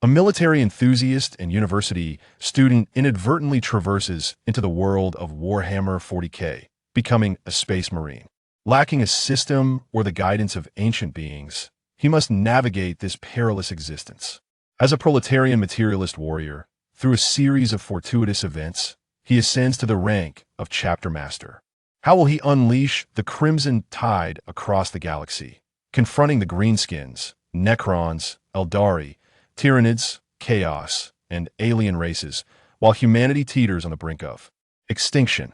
A military enthusiast and university student inadvertently traverses into the world of Warhammer 40K, becoming a space marine. Lacking a system or the guidance of ancient beings, he must navigate this perilous existence. As a proletarian materialist warrior, through a series of fortuitous events, he ascends to the rank of chapter master. How will he unleash the crimson tide across the galaxy, confronting the greenskins, Necrons, Aeldari, Tyranids, chaos, and alien races, while humanity teeters on the brink of extinction?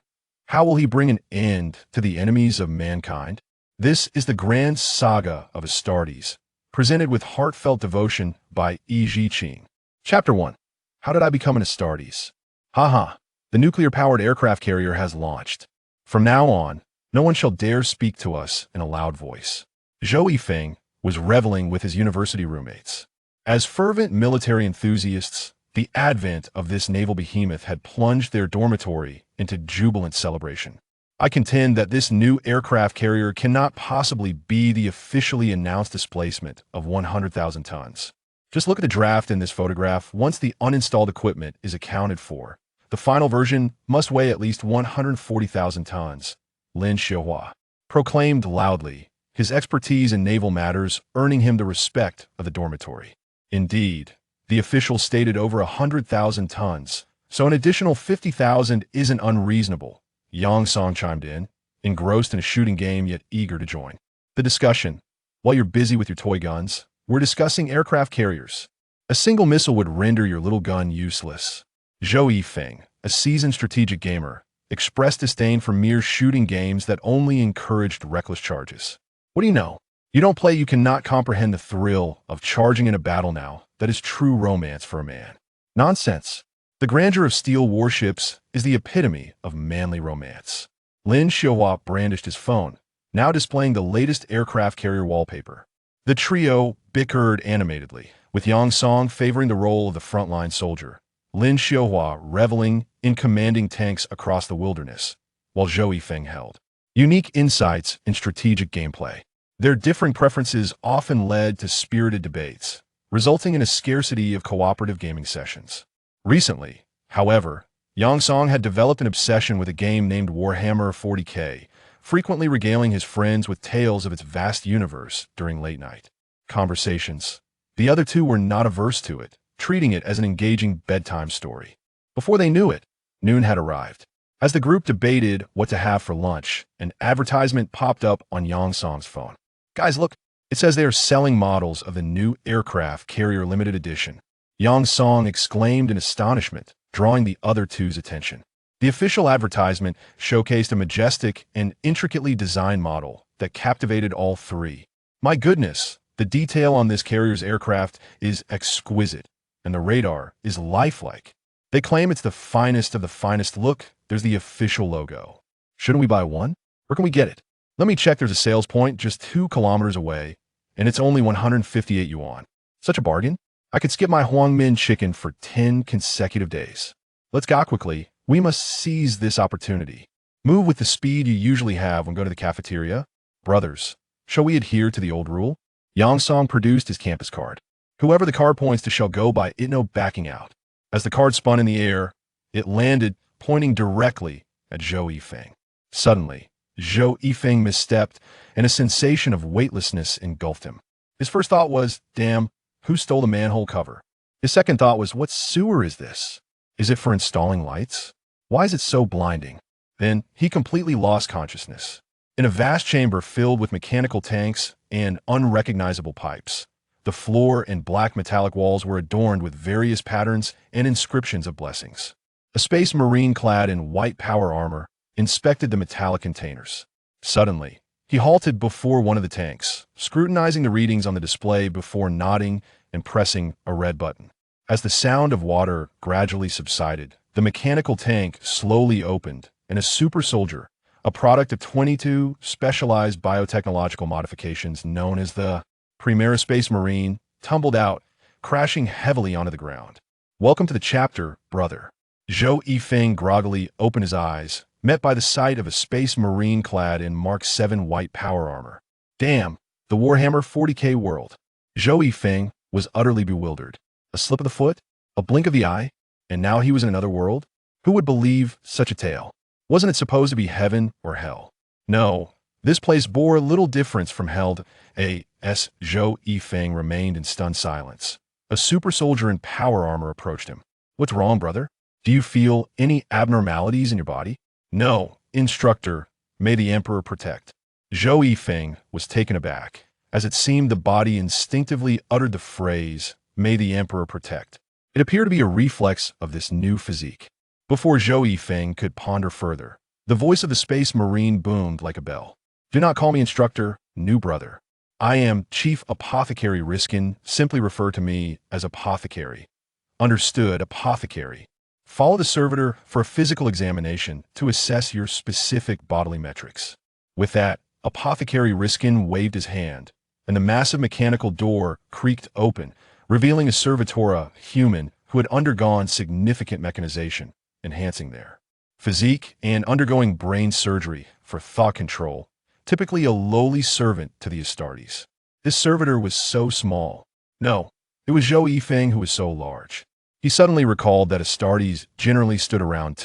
How will he bring an end to the enemies of mankind? This is the grand saga of Astartes, presented with heartfelt devotion by Yizhi Qing. Chapter 1. How did I become an Astartes? Haha, the nuclear-powered aircraft carrier has launched. From now on, no one shall dare speak to us in a loud voice. Yizhi Qing was reveling with his university roommates. As fervent military enthusiasts, the advent of this naval behemoth had plunged their dormitory into jubilant celebration. I contend that this new aircraft carrier cannot possibly be the officially announced displacement of 100,000 tons. Just look at the draft in this photograph. Once the uninstalled equipment is accounted for, the final version must weigh at least 140,000 tons, Lin Xiuhua proclaimed loudly, his expertise in naval matters earning him the respect of the dormitory. Indeed, the official stated over 100,000 tons, so an additional 50,000 isn't unreasonable. Yang Song chimed in, engrossed in a shooting game yet eager to join the discussion. While you're busy with your toy guns, we're discussing aircraft carriers. A single missile would render your little gun useless. Yizhi Qing, a seasoned strategic gamer, expressed disdain for mere shooting games that only encouraged reckless charges. What do you know? You don't play, you cannot comprehend the thrill of charging in a battle now. That is true romance for a man. Nonsense. The grandeur of steel warships is the epitome of manly romance. Lin Xiuhua brandished his phone, now displaying the latest aircraft carrier wallpaper. The trio bickered animatedly, with Yang Song favoring the role of the frontline soldier, Lin Xiuhua reveling in commanding tanks across the wilderness, while Yizhi Qing held unique insights in strategic gameplay. Their differing preferences often led to spirited debates, resulting in a scarcity of cooperative gaming sessions. Recently, however, Yang Song had developed an obsession with a game named Warhammer 40K, frequently regaling his friends with tales of its vast universe during late-night conversations. The other two were not averse to it, treating it as an engaging bedtime story. Before they knew it, noon had arrived. As the group debated what to have for lunch, an advertisement popped up on Yang Song's phone. Guys, look, it says they are selling models of the new aircraft carrier limited edition. Yang Song exclaimed in astonishment, drawing the other two's attention. The official advertisement showcased a majestic and intricately designed model that captivated all three. My goodness, the detail on this carrier's aircraft is exquisite, and the radar is lifelike. They claim it's the finest of the finest. Look, there's the official logo. Shouldn't we buy one? Where can we get it? Let me check. There's a sales point just 2 kilometers away, and it's only 158 yuan. Such a bargain? I could skip my Huangmin chicken for 10 consecutive days. Let's go quickly. We must seize this opportunity. Move with the speed you usually have when going to the cafeteria. Brothers, shall we adhere to the old rule? Yang Song produced his campus card. Whoever the card points to shall go by it, no backing out. As the card spun in the air, it landed, pointing directly at Yizhi Qing. Suddenly, Yizhi Qing misstepped, and a sensation of weightlessness engulfed him. His first thought was, damn, who stole the manhole cover? His second thought was, what sewer is this? Is it for installing lights? Why is it so blinding? Then he completely lost consciousness. In a vast chamber filled with mechanical tanks and unrecognizable pipes, the floor and black metallic walls were adorned with various patterns and inscriptions of blessings. A space marine clad in white power armor inspected the metallic containers. Suddenly, he halted before one of the tanks, scrutinizing the readings on the display before nodding and pressing a red button. As the sound of water gradually subsided, the mechanical tank slowly opened, and a super soldier, a product of 22 specialized biotechnological modifications known as the Primera Space Marine, tumbled out, crashing heavily onto the ground. Welcome to the chapter, brother. Yizhi Qing groggily opened his eyes, met by the sight of a space marine clad in Mark 7 white power armor. Damn, the Warhammer 40K world. Yizhi Qing was utterly bewildered. A slip of the foot? A blink of the eye? And now he was in another world? Who would believe such a tale? Wasn't it supposed to be heaven or hell? No, this place bore little difference from hell. Zhou Yifeng remained in stunned silence. A super soldier in power armor approached him. What's wrong, brother? Do you feel any abnormalities in your body? No, instructor. May the Emperor protect. Zhou Yifeng was taken aback, as it seemed the body instinctively uttered the phrase, May the Emperor protect. It appeared to be a reflex of this new physique. Before Zhou Yifeng could ponder further, the voice of the Space Marine boomed like a bell. Do not call me instructor, new brother. I am Chief Apothecary Riskin. Simply refer to me as Apothecary. Understood, Apothecary. Follow the servitor for a physical examination to assess your specific bodily metrics. With that, Apothecary Riskin waved his hand, and the massive mechanical door creaked open, revealing a servitora human who had undergone significant mechanization, enhancing their physique and undergoing brain surgery for thought control, typically a lowly servant to the Astartes. This servitor was so small. No, it was Zhou Yifeng who was so large. He suddenly recalled that Astartes generally stood around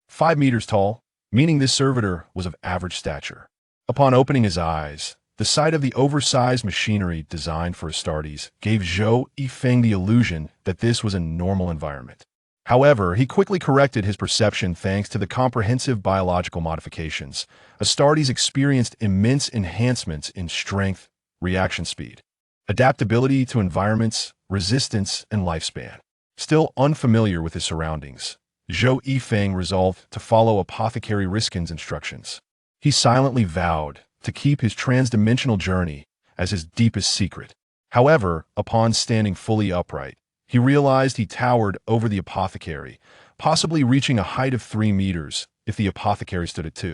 5 meters tall, meaning this servitor was of average stature. Upon opening his eyes, the sight of the oversized machinery designed for Astartes gave Zhou Yifeng the illusion that this was a normal environment. However, he quickly corrected his perception thanks to the comprehensive biological modifications. Astartes experienced immense enhancements in strength, reaction speed, adaptability to environments, resistance, and lifespan. Still unfamiliar with his surroundings, Zhou Yifeng resolved to follow Apothecary Riskin's instructions. He silently vowed to keep his transdimensional journey as his deepest secret. However, upon standing fully upright, he realized he towered over the apothecary, possibly reaching a height of 3 meters if the apothecary stood at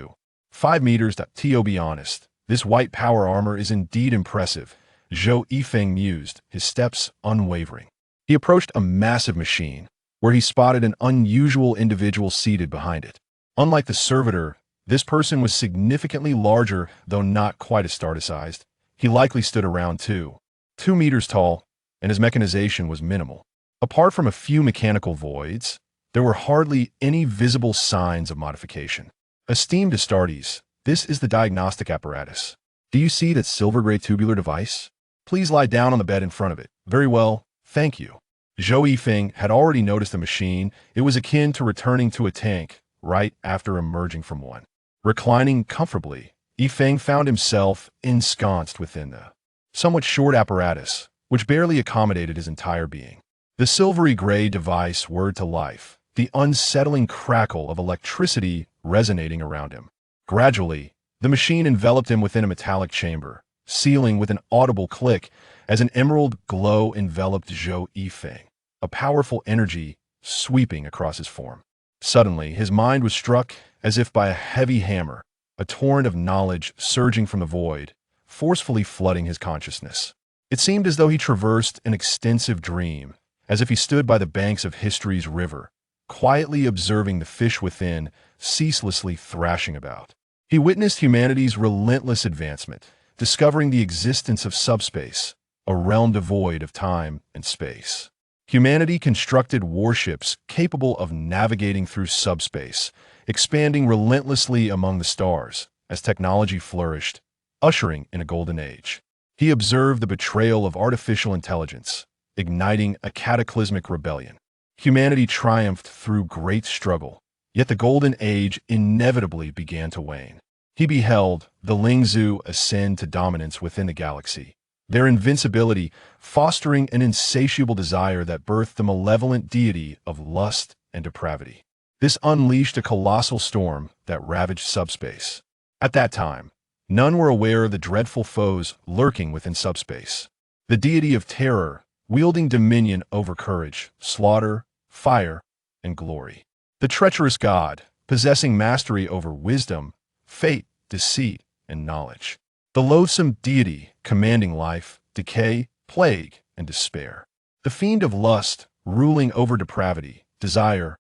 5 meters. To be honest, this white power armor is indeed impressive, Zhou Yifeng mused, his steps unwavering. He approached a massive machine, where he spotted an unusual individual seated behind it. Unlike the servitor, this person was significantly larger, though not quite Astartes-sized. He likely stood around 2 meters tall, and his mechanization was minimal. Apart from a few mechanical voids, there were hardly any visible signs of modification. Esteemed Astartes, this is the diagnostic apparatus. Do you see that silver-gray tubular device? Please lie down on the bed in front of it. Very well, thank you. Zhou Yifeng had already noticed the machine. It was akin to returning to a tank right after emerging from one. Reclining comfortably, Yifeng found himself ensconced within the somewhat short apparatus, which barely accommodated his entire being. The silvery gray device whirred to life, the unsettling crackle of electricity resonating around him. Gradually, the machine enveloped him within a metallic chamber, sealing with an audible click as an emerald glow enveloped Zhou Yifeng, a powerful energy sweeping across his form. Suddenly, his mind was struck as if by a heavy hammer, a torrent of knowledge surging from the void, forcefully flooding his consciousness. It seemed as though he traversed an extensive dream, as if he stood by the banks of history's river, quietly observing the fish within, ceaselessly thrashing about. He witnessed humanity's relentless advancement, discovering the existence of subspace, a realm devoid of time and space. Humanity constructed warships capable of navigating through subspace, expanding relentlessly among the stars as technology flourished, ushering in a golden age. He observed the betrayal of artificial intelligence, igniting a cataclysmic rebellion. Humanity triumphed through great struggle, yet the golden age inevitably began to wane. He beheld the Lingzhu ascend to dominance within the galaxy, their invincibility fostering an insatiable desire that birthed the malevolent deity of lust and depravity. This unleashed a colossal storm that ravaged subspace. At that time, none were aware of the dreadful foes lurking within subspace. The deity of terror, wielding dominion over courage, slaughter, fire, and glory. The treacherous god, possessing mastery over wisdom, fate, deceit, and knowledge. The loathsome deity, commanding life, decay, plague, and despair. The fiend of lust, ruling over depravity, desire,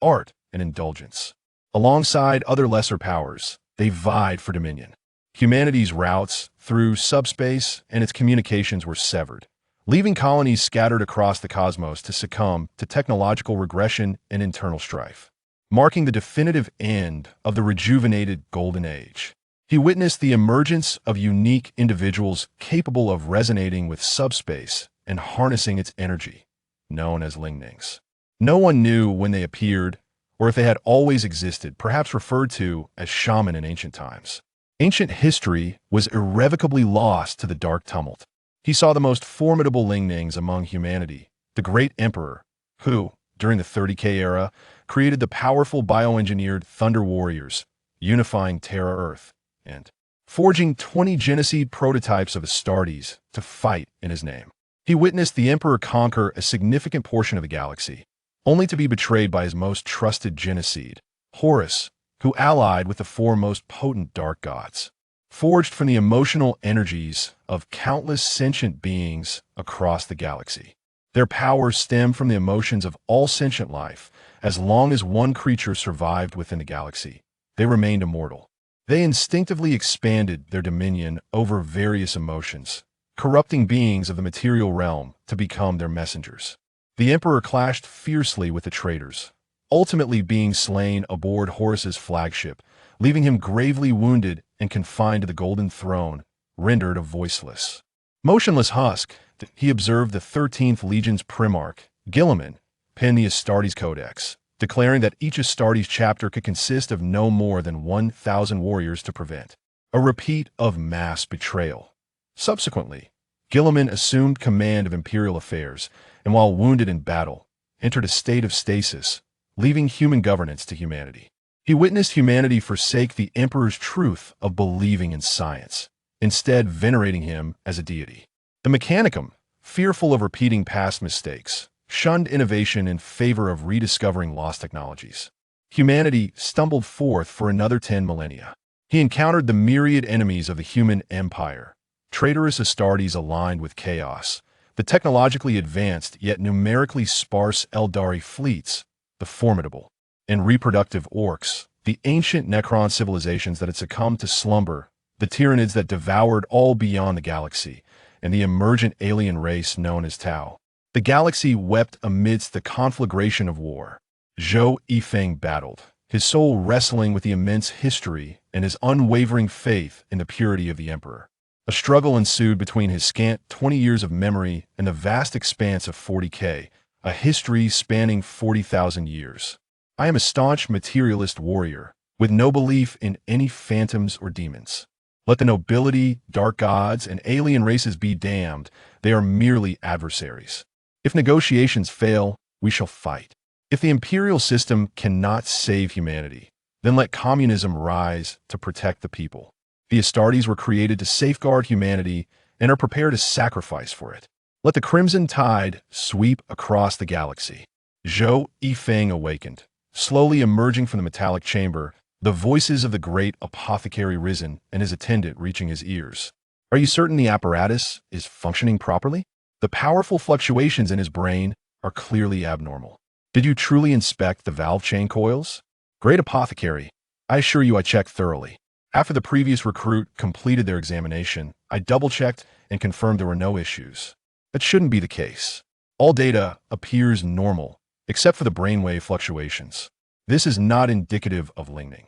art, and indulgence. Alongside other lesser powers, they vied for dominion. Humanity's routes through subspace and its communications were severed, leaving colonies scattered across the cosmos to succumb to technological regression and internal strife, marking the definitive end of the rejuvenated Golden Age. He witnessed the emergence of unique individuals capable of resonating with subspace and harnessing its energy, known as Lingnings. No one knew when they appeared or if they had always existed, perhaps referred to as shaman in ancient times. Ancient history was irrevocably lost to the dark tumult. He saw the most formidable Lingnings among humanity, the great emperor, who, during the 30K era, created the powerful bioengineered Thunder Warriors, unifying Terra Earth, and forging 20 genocide prototypes of Astartes to fight in his name. He witnessed the emperor conquer a significant portion of the galaxy, only to be betrayed by his most trusted genocide, Horus, who allied with the four most potent dark gods. Forged from the emotional energies of countless sentient beings across the galaxy. Their power stemmed from the emotions of all sentient life. As long as one creature survived within the galaxy, they remained immortal. They instinctively expanded their dominion over various emotions, corrupting beings of the material realm to become their messengers. The Emperor clashed fiercely with the traitors, ultimately being slain aboard Horus's flagship, leaving him gravely wounded and confined to the Golden Throne, rendered a voiceless, motionless husk. He observed the 13th Legion's Primarch, Guilliman, pen the Astartes Codex, declaring that each Astartes chapter could consist of no more than 1,000 warriors to prevent a repeat of mass betrayal. Subsequently, Guilliman assumed command of Imperial affairs, and while wounded in battle, entered a state of stasis, leaving human governance to humanity. He witnessed humanity forsake the Emperor's truth of believing in science, instead venerating him as a deity. The Mechanicum, fearful of repeating past mistakes, shunned innovation in favor of rediscovering lost technologies. Humanity stumbled forth for another 10 millennia. He encountered the myriad enemies of the human empire, traitorous Astartes aligned with chaos, the technologically advanced yet numerically sparse Aeldari fleets, the formidable and reproductive Orks, the ancient Necron civilizations that had succumbed to slumber, the Tyranids that devoured all beyond the galaxy, and the emergent alien race known as Tau. The galaxy wept amidst the conflagration of war. Zhou Yifeng battled, his soul wrestling with the immense history and his unwavering faith in the purity of the Emperor. A struggle ensued between his scant 20 years of memory and the vast expanse of 40K, a history spanning 40,000 years. I am a staunch materialist warrior, with no belief in any phantoms or demons. Let the nobility, dark gods, and alien races be damned. They are merely adversaries. If negotiations fail, we shall fight. If the imperial system cannot save humanity, then let communism rise to protect the people. The Astartes were created to safeguard humanity and are prepared to sacrifice for it. Let the crimson tide sweep across the galaxy. Zhou Yifeng awakened, slowly emerging from the metallic chamber, the voices of the great apothecary risen and his attendant reaching his ears. Are you certain the apparatus is functioning properly? The powerful fluctuations in his brain are clearly abnormal. Did you truly inspect the valve chain coils? Great apothecary, I assure you I checked thoroughly. After the previous recruit completed their examination, I double-checked and confirmed there were no issues. That shouldn't be the case. All data appears normal, except for the brainwave fluctuations. This is not indicative of Lingning.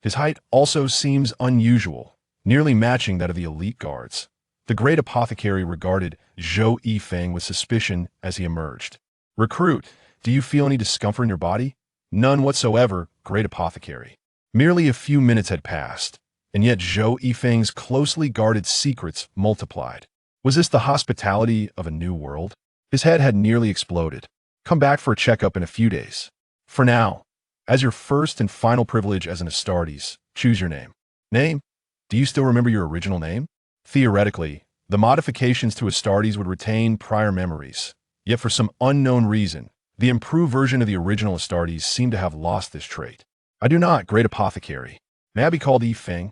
His height also seems unusual, nearly matching that of the elite guards. The great apothecary regarded Zhou Yifeng with suspicion as he emerged. Recruit, do you feel any discomfort in your body? None whatsoever, great apothecary. Merely a few minutes had passed, and yet Zhou Yifeng's closely guarded secrets multiplied. Was this the hospitality of a new world? His head had nearly exploded. Come back for a checkup in a few days. For now, as your first and final privilege as an Astartes, choose your name. Name? Do you still remember your original name? Theoretically, the modifications to Astartes would retain prior memories. Yet for some unknown reason, the improved version of the original Astartes seemed to have lost this trait. I do not, great apothecary. May I be called Yifeng?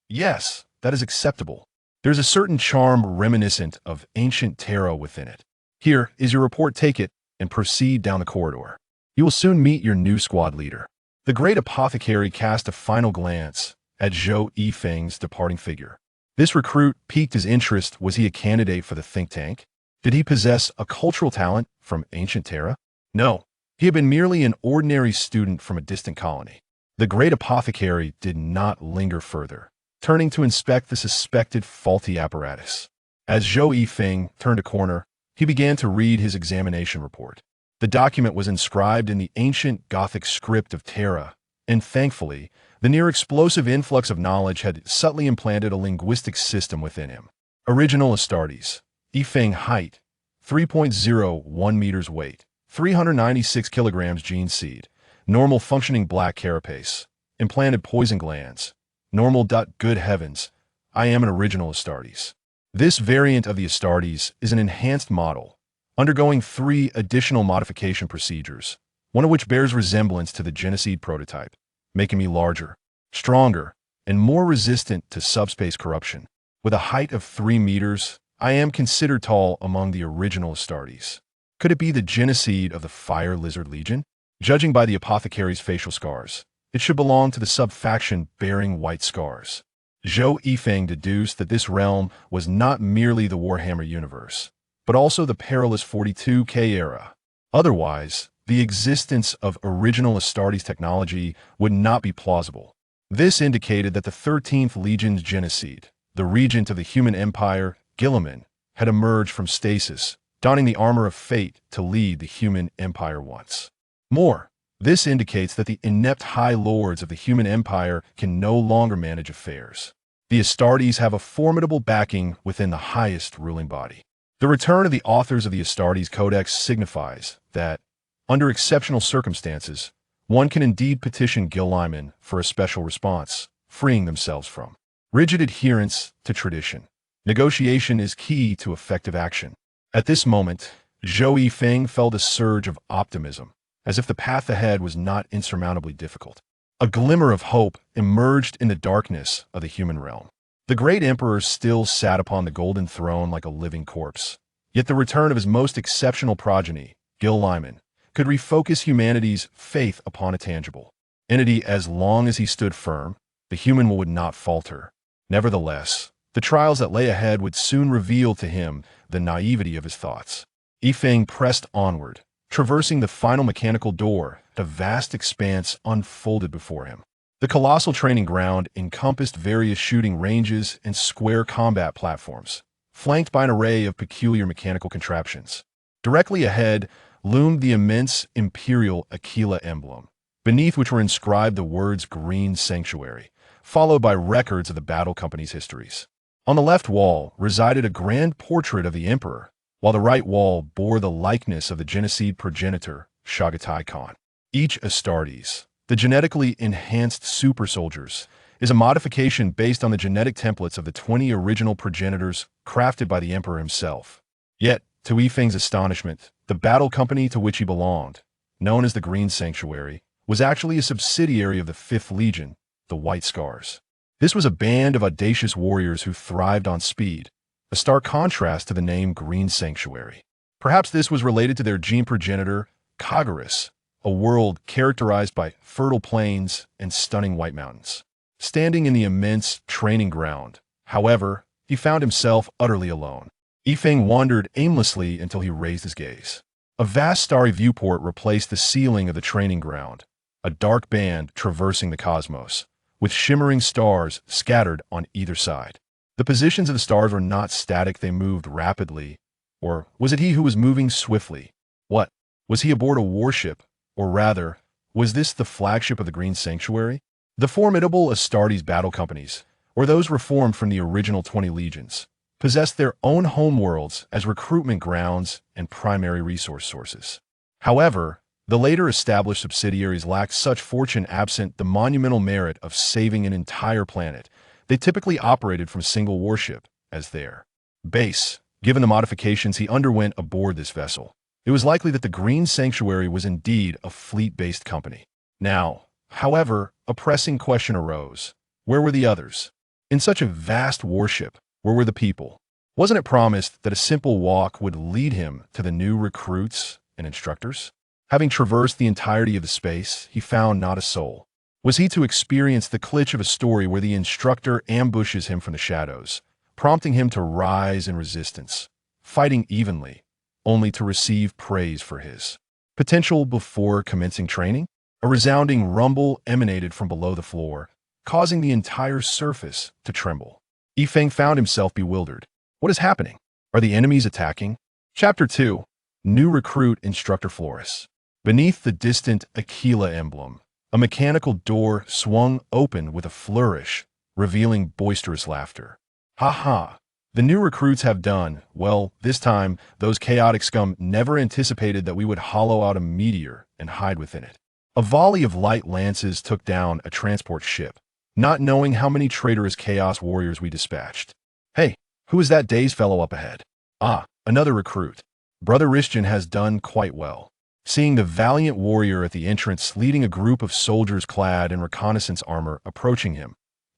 Yes, that is acceptable. There's a certain charm reminiscent of ancient Terra within it. Here is your report, take it, and proceed down the corridor. You will soon meet your new squad leader. The great apothecary cast a final glance at Zhou Yifeng's departing figure. This recruit piqued his interest. Was he a candidate for the think tank? Did he possess a cultural talent from ancient Terra? No. He had been merely an ordinary student from a distant colony. The great apothecary did not linger further, turning to inspect the suspected faulty apparatus. As Zhou Yifeng turned a corner, he began to read his examination report. The document was inscribed in the ancient Gothic script of Terra, and thankfully, the near-explosive influx of knowledge had subtly implanted a linguistic system within him. Original Astartes. Yifeng height, 3.01 meters weight, 396 kilograms gene seed, normal functioning black carapace, implanted poison glands, normal. Good heavens, I am an original Astartes. This variant of the Astartes is an enhanced model, undergoing 3 additional modification procedures, one of which bears resemblance to the Genocide prototype, making me larger, stronger, and more resistant to subspace corruption. With a height of 3 meters, I am considered tall among the original Astartes. Could it be the Genocide of the Fire Lizard Legion? Judging by the apothecary's facial scars, it should belong to the sub-faction bearing white scars. Zhou Yifeng deduced that this realm was not merely the Warhammer universe, but also the perilous 42K era. Otherwise, the existence of original Astartes technology would not be plausible. This indicated that the 13th Legion's Genocide, the regent of the human empire, Guilliman, had emerged from stasis, donning the armor of fate to lead the human empire once more. This indicates that the inept high lords of the human empire can no longer manage affairs. The Astartes have a formidable backing within the highest ruling body. The return of the authors of the Astartes Codex signifies that, under exceptional circumstances, one can indeed petition Guilliman for a special response, freeing themselves from rigid adherence to tradition. Negotiation is key to effective action. At this moment, Zhou Yifeng felt a surge of optimism, as if the path ahead was not insurmountably difficult. A glimmer of hope emerged in the darkness of the human realm. The great emperor still sat upon the golden throne like a living corpse. Yet the return of his most exceptional progeny, Guilliman, could refocus humanity's faith upon a tangible entity. As long as he stood firm, the human would not falter. Nevertheless, the trials that lay ahead would soon reveal to him the naivety of his thoughts. Yifeng pressed onward, traversing the final mechanical door. A vast expanse unfolded before him. The colossal training ground encompassed various shooting ranges and square combat platforms, flanked by an array of peculiar mechanical contraptions. Directly ahead loomed the immense Imperial Aquila emblem, beneath which were inscribed the words Green Sanctuary, followed by records of the battle company's histories. On the left wall resided a grand portrait of the emperor, while the right wall bore the likeness of the Genocide progenitor, Chagatai Khan. Each Astartes, the genetically enhanced super soldiers, is a modification based on the genetic templates of the 20 original progenitors crafted by the emperor himself. Yet, to Yifeng's astonishment, the battle company to which he belonged, known as the Green Sanctuary, was actually a subsidiary of the 5th Legion, the White Scars. This was a band of audacious warriors who thrived on speed, a stark contrast to the name Green Sanctuary. Perhaps this was related to their gene progenitor, Kagaris, a world characterized by fertile plains and stunning white mountains. Standing in the immense training ground, however, he found himself utterly alone. Yifeng wandered aimlessly until he raised his gaze. A vast starry viewport replaced the ceiling of the training ground, a dark band traversing the cosmos, with shimmering stars scattered on either side. The positions of the stars were not static, they moved rapidly. Or was it he who was moving swiftly? What? Was he aboard a warship? Or rather, was this the flagship of the Green Sanctuary? The formidable Astartes battle companies, or those reformed from the original 20 legions, possessed their own homeworlds as recruitment grounds and primary resource sources. However, the later established subsidiaries lacked such fortune. Absent the monumental merit of saving an entire planet, they typically operated from a single warship as their base. Given the modifications he underwent aboard this vessel, it was likely that the Green Sanctuary was indeed a fleet-based company. Now, however, a pressing question arose. Where were the others? In such a vast warship, where were the people? Wasn't it promised that a simple walk would lead him to the new recruits and instructors? Having traversed the entirety of the space, he found not a soul. Was he to experience the glitch of a story where the instructor ambushes him from the shadows, prompting him to rise in resistance, fighting evenly, only to receive praise for his potential before commencing training. A resounding rumble emanated from below the floor, causing the entire surface to tremble. Yifeng found himself bewildered. What is happening? Are the enemies attacking? Chapter 2. New Recruit Instructor Flores. Beneath the distant Aquila emblem, a mechanical door swung open with a flourish, revealing boisterous laughter. Ha ha! The new recruits have done, well, this time, those chaotic scum never anticipated that we would hollow out a meteor and hide within it. A volley of light lances took down a transport ship, not knowing how many traitorous chaos warriors we dispatched. Hey, who is that dazed fellow up ahead? Ah, another recruit. Brother Rishjan has done quite well. Seeing the valiant warrior at the entrance leading a group of soldiers clad in reconnaissance armor approaching him,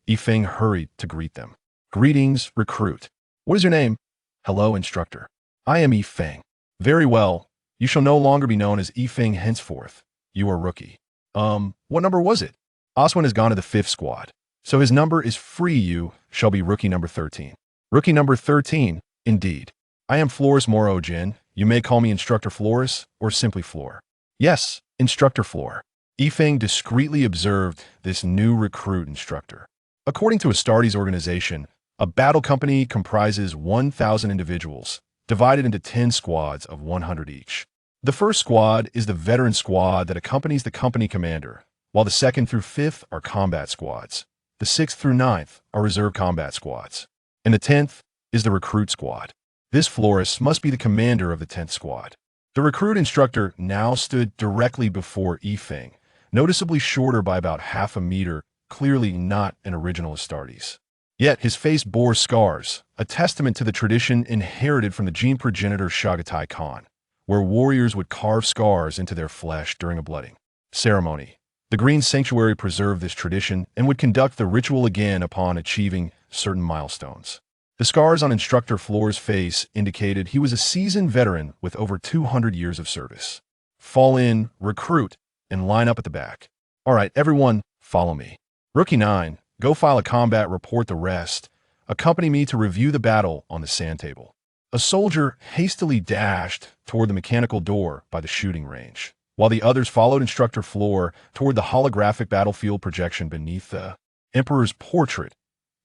Yifeng hurried to greet them. Greetings, recruit. What is your name? Hello, instructor. I am Yifeng. Very well. You shall no longer be known as Yifeng henceforth. You are rookie. What number was it? Oswin has gone to the 5th squad, so his number is free. You shall be rookie number 13. Rookie number 13, indeed. I am Flores Morojin. You may call me Instructor Flores or simply Floor. Yes, Instructor Floor. Yifeng discreetly observed this new recruit instructor. According to Astartes' organization, a battle company comprises 1,000 individuals, divided into 10 squads of 100 each. The first squad is the veteran squad that accompanies the company commander, while the 2nd through 5th are combat squads. The 6th through 9th are reserve combat squads. And the 10th is the recruit squad. This Flores must be the commander of the 10th squad. The recruit instructor now stood directly before Yifeng, noticeably shorter by about half a meter, clearly not an original Astartes. Yet his face bore scars, a testament to the tradition inherited from the gene progenitor Shagatai Khan, where warriors would carve scars into their flesh during a blooding ceremony. The Green Sanctuary preserved this tradition and would conduct the ritual again upon achieving certain milestones. The scars on Instructor Floor's face indicated he was a seasoned veteran with over 200 years of service. Fall in, recruit, and line up at the back. All right, everyone, follow me. Rookie 9, go file a combat report. The rest, accompany me to review the battle on the sand table. A soldier hastily dashed toward the mechanical door by the shooting range, while the others followed Instructor Floor toward the holographic battlefield projection beneath the Emperor's portrait.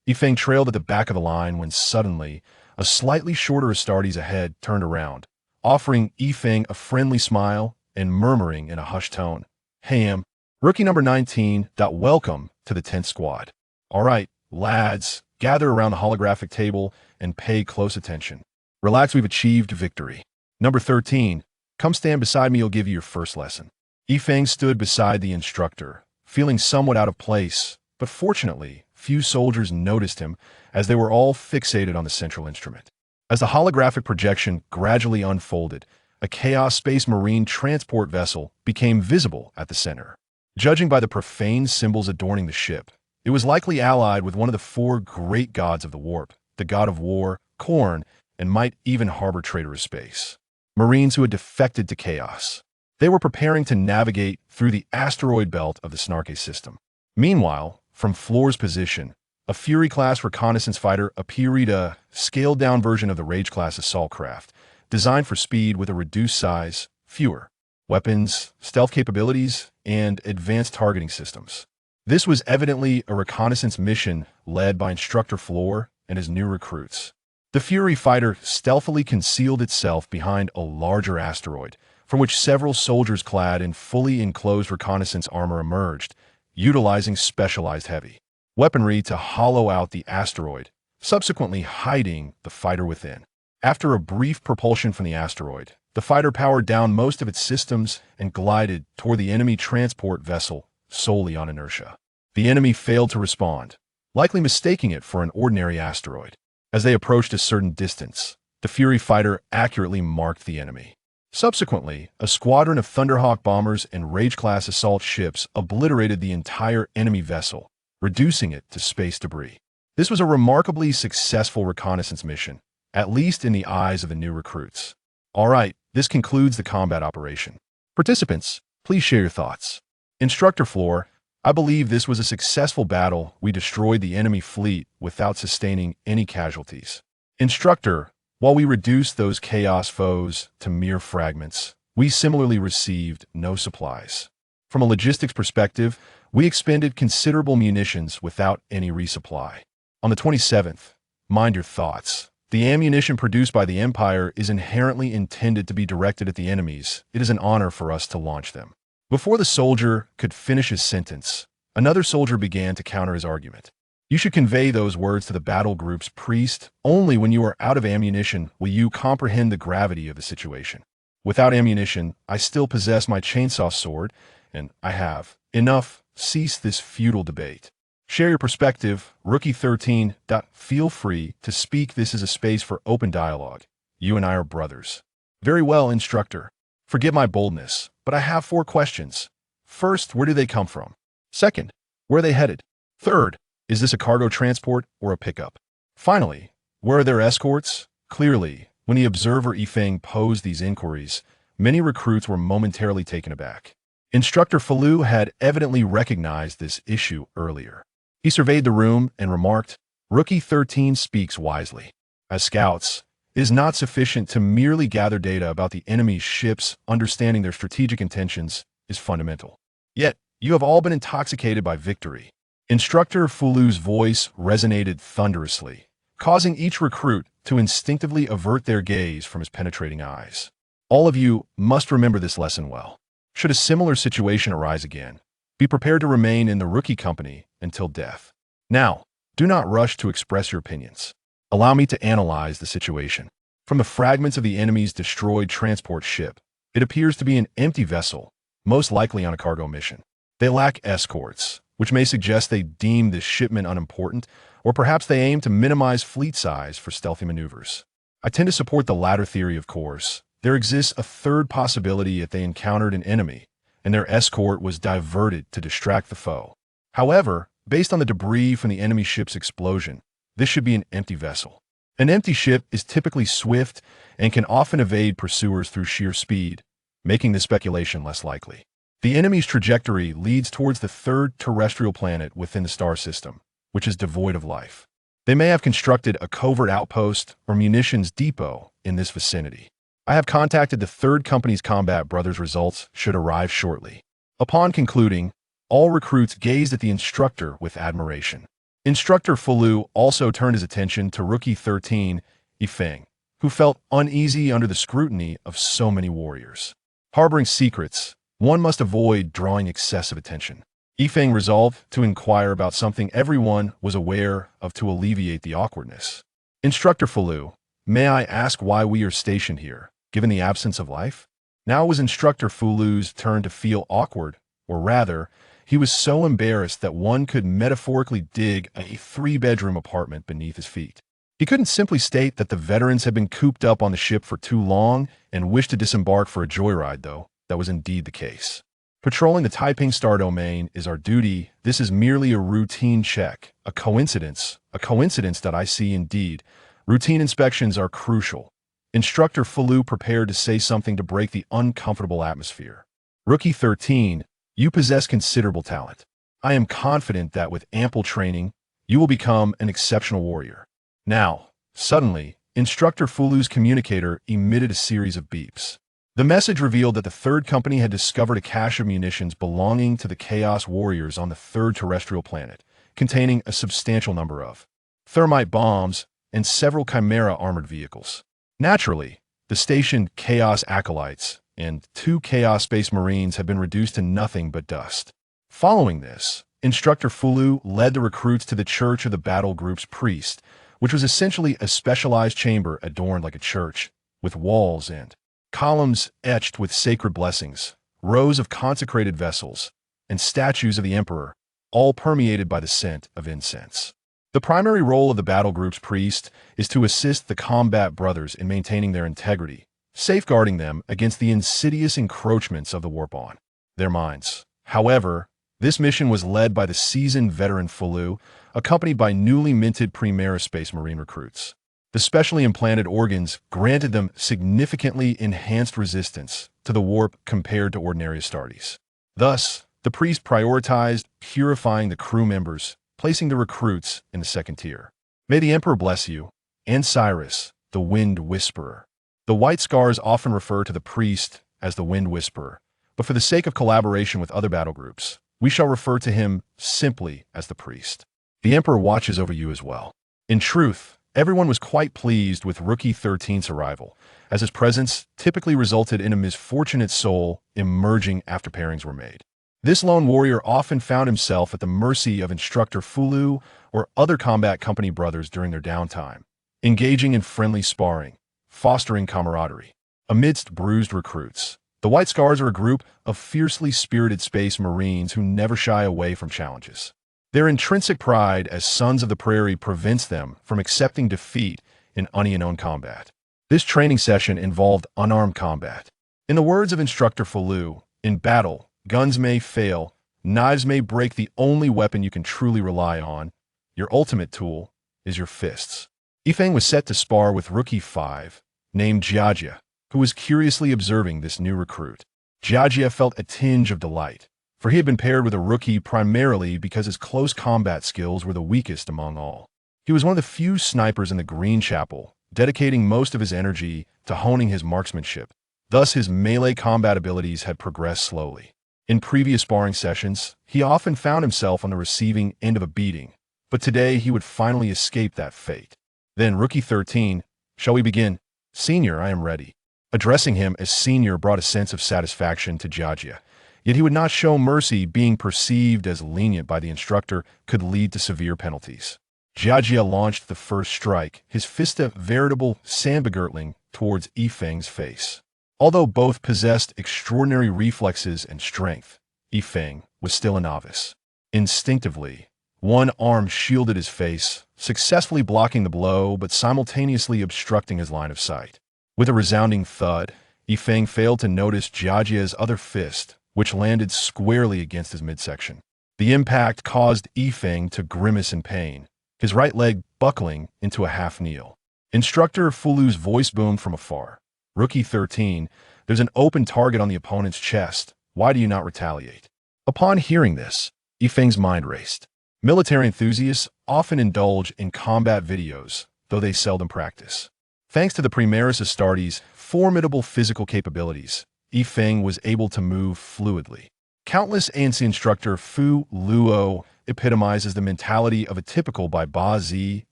Yifeng trailed at the back of the line when suddenly a slightly shorter Astartes ahead turned around, offering Yifeng a friendly smile and murmuring in a hushed tone, "Hey, rookie number 19, welcome to the 10th squad. All right, lads, gather around the holographic table and pay close attention. Relax, we've achieved victory. Number 13, come stand beside me, I'll give you your first lesson." Yifeng stood beside the instructor, feeling somewhat out of place, but fortunately, few soldiers noticed him as they were all fixated on the central instrument. As the holographic projection gradually unfolded, a Chaos Space Marine transport vessel became visible at the center. Judging by the profane symbols adorning the ship, it was likely allied with one of the 4 great gods of the warp, the god of war, Khorne, and might even harbor traitorous space Marines who had defected to chaos. They were preparing to navigate through the asteroid belt of the Snarke system. Meanwhile, from Floor's position, a Fury-class reconnaissance fighter appeared, a scaled-down version of the Rage-class assault craft, designed for speed with a reduced size, fewer weapons, stealth capabilities, and advanced targeting systems. This was evidently a reconnaissance mission led by Instructor Floor and his new recruits. The Fury fighter stealthily concealed itself behind a larger asteroid, from which several soldiers clad in fully enclosed reconnaissance armor emerged, utilizing specialized heavy weaponry to hollow out the asteroid, subsequently hiding the fighter within. After a brief propulsion from the asteroid, the fighter powered down most of its systems and glided toward the enemy transport vessel solely on inertia. The enemy failed to respond, likely mistaking it for an ordinary asteroid. As they approached a certain distance, the Fury fighter accurately marked the enemy. Subsequently, a squadron of Thunderhawk bombers and Rage-class assault ships obliterated the entire enemy vessel, reducing it to space debris. This was a remarkably successful reconnaissance mission, at least in the eyes of the new recruits. All right, this concludes the combat operation. Participants, please share your thoughts. Instructor Floor, I believe this was a successful battle. We destroyed the enemy fleet without sustaining any casualties. Instructor, While we reduced those chaos foes to mere fragments, we similarly received no supplies. From a logistics perspective, we expended considerable munitions without any resupply. On the 27th, mind your thoughts. The ammunition produced by the Empire is inherently intended to be directed at the enemies. It is an honor for us to launch them. Before the soldier could finish his sentence, another soldier began to counter his argument. You should convey those words to the battle group's priest. Only when you are out of ammunition will you comprehend the gravity of the situation. Without ammunition, I still possess my chainsaw sword, and I have enough. Cease this futile debate. Share your perspective. Rookie 13. Feel free to speak. This is a space for open dialogue. You and I are brothers. Very well, instructor. Forgive my boldness, but I have 4 questions. First, where do they come from? Second, where are they headed? Third, is this a cargo transport or a pickup? Finally, where are their escorts? Clearly, when the observer Yifeng posed these inquiries, many recruits were momentarily taken aback. Instructor Falu had evidently recognized this issue earlier. He surveyed the room and remarked, Rookie 13 speaks wisely. As scouts, it is not sufficient to merely gather data about the enemy's ships. Understanding their strategic intentions is fundamental. Yet, you have all been intoxicated by victory. Instructor Fulu's voice resonated thunderously, causing each recruit to instinctively avert their gaze from his penetrating eyes. All of you must remember this lesson well. Should a similar situation arise again, be prepared to remain in the rookie company until death. Now, do not rush to express your opinions. Allow me to analyze the situation. From the fragments of the enemy's destroyed transport ship, it appears to be an empty vessel, most likely on a cargo mission. They lack escorts, which may suggest they deem this shipment unimportant, or perhaps they aim to minimize fleet size for stealthy maneuvers. I tend to support the latter theory, of course. There exists a third possibility that they encountered an enemy, and their escort was diverted to distract the foe. However, based on the debris from the enemy ship's explosion, this should be an empty vessel. An empty ship is typically swift and can often evade pursuers through sheer speed, making this speculation less likely. The enemy's trajectory leads towards the third terrestrial planet within the star system, which is devoid of life. They may have constructed a covert outpost or munitions depot in this vicinity. I have contacted the third company's combat brothers. Results should arrive shortly. Upon concluding, all recruits gazed at the instructor with admiration. Instructor Fulu also turned his attention to Rookie 13, Yifeng, who felt uneasy under the scrutiny of so many warriors. Harboring secrets, one must avoid drawing excessive attention. Yifeng resolved to inquire about something everyone was aware of to alleviate the awkwardness. Instructor Fulu, may I ask why we are stationed here, given the absence of life? Now it was Instructor Fulu's turn to feel awkward, or rather, he was so embarrassed that one could metaphorically dig a 3-bedroom apartment beneath his feet. He couldn't simply state that the veterans had been cooped up on the ship for too long and wished to disembark for a joyride, though. That was indeed the case. Patrolling the Taiping Star domain is our duty. This is merely a routine check. A coincidence that I see indeed. Routine inspections are crucial. Instructor Fulu prepared to say something to break the uncomfortable atmosphere. Rookie 13, you possess considerable talent. I am confident that with ample training, you will become an exceptional warrior. Now, suddenly, Instructor Fulu's communicator emitted a series of beeps. The message revealed that the third company had discovered a cache of munitions belonging to the Chaos Warriors on the third terrestrial planet, containing a substantial number of thermite bombs and several Chimera armored vehicles. Naturally, the stationed Chaos Acolytes and 2 Chaos Space Marines have been reduced to nothing but dust. Following this, Instructor Fulu led the recruits to the Church of the Battle Group's priest, which was essentially a specialized chamber adorned like a church, with walls and columns etched with sacred blessings, rows of consecrated vessels, and statues of the Emperor, all permeated by the scent of incense. The primary role of the battle group's priest is to assist the combat brothers in maintaining their integrity, safeguarding them against the insidious encroachments of the warp on their minds. However, this mission was led by the seasoned veteran Fulu, accompanied by newly minted Primera Space Marine recruits. The specially implanted organs granted them significantly enhanced resistance to the warp compared to ordinary Astartes. Thus, the priest prioritized purifying the crew members, placing the recruits in the second tier. May the Emperor bless you, and Cyrus, the Wind Whisperer. The White Scars often refer to the priest as the Wind Whisperer, but for the sake of collaboration with other battle groups, we shall refer to him simply as the priest. The Emperor watches over you as well. In truth, everyone was quite pleased with Rookie 13's arrival, as his presence typically resulted in a misfortunate soul emerging after pairings were made. This lone warrior often found himself at the mercy of Instructor Fulu or other combat company brothers during their downtime, engaging in friendly sparring, fostering camaraderie. Amidst bruised recruits, the White Scars are a group of fiercely spirited space marines who never shy away from challenges. Their intrinsic pride as sons of the prairie prevents them from accepting defeat in unknown combat. This training session involved unarmed combat. In the words of Instructor Fulu, in battle, guns may fail, knives may break. The only weapon you can truly rely on, your ultimate tool, is your fists. Yifeng was set to spar with Rookie 5, named Jiajia, who was curiously observing this new recruit. Jiajia felt a tinge of delight, for he had been paired with a rookie primarily because his close combat skills were the weakest among all. He was one of the few snipers in the Green Chapel, dedicating most of his energy to honing his marksmanship. Thus, his melee combat abilities had progressed slowly. In previous sparring sessions, he often found himself on the receiving end of a beating, but today he would finally escape that fate. Then Rookie 13, shall we begin? Senior, I am ready. Addressing him as senior brought a sense of satisfaction to Jiajia, yet he would not show mercy. Being perceived as lenient by the instructor could lead to severe penalties. Jiajia launched the first strike, his fist a veritable sandbegurtling towards Yifeng's face. Although both possessed extraordinary reflexes and strength, Yifeng was still a novice. Instinctively, one arm shielded his face, successfully blocking the blow but simultaneously obstructing his line of sight. With a resounding thud, Yifeng failed to notice Jiajia's other fist, which landed squarely against his midsection. The impact caused Yifeng to grimace in pain, his right leg buckling into a half-kneel. Instructor Fulu's voice boomed from afar. Rookie 13, there's an open target on the opponent's chest. Why do you not retaliate? Upon hearing this, Yifeng's mind raced. Military enthusiasts often indulge in combat videos, though they seldom practice. Thanks to the Primaris Astartes' formidable physical capabilities, Yifeng was able to move fluidly. Countless ANC instructor Fu Luo epitomizes the mentality of a typical Bai Ba Zi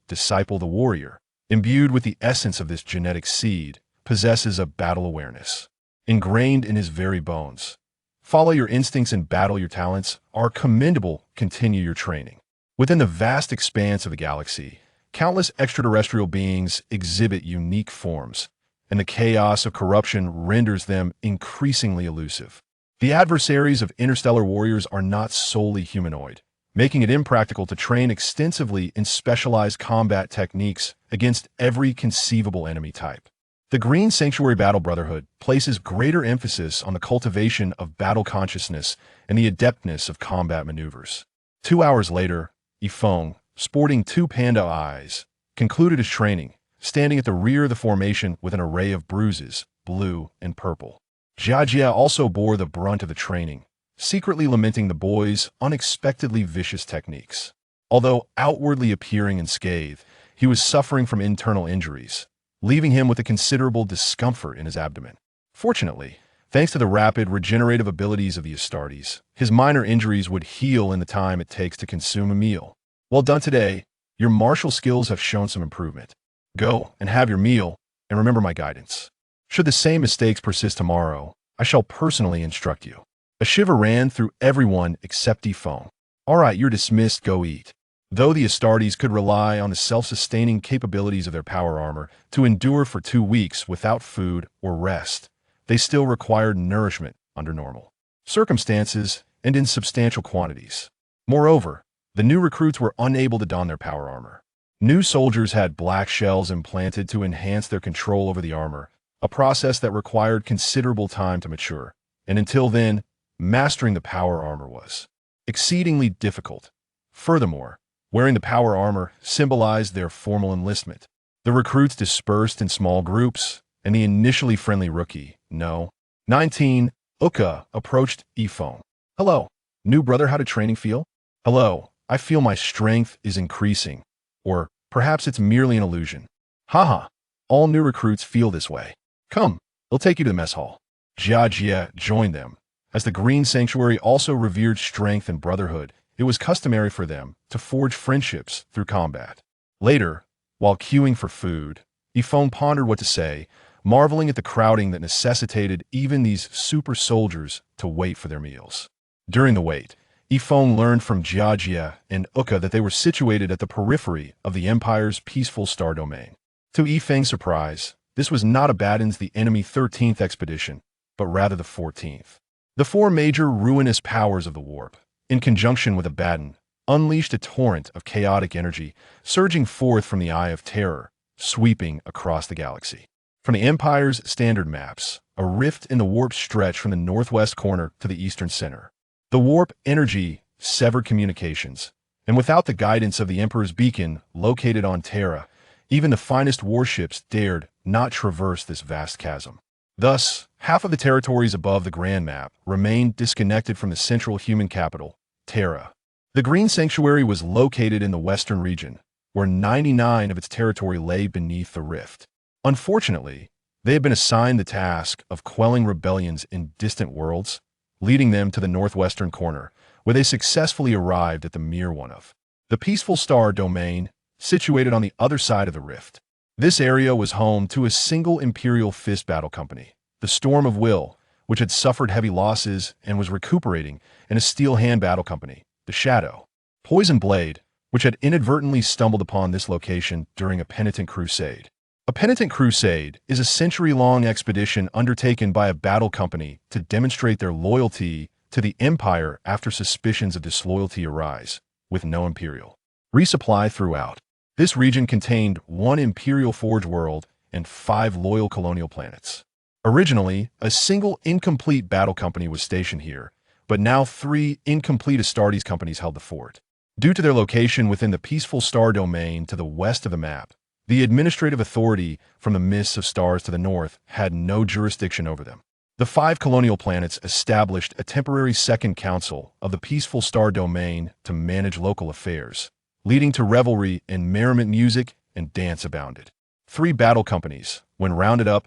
disciple. The warrior, imbued with the essence of this genetic seed, possesses a battle awareness, ingrained in his very bones. Follow your instincts and battle your talents are commendable. Continue your training. Within the vast expanse of the galaxy, countless extraterrestrial beings exhibit unique forms, and the chaos of corruption renders them increasingly elusive. The adversaries of interstellar warriors are not solely humanoid, making it impractical to train extensively in specialized combat techniques against every conceivable enemy type. The Green Sanctuary Battle Brotherhood places greater emphasis on the cultivation of battle consciousness and the adeptness of combat maneuvers. 2 hours later, Yifeng, sporting two panda eyes, concluded his training, standing at the rear of the formation with an array of bruises, blue and purple. Jiajia also bore the brunt of the training, secretly lamenting the boy's unexpectedly vicious techniques. Although outwardly appearing unscathed, he was suffering from internal injuries, leaving him with a considerable discomfort in his abdomen. Fortunately, thanks to the rapid regenerative abilities of the Astartes, his minor injuries would heal in the time it takes to consume a meal. Well done today. Your martial skills have shown some improvement. Go and have your meal, and remember my guidance. Should the same mistakes persist tomorrow, I shall personally instruct you. A shiver ran through everyone except Yifeng. All right, you're dismissed. Go eat. Though the Astartes could rely on the self-sustaining capabilities of their power armor to endure for 2 weeks without food or rest, they still required nourishment under normal circumstances and in substantial quantities. Moreover, the new recruits were unable to don their power armor. New soldiers had black shells implanted to enhance their control over the armor, a process that required considerable time to mature, and until then, mastering the power armor was exceedingly difficult. Furthermore, wearing the power armor symbolized their formal enlistment. The recruits dispersed in small groups, and the initially friendly rookie, No. 19, Uka, approached Yifeng. Hello, new brother, how did training feel? Hello, I feel my strength is increasing. Or perhaps it's merely an illusion. Haha. All new recruits feel this way. Come, they'll take you to the mess hall. Jia joined them. As the Green Sanctuary also revered strength and brotherhood, it was customary for them to forge friendships through combat. Later, while queuing for food, Yifeng pondered what to say, marveling at the crowding that necessitated even these super soldiers to wait for their meals. During the wait, Yifeng learned from Jia and Uka that they were situated at the periphery of the Empire's peaceful star domain. To Yifeng's surprise, this was not Abaddon's the enemy 13th expedition, but rather the 14th. The four major ruinous powers of the warp, in conjunction with Abaddon, unleashed a torrent of chaotic energy surging forth from the Eye of Terror, sweeping across the galaxy. From the Empire's standard maps, a rift in the warp stretched from the northwest corner to the eastern center. The warp energy severed communications, and without the guidance of the Emperor's beacon located on Terra, even the finest warships dared not traverse this vast chasm. Thus, half of the territories above the Grand Map remained disconnected from the central human capital, Terra. The Green Sanctuary was located in the western region, where 99% of its territory lay beneath the rift. Unfortunately, they had been assigned the task of quelling rebellions in distant worlds, leading them to the northwestern corner, where they successfully arrived at the mere one of the peaceful star domain, situated on the other side of the rift. This area was home to a single Imperial fist battle company, the Storm of Will, which had suffered heavy losses and was recuperating, and a steel hand battle company, the Shadow. Poison Blade, which had inadvertently stumbled upon this location during a penitent crusade. A penitent crusade is a century-long expedition undertaken by a battle company to demonstrate their loyalty to the Empire after suspicions of disloyalty arise, with no Imperial resupply throughout. This region contained one Imperial Forge world and 5 loyal colonial planets. Originally, a single incomplete battle company was stationed here, but now 3 incomplete Astartes companies held the fort. Due to their location within the peaceful star domain to the west of the map, the administrative authority from the mists of stars to the north had no jurisdiction over them. The 5 colonial planets established a temporary second council of the peaceful star domain to manage local affairs, leading to revelry and merriment. Music and dance abounded. 3 battle companies, when rounded up,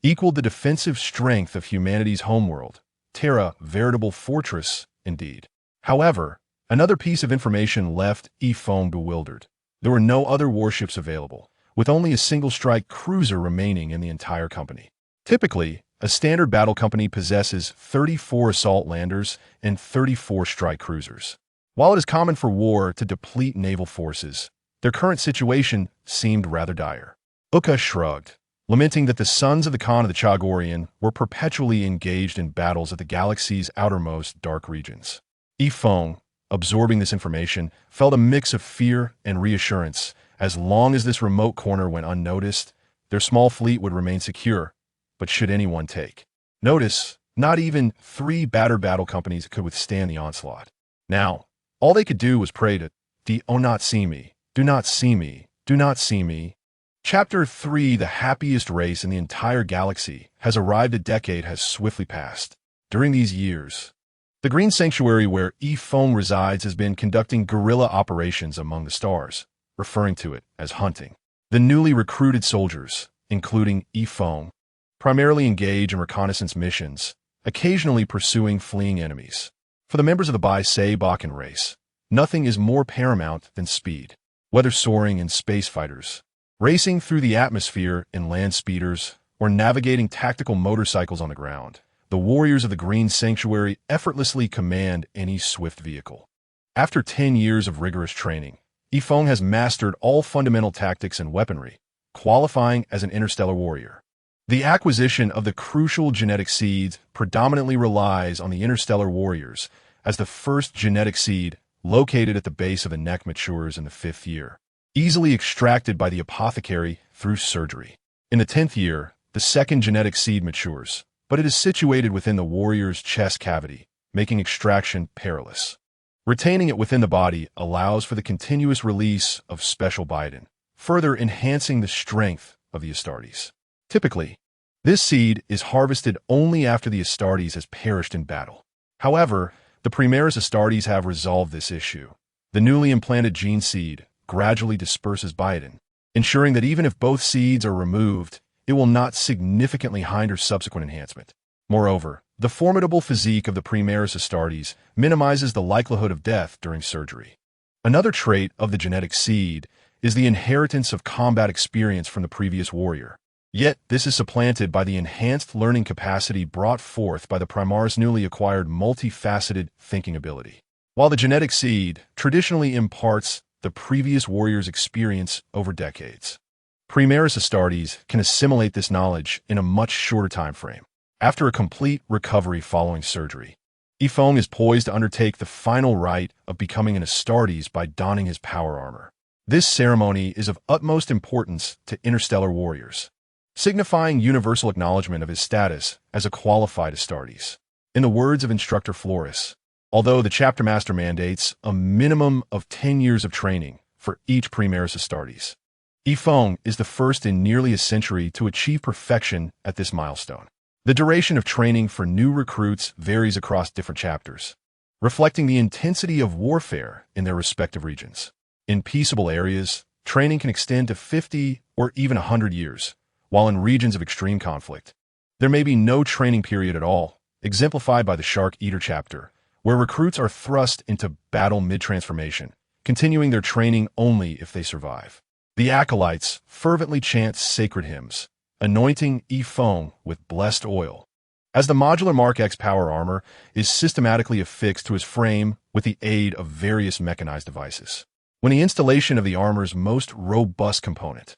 equaled the defensive strength of humanity's homeworld, Terra, veritable fortress indeed. However, another piece of information left Yifeng bewildered. There were no other warships available, with only a single strike cruiser remaining in the entire company. Typically, a standard battle company possesses 34 assault landers and 34 strike cruisers. While it is common for war to deplete naval forces, their current situation seemed rather dire. Uka shrugged, lamenting that the sons of the Khan of the Chagorian were perpetually engaged in battles at the galaxy's outermost dark regions. Yifeng, absorbing this information, felt a mix of fear and reassurance. As long as this remote corner went unnoticed, their small fleet would remain secure. But should anyone take notice, not even 3 battered battle companies could withstand the onslaught. Now, all they could do was pray to "Do not see me, do not see me, do not see me." Chapter 3, the happiest race in the entire galaxy, has arrived. A decade has swiftly passed. During these years, the Green Sanctuary where Yifeng resides has been conducting guerrilla operations among the stars, referring to it as hunting. The newly recruited soldiers, including Yifeng, primarily engage in reconnaissance missions, occasionally pursuing fleeing enemies. For the members of the Bakan race, nothing is more paramount than speed. Whether soaring in space fighters, racing through the atmosphere in land speeders, or navigating tactical motorcycles on the ground, the warriors of the Green Sanctuary effortlessly command any swift vehicle. After 10 years of rigorous training, Yifeng has mastered all fundamental tactics and weaponry, qualifying as an interstellar warrior. The acquisition of the crucial genetic seeds predominantly relies on the interstellar warriors, as the first genetic seed, located at the base of the neck, matures in the 5th year, easily extracted by the apothecary through surgery. In the 10th year, the second genetic seed matures, but it is situated within the warrior's chest cavity, making extraction perilous. Retaining it within the body allows for the continuous release of special biotin, further enhancing the strength of the Astartes. Typically, this seed is harvested only after the Astartes has perished in battle. However, the Primaris Astartes have resolved this issue. The newly implanted gene seed gradually disperses biotin, ensuring that even if both seeds are removed, it will not significantly hinder subsequent enhancement. Moreover, the formidable physique of the Primaris Astartes minimizes the likelihood of death during surgery. Another trait of the genetic seed is the inheritance of combat experience from the previous warrior. Yet, this is supplanted by the enhanced learning capacity brought forth by the Primaris' newly acquired multifaceted thinking ability. While the genetic seed traditionally imparts the previous warrior's experience over decades, Primaris Astartes can assimilate this knowledge in a much shorter time frame. After a complete recovery following surgery, Yifeng is poised to undertake the final rite of becoming an Astartes by donning his power armor. This ceremony is of utmost importance to interstellar warriors, signifying universal acknowledgement of his status as a qualified Astartes. In the words of Instructor Flores, although the chapter master mandates a minimum of 10 years of training for each Primaris Astartes, Yifeng is the first in nearly a century to achieve perfection at this milestone. The duration of training for new recruits varies across different chapters, reflecting the intensity of warfare in their respective regions. In peaceable areas, training can extend to 50 or even 100 years, while in regions of extreme conflict, there may be no training period at all, exemplified by the Shark Eater chapter, where recruits are thrust into battle mid-transformation, continuing their training only if they survive. The acolytes fervently chant sacred hymns, anointing Yifeng with blessed oil, as the modular Mark X power armor is systematically affixed to his frame with the aid of various mechanized devices. When the installation of the armor's most robust component,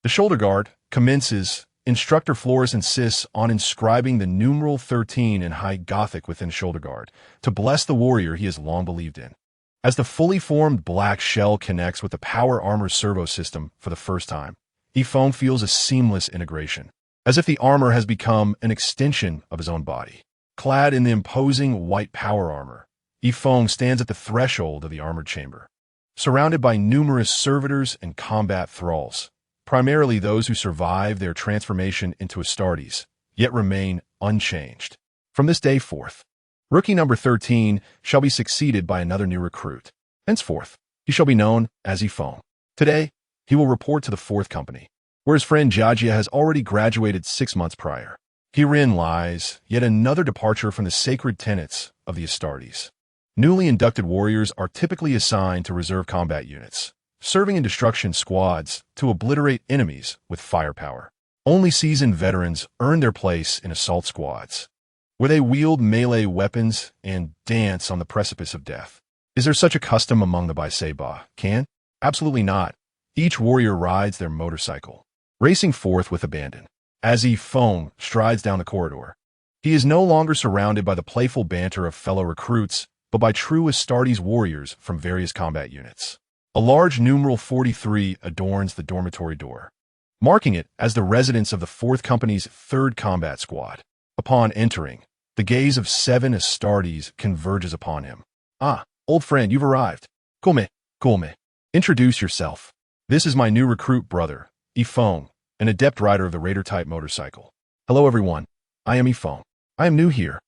the shoulder guard, commences, Instructor Flores insists on inscribing the numeral 13 in High Gothic within shoulder guard to bless the warrior he has long believed in. As the fully formed black shell connects with the power armor's servo system for the first time, Yifeng feels a seamless integration, as if the armor has become an extension of his own body. Clad in the imposing white power armor, Yifeng stands at the threshold of the armored chamber, surrounded by numerous servitors and combat thralls, primarily those who survive their transformation into Astartes, yet remain unchanged. From this day forth, rookie number 13 shall be succeeded by another new recruit. Henceforth, he shall be known as Yifeng. Today, he will report to the 4th Company, where his friend Jajia has already graduated 6 months prior. Herein lies yet another departure from the sacred tenets of the Astartes. Newly inducted warriors are typically assigned to reserve combat units, serving in destruction squads to obliterate enemies with firepower. Only seasoned veterans earn their place in assault squads, where they wield melee weapons and dance on the precipice of death. Is there such a custom among the Baiseba? Absolutely not. Each warrior rides their motorcycle, racing forth with abandon. As Yifeng strides down the corridor, he is no longer surrounded by the playful banter of fellow recruits, but by true Astartes warriors from various combat units. A large numeral 43 adorns the dormitory door, marking it as the residence of the 4th Company's 3rd Combat Squad. Upon entering, the gaze of 7 Astartes converges upon him. Ah, old friend, you've arrived. Come. Introduce yourself. This is my new recruit brother, Yifeng, an adept rider of the Raider-type motorcycle. Hello everyone, I am Yifeng. I am new here,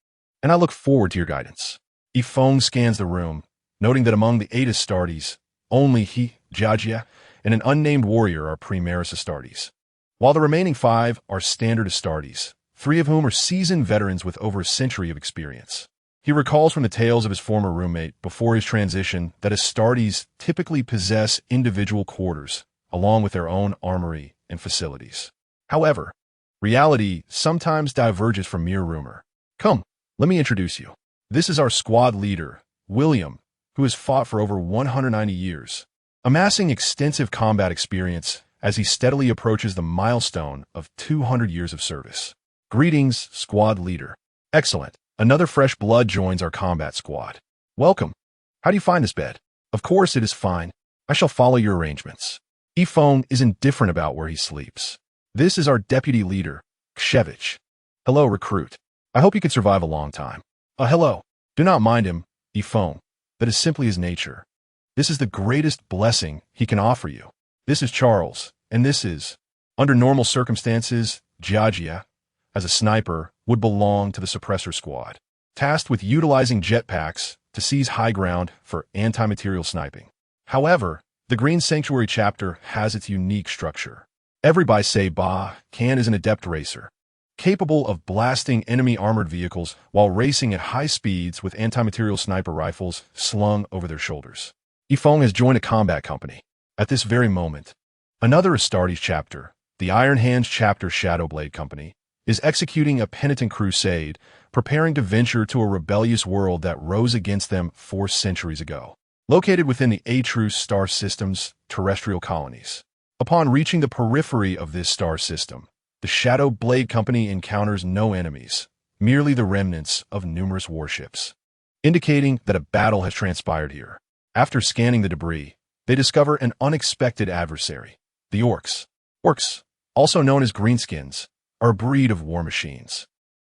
and I look forward to your guidance. Yifeng scans the room, noting that among the 8 Astartes, only he, Jajia, and an unnamed warrior are Primaris Astartes, while the remaining 5 are standard Astartes, 3 of whom are seasoned veterans with over a century of experience. He recalls from the tales of his former roommate before his transition that Astartes typically possess individual quarters, along with their own armory and facilities. However, reality sometimes diverges from mere rumor. Come, let me introduce you. This is our squad leader, William, who has fought for over 190 years, amassing extensive combat experience as he steadily approaches the milestone of 200 years of service. Greetings, squad leader. Excellent. Another fresh blood joins our combat squad. Welcome. How do you find this bed? Of course it is fine. I shall follow your arrangements. Yifeng is indifferent about where he sleeps. This is our deputy leader, Kshevich. Hello, recruit. I hope you can survive a long time. Hello. Do not mind him, Yifeng. That is simply his nature. This is the greatest blessing he can offer you. This is Charles, and this is, under normal circumstances, Jajia, as a sniper, would belong to the suppressor squad, tasked with utilizing jetpacks to seize high ground for anti-material sniping. However, The Green Sanctuary chapter has its unique structure. Every Can is an adept racer, capable of blasting enemy armored vehicles while racing at high speeds with anti-material sniper rifles slung over their shoulders. Yifeng has joined a combat company. At this very moment, another Astartes chapter, the Iron Hands chapter Shadowblade Company, is executing a penitent crusade, preparing to venture to a rebellious world that rose against them 4 centuries ago. Located within the Atrus star system's terrestrial colonies. Upon reaching the periphery of this star system, the Shadow Blade Company encounters no enemies, merely the remnants of numerous warships, indicating that a battle has transpired here. After scanning the debris, they discover an unexpected adversary, the Orks. Orks, also known as greenskins, are a breed of war machines,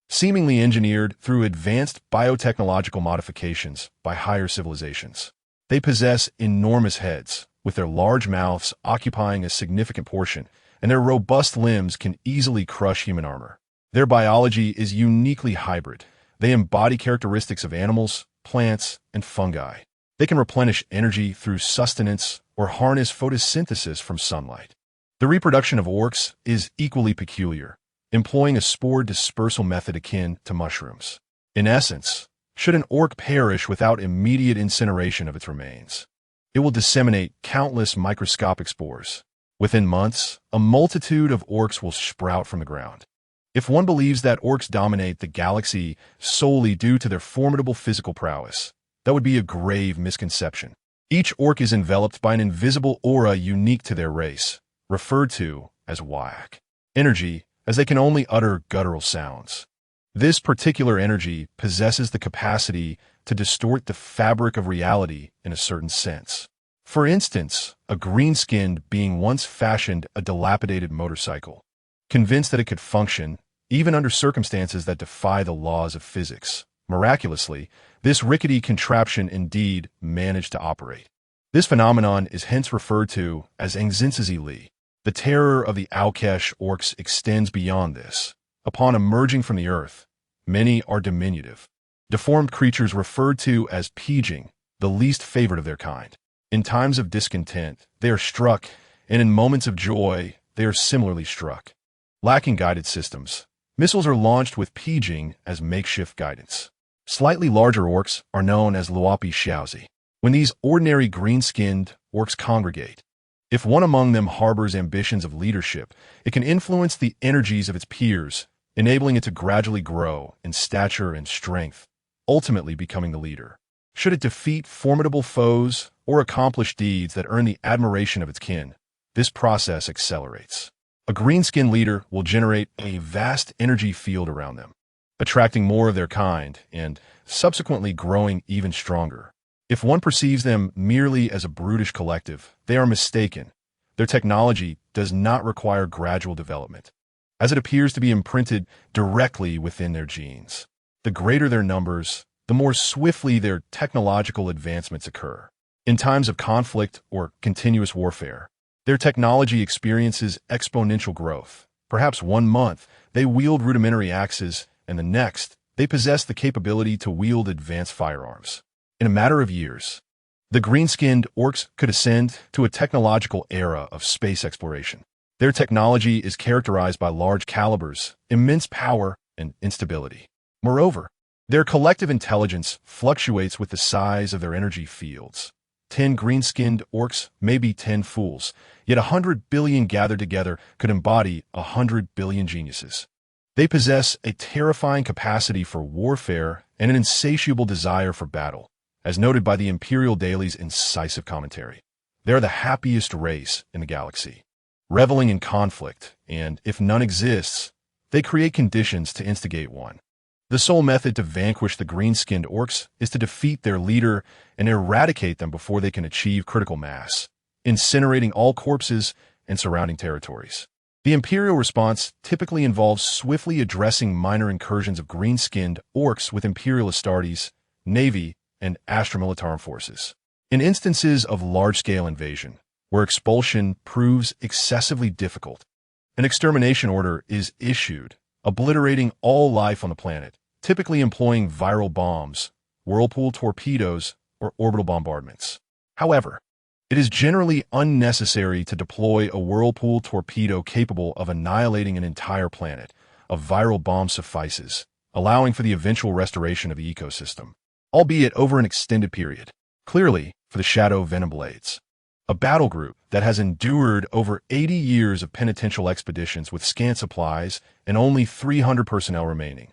seemingly engineered through advanced biotechnological modifications by higher civilizations. They possess enormous heads, with their large mouths occupying a significant portion, and their robust limbs can easily crush human armor. Their biology is uniquely hybrid. They embody characteristics of animals, plants, and fungi. They can replenish energy through sustenance or harness photosynthesis from sunlight. The reproduction of orks is equally peculiar, employing a spore dispersal method akin to mushrooms. In essence, should an ork perish without immediate incineration of its remains, it will disseminate countless microscopic spores. Within months, a multitude of orks will sprout from the ground. If one believes that orks dominate the galaxy solely due to their formidable physical prowess, that would be a grave misconception. Each ork is enveloped by an invisible aura unique to their race, referred to as whack energy, as they can only utter guttural sounds. This particular energy possesses the capacity to distort the fabric of reality in a certain sense. For instance, a green-skinned being once fashioned a dilapidated motorcycle, convinced that it could function, even under circumstances that defy the laws of physics. Miraculously, this rickety contraption indeed managed to operate. This phenomenon is hence referred to as Li. The terror of the Aukesh orks extends beyond this. Upon emerging from the earth, many are diminutive, deformed creatures referred to as Pijing, the least favored of their kind. In times of discontent, they are struck, and in moments of joy, they are similarly struck. Lacking guided systems, missiles are launched with Pijing as makeshift guidance. Slightly larger orks are known as Luapi Xiaozi. When these ordinary green-skinned orks congregate, if one among them harbors ambitions of leadership, it can influence the energies of its peers, enabling it to gradually grow in stature and strength, ultimately becoming the leader. Should it defeat formidable foes or accomplish deeds that earn the admiration of its kin, this process accelerates. A greenskin leader will generate a vast energy field around them, attracting more of their kind and subsequently growing even stronger. If one perceives them merely as a brutish collective, they are mistaken. Their technology does not require gradual development, as it appears to be imprinted directly within their genes. The greater their numbers, the more swiftly their technological advancements occur. In times of conflict or continuous warfare, their technology experiences exponential growth. Perhaps one month, they wield rudimentary axes, and the next, they possess the capability to wield advanced firearms. In a matter of years, the green-skinned orks could ascend to a technological era of space exploration. Their technology is characterized by large calibers, immense power, and instability. Moreover, their collective intelligence fluctuates with the size of their energy fields. 10 green-skinned orks may be 10 fools, yet 100 billion gathered together could embody 100 billion geniuses. They possess a terrifying capacity for warfare and an insatiable desire for battle, as noted by the Imperial Daily's incisive commentary. They are the happiest race in the galaxy, reveling in conflict, and, if none exists, they create conditions to instigate one. The sole method to vanquish the green-skinned orks is to defeat their leader and eradicate them before they can achieve critical mass, incinerating all corpses and surrounding territories. The Imperial response typically involves swiftly addressing minor incursions of green-skinned orks with Imperial Astartes, Navy, and Astra Militarum forces. In instances of large-scale invasion, where expulsion proves excessively difficult, an extermination order is issued, obliterating all life on the planet, typically employing viral bombs, whirlpool torpedoes, or orbital bombardments. However, It is generally unnecessary to deploy a whirlpool torpedo capable of annihilating an entire planet. A viral bomb suffices, allowing for the eventual restoration of the ecosystem, albeit over an extended period. Clearly, for the Shadow Venom Blades, a battle group that has endured over 80 years of penitential expeditions with scant supplies and only 300 personnel remaining.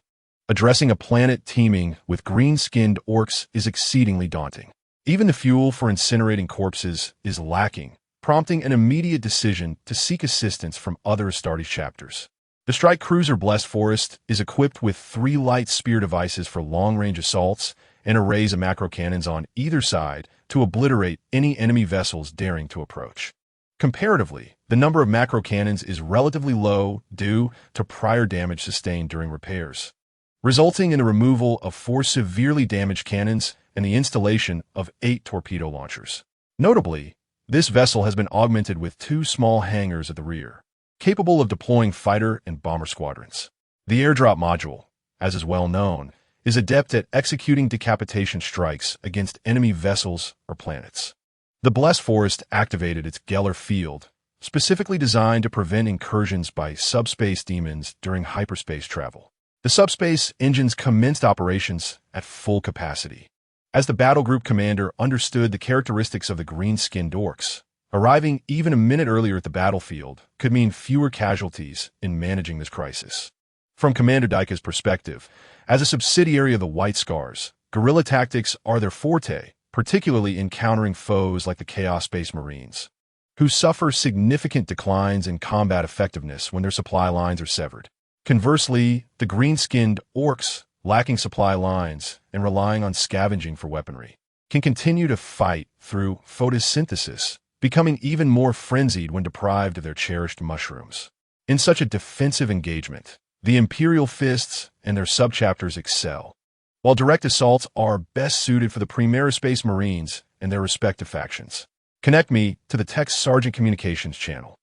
Addressing a planet teeming with green-skinned orcs is exceedingly daunting. Even the fuel for incinerating corpses is lacking, prompting an immediate decision to seek assistance from other Astartes chapters. The strike cruiser Blessed Forest is equipped with 3 light spear devices for long-range assaults and arrays of macro cannons on either side to obliterate any enemy vessels daring to approach. Comparatively, the number of macro cannons is relatively low due to prior damage sustained during repairs, resulting in the removal of 4 severely damaged cannons and the installation of 8 torpedo launchers. Notably, this vessel has been augmented with 2 small hangars at the rear, capable of deploying fighter and bomber squadrons. The airdrop module, as is well known, is adept at executing decapitation strikes against enemy vessels or planets. The Blessed Forest activated its Geller field, specifically designed to prevent incursions by subspace demons during hyperspace travel. The subspace engines commenced operations at full capacity, as the battle group commander understood the characteristics of the green-skinned orcs. Arriving even a minute earlier at the battlefield could mean fewer casualties in managing this crisis. From Commander Dyke's perspective, as a subsidiary of the White Scars, guerrilla tactics are their forte, particularly in countering foes like the Chaos Space Marines, who suffer significant declines in combat effectiveness when their supply lines are severed. Conversely, the green-skinned orcs, lacking supply lines and relying on scavenging for weaponry, can continue to fight through photosynthesis, becoming even more frenzied when deprived of their cherished mushrooms. In such a defensive engagement, the Imperial Fists and their subchapters excel, while direct assaults are best suited for the Premier Space Marines and their respective factions. Connect me to the Tech Sergeant Communications channel.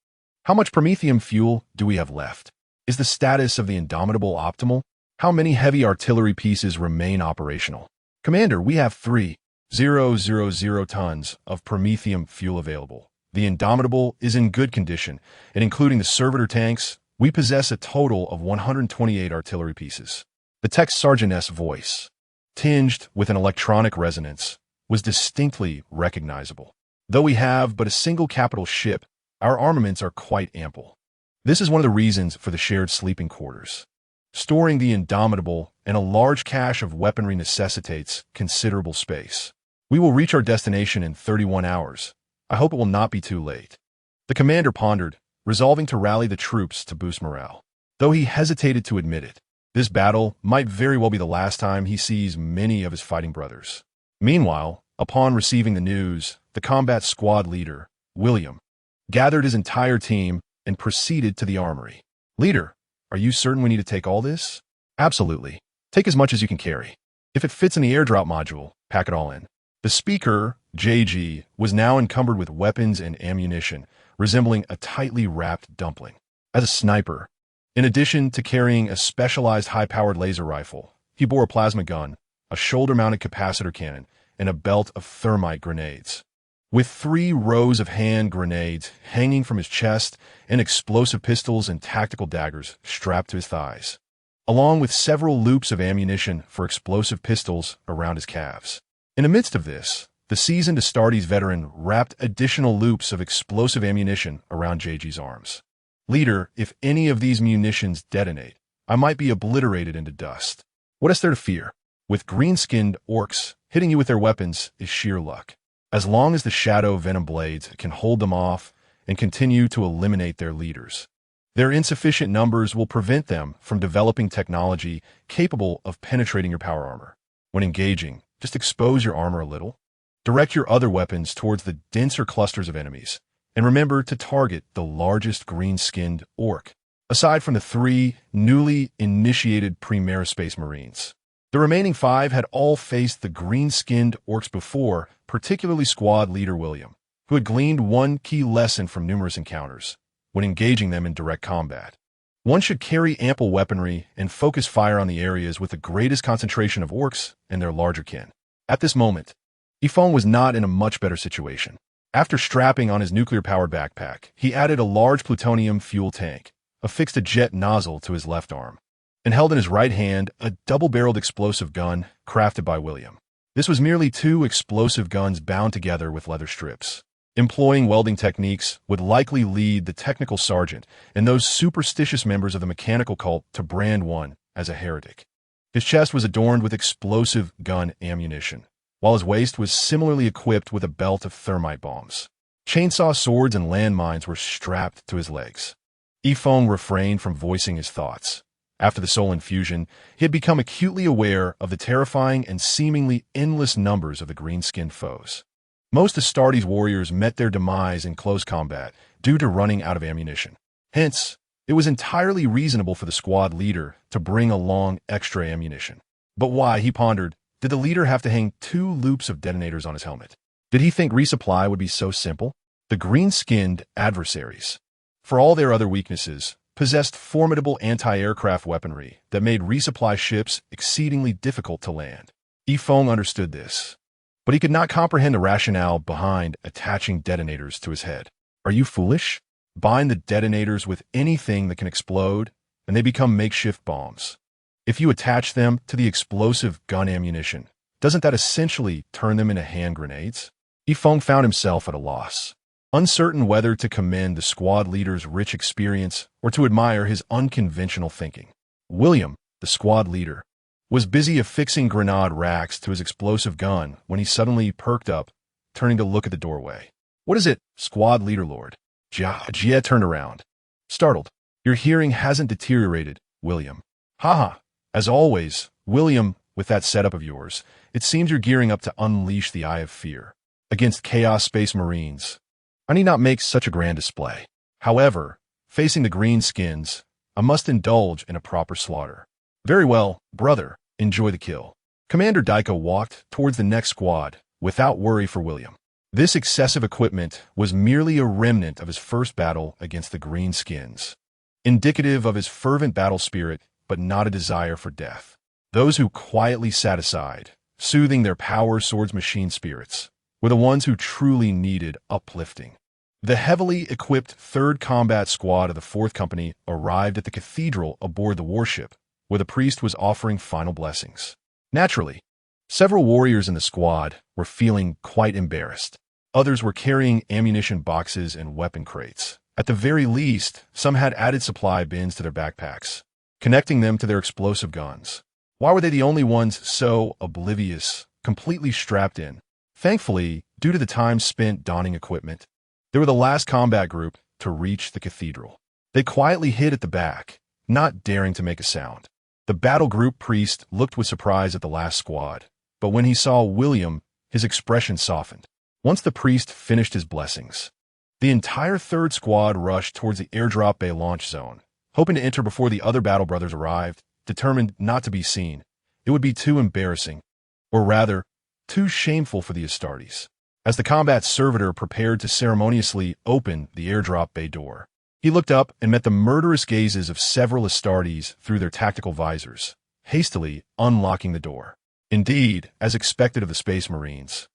How much Promethium fuel do we have left? Is the status of the Indomitable optimal? How many heavy artillery pieces remain operational? Commander, we have 3,000 tons of Promethium fuel available. The Indomitable is in good condition, and including the servitor tanks, we possess a total of 128 artillery pieces. The Tech Sergeant's voice, tinged with an electronic resonance, was distinctly recognizable. Though we have but a single capital ship, our armaments are quite ample. This is one of the reasons for the shared sleeping quarters. Storing the Indomitable and a large cache of weaponry necessitates considerable space. We will reach our destination in 31 hours. I hope it will not be too late. The commander pondered, resolving to rally the troops to boost morale. Though he hesitated to admit it, this battle might very well be the last time he sees many of his fighting brothers. Meanwhile, upon receiving the news, the combat squad leader, William, gathered his entire team and proceeded to the armory. Leader, are you certain we need to take all this? Absolutely. Take as much as you can carry. If it fits in the airdrop module, pack it all in. The speaker, JG, was now encumbered with weapons and ammunition, resembling a tightly wrapped dumpling. As a sniper, in addition to carrying a specialized high-powered laser rifle, he bore a plasma gun, a shoulder-mounted capacitor cannon, and a belt of thermite grenades. With 3 rows of hand grenades hanging from his chest and explosive pistols and tactical daggers strapped to his thighs, along with several loops of ammunition for explosive pistols around his calves. In the midst of this, the seasoned Astartes veteran wrapped additional loops of explosive ammunition around JG's arms. Leader, if any of these munitions detonate, I might be obliterated into dust. What is there to fear? With green-skinned orcs, hitting you with their weapons is sheer luck. As long as the Shadow Venom Blades can hold them off and continue to eliminate their leaders, their insufficient numbers will prevent them from developing technology capable of penetrating your power armor. When engaging, just expose your armor a little. Direct your other weapons towards the denser clusters of enemies, and remember to target the largest green-skinned orc, aside from the 3 newly initiated Premier Space Marines. The remaining 5 had all faced the green-skinned orcs before, particularly squad leader William, who had gleaned one key lesson from numerous encounters when engaging them in direct combat. One should carry ample weaponry and focus fire on the areas with the greatest concentration of orcs and their larger kin. At this moment, Ifong was not in a much better situation. After strapping on his nuclear-powered backpack, he added a large plutonium fuel tank, affixed a jet nozzle to his left arm, and held in his right hand a double-barreled explosive gun crafted by William. This was merely two explosive guns bound together with leather strips. Employing welding techniques would likely lead the technical sergeant and those superstitious members of the mechanical cult to brand one as a heretic. His chest was adorned with explosive gun ammunition, while his waist was similarly equipped with a belt of thermite bombs. Chainsaw swords and landmines were strapped to his legs. Yifeng refrained from voicing his thoughts. After the soul infusion, he had become acutely aware of the terrifying and seemingly endless numbers of the green-skinned foes. Most Astartes warriors met their demise in close combat due to running out of ammunition. Hence, it was entirely reasonable for the squad leader to bring along extra ammunition. But why, he pondered, did the leader have to hang 2 loops of detonators on his helmet? Did he think resupply would be so simple? The green-skinned adversaries, for all their other weaknesses, possessed formidable anti-aircraft weaponry that made resupply ships exceedingly difficult to land. Yifeng understood this, but he could not comprehend the rationale behind attaching detonators to his head. Are you foolish? Bind the detonators with anything that can explode, and they become makeshift bombs. If you attach them to the explosive gun ammunition, doesn't that essentially turn them into hand grenades? Yifeng found himself at a loss, uncertain whether to commend the squad leader's rich experience or to admire his unconventional thinking. William, the squad leader, was busy affixing grenade racks to his explosive gun when he suddenly perked up, turning to look at the doorway. What is it, squad leader lord? Jia turned around, startled. Your hearing hasn't deteriorated, William. Haha. As always, William, with that setup of yours, it seems you're gearing up to unleash the Eye of Fear against Chaos Space Marines. I need not make such a grand display. However, facing the greenskins, I must indulge in a proper slaughter. Very well, brother, enjoy the kill. Commander Daika walked towards the next squad, without worry for William. This excessive equipment was merely a remnant of his first battle against the greenskins, indicative of his fervent battle spirit, but not a desire for death. Those who quietly sat aside, soothing their power swords machine spirits, were the ones who truly needed uplifting. The heavily equipped 3rd Combat Squad of the 4th Company arrived at the cathedral aboard the warship, where the priest was offering final blessings. Naturally, several warriors in the squad were feeling quite embarrassed. Others were carrying ammunition boxes and weapon crates. At the very least, some had added supply bins to their backpacks, connecting them to their explosive guns. Why were they the only ones so oblivious, completely strapped in? Thankfully, due to the time spent donning equipment, they were the last combat group to reach the cathedral. They quietly hid at the back, not daring to make a sound. The battle group priest looked with surprise at the last squad, but when he saw William, his expression softened. Once the priest finished his blessings, the entire 3rd Squad rushed towards the airdrop bay launch zone, hoping to enter before the other battle brothers arrived, determined not to be seen. It would be too embarrassing, or rather, too shameful for the Astartes. As the combat servitor prepared to ceremoniously open the airdrop bay door, he looked up and met the murderous gazes of several Astartes through their tactical visors, hastily unlocking the door. Indeed, as expected of the Space Marines,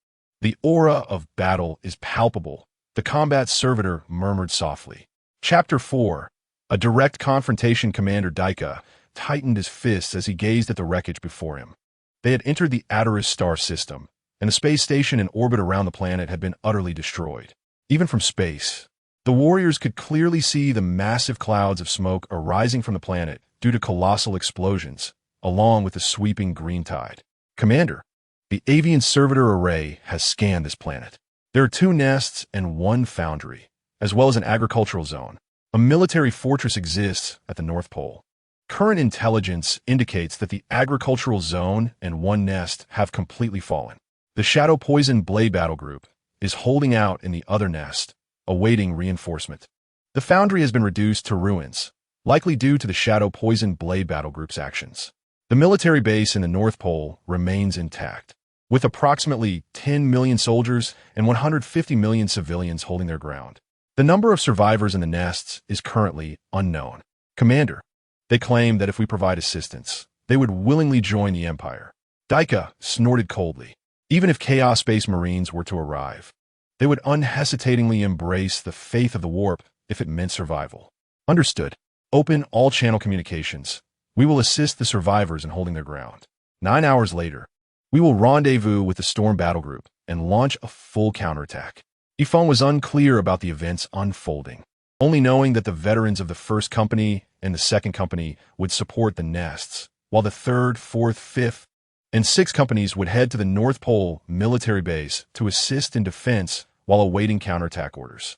the aura of battle is palpable, the combat servitor murmured softly. Chapter 4. A direct confrontation. Commander Daika tightened his fists as he gazed at the wreckage before him. They had entered the Aeldari star system, and the space station in orbit around the planet had been utterly destroyed. Even from space, the warriors could clearly see the massive clouds of smoke arising from the planet due to colossal explosions, along with the sweeping green tide. Commander, the avian servitor array has scanned this planet. There are 2 nests and 1 foundry, as well as an agricultural zone. A military fortress exists at the North Pole. Current intelligence indicates that the agricultural zone and 1 nest have completely fallen. The Shadow Poison Blade Battle Group is holding out in the other nest, awaiting reinforcement. The foundry has been reduced to ruins, likely due to the Shadow Poison Blade Battle Group's actions. The military base in the North Pole remains intact, with approximately 10 million soldiers and 150 million civilians holding their ground. The number of survivors in the nests is currently unknown. Commander, they claim that if we provide assistance, they would willingly join the Empire. Daika snorted coldly. Even if Chaos Space Marines were to arrive, They would unhesitatingly embrace the faith of the warp if it meant survival. Understood. Open all channel communications. We will assist the survivors in holding their ground. 9 hours later, we will rendezvous with the Storm Battle Group and launch a full counterattack. Yifeng was unclear about the events unfolding, only knowing that the veterans of the First Company and the Second Company would support the nests, while the Third, Fourth, Fifth, and Sixth Companies would head to the North Pole military base to assist in defense while awaiting counterattack orders.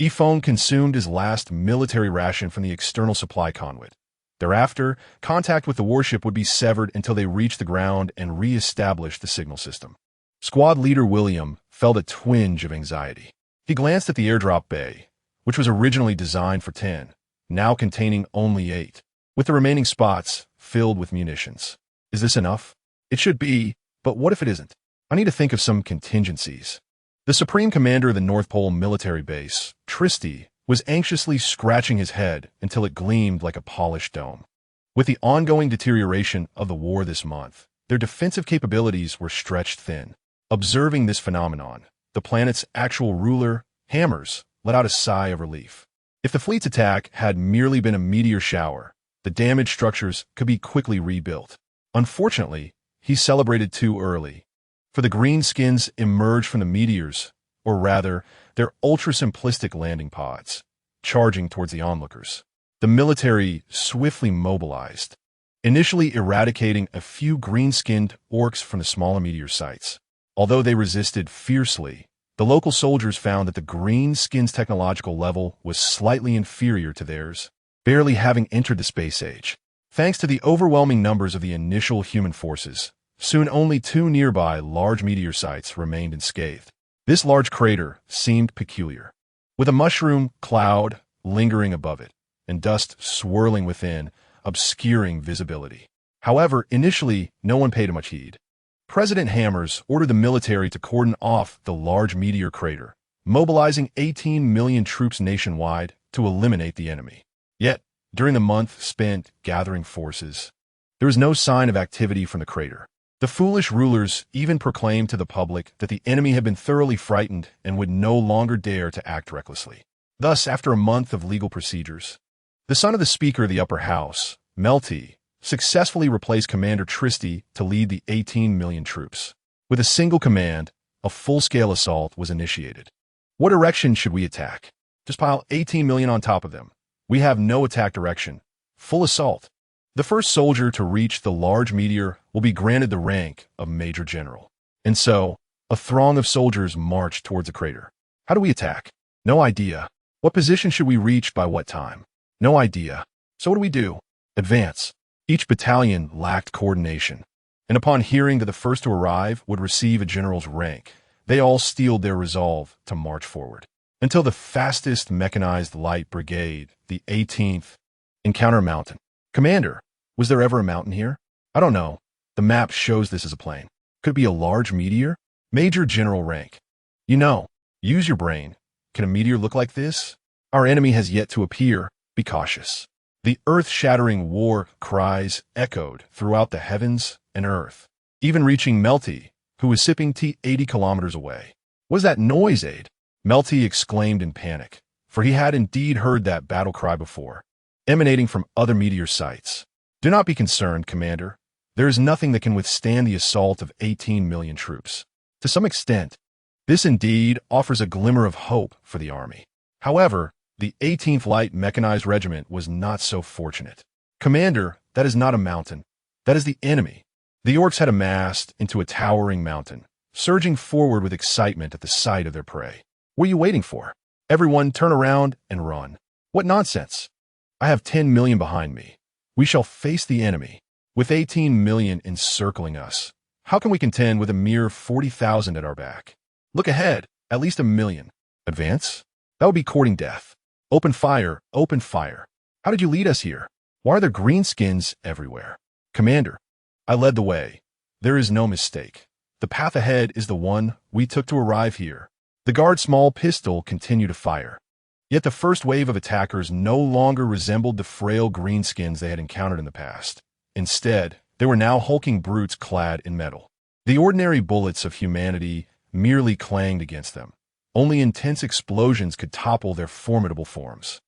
Yifeng consumed his last military ration from the external supply conduit. Thereafter, contact with the warship would be severed until they reached the ground and re-established the signal system. Squad leader William felt a twinge of anxiety. He glanced at the airdrop bay, which was originally designed for 10, now containing only 8, with the remaining spots filled with munitions. Is this enough? It should be, but what if it isn't? I need to think of some contingencies. The Supreme Commander of the North Pole military base, Tristy, was anxiously scratching his head until it gleamed like a polished dome. With the ongoing deterioration of the war this month, their defensive capabilities were stretched thin. Observing this phenomenon, the planet's actual ruler, Hammers, let out a sigh of relief. If the fleet's attack had merely been a meteor shower, the damaged structures could be quickly rebuilt. Unfortunately, he celebrated too early, for the greenskins emerged from the meteors, or rather, their ultra-simplistic landing pods, charging towards the onlookers. The military swiftly mobilized, initially eradicating a few green-skinned orcs from the smaller meteor sites. Although they resisted fiercely, the local soldiers found that the greenskins' technological level was slightly inferior to theirs, barely having entered the space age. Thanks to the overwhelming numbers of the initial human forces, soon only 2 nearby large meteor sites remained unscathed. This large crater seemed peculiar, with a mushroom cloud lingering above it, and dust swirling within, obscuring visibility. However, initially, no one paid much heed. President Hammers ordered the military to cordon off the large meteor crater, mobilizing 18 million troops nationwide to eliminate the enemy. Yet, during the month spent gathering forces, there was no sign of activity from the crater. The foolish rulers even proclaimed to the public that the enemy had been thoroughly frightened and would no longer dare to act recklessly. Thus, after a month of legal procedures, the son of the Speaker of the Upper House, Melty, successfully replaced Commander Tristy to lead the 18 million troops. With a single command, a full-scale assault was initiated. What direction should we attack? Just pile 18 million on top of them. We have no attack direction. Full assault. The first soldier to reach the large meteor will be granted the rank of Major General. And so, a throng of soldiers marched towards the crater. How do we attack? No idea. What position should we reach by what time? No idea. So what do we do? Advance. Each battalion lacked coordination, and upon hearing that the first to arrive would receive a general's rank, they all steeled their resolve to march forward, until the fastest mechanized light brigade, the 18th, encountered a mountain. Commander, was there ever a mountain here? I don't know. The map shows this as a plain. Could it be a large meteor? Major General rank. You know, use your brain. Can a meteor look like this? Our enemy has yet to appear. Be cautious. The earth-shattering war cries echoed throughout the heavens and earth, even reaching Melty, who was sipping tea 80 kilometers away. "Was that noise, Aid?" Melty exclaimed in panic, for he had indeed heard that battle cry before, emanating from other meteor sites. "Do not be concerned, Commander. There is nothing that can withstand the assault of 18 million troops. To some extent, this indeed offers a glimmer of hope for the army. However, the 18th Light Mechanized Regiment was not so fortunate. Commander, that is not a mountain. That is the enemy." The Orks had amassed into a towering mountain, surging forward with excitement at the sight of their prey. "What are you waiting for? Everyone turn around and run." "What nonsense! I have 10 million behind me. We shall face the enemy. With 18 million encircling us, how can we contend with a mere 40,000 at our back? Look ahead, at least 1 million. Advance? That would be courting death. Open fire, open fire. How did you lead us here? Why are there greenskins everywhere?" "Commander, I led the way. There is no mistake. The path ahead is the one we took to arrive here." The guard's small pistol continued to fire. Yet the first wave of attackers no longer resembled the frail greenskins they had encountered in the past. Instead, they were now hulking brutes clad in metal. The ordinary bullets of humanity merely clanged against them, Only intense explosions could topple their formidable forms.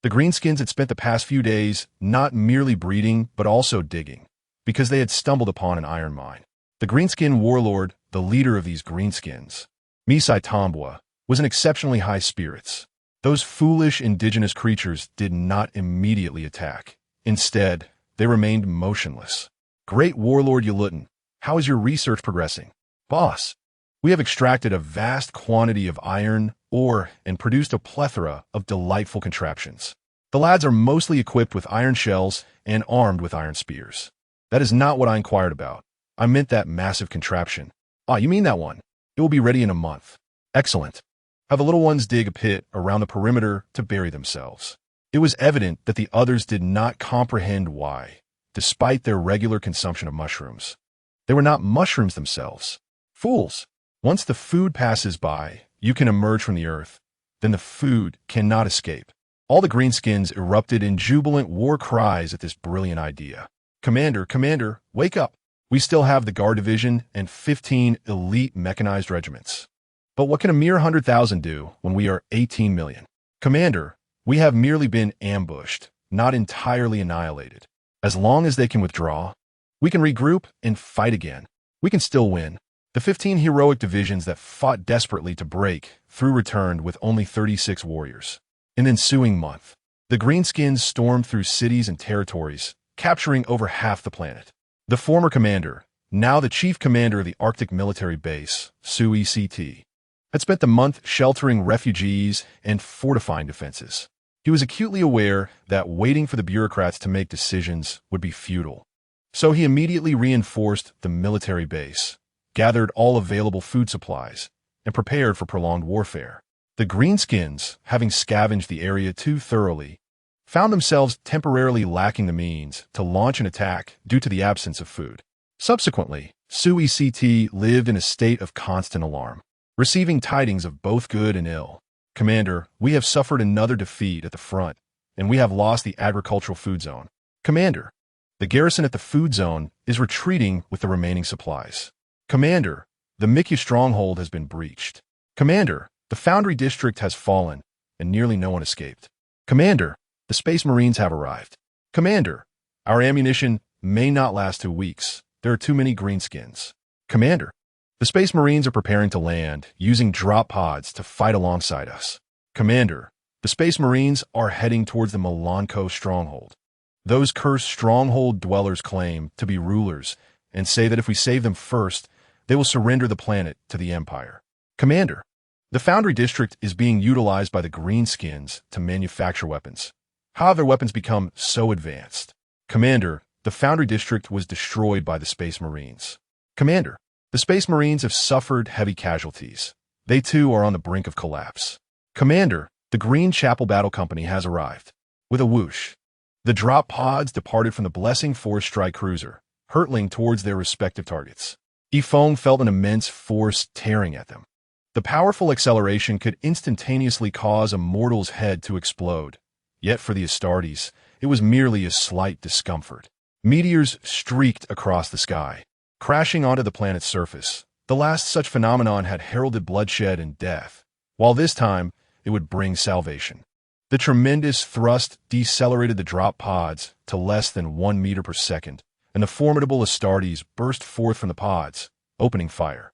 The greenskins had spent the past few days not merely breeding, but also digging, because they had stumbled upon an iron mine. The greenskin warlord, the leader of these greenskins, Misai Tombwa, was in exceptionally high spirits. Those foolish indigenous creatures did not immediately attack. Instead, they remained motionless. Great Warlord Yalutin, how is your research progressing? Boss, we have extracted a vast quantity of iron ore and produced a plethora of delightful contraptions. The lads are mostly equipped with iron shells and armed with iron spears. That is not what I inquired about. I meant that massive contraption. Ah, you mean that one? It will be ready in a month. Excellent. Have the little ones dig a pit around the perimeter to bury themselves. It was evident that the others did not comprehend why, despite their regular consumption of mushrooms. They were not mushrooms themselves. Fools! Once the food passes by, you can emerge from the earth. Then the food cannot escape. All the greenskins erupted in jubilant war cries at this brilliant idea. Commander, wake up! We still have the Guard Division and 15 elite mechanized regiments. But what can a mere 100,000 do when we are 18 million? Commander, we have merely been ambushed, not entirely annihilated. As long as they can withdraw, we can regroup and fight again. We can still win. The 15 heroic divisions that fought desperately to break through returned with only 36 warriors. In the ensuing month, the greenskins stormed through cities and territories, capturing over half the planet. The former commander, now the chief commander of the Arctic military base, Yizhi, had spent the month sheltering refugees and fortifying defenses. He was acutely aware that waiting for the bureaucrats to make decisions would be futile. So he immediately reinforced the military base, gathered all available food supplies, and prepared for prolonged warfare. The greenskins, having scavenged the area too thoroughly, found themselves temporarily lacking the means to launch an attack due to the absence of food. Subsequently, Yizhi lived in a state of constant alarm, receiving tidings of both good and ill. Commander, we have suffered another defeat at the front, and we have lost the agricultural food zone. Commander, the garrison at the food zone is retreating with the remaining supplies. Commander, the Mikyu stronghold has been breached. Commander, the Foundry district has fallen, and nearly no one escaped. Commander, the Space Marines have arrived. Commander, our ammunition may not last 2 weeks. There are too many greenskins. Commander, the Space Marines are preparing to land, using drop pods to fight alongside us. Commander, the Space Marines are heading towards the Milanko stronghold. Those cursed stronghold dwellers claim to be rulers and say that if we save them first, they will surrender the planet to the Empire. Commander, the Foundry district is being utilized by the greenskins to manufacture weapons. How have their weapons become so advanced? Commander, the Foundry district was destroyed by the Space Marines. Commander, the Space Marines have suffered heavy casualties. They too are on the brink of collapse. Commander, the Green Chapel Battle Company has arrived. With a whoosh, the drop pods departed from the Blessing Force strike cruiser, hurtling towards their respective targets. Yifeng felt an immense force tearing at them. The powerful acceleration could instantaneously cause a mortal's head to explode. Yet for the Astartes, it was merely a slight discomfort. Meteors streaked across the sky, crashing onto the planet's surface. The last such phenomenon had heralded bloodshed and death, while this time it would bring salvation. The tremendous thrust decelerated the drop pods to less than 1 meter per second, and the formidable Astartes burst forth from the pods, opening fire.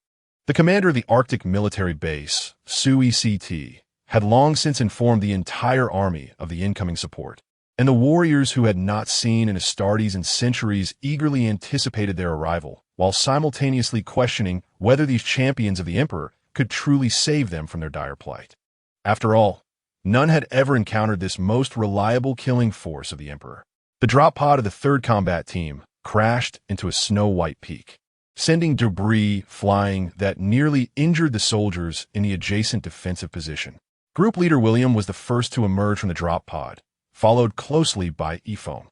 The commander of the Arctic military base, Yizhi, had long since informed the entire army of the incoming support, and the warriors who had not seen an Astartes in centuries eagerly anticipated their arrival, while simultaneously questioning whether these champions of the Emperor could truly save them from their dire plight. After all, none had ever encountered this most reliable killing force of the Emperor. The drop pod of the 3rd Combat Team crashed into a snow-white peak, sending debris flying that nearly injured the soldiers in the adjacent defensive position. Group Leader William was the first to emerge from the drop pod, followed closely by Yifeng,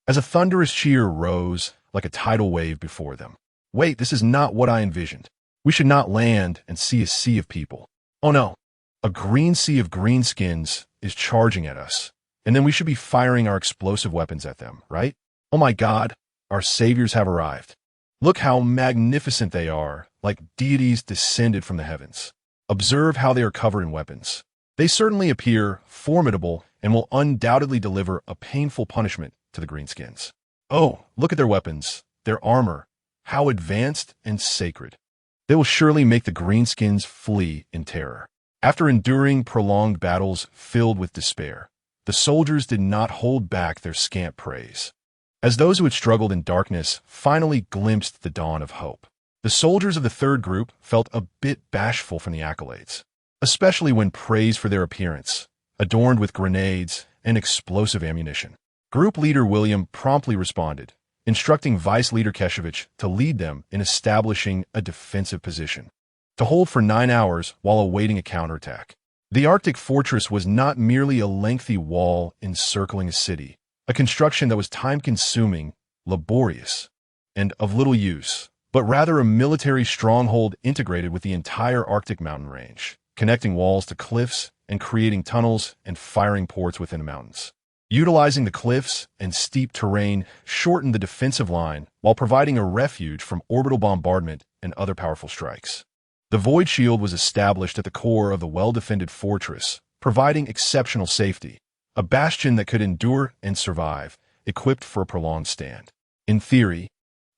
as a thunderous cheer rose like a tidal wave before them. Wait, this is not what I envisioned. We should not land and see a sea of people. Oh no, a green sea of greenskins is charging at us, and then we should be firing our explosive weapons at them, right? Oh my God, our saviors have arrived. Look how magnificent they are, like deities descended from the heavens. Observe how they are covered in weapons. They certainly appear formidable and will undoubtedly deliver a painful punishment to the greenskins. Oh, look at their weapons, their armor, how advanced and sacred. They will surely make the greenskins flee in terror. After enduring prolonged battles filled with despair, the soldiers did not hold back their scant praise. As those who had struggled in darkness finally glimpsed the dawn of hope, the soldiers of the third group felt a bit bashful from the accolades, especially when praised for their appearance, adorned with grenades and explosive ammunition. Group leader William promptly responded, instructing Vice Leader Keshevich to lead them in establishing a defensive position, to hold for 9 hours while awaiting a counterattack. The Arctic fortress was not merely a lengthy wall encircling a city, a construction that was time-consuming, laborious, and of little use, but rather a military stronghold integrated with the entire Arctic mountain range, connecting walls to cliffs and creating tunnels and firing ports within the mountains. Utilizing the cliffs and steep terrain shortened the defensive line while providing a refuge from orbital bombardment and other powerful strikes. The Void Shield was established at the core of the well-defended fortress, providing exceptional safety, a bastion that could endure and survive, equipped for a prolonged stand. In theory,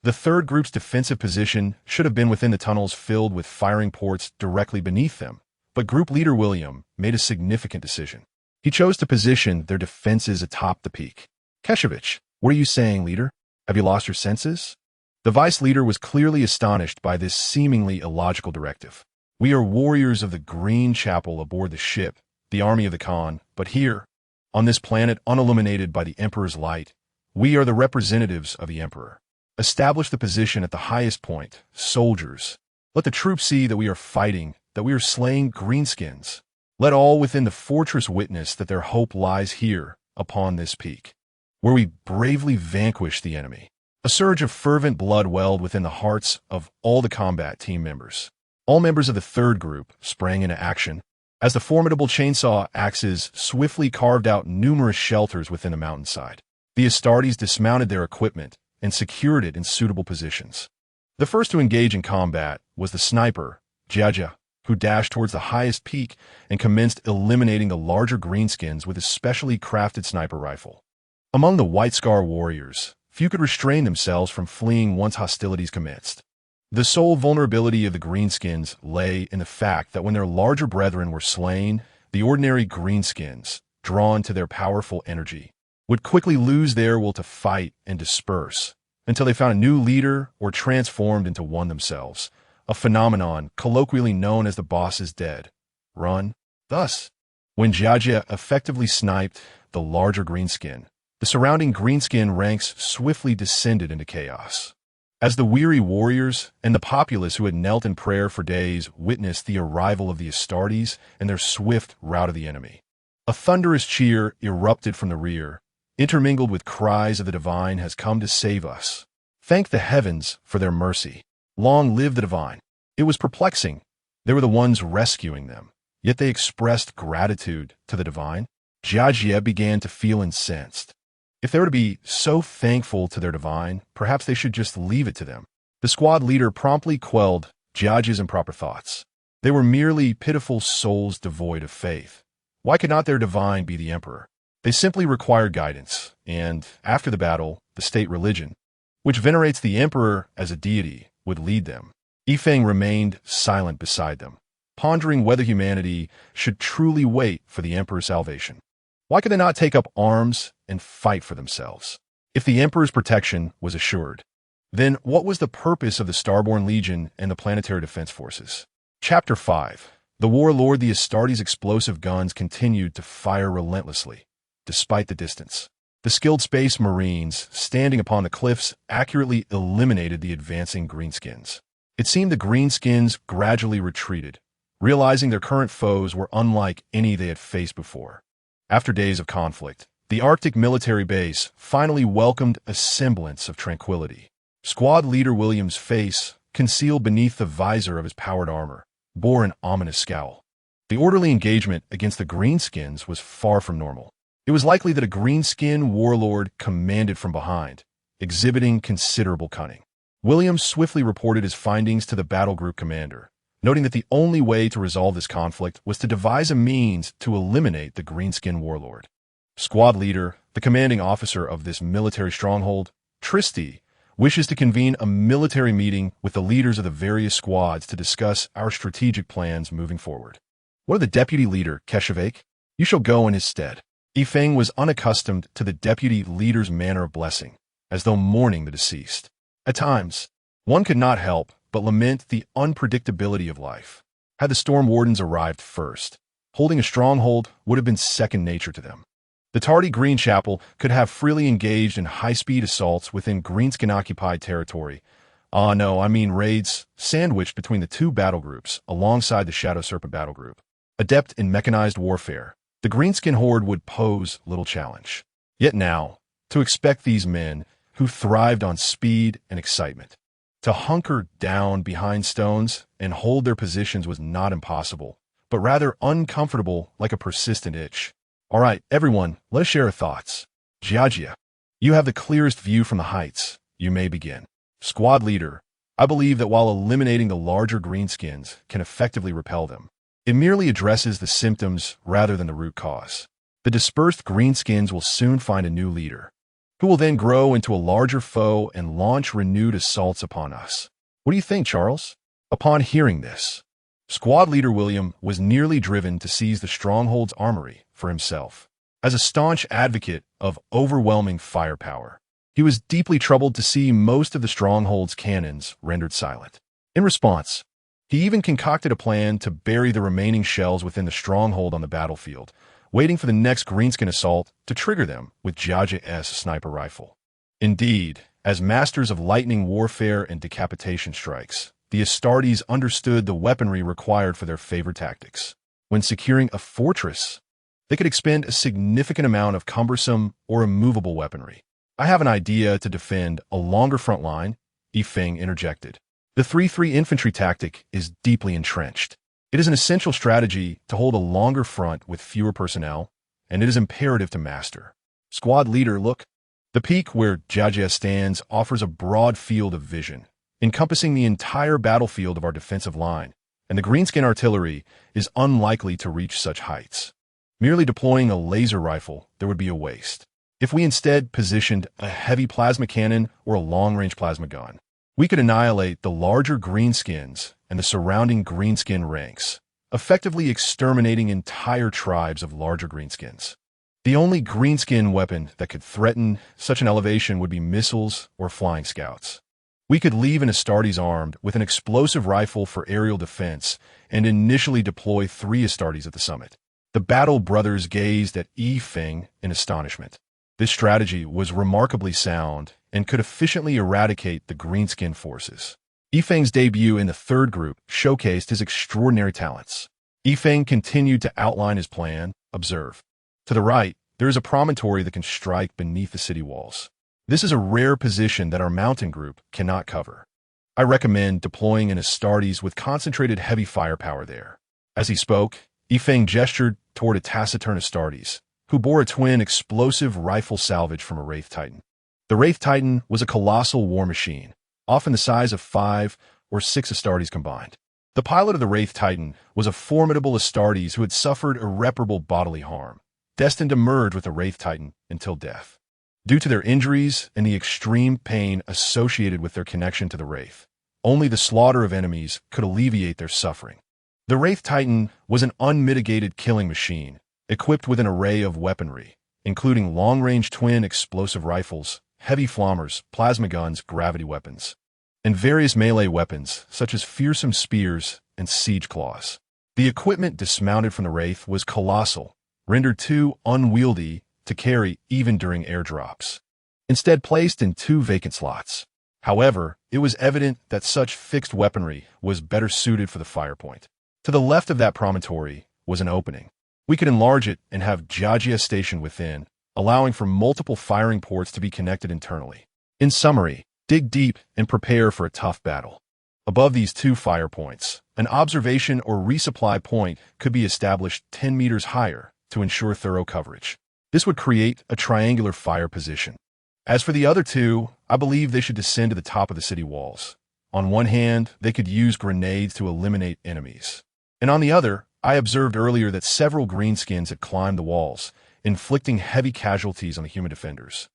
the third group's defensive position should have been within the tunnels filled with firing ports directly beneath them, but Group Leader William made a significant decision. He chose to position their defenses atop the peak. Keshevich, what are you saying, leader? Have you lost your senses? The vice leader was clearly astonished by this seemingly illogical directive. We are warriors of the Green Chapel aboard the ship, the army of the Khan, but here, on this planet unilluminated by the Emperor's light, we are the representatives of the Emperor. Establish the position at the highest point, soldiers. Let the troops see that we are fighting, that we are slaying greenskins. Let all within the fortress witness that their hope lies here, upon this peak, where we bravely vanquish the enemy. A surge of fervent blood welled within the hearts of all the combat team members. All members of the third group sprang into action, as the formidable chainsaw axes swiftly carved out numerous shelters within the mountainside. The Astartes dismounted their equipment and secured it in suitable positions. The first to engage in combat was the sniper, Yizhi, who dashed towards the highest peak and commenced eliminating the larger greenskins with his specially crafted sniper rifle. Among the White Scar warriors, few could restrain themselves from fleeing once hostilities commenced. The sole vulnerability of the greenskins lay in the fact that when their larger brethren were slain, the ordinary greenskins, drawn to their powerful energy, would quickly lose their will to fight and disperse until they found a new leader or transformed into one themselves, a phenomenon colloquially known as the boss is dead. Run. Thus, when Yizhi effectively sniped the larger greenskin, the surrounding greenskin ranks swiftly descended into chaos. As the weary warriors and the populace who had knelt in prayer for days witnessed the arrival of the Astartes and their swift rout of the enemy, a thunderous cheer erupted from the rear, intermingled with cries of the divine has come to save us. Thank the heavens for their mercy. Long live the divine. It was perplexing. They were the ones rescuing them, yet they expressed gratitude to the divine. Yizhi began to feel incensed. If they were to be so thankful to their divine, perhaps they should just leave it to them. The squad leader promptly quelled Yizhi's improper thoughts. They were merely pitiful souls devoid of faith. Why could not their divine be the emperor? They simply required guidance, and, after the battle, the state religion, which venerates the emperor as a deity, would lead them. Yifeng remained silent beside them, pondering whether humanity should truly wait for the emperor's salvation. Why could they not take up arms and fight for themselves? If the emperor's protection was assured, then what was the purpose of the Starborn Legion and the Planetary Defense Forces? Chapter 5. The warlord, the Astartes' explosive guns continued to fire relentlessly, despite the distance. The skilled space marines, standing upon the cliffs, accurately eliminated the advancing greenskins. It seemed the greenskins gradually retreated, realizing their current foes were unlike any they had faced before. After days of conflict, the Arctic military base finally welcomed a semblance of tranquility. Squad leader William's face, concealed beneath the visor of his powered armor, bore an ominous scowl. The orderly engagement against the greenskins was far from normal. It was likely that a greenskin warlord commanded from behind, exhibiting considerable cunning. William swiftly reported his findings to the battle group commander, noting that the only way to resolve this conflict was to devise a means to eliminate the greenskin warlord. Squad leader, the commanding officer of this military stronghold, Tristi, wishes to convene a military meeting with the leaders of the various squads to discuss our strategic plans moving forward. What of the deputy leader, Keshevik? You shall go in his stead. Yifeng was unaccustomed to the deputy leader's manner of blessing, as though mourning the deceased. At times, one could not help but lament the unpredictability of life. Had the storm wardens arrived first, holding a stronghold would have been second nature to them. The tardy Green Chapel could have freely engaged in high-speed assaults within Greenskin-occupied territory. Raids sandwiched between the two battle groups alongside the Shadow Serpent battle group. Adept in mechanized warfare, the Greenskin horde would pose little challenge. Yet now, to expect these men, who thrived on speed and excitement, to hunker down behind stones and hold their positions was not impossible, but rather uncomfortable like a persistent itch. All right, everyone, let us share our thoughts. Jiajia, you have the clearest view from the heights. You may begin. Squad leader, I believe that while eliminating the larger greenskins can effectively repel them, it merely addresses the symptoms rather than the root cause. The dispersed greenskins will soon find a new leader, who will then grow into a larger foe and launch renewed assaults upon us. What do you think, Charles? Upon hearing this, Squad leader William was nearly driven to seize the stronghold's armory for himself. As a staunch advocate of overwhelming firepower, he was deeply troubled to see most of the stronghold's cannons rendered silent. In response, he even concocted a plan to bury the remaining shells within the stronghold on the battlefield, waiting for the next greenskin assault to trigger them with Jiajia's sniper rifle. Indeed, as masters of lightning warfare and decapitation strikes, the Astartes understood the weaponry required for their favorite tactics. When securing a fortress, they could expend a significant amount of cumbersome or immovable weaponry. I have an idea to defend a longer front line, Yifeng interjected. The 3-3 infantry tactic is deeply entrenched. It is an essential strategy to hold a longer front with fewer personnel, and it is imperative to master. Squad leader, look. The peak where Jiajia stands offers a broad field of vision, encompassing the entire battlefield of our defensive line, and the greenskin artillery is unlikely to reach such heights. Merely deploying a laser rifle, there would be a waste. If we instead positioned a heavy plasma cannon or a long-range plasma gun, we could annihilate the larger greenskins and the surrounding greenskin ranks, effectively exterminating entire tribes of larger greenskins. The only greenskin weapon that could threaten such an elevation would be missiles or flying scouts. We could leave an Astartes armed with an explosive rifle for aerial defense and initially deploy 3 Astartes at the summit. The Battle Brothers gazed at Yifeng in astonishment. This strategy was remarkably sound and could efficiently eradicate the greenskin forces. Yifeng's debut in the third group showcased his extraordinary talents. Yifeng continued to outline his plan. Observe. To the right, there is a promontory that can strike beneath the city walls. This is a rare position that our mountain group cannot cover. I recommend deploying an Astartes with concentrated heavy firepower there. As he spoke, Yifeng gestured toward a taciturn Astartes, who bore a twin explosive rifle salvage from a Wraith Titan. The Wraith Titan was a colossal war machine, often the size of 5 or 6 Astartes combined. The pilot of the Wraith Titan was a formidable Astartes who had suffered irreparable bodily harm, destined to merge with the Wraith Titan until death. Due to their injuries and the extreme pain associated with their connection to the Wraith, only the slaughter of enemies could alleviate their suffering. The Wraith Titan was an unmitigated killing machine, equipped with an array of weaponry, including long-range twin explosive rifles, heavy flammers, plasma guns, gravity weapons, and various melee weapons such as fearsome spears and siege claws. The equipment dismounted from the Wraith was colossal, rendered too unwieldy to carry even during airdrops, instead placed in 2 vacant slots. However, it was evident that such fixed weaponry was better suited for the fire point. To the left of that promontory was an opening. We could enlarge it and have Jiajia stationed within, allowing for multiple firing ports to be connected internally. In summary, dig deep and prepare for a tough battle. Above these 2 fire points, an observation or resupply point could be established 10 meters higher to ensure thorough coverage. This would create a triangular fire position. As for the other 2, I believe they should descend to the top of the city walls, On one hand, they could use grenades to eliminate enemies. And on the other, I observed earlier that several greenskins had climbed the walls, inflicting heavy casualties on the human defenders.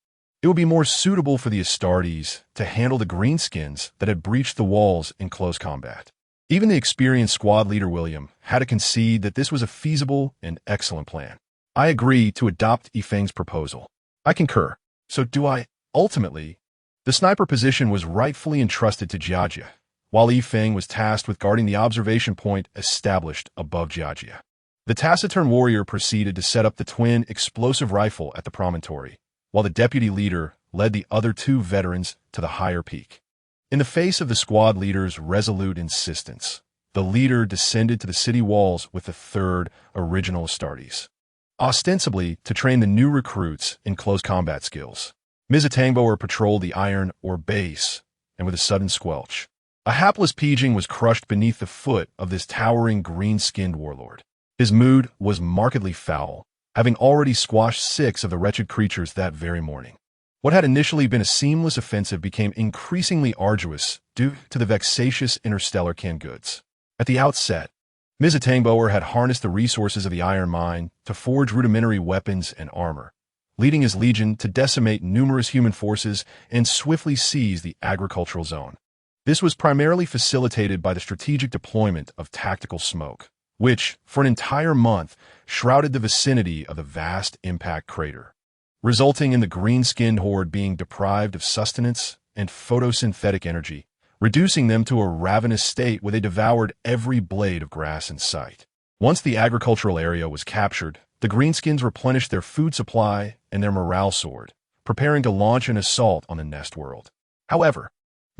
It would be more suitable for the Astartes to handle the greenskins that had breached the walls in close combat. Even the experienced squad leader William had to concede that this was a feasible and excellent plan. I agree to adopt Yifeng's proposal. I concur. So do I. Ultimately, the sniper position was rightfully entrusted to Jiajia, while Yifeng was tasked with guarding the observation point established above Jiajia. The taciturn warrior proceeded to set up the twin explosive rifle at the promontory, while the deputy leader led the other two veterans to the higher peak. In the face of the squad leader's resolute insistence, the leader descended to the city walls with the third original Astartes, ostensibly to train the new recruits in close combat skills. Mizitangboer patrolled the iron or base, and with a sudden squelch, a hapless Peijing was crushed beneath the foot of this towering green-skinned warlord. His mood was markedly foul, having already squashed 6 of the wretched creatures that very morning. What had initially been a seamless offensive became increasingly arduous due to the vexatious interstellar canned goods. At the outset, Mizitangboer had harnessed the resources of the iron mine to forge rudimentary weapons and armor, leading his legion to decimate numerous human forces and swiftly seize the agricultural zone. This was primarily facilitated by the strategic deployment of tactical smoke, which, for an entire month, shrouded the vicinity of the vast impact crater, resulting in the green-skinned horde being deprived of sustenance and photosynthetic energy, reducing them to a ravenous state where they devoured every blade of grass in sight. Once the agricultural area was captured, the greenskins replenished their food supply and their morale soared, preparing to launch an assault on the nest world. However,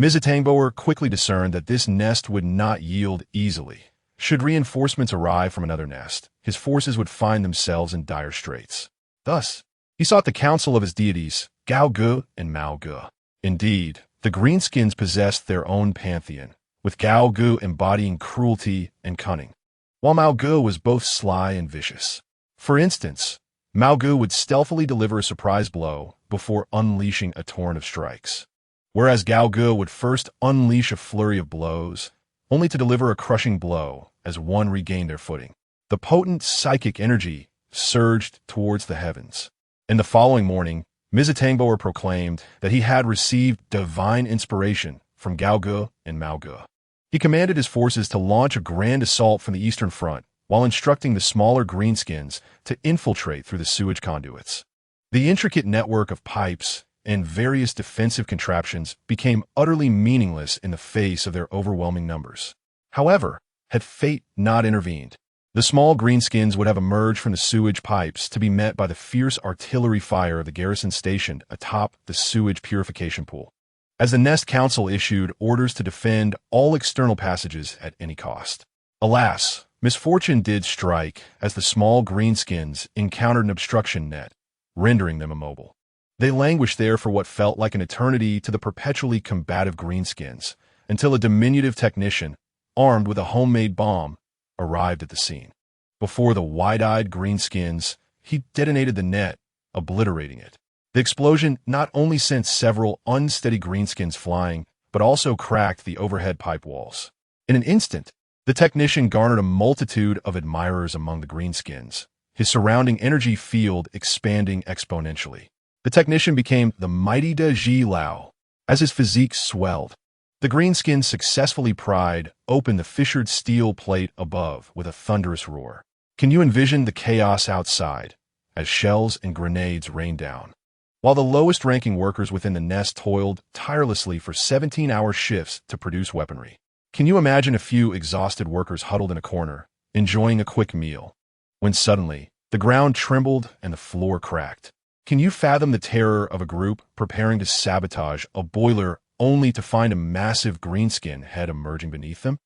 Mizitangboer quickly discerned that this nest would not yield easily. Should reinforcements arrive from another nest, his forces would find themselves in dire straits. Thus, he sought the counsel of his deities, Gao Gu and Mao Gu. Indeed, the greenskins possessed their own pantheon, with Gao Gu embodying cruelty and cunning, while Mao Gu was both sly and vicious. For instance, Mao Gu would stealthily deliver a surprise blow before unleashing a torrent of strikes, whereas Gao Gu would first unleash a flurry of blows, only to deliver a crushing blow as one regained their footing. The potent psychic energy surged towards the heavens. In the following morning, Mizitangboer proclaimed that he had received divine inspiration from Gao Gu and Mao Gu. He commanded his forces to launch a grand assault from the eastern front, while instructing the smaller greenskins to infiltrate through the sewage conduits. The intricate network of pipes and various defensive contraptions became utterly meaningless in the face of their overwhelming numbers. However, had fate not intervened, the small greenskins would have emerged from the sewage pipes to be met by the fierce artillery fire of the garrison stationed atop the sewage purification pool, as the Nest Council issued orders to defend all external passages at any cost. Alas, misfortune did strike as the small greenskins encountered an obstruction net, rendering them immobile. They languished there for what felt like an eternity to the perpetually combative greenskins, until a diminutive technician, armed with a homemade bomb, arrived at the scene. Before the wide-eyed greenskins, he detonated the net, obliterating it. The explosion not only sent several unsteady greenskins flying, but also cracked the overhead pipe walls. In an instant, the technician garnered a multitude of admirers among the greenskins, his surrounding energy field expanding exponentially. The technician became the mighty De Ji Lao. As his physique swelled, the greenskins successfully pried open the fissured steel plate above with a thunderous roar. Can you envision the chaos outside, as shells and grenades rained down, while the lowest-ranking workers within the nest toiled tirelessly for 17-hour shifts to produce weaponry? Can you imagine a few exhausted workers huddled in a corner, enjoying a quick meal, when suddenly the ground trembled and the floor cracked? Can you fathom the terror of a group preparing to sabotage a boiler only to find a massive greenskin head emerging beneath them?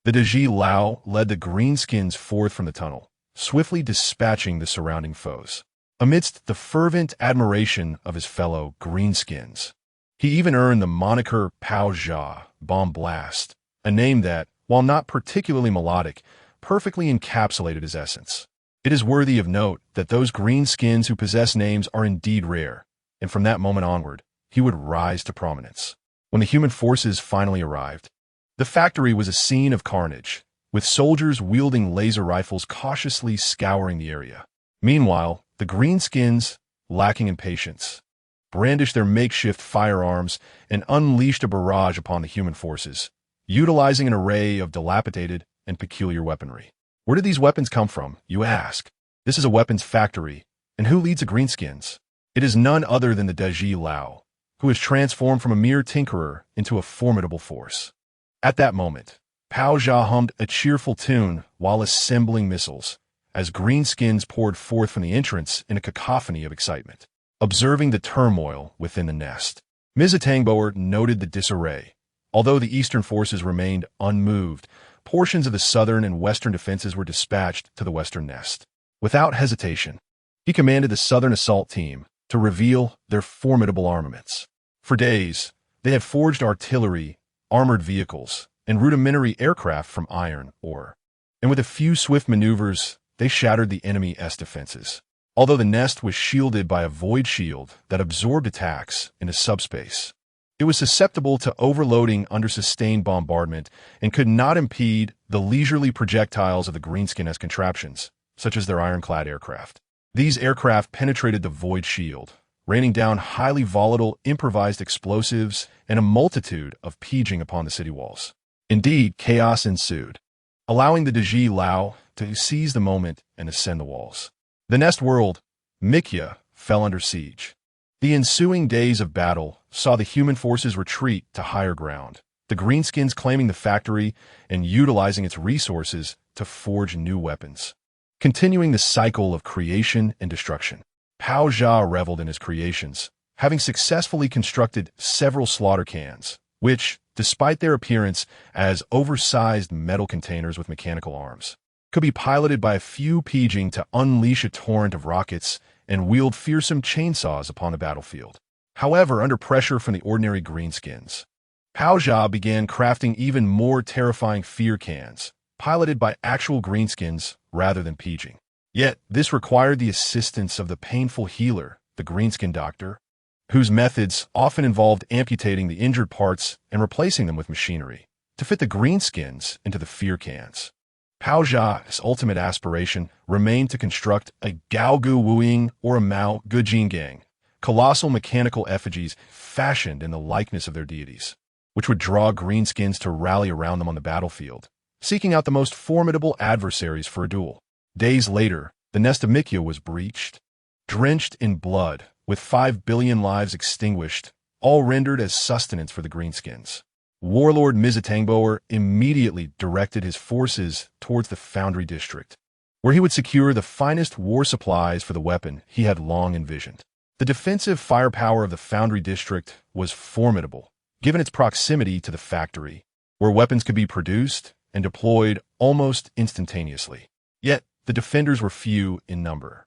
The De Ji Lao led the greenskins forth from the tunnel, swiftly dispatching the surrounding foes. Amidst the fervent admiration of his fellow greenskins, he even earned the moniker Pao Jia, Bomb Blast, a name that, while not particularly melodic, perfectly encapsulated his essence. It is worthy of note that those greenskins who possess names are indeed rare, and from that moment onward, he would rise to prominence. When the human forces finally arrived, The factory was a scene of carnage, with soldiers wielding laser rifles cautiously scouring the area. Meanwhile, the greenskins, lacking in patience, brandished their makeshift firearms and unleashed a barrage upon the human forces, utilizing an array of dilapidated and peculiar weaponry. Where did these weapons come from, you ask? This is a weapons factory, and who leads the greenskins? It is none other than the Daji Lao, who has transformed from a mere tinkerer into a formidable force. At that moment, Pao Jia hummed a cheerful tune while assembling missiles, as greenskins poured forth from the entrance in a cacophony of excitement. Observing the turmoil within the nest, Mizitangboer noted the disarray. Although the eastern forces remained unmoved, portions of the southern and western defenses were dispatched to the western nest. Without hesitation, he commanded the southern assault team to reveal their formidable armaments. For days, they had forged artillery, armored vehicles, and rudimentary aircraft from iron ore. And with a few swift maneuvers, they shattered the enemy's defenses. Although the nest was shielded by a void shield that absorbed attacks into subspace, it was susceptible to overloading under sustained bombardment and could not impede the leisurely projectiles of the greenskin's contraptions, such as their ironclad aircraft. These aircraft penetrated the void shield, raining down highly volatile improvised explosives and a multitude of paging upon the city walls. Indeed, chaos ensued, allowing the Daji Lao to seize the moment and ascend the walls. The nest world, Mikya, fell under siege. The ensuing days of battle saw the human forces retreat to higher ground, the greenskins claiming the factory and utilizing its resources to forge new weapons. Continuing the cycle of creation and destruction, Pao Jia reveled in his creations, having successfully constructed several slaughter cans, which, despite their appearance as oversized metal containers with mechanical arms, could be piloted by a few paging to unleash a torrent of rockets and wield fearsome chainsaws upon the battlefield. However, under pressure from the ordinary greenskins, Pao Jia began crafting even more terrifying fear cans, piloted by actual greenskins rather than paging. Yet, this required the assistance of the painful healer, the greenskin doctor, whose methods often involved amputating the injured parts and replacing them with machinery to fit the greenskins into the fear cans. Pao Jia's ultimate aspiration remained to construct a Gao Gu Wuying or a Mao Gu Jinggang, colossal mechanical effigies fashioned in the likeness of their deities, which would draw greenskins to rally around them on the battlefield, seeking out the most formidable adversaries for a duel. Days later, the nest of Mikya was breached, drenched in blood, with 5 billion lives extinguished, all rendered as sustenance for the greenskins. Warlord Mizitangboer immediately directed his forces towards the Foundry District, where he would secure the finest war supplies for the weapon he had long envisioned. The defensive firepower of the Foundry District was formidable, given its proximity to the factory, where weapons could be produced and deployed almost instantaneously. Yet, the defenders were few in number.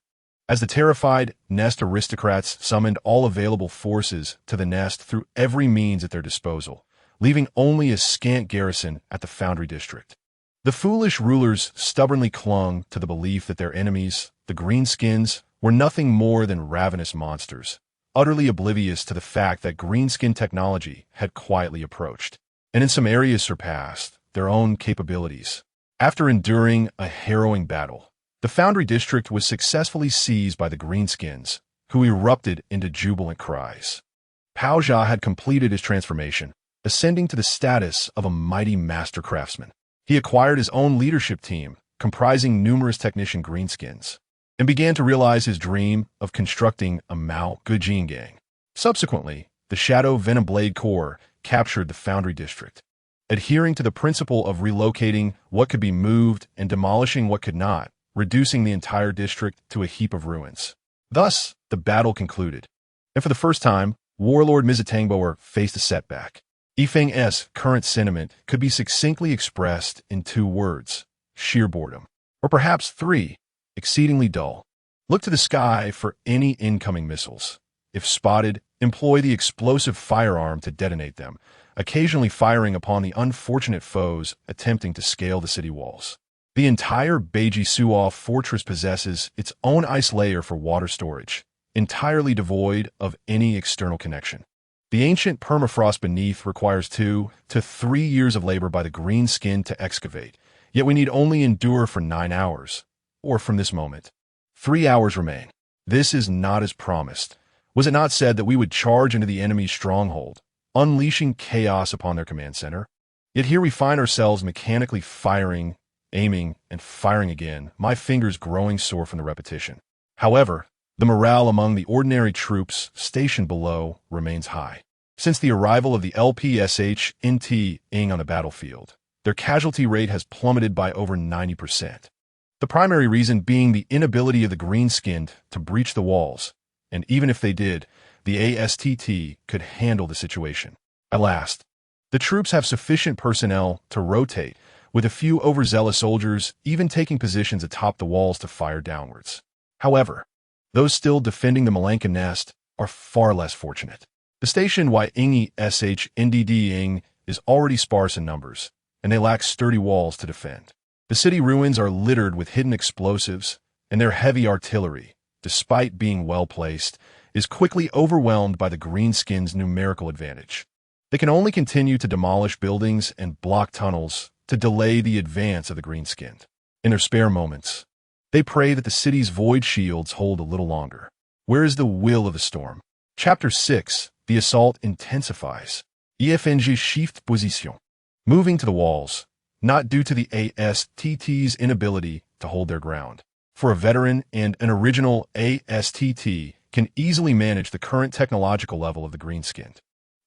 As the terrified nest aristocrats summoned all available forces to the nest through every means at their disposal, leaving only a scant garrison at the Foundry District. The foolish rulers stubbornly clung to the belief that their enemies, the greenskins, were nothing more than ravenous monsters, utterly oblivious to the fact that greenskin technology had quietly approached, and in some areas surpassed, their own capabilities. After enduring a harrowing battle, the Foundry District was successfully seized by the greenskins, who erupted into jubilant cries. Pao Jia had completed his transformation, ascending to the status of a mighty master craftsman. He acquired his own leadership team, comprising numerous technician greenskins, and began to realize his dream of constructing a Mao Gujin gang. Subsequently, the Shadow Venom Blade Corps captured the Foundry District, adhering to the principle of relocating what could be moved and demolishing what could not, reducing the entire district to a heap of ruins. Thus, the battle concluded, and for the first time, Warlord Mizitangboer faced a setback. Yifeng's current sentiment could be succinctly expressed in 2 words: sheer boredom. Or perhaps 3, exceedingly dull. Look to the sky for any incoming missiles. If spotted, employ the explosive firearm to detonate them, occasionally firing upon the unfortunate foes attempting to scale the city walls. The entire Beiji Suo fortress possesses its own ice layer for water storage, entirely devoid of any external connection. The ancient permafrost beneath requires 2 to 3 years of labor by the green skin to excavate, yet we need only endure for 9 hours. Or from this moment, 3 hours remain. This is not as promised. Was it not said that we would charge into the enemy's stronghold, unleashing chaos upon their command center? Yet here we find ourselves mechanically firing, aiming, and firing again, my fingers growing sore from the repetition. However, the morale among the ordinary troops stationed below remains high. Since the arrival of the Yizhi Qing on the battlefield, their casualty rate has plummeted by over 90%. The primary reason being the inability of the green-skinned to breach the walls, and even if they did, the ASTT could handle the situation. At last, the troops have sufficient personnel to rotate, with a few overzealous soldiers even taking positions atop the walls to fire downwards. However, those still defending the Malanka nest are far less fortunate. The station Yingyi Shndd is already sparse in numbers, and they lack sturdy walls to defend. The city ruins are littered with hidden explosives, and their heavy artillery, despite being well placed, is quickly overwhelmed by the greenskins' numerical advantage. They can only continue to demolish buildings and block tunnels to delay the advance of the greenskinned. In their spare moments, they pray that the city's void shields hold a little longer. Where is the will of the storm? Chapter 6. The assault intensifies. EFNG shift position. Moving to the walls, not due to the ASTT's inability to hold their ground. For a veteran and an original ASTT can easily manage the current technological level of the greenskinned.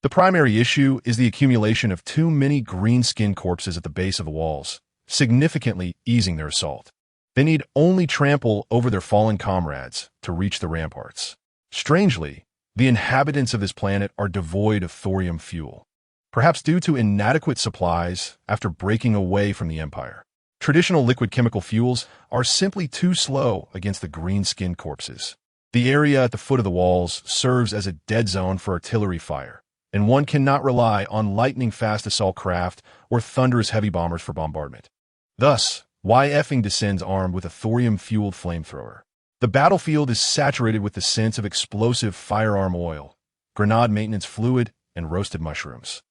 The primary issue is the accumulation of too many green-skinned corpses at the base of the walls, significantly easing their assault. They need only trample over their fallen comrades to reach the ramparts. Strangely, the inhabitants of this planet are devoid of thorium fuel, perhaps due to inadequate supplies after breaking away from the Empire. Traditional liquid chemical fuels are simply too slow against the green-skinned corpses. The area at the foot of the walls serves as a dead zone for artillery fire, and one cannot rely on lightning-fast assault craft or thunderous heavy bombers for bombardment. Thus, YFing descends armed with a thorium-fueled flamethrower. The battlefield is saturated with the scents of explosive firearm oil, grenade maintenance fluid, and roasted mushrooms.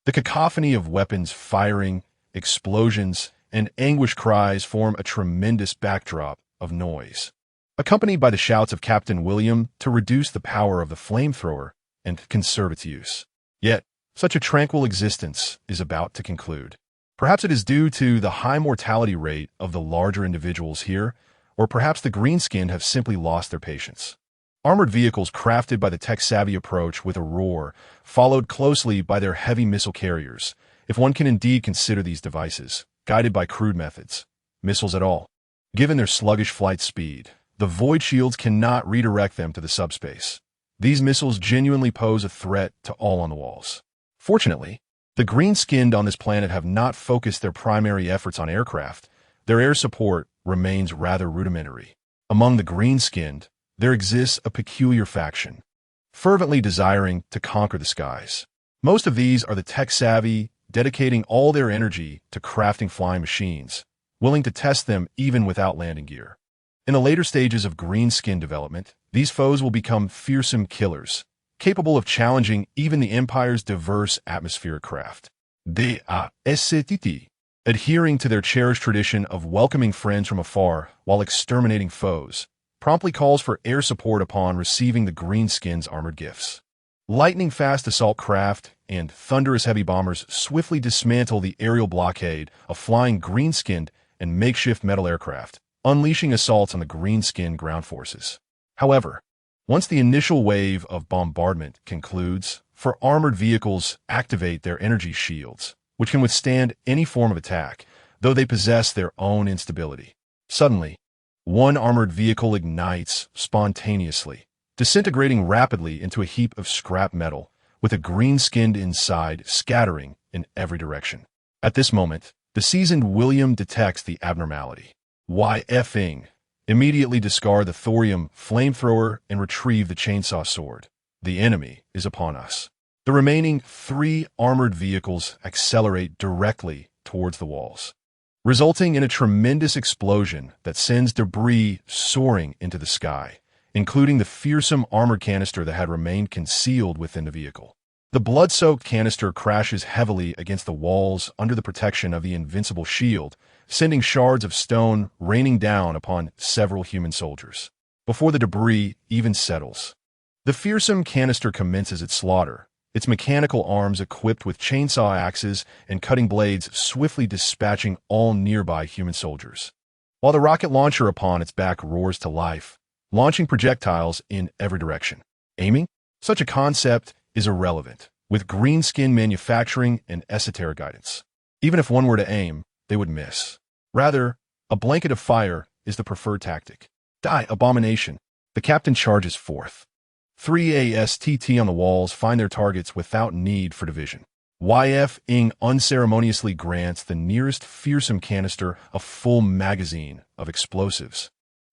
The cacophony of weapons firing, explosions, and anguish cries form a tremendous backdrop of noise, accompanied by the shouts of Captain William to reduce the power of the flamethrower and conserve its use. Yet, such a tranquil existence is about to conclude. Perhaps it is due to the high mortality rate of the larger individuals here, or perhaps the green-skinned have simply lost their patience. Armored vehicles crafted by the tech-savvy approach with a roar, followed closely by their heavy missile carriers, if one can indeed consider these devices, guided by crude methods, missiles at all. Given their sluggish flight speed, the void shields cannot redirect them to the subspace. These missiles genuinely pose a threat to all on the walls. Fortunately, the green-skinned on this planet have not focused their primary efforts on aircraft. Their air support remains rather rudimentary. Among the green-skinned, there exists a peculiar faction, fervently desiring to conquer the skies. Most of these are the tech-savvy, dedicating all their energy to crafting flying machines, willing to test them even without landing gear. In the later stages of green-skin development, these foes will become fearsome killers, capable of challenging even the Empire's diverse atmospheric craft. They are STT, adhering to their cherished tradition of welcoming friends from afar while exterminating foes, promptly calls for air support upon receiving the greenskins' armored gifts. Lightning-fast assault craft and thunderous heavy bombers swiftly dismantle the aerial blockade of flying green-skinned and makeshift metal aircraft, unleashing assaults on the green-skinned ground forces. However, once the initial wave of bombardment concludes, for armored vehicles activate their energy shields, which can withstand any form of attack, though they possess their own instability. Suddenly, one armored vehicle ignites spontaneously, disintegrating rapidly into a heap of scrap metal, with a green-skinned inside scattering in every direction. At this moment, the seasoned William detects the abnormality. YFing. Immediately discard the thorium flamethrower and retrieve the chainsaw sword. The enemy is upon us. The remaining 3 armored vehicles accelerate directly towards the walls, resulting in a tremendous explosion that sends debris soaring into the sky, including the fearsome armored canister that had remained concealed within the vehicle. The blood-soaked canister crashes heavily against the walls under the protection of the invincible shield, sending shards of stone raining down upon several human soldiers. Before the debris even settles, the fearsome canister commences its slaughter, its mechanical arms equipped with chainsaw axes and cutting blades swiftly dispatching all nearby human soldiers. While the rocket launcher upon its back roars to life, launching projectiles in every direction. Aiming? Such a concept is irrelevant, with green skin manufacturing and esoteric guidance. Even if one were to aim, they would miss. Rather, a blanket of fire is the preferred tactic. Die, abomination! The captain charges forth. 3 ASTT on the walls find their targets without need for division. Yizhi unceremoniously grants the nearest fearsome canister a full magazine of explosives,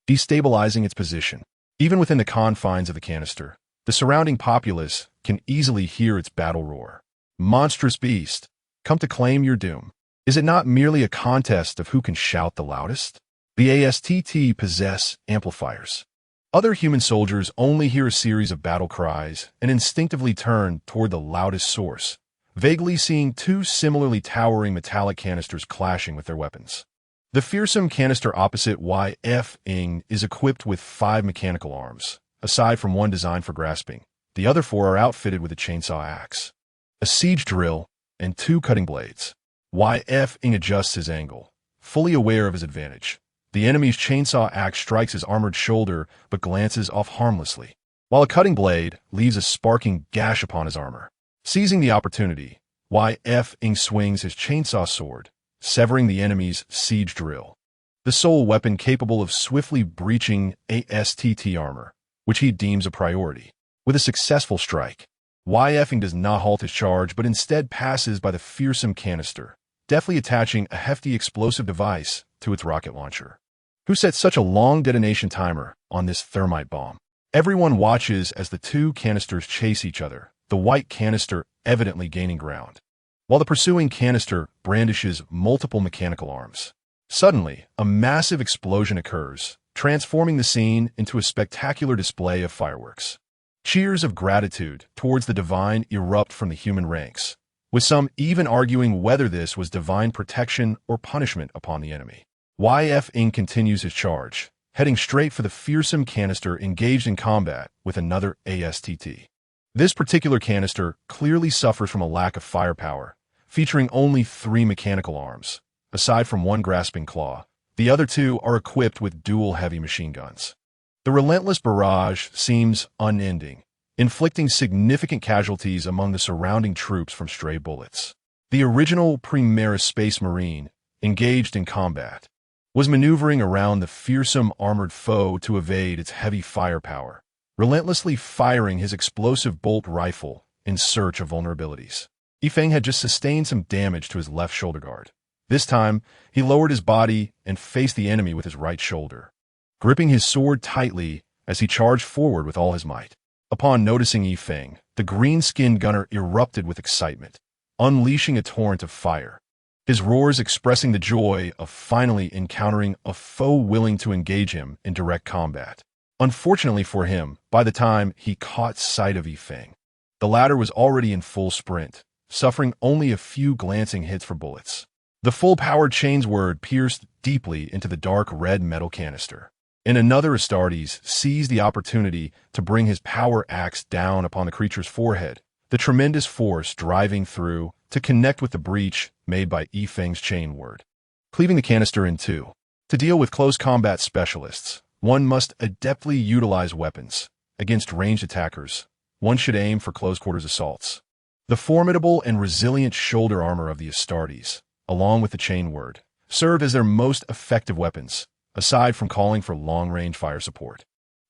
destabilizing its position. Even within the confines of the canister, the surrounding populace can easily hear its battle roar. Monstrous beast, come to claim your doom. Is it not merely a contest of who can shout the loudest? The ASTT possess amplifiers. Other human soldiers only hear a series of battle cries and instinctively turn toward the loudest source, vaguely seeing two similarly towering metallic canisters clashing with their weapons. The fearsome canister opposite Yizhi is equipped with 5 mechanical arms. Aside from one designed for grasping, the other 4 are outfitted with a chainsaw axe, a siege drill, and 2 cutting blades. Yizhi adjusts his angle, fully aware of his advantage. The enemy's chainsaw axe strikes his armored shoulder but glances off harmlessly, while a cutting blade leaves a sparking gash upon his armor. Seizing the opportunity, Yizhi swings his chainsaw sword, severing the enemy's siege drill, the sole weapon capable of swiftly breaching ASTT armor, which he deems a priority. With a successful strike, Yizhi does not halt his charge but instead passes by the fearsome canister, deftly attaching a hefty explosive device to its rocket launcher. Who set such a long detonation timer on this thermite bomb? Everyone watches as the 2 canisters chase each other, the white canister evidently gaining ground, while the pursuing canister brandishes multiple mechanical arms. Suddenly, a massive explosion occurs, transforming the scene into a spectacular display of fireworks. Cheers of gratitude towards the divine erupt from the human ranks, with some even arguing whether this was divine protection or punishment upon the enemy. Yizhi continues his charge, heading straight for the fearsome canister engaged in combat with another ASTT. This particular canister clearly suffers from a lack of firepower, featuring only 3 mechanical arms. Aside from one grasping claw, the other 2 are equipped with dual heavy machine guns. The relentless barrage seems unending, inflicting significant casualties among the surrounding troops from stray bullets. The original Primaris Space Marine, engaged in combat, was maneuvering around the fearsome armored foe to evade its heavy firepower, relentlessly firing his explosive bolt rifle in search of vulnerabilities. Yifeng had just sustained some damage to his left shoulder guard. This time, he lowered his body and faced the enemy with his right shoulder, gripping his sword tightly as he charged forward with all his might. Upon noticing Yifeng, the green-skinned gunner erupted with excitement, unleashing a torrent of fire, his roars expressing the joy of finally encountering a foe willing to engage him in direct combat. Unfortunately for him, by the time he caught sight of Yifeng, the latter was already in full sprint, suffering only a few glancing hits for bullets. The full-powered chain's word pierced deeply into the dark red metal canister, and another Astartes seized the opportunity to bring his power axe down upon the creature's forehead, the tremendous force driving through to connect with the breach made by Yifeng's chain word, cleaving the canister in 2. To deal with close combat specialists, one must adeptly utilize weapons. Against ranged attackers, one should aim for close-quarters assaults. The formidable and resilient shoulder armor of the Astartes, along with the chain word, served as their most effective weapons, aside from calling for long-range fire support.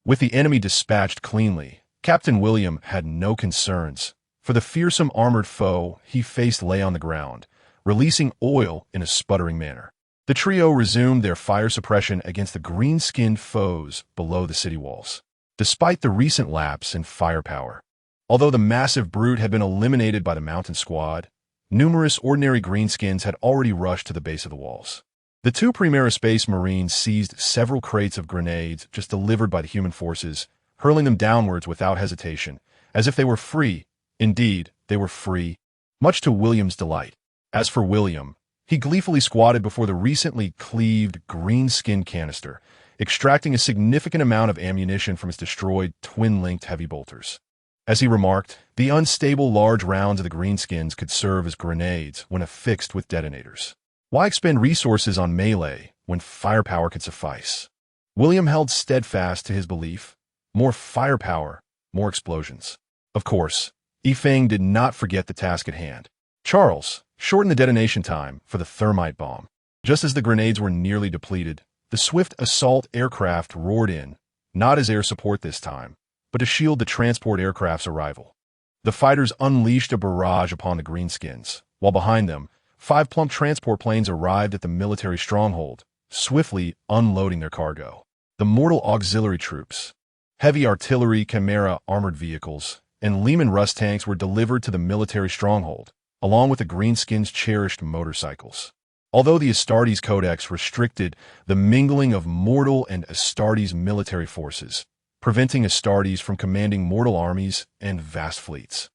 With the enemy dispatched cleanly, Captain William had no concerns, for the fearsome armored foe he faced lay on the ground, releasing oil in a sputtering manner. The trio resumed their fire suppression against the green-skinned foes below the city walls, despite the recent lapse in firepower. Although the massive brute had been eliminated by the mountain squad, numerous ordinary greenskins had already rushed to the base of the walls. The 2 Primaris Space Marines seized several crates of grenades just delivered by the human forces, hurling them downwards without hesitation, as if they were free. Indeed, they were free, much to William's delight. As for William, he gleefully squatted before the recently cleaved green-skin canister, extracting a significant amount of ammunition from its destroyed twin-linked heavy bolters. As he remarked, the unstable large rounds of the greenskins could serve as grenades when affixed with detonators. Why expend resources on melee when firepower could suffice? William held steadfast to his belief: more firepower, more explosions. Of course, Yifeng did not forget the task at hand. Charles shortened the detonation time for the thermite bomb. Just as the grenades were nearly depleted, the swift assault aircraft roared in, not as air support this time, but to shield the transport aircraft's arrival. The fighters unleashed a barrage upon the greenskins, while behind them, 5 plump transport planes arrived at the military stronghold, swiftly unloading their cargo. The mortal auxiliary troops, heavy artillery, Chimera armored vehicles, and Lehman Russ tanks were delivered to the military stronghold, along with the greenskins' cherished motorcycles. Although the Astartes Codex restricted the mingling of mortal and Astartes military forces, preventing Astartes from commanding mortal armies and vast fleets.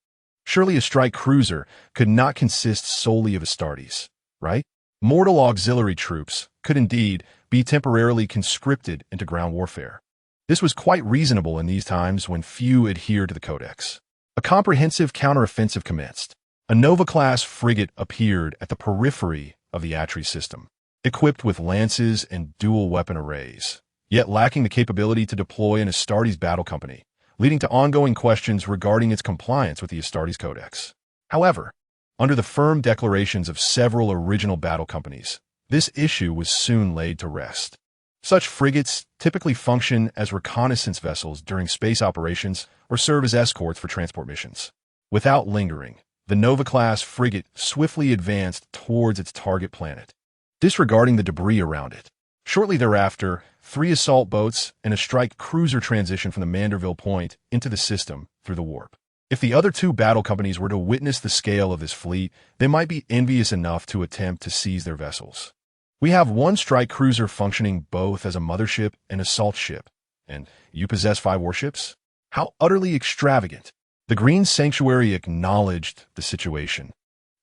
Surely a strike cruiser could not consist solely of Astartes, right? Mortal auxiliary troops could indeed be temporarily conscripted into ground warfare. This was quite reasonable in these times when few adhered to the Codex. A comprehensive counteroffensive commenced. A Nova-class frigate appeared at the periphery of the Atri system, equipped with lances and dual-weapon arrays, yet lacking the capability to deploy an Astartes battle company, leading to ongoing questions regarding its compliance with the Astartes Codex. However, under the firm declarations of several original battle companies, this issue was soon laid to rest. Such frigates typically function as reconnaissance vessels during space operations or serve as escorts for transport missions. Without lingering, the Nova-class frigate swiftly advanced towards its target planet, disregarding the debris around it. Shortly thereafter, 3 assault boats and a strike cruiser transitioned from the Manderville Point into the system through the warp. If the other 2 battle companies were to witness the scale of this fleet, they might be envious enough to attempt to seize their vessels. We have 1 strike cruiser functioning both as a mothership and assault ship, and you possess 5 warships? How utterly extravagant! The Green Sanctuary acknowledged the situation.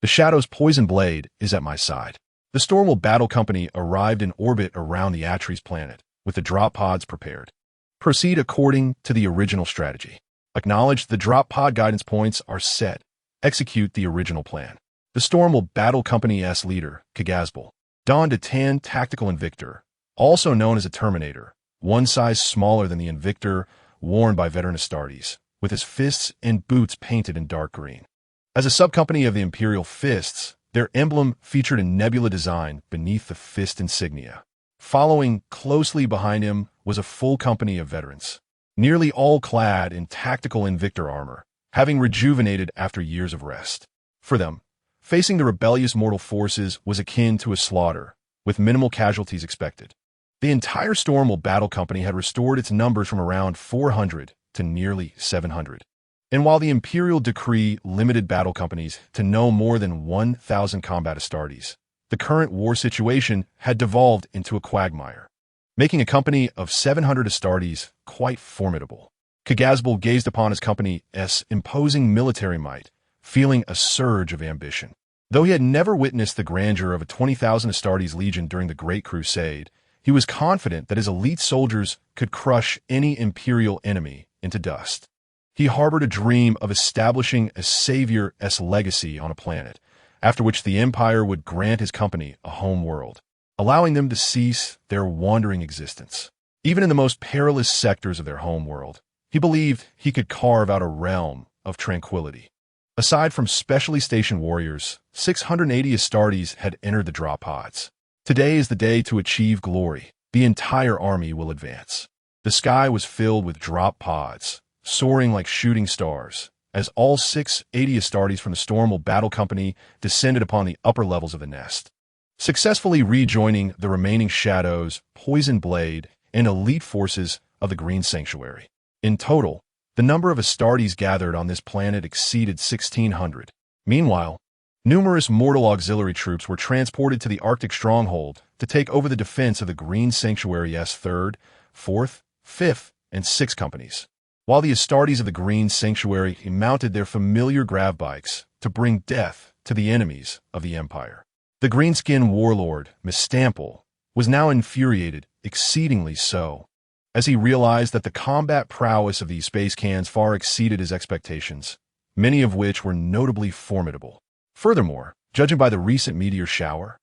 The Shadow's poison blade is at my side. The Stormwell Battle Company arrived in orbit around the Atres planet, with the drop pods prepared. Proceed according to the original strategy. Acknowledge the drop pod guidance points are set. Execute the original plan. The Stormwell Battle Company's leader, Kagazbal, donned a tan tactical Invictor, also known as a Terminator, one size smaller than the Invictor worn by veteran Astartes, with his fists and boots painted in dark green. As a subcompany of the Imperial Fists, their emblem featured a nebula design beneath the fist insignia. Following closely behind him was a full company of veterans, nearly all clad in tactical Invictor armor, having rejuvenated after years of rest. For them, facing the rebellious mortal forces was akin to a slaughter, with minimal casualties expected. The entire Stormwell Battle Company had restored its numbers from around 400 to nearly 700. And while the Imperial decree limited battle companies to no more than 1,000 combat Astartes, the current war situation had devolved into a quagmire, making a company of 700 Astartes quite formidable. Kagazbal gazed upon his company's imposing military might, feeling a surge of ambition. Though he had never witnessed the grandeur of a 20,000 Astartes legion during the Great Crusade, he was confident that his elite soldiers could crush any Imperial enemy into dust. He harbored a dream of establishing a savior's legacy on a planet, after which the Empire would grant his company a home world, allowing them to cease their wandering existence. Even in the most perilous sectors of their home world, he believed he could carve out a realm of tranquility. Aside from specially stationed warriors, 680 Astartes had entered the drop pods. Today is the day to achieve glory. The entire army will advance. The sky was filled with drop pods, soaring like shooting stars, as all 680 Astartes from the Stormwell Battle Company descended upon the upper levels of the nest, successfully rejoining the remaining Shadows, Poison Blade, and elite forces of the Green Sanctuary. In total, the number of Astartes gathered on this planet exceeded 1,600. Meanwhile, numerous mortal auxiliary troops were transported to the Arctic stronghold to take over the defense of the Green Sanctuary's 3rd, 4th, 5th, and 6th companies. while the Astartes of the Green Sanctuary mounted their familiar grav bikes to bring death to the enemies of the Empire. The greenskin warlord, Mistample, was now infuriated, exceedingly so, as he realized that the combat prowess of these space cans far exceeded his expectations, many of which were notably formidable. Furthermore, judging by the recent meteor shower,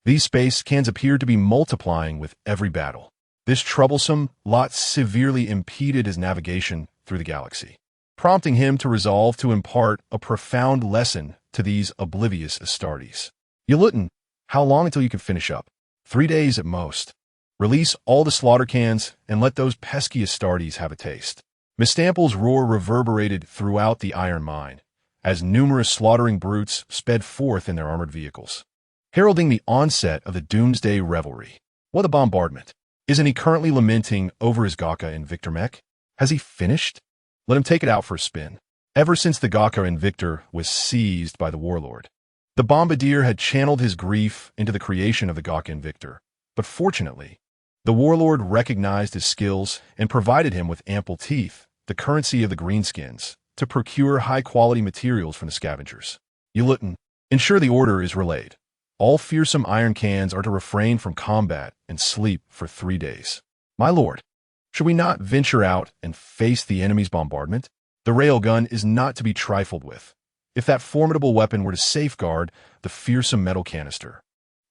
these space cans appeared to be multiplying with every battle. This troublesome lot severely impeded his navigation through the galaxy, prompting him to resolve to impart a profound lesson to these oblivious Astartes. Yizhi, how long until you can finish up? 3 days at most. Release all the slaughter cans and let those pesky Astartes have a taste. Mistample's roar reverberated throughout the iron mine, as numerous slaughtering brutes sped forth in their armored vehicles, heralding the onset of the doomsday revelry. What a bombardment! Isn't he currently lamenting over his Gaka Invictor mech? Has he finished? Let him take it out for a spin. Ever since the Gaka Invictor was seized by the warlord, the bombardier had channeled his grief into the creation of the Gaka Invictor, but fortunately, the warlord recognized his skills and provided him with ample teeth, the currency of the greenskins, to procure high-quality materials from the scavengers. Yizhi, ensure the order is relayed. All fearsome iron cans are to refrain from combat and sleep for 3 days. My lord, should we not venture out and face the enemy's bombardment? The railgun is not to be trifled with. If that formidable weapon were to safeguard the fearsome metal canister,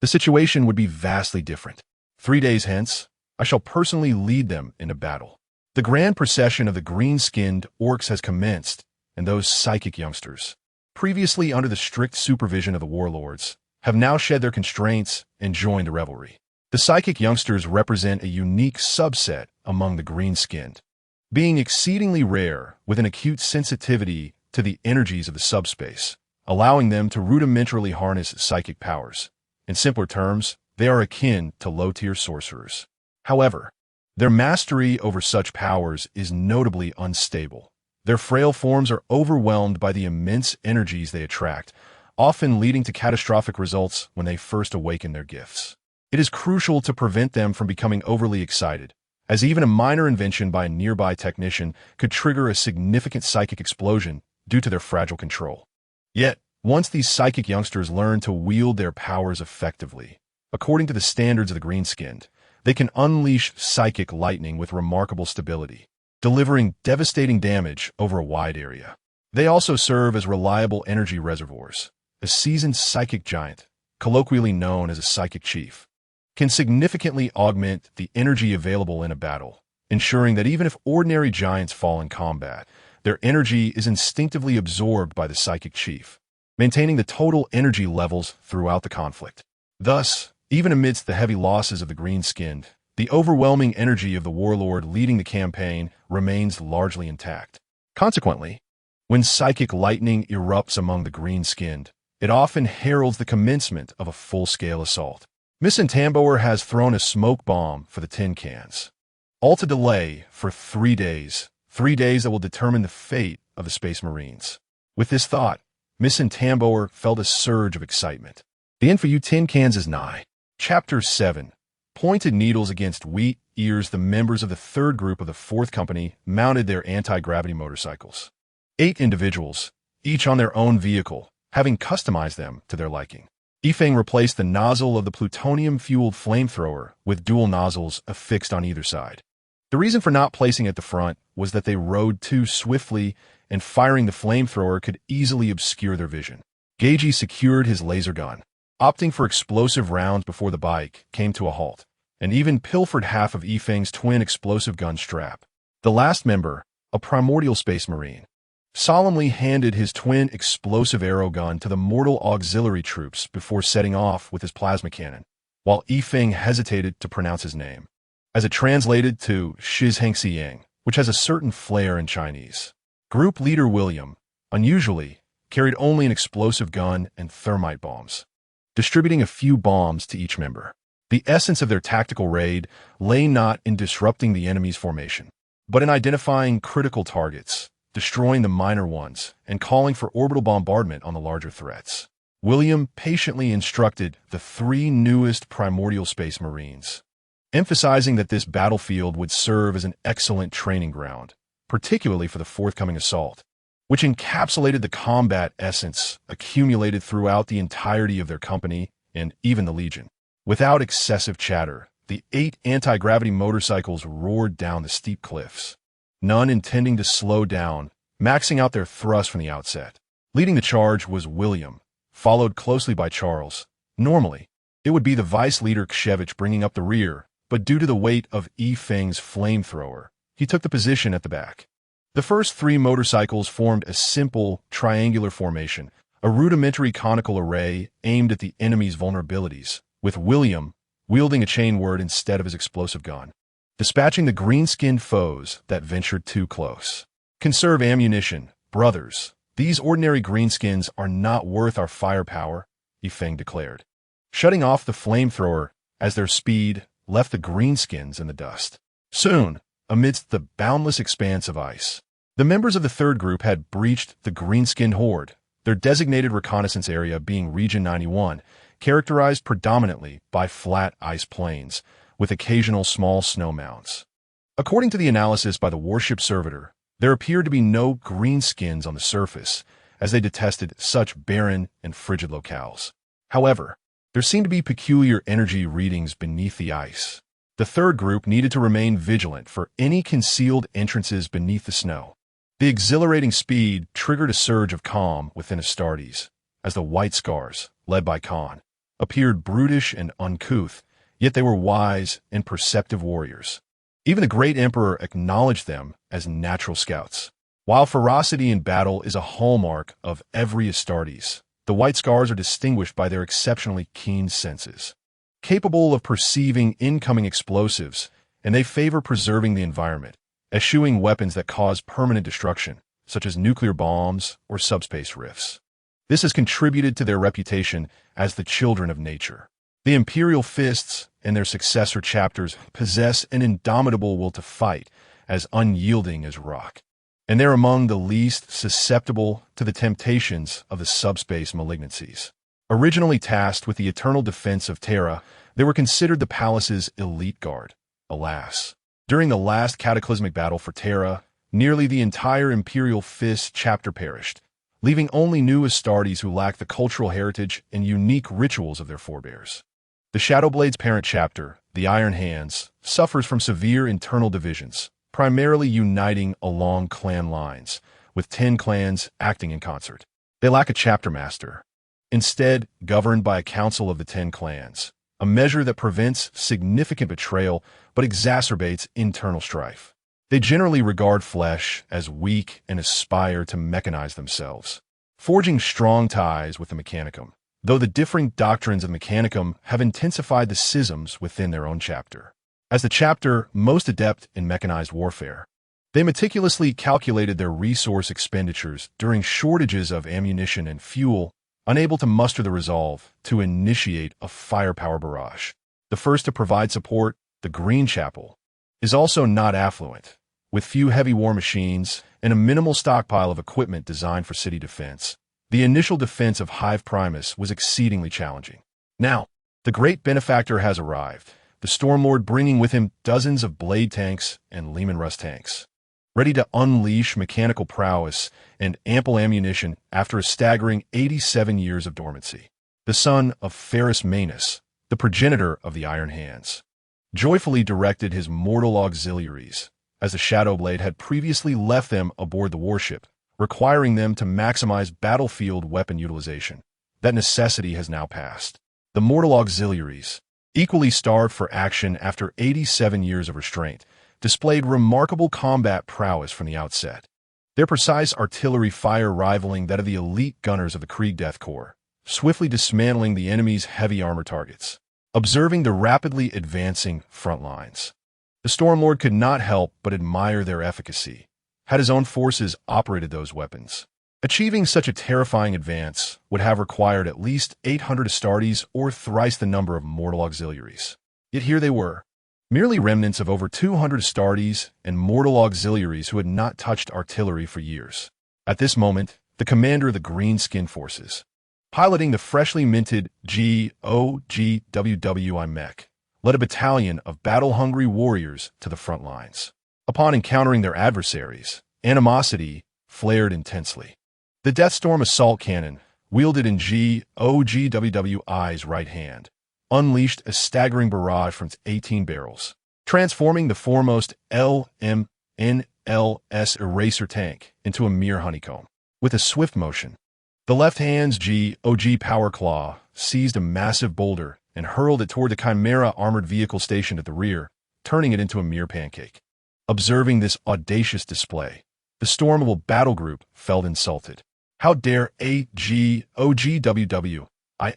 the situation would be vastly different. 3 days hence, I shall personally lead them into battle. The grand procession of the green-skinned Orks has commenced, and those psychic youngsters, previously under the strict supervision of the warlords, have now shed their constraints and joined the revelry. The psychic youngsters represent a unique subset among the green-skinned, being exceedingly rare with an acute sensitivity to the energies of the subspace, allowing them to rudimentarily harness psychic powers. In simpler terms, they are akin to low-tier sorcerers. However, their mastery over such powers is notably unstable. Their frail forms are overwhelmed by the immense energies they attract, often leading to catastrophic results when they first awaken their gifts. It is crucial to prevent them from becoming overly excited, as even a minor invention by a nearby technician could trigger a significant psychic explosion due to their fragile control. Yet, once these psychic youngsters learn to wield their powers effectively, according to the standards of the green-skinned, they can unleash psychic lightning with remarkable stability, delivering devastating damage over a wide area. They also serve as reliable energy reservoirs. A seasoned psychic giant, colloquially known as a psychic chief, can significantly augment the energy available in a battle, ensuring that even if ordinary giants fall in combat, their energy is instinctively absorbed by the psychic chief, maintaining the total energy levels throughout the conflict. Thus, even amidst the heavy losses of the green-skinned, the overwhelming energy of the warlord leading the campaign remains largely intact. Consequently, when psychic lightning erupts among the green-skinned, it often heralds the commencement of a full-scale assault. Miss Tambour has thrown a smoke bomb for the tin cans, all to delay for 3 days, 3 days that will determine the fate of the Space Marines. With this thought, Miss Tambour felt a surge of excitement. The end for you tin cans is nigh. Chapter 7. Pointed needles against wheat ears. The members of the third group of the fourth company mounted their anti-gravity motorcycles. 8 individuals, each on their own vehicle, having customized them to their liking. Yifeng replaced the nozzle of the plutonium-fueled flamethrower with dual nozzles affixed on either side. The reason for not placing at the front was that they rode too swiftly and firing the flamethrower could easily obscure their vision. Yizhi secured his laser gun, opting for explosive rounds before the bike came to a halt, and even pilfered half of Yifeng's twin explosive gun strap. The last member, a primordial space marine, solemnly handed his twin explosive arrow gun to the mortal auxiliary troops before setting off with his plasma cannon, while Yifeng hesitated to pronounce his name, as it translated to Shizhengxiyang, which has a certain flair in Chinese. Group leader William, unusually, carried only an explosive gun and thermite bombs, distributing a few bombs to each member. The essence of their tactical raid lay not in disrupting the enemy's formation, but in identifying critical targets, destroying the minor ones, and calling for orbital bombardment on the larger threats. William patiently instructed the 3 newest primordial space marines, emphasizing that this battlefield would serve as an excellent training ground, particularly for the forthcoming assault, which encapsulated the combat essence accumulated throughout the entirety of their company and even the Legion. Without excessive chatter, the 8 anti-gravity motorcycles roared down the steep cliffs, none intending to slow down, maxing out their thrust from the outset. Leading the charge was William, followed closely by Charles. Normally, it would be the vice leader Kshevich bringing up the rear, but due to the weight of Feng's flamethrower, he took the position at the back. The first 3 motorcycles formed a simple, triangular formation, a rudimentary conical array aimed at the enemy's vulnerabilities, with William wielding a chainword instead of his explosive gun, dispatching the green-skinned foes that ventured too close. "Conserve ammunition, brothers. These ordinary greenskins are not worth our firepower," Feng declared, shutting off the flamethrower as their speed left the greenskins in the dust. Soon, amidst the boundless expanse of ice, the members of the third group had breached the green-skinned horde, their designated reconnaissance area being Region 91, characterized predominantly by flat ice plains, with occasional small snow mounds. According to the analysis by the warship servitor, there appeared to be no greenskins on the surface, as they detested such barren and frigid locales. However, there seemed to be peculiar energy readings beneath the ice. The third group needed to remain vigilant for any concealed entrances beneath the snow. The exhilarating speed triggered a surge of calm within Astartes, as the White Scars, led by Khan, appeared brutish and uncouth, yet they were wise and perceptive warriors. Even the great emperor acknowledged them as natural scouts. While ferocity in battle is a hallmark of every Astartes, the White Scars are distinguished by their exceptionally keen senses, capable of perceiving incoming explosives, and they favor preserving the environment, eschewing weapons that cause permanent destruction, such as nuclear bombs or subspace rifts. This has contributed to their reputation as the children of nature. The Imperial Fists and their successor chapters possess an indomitable will to fight, as unyielding as rock, and they're among the least susceptible to the temptations of the subspace malignancies. Originally tasked with the eternal defense of Terra, they were considered the palace's elite guard. Alas, during the last cataclysmic battle for Terra, nearly the entire Imperial Fist chapter perished, leaving only new Astartes who lacked the cultural heritage and unique rituals of their forebears. The Shadowblade's parent chapter, the Iron Hands, suffers from severe internal divisions, primarily uniting along clan lines, with 10 clans acting in concert. They lack a chapter master, instead governed by a council of the 10 clans, a measure that prevents significant betrayal but exacerbates internal strife. They generally regard flesh as weak and aspire to mechanize themselves, forging strong ties with the Mechanicum, though the differing doctrines of Mechanicum have intensified the schisms within their own chapter. As the chapter most adept in mechanized warfare, they meticulously calculated their resource expenditures during shortages of ammunition and fuel, unable to muster the resolve to initiate a firepower barrage. The first to provide support, the Green Chapel, is also not affluent, with few heavy war machines and a minimal stockpile of equipment designed for city defense. The initial defense of Hive Primus was exceedingly challenging. Now, the great benefactor has arrived, the Stormlord bringing with him dozens of blade tanks and Leman Russ tanks, ready to unleash mechanical prowess and ample ammunition after a staggering 87 years of dormancy. The son of Ferrus Manus, the progenitor of the Iron Hands, joyfully directed his mortal auxiliaries, as the Shadowblade had previously left them aboard the warship, requiring them to maximize battlefield weapon utilization. That necessity has now passed. The mortal auxiliaries, equally starved for action after 87 years of restraint, displayed remarkable combat prowess from the outset, their precise artillery fire rivaling that of the elite gunners of the Krieg Death Corps, swiftly dismantling the enemy's heavy armor targets. Observing the rapidly advancing front lines, the Stormlord could not help but admire their efficacy, had his own forces operated those weapons. Achieving such a terrifying advance would have required at least 800 Astartes or thrice the number of mortal auxiliaries. Yet here they were, merely remnants of over 200 Astartes and mortal auxiliaries who had not touched artillery for years. At this moment, the commander of the Green-Skin Forces, piloting the freshly minted GOGWWI mech, led a battalion of battle-hungry warriors to the front lines. Upon encountering their adversaries, animosity flared intensely. The Deathstorm assault cannon, wielded in GOGWWI's right hand, unleashed a staggering barrage from its 18 barrels, transforming the foremost LMNLS eraser tank into a mere honeycomb. With a swift motion, the left hand's GOG power claw seized a massive boulder and hurled it toward the Chimera armored vehicle stationed at the rear, turning it into a mere pancake. Observing this audacious display, the Stormable battle group felt insulted. How dare AGOGWWI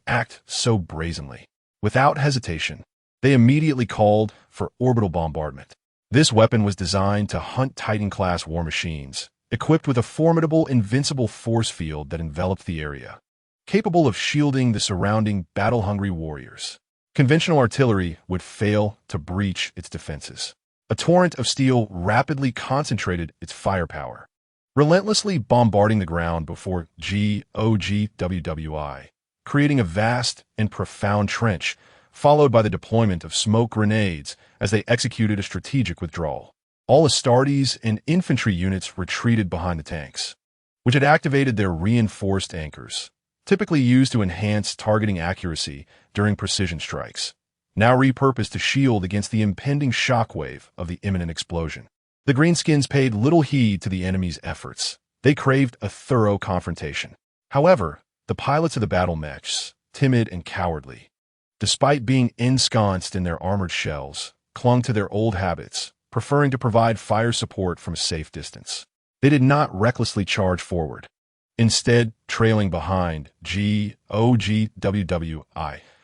act so brazenly? Without hesitation, they immediately called for orbital bombardment. This weapon was designed to hunt Titan-class war machines, equipped with a formidable invincible force field that enveloped the area, capable of shielding the surrounding battle-hungry warriors. Conventional artillery would fail to breach its defenses. A torrent of steel rapidly concentrated its firepower, relentlessly bombarding the ground before GOGWWI, creating a vast and profound trench, followed by the deployment of smoke grenades as they executed a strategic withdrawal. All Astartes and infantry units retreated behind the tanks, which had activated their reinforced anchors, typically used to enhance targeting accuracy during precision strikes, now repurposed to shield against the impending shockwave of the imminent explosion. The Greenskins paid little heed to the enemy's efforts. They craved a thorough confrontation. However, the pilots of the battle mechs, timid and cowardly, despite being ensconced in their armored shells, clung to their old habits, preferring to provide fire support from a safe distance. They did not recklessly charge forward, instead trailing behind GOGWWI,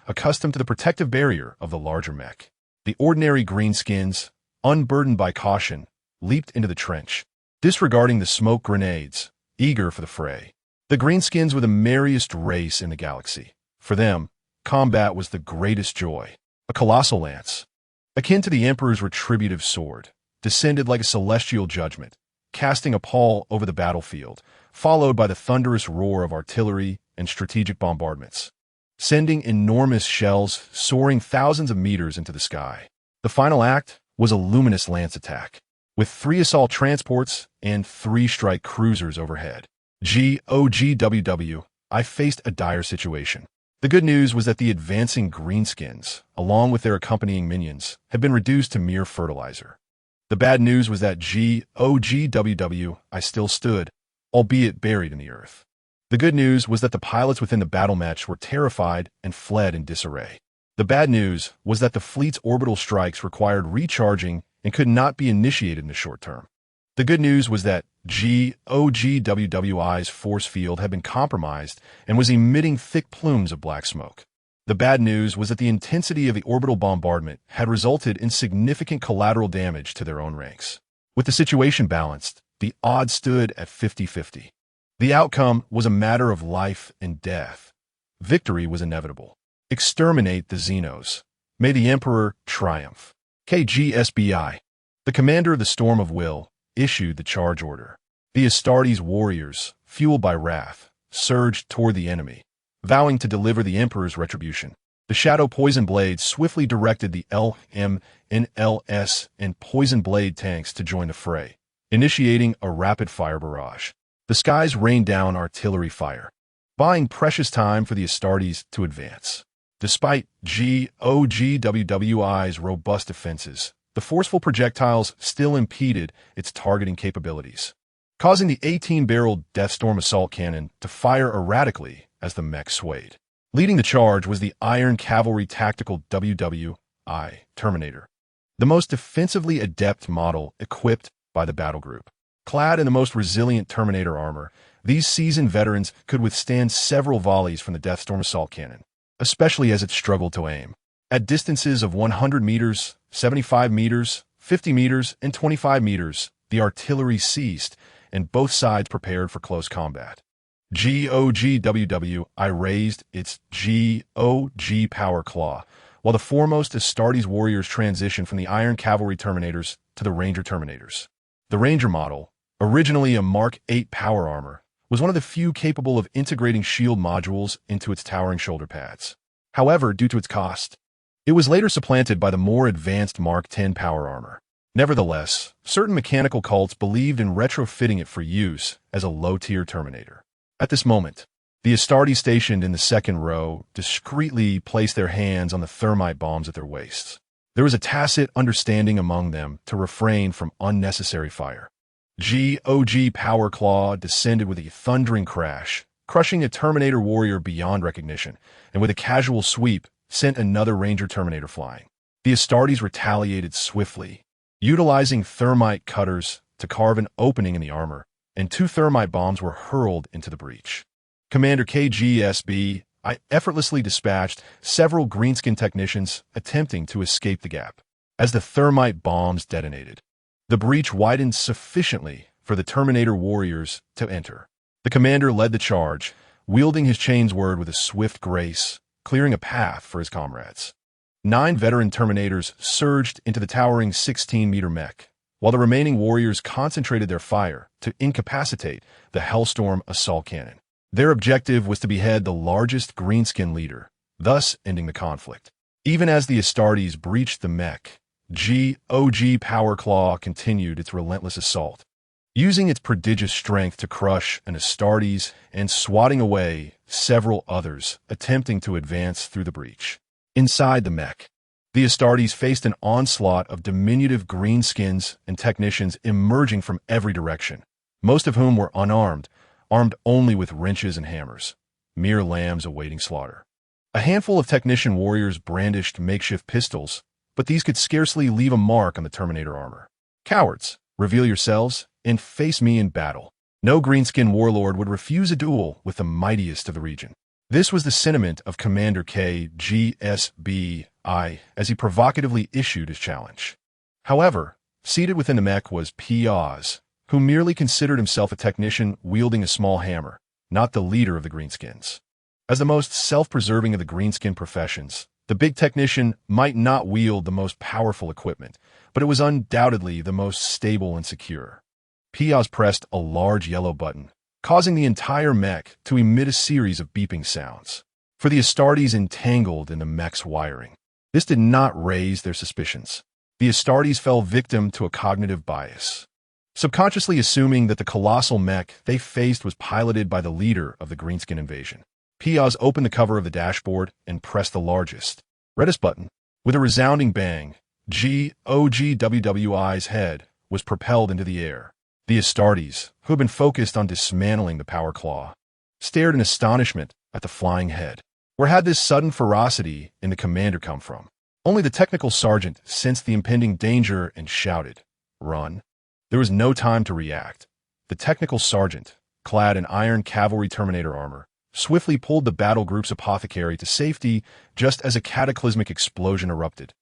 accustomed to the protective barrier of the larger mech. The ordinary greenskins, unburdened by caution, leaped into the trench, disregarding the smoke grenades, eager for the fray. The greenskins were the merriest race in the galaxy. For them, combat was the greatest joy. A colossal lance, akin to the Emperor's retributive sword, descended like a celestial judgment, casting a pall over the battlefield, followed by the thunderous roar of artillery and strategic bombardments, sending enormous shells soaring thousands of meters into the sky. The final act was a luminous lance attack, with 3 assault transports and 3 strike cruisers overhead. GOGWW, I faced a dire situation. The good news was that the advancing greenskins, along with their accompanying minions, had been reduced to mere fertilizer. The bad news was that GOGWW, I still stood, albeit buried in the earth. The good news was that the pilots within the battle match were terrified and fled in disarray. The bad news was that the fleet's orbital strikes required recharging and could not be initiated in the short term. The good news was that GOGWWI's force field had been compromised and was emitting thick plumes of black smoke. The bad news was that the intensity of the orbital bombardment had resulted in significant collateral damage to their own ranks. With the situation balanced, the odds stood at 50-50. The outcome was a matter of life and death. Victory was inevitable. Exterminate the xenos. May the Emperor triumph. KGSBI. The commander of the Storm of Will issued the charge order. The Astartes warriors, fueled by wrath, surged toward the enemy, vowing to deliver the Emperor's retribution. The Shadow Poison Blades swiftly directed the LMNLS and Poison Blade tanks to join the fray, initiating a rapid-fire barrage. The skies rained down artillery fire, buying precious time for the Astartes to advance. Despite GOGWWI's robust defenses, the forceful projectiles still impeded its targeting capabilities, causing the 18-barrel Deathstorm assault cannon to fire erratically as the mech swayed. Leading the charge was the Iron Cavalry Tactical WWI Terminator, the most defensively adept model equipped by the battle group. Clad in the most resilient Terminator armor, these seasoned veterans could withstand several volleys from the Deathstorm assault cannon, especially as it struggled to aim. At distances of 100 meters, 75 meters, 50 meters, and 25 meters, the artillery ceased, and both sides prepared for close combat. GOGWWI raised its GOG power claw, while the foremost Astartes warriors transitioned from the Iron Cavalry Terminators to the Ranger Terminators. The Ranger model, originally a Mark 8 power armor, was one of the few capable of integrating shield modules into its towering shoulder pads. However, due to its cost, it was later supplanted by the more advanced Mark 10 power armor. Nevertheless, certain mechanical cults believed in retrofitting it for use as a low-tier Terminator. At this moment, the Astartes stationed in the second row discreetly placed their hands on the thermite bombs at their waists. There was a tacit understanding among them to refrain from unnecessary fire. GOG Power Claw descended with a thundering crash, crushing a Terminator warrior beyond recognition, and with a casual sweep, sent another Ranger Terminator flying. The Astartes retaliated swiftly, utilizing thermite cutters to carve an opening in the armor, and 2 thermite bombs were hurled into the breach. Commander KGSB effortlessly dispatched several greenskin technicians attempting to escape the gap. As the thermite bombs detonated, the breach widened sufficiently for the Terminator warriors to enter. The commander led the charge, wielding his chainsword with a swift grace, clearing a path for his comrades. 9 veteran Terminators surged into the towering 16-meter mech, while the remaining warriors concentrated their fire to incapacitate the Hellstorm assault cannon. Their objective was to behead the largest greenskin leader, thus ending the conflict. Even as the Astartes breached the mech, GOG Power Claw continued its relentless assault, using its prodigious strength to crush an Astartes and swatting away several others attempting to advance through the breach. Inside the mech, the Astartes faced an onslaught of diminutive greenskins and technicians emerging from every direction, most of whom were unarmed, armed only with wrenches and hammers, mere lambs awaiting slaughter. A handful of technician warriors brandished makeshift pistols, but these could scarcely leave a mark on the Terminator armor. Cowards, reveal yourselves and face me in battle. No greenskin warlord would refuse a duel with the mightiest of the region. This was the sentiment of Commander KGSBI as he provocatively issued his challenge. However, seated within the mech was Piaz, who merely considered himself a technician wielding a small hammer, not the leader of the greenskins. As the most self-preserving of the greenskin professions, the big technician might not wield the most powerful equipment, but it was undoubtedly the most stable and secure. Piaz pressed a large yellow button, causing the entire mech to emit a series of beeping sounds. For the Astartes entangled in the mech's wiring, this did not raise their suspicions. The Astartes fell victim to a cognitive bias, subconsciously assuming that the colossal mech they faced was piloted by the leader of the greenskin invasion. Piaz opened the cover of the dashboard and pressed the largest, reddest button. With a resounding bang, GOGWWI's head was propelled into the air. The Astartes, who had been focused on dismantling the power claw, stared in astonishment at the flying head. Where had this sudden ferocity in the commander come from? Only the technical sergeant sensed the impending danger and shouted, "Run!" There was no time to react. The technical sergeant, clad in iron cavalry Terminator armor, swiftly pulled the battle group's apothecary to safety just as a cataclysmic explosion erupted,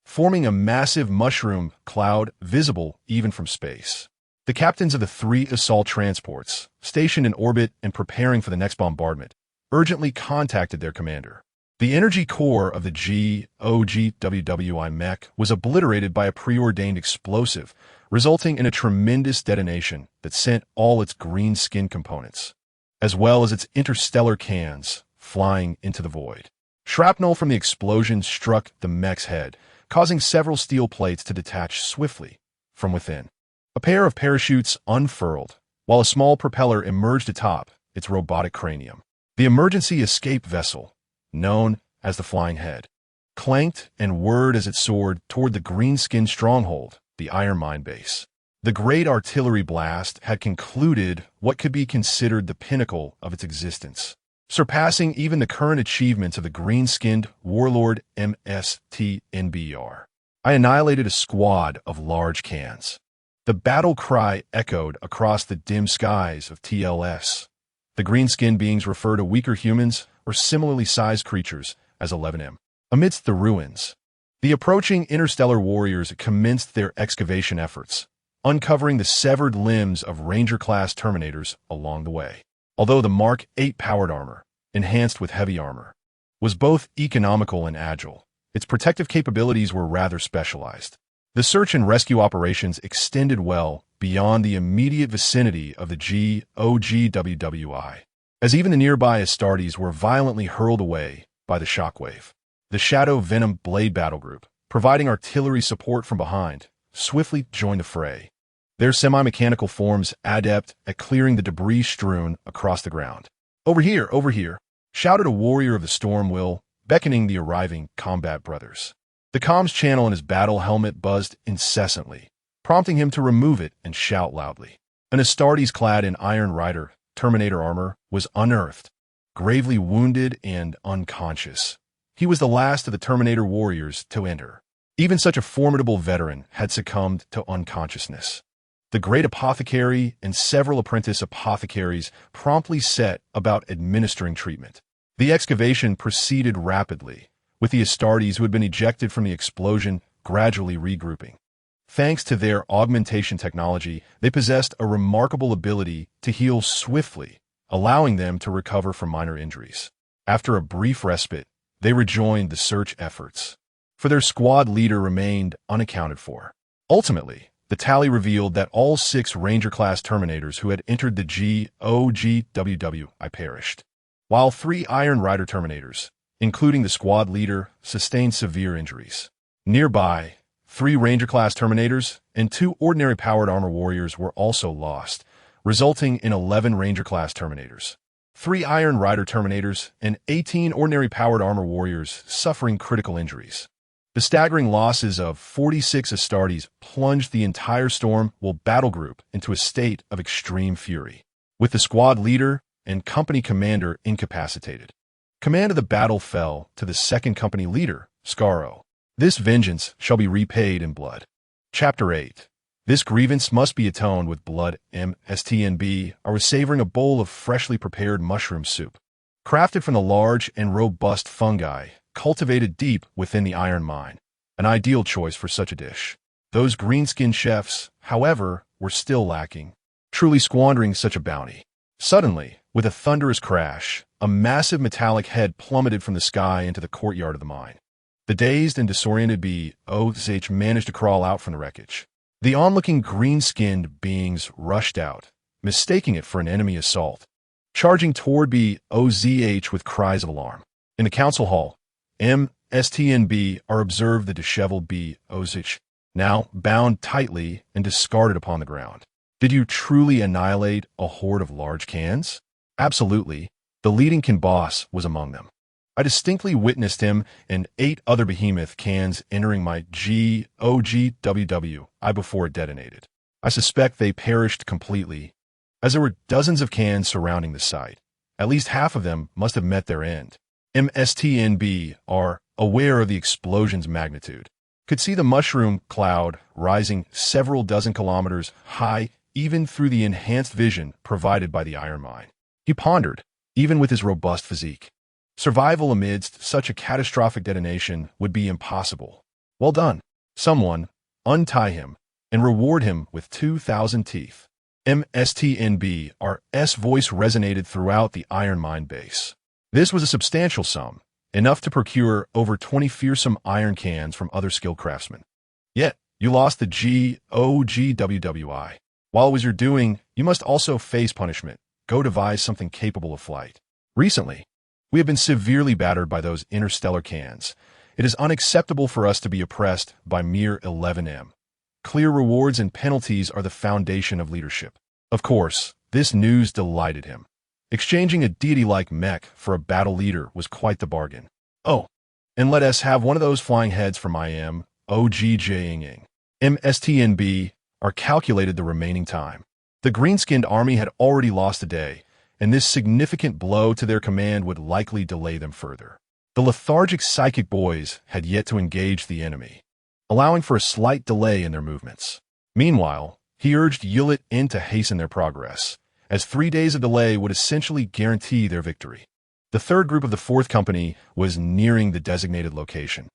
forming a massive mushroom cloud visible even from space. The captains of the 3 assault transports, stationed in orbit and preparing for the next bombardment, urgently contacted their commander. The energy core of the GOGWWI mech was obliterated by a preordained explosive, resulting in a tremendous detonation that sent all its green skin components, as well as its interstellar cans, flying into the void. Shrapnel from the explosion struck the mech's head, causing several steel plates to detach swiftly from within. A pair of parachutes unfurled, while a small propeller emerged atop its robotic cranium. The emergency escape vessel, known as the Flying Head, clanked and whirred as it soared toward the greenskin stronghold, the Iron Mine base. The great artillery blast had concluded what could be considered the pinnacle of its existence, surpassing even the current achievements of the green-skinned warlord MSTNBR. I annihilated a squad of large cans. The battle cry echoed across the dim skies of TLS. The green-skinned beings refer to weaker humans or similarly sized creatures as 11M. Amidst the ruins, the approaching interstellar warriors commenced their excavation efforts, uncovering the severed limbs of Ranger-class Terminators along the way. Although the Mark 8 powered armor, enhanced with heavy armor, was both economical and agile, its protective capabilities were rather specialized. The search and rescue operations extended well beyond the immediate vicinity of the GOGWWI, as even the nearby Astartes were violently hurled away by the shockwave. The Shadow Venom Blade Battle Group, providing artillery support from behind, swiftly joined the fray. Their semi-mechanical forms adept at clearing the debris strewn across the ground. Over here, shouted a warrior of the storm will, beckoning the arriving combat brothers. The comms channel in his battle helmet buzzed incessantly, prompting him to remove it and shout loudly. An Astartes clad in Iron Rider, Terminator armor, was unearthed, gravely wounded and unconscious. He was the last of the Terminator warriors to enter. Even such a formidable veteran had succumbed to unconsciousness. The great apothecary and several apprentice apothecaries promptly set about administering treatment. The excavation proceeded rapidly, with the Astartes who had been ejected from the explosion gradually regrouping. Thanks to their augmentation technology, they possessed a remarkable ability to heal swiftly, allowing them to recover from minor injuries. After a brief respite, they rejoined the search efforts, for their squad leader remained unaccounted for. Ultimately, the tally revealed that all 6 Ranger-class Terminators who had entered the GOGWWI perished, while 3 Iron Rider Terminators, including the squad leader, sustained severe injuries. Nearby, 3 Ranger-class Terminators and 2 ordinary powered armor warriors were also lost, resulting in 11 Ranger-class Terminators. 3 Iron Rider Terminators and 18 ordinary powered armor warriors suffering critical injuries. The staggering losses of 46 Astartes plunged the entire Stormwell battle group into a state of extreme fury, with the squad leader and company commander incapacitated. Command of the battle fell to the 2nd company leader, Scaro. This vengeance shall be repaid in blood. Chapter 8. This grievance must be atoned with blood. MSTNB are savoring a bowl of freshly prepared mushroom soup, crafted from the large and robust fungi cultivated deep within the iron mine, an ideal choice for such a dish. Those green-skinned chefs, however, were still lacking, truly squandering such a bounty. Suddenly, with a thunderous crash, a massive metallic head plummeted from the sky into the courtyard of the mine. The dazed and disoriented BOZH managed to crawl out from the wreckage. The onlooking green-skinned beings rushed out, mistaking it for an enemy assault, charging toward BOZH with cries of alarm. In the council hall, MSTNB are observed the disheveled BOZH, now bound tightly and discarded upon the ground. Did you truly annihilate a horde of large cans? Absolutely. The leading can boss was among them. I distinctly witnessed him and 8 other behemoth cans entering my GOGWWI before it detonated. I suspect they perished completely, as there were dozens of cans surrounding the site. At least half of them must have met their end. MSTNB are aware of the explosion's magnitude, could see the mushroom cloud rising several dozen kilometers high even through the enhanced vision provided by the iron mine. He pondered, even with his robust physique. Survival amidst such a catastrophic detonation would be impossible. Well done. Someone, untie him and reward him with 2,000 teeth. MSTNB's voice resonated throughout the iron mine base. This was a substantial sum, enough to procure over 20 fearsome iron cans from other skilled craftsmen. Yet, you lost the GOGWWI. While it was your doing, you must also face punishment. Go devise something capable of flight. Recently, we have been severely battered by those interstellar cans. It is unacceptable for us to be oppressed by mere 11M. Clear rewards and penalties are the foundation of leadership. Of course, this news delighted him. Exchanging a deity-like mech for a battle leader was quite the bargain. Oh, and let us have one of those flying heads from OGJing. MSTNB are calculated the remaining time. The green-skinned army had already lost a day, and this significant blow to their command would likely delay them further. The lethargic psychic boys had yet to engage the enemy, allowing for a slight delay in their movements. Meanwhile, he urged Yulit in to hasten their progress, as 3 days of delay would essentially guarantee their victory. The third group of the 4th company was nearing the designated location,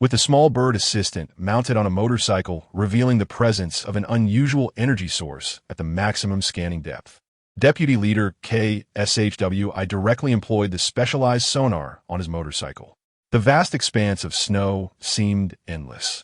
with the small bird assistant mounted on a motorcycle revealing the presence of an unusual energy source at the maximum scanning depth. Deputy Leader KSHWI directly employed the specialized sonar on his motorcycle. The vast expanse of snow seemed endless,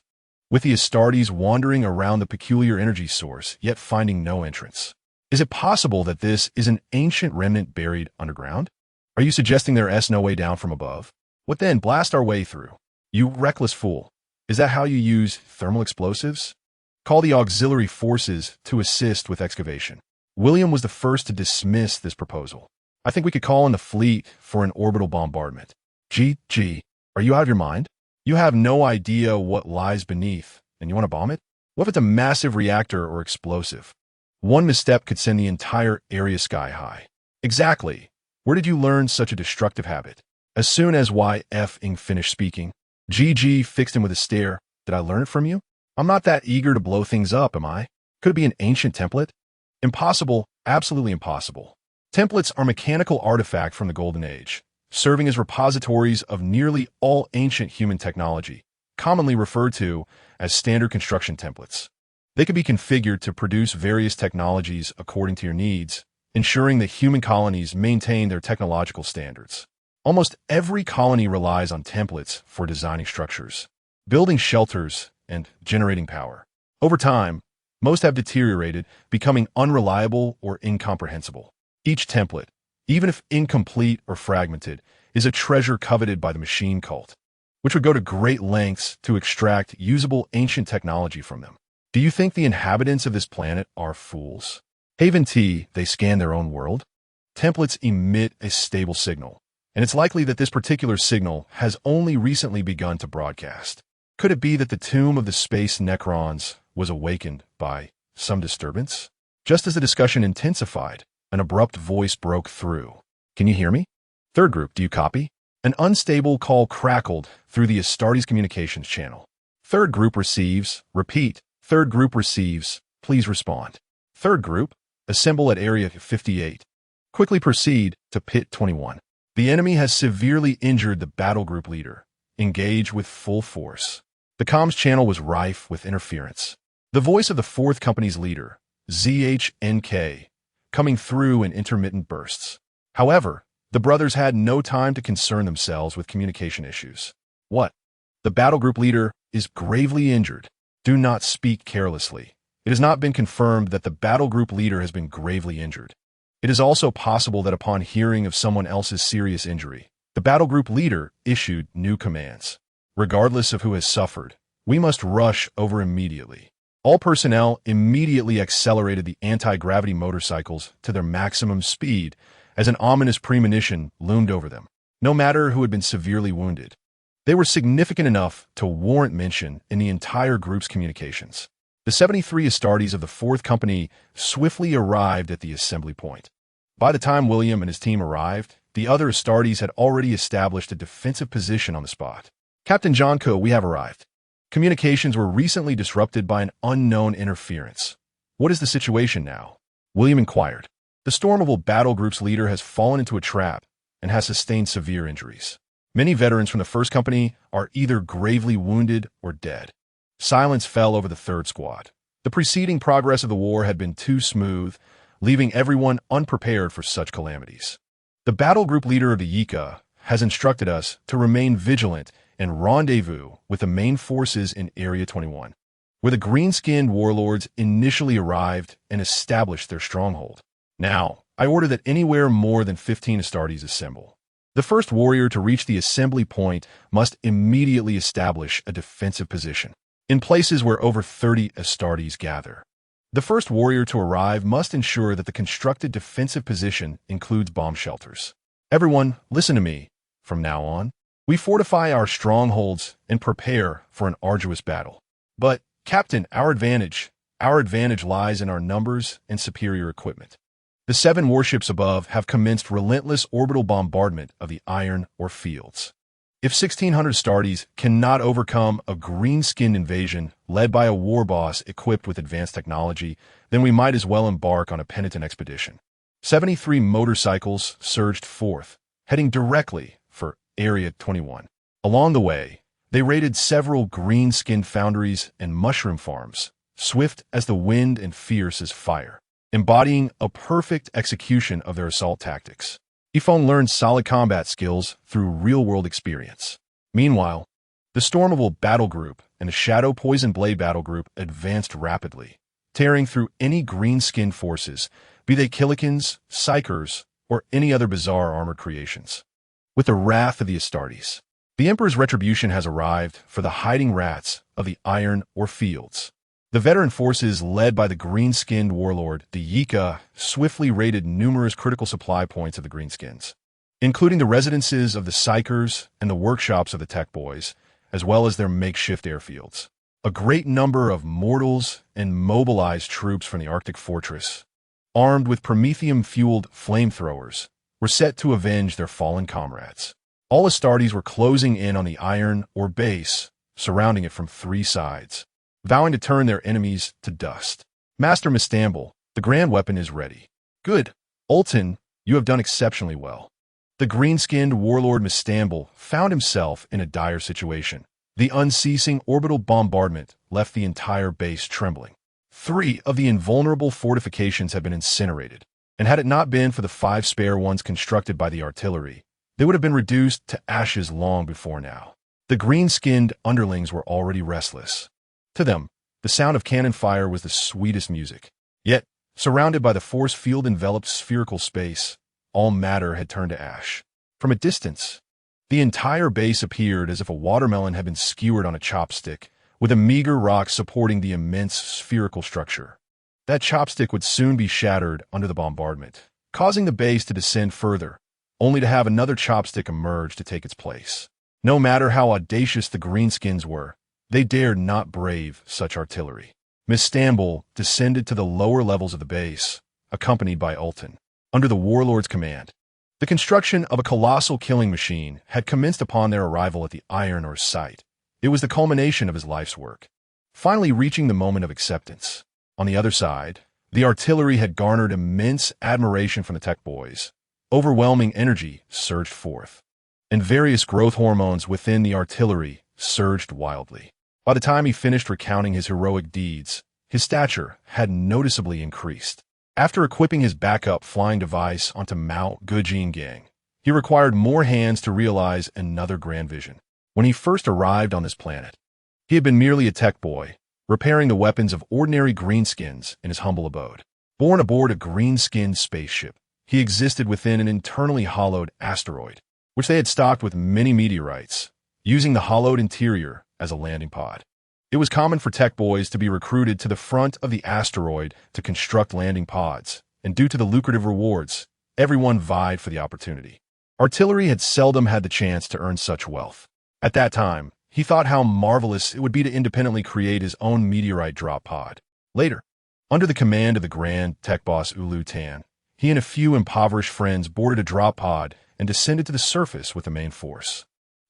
with the Astartes wandering around the peculiar energy source, yet finding no entrance. Is it possible that this is an ancient remnant buried underground? Are you suggesting there's no way down from above? What then? Blast our way through. You reckless fool. Is that how you use thermal explosives? Call the auxiliary forces to assist with excavation. William was the first to dismiss this proposal. I think we could call in the fleet for an orbital bombardment. Gee, are you out of your mind? You have no idea what lies beneath, and you want to bomb it? What if it's a massive reactor or explosive? One misstep could send the entire area sky high. Exactly. Where did you learn such a destructive habit? As soon as YF finished speaking, GG fixed him with a stare. Did I learn it from you? I'm not that eager to blow things up, am I? Could it be an ancient template? Impossible, absolutely impossible. Templates are mechanical artifacts from the Golden Age, serving as repositories of nearly all ancient human technology, commonly referred to as standard construction templates. They could be configured to produce various technologies according to your needs, ensuring that human colonies maintain their technological standards. Almost every colony relies on templates for designing structures, building shelters, and generating power. Over time, most have deteriorated, becoming unreliable or incomprehensible. Each template, even if incomplete or fragmented, is a treasure coveted by the machine cult, which would go to great lengths to extract usable ancient technology from them. Do you think the inhabitants of this planet are fools? Haven T, they scan their own world? Templates emit a stable signal, and it's likely that this particular signal has only recently begun to broadcast. Could it be that the tomb of the space Necrons was awakened by some disturbance? Just as the discussion intensified, an abrupt voice broke through. Can you hear me? Third group, do you copy? An unstable call crackled through the Astartes communications channel. Third group receives. Repeat. Third group receives. Please respond. Third group, assemble at Area 58. Quickly proceed to Pit 21. The enemy has severely injured the battle group leader. Engage with full force. The comms channel was rife with interference. The voice of the 4th Company's leader, ZHNK, coming through in intermittent bursts. However, the brothers had no time to concern themselves with communication issues. What? The battle group leader is gravely injured. Do not speak carelessly. It has not been confirmed that the battle group leader has been gravely injured. It is also possible that upon hearing of someone else's serious injury, the battle group leader issued new commands. Regardless of who has suffered, we must rush over immediately. All personnel immediately accelerated the anti-gravity motorcycles to their maximum speed as an ominous premonition loomed over them. No matter who had been severely wounded, they were significant enough to warrant mention in the entire group's communications. The 73 Astartes of the 4th Company swiftly arrived at the assembly point. By the time William and his team arrived, the other Astartes had already established a defensive position on the spot. Captain Jonko, we have arrived. Communications were recently disrupted by an unknown interference. What is the situation now? William inquired. The Stormable battle group's leader has fallen into a trap and has sustained severe injuries. Many veterans from the 1st Company are either gravely wounded or dead. Silence fell over the 3rd Squad. The preceding progress of the war had been too smooth, leaving everyone unprepared for such calamities. The battle group leader of the Yika has instructed us to remain vigilant and rendezvous with the main forces in Area 21, where the green-skinned warlords initially arrived and established their stronghold. Now, I order that anywhere more than 15 Astartes assemble. The first warrior to reach the assembly point must immediately establish a defensive position in places where over 30 Astartes gather. The first warrior to arrive must ensure that the constructed defensive position includes bomb shelters. Everyone, listen to me. From now on, we fortify our strongholds and prepare for an arduous battle. But, Captain, our advantage lies in our numbers and superior equipment. The 7 warships above have commenced relentless orbital bombardment of the iron ore fields. If 1,600 Astartes cannot overcome a green-skinned invasion led by a war boss equipped with advanced technology, then we might as well embark on a penitent expedition. 73 motorcycles surged forth, heading directly for Area 21. Along the way, they raided several green-skinned foundries and mushroom farms, swift as the wind and fierce as fire, embodying a perfect execution of their assault tactics. Ifon learned solid combat skills through real-world experience. Meanwhile, the Stormable battle group and the Shadow Poison Blade battle group advanced rapidly, tearing through any green-skinned forces, be they Killikins, Psykers, or any other bizarre armored creations. With the wrath of the Astartes, the Emperor's retribution has arrived for the hiding rats of the iron ore fields. The veteran forces led by the green-skinned warlord, the Yizhi, swiftly raided numerous critical supply points of the greenskins, including the residences of the psychers and the workshops of the tech boys, as well as their makeshift airfields. A great number of mortals and mobilized troops from the Arctic fortress, armed with promethium-fueled flamethrowers, were set to avenge their fallen comrades. All Astartes were closing in on the iron or base, surrounding it from three sides, vowing to turn their enemies to dust. Master Mistambul, the grand weapon is ready. Good. Ultan, you have done exceptionally well. The green-skinned warlord Mistambul found himself in a dire situation. The unceasing orbital bombardment left the entire base trembling. 3 of the invulnerable fortifications had been incinerated, and had it not been for the 5 spare ones constructed by the artillery, they would have been reduced to ashes long before now. The green-skinned underlings were already restless. To them, the sound of cannon fire was the sweetest music. Yet, surrounded by the force field-enveloped spherical space, all matter had turned to ash. From a distance, the entire base appeared as if a watermelon had been skewered on a chopstick, with a meager rock supporting the immense spherical structure. That chopstick would soon be shattered under the bombardment, causing the base to descend further, only to have another chopstick emerge to take its place. No matter how audacious the greenskins were, they dared not brave such artillery. Mistambul descended to the lower levels of the base, accompanied by Ultan. Under the warlord's command, the construction of a colossal killing machine had commenced upon their arrival at the Iron Ore site. It was the culmination of his life's work, finally reaching the moment of acceptance. On the other side, the artillery had garnered immense admiration from the tech boys. Overwhelming energy surged forth, and various growth hormones within the artillery surged wildly. By the time he finished recounting his heroic deeds, his stature had noticeably increased. After equipping his backup flying device onto Mount Yizhi, he required more hands to realize another grand vision. When he first arrived on this planet, he had been merely a tech boy, repairing the weapons of ordinary greenskins in his humble abode. Born aboard a green-skinned spaceship, he existed within an internally hollowed asteroid, which they had stocked with many meteorites, using the hollowed interior as a landing pod. It was common for tech boys to be recruited to the front of the asteroid to construct landing pods, and due to the lucrative rewards, everyone vied for the opportunity. Artillery had seldom had the chance to earn such wealth. At that time, he thought how marvelous it would be to independently create his own meteorite drop pod. Later, under the command of the grand tech boss Ulu Tan, he and a few impoverished friends boarded a drop pod and descended to the surface with the main force.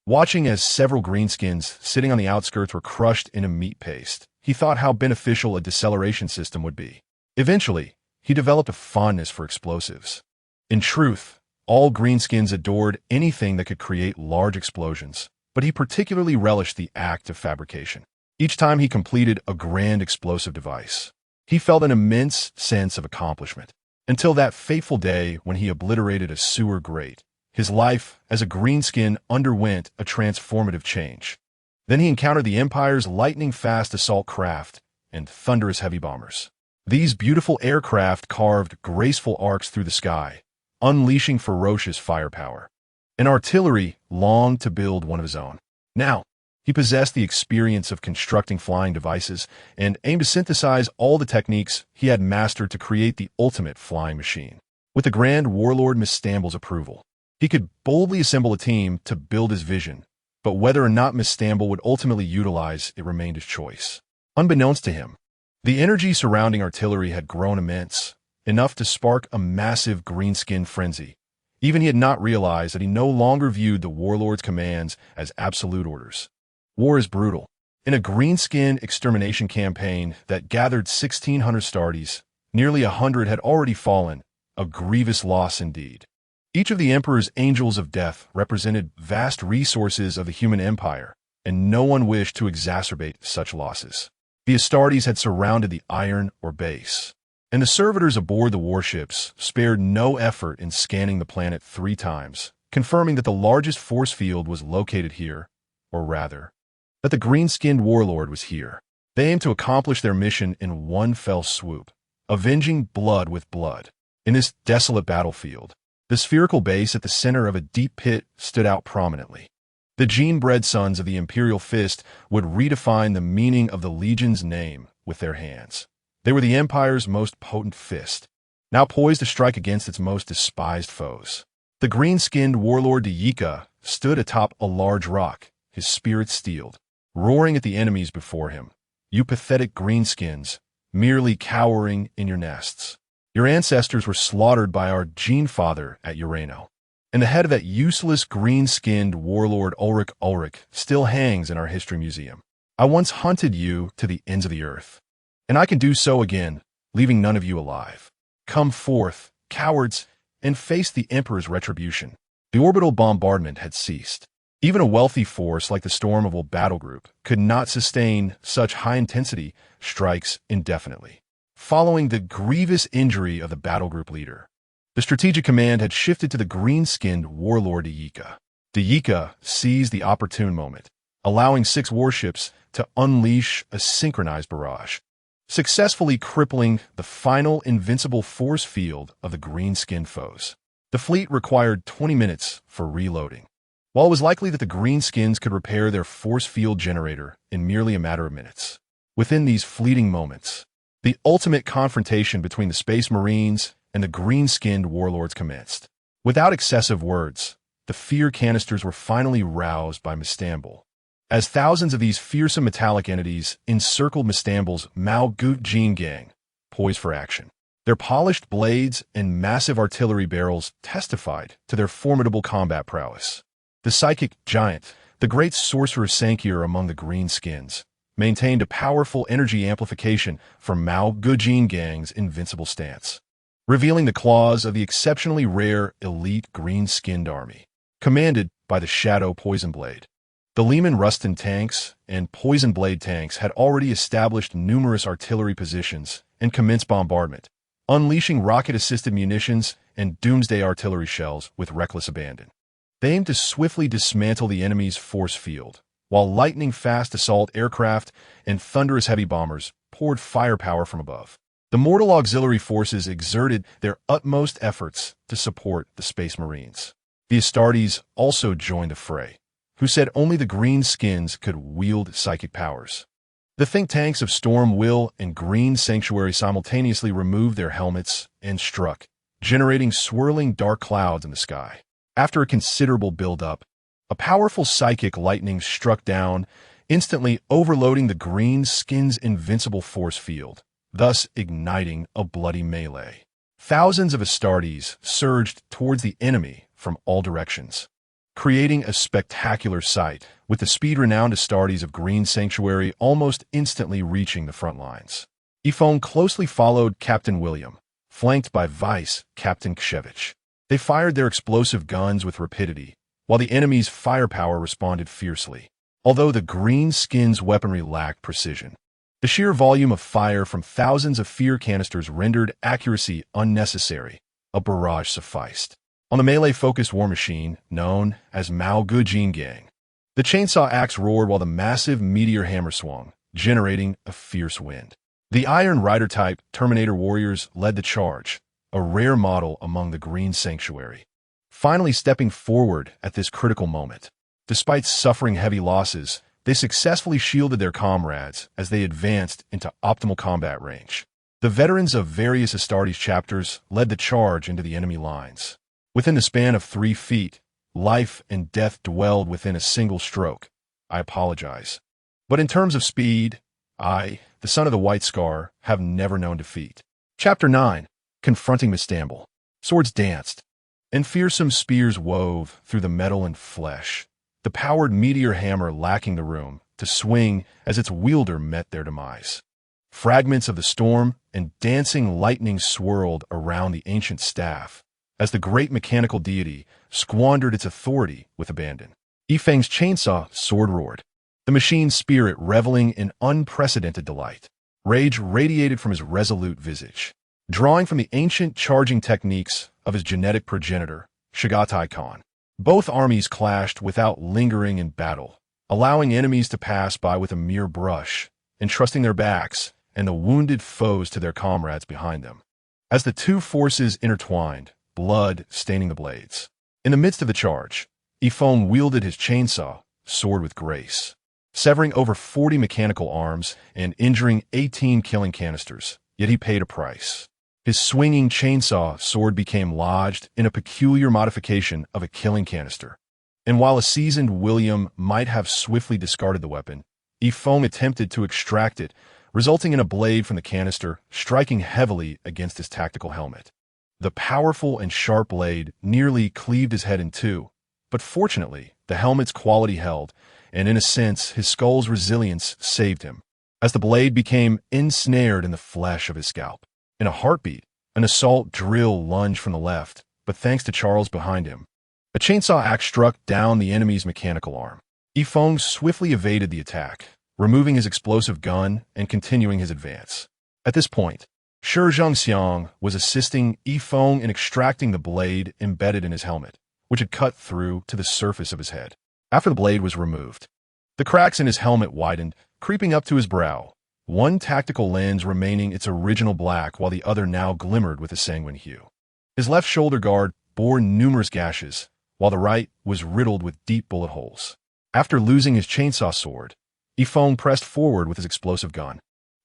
Watching as several greenskins sitting on the outskirts were crushed into meat paste, he thought how beneficial a deceleration system would be. Eventually, he developed a fondness for explosives. In truth, all greenskins adored anything that could create large explosions, but he particularly relished the act of fabrication. Each time he completed a grand explosive device, he felt an immense sense of accomplishment. Until that fateful day when he obliterated a sewer grate, his life as a greenskin underwent a transformative change. Then he encountered the Empire's lightning-fast assault craft and thunderous heavy bombers. These beautiful aircraft carved graceful arcs through the sky, unleashing ferocious firepower. An artillery longed to build one of his own. Now, he possessed the experience of constructing flying devices and aimed to synthesize all the techniques he had mastered to create the ultimate flying machine. With the Grand Warlord Mistambul's approval, he could boldly assemble a team to build his vision, but whether or not Mistambul would ultimately utilize it remained his choice. Unbeknownst to him, the energy surrounding artillery had grown immense, enough to spark a massive greenskin frenzy. Even he had not realized that he no longer viewed the warlord's commands as absolute orders. War is brutal. In a greenskin extermination campaign that gathered 1,600 Astartes, nearly 100 had already fallen, a grievous loss indeed. Each of the Emperor's angels of death represented vast resources of the human empire, and no one wished to exacerbate such losses. The Astartes had surrounded the Iron Ore base, and the servitors aboard the warships spared no effort in scanning the planet 3 times, confirming that the largest force field was located here, or rather, that the green-skinned warlord was here. They aimed to accomplish their mission in one fell swoop, avenging blood with blood. In this desolate battlefield, the spherical base at the center of a deep pit stood out prominently. The gene-bred sons of the Imperial Fist would redefine the meaning of the Legion's name with their hands. They were the Empire's most potent fist, now poised to strike against its most despised foes. The green-skinned warlord Yizhi stood atop a large rock, his spirit steeled, roaring at the enemies before him. You pathetic greenskins, merely cowering in your nests. Your ancestors were slaughtered by our gene-father at Urano. And the head of that useless green-skinned warlord Ulrich still hangs in our history museum. I once hunted you to the ends of the earth, and I can do so again, leaving none of you alive. Come forth, cowards, and face the Emperor's retribution. The orbital bombardment had ceased. Even a wealthy force like the Stormable Battle Group could not sustain such high-intensity strikes indefinitely. Following the grievous injury of the battle group leader, the strategic command had shifted to the green-skinned warlord Yizhi. Yizhi seized the opportune moment, allowing 6 warships to unleash a synchronized barrage, successfully crippling the final invincible force field of the green-skinned foes. The fleet required 20 minutes for reloading. While it was likely that the greenskins could repair their force field generator in merely a matter of minutes, within these fleeting moments, the ultimate confrontation between the Space Marines and the green-skinned warlords commenced. Without excessive words, the fear canisters were finally roused by Mistambul. As thousands of these fearsome metallic entities encircled Mistambul's Yizhi Qing, poised for action. Their polished blades and massive artillery barrels testified to their formidable combat prowess. The psychic giant, the great sorcerer Sankir among the greenskins, maintained a powerful energy amplification from Yizhi Qing's invincible stance, revealing the claws of the exceptionally rare elite green-skinned army, commanded by the Shadow Poison Blade. The Lehman Rustin tanks and Poison Blade tanks had already established numerous artillery positions and commenced bombardment, unleashing rocket-assisted munitions and doomsday artillery shells with reckless abandon. They aimed to swiftly dismantle the enemy's force field, while lightning-fast assault aircraft and thunderous heavy bombers poured firepower from above. The mortal auxiliary forces exerted their utmost efforts to support the Space Marines. The Astartes also joined the fray, who said only the greenskins could wield psychic powers. The think tanks of Storm Will and Green Sanctuary simultaneously removed their helmets and struck, generating swirling dark clouds in the sky. After a considerable build-up, a powerful psychic lightning struck down, instantly overloading the greenskins' invincible force field, thus igniting a bloody melee. Thousands of Astartes surged towards the enemy from all directions, creating a spectacular sight, with the speed-renowned Astartes of Green Sanctuary almost instantly reaching the front lines. Ifon closely followed Captain William, flanked by Vice Captain Kshevich. They fired their explosive guns with rapidity, while the enemy's firepower responded fiercely. Although the greenskins' weaponry lacked precision, the sheer volume of fire from thousands of fear canisters rendered accuracy unnecessary. A barrage sufficed. On the melee-focused war machine, known as Yizhi Qing, the chainsaw axe roared while the massive meteor hammer swung, generating a fierce wind. The Iron Rider-type Terminator warriors led the charge, a rare model among the Green Sanctuary, finally stepping forward at this critical moment. Despite suffering heavy losses, they successfully shielded their comrades as they advanced into optimal combat range. The veterans of various Astartes chapters led the charge into the enemy lines. Within the span of 3 feet, life and death dwelled within a single stroke. I apologize. But in terms of speed, I, the son of the White Scar, have never known defeat. Chapter 9. Confronting Mistambul. Swords danced, and fearsome spears wove through the metal and flesh, the powered meteor hammer lacking the room to swing as its wielder met their demise. Fragments of the storm and dancing lightning swirled around the ancient staff, as the great mechanical deity squandered its authority with abandon. Yifeng's chainsaw sword roared, the machine's spirit reveling in unprecedented delight. Rage radiated from his resolute visage, drawing from the ancient charging techniques of his genetic progenitor, Shagatai Khan. Both armies clashed without lingering in battle, allowing enemies to pass by with a mere brush, entrusting their backs and the wounded foes to their comrades behind them. As the two forces intertwined, blood staining the blades. In the midst of the charge, Ifon wielded his chainsaw, sword with grace. severing over 40 mechanical arms and injuring 18 killing canisters, yet he paid a price. His swinging chainsaw sword became lodged in a peculiar modification of a killing canister. And while a seasoned William might have swiftly discarded the weapon, Yifeng attempted to extract it, resulting in a blade from the canister striking heavily against his tactical helmet. The powerful and sharp blade nearly cleaved his head in two, but fortunately, the helmet's quality held, and in a sense, his skull's resilience saved him, as the blade became ensnared in the flesh of his scalp. In a heartbeat, an assault drill lunged from the left, but thanks to Charles behind him, a chainsaw axe struck down the enemy's mechanical arm. Yifeng swiftly evaded the attack, removing his explosive gun and continuing his advance. At this point, Shi Zhongxiang was assisting Yifeng in extracting the blade embedded in his helmet, which had cut through to the surface of his head. After the blade was removed, the cracks in his helmet widened, creeping up to his brow, one tactical lens remaining its original black while the other now glimmered with a sanguine hue. His left shoulder guard bore numerous gashes, while the right was riddled with deep bullet holes. After losing his chainsaw sword, Yifeng pressed forward with his explosive gun,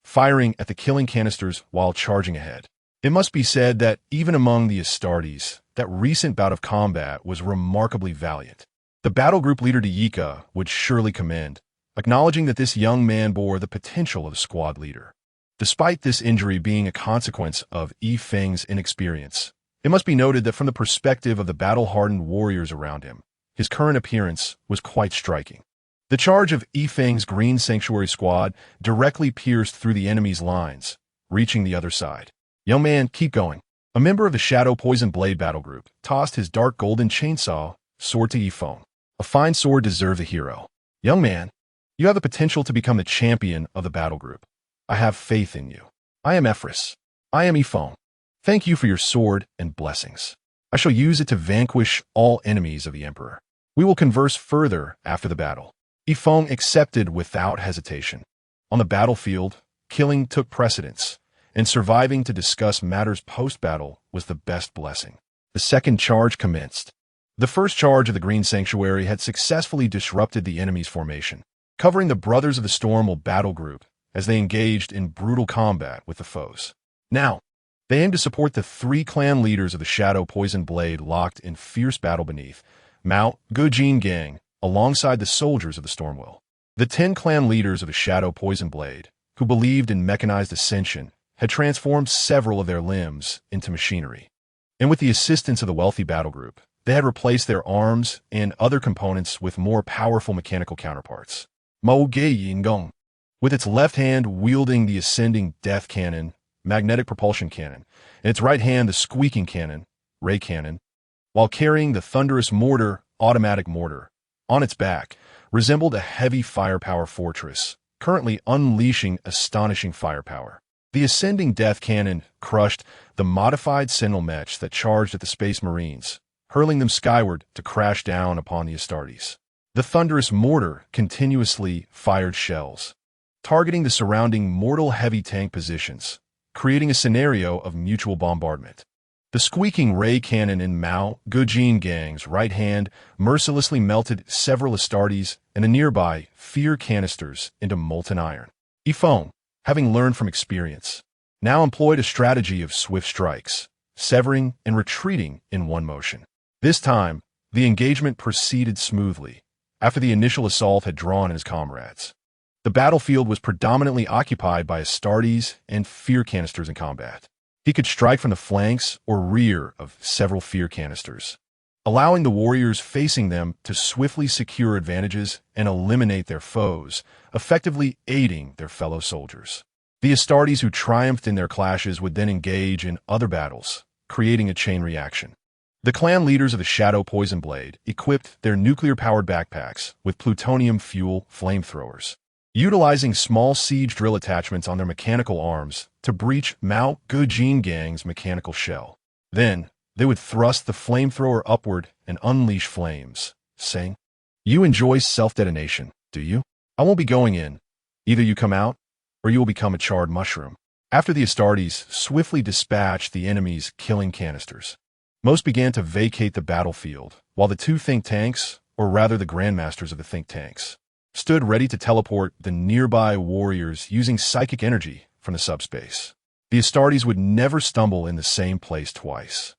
firing at the killing canisters while charging ahead. It must be said that even among the Astartes, that recent bout of combat was remarkably valiant. The battle group leader Yika would surely commend, acknowledging that this young man bore the potential of a squad leader. Despite this injury being a consequence of Yifeng's inexperience, it must be noted that from the perspective of the battle-hardened warriors around him, his current appearance was quite striking. The charge of Yifeng's Green Sanctuary squad directly pierced through the enemy's lines, reaching the other side. "Young man, keep going." A member of the Shadow Poison Blade battle group tossed his dark golden chainsaw sword to Yifeng. "A fine sword deserves a hero. Young man, you have the potential to become the champion of the battle group. I have faith in you. I am Ephraim. I am Yifeng. Thank you for your sword and blessings. I shall use it to vanquish all enemies of the Emperor. We will converse further after the battle." Yifeng accepted without hesitation. On the battlefield, killing took precedence, and surviving to discuss matters post-battle was the best blessing. The second charge commenced. The first charge of the Green Sanctuary had successfully disrupted the enemy's formation, covering the Brothers of the Storm battle group as they engaged in brutal combat with the foes. Now, they aimed to support the three clan leaders of the Shadow Poison Blade locked in fierce battle beneath Mao Gujin Gang, alongside the soldiers of the Stormwill. The 10 clan leaders of the Shadow Poison Blade, who believed in mechanized ascension, had transformed several of their limbs into machinery. And with the assistance of the wealthy battle group, they had replaced their arms and other components with more powerful mechanical counterparts. Mo Ge Yingong, with its left hand wielding the ascending death cannon, magnetic propulsion cannon, and its right hand the squeaking cannon, ray cannon, while carrying the thunderous mortar, automatic mortar, on its back, resembled a heavy firepower fortress, currently unleashing astonishing firepower. The ascending death cannon crushed the modified Sentinel mechs that charged at the Space Marines, hurling them skyward to crash down upon the Astartes. The thunderous mortar continuously fired shells, targeting the surrounding mortal heavy tank positions, creating a scenario of mutual bombardment. The squeaking ray cannon in Mao Gujin Gang's right hand mercilessly melted several Astartes and the nearby fear canisters into molten iron. Yifeng, having learned from experience, now employed a strategy of swift strikes, severing and retreating in one motion. This time, the engagement proceeded smoothly, after the initial assault had drawn in his comrades. The battlefield was predominantly occupied by Astartes and fear canisters in combat. He could strike from the flanks or rear of several fear canisters, allowing the warriors facing them to swiftly secure advantages and eliminate their foes, effectively aiding their fellow soldiers. The Astartes who triumphed in their clashes would then engage in other battles, creating a chain reaction. The clan leaders of the Shadow Poison Blade equipped their nuclear-powered backpacks with plutonium fuel flamethrowers, utilizing small siege drill attachments on their mechanical arms to breach Mao Gujin Gang's mechanical shell. Then, they would thrust the flamethrower upward and unleash flames, saying, "You enjoy self-detonation, do you? I won't be going in. Either you come out, or you will become a charred mushroom." After the Astartes swiftly dispatched the enemy's killing canisters, most began to vacate the battlefield, while the two think tanks, or rather the grandmasters of the think tanks, stood ready to teleport the nearby warriors using psychic energy from the subspace. The Astartes would never stumble in the same place twice.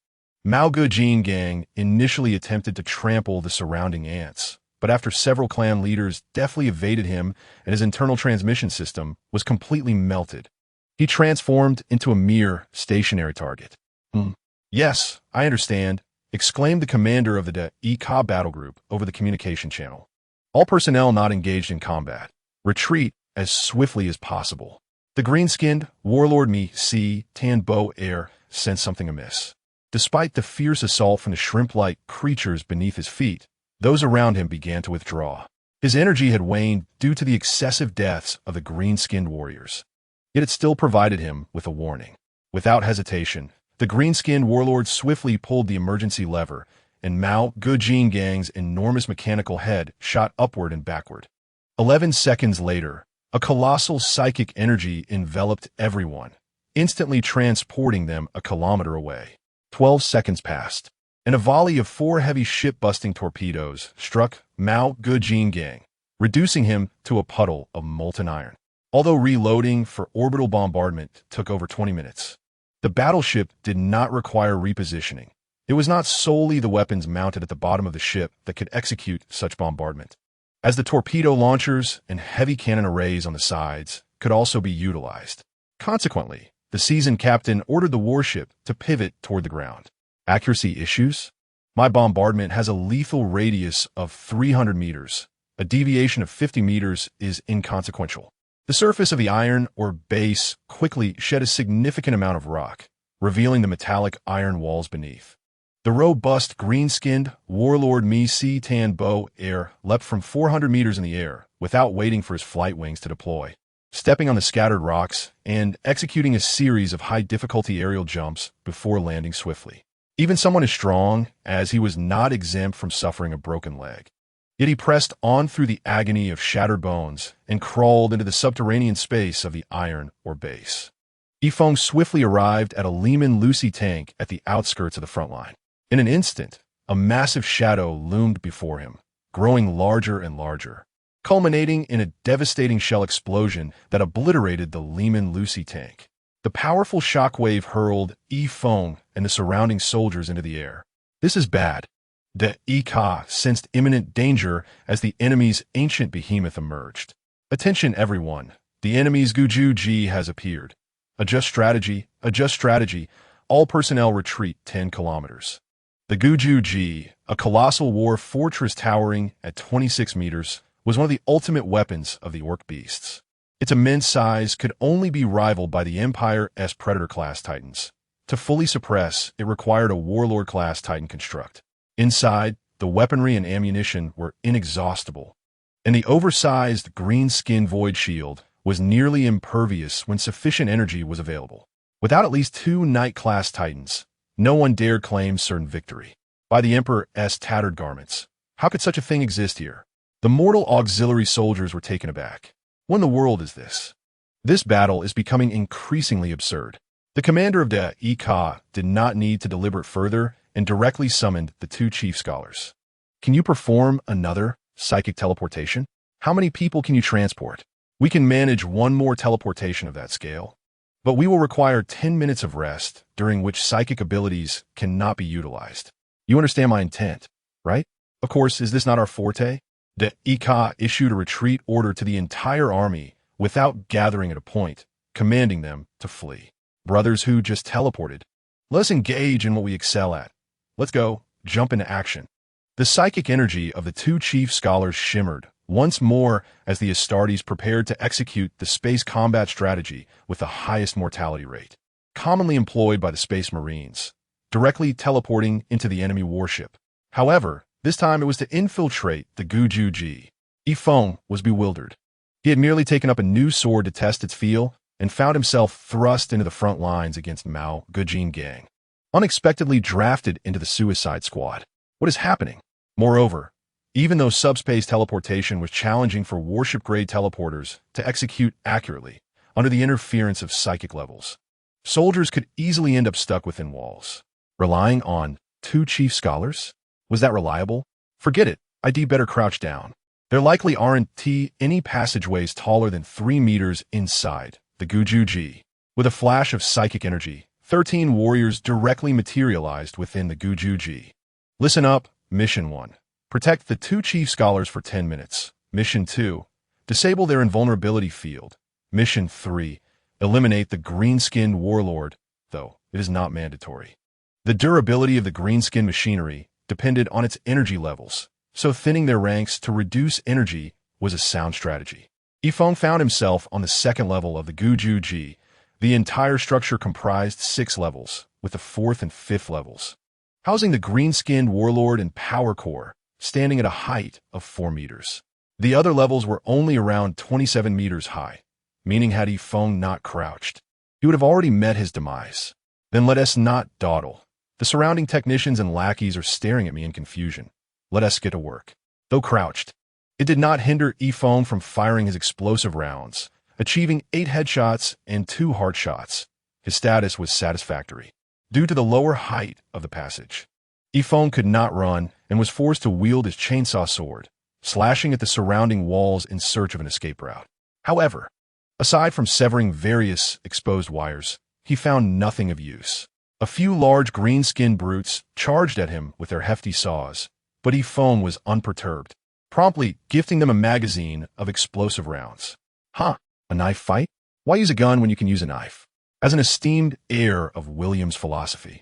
Yizhi Qing initially attempted to trample the surrounding ants, but after several clan leaders deftly evaded him and his internal transmission system was completely melted, he transformed into a mere stationary target. Yes, I understand, exclaimed the commander of the Yizhi battle group over the communication channel. All personnel not engaged in combat, retreat as swiftly as possible. The green-skinned warlord Mi-Si Tan Bo Air sensed something amiss. Despite the fierce assault from the shrimp-like creatures beneath his feet, those around him began to withdraw. His energy had waned due to the excessive deaths of the green-skinned warriors. Yet it still provided him with a warning. Without hesitation, the green-skinned warlord swiftly pulled the emergency lever, and Yizhi Qing's enormous mechanical head shot upward and backward. 11 seconds later, a colossal psychic energy enveloped everyone, instantly transporting them a kilometer away. 12 seconds passed, and a volley of 4 heavy ship-busting torpedoes struck Yizhi Qing, reducing him to a puddle of molten iron. Although reloading for orbital bombardment took over 20 minutes, the battleship did not require repositioning. It was not solely the weapons mounted at the bottom of the ship that could execute such bombardment, as the torpedo launchers and heavy cannon arrays on the sides could also be utilized. Consequently, the seasoned captain ordered the warship to pivot toward the ground. Accuracy issues? My bombardment has a lethal radius of 300 meters. A deviation of 50 meters is inconsequential. The surface of the iron or base quickly shed a significant amount of rock, revealing the metallic iron walls beneath. The robust green-skinned warlord Mi-Si Tan Bo Air leapt from 400 meters in the air without waiting for his flight wings to deploy, stepping on the scattered rocks and executing a series of high-difficulty aerial jumps before landing swiftly. Even someone as strong as he was not exempt from suffering a broken leg. Yet he pressed on through the agony of shattered bones and crawled into the subterranean space of the iron or base. Yifeng swiftly arrived at a Lehman Lucy tank at the outskirts of the front line. In an instant, a massive shadow loomed before him, growing larger and larger, culminating in a devastating shell explosion that obliterated the Lehman Lucy tank. The powerful shockwave hurled Yifeng and the surrounding soldiers into the air. This is bad. The Yizhi sensed imminent danger as the enemy's ancient behemoth emerged. Attention everyone, the enemy's Gujuji has appeared. Adjust strategy, all personnel retreat 10 kilometers. The Gujuji, a colossal war fortress towering at 26 meters, was one of the ultimate weapons of the Ork beasts. Its immense size could only be rivaled by the Empire's Predator-class Titans. To fully suppress, it required a Warlord-class Titan construct. Inside, the weaponry and ammunition were inexhaustible, and the oversized green-skin void shield was nearly impervious when sufficient energy was available. Without at least 2 Knight-class Titans, no one dared claim certain victory. By the Emperor's tattered garments, how could such a thing exist here? The mortal auxiliary soldiers were taken aback. What in the world is this? This battle is becoming increasingly absurd. The commander of the Yizhi did not need to deliberate further and directly summoned the 2 chief scholars. Can you perform another psychic teleportation? How many people can you transport? We can manage 1 more teleportation of that scale, but we will require 10 minutes of rest, during which psychic abilities cannot be utilized. You understand my intent, right? Of course, is this not our forte? The Yizhi issued a retreat order to the entire army without gathering at a point, commanding them to flee. Brothers who just teleported, let's engage in what we excel at. Let's go, jump into action. The psychic energy of the 2 chief scholars shimmered once more as the Astartes prepared to execute the space combat strategy with the highest mortality rate, commonly employed by the Space Marines, directly teleporting into the enemy warship. However, this time it was to infiltrate the Gujuji. Yifeng was bewildered. He had merely taken up a new sword to test its feel and found himself thrust into the front lines against Yizhi Qing, unexpectedly drafted into the suicide squad. What is happening? Moreover, even though subspace teleportation was challenging for warship-grade teleporters to execute accurately under the interference of psychic levels, soldiers could easily end up stuck within walls. Relying on 2 chief scholars? Was that reliable? Forget it, I'd better crouch down. There likely aren't any passageways taller than 3 meters inside the Gujuji. With a flash of psychic energy, 13 warriors directly materialized within the Gujuji. Listen up, Mission 1. Protect the 2 chief scholars for 10 minutes. Mission 2. Disable their invulnerability field. Mission 3. Eliminate the green-skinned warlord, though it is not mandatory. The durability of the green-skin machinery depended on its energy levels, so thinning their ranks to reduce energy was a sound strategy. Yifeng found himself on the 2nd level of the Gujuji. The entire structure comprised 6 levels, with the 4th and 5th levels, housing the green-skinned warlord and power core, standing at a height of 4 meters. The other levels were only around 27 meters high, meaning had Yifeng not crouched, he would have already met his demise. Then let us not dawdle. The surrounding technicians and lackeys are staring at me in confusion. Let us get to work. Though crouched, it did not hinder Yifeng from firing his explosive rounds, achieving 8 headshots and 2 heart shots. His status was satisfactory. Due to the lower height of the passage, Yifeng could not run and was forced to wield his chainsaw sword, slashing at the surrounding walls in search of an escape route. However, aside from severing various exposed wires, he found nothing of use. A few large green-skinned brutes charged at him with their hefty saws, but Yifeng was unperturbed, promptly gifting them a magazine of explosive rounds. Huh, a knife fight? Why use a gun when you can use a knife? As an esteemed heir of William's philosophy,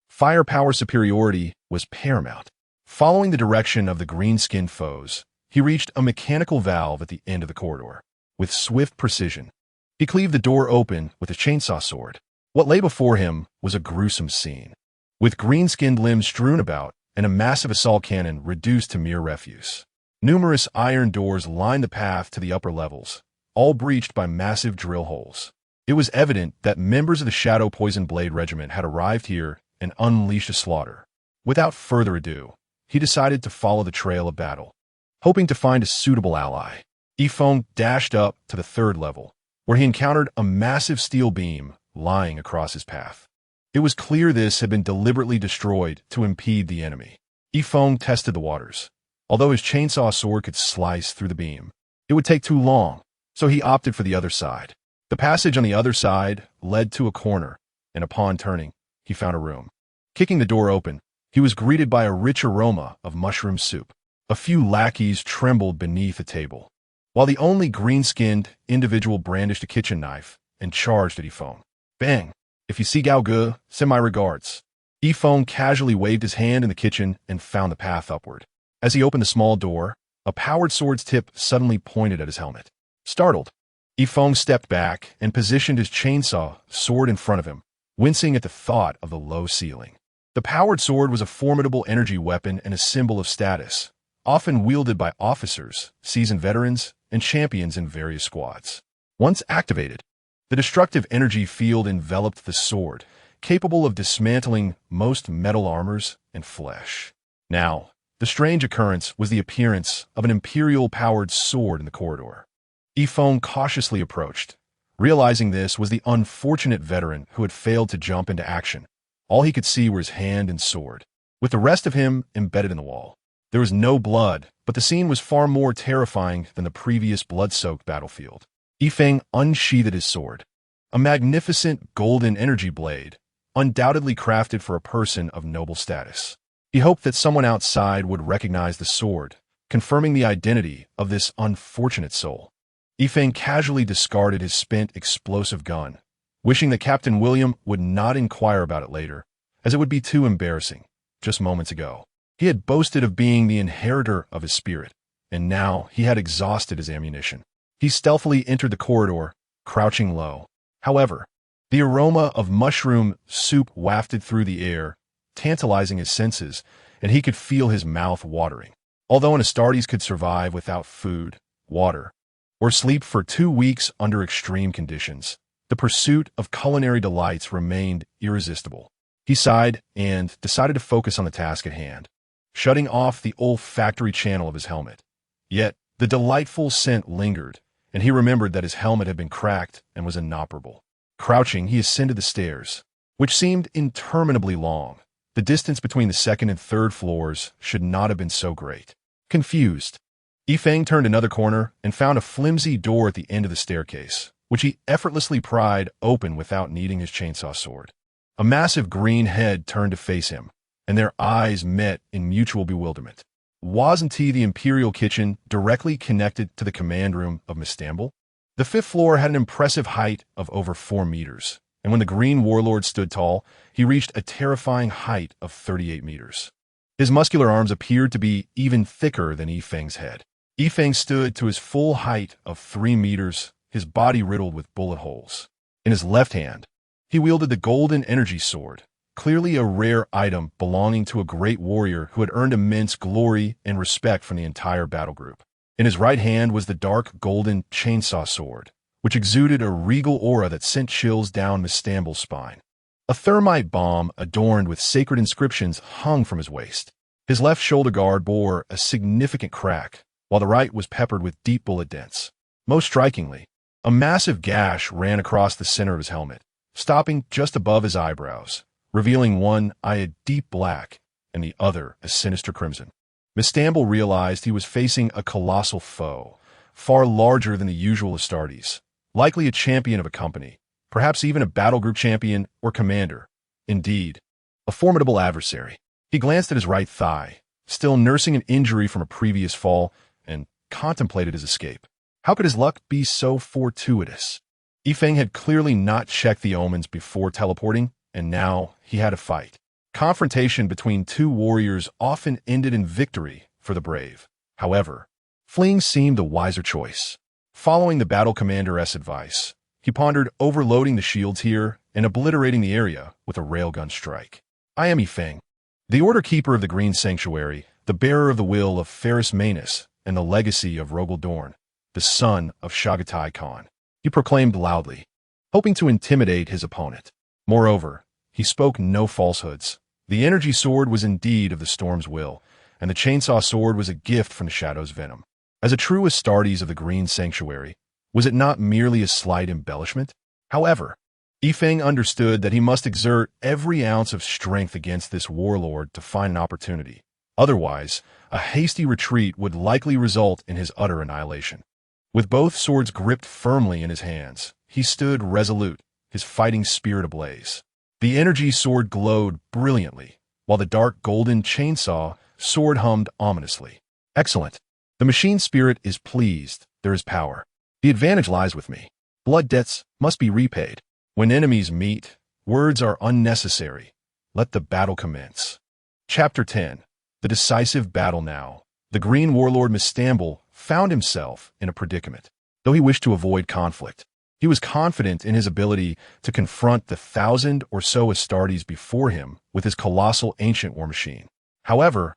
firepower superiority was paramount. Following the direction of the green-skinned foes, he reached a mechanical valve at the end of the corridor. With swift precision, he cleaved the door open with a chainsaw sword. What lay before him was a gruesome scene. With green-skinned limbs strewn about and a massive assault cannon reduced to mere refuse, numerous iron doors lined the path to the upper levels, all breached by massive drill holes. It was evident that members of the Shadow Poison Blade Regiment had arrived here and unleashed a slaughter. Without further ado, he decided to follow the trail of battle, hoping to find a suitable ally. Yifeng dashed up to the 3rd level, where he encountered a massive steel beam lying across his path. It was clear this had been deliberately destroyed to impede the enemy. Yifeng tested the waters. Although his chainsaw sword could slice through the beam, it would take too long, so he opted for the other side. The passage on the other side led to a corner, and upon turning, he found a room. Kicking the door open, he was greeted by a rich aroma of mushroom soup. A few lackeys trembled beneath a table, while the only green-skinned individual brandished a kitchen knife and charged at Yifeng. Bang! If you see Gao Ge, send my regards. Yifeng casually waved his hand in the kitchen and found the path upward. As he opened the small door, a powered sword's tip suddenly pointed at his helmet. Startled, Yifeng stepped back and positioned his chainsaw sword in front of him, wincing at the thought of the low ceiling. The powered sword was a formidable energy weapon and a symbol of status, often wielded by officers, seasoned veterans, and champions in various squads. Once activated, the destructive energy field enveloped the sword, capable of dismantling most metal armors and flesh. Now, the strange occurrence was the appearance of an Imperial-powered sword in the corridor. Yifeng cautiously approached. Realizing this was the unfortunate veteran who had failed to jump into action. All he could see were his hand and sword, with the rest of him embedded in the wall. There was no blood, but the scene was far more terrifying than the previous blood-soaked battlefield. Yifeng unsheathed his sword, a magnificent golden energy blade, undoubtedly crafted for a person of noble status. He hoped that someone outside would recognize the sword, confirming the identity of this unfortunate soul. Yifeng casually discarded his spent explosive gun, wishing that Captain William would not inquire about it later, as it would be too embarrassing. Just moments ago, he had boasted of being the inheritor of his spirit, and now he had exhausted his ammunition. He stealthily entered the corridor, crouching low. However, the aroma of mushroom soup wafted through the air, tantalizing his senses, and he could feel his mouth watering. Although an Astartes could survive without food, water, or sleep for 2 weeks under extreme conditions, the pursuit of culinary delights remained irresistible. He sighed and decided to focus on the task at hand, shutting off the olfactory channel of his helmet. Yet, the delightful scent lingered, and he remembered that his helmet had been cracked and was inoperable. Crouching, he ascended the stairs, which seemed interminably long. The distance between the 2nd and 3rd floors should not have been so great. Confused, Yifeng turned another corner and found a flimsy door at the end of the staircase, which he effortlessly pried open without needing his chainsaw sword. A massive green head turned to face him, and their eyes met in mutual bewilderment. Wasn't the Imperial kitchen directly connected to the command room of Mistamble? The fifth floor had an impressive height of over 4 meters, and when the Green Warlord stood tall, he reached a terrifying height of 38 meters. His muscular arms appeared to be even thicker than Yifeng's head. Yifeng stood to his full height of 3 meters, his body riddled with bullet holes. In his left hand, he wielded the golden energy sword, clearly a rare item belonging to a great warrior who had earned immense glory and respect from the entire battle group. In his right hand was the dark golden chainsaw sword, which exuded a regal aura that sent chills down Mistamble's spine. A thermite bomb adorned with sacred inscriptions hung from his waist. His left shoulder guard bore a significant crack, while the right was peppered with deep bullet dents. Most strikingly, a massive gash ran across the center of his helmet, stopping just above his eyebrows, revealing one eye a deep black and the other a sinister crimson. Mistamble realized he was facing a colossal foe, far larger than the usual Astartes, likely a champion of a company, perhaps even a battle group champion or commander. Indeed, a formidable adversary. He glanced at his right thigh, still nursing an injury from a previous fall, and contemplated his escape. How could his luck be so fortuitous? Yifeng had clearly not checked the omens before teleporting, and now he had a fight. Confrontation between two warriors often ended in victory for the brave. However, fleeing seemed the wiser choice. Following the battle commander's advice, he pondered overloading the shields here and obliterating the area with a railgun strike. I am Yifeng, the Order Keeper of the Green Sanctuary, the bearer of the will of Ferrus Manus and the legacy of Rogel Dorn, the son of Shagatai Khan, he proclaimed loudly, hoping to intimidate his opponent. Moreover, he spoke no falsehoods. The energy sword was indeed of the storm's will, and the chainsaw sword was a gift from the shadow's venom. As a true Astartes of the Green Sanctuary, was it not merely a slight embellishment? However, Yifeng understood that he must exert every ounce of strength against this warlord to find an opportunity. Otherwise, a hasty retreat would likely result in his utter annihilation. With both swords gripped firmly in his hands, he stood resolute, his fighting spirit ablaze. The energy sword glowed brilliantly, while the dark golden chainsaw sword hummed ominously. Excellent. The machine spirit is pleased. There is power. The advantage lies with me. Blood debts must be repaid. When enemies meet, words are unnecessary. Let the battle commence. Chapter 10. The decisive battle now. The Green Warlord Mistamble found himself in a predicament. Though he wished to avoid conflict, he was confident in his ability to confront the 1,000 or so Astartes before him with his colossal ancient war machine. However,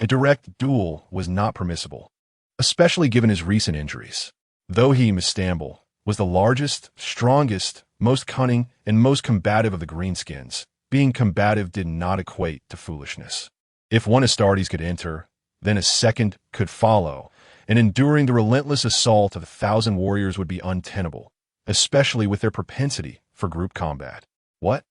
a direct duel was not permissible, especially given his recent injuries. Though he, Mistamble, was the largest, strongest, most cunning, and most combative of the greenskins, being combative did not equate to foolishness. If one Astartes could enter, then a second could follow, and enduring the relentless assault of 1,000 warriors would be untenable, especially with their propensity for group combat. What?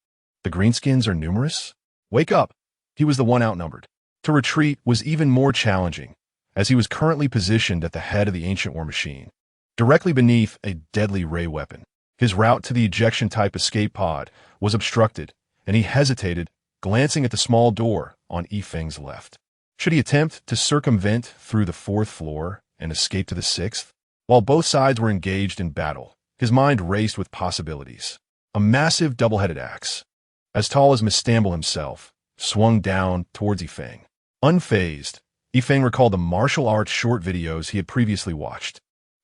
The greenskins are numerous? Wake up! He was the one outnumbered. To retreat was even more challenging, as he was currently positioned at the head of the ancient war machine, directly beneath a deadly ray weapon. His route to the ejection-type escape pod was obstructed, and he hesitated, glancing at the small door on Yifeng's left. Should he attempt to circumvent through the 4th floor and escape to the 6th? While both sides were engaged in battle, his mind raced with possibilities. A massive double-headed axe, as tall as Mistamble himself, swung down towards Yifeng. Unfazed, Yifeng recalled the martial arts short videos he had previously watched.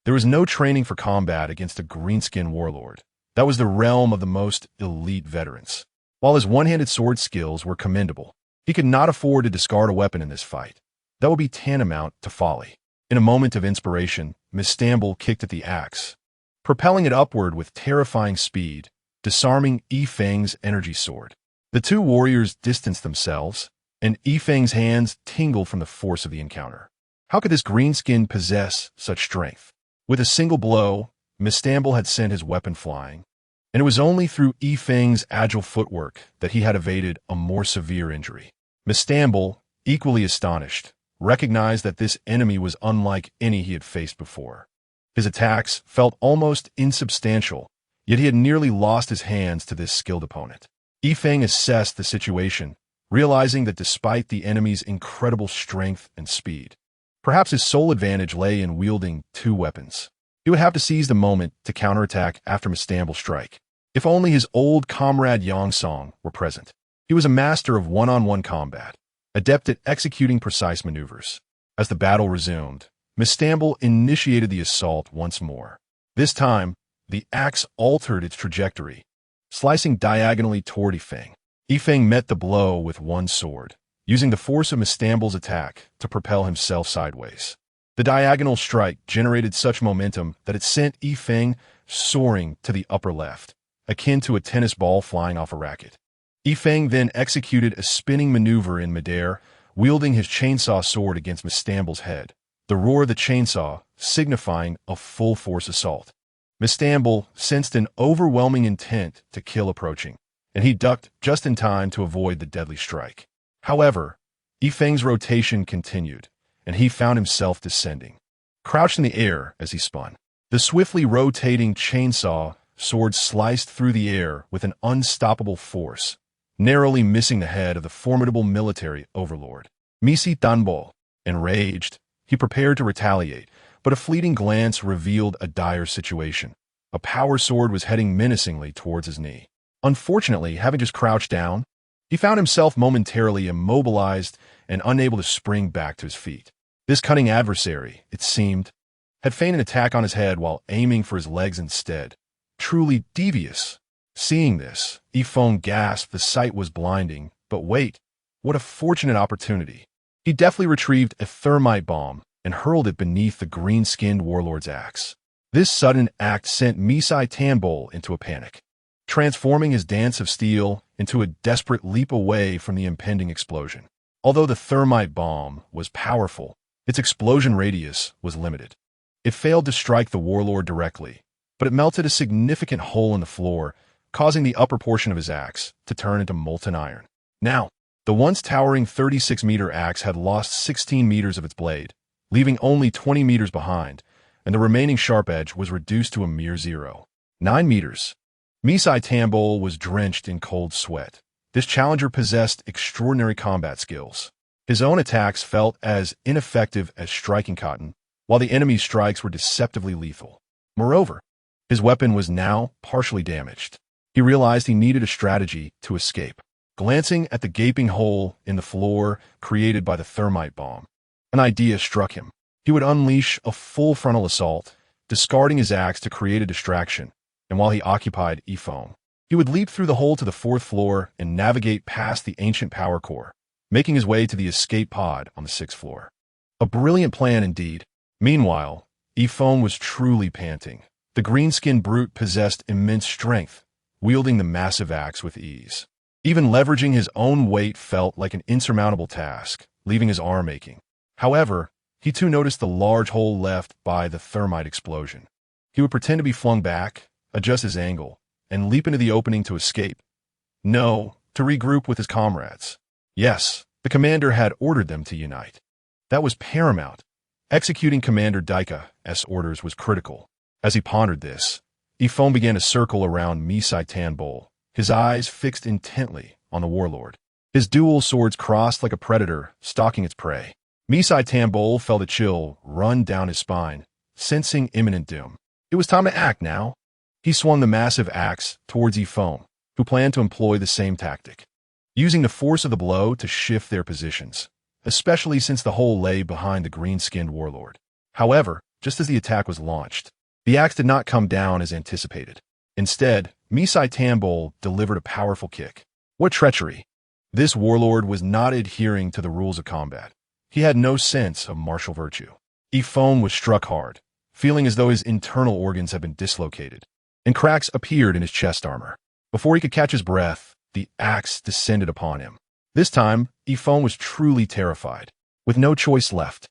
There was no training for combat against a greenskin warlord. That was the realm of the most elite veterans. While his one-handed sword skills were commendable, he could not afford to discard a weapon in this fight. That would be tantamount to folly. In a moment of inspiration, Mistamble kicked at the axe, propelling it upward with terrifying speed, disarming Yifeng's energy sword. The two warriors distanced themselves, and Yifeng's hands tingled from the force of the encounter. How could this greenskin possess such strength? With a single blow, Mistamble had sent his weapon flying, and it was only through Yifeng's agile footwork that he had evaded a more severe injury. Mistamble, equally astonished, recognized that this enemy was unlike any he had faced before. His attacks felt almost insubstantial, yet he had nearly lost his hands to this skilled opponent. Yifeng assessed the situation, realizing that despite the enemy's incredible strength and speed, perhaps his sole advantage lay in wielding two weapons. He would have to seize the moment to counterattack after Mistamble's strike. If only his old comrade Yongsong were present. He was a master of one-on-one combat, adept at executing precise maneuvers. As the battle resumed, Mistamble initiated the assault once more. This time, the axe altered its trajectory, slicing diagonally toward Yifeng. Yifeng met the blow with one sword, using the force of Mistamble's attack to propel himself sideways. The diagonal strike generated such momentum that it sent Yifeng soaring to the upper left, akin to a tennis ball flying off a racket. Yifeng then executed a spinning maneuver in midair, wielding his chainsaw sword against Mistamble's head, the roar of the chainsaw signifying a full-force assault. Mistamble sensed an overwhelming intent to kill approaching, and he ducked just in time to avoid the deadly strike. However, Yifeng's rotation continued, and he found himself descending. Crouched in the air as he spun, the swiftly rotating chainsaw sword sliced through the air with an unstoppable force, narrowly missing the head of the formidable military overlord. Misi Tanbo, enraged, he prepared to retaliate, but a fleeting glance revealed a dire situation. A power sword was heading menacingly towards his knee. Unfortunately, having just crouched down, he found himself momentarily immobilized and unable to spring back to his feet. This cunning adversary, it seemed, had feigned an attack on his head while aiming for his legs instead. Truly devious. Seeing this, Yifeng gasped. The sight was blinding. But wait, what a fortunate opportunity. He deftly retrieved a thermite bomb and hurled it beneath the green-skinned warlord's axe. This sudden act sent Misai Tanbol into a panic, transforming his dance of steel into a desperate leap away from the impending explosion. Although the thermite bomb was powerful, its explosion radius was limited. It failed to strike the warlord directly, but it melted a significant hole in the floor, causing the upper portion of his axe to turn into molten iron. Now, the once towering 36-meter axe had lost 16 meters of its blade, leaving only 20 meters behind, and the remaining sharp edge was reduced to a mere 0.9 meters. Misai Tambol was drenched in cold sweat. This challenger possessed extraordinary combat skills. His own attacks felt as ineffective as striking cotton, while the enemy's strikes were deceptively lethal. Moreover, his weapon was now partially damaged. He realized he needed a strategy to escape. Glancing at the gaping hole in the floor created by the thermite bomb, an idea struck him. He would unleash a full frontal assault, discarding his axe to create a distraction, and while he occupied Yifeng, he would leap through the hole to the fourth floor and navigate past the ancient power core, making his way to the escape pod on the sixth floor. A brilliant plan indeed. Meanwhile, Yifeng was truly panting. The green-skinned brute possessed immense strength, wielding the massive axe with ease. Even leveraging his own weight felt like an insurmountable task, leaving his arm aching. However, he too noticed the large hole left by the thermite explosion. He would pretend to be flung back, adjust his angle, and leap into the opening to escape. No, to regroup with his comrades. Yes, the commander had ordered them to unite. That was paramount. Executing Commander Daika's orders was critical. As he pondered this, Yifeng began to circle around Misai Tanbol, his eyes fixed intently on the warlord. His dual swords crossed like a predator stalking its prey. Misai Tanbol felt a chill run down his spine, sensing imminent doom. It was time to act now. He swung the massive axe towards Yifeng, who planned to employ the same tactic, using the force of the blow to shift their positions, especially since the hole lay behind the green-skinned warlord. However, just as the attack was launched, the axe did not come down as anticipated. Instead, Misai Tanbol delivered a powerful kick. What treachery! This warlord was not adhering to the rules of combat. He had no sense of martial virtue. Yifeng was struck hard, feeling as though his internal organs had been dislocated, and cracks appeared in his chest armor. Before he could catch his breath, the axe descended upon him. This time, Yifeng was truly terrified. With no choice left,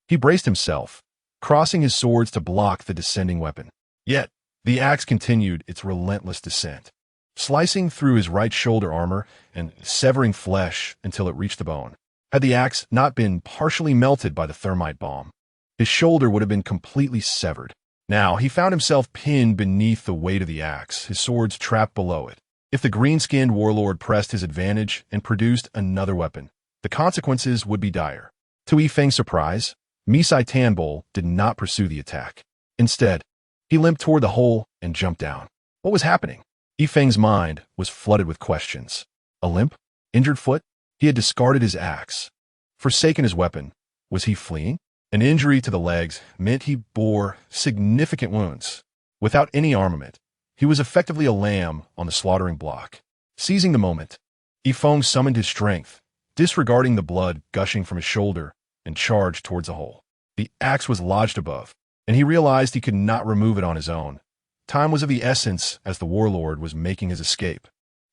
he braced himself, crossing his swords to block the descending weapon. Yet, the axe continued its relentless descent, slicing through his right shoulder armor and severing flesh until it reached the bone. Had the axe not been partially melted by the thermite bomb, his shoulder would have been completely severed. Now, he found himself pinned beneath the weight of the axe, his swords trapped below it. If the green-skinned warlord pressed his advantage and produced another weapon, the consequences would be dire. To Yifeng's surprise, Misai Tanbol did not pursue the attack. Instead, he limped toward the hole and jumped down. What was happening? Yifeng's mind was flooded with questions. A limp? Injured foot? He had discarded his axe. Forsaken his weapon. Was he fleeing? An injury to the legs meant he bore significant wounds. Without any armament, he was effectively a lamb on the slaughtering block. Seizing the moment, Yifeng summoned his strength, disregarding the blood gushing from his shoulder, and charged towards the hole. The axe was lodged above, and he realized he could not remove it on his own. Time was of the essence as the warlord was making his escape.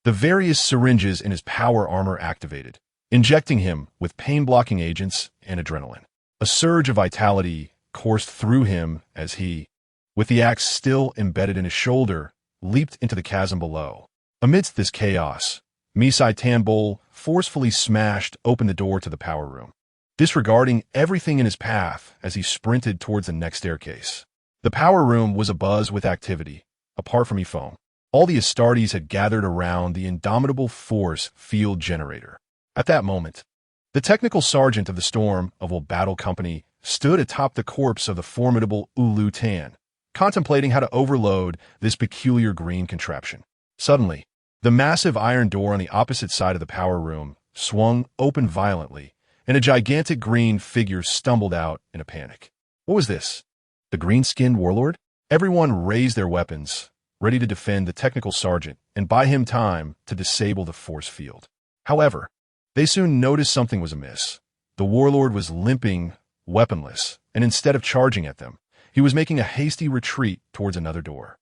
The various syringes in his power armor activated, injecting him with pain-blocking agents and adrenaline. A surge of vitality coursed through him as he, with the axe still embedded in his shoulder, leaped into the chasm below. Amidst this chaos, Misai Tanbol forcefully smashed open the door to the power room, disregarding everything in his path as he sprinted towards the next staircase. The power room was abuzz with activity. Apart from Yifeng, all the Astartes had gathered around the indomitable force field generator. At that moment, the technical sergeant of the Storm of Old Battle Company stood atop the corpse of the formidable Ulu Tan, contemplating how to overload this peculiar green contraption. Suddenly, the massive iron door on the opposite side of the power room swung open violently, and a gigantic green figure stumbled out in a panic. What was this? The green-skinned warlord? Everyone raised their weapons, ready to defend the technical sergeant and buy him time to disable the force field. However, they soon noticed something was amiss. The warlord was limping, weaponless, and instead of charging at them, he was making a hasty retreat towards another door.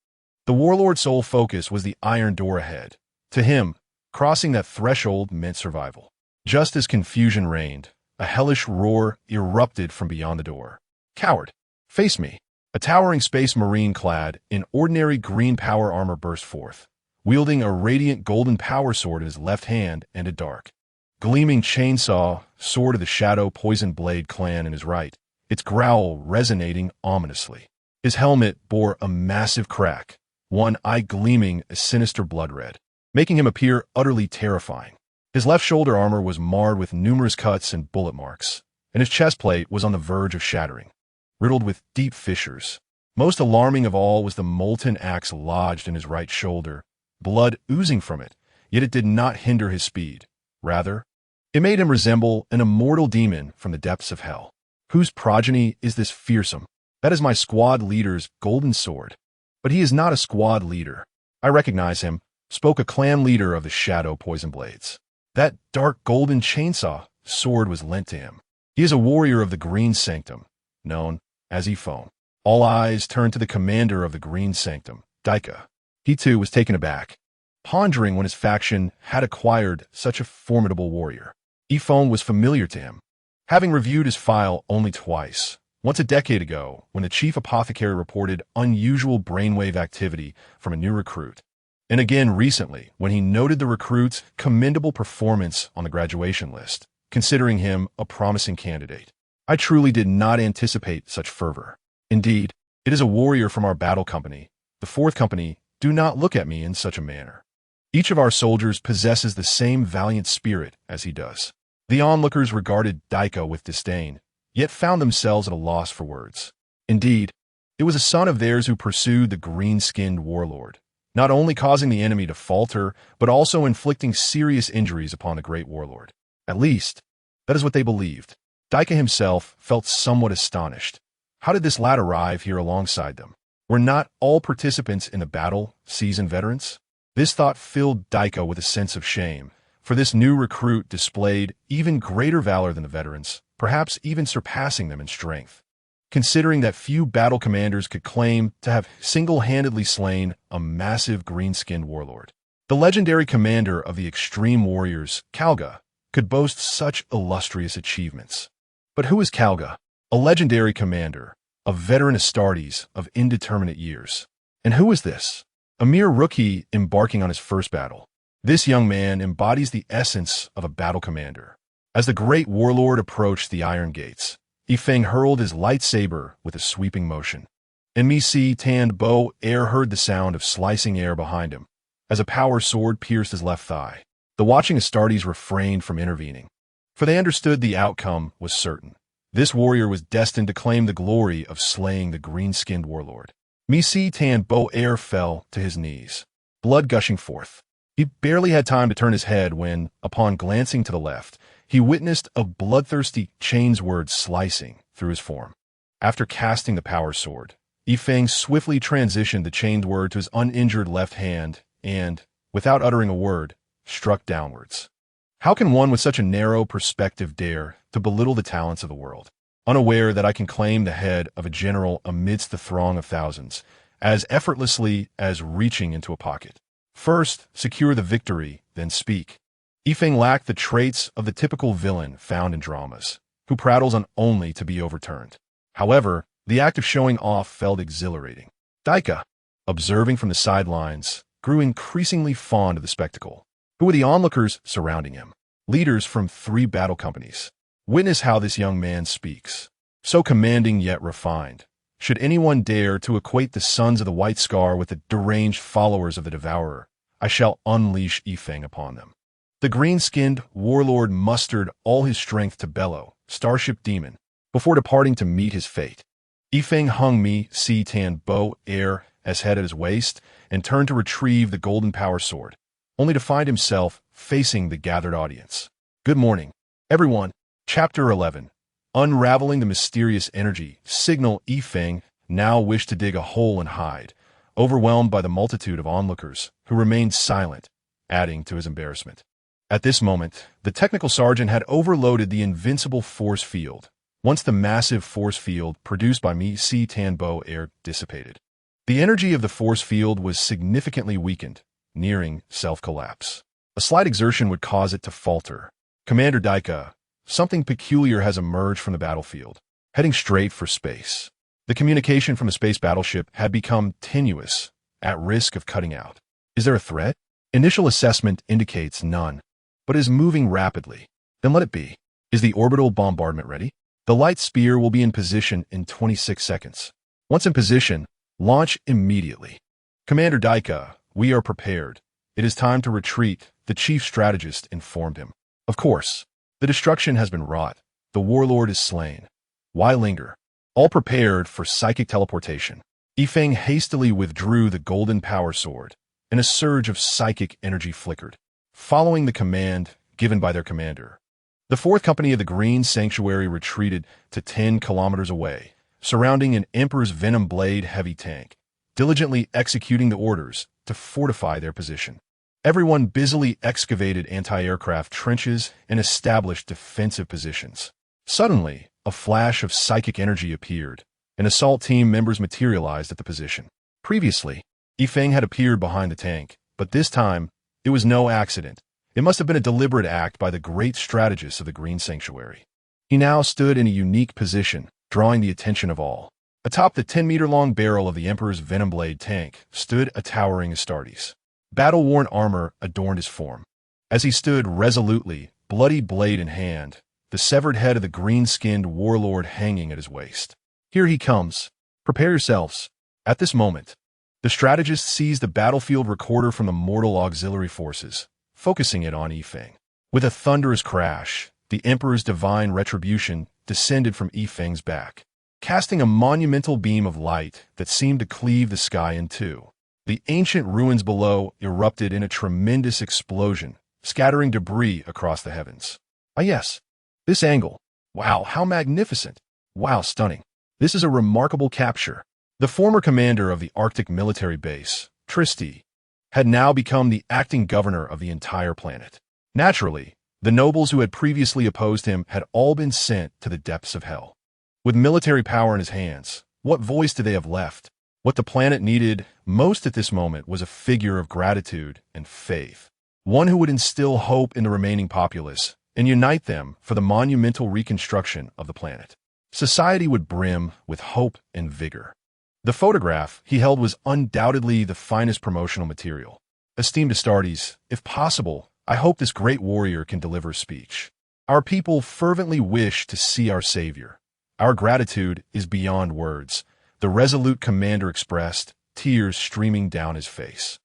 The warlord's sole focus was the iron door ahead. To him, crossing that threshold meant survival. Just as confusion reigned, a hellish roar erupted from beyond the door. "Coward! Face me!" A towering space marine clad in ordinary green power armor burst forth, wielding a radiant golden power sword in his left hand and a dark, gleaming chainsaw sword of the Shadow Poison Blade clan in his right, its growl resonating ominously. His helmet bore a massive crack, one eye gleaming a sinister blood red, making him appear utterly terrifying. His left shoulder armor was marred with numerous cuts and bullet marks, and his chest plate was on the verge of shattering, riddled with deep fissures. Most alarming of all was the molten axe lodged in his right shoulder, blood oozing from it, yet it did not hinder his speed. Rather, it made him resemble an immortal demon from the depths of hell. Whose progeny is this fearsome? That is my squad leader's golden sword. But he is not a squad leader. I recognize him, spoke a clan leader of the Shadow Poison Blades. That dark golden chainsaw sword was lent to him. He is a warrior of the Green Sanctum, known as Yifeng. All eyes turned to the commander of the Green Sanctum, Daika. He too was taken aback, pondering when his faction had acquired such a formidable warrior. Yifeng was familiar to him, having reviewed his file only twice. Once a decade ago, when the chief apothecary reported unusual brainwave activity from a new recruit, and again recently when he noted the recruit's commendable performance on the graduation list, considering him a promising candidate. I truly did not anticipate such fervor. Indeed, it is a warrior from our battle company. The 4th Company do not look at me in such a manner. Each of our soldiers possesses the same valiant spirit as he does. The onlookers regarded Daika with disdain, yet found themselves at a loss for words. Indeed, it was a son of theirs who pursued the green-skinned warlord, not only causing the enemy to falter, but also inflicting serious injuries upon the great warlord. At least, that is what they believed. Daika himself felt somewhat astonished. How did this lad arrive here alongside them? Were not all participants in the battle seasoned veterans? This thought filled Daika with a sense of shame, for this new recruit displayed even greater valor than the veterans, perhaps even surpassing them in strength. Considering that few battle commanders could claim to have single-handedly slain a massive green-skinned warlord. The legendary commander of the Extreme Warriors, Kalga, could boast such illustrious achievements. But who is Kalga? A legendary commander, a veteran Astartes of indeterminate years. And who is this? A mere rookie embarking on his first battle. This young man embodies the essence of a battle commander. As the great warlord approached the iron gates, Yifeng hurled his lightsaber with a sweeping motion. And Yizhi Qing heard the sound of slicing air behind him, as a power sword pierced his left thigh. The watching Astartes refrained from intervening, for they understood the outcome was certain. This warrior was destined to claim the glory of slaying the green-skinned warlord. Yizhi Qing fell to his knees, blood gushing forth. He barely had time to turn his head when, upon glancing to the left, he witnessed a bloodthirsty chainsword slicing through his form. After casting the power sword, Yifeng swiftly transitioned the chainsword to his uninjured left hand and, without uttering a word, struck downwards. How can one with such a narrow perspective dare to belittle the talents of the world, unaware that I can claim the head of a general amidst the throng of thousands, as effortlessly as reaching into a pocket? First, secure the victory, then speak. Yifeng lacked the traits of the typical villain found in dramas, who prattles on only to be overturned. However, the act of showing off felt exhilarating. Daika, observing from the sidelines, grew increasingly fond of the spectacle. Who were the onlookers surrounding him? Leaders from 3 battle companies. Witness how this young man speaks. So commanding yet refined. Should anyone dare to equate the sons of the White Scar with the deranged followers of the Devourer, I shall unleash Yifeng upon them. The green-skinned warlord mustered all his strength to bellow, Starship Demon, before departing to meet his fate. Yifeng hung Yizhi Qing as head at his waist and turned to retrieve the golden power sword, only to find himself facing the gathered audience. Good morning, everyone. Chapter 11. Unraveling the mysterious energy. Signal. Yifeng now wished to dig a hole and hide, overwhelmed by the multitude of onlookers who remained silent, adding to his embarrassment. At this moment, the technical sergeant had overloaded the invincible force field, once the massive force field produced by Yizhi Qing dissipated. The energy of the force field was significantly weakened, nearing self-collapse. A slight exertion would cause it to falter. Commander Daika, something peculiar has emerged from the battlefield, heading straight for space. The communication from the space battleship had become tenuous, at risk of cutting out. Is there a threat? Initial assessment indicates none, but is moving rapidly. Then let it be. Is the orbital bombardment ready? The light spear will be in position in 26 seconds. Once in position, launch immediately. Commander Daika, we are prepared. It is time to retreat, the chief strategist informed him. Of course. The destruction has been wrought. The warlord is slain. Why linger? All prepared for psychic teleportation. Yifeng hastily withdrew the golden power sword, and a surge of psychic energy flickered, following the command given by their commander. The 4th Company of the Green Sanctuary retreated to 10 kilometers away, surrounding an Emperor's Venom Blade heavy tank, diligently executing the orders to fortify their position. Everyone busily excavated anti-aircraft trenches and established defensive positions. Suddenly, a flash of psychic energy appeared, and assault team members materialized at the position. Previously, Yifeng had appeared behind the tank, but this time, it was no accident. It must have been a deliberate act by the great strategist of the Green Sanctuary. He now stood in a unique position, drawing the attention of all. Atop the 10-meter-long barrel of the Emperor's Venom Blade tank stood a towering Astartes. Battle-worn armor adorned his form. As he stood resolutely, bloody blade in hand, the severed head of the green-skinned warlord hanging at his waist. Here he comes. Prepare yourselves. At this moment, the strategist seized the battlefield recorder from the mortal auxiliary forces, focusing it on Yifeng. With a thunderous crash, the Emperor's divine retribution descended from Yifeng's back, casting a monumental beam of light that seemed to cleave the sky in two. The ancient ruins below erupted in a tremendous explosion, scattering debris across the heavens. Ah yes, this angle. Wow, how magnificent. Wow, stunning. This is a remarkable capture. The former commander of the Arctic military base, Tristi, had now become the acting governor of the entire planet. Naturally, the nobles who had previously opposed him had all been sent to the depths of hell. With military power in his hands, what voice did they have left? What the planet needed most at this moment was a figure of gratitude and faith, one who would instill hope in the remaining populace and unite them for the monumental reconstruction of the planet. Society would brim with hope and vigor. The photograph he held was undoubtedly the finest promotional material. Esteemed Astartes, if possible, I hope this great warrior can deliver a speech. Our people fervently wish to see our savior. Our gratitude is beyond words, the resolute commander expressed, tears streaming down his face.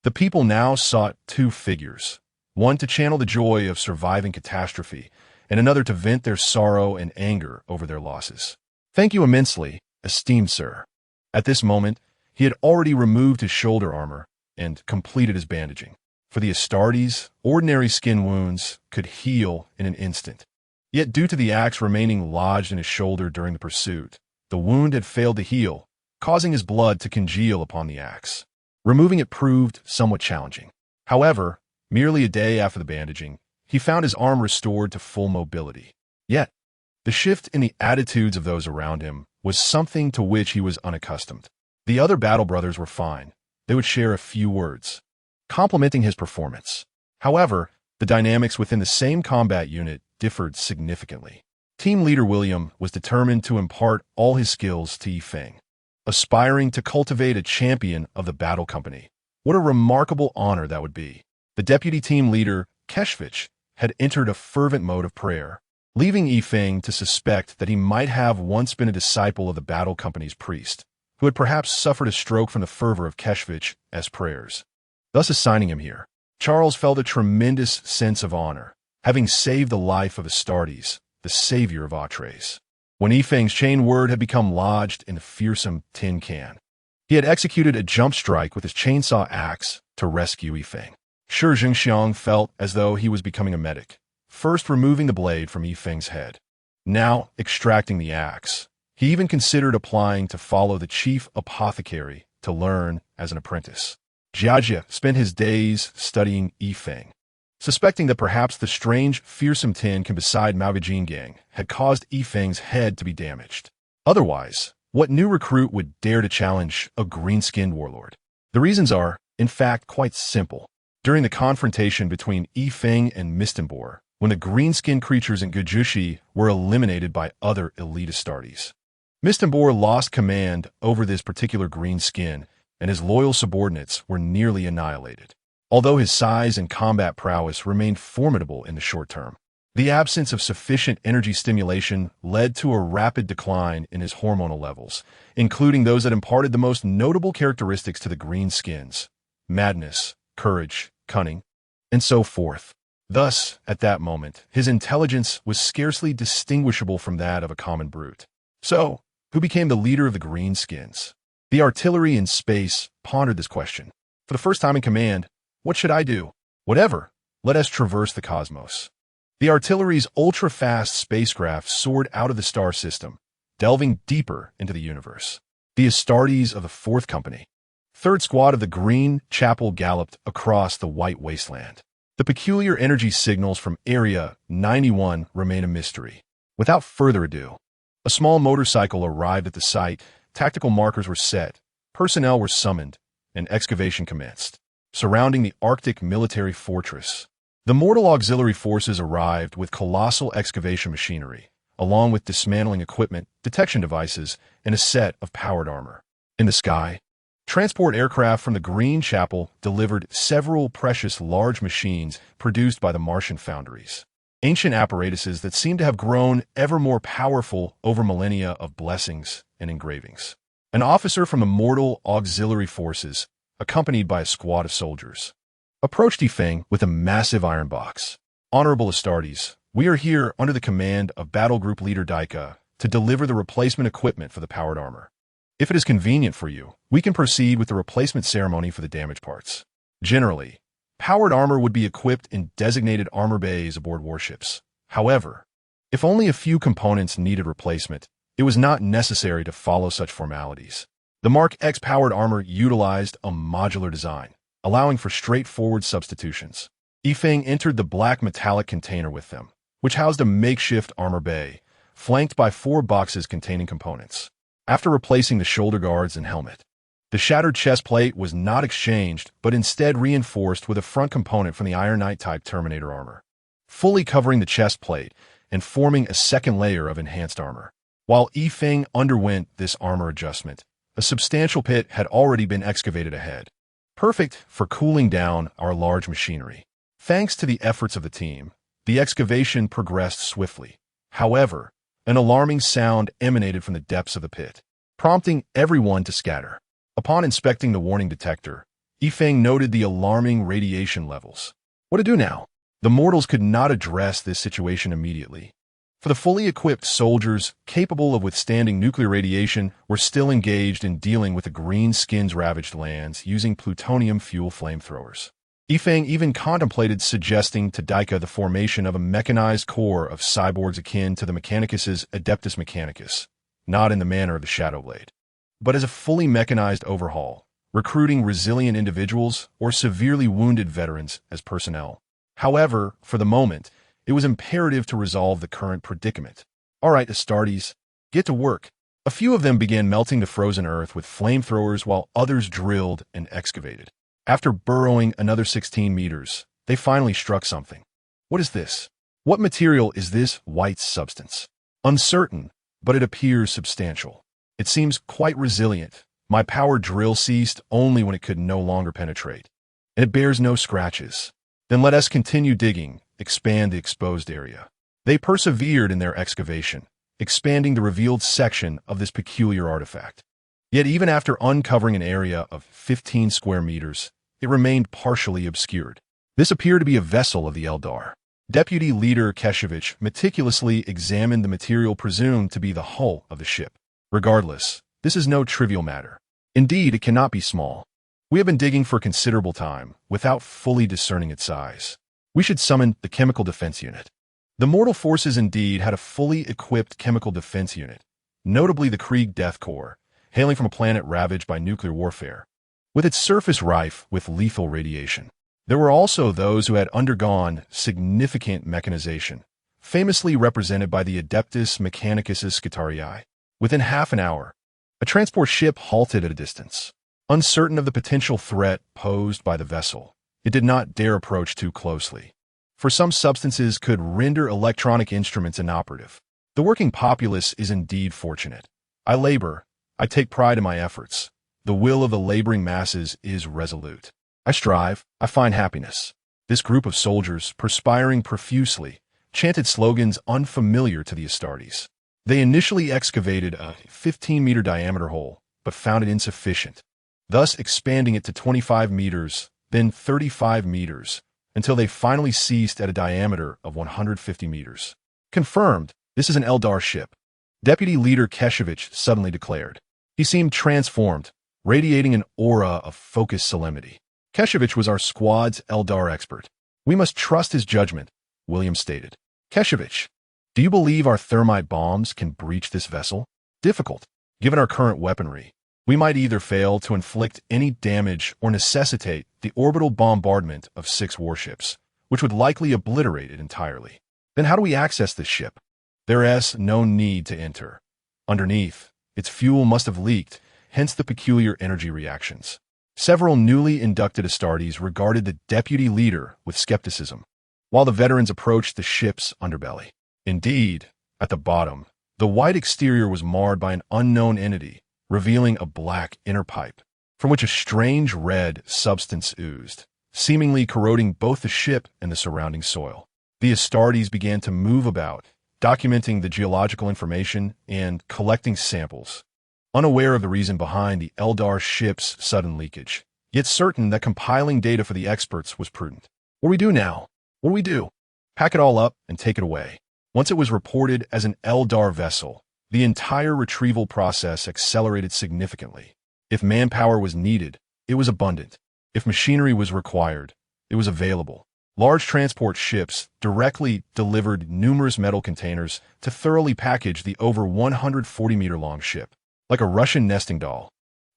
The people now sought two figures, one to channel the joy of surviving catastrophe, and another to vent their sorrow and anger over their losses. Thank you immensely, esteemed sir. At this moment, he had already removed his shoulder armor and completed his bandaging. For the Astartes, ordinary skin wounds could heal in an instant. Yet due to the axe remaining lodged in his shoulder during the pursuit, the wound had failed to heal, causing his blood to congeal upon the axe. Removing it proved somewhat challenging. However, merely a day after the bandaging, he found his arm restored to full mobility. Yet, the shift in the attitudes of those around him was something to which he was unaccustomed. The other battle brothers were fine. They would share a few words, complimenting his performance. However, the dynamics within the same combat unit differed significantly. Team leader William was determined to impart all his skills to Yifeng, aspiring to cultivate a champion of the battle company. What a remarkable honor that would be. The deputy team leader, Keshvich, had entered a fervent mode of prayer, leaving Yifeng to suspect that he might have once been a disciple of the battle company's priest, who had perhaps suffered a stroke from the fervor of Keshvich's prayers, thus assigning him here. Charles felt a tremendous sense of honor, having saved the life of Astartes, the savior of Astartes. When Yifeng's chain word had become lodged in the fearsome tin can, he had executed a jump strike with his chainsaw axe to rescue Yifeng. Shi Jingxiang felt as though he was becoming a medic, first removing the blade from Yifeng's head, now extracting the axe. He even considered applying to follow the chief apothecary to learn as an apprentice. Jiajie spent his days studying Yifeng, suspecting that perhaps the strange, fearsome tin can beside Maovijin gang had caused Yifeng's head to be damaged. Otherwise, what new recruit would dare to challenge a green-skinned warlord? The reasons are, in fact, quite simple. During the confrontation between Yifeng and Mistambor, when the green-skinned creatures in Gujushi were eliminated by other elite Astartes, Mistambor lost command over this particular green skin, and his loyal subordinates were nearly annihilated. Although his size and combat prowess remained formidable in the short term, the absence of sufficient energy stimulation led to a rapid decline in his hormonal levels, including those that imparted the most notable characteristics to the green skins: madness, courage, cunning, and so forth. Thus, at that moment, his intelligence was scarcely distinguishable from that of a common brute. So, who became the leader of the greenskins? The artillery in space pondered this question. For the first time in command, what should I do? Whatever. Let us traverse the cosmos. The artillery's ultra-fast spacecraft soared out of the star system, delving deeper into the universe. The Astartes of the 4th Company. 3rd Squad of the Green Chapel galloped across the white wasteland. The peculiar energy signals from Area 91 remain a mystery. Without further ado, a small motorcycle arrived at the site, tactical markers were set, personnel were summoned, and excavation commenced. Surrounding the Arctic military fortress, the mortal auxiliary forces arrived with colossal excavation machinery, along with dismantling equipment, detection devices, and a set of powered armor. In the sky, transport aircraft from the Green Chapel delivered several precious large machines produced by the Martian foundries. Ancient apparatuses that seemed to have grown ever more powerful over millennia of blessings and engravings. An officer from the mortal auxiliary forces, accompanied by a squad of soldiers, approached Yifeng with a massive iron box. Honorable Astartes, we are here under the command of Battle Group Leader Daika to deliver the replacement equipment for the powered armor. If it is convenient for you, we can proceed with the replacement ceremony for the damaged parts. Generally, powered armor would be equipped in designated armor bays aboard warships. However, if only a few components needed replacement, it was not necessary to follow such formalities. The Mark X powered armor utilized a modular design, allowing for straightforward substitutions. Yifeng entered the black metallic container with them, which housed a makeshift armor bay, flanked by 4 boxes containing components. After replacing the shoulder guards and helmet, the shattered chest plate was not exchanged, but instead reinforced with a front component from the Iron Knight type Terminator armor, fully covering the chest plate and forming a second layer of enhanced armor. While Yifeng underwent this armor adjustment, a substantial pit had already been excavated ahead, perfect for cooling down our large machinery. Thanks to the efforts of the team, The excavation progressed swiftly. However, an alarming sound emanated from the depths of the pit, prompting everyone to scatter. Upon inspecting the warning detector, Yifeng noted the alarming radiation levels. What to do now? The mortals could not address this situation immediately, for the fully equipped soldiers capable of withstanding nuclear radiation were still engaged in dealing with the green skins ravaged lands using plutonium fuel flamethrowers. Yifeng even contemplated suggesting to Daika the formation of a mechanized corps of cyborgs akin to the Mechanicus's Adeptus Mechanicus, not in the manner of the Shadowblade, but as a fully mechanized overhaul, recruiting resilient individuals or severely wounded veterans as personnel. However, for the moment, it was imperative to resolve the current predicament. All right, Astartes, get to work. A few of them began melting the frozen earth with flamethrowers while others drilled and excavated. After burrowing another 16 meters, they finally struck something. What is this? What material is this white substance? Uncertain, but it appears substantial. It seems quite resilient. My power drill ceased only when it could no longer penetrate. And it bears no scratches. Then let us continue digging, expand the exposed area. They persevered in their excavation, expanding the revealed section of this peculiar artifact. Yet even after uncovering an area of 15 square meters, it remained partially obscured. This appeared to be a vessel of the Aeldari. Deputy Leader Keshevich meticulously examined the material presumed to be the hull of the ship. Regardless, this is no trivial matter. Indeed, it cannot be small. We have been digging for considerable time without fully discerning its size. We should summon the Chemical Defense Unit. The mortal forces indeed had a fully equipped chemical defense unit, notably the Krieg Death Corps, hailing from a planet ravaged by nuclear warfare, with its surface rife with lethal radiation. There were also those who had undergone significant mechanization, famously represented by the Adeptus Mechanicus's Scitarii. Within half an hour, a transport ship halted at a distance. Uncertain of the potential threat posed by the vessel, it did not dare approach too closely, for some substances could render electronic instruments inoperative. The working populace is indeed fortunate. I labor, I take pride in my efforts. The will of the laboring masses is resolute. I strive, I find happiness. This group of soldiers, perspiring profusely, chanted slogans unfamiliar to the Astartes. They initially excavated a 15-meter diameter hole, but found it insufficient, thus expanding it to 25 meters, then 35 meters, until they finally ceased at a diameter of 150 meters. Confirmed, this is an Aeldari ship, Deputy Leader Keshevich suddenly declared. He seemed transformed, radiating an aura of focused solemnity. Keshevich was our squad's Aeldari expert. We must trust his judgment, William stated. Keshevich, do you believe our thermite bombs can breach this vessel? Difficult, given our current weaponry. We might either fail to inflict any damage or necessitate the orbital bombardment of 6 warships, which would likely obliterate it entirely. Then how do we access this ship? There is no need to enter. Underneath, its fuel must have leaked, hence the peculiar energy reactions. Several newly inducted Astartes regarded the deputy leader with skepticism, while the veterans approached the ship's underbelly. Indeed, at the bottom, the white exterior was marred by an unknown entity, revealing a black inner pipe, from which a strange red substance oozed, seemingly corroding both the ship and the surrounding soil. The Astartes began to move about, documenting the geological information and collecting samples, unaware of the reason behind the Aeldari ship's sudden leakage, yet certain that compiling data for the experts was prudent. What do we do now? What do we do? Pack it all up and take it away. Once it was reported as an Aeldari vessel, the entire retrieval process accelerated significantly. If manpower was needed, it was abundant. If machinery was required, it was available. Large transport ships directly delivered numerous metal containers to thoroughly package the over 140-meter-long ship. Like a Russian nesting doll,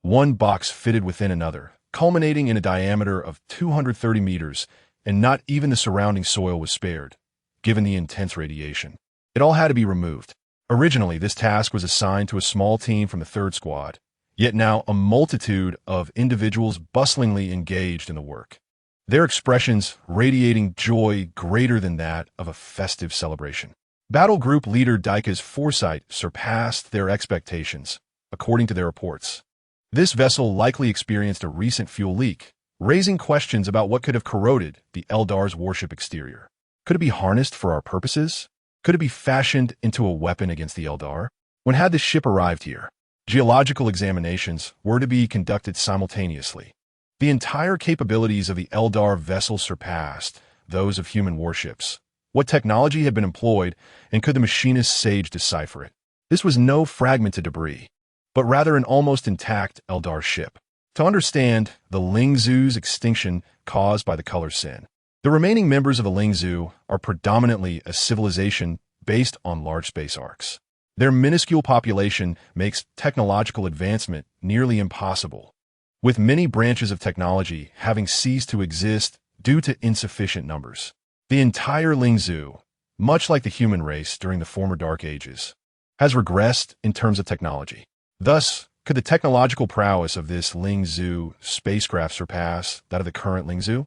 one box fitted within another, culminating in a diameter of 230 meters, and not even the surrounding soil was spared, given the intense radiation. It all had to be removed. Originally, this task was assigned to a small team from the 3rd Squad, yet now a multitude of individuals bustlingly engaged in the work, their expressions radiating joy greater than that of a festive celebration. Battle Group Leader Daika's foresight surpassed their expectations, according to their reports. This vessel likely experienced a recent fuel leak, raising questions about what could have corroded the Aeldari's warship exterior. Could it be harnessed for our purposes? Could it be fashioned into a weapon against the Aeldari? When had this ship arrived here? Geological examinations were to be conducted simultaneously. The entire capabilities of the Aeldari vessel surpassed those of human warships. What technology had been employed, and could the machinist's sage decipher it? This was no fragmented debris, but rather an almost intact Aeldari ship. To understand the Lingzhu's extinction caused by the color sin, the remaining members of the Lingzhu are predominantly a civilization based on large space arcs. Their minuscule population makes technological advancement nearly impossible, with many branches of technology having ceased to exist due to insufficient numbers. The entire Lingzhu, much like the human race during the former Dark Ages, has regressed in terms of technology. Thus, could the technological prowess of this Lingzhu spacecraft surpass that of the current Lingzhu?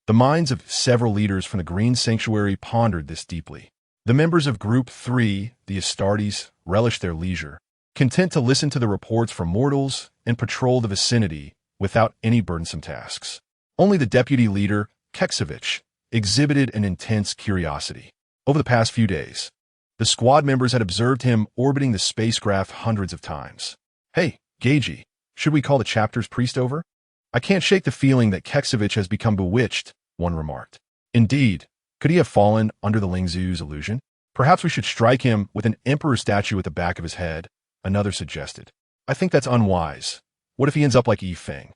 The minds of several leaders from the Green Sanctuary pondered this deeply. The members of Group 3, the Astartes, relished their leisure, content to listen to the reports from mortals and patrol the vicinity without any burdensome tasks. Only the deputy leader, Keksevich, exhibited an intense curiosity. Over the past few days, the squad members had observed him orbiting the spacecraft hundreds of times. Hey, Yizhi, should we call the chapter's priest over? I can't shake the feeling that Keksevich has become bewitched, one remarked. Indeed, could he have fallen under the Lingzhu's illusion? Perhaps we should strike him with an emperor statue at the back of his head, another suggested. I think that's unwise. What if he ends up like Yifeng,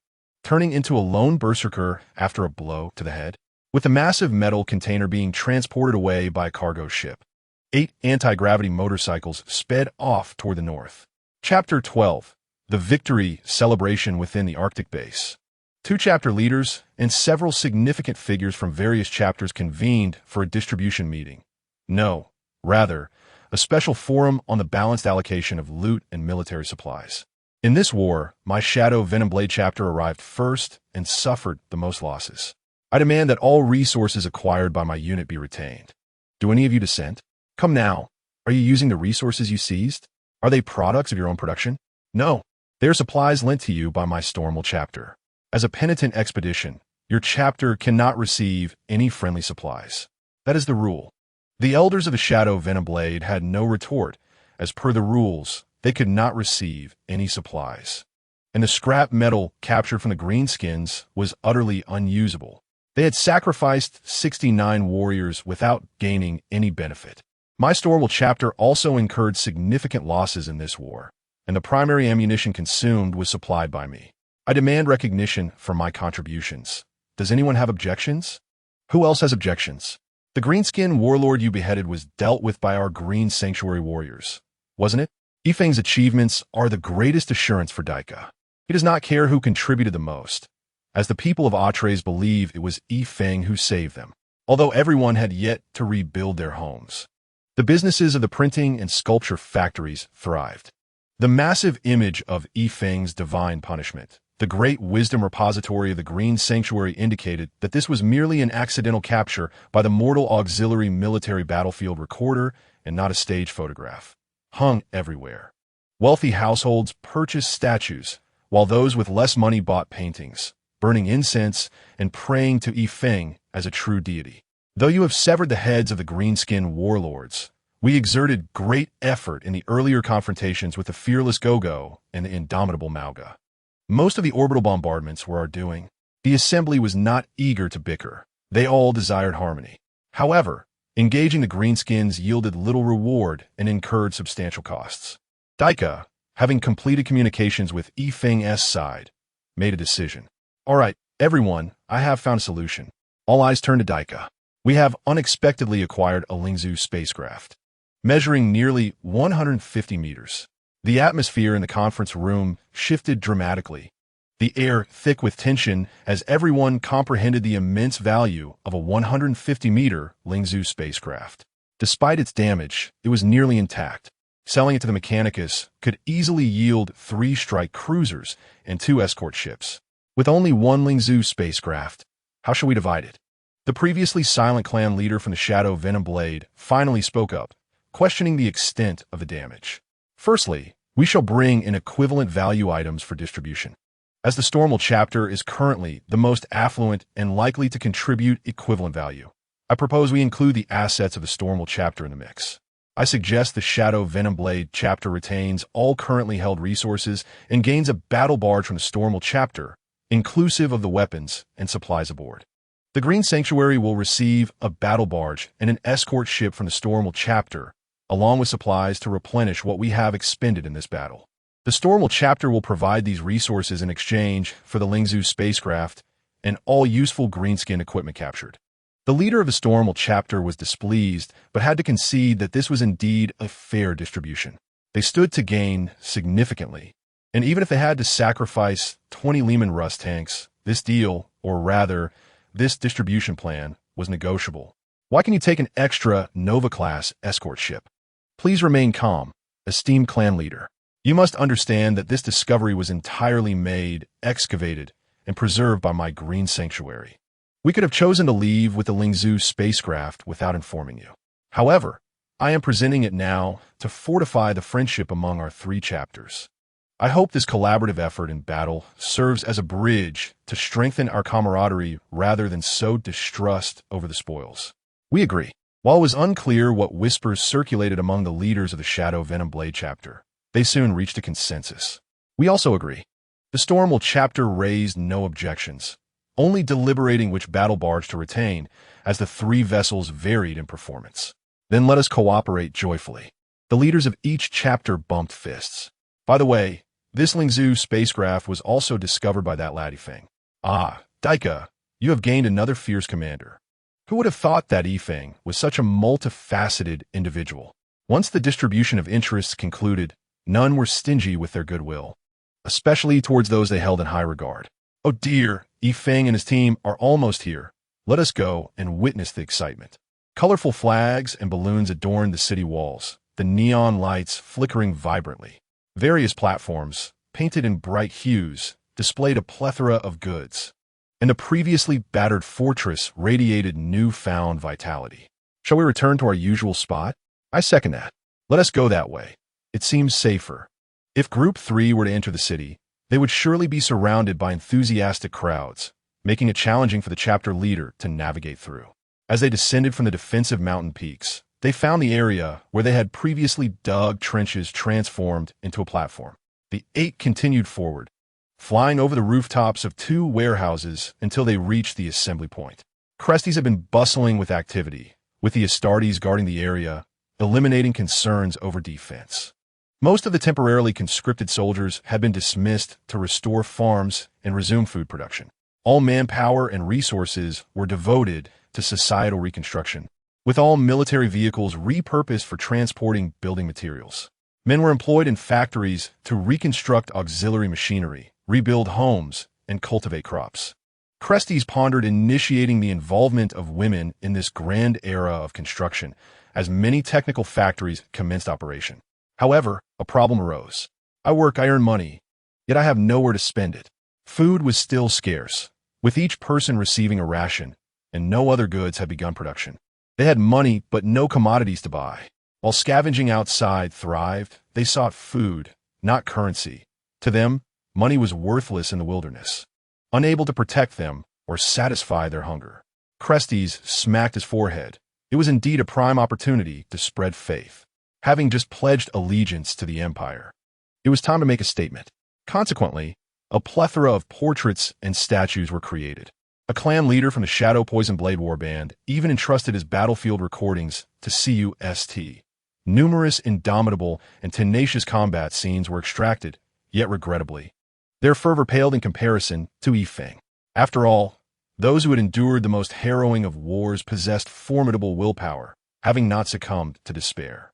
turning into a lone berserker after a blow to the head? With the massive metal container being transported away by a cargo ship, 8 anti-gravity motorcycles sped off toward the north. Chapter 12. The Victory Celebration within the Arctic Base. 2 chapter leaders and several significant figures from various chapters convened for a distribution meeting. No, rather, a special forum on the balanced allocation of loot and military supplies. In this war, my Shadow Venomblade chapter arrived first and suffered the most losses. I demand that all resources acquired by my unit be retained. Do any of you dissent? Come now. Are you using the resources you seized? Are they products of your own production? No. They are supplies lent to you by my Stormwell chapter. As a penitent expedition, your chapter cannot receive any friendly supplies. That is the rule. The elders of the Shadow Venomblade had no retort. As per the rules, they could not receive any supplies. And the scrap metal captured from the greenskins was utterly unusable. They had sacrificed 69 warriors without gaining any benefit. My Stormwell chapter also incurred significant losses in this war, and the primary ammunition consumed was supplied by me. I demand recognition for my contributions. Does anyone have objections? Who else has objections? The greenskin warlord you beheaded was dealt with by our Green Sanctuary warriors, wasn't it? Yifeng's achievements are the greatest assurance for Daika. He does not care who contributed the most, as the people of Astartes believe it was Yifeng who saved them, although everyone had yet to rebuild their homes. The businesses of the printing and sculpture factories thrived. The massive image of Yifeng's divine punishment, the great wisdom repository of the Green Sanctuary, indicated that this was merely an accidental capture by the mortal auxiliary military battlefield recorder and not a stage photograph, hung everywhere. Wealthy households purchased statues, while those with less money bought paintings, burning incense and praying to Yifeng as a true deity. Though you have severed the heads of the greenskin warlords, we exerted great effort in the earlier confrontations with the fearless Gogo and the indomitable Mauga. Most of the orbital bombardments were our doing. The assembly was not eager to bicker. They all desired harmony. However, engaging the greenskins yielded little reward and incurred substantial costs. Daika, having completed communications with Yifeng's side, made a decision. All right, everyone, I have found a solution. All eyes turn to Daika. We have unexpectedly acquired a Lingzhu spacecraft, measuring nearly 150 meters. The atmosphere in the conference room shifted dramatically, the air thick with tension as everyone comprehended the immense value of a 150-meter Lingzhu spacecraft. Despite its damage, it was nearly intact. Selling it to the Mechanicus could easily yield 3 strike cruisers and 2 escort ships. With only 1 Lingzhu spacecraft, how shall we divide it? The previously silent clan leader from the Shadow Venomblade finally spoke up, questioning the extent of the damage. Firstly, we shall bring in equivalent value items for distribution. As the Stormwell chapter is currently the most affluent and likely to contribute equivalent value, I propose we include the assets of the Stormwell chapter in the mix. I suggest the Shadow Venomblade chapter retains all currently held resources and gains a battle barge from the Stormwell chapter, inclusive of the weapons and supplies aboard. The Green Sanctuary will receive a battle barge and an escort ship from the Stormwell chapter, along with supplies to replenish what we have expended in this battle. The Stormwell chapter will provide these resources in exchange for the Lingzhu spacecraft and all useful greenskin equipment captured. The leader of the Stormwell chapter was displeased, but had to concede that this was indeed a fair distribution. They stood to gain significantly, and even if they had to sacrifice 20 Lehman Russ tanks, this deal, or rather, this distribution plan, was negotiable. Why can you take an extra Nova-class escort ship? Please remain calm, esteemed clan leader. You must understand that this discovery was entirely made, excavated, and preserved by my Green Sanctuary. We could have chosen to leave with the Lingzhu spacecraft without informing you. However, I am presenting it now to fortify the friendship among our 3 chapters. I hope this collaborative effort in battle serves as a bridge to strengthen our camaraderie rather than sow distrust over the spoils. We agree. While it was unclear what whispers circulated among the leaders of the Shadow Venomblade chapter, they soon reached a consensus. We also agree. The Stormwell chapter raised no objections, only deliberating which battle barge to retain, as the 3 vessels varied in performance. Then let us cooperate joyfully. The leaders of each chapter bumped fists. By the way, this Lingzhu spacecraft was also discovered by that laddie Feng. Ah, Daika, you have gained another fierce commander. Who would have thought that Yifeng was such a multifaceted individual? Once the distribution of interests concluded, none were stingy with their goodwill, especially towards those they held in high regard. Oh dear, Yifeng and his team are almost here. Let us go and witness the excitement. Colorful flags and balloons adorned the city walls, the neon lights flickering vibrantly. Various platforms, painted in bright hues, displayed a plethora of goods, and the previously battered fortress radiated newfound vitality. Shall we return to our usual spot? I second that. Let us go that way. It seems safer. If Group 3 were to enter the city, they would surely be surrounded by enthusiastic crowds, making it challenging for the chapter leader to navigate through. As they descended from the defensive mountain peaks, they found the area where they had previously dug trenches transformed into a platform. The 8 continued forward, flying over the rooftops of 2 warehouses until they reached the assembly point. Cresties had been bustling with activity, with the Astartes guarding the area, eliminating concerns over defense. Most of the temporarily conscripted soldiers had been dismissed to restore farms and resume food production. All manpower and resources were devoted to societal reconstruction, with all military vehicles repurposed for transporting building materials. Men were employed in factories to reconstruct auxiliary machinery, rebuild homes, and cultivate crops. Cresties pondered initiating the involvement of women in this grand era of construction, as many technical factories commenced operation. However, a problem arose. I work, I earn money, yet I have nowhere to spend it. Food was still scarce, with each person receiving a ration, and no other goods had begun production. They had money, but no commodities to buy. While scavenging outside thrived, they sought food, not currency. To them, money was worthless in the wilderness, unable to protect them or satisfy their hunger. Cresties smacked his forehead. It was indeed a prime opportunity to spread faith. Having just pledged allegiance to the Empire, it was time to make a statement. Consequently, a plethora of portraits and statues were created. A clan leader from the Shadow Poison Blade Warband even entrusted his battlefield recordings to CUST. Numerous indomitable and tenacious combat scenes were extracted, yet regrettably, their fervor paled in comparison to Yifeng. After all, those who had endured the most harrowing of wars possessed formidable willpower, having not succumbed to despair.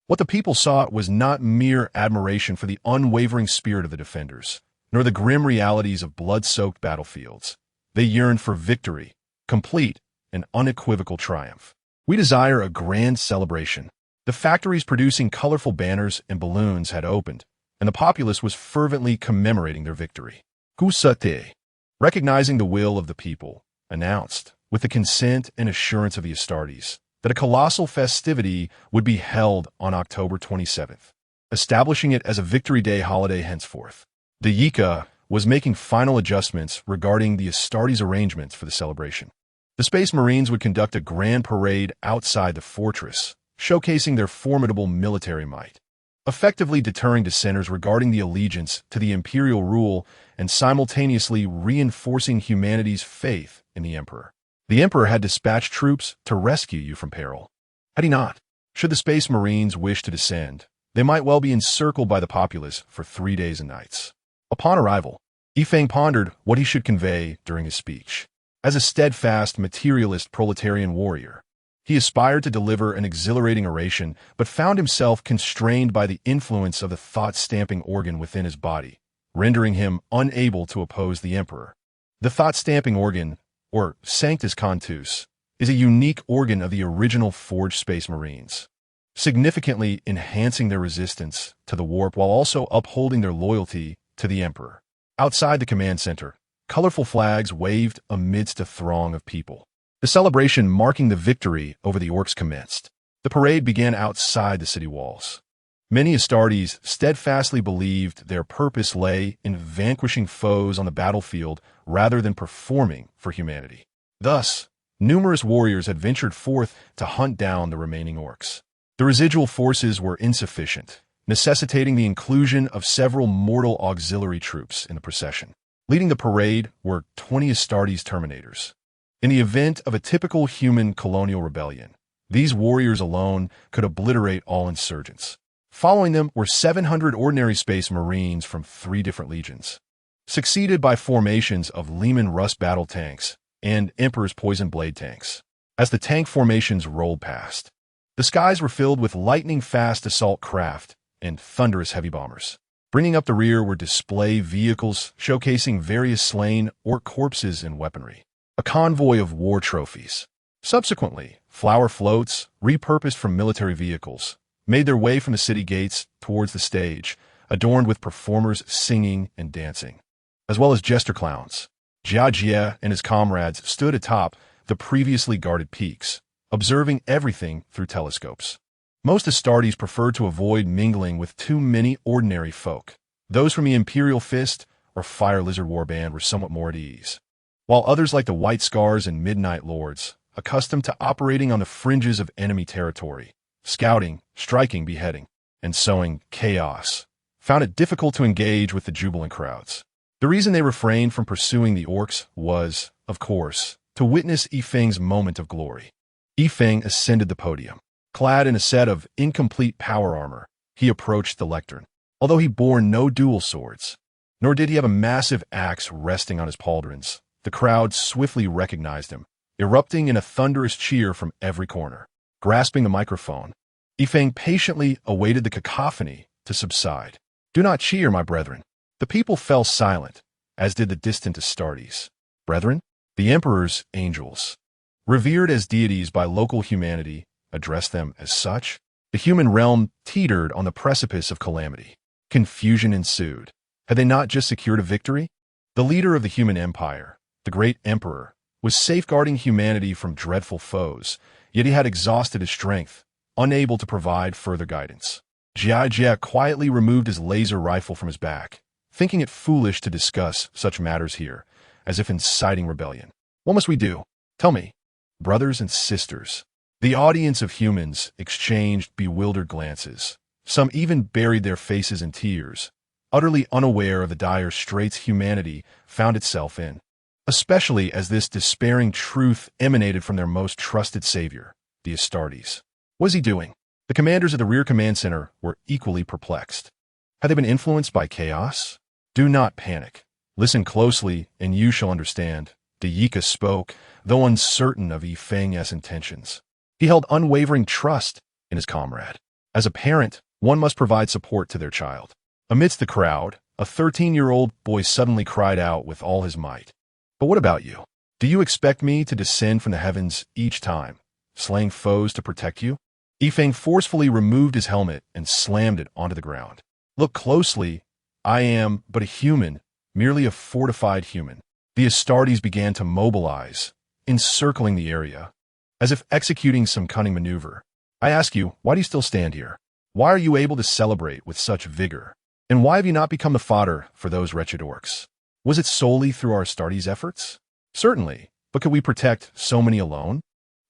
What the people sought was not mere admiration for the unwavering spirit of the defenders, nor the grim realities of blood-soaked battlefields. They yearned for victory, complete and unequivocal triumph. We desire a grand celebration. The factories producing colorful banners and balloons had opened, and the populace was fervently commemorating their victory. Crusade, recognizing the will of the people, announced, with the consent and assurance of the Astartes, that a colossal festivity would be held on October 27th, establishing it as a Victory Day holiday henceforth. The Yika was making final adjustments regarding the Astartes arrangements for the celebration. The The Space Marines would conduct a grand parade outside the fortress, showcasing their formidable military might, effectively deterring dissenters regarding the allegiance to the imperial rule and simultaneously reinforcing humanity's faith in the Emperor. The Emperor had dispatched troops to rescue you from peril. Had he not? Should the Space Marines wish to descend, they might well be encircled by the populace for 3 days and nights. Upon arrival, Yifeng pondered what he should convey during his speech. As a steadfast, materialist proletarian warrior, he aspired to deliver an exhilarating oration, but found himself constrained by the influence of the thought-stamping organ within his body, rendering him unable to oppose the Emperor. The thought-stamping organ, or Sanctus Cantus, is a unique organ of the original forged Space Marines, significantly enhancing their resistance to the warp while also upholding their loyalty to the Emperor. Outside the command center, colorful flags waved amidst a throng of people. The celebration marking the victory over the Orks commenced. The parade began outside the city walls. Many Astartes steadfastly believed their purpose lay in vanquishing foes on the battlefield rather than performing for humanity. Thus, numerous warriors had ventured forth to hunt down the remaining Orks. The residual forces were insufficient, necessitating the inclusion of several mortal auxiliary troops in the procession. Leading the parade were 20 Astartes Terminators. In the event of a typical human colonial rebellion, these warriors alone could obliterate all insurgents. Following them were 700 ordinary Space Marines from 3 different legions, succeeded by formations of Leman Russ battle tanks and Emperor's Poison Blade tanks. As the tank formations rolled past, the skies were filled with lightning-fast assault craft and thunderous heavy bombers. Bringing up the rear were display vehicles showcasing various slain Ork corpses and weaponry, a convoy of war trophies. Subsequently, flower floats, repurposed from military vehicles, made their way from the city gates towards the stage, adorned with performers singing and dancing, as well as jester clowns. Jia and his comrades stood atop the previously guarded peaks, observing everything through telescopes. Most Astartes preferred to avoid mingling with too many ordinary folk. Those from the Imperial Fist or Fire Lizard Warband were somewhat more at ease, while others like the White Scars and Midnight Lords, accustomed to operating on the fringes of enemy territory, scouting, striking, beheading, and sowing chaos, found it difficult to engage with the jubilant crowds. The reason they refrained from pursuing the Orks was, of course, to witness Yifeng's moment of glory. Yifeng ascended the podium. Clad in a set of incomplete power armor, he approached the lectern. Although he bore no dual swords, nor did he have a massive axe resting on his pauldrons, the crowd swiftly recognized him, erupting in a thunderous cheer from every corner. Grasping the microphone, Yifeng patiently awaited the cacophony to subside. "Do not cheer, my brethren." The people fell silent, as did the distant Astartes. Brethren, the Emperor's angels, revered as deities by local humanity, addressed them as such. The human realm teetered on the precipice of calamity. Confusion ensued. Had they not just secured a victory? The leader of the human empire, the great Emperor, was safeguarding humanity from dreadful foes, yet he had exhausted his strength, unable to provide further guidance. Jia quietly removed his laser rifle from his back, thinking it foolish to discuss such matters here, as if inciting rebellion. "What must we do? Tell me." Brothers and sisters, the audience of humans exchanged bewildered glances. Some even buried their faces in tears, utterly unaware of the dire straits humanity found itself in, especially as this despairing truth emanated from their most trusted savior, the Astartes. What was he doing? The commanders of the rear command center were equally perplexed. Had they been influenced by chaos? Do not panic. Listen closely, and you shall understand. The Yika spoke, though uncertain of Yifeng's intentions. He held unwavering trust in his comrade. As a parent, one must provide support to their child. Amidst the crowd, a 13-year-old boy suddenly cried out with all his might. "But what about you? Do you expect me to descend from the heavens each time, slaying foes to protect you?" Yifeng forcefully removed his helmet and slammed it onto the ground. "Look closely. I am but a human, merely a fortified human." The Astartes began to mobilize, encircling the area, as if executing some cunning maneuver. "I ask you, why do you still stand here? Why are you able to celebrate with such vigor? And why have you not become the fodder for those wretched Orks? Was it solely through our Astartes' efforts? Certainly, But could we protect so many alone?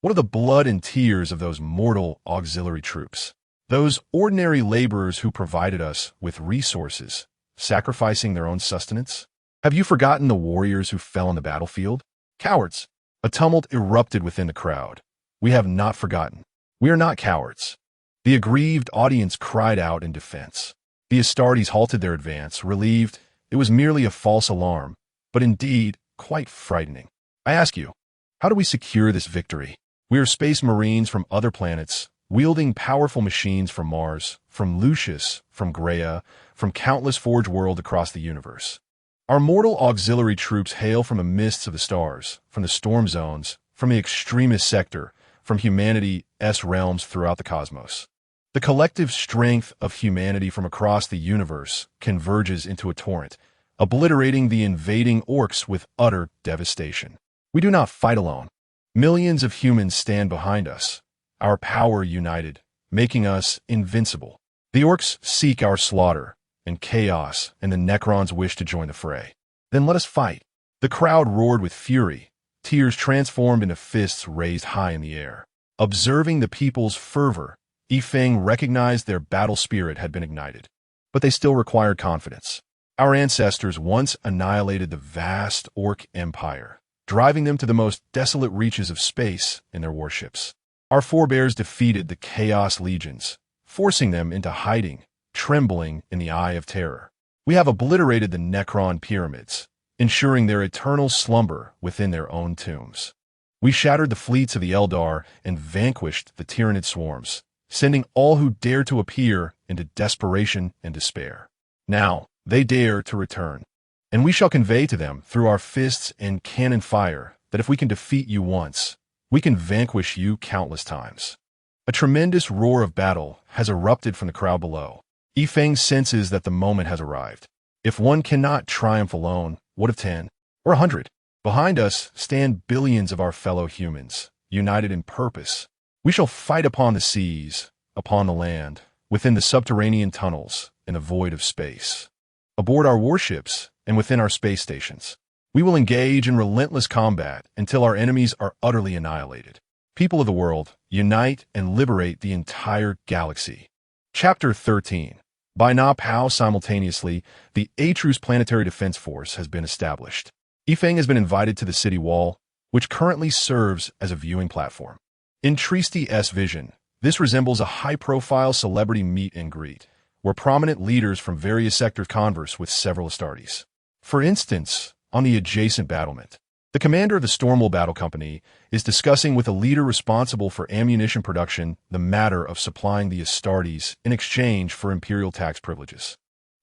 What of the blood and tears of those mortal auxiliary troops? Those ordinary laborers who provided us with resources, sacrificing their own sustenance? Have you forgotten the warriors who fell on the battlefield? Cowards! A tumult erupted within the crowd. We have not forgotten. We are not cowards. The aggrieved audience cried out in defense. The Astartes halted their advance, relieved it was merely a false alarm, but indeed quite frightening. I ask you, how do we secure this victory? We are space marines from other planets, wielding powerful machines from Mars, from Lucius, from Graia, from countless forge worlds across the universe. Our mortal auxiliary troops hail from the mists of the stars, from the storm zones, from the extremist sector, from humanity's realms throughout the cosmos. The collective strength of humanity from across the universe converges into a torrent, obliterating the invading Orks with utter devastation. We do not fight alone. Millions of humans stand behind us, our power united, making us invincible. The Orks seek our slaughter and chaos, and the Necrons wish to join the fray. Then let us fight. The crowd roared with fury, tears transformed into fists raised high in the air. Observing the people's fervor, Yifeng recognized their battle spirit had been ignited. But they still required confidence. Our ancestors once annihilated the vast Ork empire, driving them to the most desolate reaches of space in their warships. Our forebears defeated the Chaos Legions, forcing them into hiding, trembling in the eye of terror. We have obliterated the Necron pyramids, ensuring their eternal slumber within their own tombs. We shattered the fleets of the Aeldari and vanquished the Tyranid swarms, sending all who dared to appear into desperation and despair. Now, they dare to return, and we shall convey to them through our fists and cannon fire that if we can defeat you once, we can vanquish you countless times. A tremendous roar of battle has erupted from the crowd below. Yifeng senses that the moment has arrived. If one cannot triumph alone, what of 10 or 100? Behind us stand billions of our fellow humans, united in purpose. We shall fight upon the seas, upon the land, within the subterranean tunnels, in the void of space. Aboard our warships and within our space stations. We will engage in relentless combat until our enemies are utterly annihilated. People of the world, unite and liberate the entire galaxy. Chapter 13. By now, simultaneously, the Aetrus Planetary Defense Force has been established. Yifeng has been invited to the city wall, which currently serves as a viewing platform. In Tristi's vision, this resembles a high-profile celebrity meet and greet, where prominent leaders from various sectors converse with several Astartes. For instance, on the adjacent battlement, the commander of the Stormwell Battle Company is discussing with a leader responsible for ammunition production the matter of supplying the Astartes in exchange for Imperial tax privileges.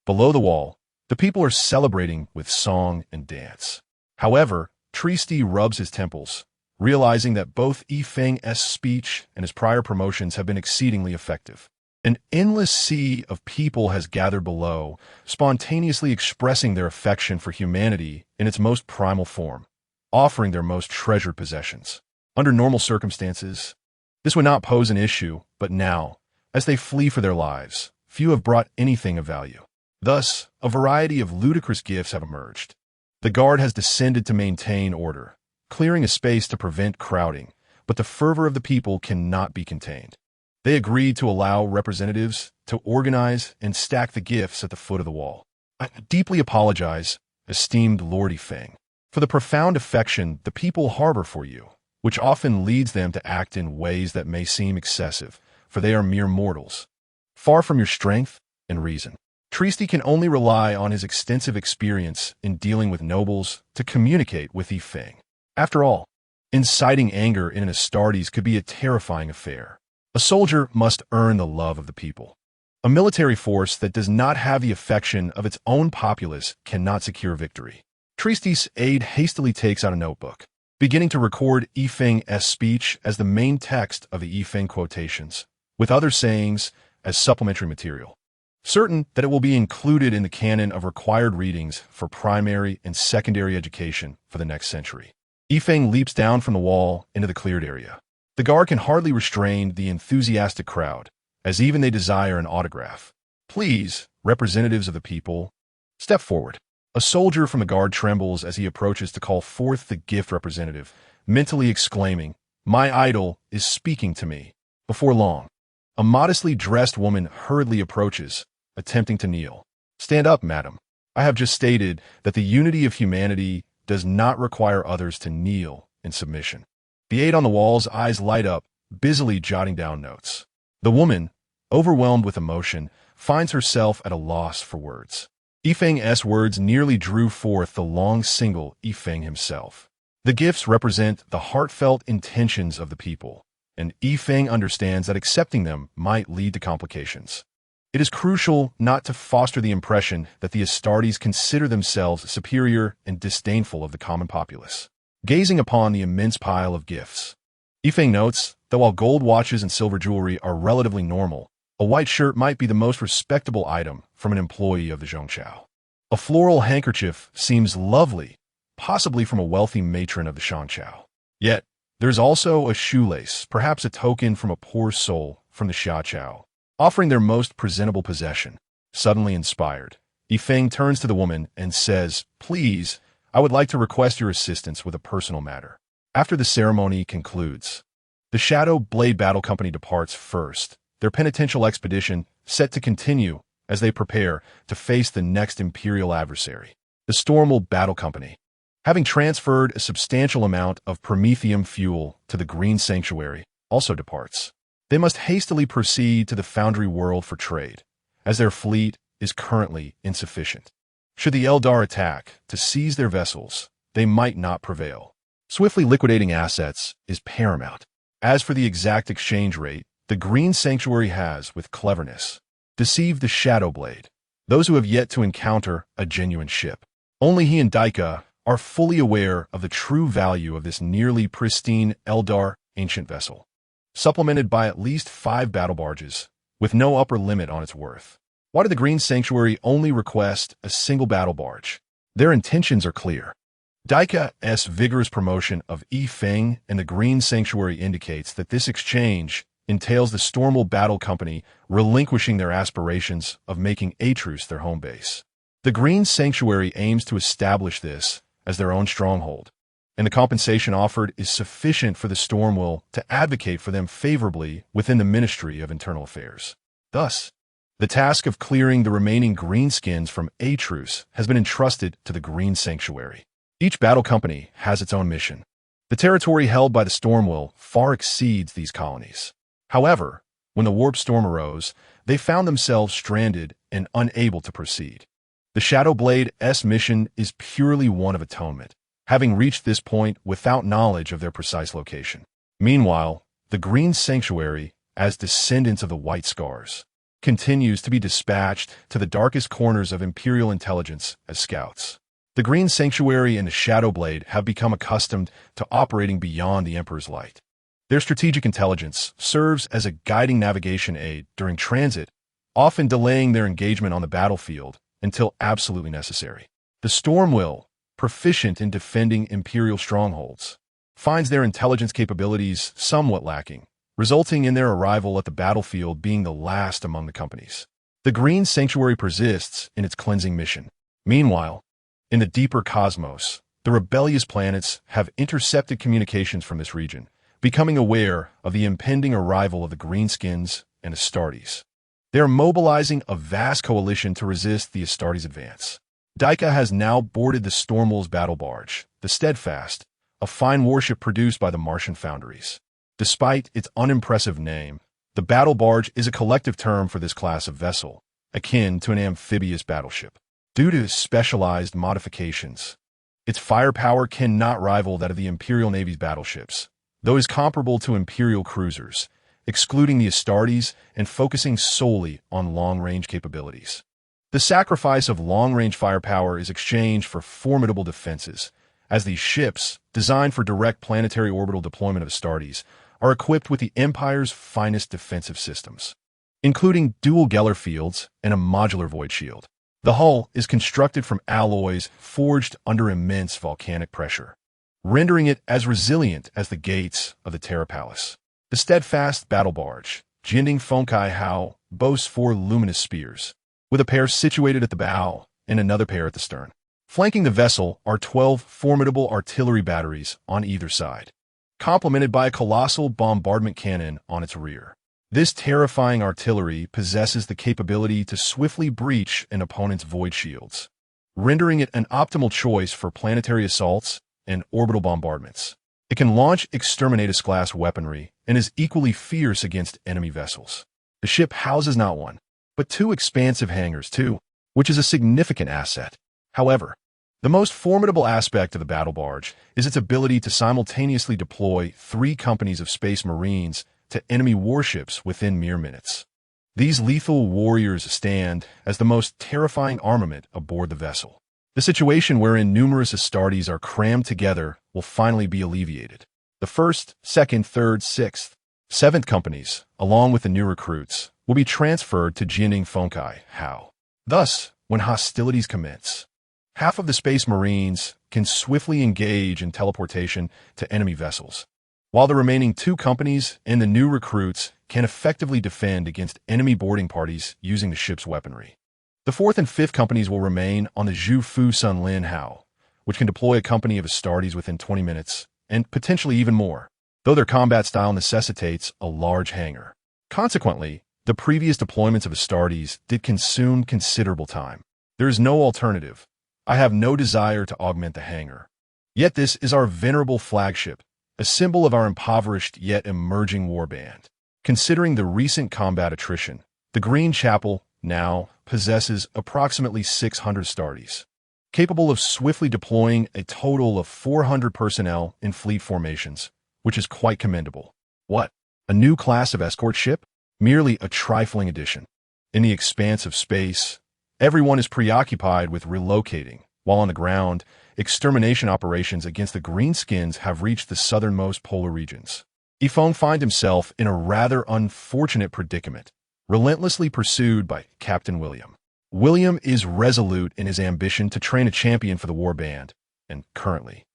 Below the wall, the people are celebrating with song and dance. However, Tristi rubs his temples, realizing that both Yifeng's speech and his prior promotions have been exceedingly effective. An endless sea of people has gathered below, spontaneously expressing their affection for humanity in its most primal form, offering their most treasured possessions. Under normal circumstances, this would not pose an issue, but now, as they flee for their lives, few have brought anything of value. Thus, a variety of ludicrous gifts have emerged. The guard has descended to maintain order, clearing a space to prevent crowding, but the fervor of the people cannot be contained. They agreed to allow representatives to organize and stack the gifts at the foot of the wall. I deeply apologize, esteemed Lord Yifeng, for the profound affection the people harbor for you, which often leads them to act in ways that may seem excessive, for they are mere mortals, far from your strength and reason. Tristi can only rely on his extensive experience in dealing with nobles to communicate with Yifeng. After all, inciting anger in an Astartes could be a terrifying affair. A soldier must earn the love of the people. A military force that does not have the affection of its own populace cannot secure victory. Tristi's aide hastily takes out a notebook, beginning to record Yifeng's speech as the main text of the Yifeng quotations, with other sayings as supplementary material, certain that it will be included in the canon of required readings for primary and secondary education for the next century. Yifeng leaps down from the wall into the cleared area. The guard can hardly restrain the enthusiastic crowd, as even they desire an autograph. Please, representatives of the people, step forward. A soldier from the guard trembles as he approaches to call forth the gift representative, mentally exclaiming, "My idol is speaking to me." Before long, a modestly dressed woman hurriedly approaches, attempting to kneel. "Stand up, madam. I have just stated that the unity of humanity does not require others to kneel in submission." The aide on the wall's eyes light up, busily jotting down notes. The woman, overwhelmed with emotion, finds herself at a loss for words. Yifeng's words nearly drew forth the long single Yifeng himself. The gifts represent the heartfelt intentions of the people, and Yifeng understands that accepting them might lead to complications. It is crucial not to foster the impression that the Astartes consider themselves superior and disdainful of the common populace. Gazing upon the immense pile of gifts, Yifeng notes that while gold watches and silver jewelry are relatively normal, a white shirt might be the most respectable item from an employee of the Zhongqiao. A floral handkerchief seems lovely, possibly from a wealthy matron of the Shangqiao. Yet, there's also a shoelace, perhaps a token from a poor soul from the Xiaqiao, offering their most presentable possession. Suddenly inspired, Yifeng turns to the woman and says, "Please, I would like to request your assistance with a personal matter." After the ceremony concludes, the Shadow Blade Battle Company departs first, their penitential expedition set to continue as they prepare to face the next Imperial adversary. The Stormwell Battle Company, having transferred a substantial amount of promethium fuel to the Green Sanctuary, also departs. They must hastily proceed to the Foundry world for trade, as their fleet is currently insufficient. Should the Aeldari attack to seize their vessels, they might not prevail. Swiftly liquidating assets is paramount. As for the exact exchange rate, the Green Sanctuary has, with cleverness, deceived the Shadowblade, those who have yet to encounter a genuine ship. Only he and Daika are fully aware of the true value of this nearly pristine Eldar ancient vessel, supplemented by at least 5 battle barges, with no upper limit on its worth. Why did the Green Sanctuary only request a single battle barge? Their intentions are clear. Daika's vigorous promotion of Yifeng and the Green Sanctuary indicates that this exchange entails the Stormwell Battle Company relinquishing their aspirations of making Atrus their home base. The Green Sanctuary aims to establish this as their own stronghold, and the compensation offered is sufficient for the Stormwell to advocate for them favorably within the Ministry of Internal Affairs. Thus, the task of clearing the remaining greenskins from Atrus has been entrusted to the Green Sanctuary. Each battle company has its own mission. The territory held by the Stormwell far exceeds these colonies. However, when the warp storm arose, they found themselves stranded and unable to proceed. The Shadowblade's mission is purely one of atonement, having reached this point without knowledge of their precise location. Meanwhile, the Green Sanctuary, as descendants of the White Scars, continues to be dispatched to the darkest corners of Imperial intelligence as scouts. The Green Sanctuary and the Shadowblade have become accustomed to operating beyond the Emperor's light. Their strategic intelligence serves as a guiding navigation aid during transit, often delaying their engagement on the battlefield until absolutely necessary. The Stormwell, proficient in defending Imperial strongholds, finds their intelligence capabilities somewhat lacking, resulting in their arrival at the battlefield being the last among the companies. The Green Sanctuary persists in its cleansing mission. Meanwhile, in the deeper cosmos, the rebellious planets have intercepted communications from this region, becoming aware of the impending arrival of the Greenskins and Astartes. They are mobilizing a vast coalition to resist the Astartes' advance. Daika has now boarded the Stormwell's battle barge, the Steadfast, a fine warship produced by the Martian foundries. Despite its unimpressive name, the battle barge is a collective term for this class of vessel, akin to an amphibious battleship. Due to specialized modifications, its firepower cannot rival that of the Imperial Navy's battleships, though is comparable to Imperial cruisers, excluding the Astartes and focusing solely on long-range capabilities. The sacrifice of long-range firepower is exchanged for formidable defenses, as these ships, designed for direct planetary orbital deployment of Astartes, are equipped with the Empire's finest defensive systems, including dual Geller fields and a modular void shield. The hull is constructed from alloys forged under immense volcanic pressure, rendering it as resilient as the gates of the Terra Palace. The Steadfast battle barge, Jinding Fonkai Hao, boasts 4 luminous spears, with a pair situated at the bow and another pair at the stern. Flanking the vessel are 12 formidable artillery batteries on either side. complemented by a colossal bombardment cannon on its rear. This terrifying artillery possesses the capability to swiftly breach an opponent's void shields, rendering it an optimal choice for planetary assaults and orbital bombardments. It can launch Exterminatus-class weaponry and is equally fierce against enemy vessels. The ship houses not one, but two expansive hangars too, which is a significant asset. However, the most formidable aspect of the battle barge is its ability to simultaneously deploy 3 companies of Space Marines to enemy warships within mere minutes. These lethal warriors stand as the most terrifying armament aboard the vessel. The situation wherein numerous Astartes are crammed together will finally be alleviated. The 1st, 2nd, 3rd, 6th, 7th companies, along with the new recruits, will be transferred to Jining Fonkai, Hao. Thus, when hostilities commence, half of the Space Marines can swiftly engage in teleportation to enemy vessels, while the remaining 2 companies and the new recruits can effectively defend against enemy boarding parties using the ship's weaponry. The 4th and 5th companies will remain on the Zhu Fu Sun Lin Hao, which can deploy a company of Astartes within 20 minutes, and potentially even more, though their combat style necessitates a large hangar. Consequently, the previous deployments of Astartes did consume considerable time. There is no alternative. I have no desire to augment the hangar. Yet this is our venerable flagship, a symbol of our impoverished yet emerging warband. Considering the recent combat attrition, the Green Chapel now possesses approximately 600 Astartes, capable of swiftly deploying a total of 400 personnel in fleet formations, which is quite commendable. What? A new class of escort ship? Merely a trifling addition. In the expanse of space, everyone is preoccupied with relocating, while on the ground, extermination operations against the Greenskins have reached the southernmost polar regions. Yifeng finds himself in a rather unfortunate predicament, relentlessly pursued by Captain William. William is resolute in his ambition to train a champion for the warband, and currently,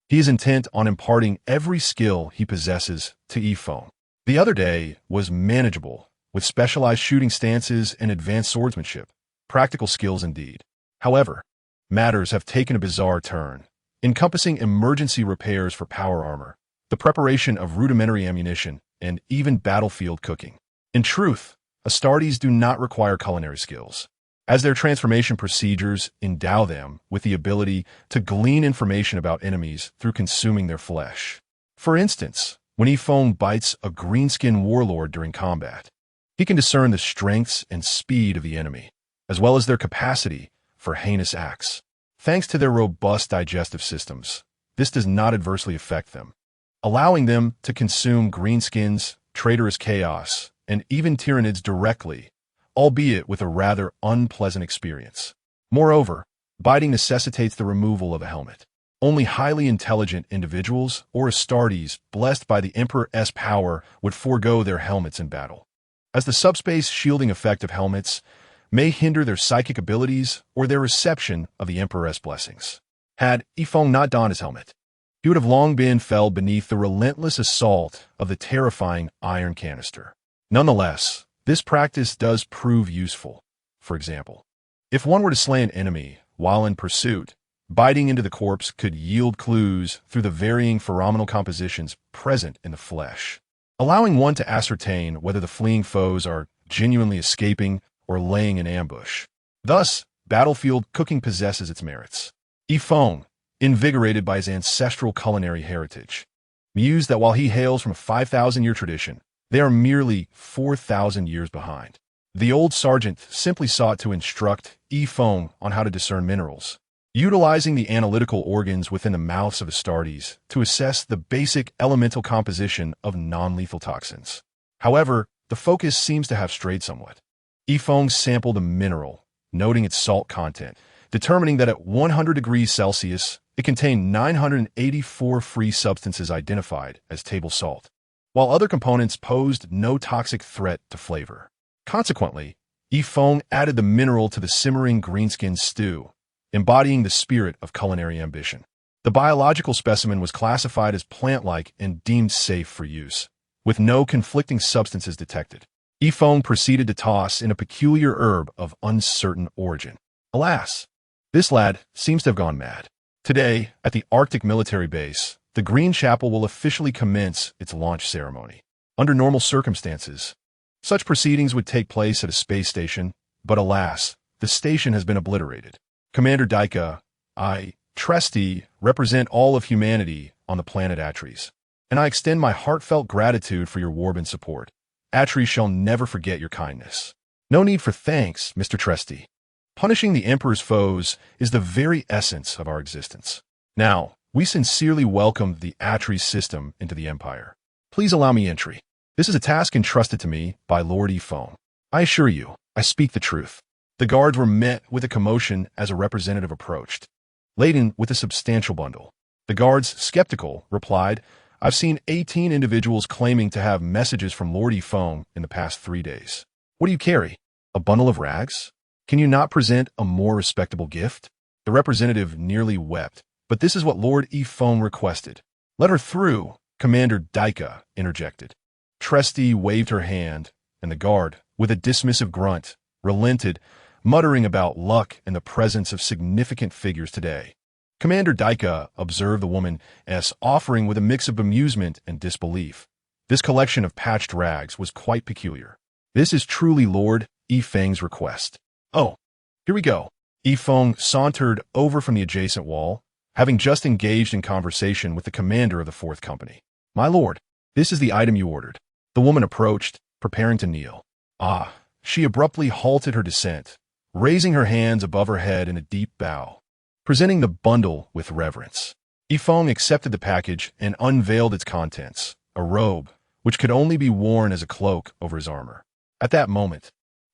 he is intent on imparting every skill he possesses to Yifeng. The other day was manageable, with specialized shooting stances and advanced swordsmanship, practical skills indeed. However, matters have taken a bizarre turn, encompassing emergency repairs for power armor, the preparation of rudimentary ammunition, and even battlefield cooking. In truth, Astartes do not require culinary skills, as their transformation procedures endow them with the ability to glean information about enemies through consuming their flesh. For instance, when Yifeng bites a greenskin warlord during combat, he can discern the strengths and speed of the enemy, as well as their capacity for heinous acts. Thanks to their robust digestive systems, this does not adversely affect them, allowing them to consume greenskins, traitorous chaos, and even Tyranids directly, albeit with a rather unpleasant experience. Moreover, biting necessitates the removal of a helmet. Only highly intelligent individuals or Astartes blessed by the Emperor's power would forego their helmets in battle, as the subspace shielding effect of helmets may hinder their psychic abilities or their reception of the Emperor's blessings. Had Yifeng not donned his helmet, he would have long been felled beneath the relentless assault of the terrifying iron canister. Nonetheless, this practice does prove useful. For example, if one were to slay an enemy while in pursuit, biting into the corpse could yield clues through the varying pheromonal compositions present in the flesh, allowing one to ascertain whether the fleeing foes are genuinely escaping or laying in ambush. Thus, battlefield cooking possesses its merits. Yifeng, invigorated by his ancestral culinary heritage, mused that while he hails from a 5,000-year tradition, they are merely 4,000 years behind. The old sergeant simply sought to instruct Yifeng on how to discern minerals, utilizing the analytical organs within the mouths of Astartes to assess the basic elemental composition of non-lethal toxins. However, the focus seems to have strayed somewhat. Yifeng sampled a mineral, noting its salt content, determining that at 100 degrees Celsius, it contained 984 free substances identified as table salt, while other components posed no toxic threat to flavor. Consequently, Yifeng added the mineral to the simmering greenskin stew, embodying the spirit of culinary ambition. The biological specimen was classified as plant-like and deemed safe for use, with no conflicting substances detected. Yifeng proceeded to toss in a peculiar herb of uncertain origin. Alas, this lad seems to have gone mad. Today, at the Arctic military base, the Green Chapel will officially commence its launch ceremony. Under normal circumstances, such proceedings would take place at a space station, but alas, the station has been obliterated. Commander Dika, I, Tresti, represent all of humanity on the planet Atres, and I extend my heartfelt gratitude for your warband support. Atres shall never forget your kindness. No need for thanks, Mr. Tresti. Punishing the Emperor's foes is the very essence of our existence. Now, we sincerely welcome the Atres system into the Empire. Please allow me entry. This is a task entrusted to me by Lord Ifong. I assure you, I speak the truth. The guards were met with a commotion as a representative approached, laden with a substantial bundle. The guards, skeptical, replied, I've seen 18 individuals claiming to have messages from Lord Ifong in the past 3 days. What do you carry? A bundle of rags? Can you not present a more respectable gift? The representative nearly wept, but this is what Lord Ifong requested. Let her through, Commander Dika interjected. Tresti waved her hand, and the guard, with a dismissive grunt, relented, muttering about luck and the presence of significant figures today. Commander Dika observed the woman as offering with a mix of amusement and disbelief. This collection of patched rags was quite peculiar. This is truly Lord Ifeng's request. Oh, here we go. Ifong sauntered over from the adjacent wall, having just engaged in conversation with the commander of the 4th Company. My lord, this is the item you ordered. The woman approached, preparing to kneel. She abruptly halted her descent, raising her hands above her head in a deep bow, presenting the bundle with reverence. Ifong accepted the package and unveiled its contents, a robe, which could only be worn as a cloak over his armor. At that moment,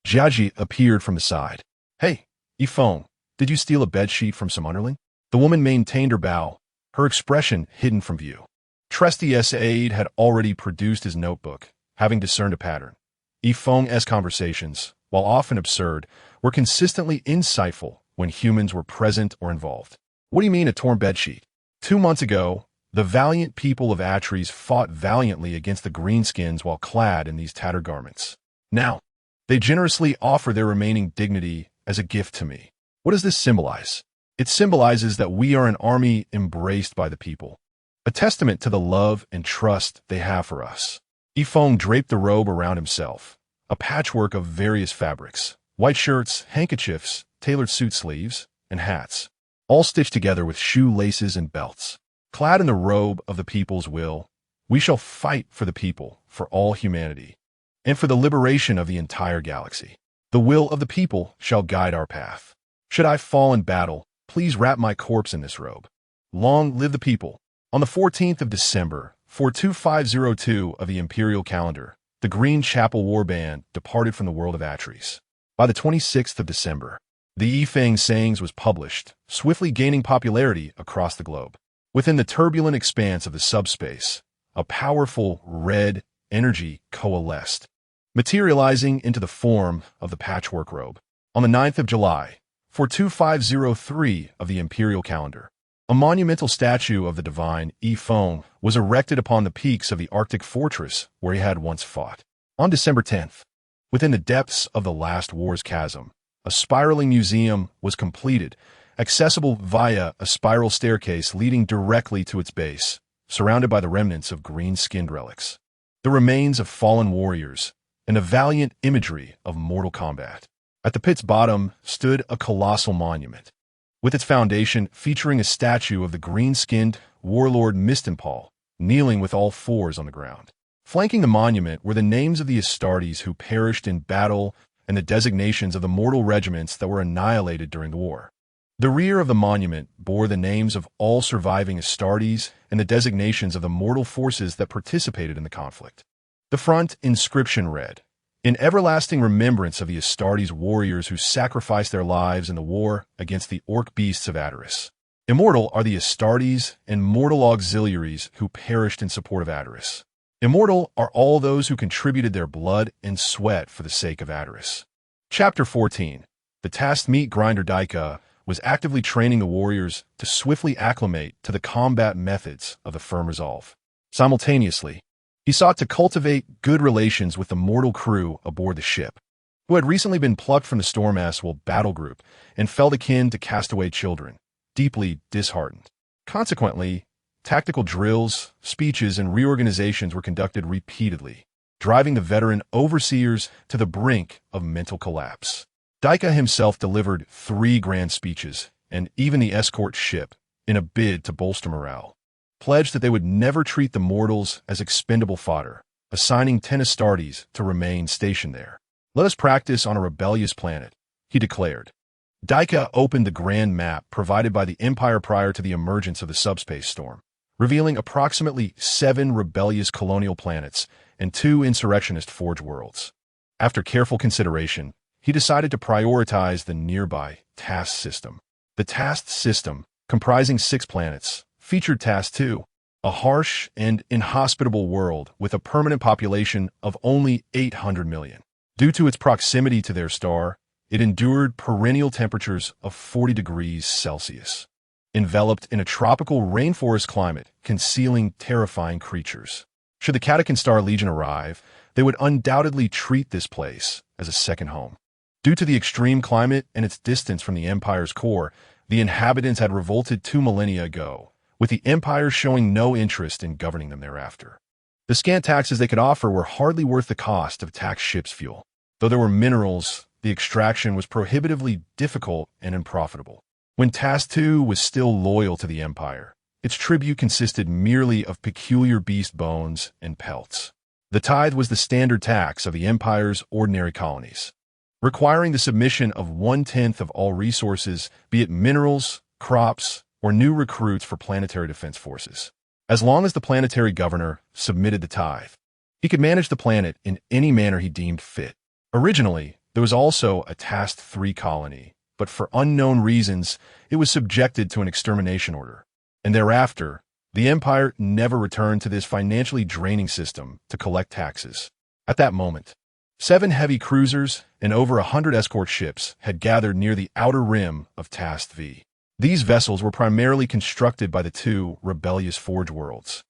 Jiaji appeared from the side. Hey, Ifong, did you steal a bedsheet from some underling? The woman maintained her bow, her expression hidden from view. Tresti's aide had already produced his notebook, having discerned a pattern. Ifong's conversations, while often absurd, were consistently insightful when humans were present or involved. What do you mean a torn bedsheet? 2 months ago, the valiant people of Atres fought valiantly against the greenskins while clad in these tattered garments. Now, they generously offer their remaining dignity as a gift to me. What does this symbolize? It symbolizes that we are an army embraced by the people, a testament to the love and trust they have for us. Ifong draped the robe around himself, a patchwork of various fabrics, white shirts, handkerchiefs, tailored suit sleeves, and hats, all stitched together with shoe laces and belts. Clad in the robe of the people's will, we shall fight for the people, for all humanity, and for the liberation of the entire galaxy. The will of the people shall guide our path. Should I fall in battle, please wrap my corpse in this robe. Long live the people. On the 14th of December, 42502 of the Imperial calendar, the Green Chapel warband departed from the world of Atres. By the 26th of December, the Ifeng sayings was published, swiftly gaining popularity across the globe. Within the turbulent expanse of the subspace, a powerful red energy coalesced, materializing into the form of the patchwork robe. On the 9th of July, 42503 of the Imperial calendar, a monumental statue of the divine Ifeng was erected upon the peaks of the Arctic fortress where he had once fought. On December 10th, within the depths of the last war's chasm, a spiraling museum was completed, accessible via a spiral staircase leading directly to its base, surrounded by the remnants of green-skinned relics, the remains of fallen warriors, and the valiant imagery of mortal combat. At the pit's bottom stood a colossal monument, with its foundation featuring a statue of the green-skinned warlord Mistenpal, kneeling with all fours on the ground. Flanking the monument were the names of the Astartes who perished in battle and the designations of the mortal regiments that were annihilated during the war. The rear of the monument bore the names of all surviving Astartes and the designations of the mortal forces that participated in the conflict. The front inscription read, "In everlasting remembrance of the Astartes warriors who sacrificed their lives in the war against the orc beasts of Atres. Immortal are the Astartes and mortal auxiliaries who perished in support of Atres. Immortal are all those who contributed their blood and sweat for the sake of Atres." Chapter 14. The tasked meat grinder Dika was actively training the warriors to swiftly acclimate to the combat methods of the firm resolve. Simultaneously, he sought to cultivate good relations with the mortal crew aboard the ship, who had recently been plucked from the Storm-Aswell battle group and felt akin to castaway children, deeply disheartened. Consequently, Tactical drills, speeches, and reorganizations were conducted repeatedly, driving the veteran overseers to the brink of mental collapse. Dika himself delivered 3 grand speeches, and even the escort ship, in a bid to bolster morale, pledged that they would never treat the mortals as expendable fodder, assigning 10 Astartes to remain stationed there. "Let us practice on a rebellious planet," he declared. Dika opened the grand map provided by the Empire prior to the emergence of the subspace storm, revealing approximately 7 rebellious colonial planets and 2 insurrectionist forge worlds. After careful consideration, he decided to prioritize the nearby task system. The task system, comprising 6 planets, featured Task 2, a harsh and inhospitable world with a permanent population of only 800 million. Due to its proximity to their star, it endured perennial temperatures of 40 degrees Celsius, enveloped in a tropical rainforest climate, concealing terrifying creatures. Should the Catachan Star Legion arrive, they would undoubtedly treat this place as a second home. Due to the extreme climate and its distance from the Empire's core, the inhabitants had revolted 2 millennia ago, with the Empire showing no interest in governing them thereafter. The scant taxes they could offer were hardly worth the cost of taxed ship's fuel. Though there were minerals, the extraction was prohibitively difficult and unprofitable. When Task 2 was still loyal to the Empire, its tribute consisted merely of peculiar beast bones and pelts. The tithe was the standard tax of the Empire's ordinary colonies, requiring the submission of 1/10 of all resources, be it minerals, crops, or new recruits for planetary defense forces. As long as the planetary governor submitted the tithe, he could manage the planet in any manner he deemed fit. Originally, there was also a Task 3 colony, but for unknown reasons, it was subjected to an extermination order. And thereafter, the Empire never returned to this financially draining system to collect taxes. At that moment, 7 heavy cruisers and over 100 escort ships had gathered near the outer rim of Task V. These vessels were primarily constructed by the 2 rebellious forge worlds.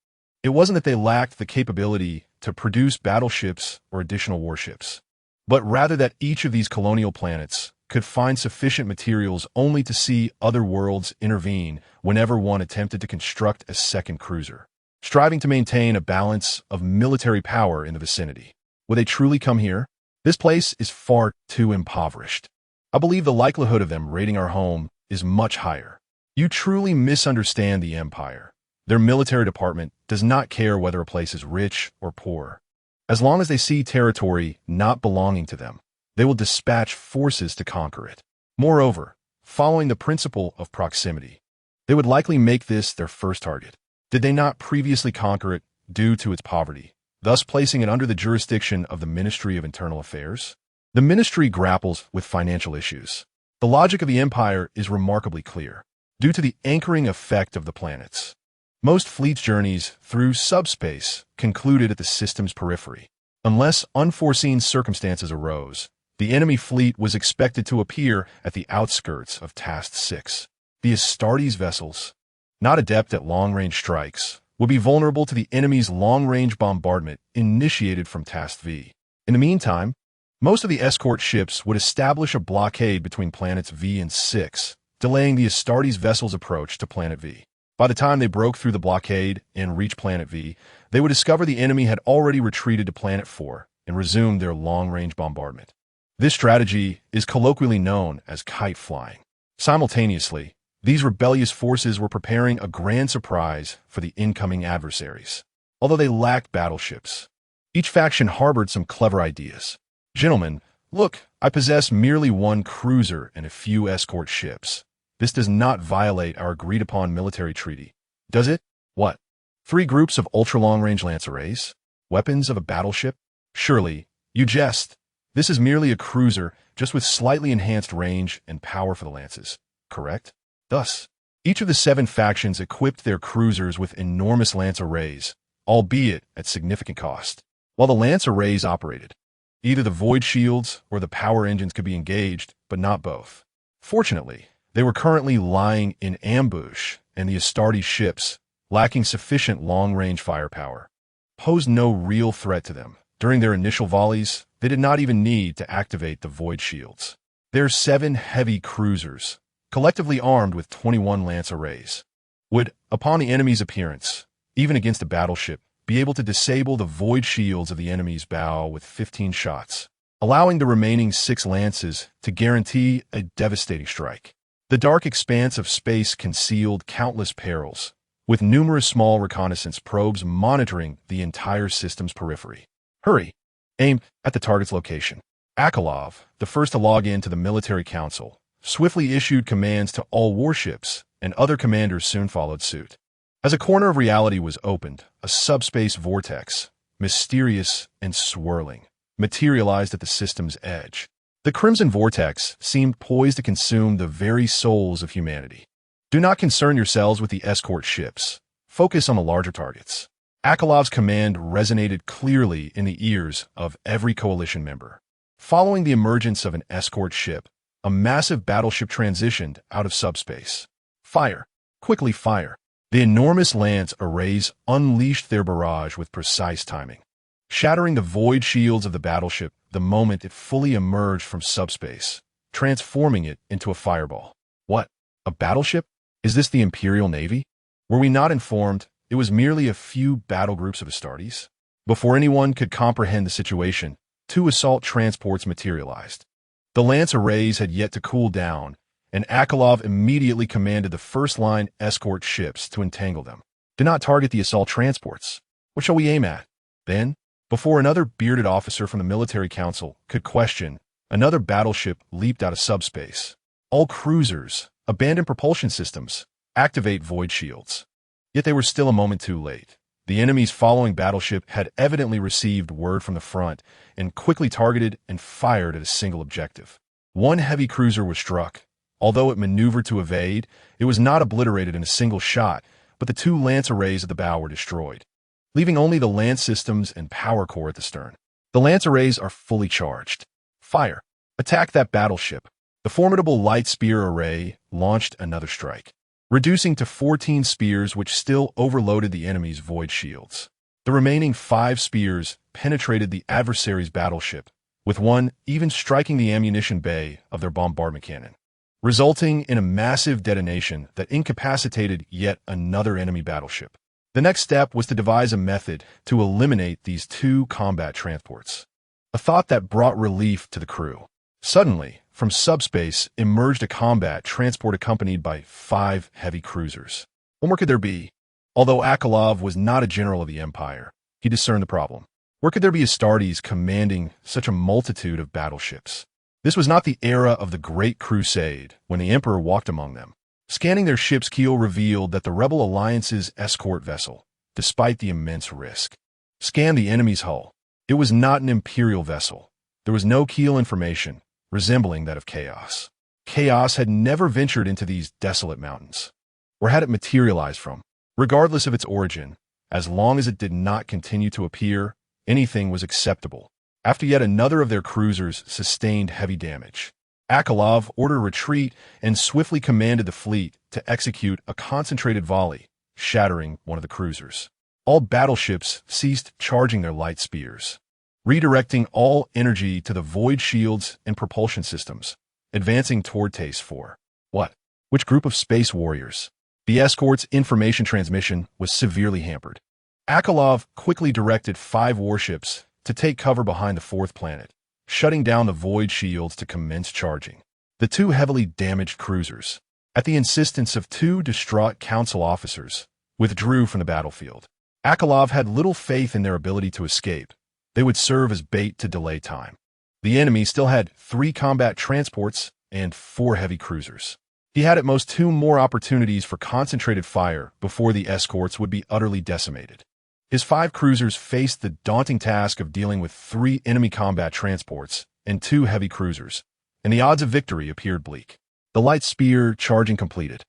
It wasn't that they lacked the capability to produce battleships or additional warships, but rather that each of these colonial planets could find sufficient materials only to see other worlds intervene whenever one attempted to construct a second cruiser, striving to maintain a balance of military power in the vicinity. Would they truly come here? This place is far too impoverished. I believe the likelihood of them raiding our home is much higher. You truly misunderstand the Empire. Their military department does not care whether a place is rich or poor. As long as they see territory not belonging to them, they will dispatch forces to conquer it. Moreover, following the principle of proximity, they would likely make this their first target. Did they not previously conquer it due to its poverty, thus placing it under the jurisdiction of the Ministry of Internal Affairs? The ministry grapples with financial issues. The logic of the Empire is remarkably clear. Due to the anchoring effect of the planets, most fleet journeys through subspace concluded at the system's periphery. Unless unforeseen circumstances arose, the enemy fleet was expected to appear at the outskirts of Task 6. The Astartes vessels, not adept at long-range strikes, would be vulnerable to the enemy's long-range bombardment initiated from Task V. In the meantime, most of the escort ships would establish a blockade between planets V and 6, delaying the Astartes vessels' approach to Planet V. By the time they broke through the blockade and reached Planet V, they would discover the enemy had already retreated to Planet 4 and resumed their long-range bombardment. This strategy is colloquially known as kite flying. Simultaneously, these rebellious forces were preparing a grand surprise for the incoming adversaries. Although they lacked battleships, each faction harbored some clever ideas. Gentlemen, look, I possess merely 1 cruiser and a few escort ships. This does not violate our agreed-upon military treaty, does it? What? 3 groups of ultra-long-range lance arrays? Weapons of a battleship? Surely, you jest. This is merely a cruiser, just with slightly enhanced range and power for the lances, correct? Thus, each of the 7 factions equipped their cruisers with enormous lance arrays, albeit at significant cost. While the lance arrays operated, either the void shields or the power engines could be engaged, but not both. Fortunately, they were currently lying in ambush, and the Astartes ships, lacking sufficient long-range firepower, posed no real threat to them. During their initial volleys, they did not even need to activate the void shields. Their 7 heavy cruisers, collectively armed with 21 lance arrays, would upon the enemy's appearance, even against a battleship, be able to disable the void shields of the enemy's bow with 15 shots, allowing the remaining 6 lances to guarantee a devastating strike. The dark expanse of space concealed countless perils, with numerous small reconnaissance probes monitoring the entire system's periphery. Hurry! Aim at the target's location. Akalov, the first to log in to the military council, swiftly issued commands to all warships, and other commanders soon followed suit. As a corner of reality was opened, a subspace vortex, mysterious and swirling, materialized at the system's edge. The Crimson Vortex seemed poised to consume the very souls of humanity. Do not concern yourselves with the escort ships. Focus on the larger targets. Akalov's command resonated clearly in the ears of every coalition member. Following the emergence of an escort ship, a massive battleship transitioned out of subspace. Fire! Quickly fire! The enormous lance arrays unleashed their barrage with precise timing, shattering the void shields of the battleship the moment it fully emerged from subspace, transforming it into a fireball. What? A battleship? Is this the Imperial Navy? Were we not informed it was merely a few battle groups of Astartes? Before anyone could comprehend the situation, 2 assault transports materialized. The lance arrays had yet to cool down, and Akalov immediately commanded the first-line escort ships to entangle them. Do not target the assault transports. What shall we aim at? Then, before another bearded officer from the military council could question, another battleship leaped out of subspace. All cruisers, abandon propulsion systems, activate void shields. Yet they were still a moment too late. The enemy's following battleship had evidently received word from the front and quickly targeted and fired at a single objective. One heavy cruiser was struck. Although it maneuvered to evade, it was not obliterated in a single shot, but the 2 lance arrays at the bow were destroyed, leaving only the lance systems and power core at the stern. The lance arrays are fully charged. Fire! Attack that battleship! The formidable light spear array launched another strike, reducing to 14 spears which still overloaded the enemy's void shields. The remaining 5 spears penetrated the adversary's battleship, with one even striking the ammunition bay of their bombardment cannon, resulting in a massive detonation that incapacitated yet another enemy battleship. The next step was to devise a method to eliminate these 2 combat transports, a thought that brought relief to the crew. Suddenly, from subspace emerged a combat transport accompanied by 5 heavy cruisers. What more could there be? Although Akalov was not a general of the Empire, he discerned the problem. Where could there be Astartes commanding such a multitude of battleships? This was not the era of the Great Crusade, when the Emperor walked among them. Scanning their ship's keel revealed that the Rebel Alliance's escort vessel, despite the immense risk, scanned the enemy's hull. It was not an Imperial vessel. There was no keel information, resembling that of Chaos. Chaos had never ventured into these desolate mountains. Where had it materialized from? Regardless of its origin, as long as it did not continue to appear, anything was acceptable. After yet another of their cruisers sustained heavy damage, Akalov ordered retreat and swiftly commanded the fleet to execute a concentrated volley, shattering one of the cruisers. All battleships ceased charging their light spears, redirecting all energy to the void shields and propulsion systems, advancing toward Tace 4. What? Which group of space warriors? The escort's information transmission was severely hampered. Akalov quickly directed 5 warships to take cover behind the 4th planet, shutting down the void shields to commence charging. The 2 heavily damaged cruisers, at the insistence of 2 distraught council officers, withdrew from the battlefield. Akalov had little faith in their ability to escape. They would serve as bait to delay time. The enemy still had 3 combat transports and 4 heavy cruisers. He had at most 2 more opportunities for concentrated fire before the escorts would be utterly decimated. His 5 cruisers faced the daunting task of dealing with 3 enemy combat transports and 2 heavy cruisers, and the odds of victory appeared bleak. The light spear charging completed,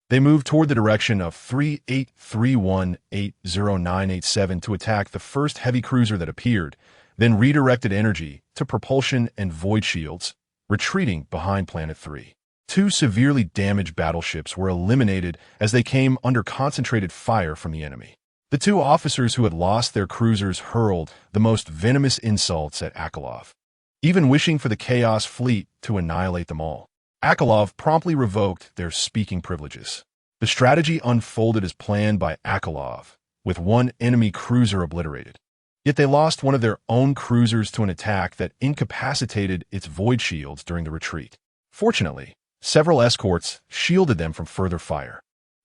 they moved toward the direction of 38318097 to attack the first heavy cruiser that appeared, then redirected energy to propulsion and void shields, retreating behind Planet 3. 2 severely damaged battleships were eliminated as they came under concentrated fire from the enemy. The 2 officers who had lost their cruisers hurled the most venomous insults at Akalov, even wishing for the Chaos fleet to annihilate them all. Akalov promptly revoked their speaking privileges. The strategy unfolded as planned by Akalov, with one enemy cruiser obliterated. Yet they lost one of their own cruisers to an attack that incapacitated its void shields during the retreat. Fortunately, several escorts shielded them from further fire,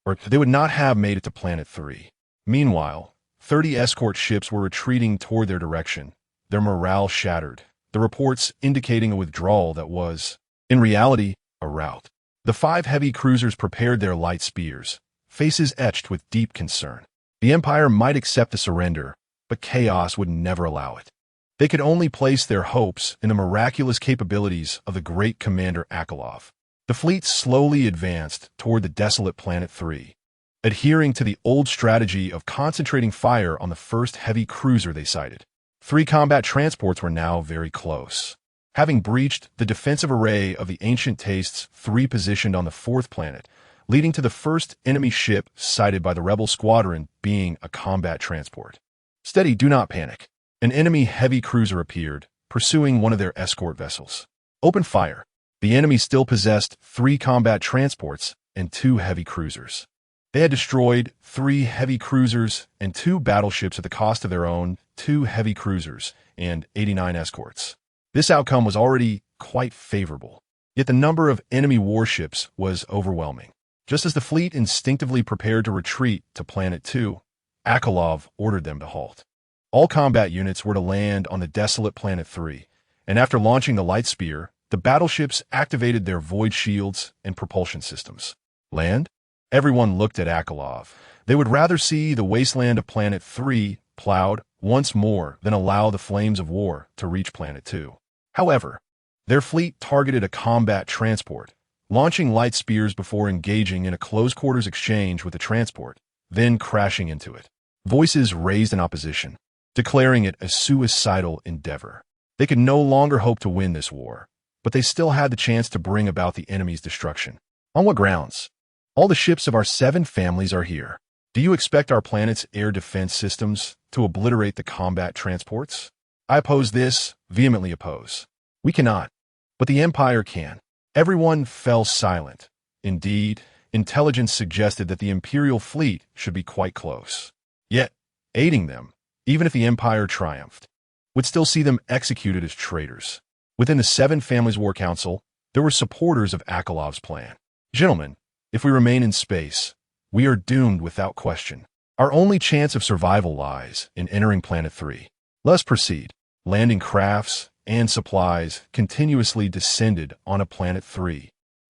or they would not have made it to Planet 3. Meanwhile, 30 escort ships were retreating toward their direction, their morale shattered, the reports indicating a withdrawal that was, in reality, a rout. The 5 heavy cruisers prepared their light spears, faces etched with deep concern. The Empire might accept the surrender, but chaos would never allow it. They could only place their hopes in the miraculous capabilities of the great commander Akalov. The fleet slowly advanced toward the desolate Planet 3, adhering to the old strategy of concentrating fire on the first heavy cruiser they sighted. 3 combat transports were now very close. Having breached the defensive array of the Ancient Tastes 3 positioned on the 4th planet, leading to the first enemy ship sighted by the rebel squadron being a combat transport. Steady, do not panic. An enemy heavy cruiser appeared, pursuing one of their escort vessels. Open fire. The enemy still possessed 3 combat transports and 2 heavy cruisers. They had destroyed 3 heavy cruisers and 2 battleships at the cost of their own 2 heavy cruisers and 89 escorts. This outcome was already quite favorable, yet the number of enemy warships was overwhelming. Just as the fleet instinctively prepared to retreat to Planet 2, Akalov ordered them to halt. All combat units were to land on the desolate Planet 3, and after launching the light spear, the battleships activated their void shields and propulsion systems. Land? Everyone looked at Akalov. They would rather see the wasteland of Planet 3 plowed once more than allow the flames of war to reach Planet 2. However, their fleet targeted a combat transport, launching light spears before engaging in a close-quarters exchange with the transport, then crashing into it. Voices raised in opposition, declaring it a suicidal endeavor. They could no longer hope to win this war, but they still had the chance to bring about the enemy's destruction. On what grounds? All the ships of our 7 families are here. Do you expect our planet's air defense systems to obliterate the combat transports? I oppose this, vehemently oppose. We cannot, but the Empire can. Everyone fell silent. Indeed, intelligence suggested that the Imperial fleet should be quite close. Yet, aiding them, even if the Empire triumphed, would still see them executed as traitors. Within the 7 Families War Council, there were supporters of Akalov's plan. Gentlemen, if we remain in space, we are doomed without question. Our only chance of survival lies in entering Planet 3. Let us proceed. Landing crafts and supplies continuously descended on a Planet 3,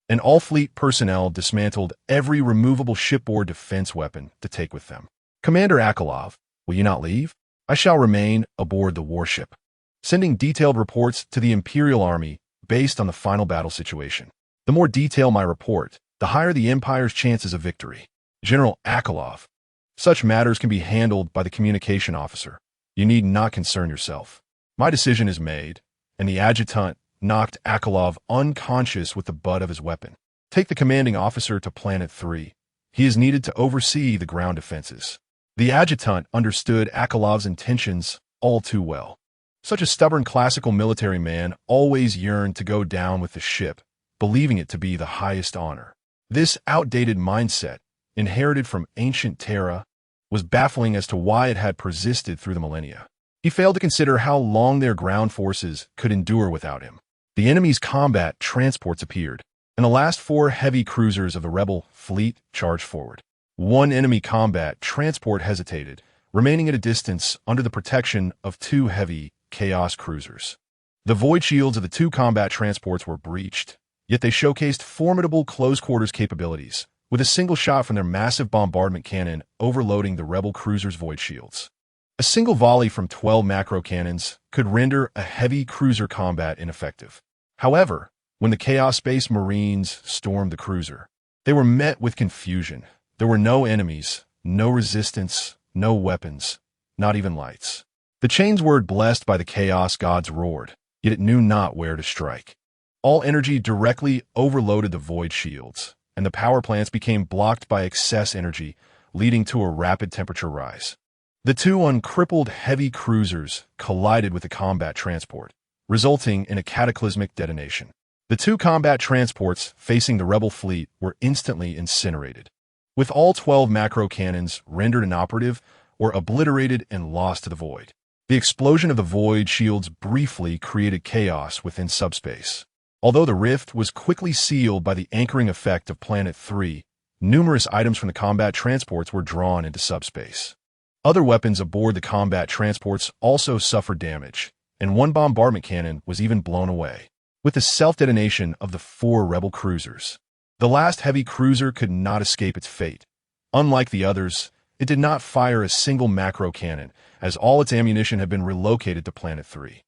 and all fleet personnel dismantled every removable shipboard defense weapon to take with them. Commander Akalov, will you not leave? I shall remain aboard the warship, sending detailed reports to the Imperial Army based on the final battle situation. The more detailed my report, the higher the Empire's chances of victory. General Akalov, such matters can be handled by the communication officer. You need not concern yourself. My decision is made, and the adjutant knocked Akalov unconscious with the butt of his weapon. Take the commanding officer to Planet 3. He is needed to oversee the ground defenses. The adjutant understood Akalov's intentions all too well. Such a stubborn classical military man always yearned to go down with the ship, believing it to be the highest honor. This outdated mindset, inherited from ancient Terra, was baffling as to why it had persisted through the millennia. He failed to consider how long their ground forces could endure without him. The enemy's combat transports appeared, and the last 4 heavy cruisers of the rebel fleet charged forward. One enemy combat transport hesitated, remaining at a distance under the protection of 2 heavy Chaos cruisers. The void shields of the 2 combat transports were breached, yet they showcased formidable close-quarters capabilities, with a single shot from their massive bombardment cannon overloading the rebel cruiser's void shields. A single volley from 12 macro cannons could render a heavy cruiser combat ineffective. However, when the Chaos Space Marines stormed the cruiser, they were met with confusion. There were no enemies, no resistance, no weapons, not even lights. The chains word blessed by the Chaos gods roared, yet it knew not where to strike. All energy directly overloaded the void shields, and the power plants became blocked by excess energy, leading to a rapid temperature rise. The 2 uncrippled heavy cruisers collided with the combat transport, resulting in a cataclysmic detonation. The 2 combat transports facing the rebel fleet were instantly incinerated. with all 12 macro cannons rendered inoperative or obliterated and lost to the void. The explosion of the void shields briefly created chaos within subspace. Although the rift was quickly sealed by the anchoring effect of Planet 3, numerous items from the combat transports were drawn into subspace. Other weapons aboard the combat transports also suffered damage, and one bombardment cannon was even blown away. With the self-detonation of the 4 rebel cruisers, the last heavy cruiser could not escape its fate. Unlike the others, it did not fire a single macro cannon, as all its ammunition had been relocated to Planet 3.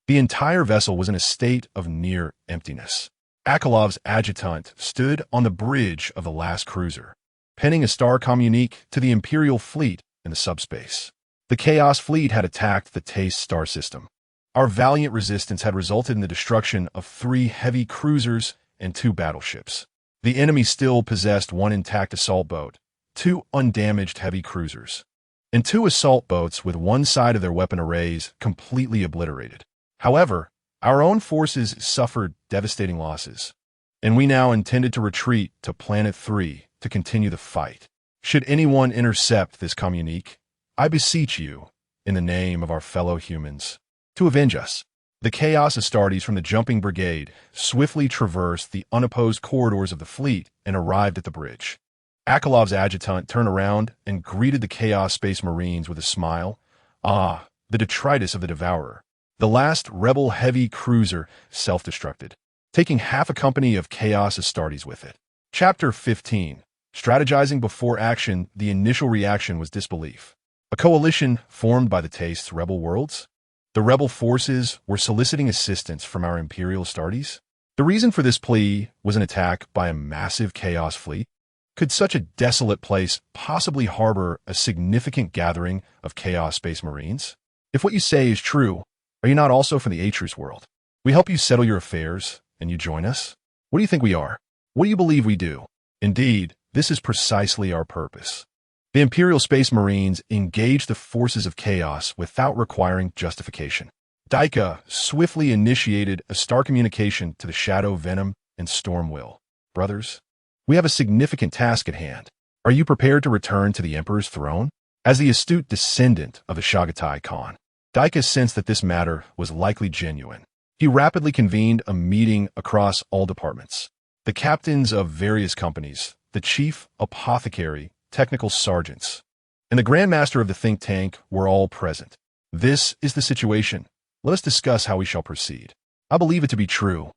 The entire vessel was in a state of near emptiness. Akalov's adjutant stood on the bridge of the last cruiser, penning a star communique to the Imperial fleet in the subspace. The Chaos fleet had attacked the Taste star system. Our valiant resistance had resulted in the destruction of 3 heavy cruisers and 2 battleships. The enemy still possessed 1 intact assault boat, 2 undamaged heavy cruisers, and 2 assault boats with one side of their weapon arrays completely obliterated. However, our own forces suffered devastating losses, and we now intended to retreat to Planet 3 to continue the fight. Should anyone intercept this communique, I beseech you, in the name of our fellow humans, to avenge us. The Chaos Astartes from the Jumping Brigade swiftly traversed the unopposed corridors of the fleet and arrived at the bridge. Akalov's adjutant turned around and greeted the Chaos Space Marines with a smile. Ah, the detritus of the Devourer. The last rebel heavy cruiser self-destructed, taking half a company of Chaos Astartes with it. Chapter 15. Strategizing before action. The initial reaction was disbelief. A coalition formed by the Taste's rebel worlds? The rebel forces were soliciting assistance from our Imperial Astartes? The reason for this plea was an attack by a massive Chaos fleet? Could such a desolate place possibly harbor a significant gathering of Chaos Space Marines? If what you say is true, are you not also from the Atrus world? We help you settle your affairs, and you join us? What do you think we are? What do you believe we do? Indeed, this is precisely our purpose. The Imperial Space Marines engaged the forces of chaos without requiring justification. Daika swiftly initiated a star communication to the Shadow Venom and Stormwill. Brothers, we have a significant task at hand. Are you prepared to return to the Emperor's throne? As the astute descendant of the Chagatai Khan, Daika sensed that this matter was likely genuine. He rapidly convened a meeting across all departments. The captains of various companies, the chief apothecary, technical sergeants, and the grandmaster of the think tank were all present. This is the situation. Let us discuss how we shall proceed. I believe it to be true.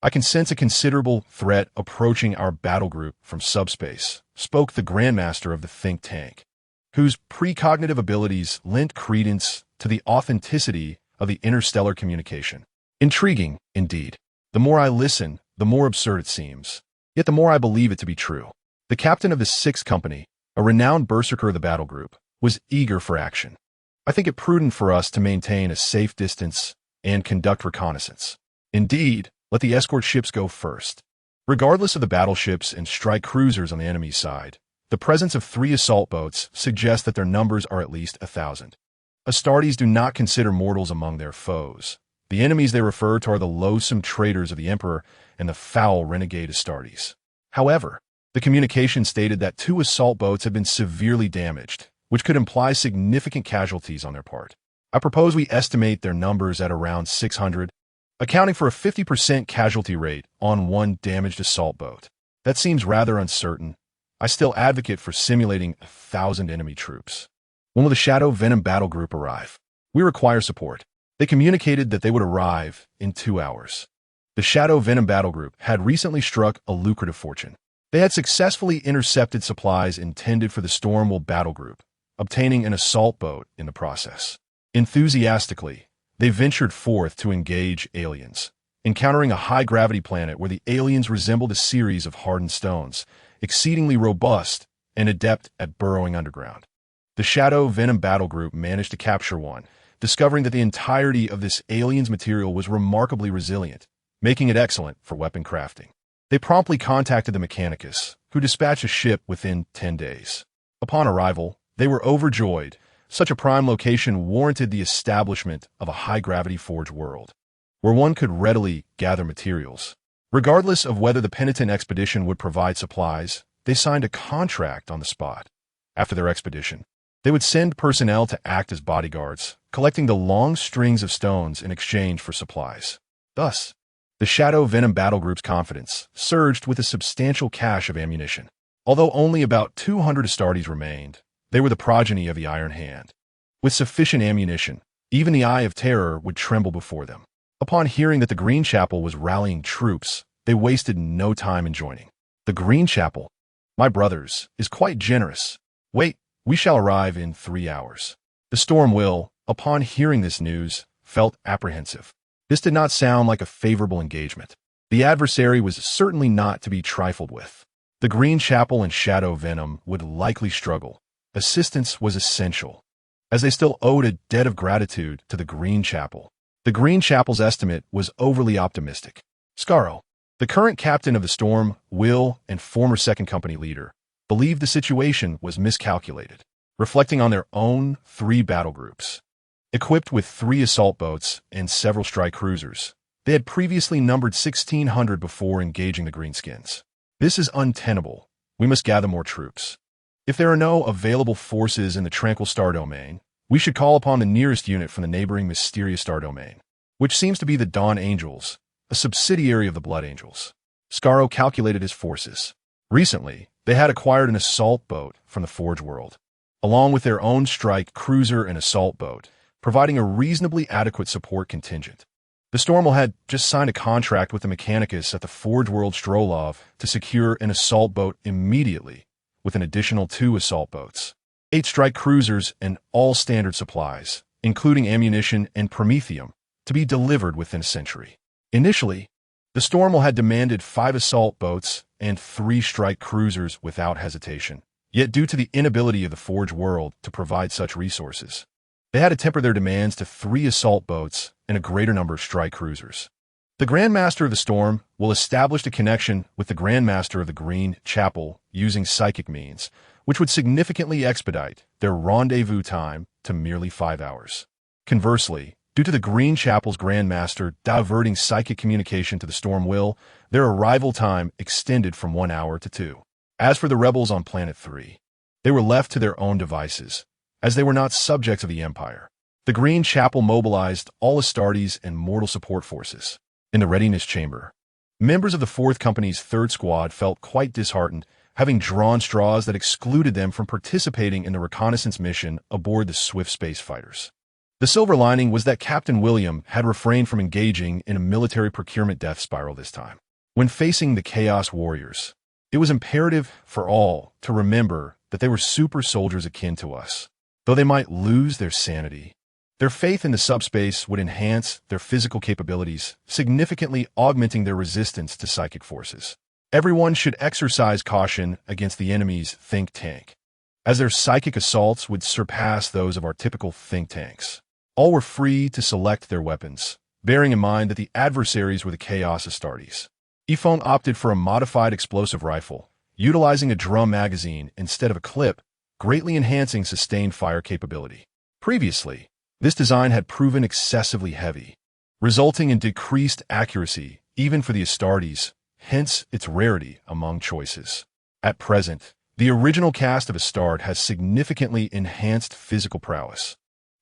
I can sense a considerable threat approaching our battle group from subspace, spoke the grandmaster of the think tank, whose precognitive abilities lent credence to the authenticity of the interstellar communication. Intriguing, indeed. The more I listen, the more absurd it seems. Yet the more I believe it to be true. The captain of the 6th Company, a renowned berserker of the battle group, was eager for action. I think it prudent for us to maintain a safe distance and conduct reconnaissance. Indeed, let the escort ships go first. Regardless of the battleships and strike cruisers on the enemy's side, the presence of 3 assault boats suggests that their numbers are at least 1,000. Astartes do not consider mortals among their foes. The enemies they refer to are the loathsome traitors of the Emperor and the foul renegade Astartes. However, the communication stated that 2 assault boats had been severely damaged, which could imply significant casualties on their part. I propose we estimate their numbers at around 600, accounting for a 50% casualty rate on 1 damaged assault boat. That seems rather uncertain. I still advocate for simulating 1,000 enemy troops. When will the Shadow Venom battle group arrive? We require support. They communicated that they would arrive in 2 hours. The Shadow Venom battle group had recently struck a lucrative fortune. They had successfully intercepted supplies intended for the Stormwill battle group, obtaining an assault boat in the process. Enthusiastically, they ventured forth to engage aliens, encountering a high-gravity planet where the aliens resembled a series of hardened stones, exceedingly robust and adept at burrowing underground. The Shadow Venom battle group managed to capture one, discovering that the entirety of this alien's material was remarkably resilient, making it excellent for weapon crafting. They promptly contacted the Mechanicus, who dispatched a ship within 10 days. Upon arrival, they were overjoyed. Such a prime location warranted the establishment of a high-gravity forge world, where one could readily gather materials. Regardless of whether the penitent expedition would provide supplies, they signed a contract on the spot. After their expedition, they would send personnel to act as bodyguards, collecting the long strings of stones in exchange for supplies. Thus, the Shadow Venom battle group's confidence surged with a substantial cache of ammunition. Although only about 200 Astartes remained, they were the progeny of the Iron Hand. With sufficient ammunition, even the Eye of Terror would tremble before them. Upon hearing that the Green Chapel was rallying troops, they wasted no time in joining. The Green Chapel, my brothers, is quite generous. Wait, we shall arrive in 3 hours. The Storm Will, upon hearing this news, felt apprehensive. This did not sound like a favorable engagement. The adversary was certainly not to be trifled with. The Green Chapel and Shadow Venom would likely struggle. Assistance was essential, as they still owed a debt of gratitude to the Green Chapel. The Green Chapel's estimate was overly optimistic. Scarro, the current captain of the Storm Will and former Second Company leader, believed the situation was miscalculated, reflecting on their own 3 battle groups. Equipped with 3 assault boats and several strike cruisers, they had previously numbered 1,600 before engaging the Greenskins. This is untenable. We must gather more troops. If there are no available forces in the Tranquil Star Domain, we should call upon the nearest unit from the neighboring Mysterious Star Domain, which seems to be the Dawn Angels, a subsidiary of the Blood Angels. Scarro calculated his forces. Recently, they had acquired an assault boat from the Forge World, along with their own strike cruiser and assault boat, providing a reasonably adequate support contingent. The Stormwell had just signed a contract with the Mechanicus at the Forge World Strolov to secure an assault boat immediately, with an additional 2 assault boats, 8 strike cruisers, and all standard supplies, including ammunition and promethium, to be delivered within a century. Initially, the Stormwell had demanded 5 assault boats and 3 strike cruisers without hesitation, yet due to the inability of the Forge World to provide such resources, they had to temper their demands to 3 assault boats and a greater number of strike cruisers. The Grandmaster of the Storm will establish a connection with the Grandmaster of the Green Chapel using psychic means, which would significantly expedite their rendezvous time to merely 5 hours. Conversely, due to the Green Chapel's Grandmaster diverting psychic communication to the Storm Will, their arrival time extended from 1 hour to 2. As for the rebels on Planet 3, they were left to their own devices, as they were not subjects of the Empire. The Green Chapel mobilized all Astartes and mortal support forces. In the readiness chamber, members of the 4th Company's 3rd Squad felt quite disheartened, having drawn straws that excluded them from participating in the reconnaissance mission aboard the swift space fighters. The silver lining was that Captain William had refrained from engaging in a military procurement death spiral this time. When facing the Chaos Warriors, it was imperative for all to remember that they were super soldiers akin to us. Though they might lose their sanity, their faith in the subspace would enhance their physical capabilities, significantly augmenting their resistance to psychic forces. Everyone should exercise caution against the enemy's think tank, as their psychic assaults would surpass those of our typical think tanks. All were free to select their weapons, bearing in mind that the adversaries were the Chaos Astartes. Ifon opted for a modified explosive rifle, utilizing a drum magazine instead of a clip, greatly enhancing sustained fire capability. Previously, this design had proven excessively heavy, resulting in decreased accuracy even for the Astartes, hence its rarity among choices. At present, the original cast of Astarte has significantly enhanced physical prowess,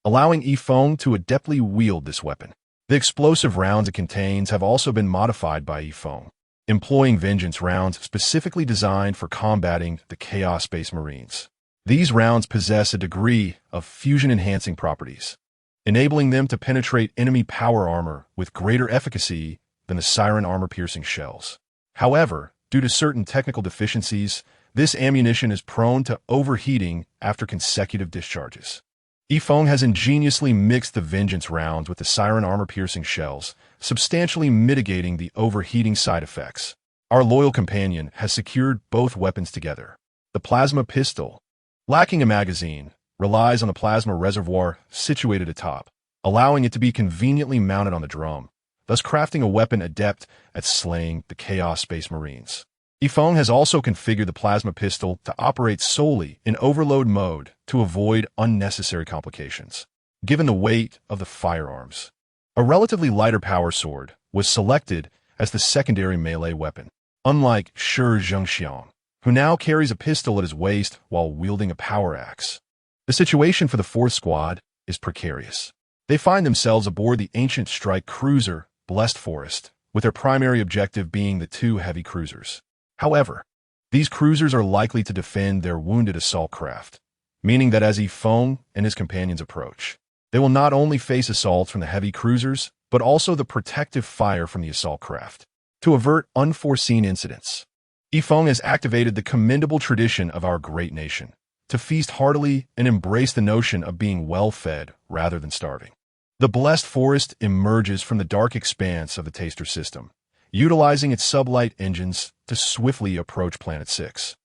allowing Ifong to adeptly wield this weapon. The explosive rounds it contains have also been modified by Ifong, employing vengeance rounds specifically designed for combating the Chaos Space Marines. These rounds possess a degree of fusion-enhancing properties, enabling them to penetrate enemy power armor with greater efficacy than the Siren armor-piercing shells. However, due to certain technical deficiencies, this ammunition is prone to overheating after consecutive discharges. Ifong has ingeniously mixed the vengeance rounds with the Siren armor-piercing shells, substantially mitigating the overheating side effects. Our loyal companion has secured both weapons together. The plasma pistol, lacking a magazine, relies on the plasma reservoir situated atop, allowing it to be conveniently mounted on the drum, thus crafting a weapon adept at slaying the Chaos Space Marines. Ifong has also configured the plasma pistol to operate solely in overload mode to avoid unnecessary complications. Given the weight of the firearms, a relatively lighter power sword was selected as the secondary melee weapon. Unlike Shi Zhengxiang, who now carries a pistol at his waist while wielding a power axe. The situation for the fourth squad is precarious. They find themselves aboard the ancient strike cruiser, Blessed Forest, with their primary objective being the two heavy cruisers. However, these cruisers are likely to defend their wounded assault craft, meaning that as Yizhi Qing and his companions approach, they will not only face assaults from the heavy cruisers, but also the protective fire from the assault craft. To avert unforeseen incidents, Yizhi Qing has activated the commendable tradition of our great nation, to feast heartily and embrace the notion of being well-fed rather than starving. The Blessed Forest emerges from the dark expanse of the Taster system, utilizing its sublight engines to swiftly approach Planet 6.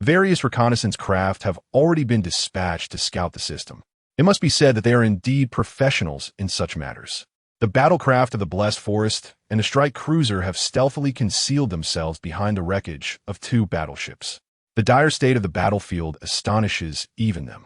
Various reconnaissance craft have already been dispatched to scout the system. It must be said that they are indeed professionals in such matters. The battlecraft of the Blessed Forest and the strike cruiser have stealthily concealed themselves behind the wreckage of two battleships. The dire state of the battlefield astonishes even them.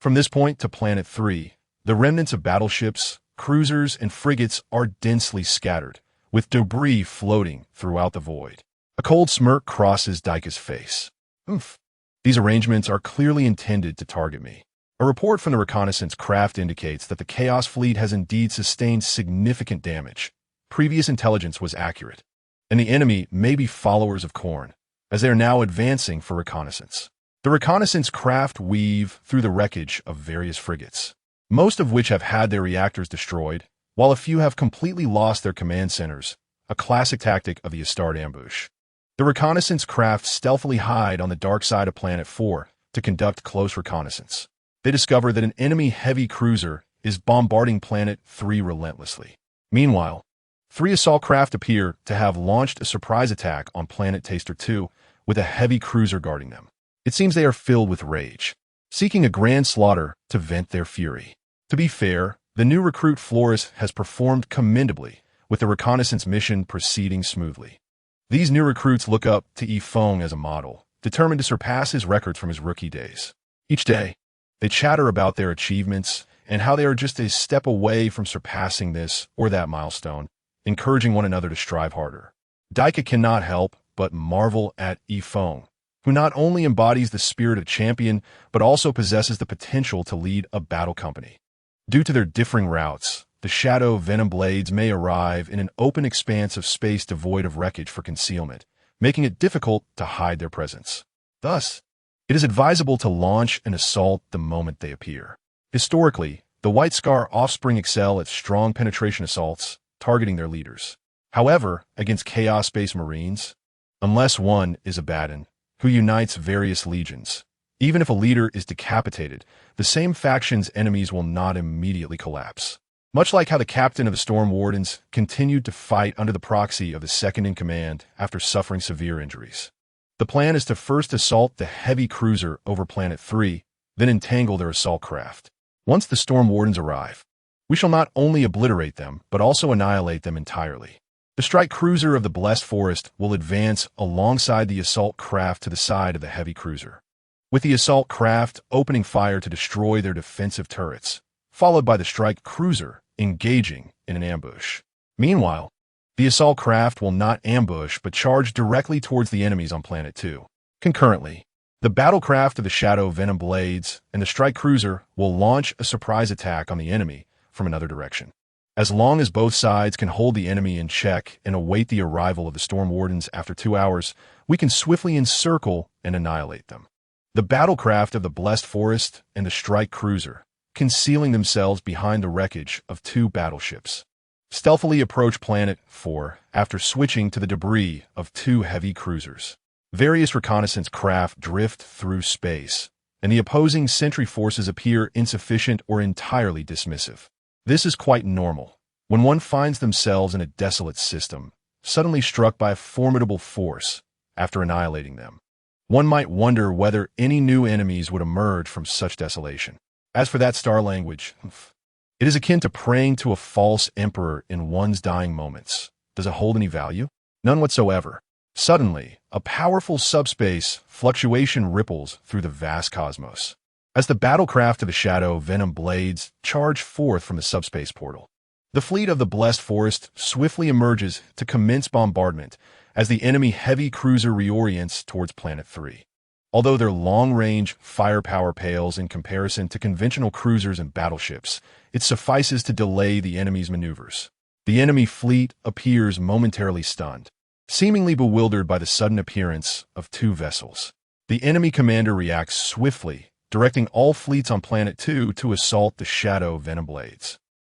From this point to Planet 3, the remnants of battleships, cruisers, and frigates are densely scattered, with debris floating throughout the void. A cold smirk crosses Daika's face. Oof. These arrangements are clearly intended to target me. A report from the reconnaissance craft indicates that the Chaos Fleet has indeed sustained significant damage. Previous intelligence was accurate, and the enemy may be followers of Khorne, as they are now advancing for reconnaissance. The reconnaissance craft weave through the wreckage of various frigates, most of which have had their reactors destroyed, while a few have completely lost their command centers, a classic tactic of the Astartes ambush. The reconnaissance craft stealthily hide on the dark side of Planet 4 to conduct close reconnaissance. They discover that an enemy heavy cruiser is bombarding Planet 3 relentlessly. Meanwhile, 3 assault craft appear to have launched a surprise attack on Planet Taster 2 with a heavy cruiser guarding them. It seems they are filled with rage, seeking a grand slaughter to vent their fury. To be fair, the new recruit Flores has performed commendably, with the reconnaissance mission proceeding smoothly. These new recruits look up to Yizhi Qing as a model, determined to surpass his records from his rookie days. Each day, they chatter about their achievements and how they are just a step away from surpassing this or that milestone, encouraging one another to strive harder. Daika cannot help but marvel at Yizhi Qing, who not only embodies the spirit of champion, but also possesses the potential to lead a battle company. Due to their differing routes, the shadow venom blades may arrive in an open expanse of space devoid of wreckage for concealment, making it difficult to hide their presence. Thus, it is advisable to launch an assault the moment they appear. Historically, the White Scar offspring excel at strong penetration assaults, targeting their leaders. However, against Chaos Space Marines, unless one is Abaddon, who unites various legions, even if a leader is decapitated, the same faction's enemies will not immediately collapse. Much like how the captain of the Storm Wardens continued to fight under the proxy of the second-in-command after suffering severe injuries. The plan is to first assault the heavy cruiser over Planet 3, then entangle their assault craft. Once the Storm Wardens arrive, we shall not only obliterate them, but also annihilate them entirely. The strike cruiser of the Blessed Forest will advance alongside the assault craft to the side of the heavy cruiser, with the assault craft opening fire to destroy their defensive turrets, followed by the strike cruiser engaging in an ambush. Meanwhile, the assault craft will not ambush but charge directly towards the enemies on Planet 2. Concurrently, the battlecraft of the Shadow Venom Blades and the strike cruiser will launch a surprise attack on the enemy from another direction. As long as both sides can hold the enemy in check and await the arrival of the Storm Wardens after 2 hours, we can swiftly encircle and annihilate them. The battlecraft of the Blessed Forest and the strike cruiser, concealing themselves behind the wreckage of 2 battleships, stealthily approach Planet 4 after switching to the debris of 2 heavy cruisers. Various reconnaissance craft drift through space, and the opposing sentry forces appear insufficient or entirely dismissive. This is quite normal when one finds themselves in a desolate system, suddenly struck by a formidable force after annihilating them. One might wonder whether any new enemies would emerge from such desolation. As for that star language, it is akin to praying to a false emperor in one's dying moments. Does it hold any value? None whatsoever. Suddenly, a powerful subspace fluctuation ripples through the vast cosmos, as the battlecraft of the Shadow Venom Blades charge forth from the subspace portal. The fleet of the Blessed Forest swiftly emerges to commence bombardment as the enemy heavy cruiser reorients towards Planet 3. Although their long-range firepower pales in comparison to conventional cruisers and battleships, it suffices to delay the enemy's maneuvers. The enemy fleet appears momentarily stunned, seemingly bewildered by the sudden appearance of two vessels. The enemy commander reacts swiftly, directing all fleets on Planet 2 to assault the Shadow Venom Blades.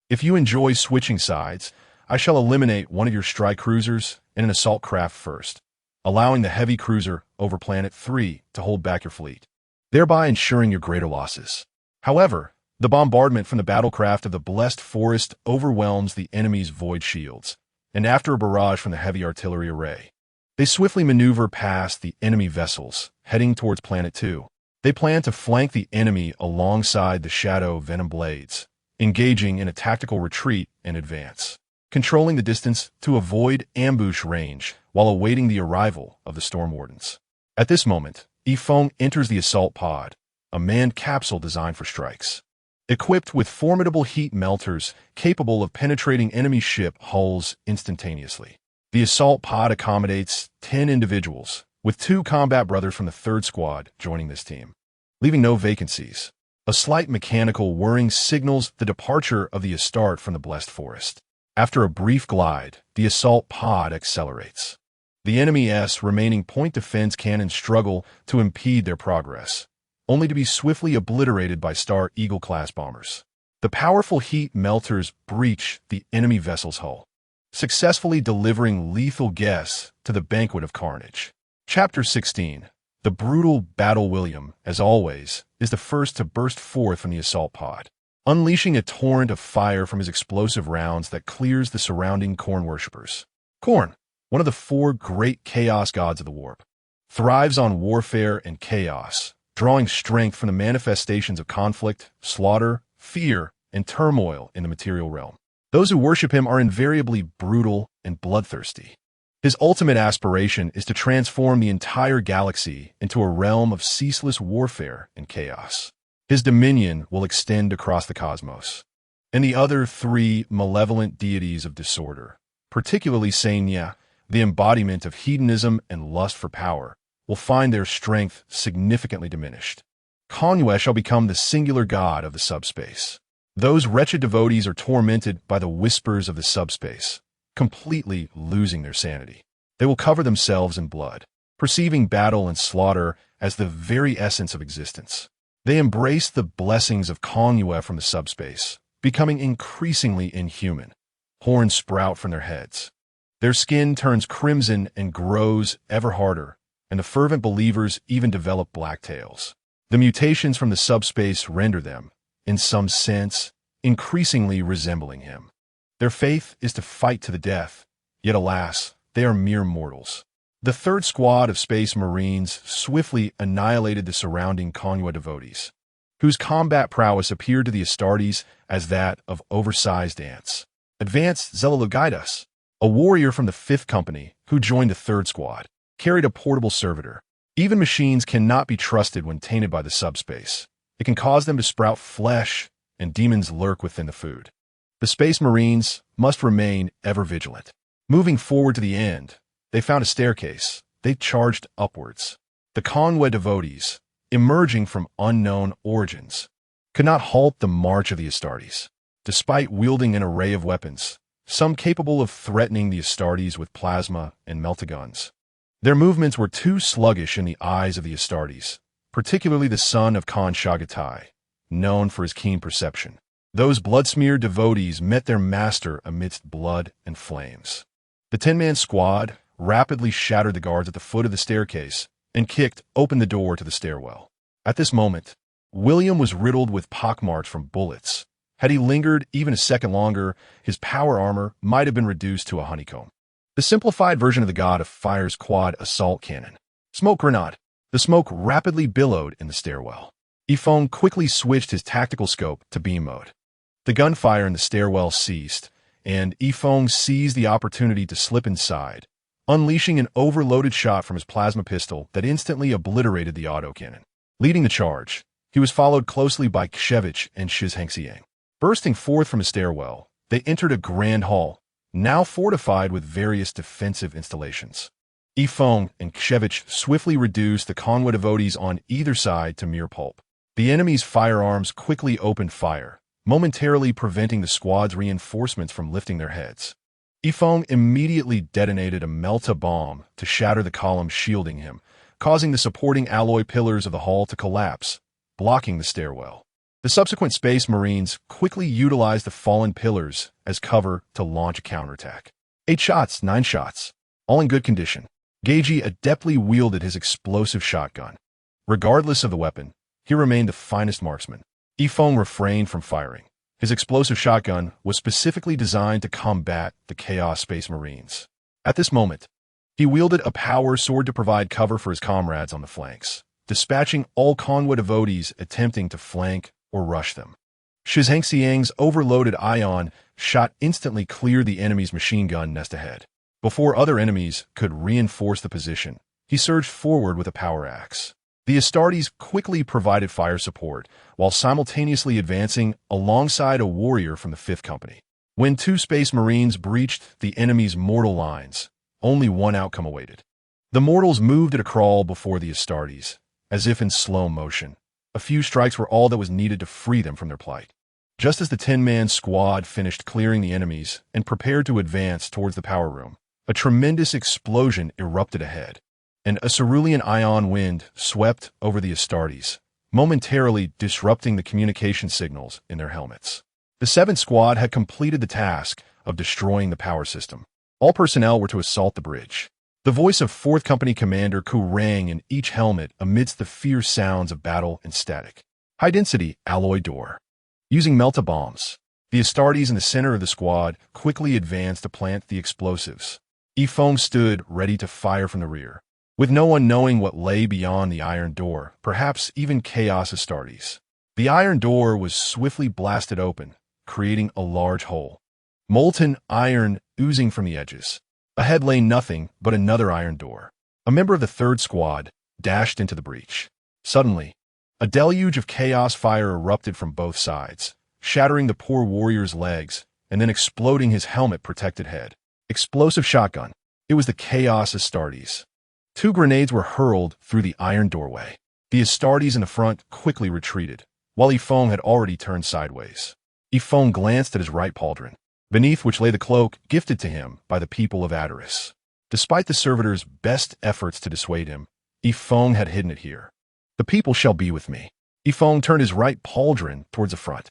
If you enjoy switching sides, I shall eliminate one of your strike cruisers and an assault craft first, allowing the heavy cruiser over Planet 3 to hold back your fleet, thereby ensuring your greater losses. However, the bombardment from the battlecraft of the Blessed Forest overwhelms the enemy's void shields, and after a barrage from the heavy artillery array, they swiftly maneuver past the enemy vessels, heading towards Planet 2. They plan to flank the enemy alongside the Shadow Venom Blades, engaging in a tactical retreat in advance, controlling the distance to avoid ambush range while awaiting the arrival of the Storm Wardens. At this moment, Yifeng enters the assault pod, a manned capsule designed for strikes. Equipped with formidable heat melters capable of penetrating enemy ship hulls instantaneously. The assault pod accommodates 10 individuals, with 2 combat brothers from the 3rd Squad joining this team, leaving no vacancies. A slight mechanical whirring signals the departure of the Astartes from the Blessed Forest. After a brief glide, the assault pod accelerates. The enemy's remaining point defense cannons struggle to impede their progress, only to be swiftly obliterated by Star Eagle-class bombers. The powerful heat melters breach the enemy vessel's hull, successfully delivering lethal gas to the banquet of carnage. Chapter 16. The brutal Battle William, as always, is the first to burst forth from the assault pod, unleashing a torrent of fire from his explosive rounds that clears the surrounding Khorne worshippers. Khorne, one of the 4 great chaos gods of the warp, thrives on warfare and chaos, drawing strength from the manifestations of conflict, slaughter, fear, and turmoil in the material realm. Those who worship him are invariably brutal and bloodthirsty. His ultimate aspiration is to transform the entire galaxy into a realm of ceaseless warfare and chaos. His dominion will extend across the cosmos. And the other 3 malevolent deities of disorder, particularly Senya, the embodiment of hedonism and lust for power, will find their strength significantly diminished. Kongyue shall become the singular god of the subspace. Those wretched devotees are tormented by the whispers of the subspace, completely losing their sanity. They will cover themselves in blood, perceiving battle and slaughter as the very essence of existence. They embrace the blessings of Kongyue from the subspace, becoming increasingly inhuman. Horns sprout from their heads. Their skin turns crimson and grows ever harder, and the fervent believers even develop black tails. The mutations from the subspace render them, in some sense, increasingly resembling him. Their faith is to fight to the death, yet alas, they are mere mortals. The 3rd Squad of Space Marines swiftly annihilated the surrounding Kongyue devotees, whose combat prowess appeared to the Astartes as that of oversized ants. Advanced Zelalogidas, a warrior from the 5th Company who joined the 3rd Squad, carried a portable servitor. Even machines cannot be trusted when tainted by the subspace. It can cause them to sprout flesh, and demons lurk within the food. The Space Marines must remain ever vigilant. Moving forward to the end, they found a staircase. They charged upwards. The Kongyue devotees, emerging from unknown origins, could not halt the march of the Astartes. Despite wielding an array of weapons, some capable of threatening the Astartes with plasma and meltaguns, their movements were too sluggish in the eyes of the Astartes, particularly the son of Khan Shagatai, known for his keen perception. Those blood-smeared devotees met their master amidst blood and flames. The 10-man squad rapidly shattered the guards at the foot of the staircase and kicked open the door to the stairwell. At this moment, William was riddled with pockmarks from bullets. Had he lingered even a second longer, his power armor might have been reduced to a honeycomb. The simplified version of the god of fire's quad assault cannon. Smoke grenade. The smoke rapidly billowed in the stairwell. Yifeng quickly switched his tactical scope to beam mode. The gunfire in the stairwell ceased, and Yifeng seized the opportunity to slip inside, unleashing an overloaded shot from his plasma pistol that instantly obliterated the autocannon. Leading the charge, he was followed closely by Kshevich and Shizhengxiang. Bursting forth from a stairwell, they entered a grand hall, now fortified with various defensive installations. Yifeng and Kshevich swiftly reduced the convoy devotees on either side to mere pulp. The enemy's firearms quickly opened fire, momentarily preventing the squad's reinforcements from lifting their heads. Yifeng immediately detonated a melta bomb to shatter the column shielding him, causing the supporting alloy pillars of the hall to collapse, blocking the stairwell. The subsequent Space Marines quickly utilized the fallen pillars as cover to launch a counterattack. 8 shots, 9 shots, all in good condition. Yizhi adeptly wielded his explosive shotgun. Regardless of the weapon, he remained the finest marksman. Yifeng refrained from firing. His explosive shotgun was specifically designed to combat the Chaos Space Marines. At this moment, he wielded a power sword to provide cover for his comrades on the flanks, dispatching all convoy devotees attempting to flank or rush them. Shizheng overloaded ion shot instantly cleared the enemy's machine gun nest ahead. Before other enemies could reinforce the position, he surged forward with a power axe. The Astartes quickly provided fire support, while simultaneously advancing alongside a warrior from the 5th Company. When 2 Space Marines breached the enemy's mortal lines, only one outcome awaited. The mortals moved at a crawl before the Astartes, as if in slow motion. A few strikes were all that was needed to free them from their plight. Just as the 10-man squad finished clearing the enemies and prepared to advance towards the power room, a tremendous explosion erupted ahead, and a cerulean ion wind swept over the Astartes, momentarily disrupting the communication signals in their helmets. The 7th Squad had completed the task of destroying the power system. All personnel were to assault the bridge. The voice of 4th Company Commander Ku rang in each helmet amidst the fierce sounds of battle and static. High-density alloy door. Using melta bombs, the Astartes in the center of the squad quickly advanced to plant the explosives. Yifeng stood ready to fire from the rear, with no one knowing what lay beyond the iron door, perhaps even Chaos Astartes. The iron door was swiftly blasted open, creating a large hole. Molten iron oozing from the edges. Ahead lay nothing but another iron door. A member of the 3rd Squad dashed into the breach. Suddenly, a deluge of chaos fire erupted from both sides, shattering the poor warrior's legs and then exploding his helmet-protected head. Explosive shotgun. It was the Chaos Astartes. 2 grenades were hurled through the iron doorway. The Astartes in the front quickly retreated, while Yifeng had already turned sideways. Yifeng glanced at his right pauldron, beneath which lay the cloak gifted to him by the people of Astartes. Despite the servitor's best efforts to dissuade him, Yifeng had hidden it here. The people shall be with me. Yifeng turned his right pauldron towards the front.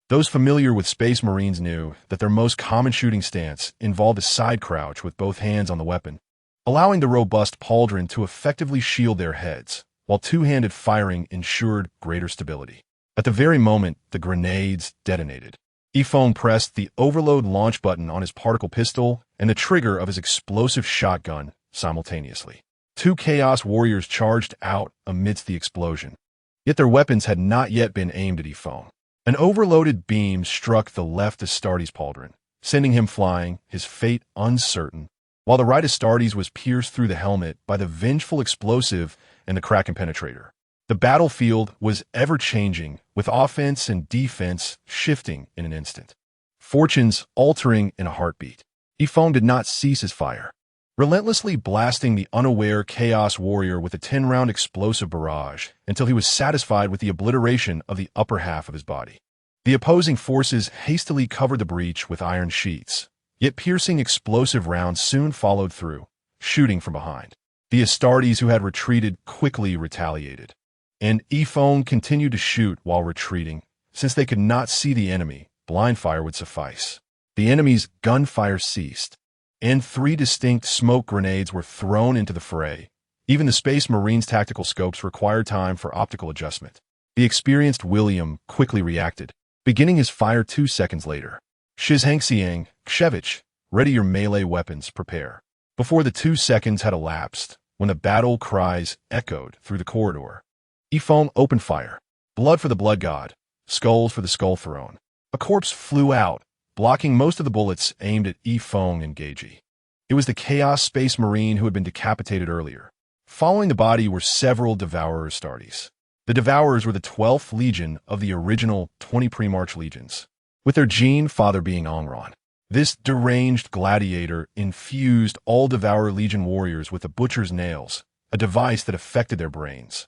Those familiar with Space Marines knew that their most common shooting stance involved a side crouch with both hands on the weapon, allowing the robust pauldron to effectively shield their heads, while two-handed firing ensured greater stability. At the very moment the grenades detonated, Yifeng pressed the overload launch button on his particle pistol and the trigger of his explosive shotgun simultaneously. 2 Chaos Warriors charged out amidst the explosion, yet their weapons had not yet been aimed at Yifeng. An overloaded beam struck the left Astartes pauldron, sending him flying, his fate uncertain, while the right Astartes was pierced through the helmet by the vengeful explosive and the Kraken penetrator. The battlefield was ever-changing, with offense and defense shifting in an instant. Fortunes altering in a heartbeat. Yifeng did not cease his fire, relentlessly blasting the unaware Chaos Warrior with a 10-round explosive barrage until he was satisfied with the obliteration of the upper half of his body. The opposing forces hastily covered the breach with iron sheets, yet piercing explosive rounds soon followed through, shooting from behind. The Astartes who had retreated quickly retaliated, and Yifeng continued to shoot while retreating. Since they could not see the enemy, blind fire would suffice. The enemy's gunfire ceased, and 3 distinct smoke grenades were thrown into the fray. Even the Space Marines' tactical scopes required time for optical adjustment. The experienced William quickly reacted, beginning his fire 2 seconds later. Shizheng, Kshevich, ready your melee weapons, prepare. Before the 2 seconds had elapsed, when the battle cries echoed through the corridor, Yifeng opened fire. Blood for the Blood God, skulls for the Skull Throne. A corpse flew out, blocking most of the bullets aimed at Yifeng and Yizhi. It was the Chaos Space Marine who had been decapitated earlier. Following the body were several Devourer Astartes. The Devourers were the 12th Legion of the original 20 pre-March legions, with their Gene father being Angron. This deranged gladiator infused all Devourer Legion warriors with the Butcher's Nails, a device that affected their brains,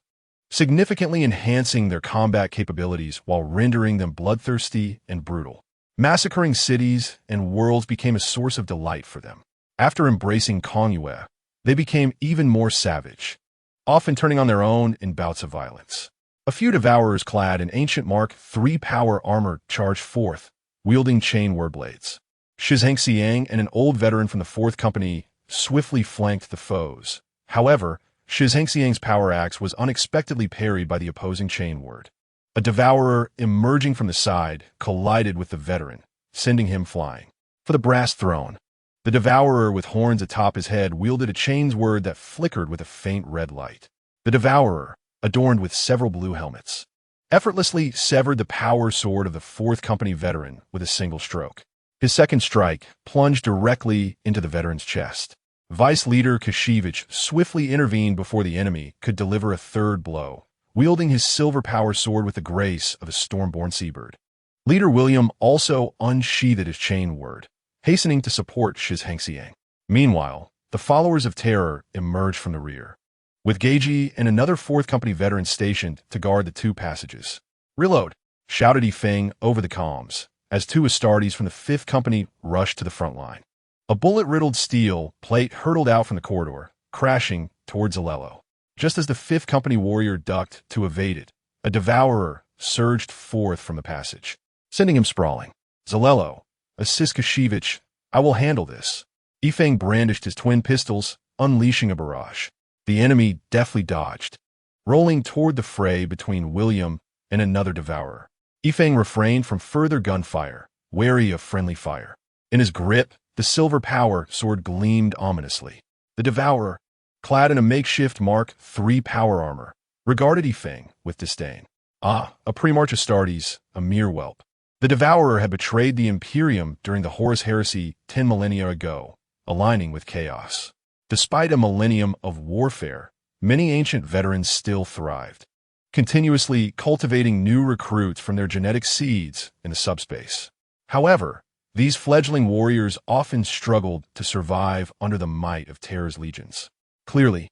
significantly enhancing their combat capabilities while rendering them bloodthirsty and brutal. Massacring cities and worlds became a source of delight for them. After embracing Kongyue, they became even more savage, often turning on their own in bouts of violence. A few Devourers clad in ancient Mark III power armor charged forth, wielding chain warblades. Shizheng and an old veteran from the 4th Company swiftly flanked the foes. However, Shizheng's power axe was unexpectedly parried by the opposing chain ward. A Devourer emerging from the side collided with the veteran, sending him flying. For the brass throne, the Devourer with horns atop his head wielded a chain's word that flickered with a faint red light. The Devourer, adorned with several blue helmets, effortlessly severed the power sword of the 4th Company veteran with a single stroke. His second strike plunged directly into the veteran's chest. Vice Leader Kashivich swiftly intervened before the enemy could deliver a third blow, wielding his silver power sword with the grace of a stormborn seabird. Leader William also unsheathed his chain word, hastening to support Shizheng. Meanwhile, the followers of Terror emerged from the rear, with Geiji and another 4th Company veteran stationed to guard the 2 passages. "Reload!" shouted Yifeng over the comms, as 2 Astartes from the 5th Company rushed to the front line. A bullet-riddled steel plate hurtled out from the corridor, crashing towards Zalello. Just as the 5th Company warrior ducked to evade it, a Devourer surged forth from the passage, sending him sprawling. "Zalello, assist Kashivich. I will handle this." Yifeng brandished his twin pistols, unleashing a barrage. The enemy deftly dodged, rolling toward the fray between William and another Devourer. Yifeng refrained from further gunfire, wary of friendly fire. In his grip, the silver power sword gleamed ominously. The Devourer, clad in a makeshift Mark III power armor, regarded Yifeng with disdain. A pre-March Astartes, a mere whelp. The Devourer had betrayed the Imperium during the Horus Heresy 10 millennia ago, aligning with chaos. Despite a millennium of warfare, many ancient veterans still thrived, continuously cultivating new recruits from their genetic seeds in the subspace. However, these fledgling warriors often struggled to survive under the might of Terror's legions. Clearly,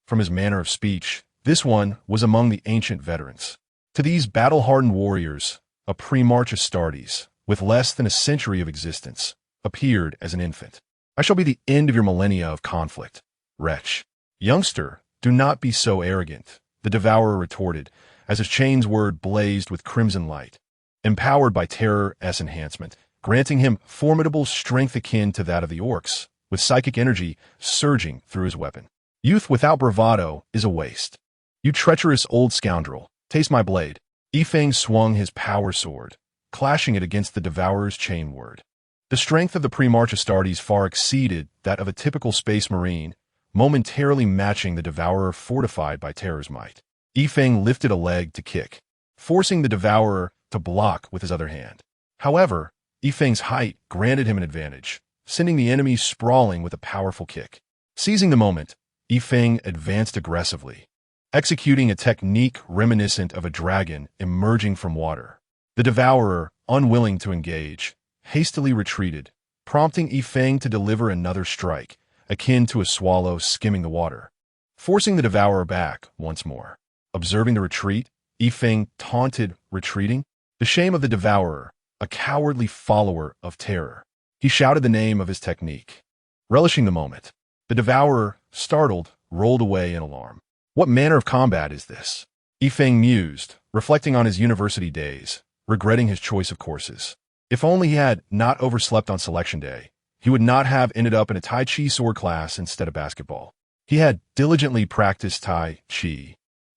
from his manner of speech, this one was among the ancient veterans. To these battle-hardened warriors, a pre-March Astartes, with less than a century of existence, appeared as an infant. "I shall be the end of your millennia of conflict, wretch." "Youngster, do not be so arrogant," the Devourer retorted, as his chain's word blazed with crimson light, empowered by Terror's enhancement, granting him formidable strength akin to that of the Orks, with psychic energy surging through his weapon. "Youth without bravado is a waste. You treacherous old scoundrel, taste my blade." Yifeng swung his power sword, clashing it against the Devourer's chain word. The strength of the pre-March Astartes far exceeded that of a typical space marine, momentarily matching the Devourer fortified by Terror's might. Yifeng lifted a leg to kick, forcing the Devourer to block with his other hand. However, Yifeng's height granted him an advantage, sending the enemy sprawling with a powerful kick. Seizing the moment, Yifeng advanced aggressively, executing a technique reminiscent of a dragon emerging from water. The Devourer, unwilling to engage, hastily retreated, prompting Yifeng to deliver another strike, akin to a swallow skimming the water, forcing the Devourer back once more. Observing the retreat, Yifeng taunted, retreating. The shame of the Devourer, a cowardly follower of Terror. He shouted the name of his technique. Relishing the moment, the Devourer, startled, rolled away in alarm. "What manner of combat is this?" Yifeng mused, reflecting on his university days, regretting his choice of courses. If only he had not overslept on selection day, he would not have ended up in a Tai Chi sword class instead of basketball. He had diligently practiced Tai Chi.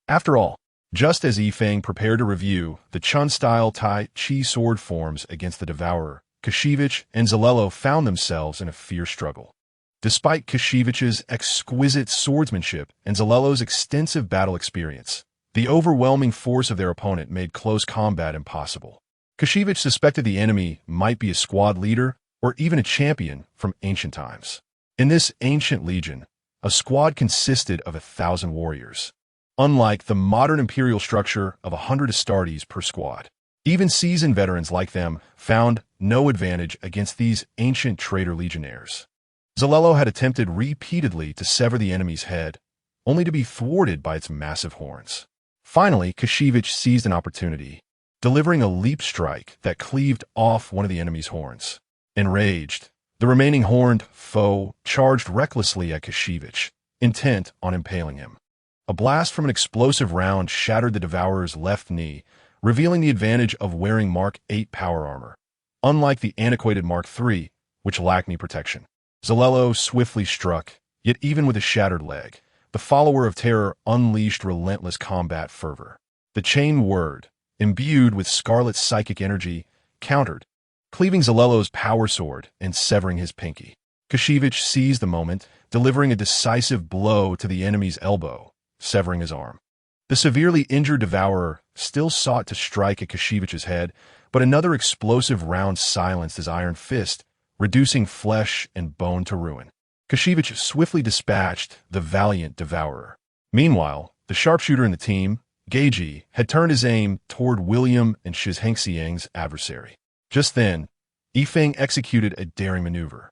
After all, just as Yifeng prepared to review the Chun-style Tai Chi sword forms against the Devourer, Kashivich and Zalello found themselves in a fierce struggle. Despite Kashivich's exquisite swordsmanship and Zalello's extensive battle experience, the overwhelming force of their opponent made close combat impossible. Kashivich suspected the enemy might be a squad leader or even a champion from ancient times. In this ancient legion, a squad consisted of 1,000 warriors, unlike the modern imperial structure of 100 Astartes per squad. Even seasoned veterans like them found no advantage against these ancient traitor legionnaires. Zalello had attempted repeatedly to sever the enemy's head, only to be thwarted by its massive horns. Finally, Kashivich seized an opportunity, delivering a leap strike that cleaved off one of the enemy's horns. Enraged, the remaining horned foe charged recklessly at Kashivich, intent on impaling him. A blast from an explosive round shattered the Devourer's left knee, revealing the advantage of wearing Mark 8 power armor, unlike the antiquated Mark 3, which lacked knee protection. Zalello swiftly struck, yet even with a shattered leg, the follower of terror unleashed relentless combat fervor. The chain word, imbued with scarlet psychic energy, countered, cleaving Zalello's power sword and severing his pinky. Kashivich seized the moment, delivering a decisive blow to the enemy's elbow, severing his arm. The severely injured Devourer still sought to strike at Kashivich's head, but another explosive round silenced his iron fist, reducing flesh and bone to ruin. Kashivich swiftly dispatched the valiant Devourer. Meanwhile, the sharpshooter in the team, Yizhi, had turned his aim toward William and Shizhengxiang's adversary. Just then, Yifeng executed a daring maneuver,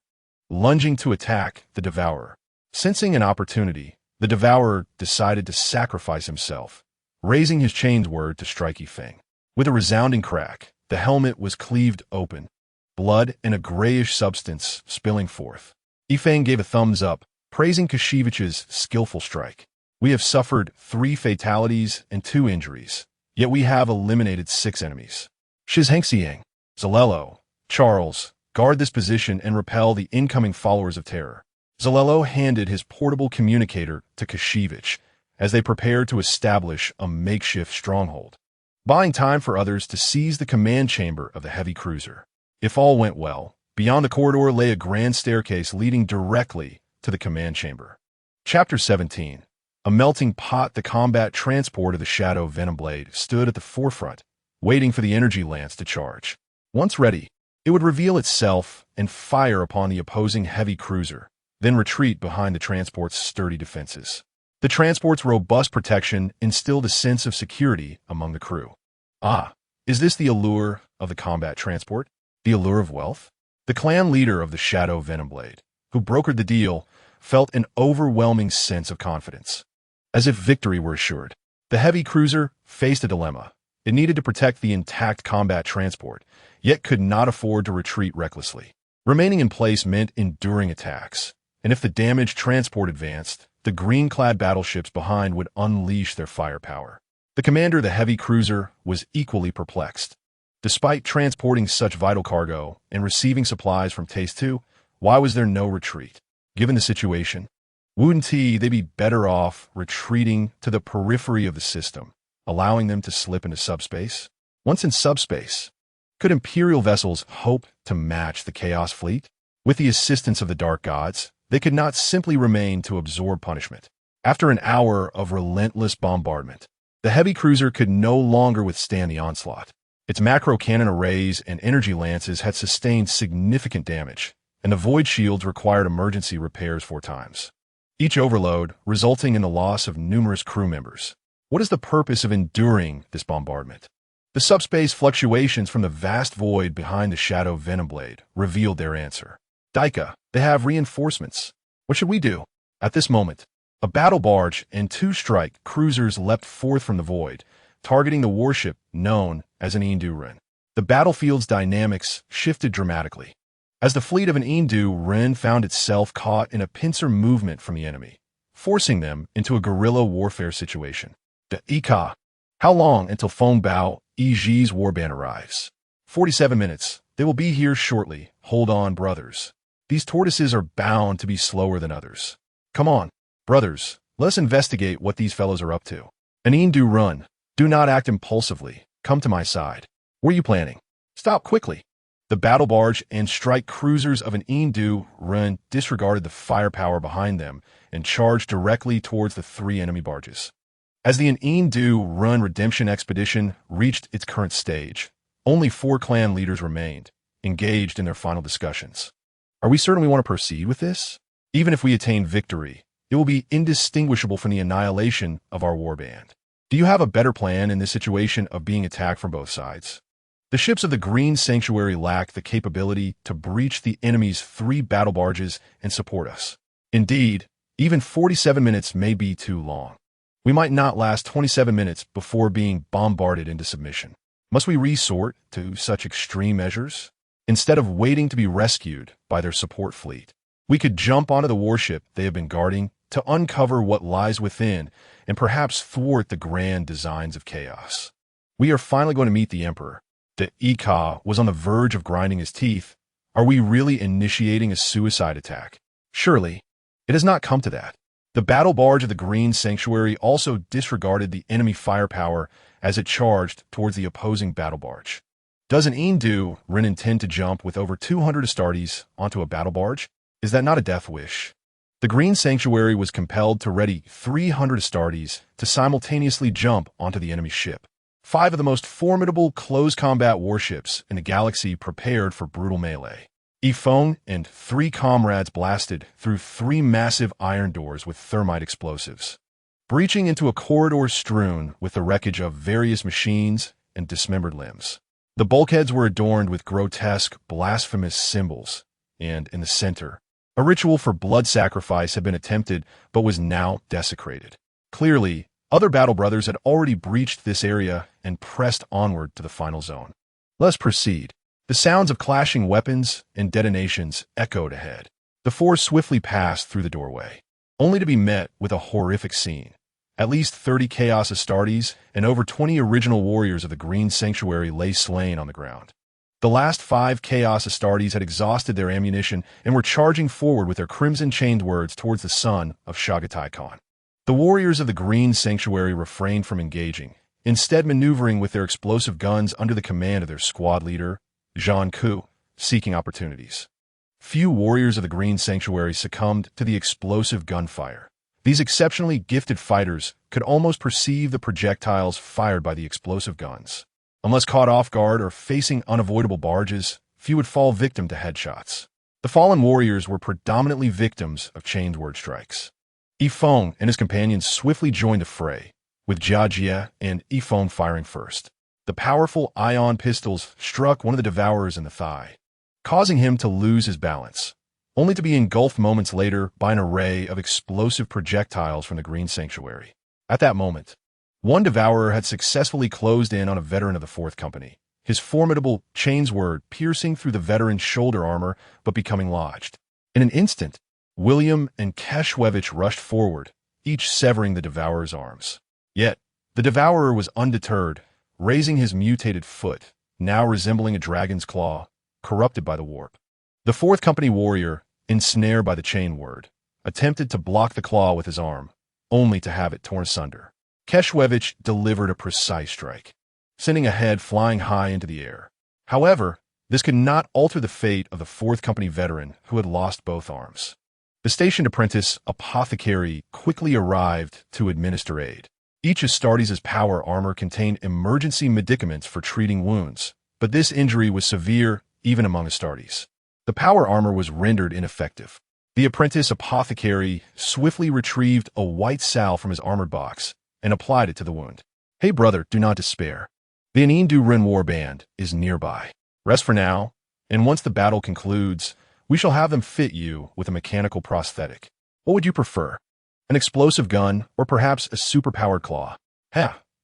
lunging to attack the Devourer. Sensing an opportunity, the Devourer decided to sacrifice himself, raising his chain's word to strike Yifeng. With a resounding crack, the helmet was cleaved open, blood and a grayish substance spilling forth. Yifeng gave a thumbs up, praising Kashivich's skillful strike. We have suffered 3 fatalities and 2 injuries, yet we have eliminated 6 enemies. Shizhengxiang, Zalello, Charles, guard this position and repel the incoming followers of terror. Zalello handed his portable communicator to Kashivich as they prepared to establish a makeshift stronghold, buying time for others to seize the command chamber of the heavy cruiser. If all went well, beyond the corridor lay a grand staircase leading directly to the command chamber. Chapter 17. A melting pot. The combat transport of the Shadow Venomblade stood at the forefront, waiting for the energy lance to charge. Once ready, it would reveal itself and fire upon the opposing heavy cruiser, then retreat behind the transport's sturdy defenses. The transport's robust protection instilled a sense of security among the crew. Ah, is this the allure of the combat transport? The allure of wealth? The clan leader of the Shadow Venomblade, who brokered the deal, felt an overwhelming sense of confidence, as if victory were assured. The heavy cruiser faced a dilemma. It needed to protect the intact combat transport, yet could not afford to retreat recklessly. Remaining in place meant enduring attacks, and if the damaged transport advanced, the green-clad battleships behind would unleash their firepower. The commander of the heavy cruiser was equally perplexed. Despite transporting such vital cargo and receiving supplies from Taste 2, why was there no retreat? Given the situation, wouldn't they be better off retreating to the periphery of the system, allowing them to slip into subspace? Once in subspace, could Imperial vessels hope to match the Chaos Fleet? With the assistance of the Dark Gods, they could not simply remain to absorb punishment. After an hour of relentless bombardment, the heavy cruiser could no longer withstand the onslaught. Its macro cannon arrays and energy lances had sustained significant damage, and the void shields required emergency repairs 4 times, each overload resulting in the loss of numerous crew members. What is the purpose of enduring this bombardment? The subspace fluctuations from the vast void behind the Shadow Venomblade revealed their answer. Daika, they have reinforcements. What should we do? At this moment, a battle barge and 2 strike cruisers leapt forth from the void, targeting the warship known as an Indu. The battlefield's dynamics shifted dramatically, as the fleet of an Indu found itself caught in a pincer movement from the enemy, forcing them into a guerrilla warfare situation. The Ika. How long until Feng Bao Yizhi's warband arrives? 47 minutes. They will be here shortly. Hold on, brothers. These tortoises are bound to be slower than others. Come on, brothers, let's investigate what these fellows are up to. An Indu. Do not act impulsively. Come to my side. What are you planning? Stop quickly. The battle barge and strike cruisers of an Indu disregarded the firepower behind them and charged directly towards the 3 enemy barges. As the Indu redemption expedition reached its current stage, only 4 clan leaders remained, engaged in their final discussions. Are we certain we want to proceed with this? Even if we attain victory, it will be indistinguishable from the annihilation of our warband. Do you have a better plan in this situation of being attacked from both sides? The ships of the Green Sanctuary lacked the capability to breach the enemy's 3 battle barges and support us. Indeed, even 47 minutes may be too long. We might not last 27 minutes before being bombarded into submission. Must we resort to such extreme measures? Instead of waiting to be rescued by their support fleet, we could jump onto the warship they have been guarding to uncover what lies within and perhaps thwart the grand designs of chaos. We are finally going to meet the Emperor. The Ika was on the verge of grinding his teeth. Are we really initiating a suicide attack? Surely, it has not come to that. The battle barge of the Green Sanctuary also disregarded the enemy firepower as it charged towards the opposing battle barge. Does an Indu Rin intend to jump with over 200 Astartes onto a battle barge? Is that not a death wish? The Green Sanctuary was compelled to ready 300 Astartes to simultaneously jump onto the enemy ship. 5 of the most formidable close combat warships in the galaxy prepared for brutal melee. Ifone and 3 comrades blasted through 3 massive iron doors with thermite explosives, breaching into a corridor strewn with the wreckage of various machines and dismembered limbs. The bulkheads were adorned with grotesque, blasphemous symbols, and in the center, a ritual for blood sacrifice had been attempted but was now desecrated. Clearly, other battle brothers had already breached this area and pressed onward to the final zone. Let's proceed. The sounds of clashing weapons and detonations echoed ahead. The 4 swiftly passed through the doorway, only to be met with a horrific scene. At least 30 Chaos Astartes and over 20 original warriors of the Green Sanctuary lay slain on the ground. The last 5 Chaos Astartes had exhausted their ammunition and were charging forward with their crimson-chained words towards the son of Chagatai Khan. The warriors of the Green Sanctuary refrained from engaging, instead maneuvering with their explosive guns under the command of their squad leader, Zhang Ku, seeking opportunities. Few warriors of the Green Sanctuary succumbed to the explosive gunfire. These exceptionally gifted fighters could almost perceive the projectiles fired by the explosive guns. Unless caught off guard or facing unavoidable barges, few would fall victim to headshots. The fallen warriors were predominantly victims of chained word strikes. Ifone and his companions swiftly joined the fray, with Jiajie and Ifone firing first. The powerful ion pistols struck one of the Devourers in the thigh, causing him to lose his balance, only to be engulfed moments later by an array of explosive projectiles from the Green Sanctuary. At that moment, one Devourer had successfully closed in on a veteran of the 4th Company, his formidable chainsword piercing through the veteran's shoulder armor but becoming lodged. In an instant, William and Keshwevich rushed forward, each severing the Devourer's arms. Yet, the Devourer was undeterred, raising his mutated foot, now resembling a dragon's claw, corrupted by the warp. The 4th Company warrior, ensnared by the chain word, attempted to block the claw with his arm, only to have it torn asunder. Keshwevich delivered a precise strike, sending a head flying high into the air. However, this could not alter the fate of the 4th Company veteran who had lost both arms. The stationed apprentice, Apothecary, quickly arrived to administer aid. Each Astartes' power armor contained emergency medicaments for treating wounds, but this injury was severe even among Astartes. The power armor was rendered ineffective. The apprentice Apothecary swiftly retrieved a white salve from his armored box and applied it to the wound. Hey brother, do not despair. The Anindu Rin War Band is nearby. Rest for now, and once the battle concludes, we shall have them fit you with a mechanical prosthetic. What would you prefer? An explosive gun, or perhaps a superpowered claw?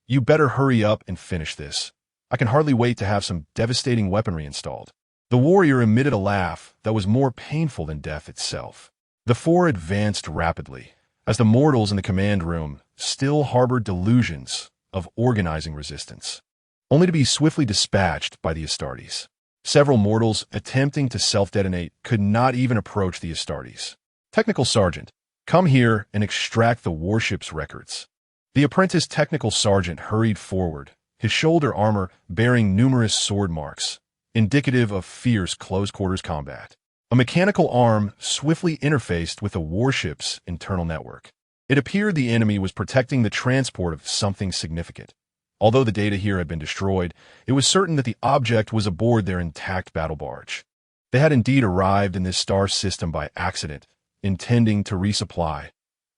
You better hurry up and finish this. I can hardly wait to have some devastating weaponry installed. The warrior emitted a laugh that was more painful than death itself. The 4 advanced rapidly, as the mortals in the command room still harbored delusions of organizing resistance, only to be swiftly dispatched by the Astartes. Several mortals attempting to self-detonate could not even approach the Astartes. Technical Sergeant, come here and extract the warship's records. The apprentice Technical Sergeant hurried forward, his shoulder armor bearing numerous sword marks, indicative of fierce close-quarters combat. A mechanical arm swiftly interfaced with the warship's internal network. It appeared the enemy was protecting the transport of something significant. Although the data here had been destroyed, it was certain that the object was aboard their intact battle barge. They had indeed arrived in this star system by accident, intending to resupply.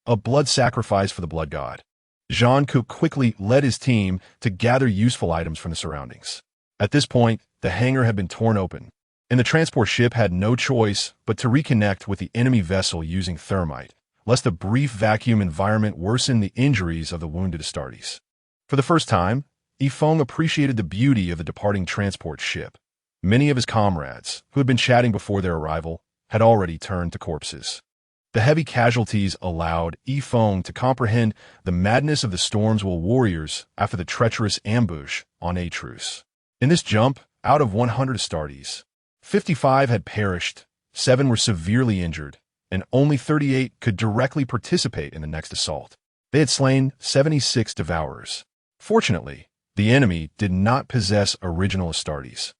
A blood sacrifice for the blood god. Zhang Ku quickly led his team to gather useful items from the surroundings. At this point, the hangar had been torn open, and the transport ship had no choice but to reconnect with the enemy vessel using thermite, lest the brief vacuum environment worsen the injuries of the wounded Astartes. For the first time, Yifeng appreciated the beauty of the departing transport ship. Many of his comrades, who had been chatting before their arrival, had already turned to corpses. The heavy casualties allowed Yifeng to comprehend the madness of the Storm's warriors after the treacherous ambush on Aetrus. In this jump, out of 100 Astartes, 55 had perished, 7 were severely injured, and only 38 could directly participate in the next assault. They had slain 76 Devourers. Fortunately, the enemy did not possess original Astartes.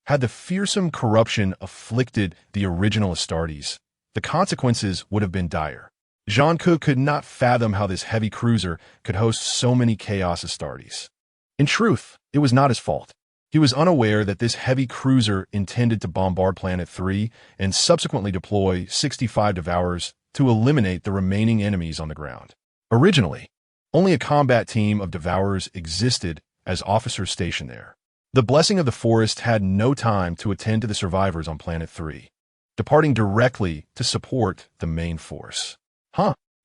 Had the fearsome corruption afflicted the original Astartes, the consequences would have been dire. Jean Cook could not fathom how this heavy cruiser could host so many Chaos Astartes. In truth, it was not his fault. He was unaware that this heavy cruiser intended to bombard Planet 3 and subsequently deploy 65 Devourers to eliminate the remaining enemies on the ground. Originally, only a combat team of Devourers existed as officers stationed there. The Blessing of the Forest had no time to attend to the survivors on Planet 3, departing directly to support the main force.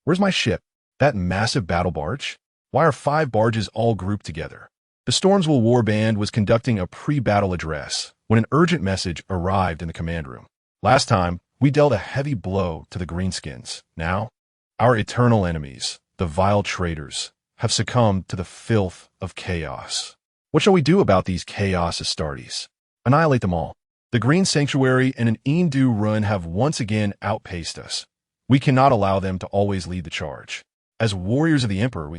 Where's my ship? That massive battle barge? Why are 5 barges all grouped together? The Stormsville War Band was conducting a pre-battle address when an urgent message arrived in the command room. Last time, we dealt a heavy blow to the Greenskins. Now, our eternal enemies, the vile traitors, have succumbed to the filth of chaos. What shall we do about these Chaos Astartes? Annihilate them all. The Green Sanctuary and an Indu run have once again outpaced us. We cannot allow them to always lead the charge. As warriors of the Emperor,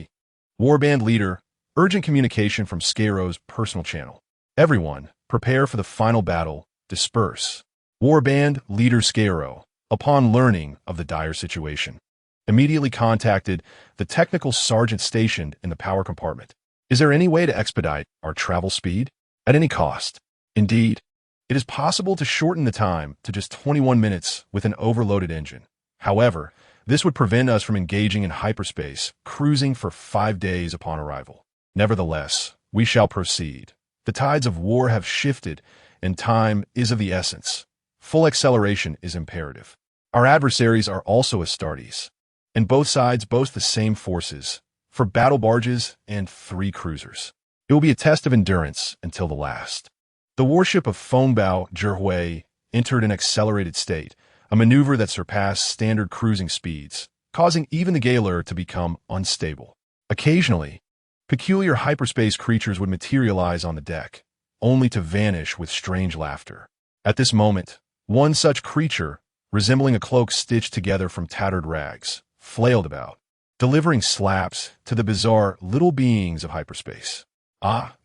Warband leader, urgent communication from Scaro's personal channel. Everyone, prepare for the final battle, disperse. Warband leader Scaro, upon learning of the dire situation, immediately contacted the technical sergeant stationed in the power compartment. Is there any way to expedite our travel speed? At any cost. Indeed, it is possible to shorten the time to just 21 minutes with an overloaded engine. However, this would prevent us from engaging in hyperspace, cruising for 5 days upon arrival. Nevertheless, we shall proceed. The tides of war have shifted, and time is of the essence. Full acceleration is imperative. Our adversaries are also Astartes, and both sides boast the same forces, 4 battle barges and 3 cruisers. It will be a test of endurance until the last. The warship of Fongbao Zhihui entered an accelerated state, a maneuver that surpassed standard cruising speeds, causing even the Galer to become unstable. Occasionally, peculiar hyperspace creatures would materialize on the deck, only to vanish with strange laughter. At this moment, one such creature, resembling a cloak stitched together from tattered rags, flailed about, delivering slaps to the bizarre little beings of hyperspace.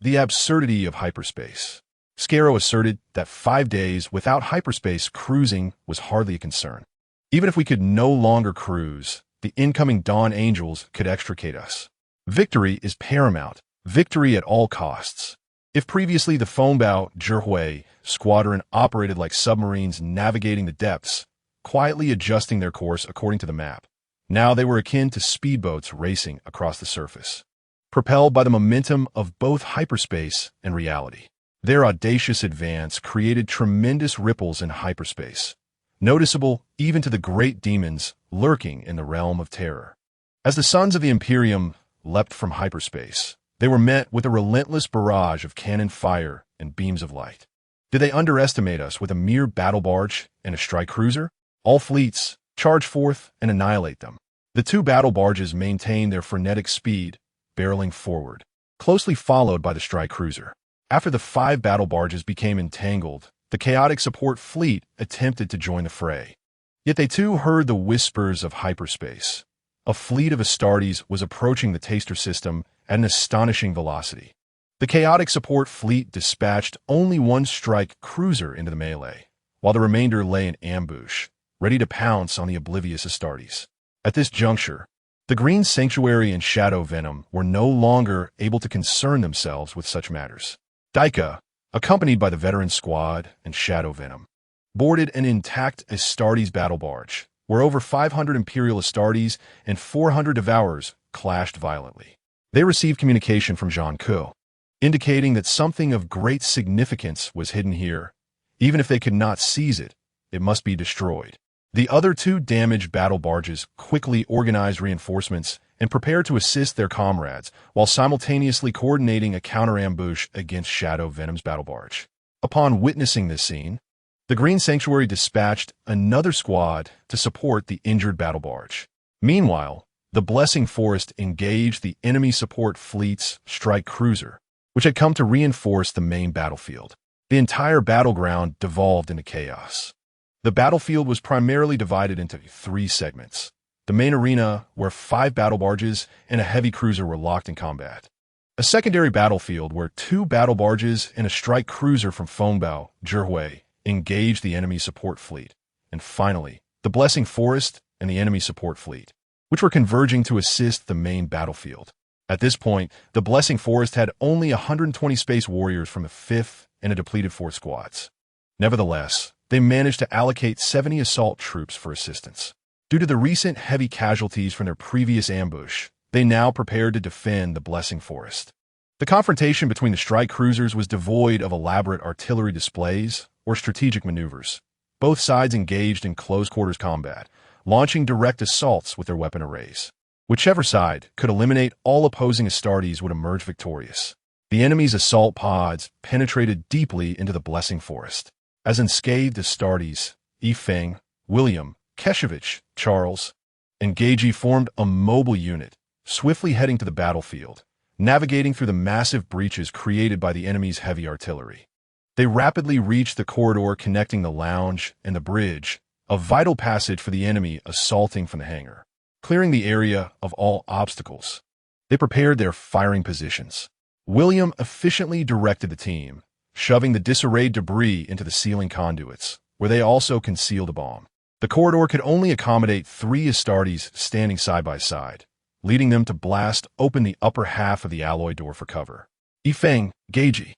The absurdity of hyperspace. Scaro asserted that 5 days without hyperspace cruising was hardly a concern. Even if we could no longer cruise, the incoming Dawn Angels could extricate us. Victory is paramount, victory at all costs. If previously the Fongbao Zhihui squadron operated like submarines navigating the depths, quietly adjusting their course according to the map, now they were akin to speedboats racing across the surface, propelled by the momentum of both hyperspace and reality. Their audacious advance created tremendous ripples in hyperspace, noticeable even to the great demons lurking in the realm of terror. As the sons of the Imperium leapt from hyperspace, they were met with a relentless barrage of cannon fire and beams of light. Did they underestimate us with a mere battle barge and a strike cruiser? All fleets charge forth and annihilate them. The 2 battle barges maintained their frenetic speed, barreling forward, closely followed by the strike cruiser. After the 5 battle barges became entangled, the chaotic support fleet attempted to join the fray. Yet they too heard the whispers of hyperspace. A fleet of Astartes was approaching the Taster system at an astonishing velocity. The chaotic support fleet dispatched only 1 strike cruiser into the melee, while the remainder lay in ambush, ready to pounce on the oblivious Astartes. At this juncture, the Green Sanctuary and Shadow Venom were no longer able to concern themselves with such matters. Daika, accompanied by the veteran squad and Shadow Venom, boarded an intact Astartes battle barge, where over 500 Imperial Astartes and 400 Devourers clashed violently. They received communication from Jean Cook. indicating that something of great significance was hidden here. Even if they could not seize it, it must be destroyed. The other two damaged battle barges quickly organized reinforcements and prepared to assist their comrades, while simultaneously coordinating a counter-ambush against Shadow Venom's battle barge. Upon witnessing this scene, the Green Sanctuary dispatched another squad to support the injured battle barge. Meanwhile, the Blessing Forest engaged the enemy support fleet's strike cruiser, which had come to reinforce the main battlefield. The entire battleground devolved into chaos. The battlefield was primarily divided into three segments. The main arena, where 5 battle barges and a heavy cruiser were locked in combat. A secondary battlefield where 2 battle barges and a strike cruiser from Fongbao, Zhihui, engaged the enemy support fleet. And finally, the Blessing Forest and the enemy support fleet, which were converging to assist the main battlefield. At this point, the Blessing Forest had only 120 space warriors from the 5th and a depleted 4th squads. Nevertheless, they managed to allocate 70 assault troops for assistance. Due to the recent heavy casualties from their previous ambush, they now prepared to defend the Blessing Forest. The confrontation between the strike cruisers was devoid of elaborate artillery displays or strategic maneuvers. Both sides engaged in close-quarters combat, launching direct assaults with their weapon arrays. Whichever side could eliminate all opposing Astartes would emerge victorious. The enemy's assault pods penetrated deeply into the Blessing Forest. As unscathed Astartes, Yifeng, William, Keshevich, Charles, and Yizhi formed a mobile unit, swiftly heading to the battlefield, navigating through the massive breaches created by the enemy's heavy artillery. They rapidly reached the corridor connecting the lounge and the bridge, a vital passage for the enemy assaulting from the hangar. Clearing the area of all obstacles, they prepared their firing positions. William efficiently directed the team, shoving the disarrayed debris into the ceiling conduits, where they also concealed a bomb. The corridor could only accommodate 3 Astartes standing side by side, leading them to blast open the upper half of the alloy door for cover. Yifeng, Yizhi,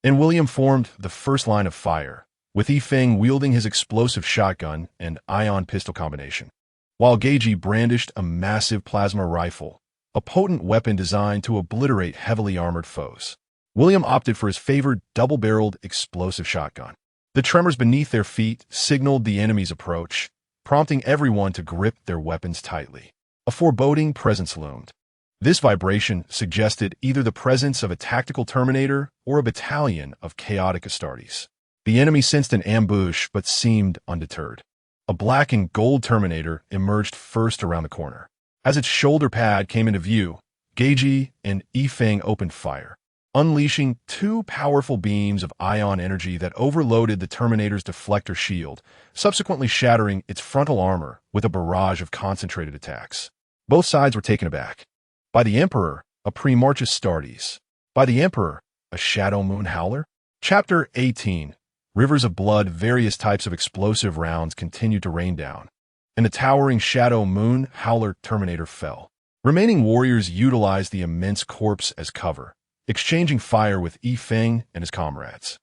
and William formed the first line of fire, with Yifeng wielding his explosive shotgun and ion pistol combination, while Yizhi brandished a massive plasma rifle, a potent weapon designed to obliterate heavily armored foes. William opted for his favored double-barreled explosive shotgun. The tremors beneath their feet signaled the enemy's approach, prompting everyone to grip their weapons tightly. A foreboding presence loomed. This vibration suggested either the presence of a tactical Terminator or a battalion of chaotic Astartes. The enemy sensed an ambush but seemed undeterred. A black and gold Terminator emerged first around the corner. As its shoulder pad came into view, Yizhi and Yifeng opened fire, unleashing 2 powerful beams of ion energy that overloaded the Terminator's deflector shield, subsequently shattering its frontal armor with a barrage of concentrated attacks. Both sides were taken aback. By the Emperor, a pre-March Astartes. By the Emperor, a Shadow Moon Howler? Chapter 18. Rivers of blood. Various types of explosive rounds continued to rain down, and the towering Shadow Moon Howler Terminator fell. Remaining warriors utilized the immense corpse as cover, exchanging fire with Yifeng and his comrades.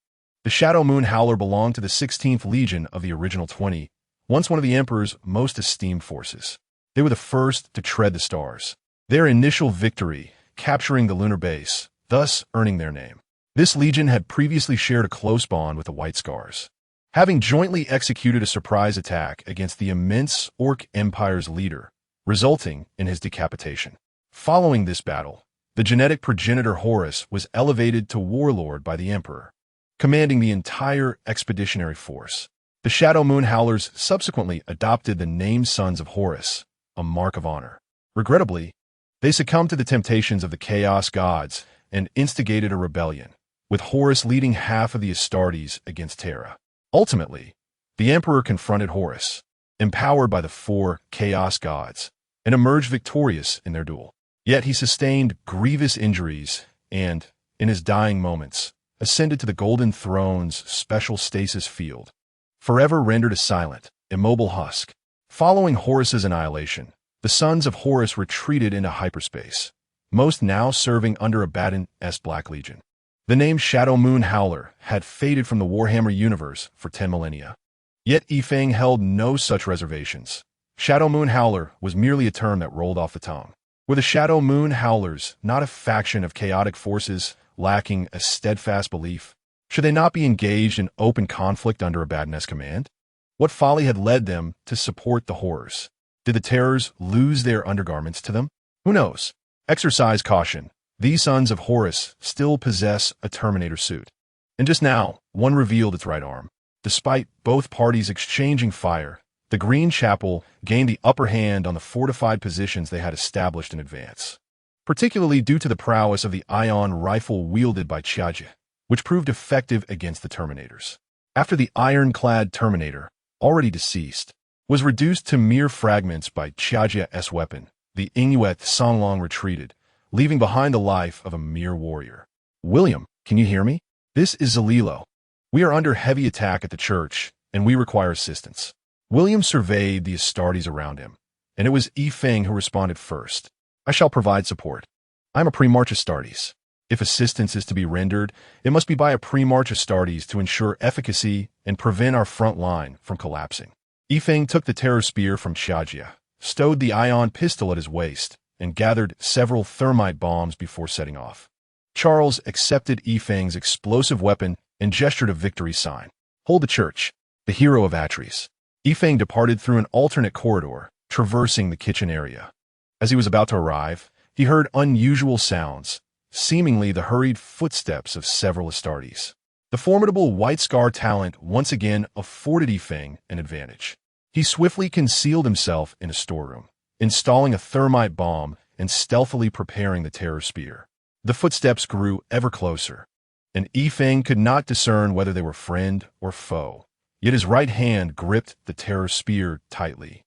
The Shadow Moon Howler belonged to the 16th Legion of the original 20, once one of the Emperor's most esteemed forces. They were the first to tread the stars. Their initial victory, capturing the lunar base, thus earning their name. This legion had previously shared a close bond with the White Scars, having jointly executed a surprise attack against the immense Ork Empire's leader, resulting in his decapitation. Following this battle, the genetic progenitor Horus was elevated to warlord by the Emperor, commanding the entire expeditionary force. The Shadow Moon Howlers subsequently adopted the name Sons of Horus, a mark of honor. Regrettably, they succumbed to the temptations of the Chaos Gods and instigated a rebellion, with Horus leading half of the Astartes against Terra. Ultimately, the Emperor confronted Horus, empowered by the 4 Chaos Gods, and emerged victorious in their duel. Yet he sustained grievous injuries and, in his dying moments, ascended to the Golden Throne's special stasis field, forever rendered a silent, immobile husk. Following Horus's annihilation, the Sons of Horus retreated into hyperspace, most now serving under Abaddon's Black Legion. The name Shadow Moon Howler had faded from the Warhammer universe for 10 millennia. Yet Yifeng held no such reservations. Shadow Moon Howler was merely a term that rolled off the tongue. Were the Shadow Moon Howlers not a faction of chaotic forces lacking a steadfast belief? Should they not be engaged in open conflict under a badass command? What folly had led them to support the horrors? Did the terrors lose their undergarments to them? Who knows? Exercise caution. These sons of Horus still possess a Terminator suit. And just now, one revealed its right arm. Despite both parties exchanging fire, the Green Chapel gained the upper hand on the fortified positions they had established in advance, particularly due to the prowess of the ion rifle wielded by Chiaji, which proved effective against the Terminators. After the ironclad Terminator, already deceased, was reduced to mere fragments by Chiaji's weapon, the Inuit Songlong retreated, leaving behind the life of a mere warrior. William, can you hear me? This is Zalilo. We are under heavy attack at the church, and we require assistance. William surveyed the Astartes around him, and it was Yifeng who responded first. I shall provide support. I am a pre-march Astartes. If assistance is to be rendered, it must be by a pre-march Astartes to ensure efficacy and prevent our front line from collapsing. Yifeng took the terror spear from Chiajia, stowed the ion pistol at his waist, and gathered several thermite bombs before setting off. Charles accepted Yifeng's explosive weapon and gestured a victory sign. Hold the church, the hero of Atres. Yifeng departed through an alternate corridor, traversing the kitchen area. As he was about to arrive, he heard unusual sounds, seemingly the hurried footsteps of several Astartes. The formidable White Scar talent once again afforded Yifeng an advantage. He swiftly concealed himself in a storeroom, installing a thermite bomb and stealthily preparing the terror spear. The footsteps grew ever closer, and Yifeng could not discern whether they were friend or foe. Yet his right hand gripped the terror spear tightly,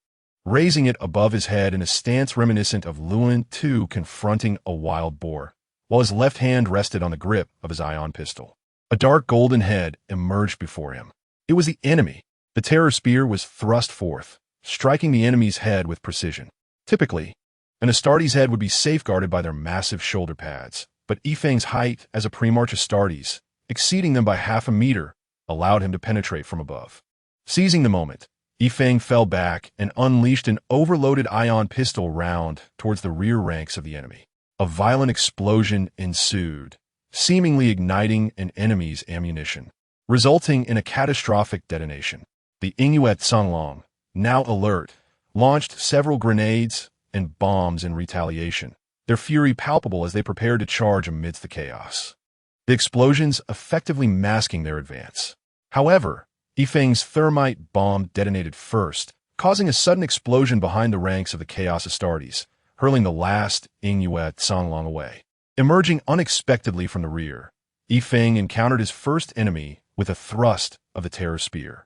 raising it above his head in a stance reminiscent of Luan II confronting a wild boar, while his left hand rested on the grip of his ion pistol. A dark golden head emerged before him. It was the enemy. The terror spear was thrust forth, striking the enemy's head with precision. Typically, an Astartes' head would be safeguarded by their massive shoulder pads, but Yifeng's height as a pre-march Astartes, exceeding them by half a meter, allowed him to penetrate from above. Seizing the moment, Yifeng fell back and unleashed an overloaded ion pistol round towards the rear ranks of the enemy. A violent explosion ensued, seemingly igniting an enemy's ammunition, resulting in a catastrophic detonation. The Inuit Songlong, now alert, launched several grenades and bombs in retaliation, their fury palpable as they prepared to charge amidst the chaos. The explosions effectively masking their advance. However, Yifeng's thermite bomb detonated first, causing a sudden explosion behind the ranks of the Chaos Astartes, hurling the last Inuit Songlong away. Emerging unexpectedly from the rear, Yifeng encountered his first enemy with a thrust of the terror spear.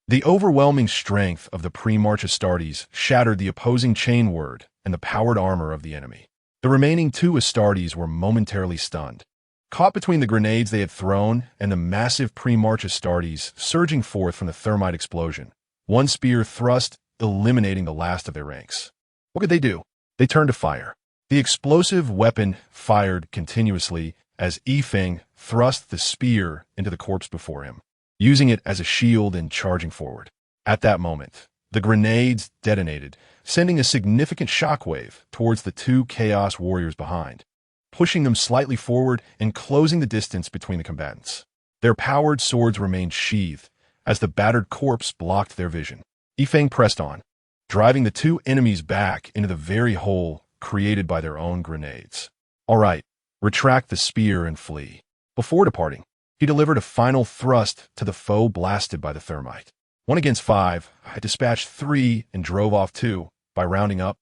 The overwhelming strength of the pre-march Astartes shattered the opposing chain word and the powered armor of the enemy. The remaining two Astartes were momentarily stunned, caught between the grenades they had thrown and the massive pre-march Astartes surging forth from the thermite explosion, one spear thrust eliminating the last of their ranks. What could they do? They turned to fire. The explosive weapon fired continuously as Yifeng thrust the spear into the corpse before him, using it as a shield and charging forward. At that moment, the grenades detonated, sending a significant shockwave towards the two Chaos warriors behind, pushing them slightly forward and closing the distance between the combatants. Their powered swords remained sheathed as the battered corpse blocked their vision. Yifeng pressed on, driving the two enemies back into the very hole created by their own grenades. All right, retract the spear and flee. Before departing, he delivered a final thrust to the foe blasted by the thermite. 1 against 5, I dispatched 3 and drove off 2. By rounding up,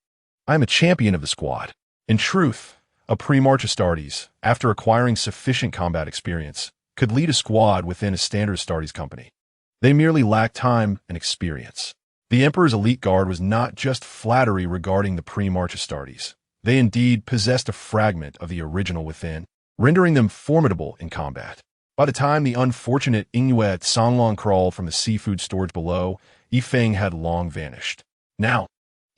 I am a champion of the squad. In truth, a pre-march Astartes, after acquiring sufficient combat experience, could lead a squad within a standard Astartes company. They merely lacked time and experience. The Emperor's elite guard was not just flattery regarding the pre-march Astartes. They indeed possessed a fragment of the original within, rendering them formidable in combat. By the time the unfortunate Inuit Songlong crawled from the seafood storage below, Yifeng had long vanished. Now,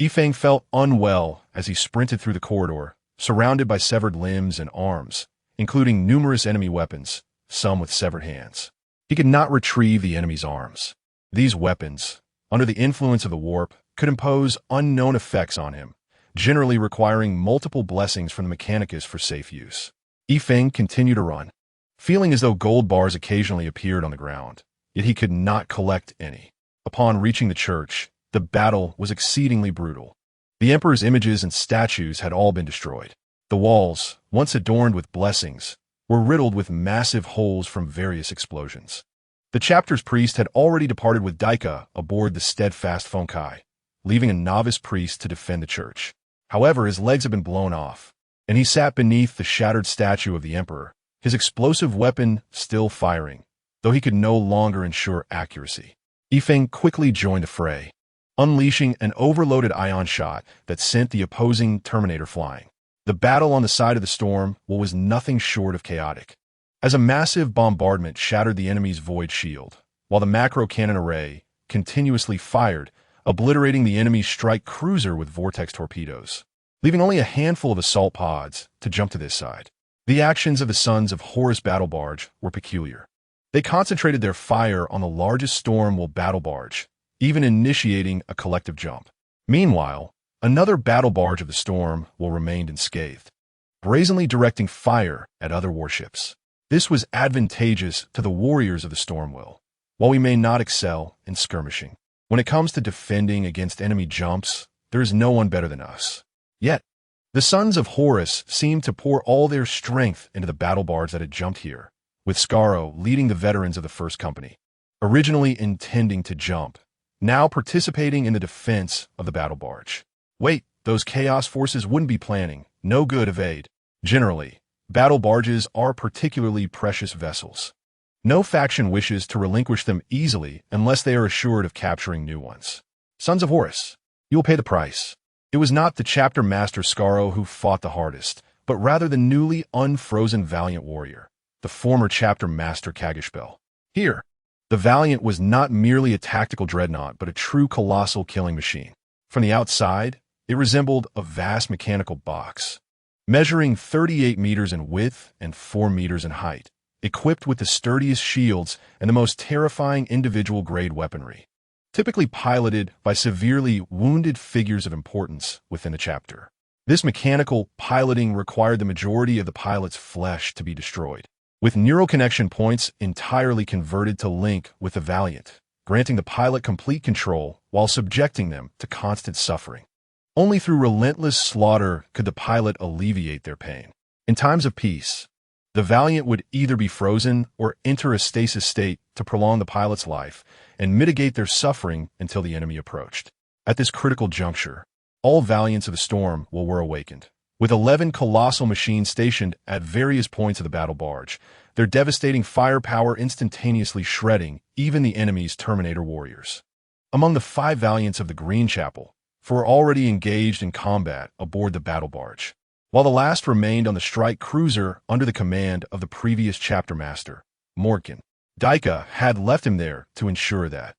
Yifeng felt unwell as he sprinted through the corridor, surrounded by severed limbs and arms, including numerous enemy weapons, some with severed hands. He could not retrieve the enemy's arms. These weapons, under the influence of the warp, could impose unknown effects on him, generally requiring multiple blessings from the Mechanicus for safe use. Yifeng continued to run, feeling as though gold bars occasionally appeared on the ground, yet he could not collect any. Upon reaching the church, the battle was exceedingly brutal. The emperor's images and statues had all been destroyed. The walls, once adorned with blessings, were riddled with massive holes from various explosions. The chapter's priest had already departed with Daika aboard the steadfast Fonkai, leaving a novice priest to defend the church. However, his legs had been blown off, and he sat beneath the shattered statue of the emperor, his explosive weapon still firing, though he could no longer ensure accuracy. Yifeng quickly joined the fray, unleashing an overloaded ion shot that sent the opposing Terminator flying. The battle on the side of the storm was nothing short of chaotic, as a massive bombardment shattered the enemy's void shield, while the macro cannon array continuously fired, obliterating the enemy's strike cruiser with vortex torpedoes, leaving only a handful of assault pods to jump to this side. The actions of the Sons of Horus battle barge were peculiar. They concentrated their fire on the largest Storm battle barge, even initiating a collective jump. Meanwhile, another battle barge of the Storm remained unscathed, brazenly directing fire at other warships. This was advantageous to the warriors of the Stormwill. While we may not excel in skirmishing, when it comes to defending against enemy jumps, there is no one better than us. Yet, the Sons of Horus seemed to pour all their strength into the battle barge that had jumped here, with Skaro leading the veterans of the First Company, originally intending to jump, now participating in the defense of the battle barge. Wait, those Chaos forces wouldn't be planning. No good evade. Generally, battle barges are particularly precious vessels. No faction wishes to relinquish them easily unless they are assured of capturing new ones. Sons of Horus, you will pay the price. It was not the chapter master Skaro who fought the hardest, but rather the newly unfrozen valiant warrior, the former chapter master Kagishbel. Here, the Valiant was not merely a tactical dreadnought, but a true colossal killing machine. From the outside, it resembled a vast mechanical box, measuring 38 meters in width and 4 meters in height, equipped with the sturdiest shields and the most terrifying individual-grade weaponry, typically piloted by severely wounded figures of importance within the chapter. This mechanical piloting required the majority of the pilot's flesh to be destroyed, with neural connection points entirely converted to link with the Valiant, granting the pilot complete control while subjecting them to constant suffering. Only through relentless slaughter could the pilot alleviate their pain. In times of peace, the Valiant would either be frozen or enter a stasis state to prolong the pilot's life and mitigate their suffering until the enemy approached. At this critical juncture, all Valiants of the Storm were awakened, with 11 colossal machines stationed at various points of the battle barge, their devastating firepower instantaneously shredding even the enemy's Terminator warriors. Among the 5 Valiants of the Green Chapel, were already engaged in combat aboard the battle barge, while the last remained on the strike cruiser under the command of the previous chapter master, Morkin. Daika had left him there to ensure that,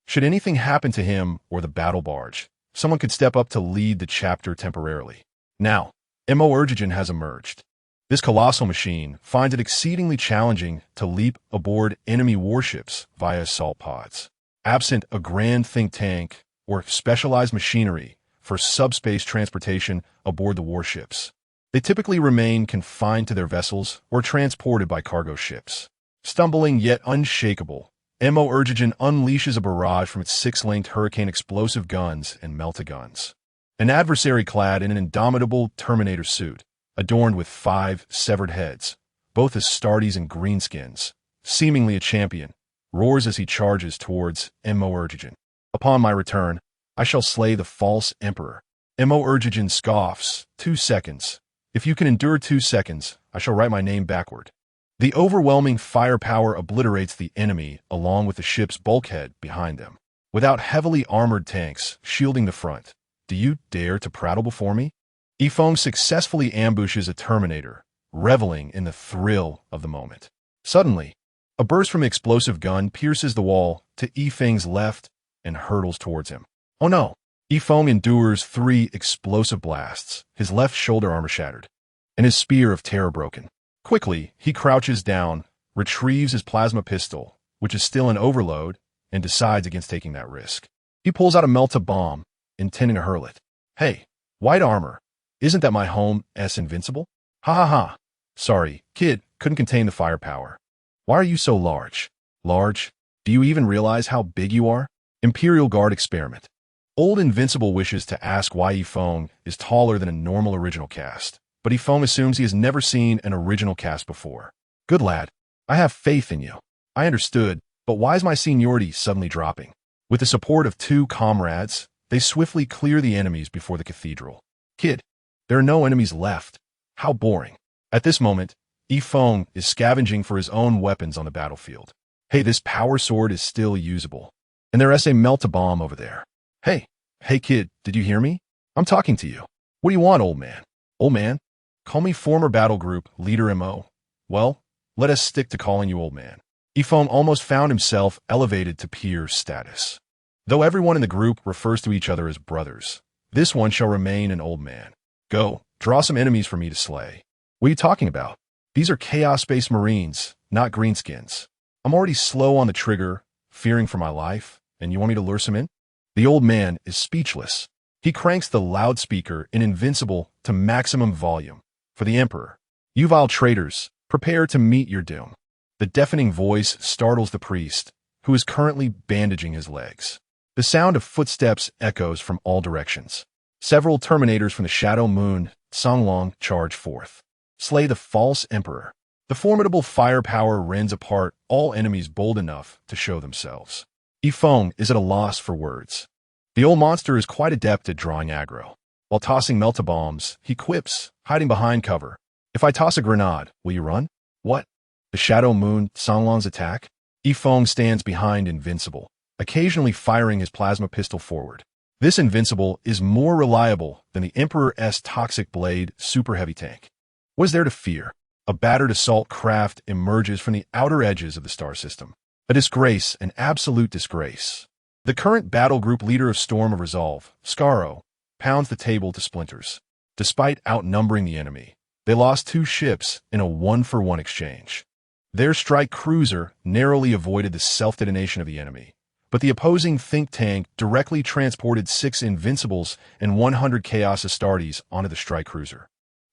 should anything happen to him or the battle barge, someone could step up to lead the chapter temporarily. Now, Mo Urgigen has emerged. This colossal machine finds it exceedingly challenging to leap aboard enemy warships via assault pods. Absent a grand think tank or specialized machinery for subspace transportation aboard the warships, they typically remain confined to their vessels or transported by cargo ships. Stumbling yet unshakable, Mo Urgigen unleashes a barrage from its 6-linked Hurricane explosive guns and melta-guns. An adversary clad in an indomitable Terminator suit, adorned with 5 severed heads, both Astartes and greenskins, seemingly a champion, roars as he charges towards Mo Urgigen. Upon my return, I shall slay the false emperor. Mo Urgigen scoffs. 2 seconds. If you can endure 2 seconds, I shall write my name backward. The overwhelming firepower obliterates the enemy along with the ship's bulkhead behind them. Without heavily armored tanks shielding the front, do you dare to prattle before me? Yifeng successfully ambushes a Terminator, reveling in the thrill of the moment. Suddenly, a burst from the explosive gun pierces the wall to Yifeng's left and hurtles towards him. Oh no! Yifeng endures 3 explosive blasts, his left shoulder armor shattered, and his spear of terror broken. Quickly, he crouches down, retrieves his plasma pistol, which is still in overload, and decides against taking that risk. He pulls out a melta-bomb, intending to hurl it. Hey, white armor, isn't that my home S invincible? Ha ha ha. Sorry, kid, couldn't contain the firepower. Why are you so large? Large? Do you even realize how big you are? Imperial Guard experiment. Old Invincible wishes to ask why Yifeng is taller than a normal original cast, but Yifeng assumes he has never seen an original cast before. Good lad. I have faith in you. I understood, but why is my seniority suddenly dropping? With the support of 2 comrades, they swiftly clear the enemies before the cathedral. Kid, there are no enemies left. How boring. At this moment, Yifeng is scavenging for his own weapons on the battlefield. Hey, this power sword is still usable. And there's a melt-a-bomb over there. Hey kid, did you hear me? I'm talking to you. What do you want, old man? Old man? Call me former battle group leader MO. Well, let us stick to calling you old man. Yifeng almost found himself elevated to peer status. Though everyone in the group refers to each other as brothers, this one shall remain an old man. Go, draw some enemies for me to slay. What are you talking about? These are Chaos Space Marines, not greenskins. I'm already slow on the trigger, fearing for my life, and you want me to lure some in? The old man is speechless. He cranks the loudspeaker in Invincible to maximum volume. For the Emperor, you vile traitors, prepare to meet your doom. The deafening voice startles the priest, who is currently bandaging his legs. The sound of footsteps echoes from all directions. Several Terminators from the Shadow Moon, Songlong, charge forth. Slay the false Emperor. The formidable firepower rends apart all enemies bold enough to show themselves. Yifeng is at a loss for words. The old monster is quite adept at drawing aggro. While tossing melt-a-bombs, he quips, hiding behind cover. If I toss a grenade, will you run? What? The Shadow Moon, Songlong's attack? Yifeng stands behind Invincible, occasionally firing his plasma pistol forward. This Invincible is more reliable than the Emperor's Toxic Blade super heavy tank. What is there to fear? A battered assault craft emerges from the outer edges of the star system. A disgrace, an absolute disgrace. The current battle group leader of Storm of Resolve, Skaro, pounds the table to splinters. Despite outnumbering the enemy, they lost 2 ships in a 1-for-1 exchange. Their strike cruiser narrowly avoided the self-detonation of the enemy, but the opposing think tank directly transported 6 Invincibles and 100 Chaos Astartes onto the strike cruiser,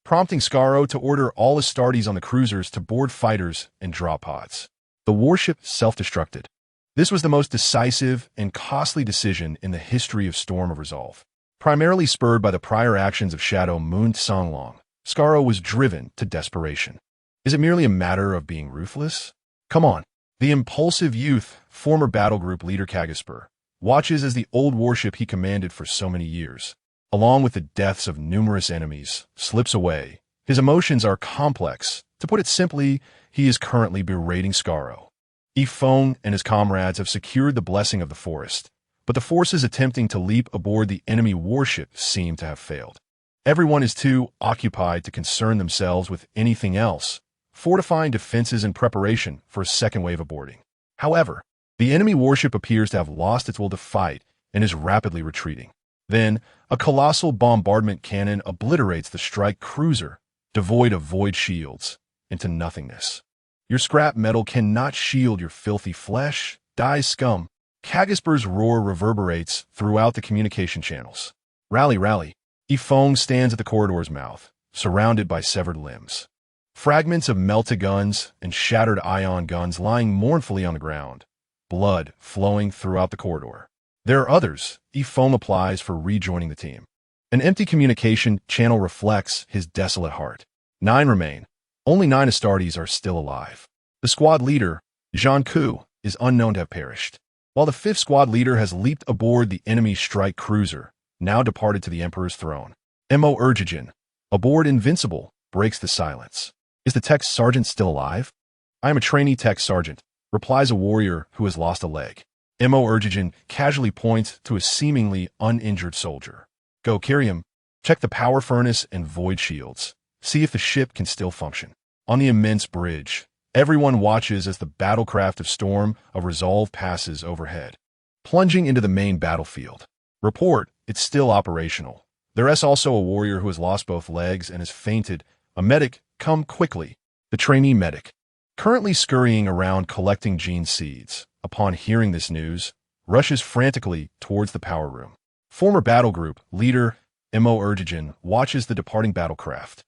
prompting Skaro to order all Astartes on the cruisers to board fighters and drop pods. The warship self-destructed. This was the most decisive and costly decision in the history of Storm of Resolve. Primarily spurred by the prior actions of Shadow Moon Songlong, Skaro was driven to desperation. Is it merely a matter of being ruthless? Come on. The impulsive youth, former battle group leader Kagasper, watches as the old warship he commanded for so many years, along with the deaths of numerous enemies, slips away. His emotions are complex. To put it simply, he is currently berating Skaro. Yifeng and his comrades have secured the blessing of the forest, but the forces attempting to leap aboard the enemy warship seem to have failed. Everyone is too occupied to concern themselves with anything else, fortifying defenses in preparation for a second wave of boarding. However, the enemy warship appears to have lost its will to fight and is rapidly retreating. Then, a colossal bombardment cannon obliterates the strike cruiser, devoid of void shields, into nothingness. Your scrap metal cannot shield your filthy flesh, die scum. Kagasper's roar reverberates throughout the communication channels. Rally, rally. Yifeng stands at the corridor's mouth, surrounded by severed limbs. Fragments of melted guns and shattered ion guns lying mournfully on the ground, blood flowing throughout the corridor. There are others Yifeng applies for rejoining the team. An empty communication channel reflects his desolate heart. 9 remain. Only 9 Astartes are still alive. The squad leader, Zhang Ku, is unknown to have perished, while the 5th squad leader has leaped aboard the enemy strike cruiser, now departed to the Emperor's throne. Mo Urgijin, aboard Invincible, breaks the silence. Is the tech sergeant still alive? I am a trainee tech sergeant, replies a warrior who has lost a leg. Mo Urgijin casually points to a seemingly uninjured soldier. Go carry him. Check the power furnace and void shields. See if the ship can still function. On the immense bridge, everyone watches as the battlecraft of Storm of Resolve passes overhead, plunging into the main battlefield. Report, it's still operational. There is also a warrior who has lost both legs and has fainted. A medic, come quickly. The trainee medic, currently scurrying around collecting gene seeds, upon hearing this news, rushes frantically towards the power room. Former battle group leader Mo Urgijin watches the departing battlecraft.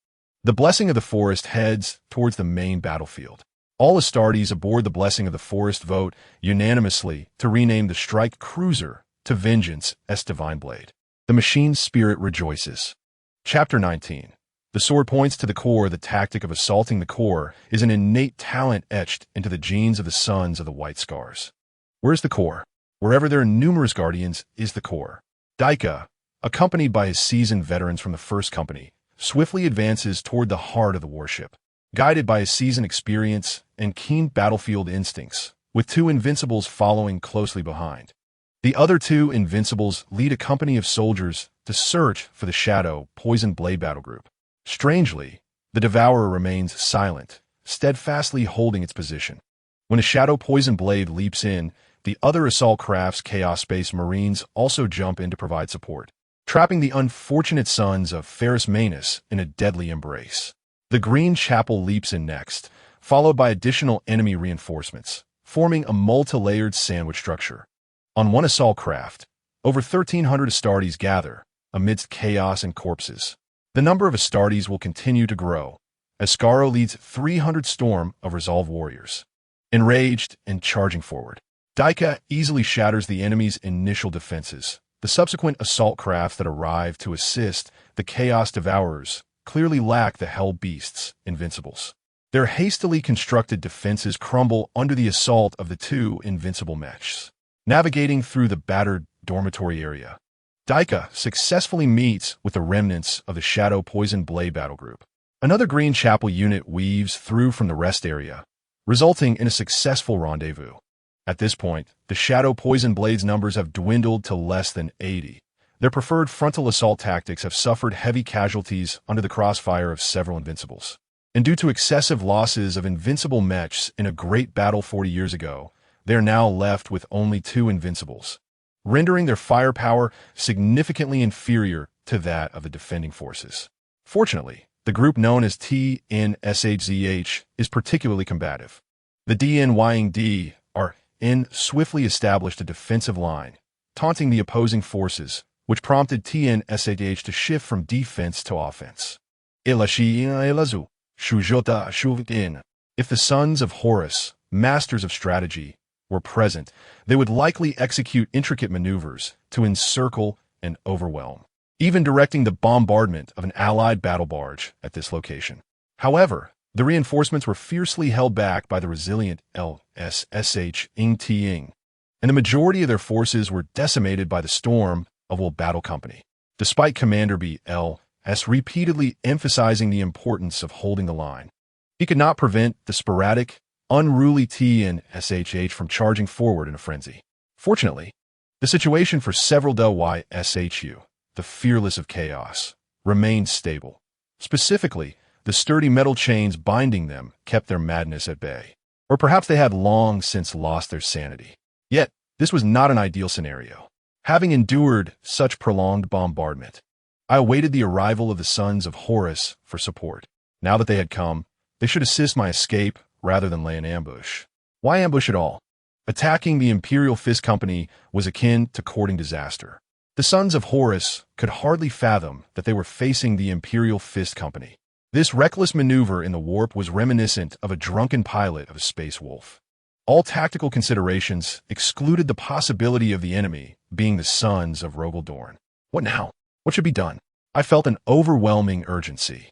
The Blessing of the Forest heads towards the main battlefield. All Astartes aboard the Blessing of the Forest vote unanimously to rename the strike cruiser to Vengeance S. Divine Blade. The machine's spirit rejoices. Chapter 19. The sword points to the core. The tactic of assaulting the core is an innate talent etched into the genes of the sons of the White Scars. Where's the core? Wherever there are numerous guardians is the core. Daika, accompanied by his seasoned veterans from the First Company, swiftly advances toward the heart of the warship. Guided by his seasoned experience and keen battlefield instincts, with two Invincibles following closely behind. The other two Invincibles lead a company of soldiers to search for the Shadow Poison Blade battle group. Strangely, the Devourer remains silent, steadfastly holding its position. When a Shadow Poison Blade leaps in, the other Assault Craft's Chaos Space Marines also jump in to provide support, trapping the unfortunate sons of Ferrus Manus in a deadly embrace. The Green Chapel leaps in next, followed by additional enemy reinforcements, forming a multi-layered sandwich structure. On one assault craft, over 1,300 Astartes gather, amidst chaos and corpses. The number of Astartes will continue to grow, as Skaro leads 300 storm of Resolve warriors. Enraged and charging forward, Daika easily shatters the enemy's initial defenses. The subsequent assault crafts that arrive to assist the Chaos Devourers clearly lack the Hell Beasts' Invincibles. Their hastily constructed defenses crumble under the assault of the two Invincible mechs. Navigating through the battered dormitory area, Daika successfully meets with the remnants of the Shadow Poison Blade battle group. Another Green Chapel unit weaves through from the rest area, resulting in a successful rendezvous. At this point, the Shadow Poison Blade's numbers have dwindled to less than 80. Their preferred frontal assault tactics have suffered heavy casualties under the crossfire of several Invincibles. And due to excessive losses of Invincible mechs in a great battle 40 years ago, they are now left with only two Invincibles, rendering their firepower significantly inferior to that of the defending forces. Fortunately, the group known as TNSHZH is particularly combative. The DNYing are in swiftly established a defensive line, taunting the opposing forces, which prompted TNSHH to shift from defense to offense. If the sons of Horus, masters of strategy, were present, they would likely execute intricate maneuvers to encircle and overwhelm, even directing the bombardment of an allied battle barge at this location. However, the reinforcements were fiercely held back by the resilient Yizhi Qing, and the majority of their forces were decimated by the storm of Will Battle Company, despite Commander B.L.S. repeatedly emphasizing the importance of holding the line. He could not prevent the sporadic, unruly TNSHH from charging forward in a frenzy. Fortunately, the situation for several YSHU, the Fearless of Chaos, remained stable. Specifically, the sturdy metal chains binding them kept their madness at bay. Or perhaps they had long since lost their sanity. Yet, this was not an ideal scenario. Having endured such prolonged bombardment, I awaited the arrival of the sons of Horus for support. Now that they had come, they should assist my escape rather than lay an ambush. Why ambush at all? Attacking the Imperial Fist Company was akin to courting disaster. The sons of Horus could hardly fathom that they were facing the Imperial Fist Company. This reckless maneuver in the warp was reminiscent of a drunken pilot of a space wolf. All tactical considerations excluded the possibility of the enemy being the sons of Rogel Dorn. What now? What should be done? I felt an overwhelming urgency.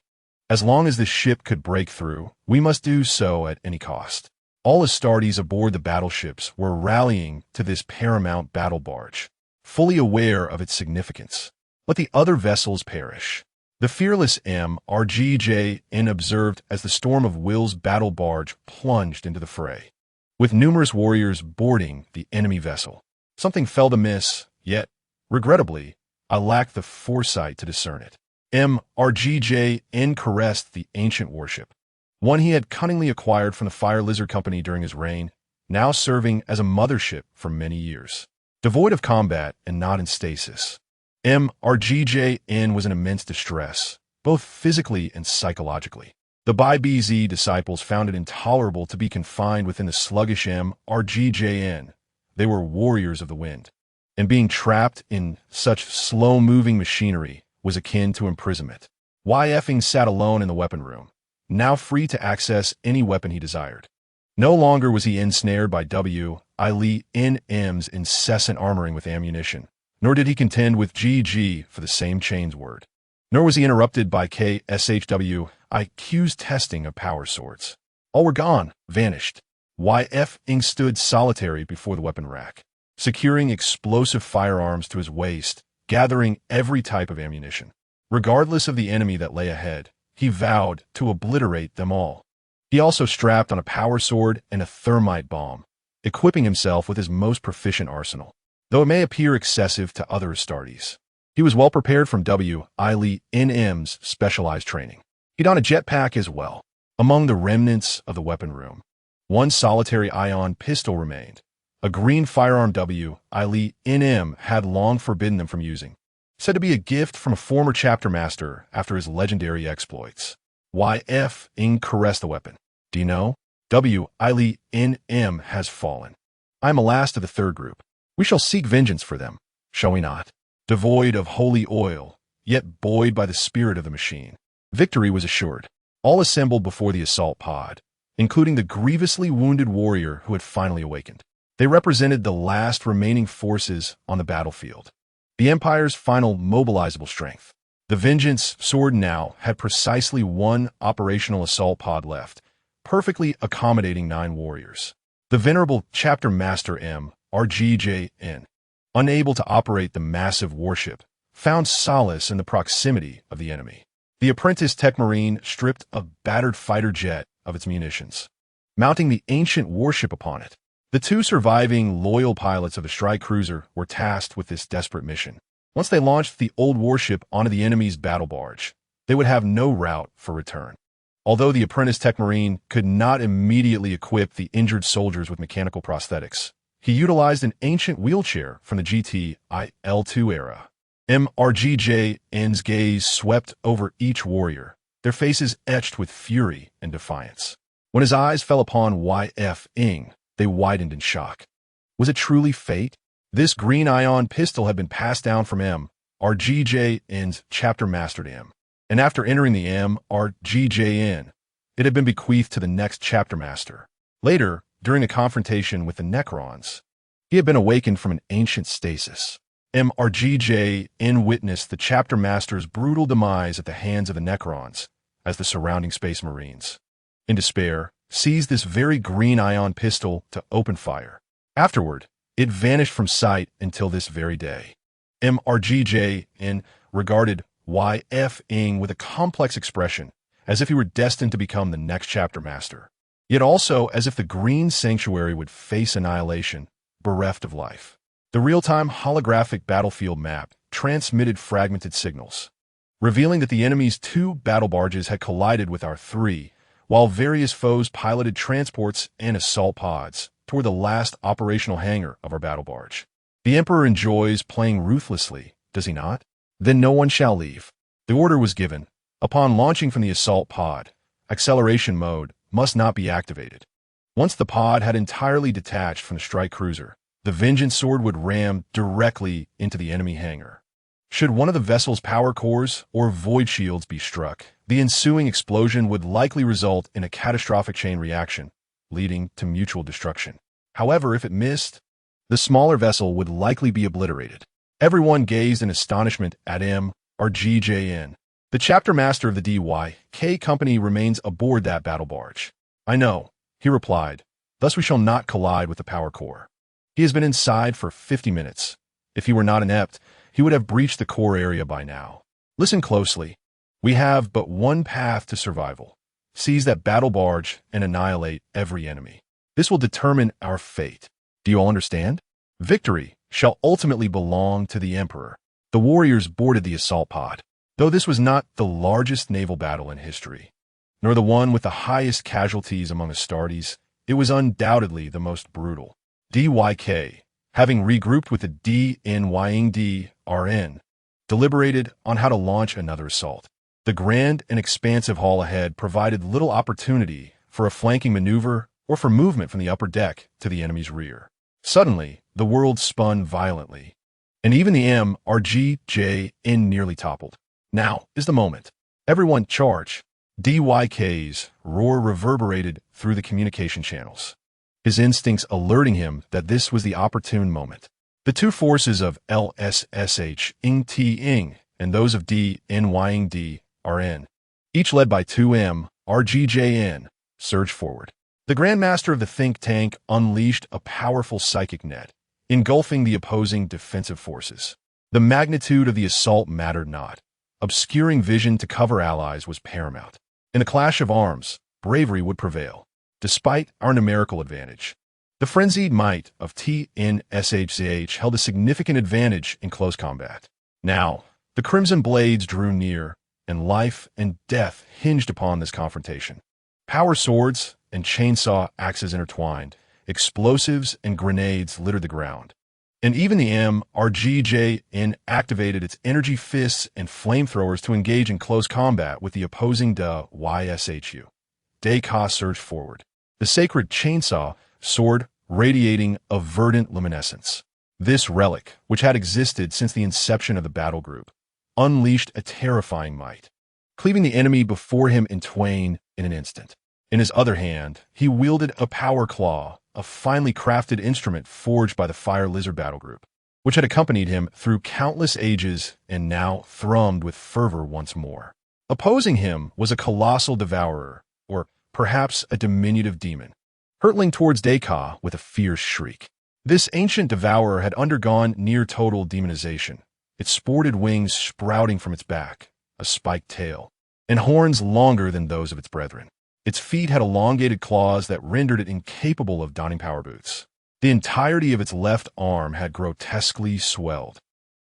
As long as this ship could break through, we must do so at any cost. All Astartes aboard the battleships were rallying to this paramount battle barge, fully aware of its significance. Let the other vessels perish. The fearless MRGJN observed as the Storm of Will's battle barge plunged into the fray, with numerous warriors boarding the enemy vessel. Something felt amiss, yet, regrettably, I lacked the foresight to discern it. MRGJN caressed the ancient warship, one he had cunningly acquired from the Fire Lizard Company during his reign, now serving as a mothership for many years. Devoid of combat and not in stasis, MRGJN was in immense distress, both physically and psychologically. The BZ disciples found it intolerable to be confined within the sluggish MRGJN. They were warriors of the wind, and being trapped in such slow-moving machinery was akin to imprisonment. YFing sat alone in the weapon room, now free to access any weapon he desired. No longer was he ensnared by WILNM's incessant armoring with ammunition, nor did he contend with GG for the same chains word. Nor was he interrupted by KSHWIQ's testing of power swords. All were gone, vanished. YFing stood solitary before the weapon rack, securing explosive firearms to his waist, gathering every type of ammunition. Regardless of the enemy that lay ahead, he vowed to obliterate them all. He also strapped on a power sword and a thermite bomb, equipping himself with his most proficient arsenal. Though it may appear excessive to other Astartes, he was well prepared from WILNM's specialized training. He'd on a jetpack as well. Among the remnants of the weapon room, one solitary ion pistol remained, a green firearm WILNM had long forbidden them from using, said to be a gift from a former chapter master after his legendary exploits. YFing caressed the weapon. Do you know? WILNM has fallen. I am the last of the third group. We shall seek vengeance for them, shall we not? Devoid of holy oil, yet buoyed by the spirit of the machine. Victory was assured. All assembled before the assault pod, including the grievously wounded warrior who had finally awakened. They represented the last remaining forces on the battlefield, the Empire's final mobilizable strength. The Vengeance sword now had precisely one operational assault pod left, perfectly accommodating 9 warriors. The venerable Chapter Master MRGJN, unable to operate the massive warship, found solace in the proximity of the enemy. The apprentice tech marine stripped a battered fighter jet of its munitions, mounting the ancient warship upon it. The 2 surviving loyal pilots of the strike cruiser were tasked with this desperate mission. Once they launched the old warship onto the enemy's battle barge, they would have no route for return. Although the apprentice tech marine could not immediately equip the injured soldiers with mechanical prosthetics, he utilized an ancient wheelchair from the GTIL2 era. MRGJN's gaze swept over each warrior, their faces etched with fury and defiance. When his eyes fell upon YFing, they widened in shock. Was it truly fate? This green ion pistol had been passed down from MRGJN's chapter master to him, and after entering the MRGJN, it had been bequeathed to the next chapter master. Later, during a confrontation with the Necrons, he had been awakened from an ancient stasis. MRGJN witnessed the chapter master's brutal demise at the hands of the Necrons as the surrounding space marines, in despair, seized this very green ion pistol to open fire. Afterward, it vanished from sight until this very day. MRGJN regarded YFing with a complex expression, as if he were destined to become the next chapter master, yet also as if the green sanctuary would face annihilation, bereft of life. The real-time holographic battlefield map transmitted fragmented signals, revealing that the enemy's 2 battle barges had collided with our 3, while various foes piloted transports and assault pods toward the last operational hangar of our battle barge. The Emperor enjoys playing ruthlessly, does he not? Then no one shall leave. The order was given. Upon launching from the assault pod, acceleration mode must not be activated. Once the pod had entirely detached from the strike cruiser, the Vengeance sword would ram directly into the enemy hangar. Should one of the vessel's power cores or void shields be struck, the ensuing explosion would likely result in a catastrophic chain reaction, leading to mutual destruction. However, if it missed, the smaller vessel would likely be obliterated. Everyone gazed in astonishment at MRGJN. The chapter master of the DYK company remains aboard that battle barge. I know, he replied. Thus we shall not collide with the power core. He has been inside for 50 minutes. If he were not inept, he would have breached the core area by now. Listen closely. We have but one path to survival. Seize that battle barge and annihilate every enemy. This will determine our fate. Do you all understand? Victory shall ultimately belong to the Emperor. The warriors boarded the assault pod. Though this was not the largest naval battle in history, nor the one with the highest casualties among Astartes, it was undoubtedly the most brutal. DYK, having regrouped with the DNYingDRN, deliberated on how to launch another assault. The grand and expansive hall ahead provided little opportunity for a flanking maneuver or for movement from the upper deck to the enemy's rear. Suddenly, the world spun violently, and even the MRGJN nearly toppled. Now is the moment. Everyone charge! DYK's roar reverberated through the communication channels, his instincts alerting him that this was the opportune moment. The two forces of LSSH Ing T Ing and those of D Nying D RN, each led by 2M RGJN, surged forward. The Grandmaster of the think tank unleashed a powerful psychic net, engulfing the opposing defensive forces. The magnitude of the assault mattered not. Obscuring vision to cover allies was paramount. In a clash of arms, bravery would prevail, despite our numerical advantage. The frenzied might of TNSHZH held a significant advantage in close combat. Now, the Crimson Blades drew near, and life and death hinged upon this confrontation. Power swords and chainsaw axes intertwined, explosives and grenades littered the ground. And even the MRGJN activated its energy fists and flamethrowers to engage in close combat with the opposing YSHU. Deka surged forward, the sacred chainsaw sword radiating a verdant luminescence. This relic, which had existed since the inception of the battle group, unleashed a terrifying might, cleaving the enemy before him in twain in an instant. In his other hand, he wielded a power claw, a finely crafted instrument forged by the Fire Lizard battle group, which had accompanied him through countless ages and now thrummed with fervor once more. Opposing him was a colossal devourer, or perhaps a diminutive demon, hurtling towards Deka with a fierce shriek. This ancient devourer had undergone near-total demonization, its sported wings sprouting from its back, a spiked tail, and horns longer than those of its brethren. Its feet had elongated claws that rendered it incapable of donning power boots. The entirety of its left arm had grotesquely swelled,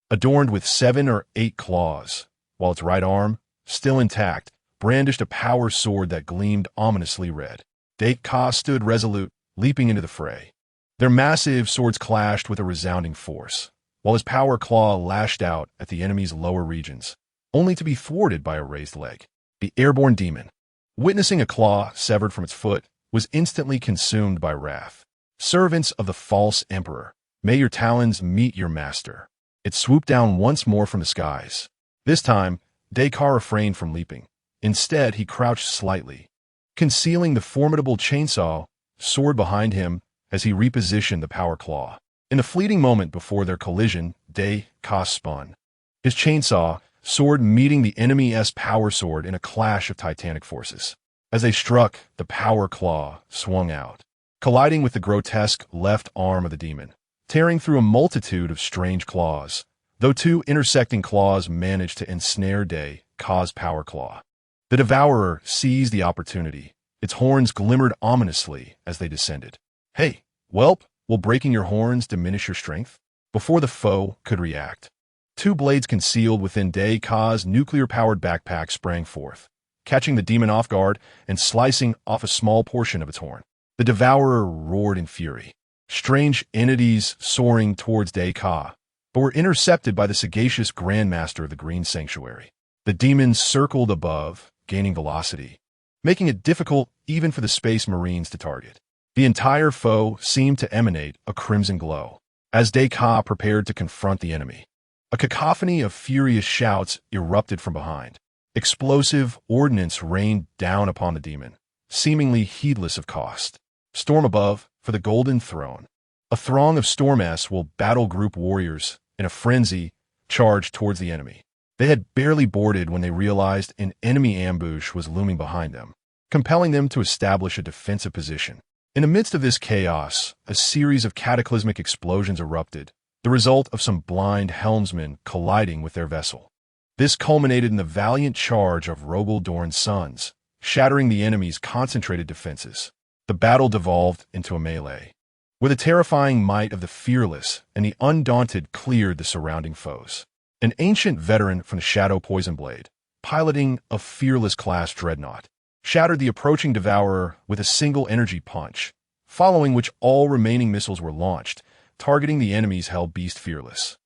adorned with 7 or 8 claws, while its right arm, still intact, brandished a power sword that gleamed ominously red. Deka stood resolute, leaping into the fray. Their massive swords clashed with a resounding force, while his power claw lashed out at the enemy's lower regions, only to be thwarted by a raised leg. The airborne demon, witnessing a claw severed from its foot, was instantly consumed by wrath. Servants of the false emperor, may your talons meet your master. It swooped down once more from the skies. This time, Deka refrained from leaping. Instead, he crouched slightly, concealing the formidable chainsaw sword behind him as he repositioned the power claw. In the fleeting moment before their collision, Deka spun, his chainsaw sword meeting the enemy's power sword in a clash of titanic forces. As they struck, the power claw swung out, colliding with the grotesque left arm of the demon, tearing through a multitude of strange claws, though 2 intersecting claws managed to ensnare Deka's power claw. The devourer seized the opportunity. Its horns glimmered ominously as they descended. "Hey, whelp, will breaking your horns diminish your strength?" Before the foe could react, 2 blades concealed within Deka's nuclear-powered backpack sprang forth, catching the demon off guard and slicing off a small portion of its horn. The devourer roared in fury. Strange entities soaring towards Deka, but were intercepted by the sagacious Grandmaster of the Green Sanctuary. The demons circled above, gaining velocity, making it difficult even for the Space Marines to target. The entire foe seemed to emanate a crimson glow, as Deka prepared to confront the enemy. A cacophony of furious shouts erupted from behind. Explosive ordnance rained down upon the demon, seemingly heedless of cost. Storm above, for the Golden Throne. A throng of Storm-S will battle group warriors, in a frenzy, charged towards the enemy. They had barely boarded when they realized an enemy ambush was looming behind them, compelling them to establish a defensive position. In the midst of this chaos, a series of cataclysmic explosions erupted, the result of some blind helmsmen colliding with their vessel. This culminated in the valiant charge of Rogel Dorn's sons, shattering the enemy's concentrated defenses. The battle devolved into a melee, where the terrifying might of the fearless and the undaunted cleared the surrounding foes. An ancient veteran from the Shadow Poison Blade, piloting a fearless-class dreadnought, shattered the approaching devourer with a single energy punch, following which all remaining missiles were launched, targeting the enemy's held beast fearless.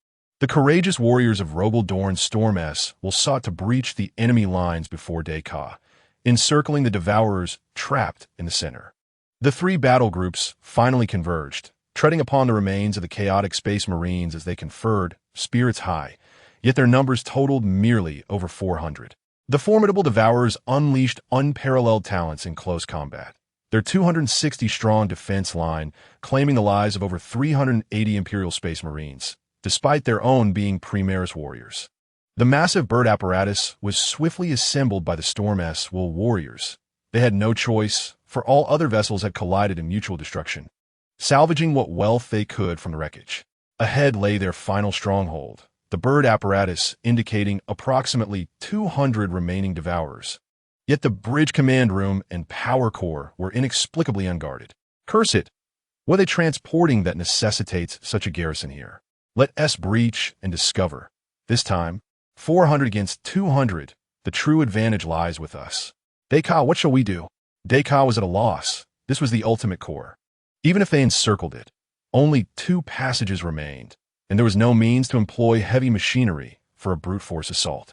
The courageous warriors of Rogel Dorn's Storm-S will sought to breach the enemy lines before Deka, encircling the devourers trapped in the center. The 3 battle groups finally converged, treading upon the remains of the chaotic Space Marines as they conferred, spirits high, yet their numbers totaled merely over 400. The formidable Devourers unleashed unparalleled talents in close combat. Their 260-strong defense line claiming the lives of over 380 Imperial Space Marines, despite their own being Primaris warriors. The massive bird apparatus was swiftly assembled by the Storm S Will warriors. They had no choice, for all other vessels had collided in mutual destruction, salvaging what wealth they could from the wreckage. Ahead lay their final stronghold, the bird apparatus indicating approximately 200 remaining Devourers. Yet the bridge command room and power core were inexplicably unguarded. Curse it! What are they transporting that necessitates such a garrison here? Let us breach and discover. This time, 400 against 200, the true advantage lies with us. Deka, what shall we do? Deka was at a loss. This was the ultimate core. Even if they encircled it, only 2 passages remained, and there was no means to employ heavy machinery for a brute force assault.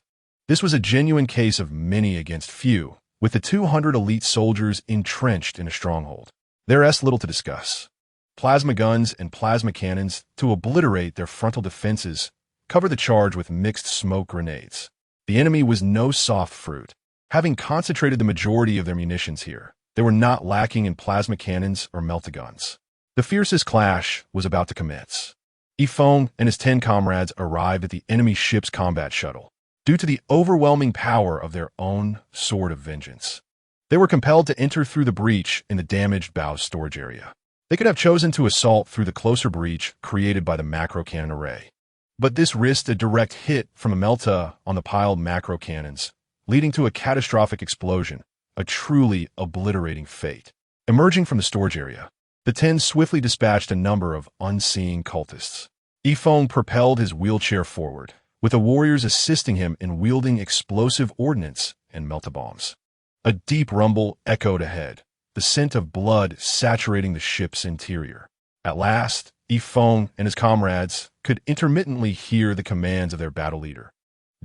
This was a genuine case of many against few, with the 200 elite soldiers entrenched in a stronghold. There is little to discuss. Plasma guns and plasma cannons to obliterate their frontal defenses cover the charge with mixed smoke grenades. The enemy was no soft fruit. Having concentrated the majority of their munitions here, they were not lacking in plasma cannons or meltaguns. The fiercest clash was about to commence. Yifeng and his 10 comrades arrived at the enemy ship's combat shuttle. Due to the overwhelming power of their own sword of vengeance, they were compelled to enter through the breach in the damaged bow storage area. They could have chosen to assault through the closer breach created by the macro cannon array, but this risked a direct hit from a melta on the piled macro cannons, leading to a catastrophic explosion, a truly obliterating fate. Emerging from the storage area, the 10 swiftly dispatched a number of unseen cultists. Yifeng propelled his wheelchair forward, with the warriors assisting him in wielding explosive ordnance and melta-bombs. A deep rumble echoed ahead, the scent of blood saturating the ship's interior. At last, Yifeng and his comrades could intermittently hear the commands of their battle leader,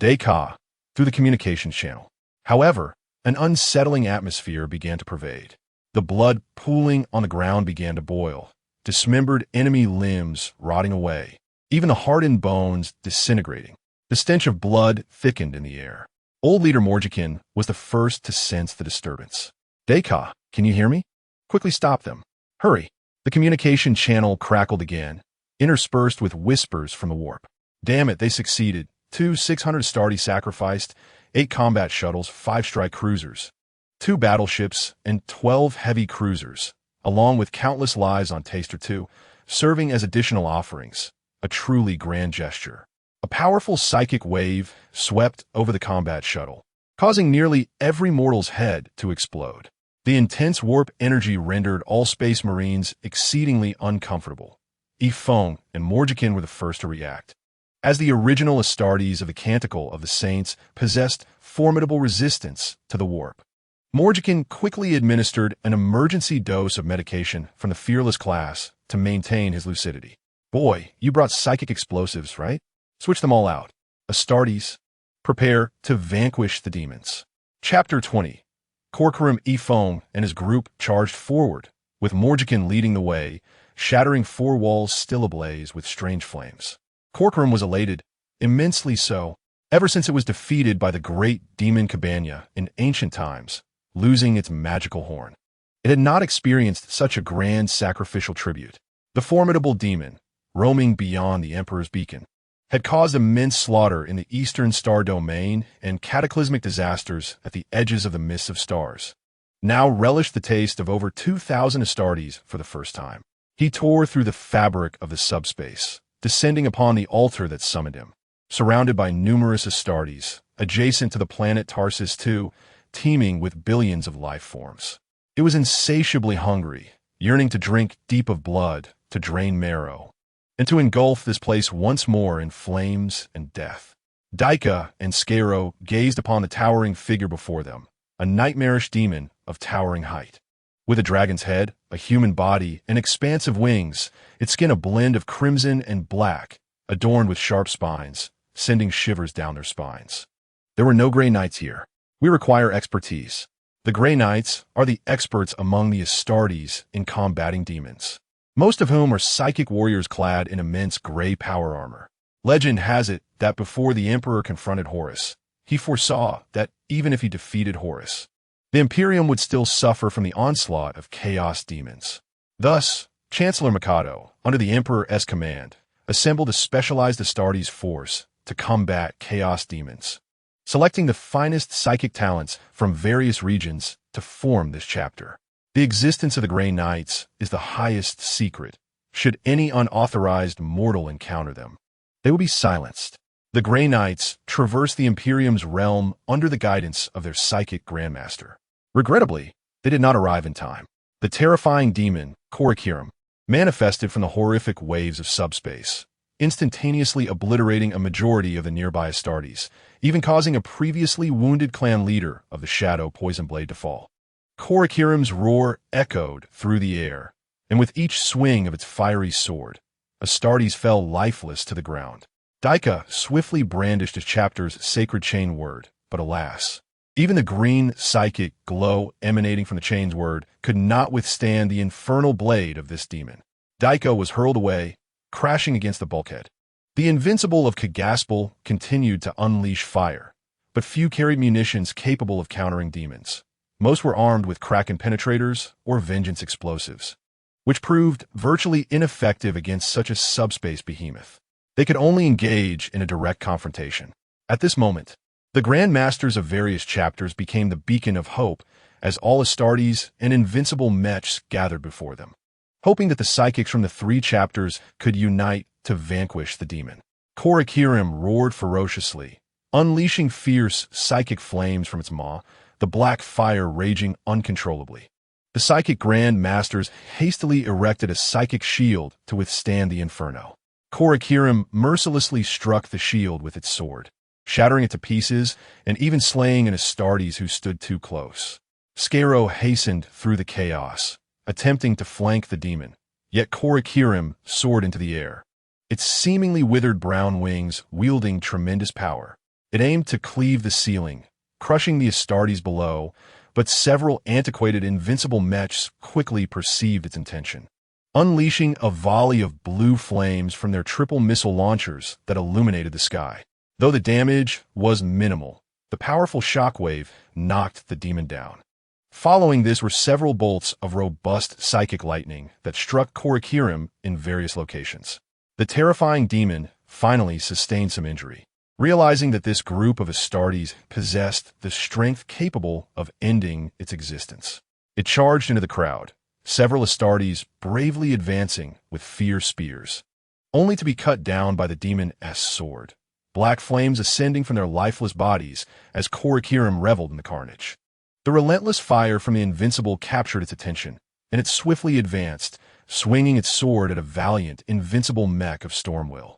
Deka, through the communications channel. However, an unsettling atmosphere began to pervade. The blood pooling on the ground began to boil, dismembered enemy limbs rotting away, even the hardened bones disintegrating. The stench of blood thickened in the air. Old leader Morjikin was the first to sense the disturbance. Deka, can you hear me? Quickly stop them. Hurry. The communication channel crackled again, interspersed with whispers from the warp. Damn it, they succeeded. 2 600 Astartes sacrificed, 8 combat shuttles, 5 strike cruisers, 2 battleships, and 12 heavy cruisers, along with countless lives on Taster 2, serving as additional offerings. A truly grand gesture. A powerful psychic wave swept over the combat shuttle, causing nearly every mortal's head to explode. The intense warp energy rendered all Space Marines exceedingly uncomfortable. Yifeng and Morjikin were the first to react. As the original Astartes of the Canticle of the Saints possessed formidable resistance to the warp, Morjikin quickly administered an emergency dose of medication from the Fearless class to maintain his lucidity. Boy, you brought psychic explosives, right? Switch them all out. Astartes, prepare to vanquish the demons. Chapter 20. Corcorum Yifeng and his group charged forward, with Morjikin leading the way, shattering 4 walls still ablaze with strange flames. Corcorum was elated, immensely so, ever since it was defeated by the great demon Cabana in ancient times, losing its magical horn. It had not experienced such a grand sacrificial tribute. The formidable demon, roaming beyond the Emperor's beacon, had caused immense slaughter in the Eastern Star Domain and cataclysmic disasters at the edges of the Mists of Stars. Now relished the taste of over 2,000 Astartes for the first time. He tore through the fabric of the subspace, descending upon the altar that summoned him, surrounded by numerous Astartes, adjacent to the planet Tarsis II, teeming with billions of life forms. It was insatiably hungry, yearning to drink deep of blood, to drain marrow, and to engulf this place once more in flames and death. Daika and Skaro gazed upon the towering figure before them, a nightmarish demon of towering height. With a dragon's head, a human body, and expansive wings, its skin a blend of crimson and black, adorned with sharp spines, sending shivers down their spines. There were no Grey Knights here. We require expertise. The Grey Knights are the experts among the Astartes in combating demons, most of whom are psychic warriors clad in immense gray power armor. Legend has it that before the Emperor confronted Horus, he foresaw that even if he defeated Horus, the Imperium would still suffer from the onslaught of chaos demons. Thus, Chancellor Mikado, under the Emperor's command, assembled a specialized Astartes force to combat chaos demons, selecting the finest psychic talents from various regions to form this chapter. The existence of the Grey Knights is the highest secret. Should any unauthorized mortal encounter them, they will be silenced. The Grey Knights traverse the Imperium's realm under the guidance of their psychic grandmaster. Regrettably, they did not arrive in time. The terrifying demon, Korakiram, manifested from the horrific waves of subspace, instantaneously obliterating a majority of the nearby Astartes, even causing a previously wounded clan leader of the Shadow Poison Blade to fall. Korakiram's roar echoed through the air, and with each swing of its fiery sword, Astartes fell lifeless to the ground. Daika swiftly brandished his chapter's sacred chain word, but alas, even the green psychic glow emanating from the chain's word could not withstand the infernal blade of this demon. Daika was hurled away, crashing against the bulkhead. The Invincible of Kagaspal continued to unleash fire, but few carried munitions capable of countering demons. Most were armed with Kraken penetrators or Vengeance explosives, which proved virtually ineffective against such a subspace behemoth. They could only engage in a direct confrontation. At this moment, the Grand Masters of various chapters became the beacon of hope as all Astartes and invincible mechs gathered before them, hoping that the psychics from the three chapters could unite to vanquish the demon. Korakiram roared ferociously, unleashing fierce psychic flames from its maw, the black fire raging uncontrollably. The psychic Grand Masters hastily erected a psychic shield to withstand the inferno. Korakiram mercilessly struck the shield with its sword, shattering it to pieces and even slaying an Astartes who stood too close. Skaro hastened through the chaos, attempting to flank the demon, yet Korakiram soared into the air, its seemingly withered brown wings wielding tremendous power. It aimed to cleave the ceiling, crushing the Astartes below, but several antiquated invincible mechs quickly perceived its intention, unleashing a volley of blue flames from their triple missile launchers that illuminated the sky. Though the damage was minimal, the powerful shockwave knocked the demon down. Following this were several bolts of robust psychic lightning that struck Korakiram in various locations. The terrifying demon finally sustained some injury, realizing that this group of Astartes possessed the strength capable of ending its existence. It charged into the crowd, several Astartes bravely advancing with fierce spears, only to be cut down by the demon's sword, black flames ascending from their lifeless bodies as Korakiram reveled in the carnage. The relentless fire from the Invincible captured its attention, and it swiftly advanced, swinging its sword at a valiant, invincible mech of Stormwill.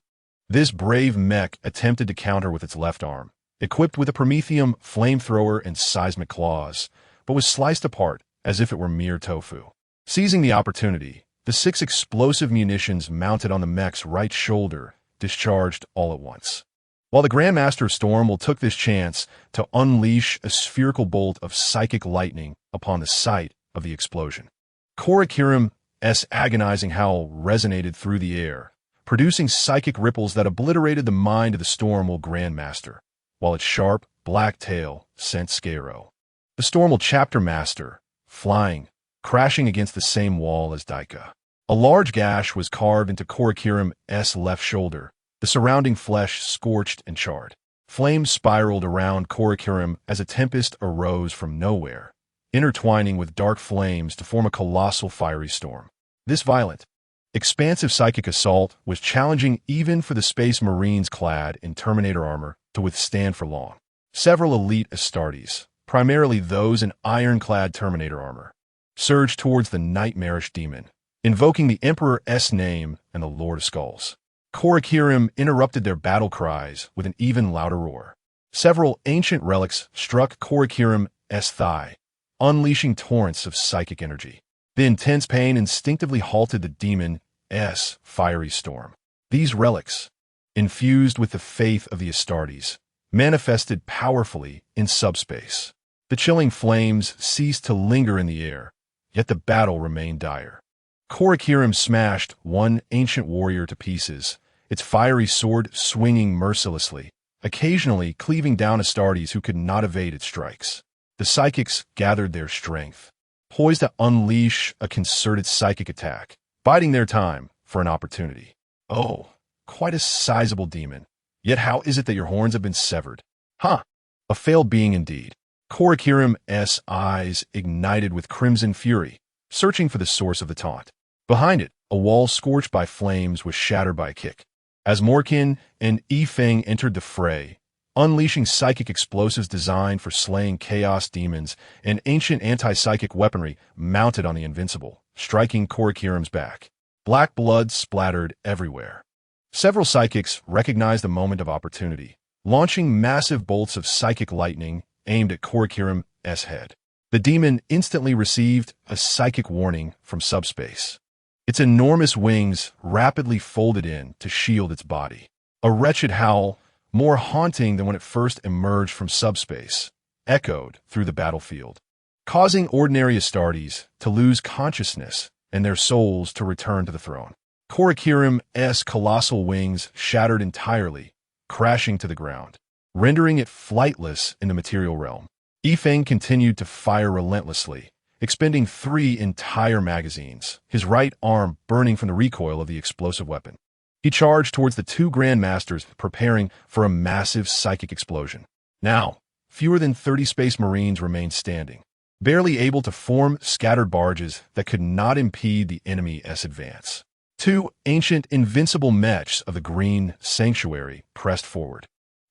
This brave mech attempted to counter with its left arm, equipped with a Prometheum flamethrower and seismic claws, but was sliced apart as if it were mere tofu. Seizing the opportunity, the 6 explosive munitions mounted on the mech's right shoulder discharged all at once. While the Grandmaster of Stormwill took this chance to unleash a spherical bolt of psychic lightning upon the site of the explosion, Korakiram's agonizing howl resonated through the air, producing psychic ripples that obliterated the mind of the Stormwill Grandmaster, while its sharp, black tail sent Skaro, the Stormwill Chapter Master, flying, crashing against the same wall as Daika. A large gash was carved into Korakiram's left shoulder, the surrounding flesh scorched and charred. Flames spiraled around Korakiram as a tempest arose from nowhere, intertwining with dark flames to form a colossal fiery storm. This violent, expansive psychic assault was challenging even for the Space Marines clad in Terminator armor to withstand for long. Several elite Astartes, primarily those in ironclad Terminator armor, surged towards the nightmarish demon, invoking the Emperor's name and the Lord of Skulls. Korakiram interrupted their battle cries with an even louder roar. Several ancient relics struck Korakiram's thigh, unleashing torrents of psychic energy. The intense pain instinctively halted the demon's fiery storm. These relics, infused with the faith of the Astartes, manifested powerfully in subspace. The chilling flames ceased to linger in the air, yet the battle remained dire. Korakiram smashed one ancient warrior to pieces, its fiery sword swinging mercilessly, occasionally cleaving down Astartes who could not evade its strikes. The psychics gathered their strength, poised to unleash a concerted psychic attack, biding their time for an opportunity. Oh, quite a sizable demon. Yet how is it that your horns have been severed? Huh, a failed being indeed. Korakirim's eyes ignited with crimson fury, searching for the source of the taunt. Behind it, a wall scorched by flames was shattered by a kick. As Morkin and Yifeng entered the fray, unleashing psychic explosives designed for slaying chaos demons and ancient anti-psychic weaponry mounted on the invincible, striking Korakirim's back. Black blood splattered everywhere. Several psychics recognized the moment of opportunity, launching massive bolts of psychic lightning aimed at Korakirim's head. The demon instantly received a psychic warning from subspace. Its enormous wings rapidly folded in to shield its body. A wretched howl, more haunting than when it first emerged from subspace, echoed through the battlefield, causing ordinary Astartes to lose consciousness and their souls to return to the throne. Korakirim's colossal wings shattered entirely, crashing to the ground, rendering it flightless in the material realm. Yifeng continued to fire relentlessly, expending 3 entire magazines, his right arm burning from the recoil of the explosive weapon. He charged towards the 2 Grandmasters, preparing for a massive psychic explosion. Now, fewer than 30 Space Marines remained standing, barely able to form scattered barges that could not impede the enemy's advance. 2 ancient invincible mechs of the Green Sanctuary pressed forward.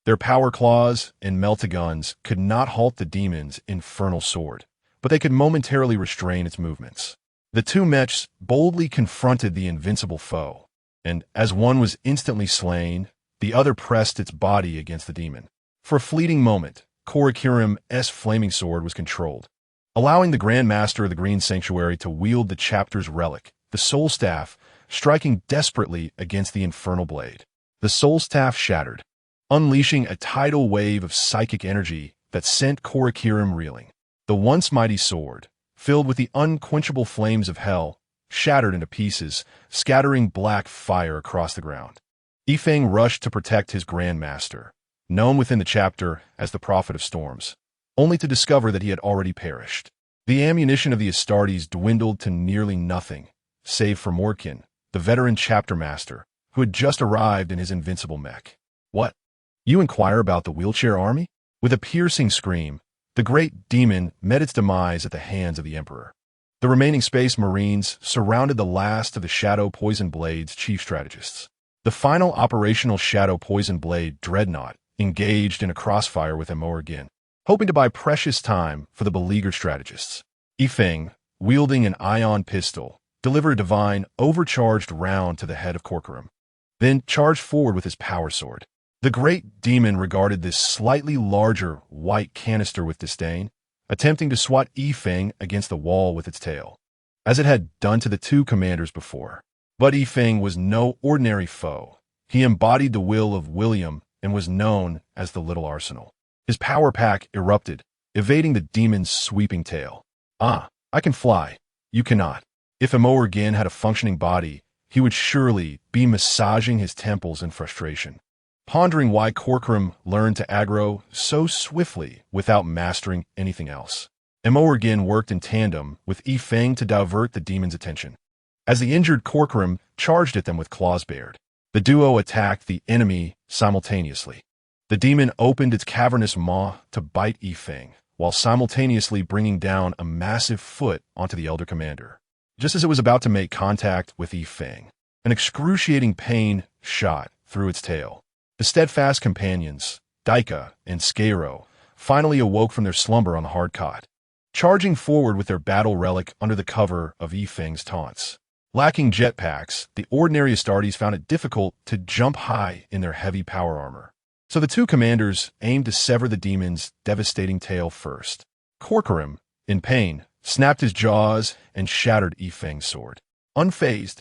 Their power claws and meltaguns could not halt the demon's infernal sword, but they could momentarily restrain its movements. The 2 mechs boldly confronted the invincible foe, and as one was instantly slain, the other pressed its body against the demon. For a fleeting moment, Korakirim's flaming sword was controlled, allowing the Grand Master of the Green Sanctuary to wield the chapter's relic, the Soul Staff, striking desperately against the infernal blade. The Soul Staff shattered, unleashing a tidal wave of psychic energy that sent Korakirim reeling. The once mighty sword, filled with the unquenchable flames of hell, shattered into pieces, scattering black fire across the ground. Yifeng rushed to protect his Grand Master, known within the chapter as the Prophet of Storms, only to discover that he had already perished. The ammunition of the Astartes dwindled to nearly nothing, save for Morkin, the veteran chapter master, who had just arrived in his invincible mech. What? You inquire about the wheelchair army? With a piercing scream, the great demon met its demise at the hands of the Emperor. The remaining Space Marines surrounded the last of the Shadow Poison Blade's chief strategists. The final operational Shadow Poison Blade dreadnought engaged in a crossfire with Morkin, hoping to buy precious time for the beleaguered strategists. Yifeng, wielding an ion pistol, delivered a divine, overcharged round to the head of Korakirim, then charged forward with his power sword. The great demon regarded this slightly larger white canister with disdain, attempting to swat Yifeng against the wall with its tail, as it had done to the 2 commanders before. But Yifeng was no ordinary foe. He embodied the will of William and was known as the Little Arsenal. His power pack erupted, evading the demon's sweeping tail. Ah, I can fly. You cannot. If Morkin had a functioning body, he would surely be massaging his temples in frustration, pondering why Korakirim learned to aggro so swiftly without mastering anything else. Morkin worked in tandem with Yifeng to divert the demon's attention. As the injured Korakirim charged at them with claws bared, the duo attacked the enemy simultaneously. The demon opened its cavernous maw to bite Yifeng, while simultaneously bringing down a massive foot onto the Elder Commander. Just as it was about to make contact with Yifeng, an excruciating pain shot through its tail. The steadfast companions, Daika and Skaro, finally awoke from their slumber on the hard cot, charging forward with their battle relic under the cover of Yifeng's taunts. Lacking jetpacks, the ordinary Astartes found it difficult to jump high in their heavy power armor. So the 2 commanders aimed to sever the demon's devastating tail first. Korakirim, in pain, snapped his jaws and shattered Yifeng's sword. Unfazed,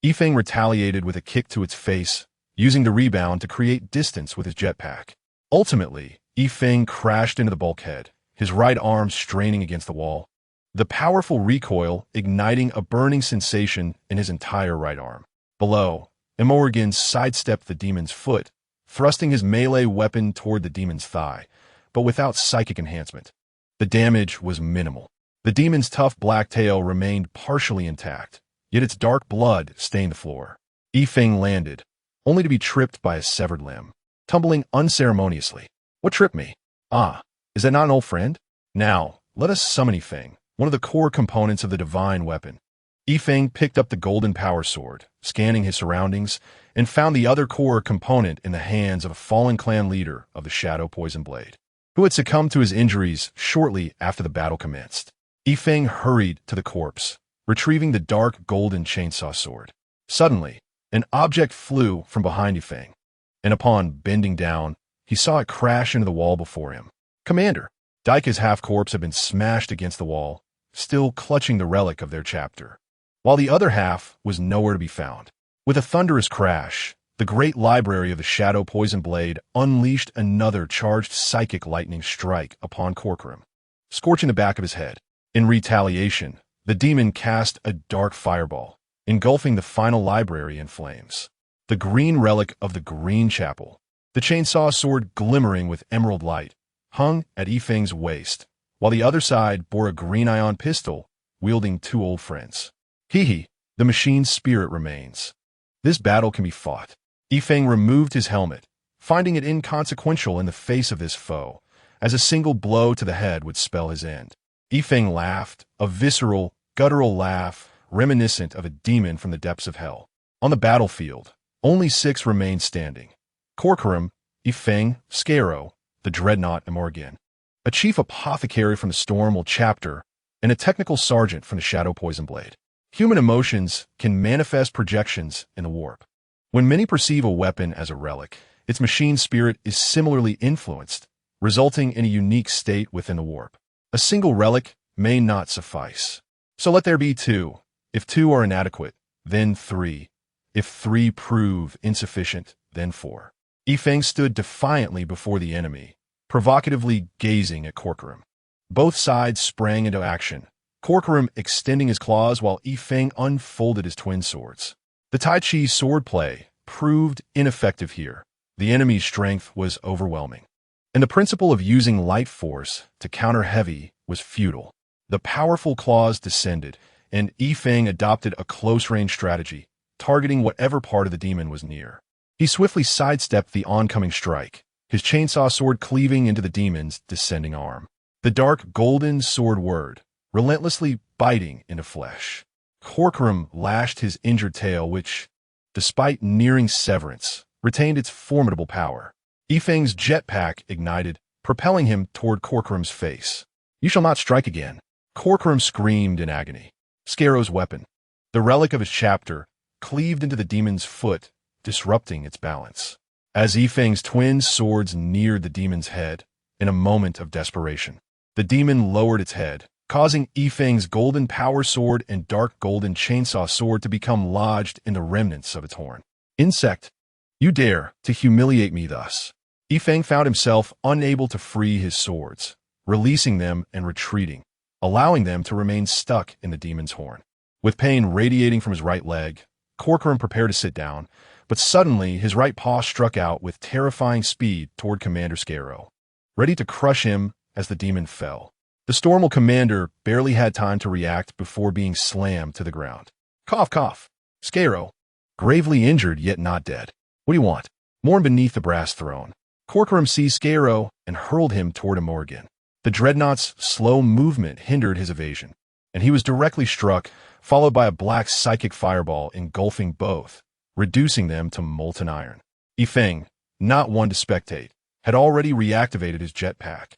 Yifeng retaliated with a kick to its face, using the rebound to create distance with his jetpack. Ultimately, Yifeng crashed into the bulkhead, his right arm straining against the wall, the powerful recoil igniting a burning sensation in his entire right arm. Below, Morkin sidestepped the demon's foot, thrusting his melee weapon toward the demon's thigh, but without psychic enhancement. The damage was minimal. The demon's tough black tail remained partially intact, yet its dark blood stained the floor. Yifeng landed, only to be tripped by a severed limb, tumbling unceremoniously. What tripped me? Ah, is that not an old friend? Now, let us summon Yifeng, one of the core components of the divine weapon. Yifeng picked up the golden power sword, scanning his surroundings, and found the other core component in the hands of a fallen clan leader of the Shadow Poison Blade, who had succumbed to his injuries shortly after the battle commenced. Yifeng hurried to the corpse, retrieving the dark golden chainsaw sword. Suddenly, an object flew from behind Yifeng, and upon bending down, he saw it crash into the wall before him. Commander! Daika's half-corpse had been smashed against the wall, still clutching the relic of their chapter, while the other half was nowhere to be found. With a thunderous crash, the great library of the Shadow Poison Blade unleashed another charged psychic lightning strike upon Corcoran, scorching the back of his head. In retaliation, the demon cast a dark fireball, engulfing the final library in flames. The green relic of the Green Chapel, the chainsaw sword glimmering with emerald light, hung at Yifeng's waist, while the other side bore a green ion pistol, wielding two old friends. Hee, the machine's spirit remains. This battle can be fought. Yifeng removed his helmet, finding it inconsequential in the face of this foe, as a single blow to the head would spell his end. Yifeng laughed, a visceral, guttural laugh, reminiscent of a demon from the depths of hell. On the battlefield, only 6 remained standing. Corcoran, Yifeng, Scarrow, the Dreadnought Morgan, a chief apothecary from the Stormwell chapter, and a technical sergeant from the Shadow Poison Blade. Human emotions can manifest projections in the warp. When many perceive a weapon as a relic, its machine spirit is similarly influenced, resulting in a unique state within the warp. A single relic may not suffice. So let there be 2. If 2 are inadequate, then 3. If 3 prove insufficient, then 4. Yifeng stood defiantly before the enemy, provocatively gazing at Corcoran. Both sides sprang into action, Corcoran extending his claws while Yifeng unfolded his twin swords. The Tai Chi swordplay proved ineffective here. The enemy's strength was overwhelming, and the principle of using light force to counter heavy was futile. The powerful claws descended, and Yifeng adopted a close-range strategy, targeting whatever part of the demon was near. He swiftly sidestepped the oncoming strike, his chainsaw sword cleaving into the demon's descending arm. The dark golden sword word, relentlessly biting into flesh. Corcoran lashed his injured tail which, despite nearing severance, retained its formidable power. Yifeng's jetpack ignited, propelling him toward Corcoran's face. "You shall not strike again." Corcoran screamed in agony. Scarrow's weapon, the relic of his chapter, cleaved into the demon's foot, disrupting its balance. As Yifeng's twin swords neared the demon's head, in a moment of desperation, the demon lowered its head, causing Yifeng's golden power sword and dark golden chainsaw sword to become lodged in the remnants of its horn. "Insect, you dare to humiliate me thus." Yifeng found himself unable to free his swords, releasing them and retreating, allowing them to remain stuck in the demon's horn. With pain radiating from his right leg, Corcoran prepared to sit down, but suddenly his right paw struck out with terrifying speed toward Commander Scarrow, ready to crush him as the demon fell. The Stormwell commander barely had time to react before being slammed to the ground. Cough, cough. Scarrow, gravely injured yet not dead. "What do you want?" Mourn beneath the brass throne. Corcoran seized Scarrow and hurled him toward him again. The dreadnought's slow movement hindered his evasion, and he was directly struck, followed by a black psychic fireball engulfing both, reducing them to molten iron. Yifeng, not one to spectate, had already reactivated his jetpack,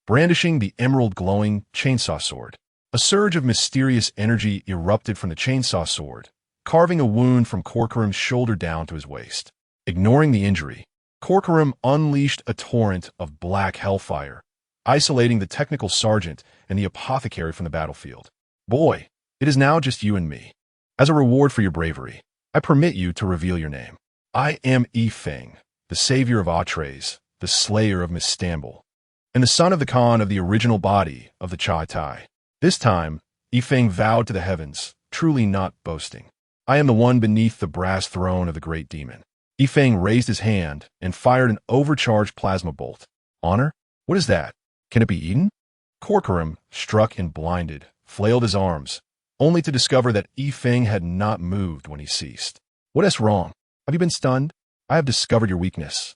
brandishing the emerald-glowing chainsaw sword. A surge of mysterious energy erupted from the chainsaw sword, carving a wound from Corcoran's shoulder down to his waist. Ignoring the injury, Corcoran unleashed a torrent of black hellfire, isolating the technical sergeant and the apothecary from the battlefield. "Boy, it is now just you and me. As a reward for your bravery, I permit you to reveal your name. I am Yifeng, the savior of Astartes, the slayer of Mistamble, and the son of the Khan of the original body of the Chai Tai." This time, Yifeng vowed to the heavens, truly not boasting. "I am the one beneath the brass throne of the great demon. Yifeng raised his hand and fired an overcharged plasma bolt. Honor? What is that? Can it be eaten? Corcoran, struck and blinded, flailed his arms, only to discover that Yifeng had not moved when he ceased. What is wrong? Have you been stunned? I have discovered your weakness.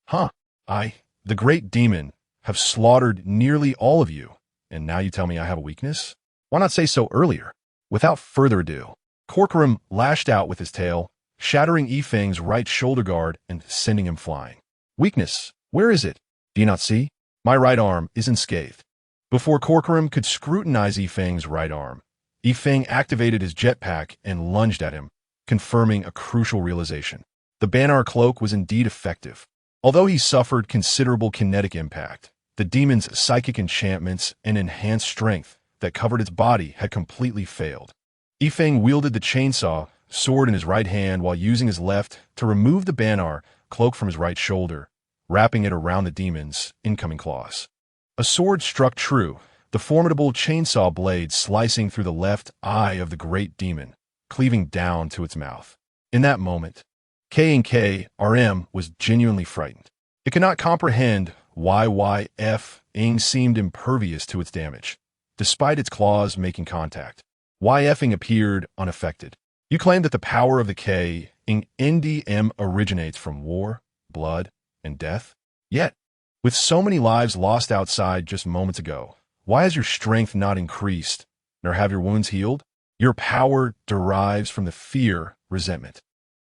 Huh? The great demon, have slaughtered nearly all of you, and now you tell me I have a weakness? Why not say so earlier? Without further ado, Corcoran lashed out with his tail, shattering Yifeng's right shoulder guard and sending him flying. Weakness? Where is it? Do you not see? My right arm is unscathed. Before Corcoran could scrutinize Yifeng's right arm, Yifeng activated his jetpack and lunged at him, confirming a crucial realization. The Banner cloak was indeed effective. Although he suffered considerable kinetic impact, the demon's psychic enchantments and enhanced strength that covered its body had completely failed. Yifeng wielded the chainsaw sword in his right hand while using his left to remove the Banner cloak from his right shoulder, wrapping it around the demon's incoming claws. A sword struck true, the formidable chainsaw blade slicing through the left eye of the great demon, cleaving down to its mouth. In that moment, RM was genuinely frightened. It could not comprehend why Yifeng seemed impervious to its damage, despite its claws making contact. Yifeng appeared unaffected. You claim that the power of the K in NDM originates from war, blood, and death? Yet, with so many lives lost outside just moments ago, why has your strength not increased, nor have your wounds healed? Your power derives from the fear, resentment,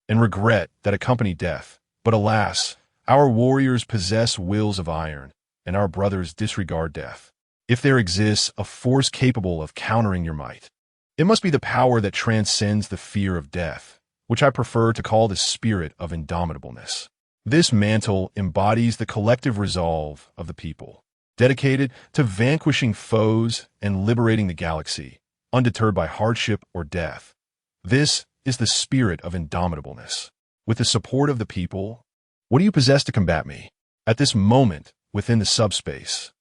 and regret that accompany death. But alas, our warriors possess wills of iron, and our brothers disregard death. If there exists a force capable of countering your might, it must be the power that transcends the fear of death, which I prefer to call the spirit of indomitableness. This mantle embodies the collective resolve of the people, dedicated to vanquishing foes and liberating the galaxy, undeterred by hardship or death. This is the spirit of indomitableness. With the support of the people, what do you possess to combat me? At this moment, within the subspace,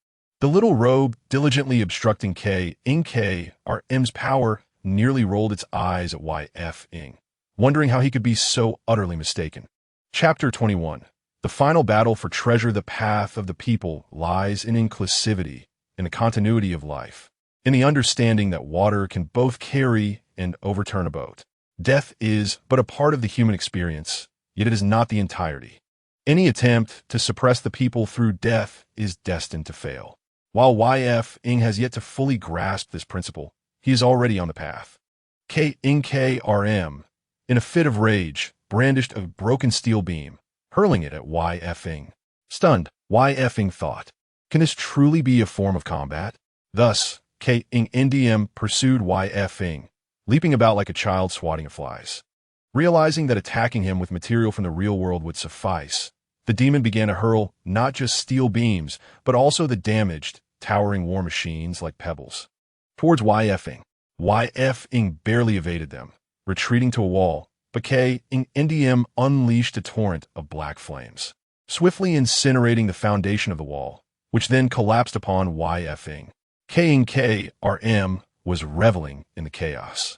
the little robe diligently obstructing KRM's power nearly rolled its eyes at Yifeng, wondering how he could be so utterly mistaken. Chapter 21. The final battle for treasure. The path of the people lies in inclusivity, in the continuity of life, in the understanding that water can both carry and overturn a boat. Death is but a part of the human experience, yet it is not the entirety. Any attempt to suppress the people through death is destined to fail. While Yifeng has yet to fully grasp this principle, he is already on the path. KRM, in a fit of rage, brandished a broken steel beam, hurling it at Yifeng. Stunned, Yifeng thought, can this truly be a form of combat? Thus, KNDM pursued Yifeng, leaping about like a child swatting at flies. Realizing that attacking him with material from the real world would suffice, the demon began to hurl not just steel beams, but also the damaged, towering war machines like pebbles towards Yifeng. Yifeng barely evaded them, retreating to a wall, but KNDM unleashed a torrent of black flames, swiftly incinerating the foundation of the wall, which then collapsed upon Yifeng. KRM was reveling in the chaos,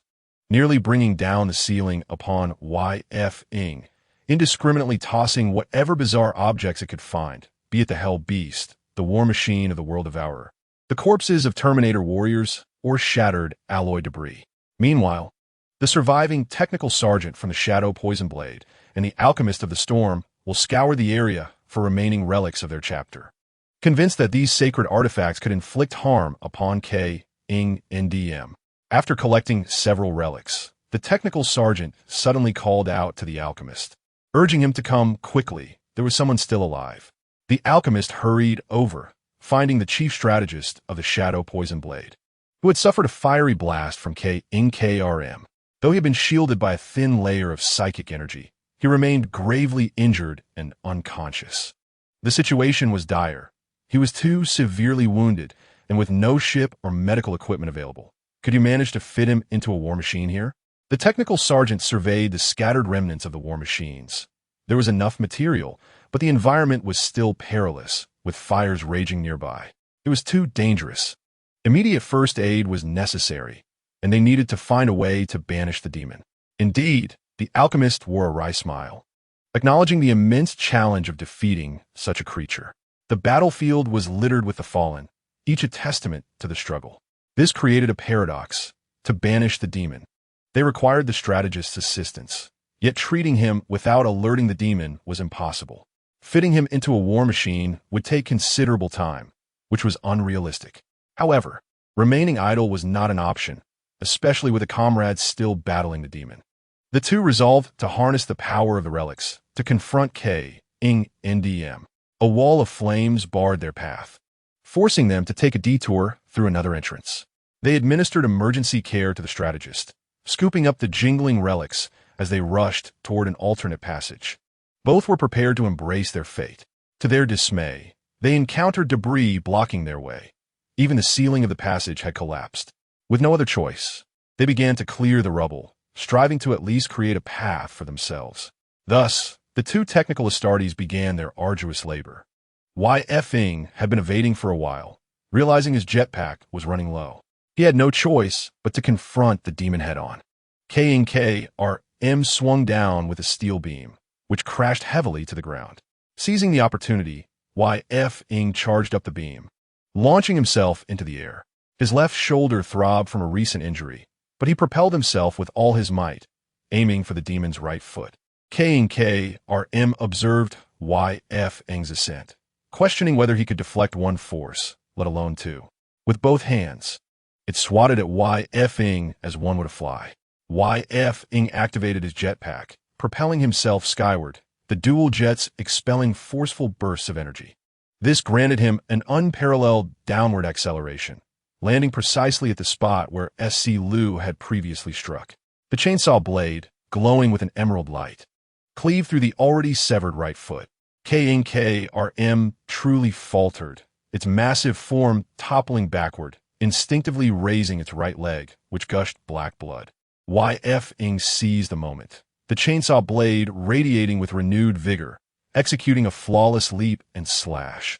nearly bringing down the ceiling upon Yifeng, indiscriminately tossing whatever bizarre objects it could find, be it the Hell Beast, the war machine of the World Devourer, the corpses of Terminator warriors, or shattered alloy debris. Meanwhile, the surviving technical sergeant from the Shadow Poison Blade and the alchemist of the Storm will scour the area for remaining relics of their chapter. Convinced that these sacred artifacts could inflict harm upon KNDM. After collecting several relics, the technical sergeant suddenly called out to the alchemist, urging him to come quickly. There was someone still alive. The alchemist hurried over, finding the chief strategist of the Shadow Poison Blade, who had suffered a fiery blast from KRM. Though he had been shielded by a thin layer of psychic energy, he remained gravely injured and unconscious. The situation was dire. He was too severely wounded, and with no ship or medical equipment available. Could you manage to fit him into a war machine here? The technical sergeant surveyed the scattered remnants of the war machines. There was enough material, but the environment was still perilous, with fires raging nearby. It was too dangerous. Immediate first aid was necessary, and they needed to find a way to banish the demon. Indeed, the alchemist wore a wry smile. acknowledging the immense challenge of defeating such a creature. The battlefield was littered with the fallen, each a testament to the struggle. This created a paradox. To banish the demon, they required the strategist's assistance, yet treating him without alerting the demon was impossible. Fitting him into a war machine would take considerable time, which was unrealistic. However, remaining idle was not an option, especially with the comrades still battling the demon. The two resolved to harness the power of the relics to confront Xenos. A wall of flames barred their path, forcing them to take a detour through another entrance. They administered emergency care to the strategist, scooping up the jingling relics as they rushed toward an alternate passage. Both were prepared to embrace their fate. To their dismay, they encountered debris blocking their way. Even the ceiling of the passage had collapsed. With no other choice, they began to clear the rubble, striving to at least create a path for themselves. Thus, the two technical Astartes began their arduous labor. Yizhi had been evading for a while, realizing his jetpack was running low. He had no choice but to confront the demon head-on. Xenos swung down with a steel beam, which crashed heavily to the ground. Seizing the opportunity, Yizhi charged up the beam, launching himself into the air. His left shoulder throbbed from a recent injury, but he propelled himself with all his might, aiming for the demon's right foot. Xenos observed Yizhi's ascent, questioning whether he could deflect one force, let alone two. With both hands, it swatted at Yizhi as one would a fly. Yizhi activated his jetpack, propelling himself skyward, the dual jets expelling forceful bursts of energy. This granted him an unparalleled downward acceleration, landing precisely at the spot where Lu had previously struck. The chainsaw blade, glowing with an emerald light, cleaved through the already severed right foot. Xenos truly faltered, its massive form toppling backward, instinctively raising its right leg, which gushed black blood. Yizhi seized the moment, the chainsaw blade radiating with renewed vigor, executing a flawless leap and slash,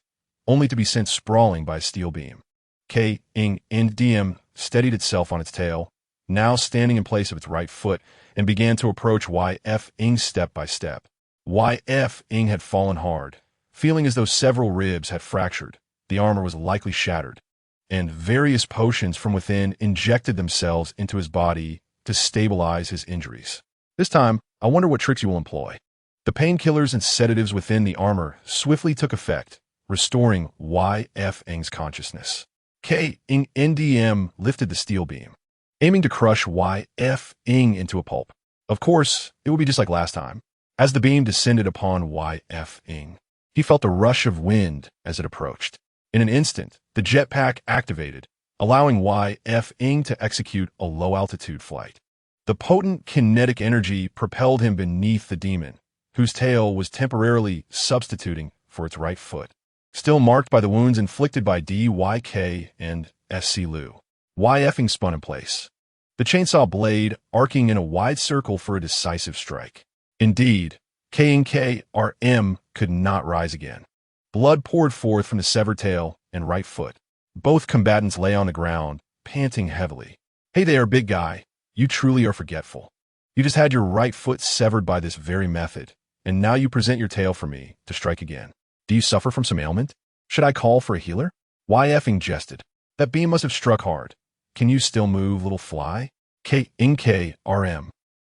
only to be sent sprawling by a steel beam. Xenos steadied itself on its tail, now standing in place of its right foot, and began to approach Yizhi step by step. Yizhi had fallen hard, feeling as though several ribs had fractured, the armor was likely shattered, and various potions from within injected themselves into his body to stabilize his injuries. This time, I wonder what tricks you will employ. The painkillers and sedatives within the armor swiftly took effect, restoring Yizhi's consciousness. Xenos lifted the steel beam, aiming to crush Yizhi into a pulp. Of course, it would be just like last time. As the beam descended upon Yizhi, he felt a rush of wind as it approached. In an instant, the jetpack activated, allowing Yizhi to execute a low-altitude flight. The potent kinetic energy propelled him beneath the demon, whose tail was temporarily substituting for its right foot. Still marked by the wounds inflicted by DYK and Lu, Yizhi spun in place, the chainsaw blade arcing in a wide circle for a decisive strike. Indeed, Xenos could not rise again. Blood poured forth from the severed tail and right foot. Both combatants lay on the ground, panting heavily. Hey there, big guy. You truly are forgetful. You just had your right foot severed by this very method, and now you present your tail for me to strike again. Do you suffer from some ailment? Should I call for a healer? Yizhi jested. That beam must have struck hard. Can you still move, little fly? Xenos,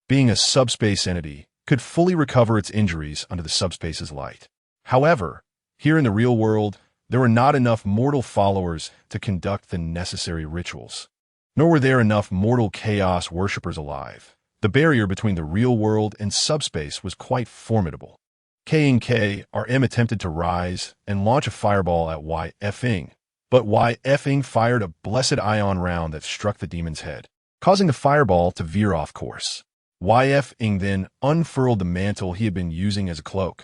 being a subspace entity, could fully recover its injuries under the subspace's light. However, here in the real world, there were not enough mortal followers to conduct the necessary rituals. Nor were there enough mortal chaos worshippers alive. The barrier between the real world and subspace was quite formidable. Xenos attempted to rise and launch a fireball at Yizhi, but Yizhi fired a blessed ion round that struck the demon's head, causing the fireball to veer off course. Yizhi then unfurled the mantle he had been using as a cloak,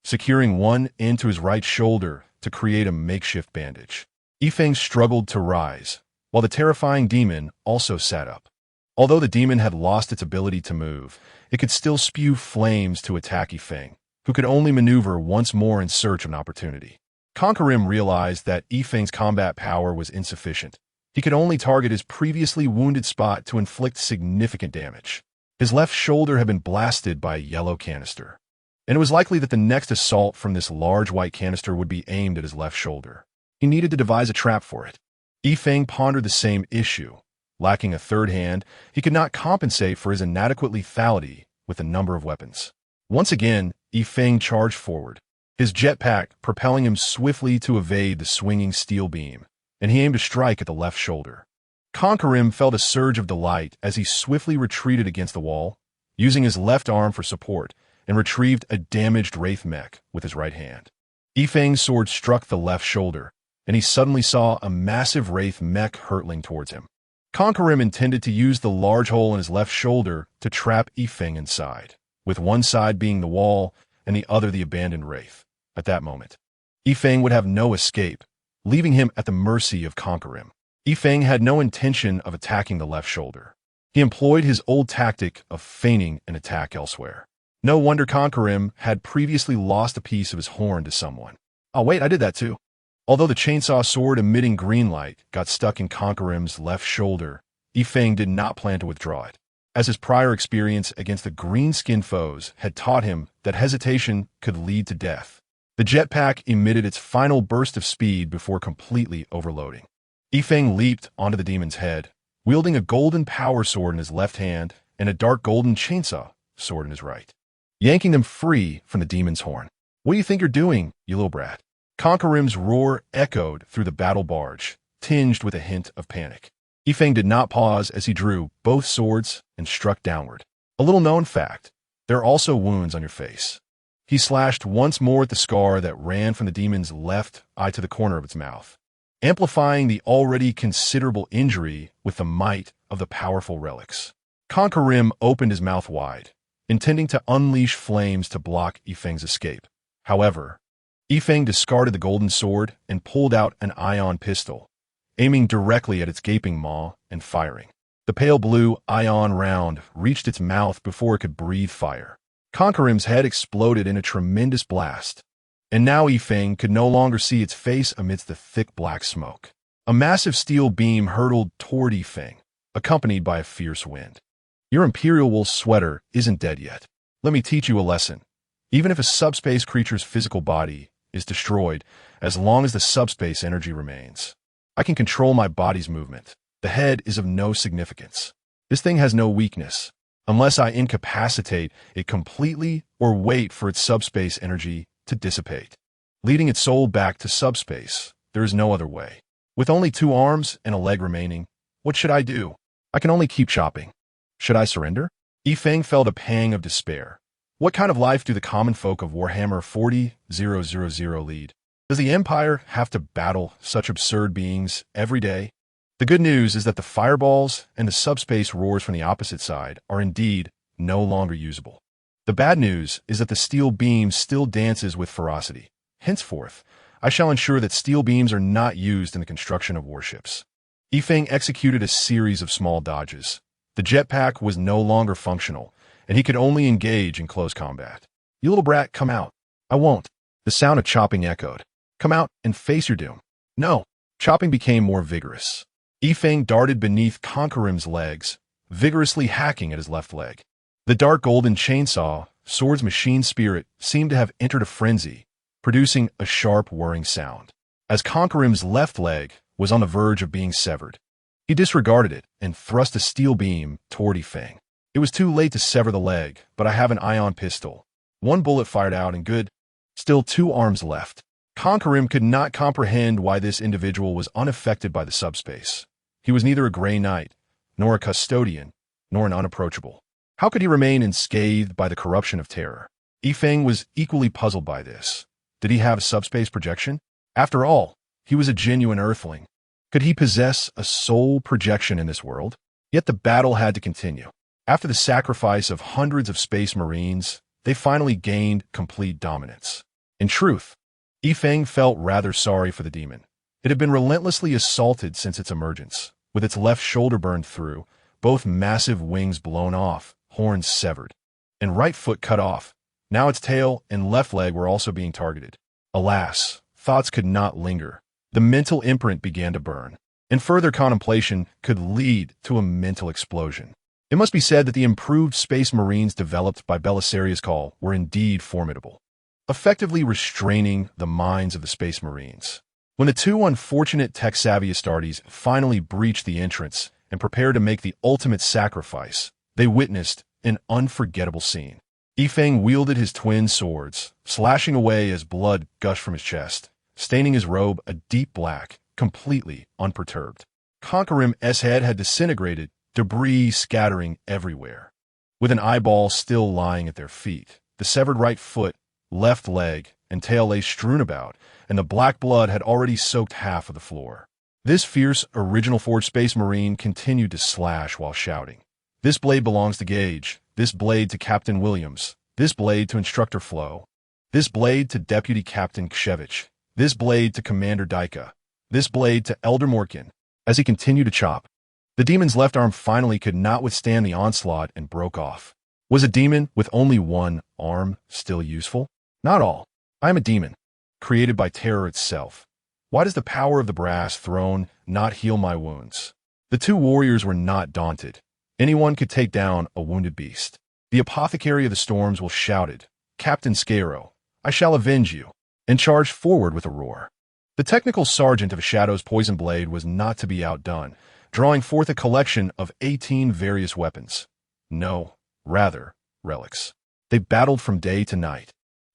securing one end to his right shoulder to create a makeshift bandage. Yifeng struggled to rise, while the terrifying demon also sat up. Although the demon had lost its ability to move, it could still spew flames to attack Yifeng, who could only maneuver once more in search of an opportunity. Conquerim realized that Yifeng's combat power was insufficient. He could only target his previously wounded spot to inflict significant damage. His left shoulder had been blasted by a yellow canister. and it was likely that the next assault from this large white canister would be aimed at his left shoulder. He needed to devise a trap for it. Yifeng pondered the same issue. Lacking a third hand, he could not compensate for his inadequate lethality with a number of weapons. Once again, Yifeng charged forward, his jetpack propelling him swiftly to evade the swinging steel beam, and he aimed to strike at the left shoulder. Conquerim felt a surge of delight as he swiftly retreated against the wall, using his left arm for support, and retrieved a damaged wraith mech with his right hand. Yifeng's sword struck the left shoulder, and he suddenly saw a massive wraith mech hurtling towards him. Conquerim intended to use the large hole in his left shoulder to trap Yifeng inside, with one side being the wall and the other the abandoned wraith. At that moment, Yifeng would have no escape, leaving him at the mercy of Conquerim. Yifeng had no intention of attacking the left shoulder. He employed his old tactic of feigning an attack elsewhere. No wonder Conquerim had previously lost a piece of his horn to someone. Oh wait, I did that too. Although the chainsaw sword emitting green light got stuck in Conquerim's left shoulder, Yifeng did not plan to withdraw it, as his prior experience against the green-skinned foes had taught him that hesitation could lead to death. The jetpack emitted its final burst of speed before completely overloading. Yifeng leaped onto the demon's head, wielding a golden power sword in his left hand and a dark golden chainsaw sword in his right, yanking them free from the demon's horn. "What do you think you're doing, you little brat?" Conquerim's roar echoed through the battle barge, tinged with a hint of panic. Yifeng did not pause as he drew both swords and struck downward. A little-known fact, there are also wounds on your face. He slashed once more at the scar that ran from the demon's left eye to the corner of its mouth, amplifying the already considerable injury with the might of the powerful relics. Conquerim opened his mouth wide, intending to unleash flames to block Yifeng's escape. However, Yifeng discarded the golden sword and pulled out an ion pistol, aiming directly at its gaping maw and firing. The pale blue ion round reached its mouth before it could breathe fire. Conquerim's head exploded in a tremendous blast, and now Yifeng could no longer see its face amidst the thick black smoke. A massive steel beam hurtled toward Yifeng, accompanied by a fierce wind. "Your Imperial wool sweater isn't dead yet. Let me teach you a lesson. Even if a subspace creature's physical body is destroyed, as long as the subspace energy remains, I can control my body's movement. The head is of no significance. This thing has no weakness, unless I incapacitate it completely or wait for its subspace energy to dissipate. Leading its soul back to subspace, there is no other way. With only 2 arms and a leg remaining, what should I do? I can only keep chopping. Should I surrender?" Yifeng felt a pang of despair. What kind of life do the common folk of Warhammer 40,000 lead? Does the Empire have to battle such absurd beings every day? The good news is that the fireballs and the subspace roars from the opposite side are indeed no longer usable. The bad news is that the steel beam still dances with ferocity. Henceforth, I shall ensure that steel beams are not used in the construction of warships. Yifeng executed a series of small dodges. The jetpack was no longer functional, and he could only engage in close combat. "You little brat, come out." "I won't." The sound of chopping echoed. "Come out and face your doom." "No." Chopping became more vigorous. Yifeng darted beneath Conquerim's legs, vigorously hacking at his left leg. The dark golden chainsaw, sword's machine spirit, seemed to have entered a frenzy, producing a sharp whirring sound. As Conquerim's left leg was on the verge of being severed, he disregarded it and thrust a steel beam toward Yifeng. "It was too late to sever the leg, but I have an ion pistol. 1 bullet fired out and good. Still 2 arms left." Conquerim could not comprehend why this individual was unaffected by the subspace. He was neither a Grey Knight, nor a custodian, nor an unapproachable. How could he remain unscathed by the corruption of terror? Yifeng was equally puzzled by this. Did he have a subspace projection? After all, he was a genuine Earthling. Could he possess a soul projection in this world? Yet the battle had to continue. After the sacrifice of hundreds of space marines, they finally gained complete dominance. In truth, Yifeng felt rather sorry for the demon. It had been relentlessly assaulted since its emergence, with its left shoulder burned through, both massive wings blown off, horns severed, and right foot cut off. Now its tail and left leg were also being targeted. Alas, thoughts could not linger. The mental imprint began to burn, and further contemplation could lead to a mental explosion. It must be said that the improved Space Marines developed by Belisarius Call were indeed formidable, effectively restraining the minds of the Space Marines. When the two unfortunate tech-savvy Astartes finally breached the entrance and prepared to make the ultimate sacrifice, they witnessed an unforgettable scene. Yifeng wielded his twin swords, slashing away as blood gushed from his chest, staining his robe a deep black, completely unperturbed. Conquerim's head had disintegrated, debris scattering everywhere. With an eyeball still lying at their feet, the severed right foot, left leg, and tail lay strewn about, and the black blood had already soaked half of the floor. This fierce, original forged Space Marine continued to slash while shouting. This blade belongs to Gage. This blade to Captain Williams. This blade to Instructor Flo. This blade to Deputy Captain Kshevich. This blade to Commander Dika. This blade to Elder Morkin. As he continued to chop, the demon's left arm finally could not withstand the onslaught and broke off. Was a demon with only one arm still useful? Not all. I am a demon, created by terror itself. Why does the power of the brass throne not heal my wounds? The two warriors were not daunted. Anyone could take down a wounded beast. The apothecary of the storms will shouted, "Captain Scaro, I shall avenge you," and charged forward with a roar. The technical sergeant of Shadow's poison blade was not to be outdone, drawing forth a collection of 18 various weapons. No, rather, relics. They battled from day to night,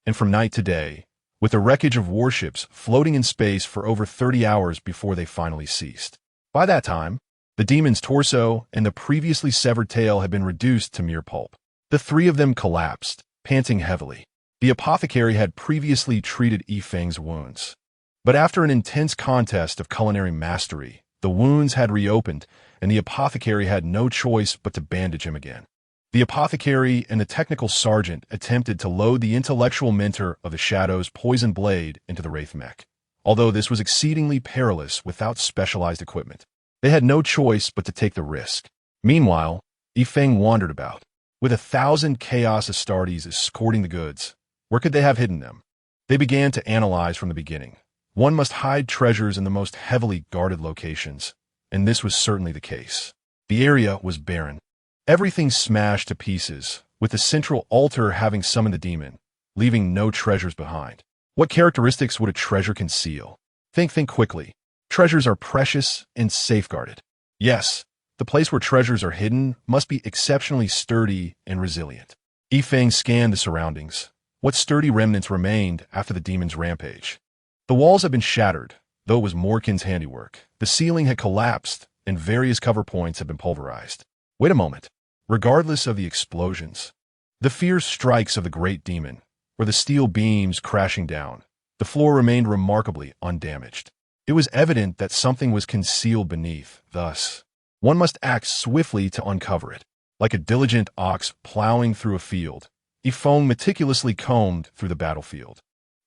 and from night to day, with the wreckage of warships floating in space for over 30 hours before they finally ceased. By that time, the demon's torso and the previously severed tail had been reduced to mere pulp. The three of them collapsed, panting heavily. The apothecary had previously treated Yifeng's wounds. But after an intense contest of culinary mastery, the wounds had reopened, and the apothecary had no choice but to bandage him again. The apothecary and the technical sergeant attempted to load the intellectual mentor of the Shadow's poison blade into the Wraith mech, although this was exceedingly perilous without specialized equipment. They had no choice but to take the risk. Meanwhile, Yifeng wandered about. With 1,000 Chaos Astartes escorting the goods, where could they have hidden them? They began to analyze from the beginning. One must hide treasures in the most heavily guarded locations, and this was certainly the case. The area was barren. Everything smashed to pieces, with the central altar having summoned the demon, leaving no treasures behind. What characteristics would a treasure conceal? Think quickly. Treasures are precious and safeguarded. Yes, the place where treasures are hidden must be exceptionally sturdy and resilient. Yifeng scanned the surroundings. What sturdy remnants remained after the demon's rampage? The walls had been shattered, though it was Morkin's handiwork. The ceiling had collapsed, and various cover points had been pulverized. Wait a moment. Regardless of the explosions, the fierce strikes of the great demon, or the steel beams crashing down, the floor remained remarkably undamaged. It was evident that something was concealed beneath, thus, one must act swiftly to uncover it. Like a diligent ox plowing through a field, Yifeng meticulously combed through the battlefield.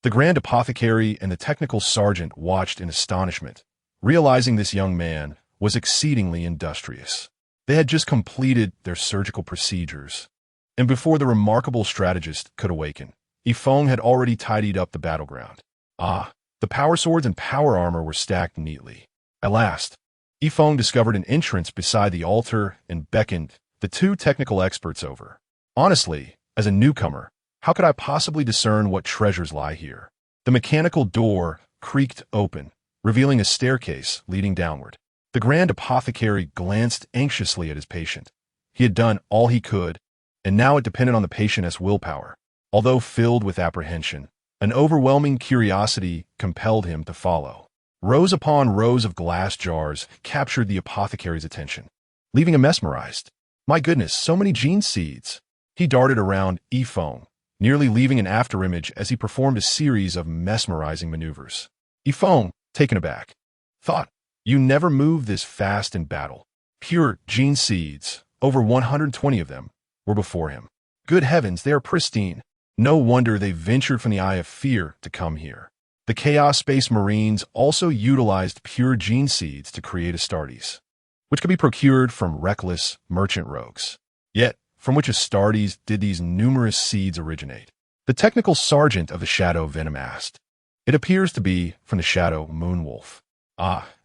The Grand Apothecary and the Technical Sergeant watched in astonishment, realizing this young man was exceedingly industrious. They had just completed their surgical procedures, and before the remarkable strategist could awaken, Yifeng had already tidied up the battleground. The power swords and power armor were stacked neatly. At last, Yifeng discovered an entrance beside the altar and beckoned the two technical experts over. Honestly, as a newcomer, how could I possibly discern what treasures lie here? The mechanical door creaked open, revealing a staircase leading downward. The Grand Apothecary glanced anxiously at his patient. He had done all he could, and now it depended on the patient's willpower. Although filled with apprehension, an overwhelming curiosity compelled him to follow. Rows upon rows of glass jars captured the apothecary's attention, leaving him mesmerized. My goodness, so many gene seeds! He darted around Yifeng, nearly leaving an afterimage as he performed a series of mesmerizing maneuvers. Yifeng, taken aback, thought, "You never move this fast in battle." Pure gene seeds, over 120 of them, were before him. Good heavens, they are pristine. No wonder they ventured from the Eye of Fear to come here. The Chaos Space Marines also utilized pure gene seeds to create Astartes, which could be procured from reckless merchant rogues. Yet, from which Astartes did these numerous seeds originate? The technical sergeant of the Shadow Venom asked. It appears to be from the Shadow Moonwolf.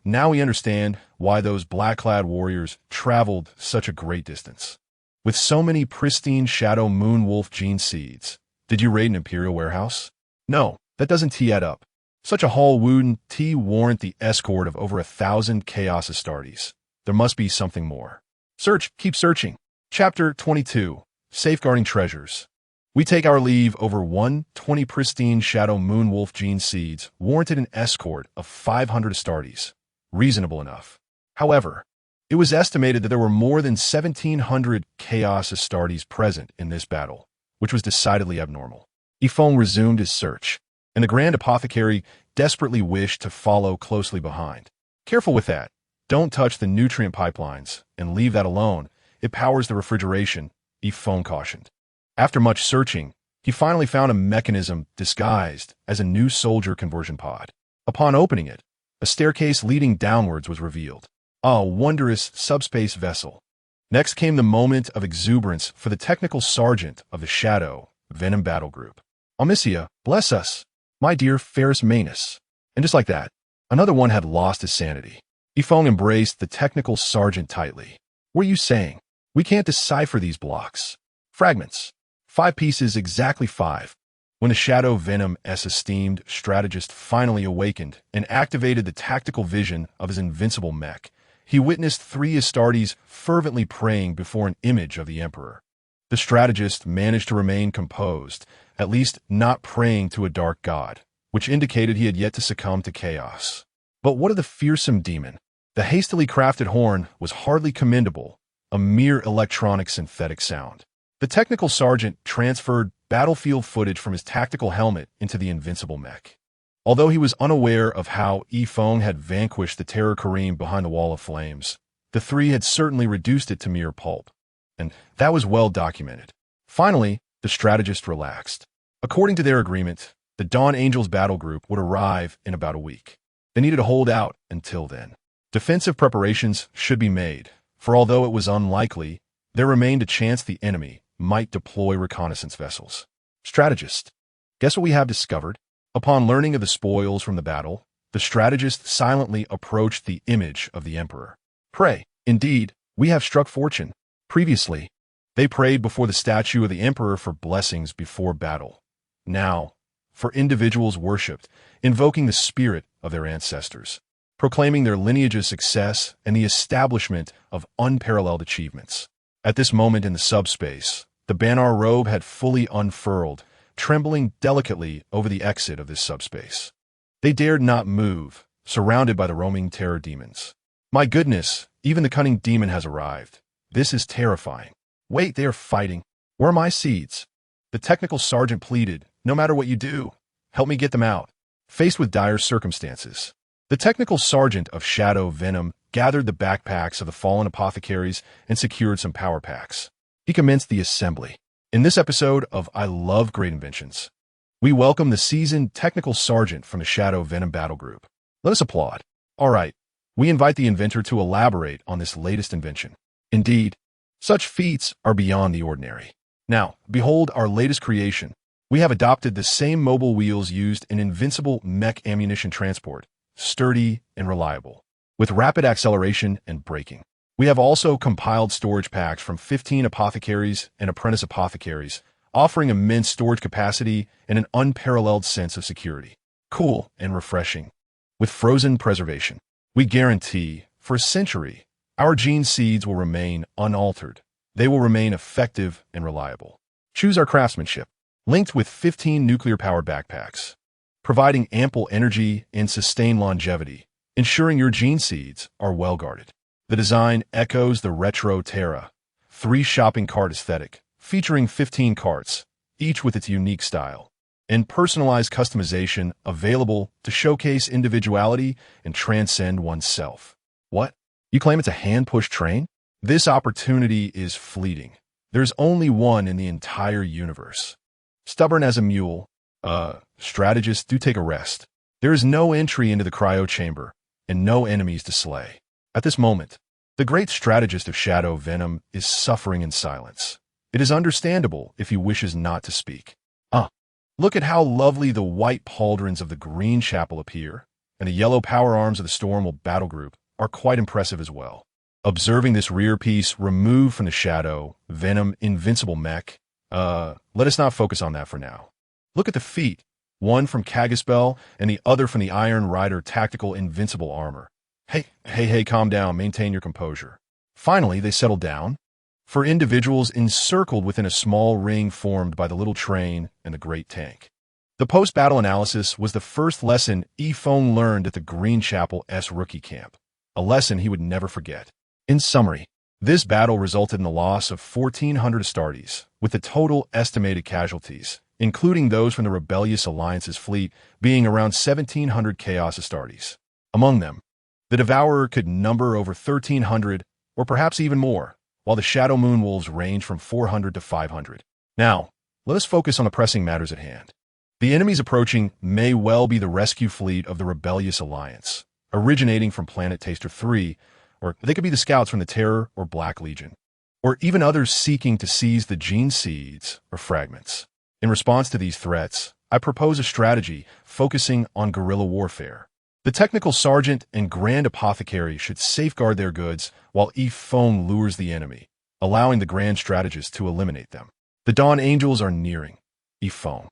Now we understand why those black-clad warriors traveled such a great distance. With so many pristine Shadow Moonwolf gene seeds, did you raid an Imperial warehouse? No, that doesn't tee add up. Such a haul wouldn't warrant the escort of over 1,000 Chaos Astartes. There must be something more. Search, keep searching. Chapter 22. Safeguarding Treasures. We take our leave. Over 120 pristine Shadow Moonwolf gene seeds warranted an escort of 500 Astartes. Reasonable enough. However, it was estimated that there were more than 1,700 Chaos Astartes present in this battle, which was decidedly abnormal. Yifeng resumed his search, and the Grand Apothecary desperately wished to follow closely behind. Careful with that. Don't touch the nutrient pipelines, and leave that alone. It powers the refrigeration, Yifeng cautioned. After much searching, he finally found a mechanism disguised as a new soldier conversion pod. Upon opening it, a staircase leading downwards was revealed. A wondrous subspace vessel. Next came the moment of exuberance for the technical sergeant of the Shadow Venom Battle Group. Amicia, bless us, my dear Ferris Manus. And just like that, another one had lost his sanity. Yifeng embraced the technical sergeant tightly. What are you saying? We can't decipher these blocks. Fragments. 5 pieces, exactly 5. When the Shadow Venom's esteemed strategist finally awakened and activated the tactical vision of his invincible mech, he witnessed 3 Astartes fervently praying before an image of the Emperor. The strategist managed to remain composed, at least not praying to a dark god, which indicated he had yet to succumb to chaos. But what of the fearsome demon? The hastily crafted horn was hardly commendable, a mere electronic synthetic sound. The technical sergeant transferred battlefield footage from his tactical helmet into the invincible mech. Although he was unaware of how Yifeng had vanquished the Terror Kareem behind the Wall of Flames, the 3 had certainly reduced it to mere pulp. And that was well documented. Finally, the strategist relaxed. According to their agreement, the Dawn Angels battle group would arrive in about a week. They needed to hold out until then. Defensive preparations should be made, for although it was unlikely, there remained a chance the enemy might deploy reconnaissance vessels. Strategist. Guess what we have discovered? Upon learning of the spoils from the battle, the strategist silently approached the image of the Emperor. Pray, indeed, we have struck fortune. Previously, they prayed before the statue of the Emperor for blessings before battle. Now, for individuals worshipped, invoking the spirit of their ancestors, proclaiming their lineage's success and the establishment of unparalleled achievements. At this moment in the subspace, the Banar robe had fully unfurled, trembling delicately over the exit of this subspace. They dared not move, surrounded by the roaming terror demons. My goodness, even the cunning demon has arrived. This is terrifying. Wait, they are fighting. Where are my seeds? The technical sergeant pleaded, no matter what you do, help me get them out. Faced with dire circumstances, the technical sergeant of Shadow Venom gathered the backpacks of the fallen apothecaries and secured some power packs. He commenced the assembly. In this episode of I Love Great Inventions, we welcome the seasoned technical sergeant from the Shadow Venom Battle Group. Let us applaud. All right, we invite the inventor to elaborate on this latest invention. Indeed, such feats are beyond the ordinary. Now, behold our latest creation. We have adopted the same mobile wheels used in invincible mech ammunition transport, sturdy and reliable, with rapid acceleration and braking. We have also compiled storage packs from 15 apothecaries and apprentice apothecaries, offering immense storage capacity and an unparalleled sense of security. Cool and refreshing. With frozen preservation, we guarantee, for a century, our gene seeds will remain unaltered. They will remain effective and reliable. Choose our craftsmanship, linked with 15 nuclear-powered backpacks, providing ample energy and sustained longevity, ensuring your gene seeds are well-guarded. The design echoes the retro Terra 3 shopping cart aesthetic, featuring 15 carts, each with its unique style, and personalized customization available to showcase individuality and transcend oneself. What? You claim it's a hand-pushed train? This opportunity is fleeting. There's only one in the entire universe. Stubborn as a mule, strategists, do take a rest. There is no entry into the cryo chamber, and no enemies to slay. At this moment, the great strategist of Shadow Venom is suffering in silence. It is understandable if he wishes not to speak. Look at how lovely the white pauldrons of the Green Chapel appear, and the yellow power arms of the Stormwell Battle Group are quite impressive as well. Observing this rear piece removed from the shadow, venom, invincible mech, let us not focus on that for now. Look at the feet, one from Kagaspell and the other from the Iron Rider tactical invincible armor. Hey, calm down, maintain your composure. Finally, they settled down. For individuals encircled within a small ring formed by the little train and the great tank. The post-battle analysis was the first lesson Efone learned at the Green Chapel-S rookie camp, a lesson he would never forget. In summary, this battle resulted in the loss of 1,400 Astartes, with the total estimated casualties, including those from the rebellious Alliance's fleet, being around 1,700 Chaos Astartes. Among them, the Devourer could number over 1,300, or perhaps even more, while the Shadow Moon Wolves range from 400 to 500. Now, let us focus on the pressing matters at hand. The enemies approaching may well be the rescue fleet of the rebellious Alliance, originating from Planet Taster 3, or they could be the scouts from the Terror or Black Legion, or even others seeking to seize the gene seeds or fragments. In response to these threats, I propose a strategy focusing on guerrilla warfare. The technical sergeant and grand apothecary should safeguard their goods while Efone lures the enemy, allowing the grand strategist to eliminate them. The Dawn Angels are nearing. Efone,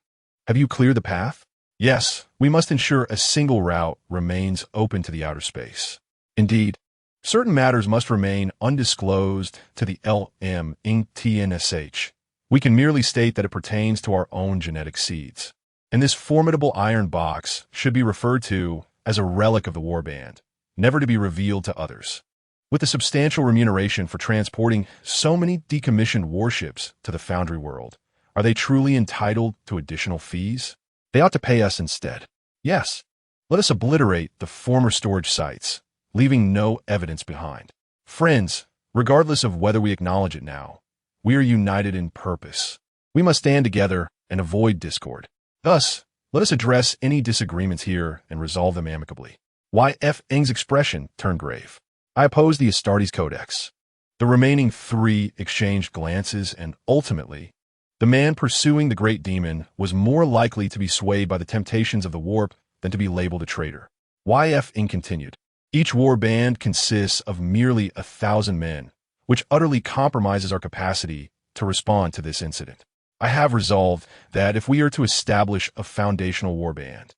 have you cleared the path? Yes, we must ensure a single route remains open to the outer space. Indeed, certain matters must remain undisclosed to the LMNTNSH. We can merely state that it pertains to our own genetic seeds. And this formidable iron box should be referred to as a relic of the warband, never to be revealed to others. With the substantial remuneration for transporting so many decommissioned warships to the Foundry world, are they truly entitled to additional fees? They ought to pay us instead. Yes, let us obliterate the former storage sites, leaving no evidence behind. Friends, regardless of whether we acknowledge it now, we are united in purpose. We must stand together and avoid discord. Thus, let us address any disagreements here and resolve them amicably. Y.F. Ng's expression turned grave. I oppose the Astartes Codex. The remaining three exchanged glances, and ultimately, the man pursuing the great demon was more likely to be swayed by the temptations of the warp than to be labeled a traitor. Y.F. Ng continued. Each war band consists of merely 1,000 men, which utterly compromises our capacity to respond to this incident. I have resolved that if we are to establish a foundational warband,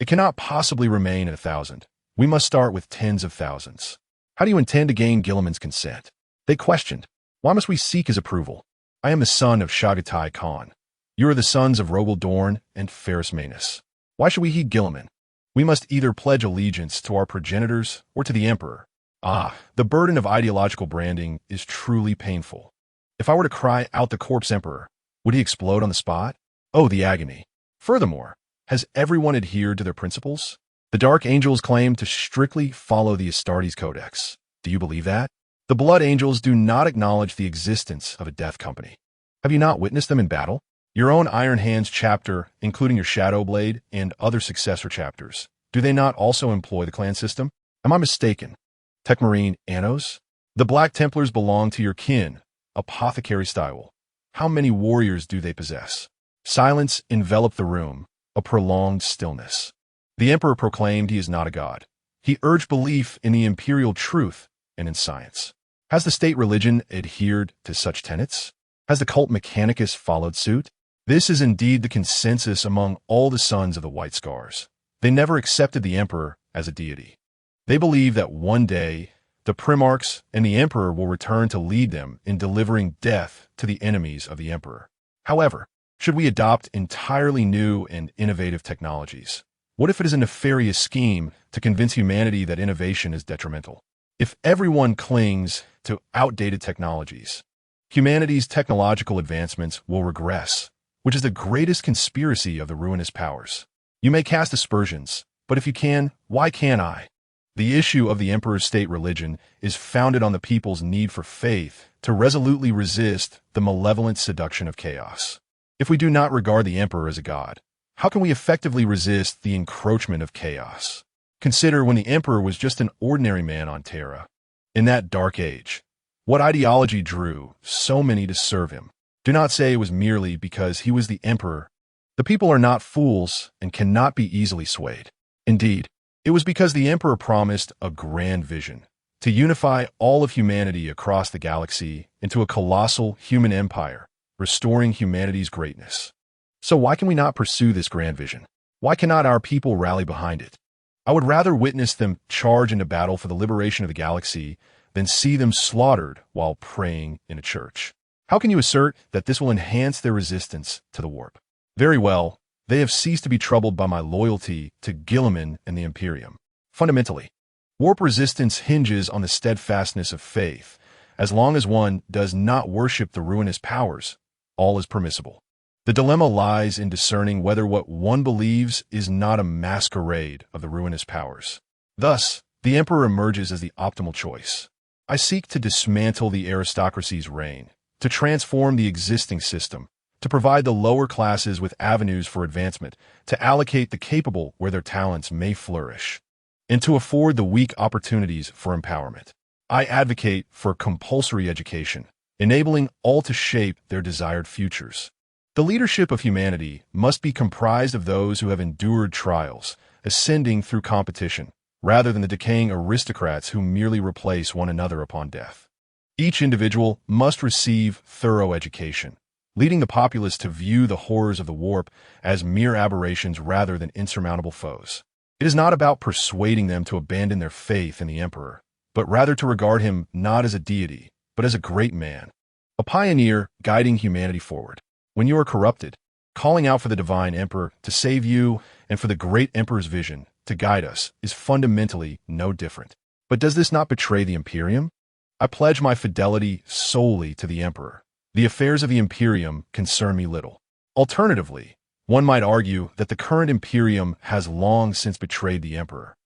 it cannot possibly remain at 1,000. We must start with tens of thousands. How do you intend to gain Gilliman's consent? They questioned. Why must we seek his approval? I am the son of Shagatai Khan. You are the sons of Rogel Dorn and Ferris Manus. Why should we heed Gilliman? We must either pledge allegiance to our progenitors or to the Emperor. The burden of ideological branding is truly painful. If I were to cry out the corpse Emperor, would he explode on the spot? Oh, the agony. Furthermore, has everyone adhered to their principles? The Dark Angels claim to strictly follow the Astartes Codex. Do you believe that? The Blood Angels do not acknowledge the existence of a death company. Have you not witnessed them in battle? Your own Iron Hands chapter, including your Shadow Blade and other successor chapters, do they not also employ the clan system? Am I mistaken? Techmarine Anos? The Black Templars belong to your kin, apothecary style. How many warriors do they possess? Silence enveloped the room, a prolonged stillness. The Emperor proclaimed he is not a god. He urged belief in the imperial truth and in science. Has the state religion adhered to such tenets? Has the cult Mechanicus followed suit? This is indeed the consensus among all the sons of the White Scars. They never accepted the Emperor as a deity. They believe that one day, the Primarchs and the Emperor will return to lead them in delivering death to the enemies of the Emperor. However, should we adopt entirely new and innovative technologies? What if it is a nefarious scheme to convince humanity that innovation is detrimental? If everyone clings to outdated technologies, humanity's technological advancements will regress, which is the greatest conspiracy of the ruinous powers. You may cast aspersions, but if you can, why can't I? The issue of the Emperor's state religion is founded on the people's need for faith to resolutely resist the malevolent seduction of chaos. If we do not regard the Emperor as a god, how can we effectively resist the encroachment of chaos? Consider when the Emperor was just an ordinary man on Terra. In that dark age, what ideology drew so many to serve him? Do not say it was merely because he was the Emperor. The people are not fools and cannot be easily swayed. Indeed, it was because the Emperor promised a grand vision, to unify all of humanity across the galaxy into a colossal human empire, restoring humanity's greatness. So why can we not pursue this grand vision? Why cannot our people rally behind it? I would rather witness them charge into battle for the liberation of the galaxy than see them slaughtered while praying in a church. How can you assert that this will enhance their resistance to the warp? Very well, they have ceased to be troubled by my loyalty to Guilliman and the Imperium. Fundamentally, warp resistance hinges on the steadfastness of faith. As long as one does not worship the ruinous powers, all is permissible. The dilemma lies in discerning whether what one believes is not a masquerade of the ruinous powers. Thus, the Emperor emerges as the optimal choice. I seek to dismantle the aristocracy's reign, to transform the existing system, to provide the lower classes with avenues for advancement, to allocate the capable where their talents may flourish, and to afford the weak opportunities for empowerment. I advocate for compulsory education, enabling all to shape their desired futures. The leadership of humanity must be comprised of those who have endured trials, ascending through competition, rather than the decaying aristocrats who merely replace one another upon death. Each individual must receive thorough education, leading the populace to view the horrors of the warp as mere aberrations rather than insurmountable foes. It is not about persuading them to abandon their faith in the Emperor, but rather to regard him not as a deity, but as a great man, a pioneer guiding humanity forward. When you are corrupted, calling out for the divine Emperor to save you and for the great Emperor's vision to guide us is fundamentally no different. But does this not betray the Imperium? I pledge my fidelity solely to the Emperor. The affairs of the Imperium concern me little. Alternatively, one might argue that the current Imperium has long since betrayed the Emperor.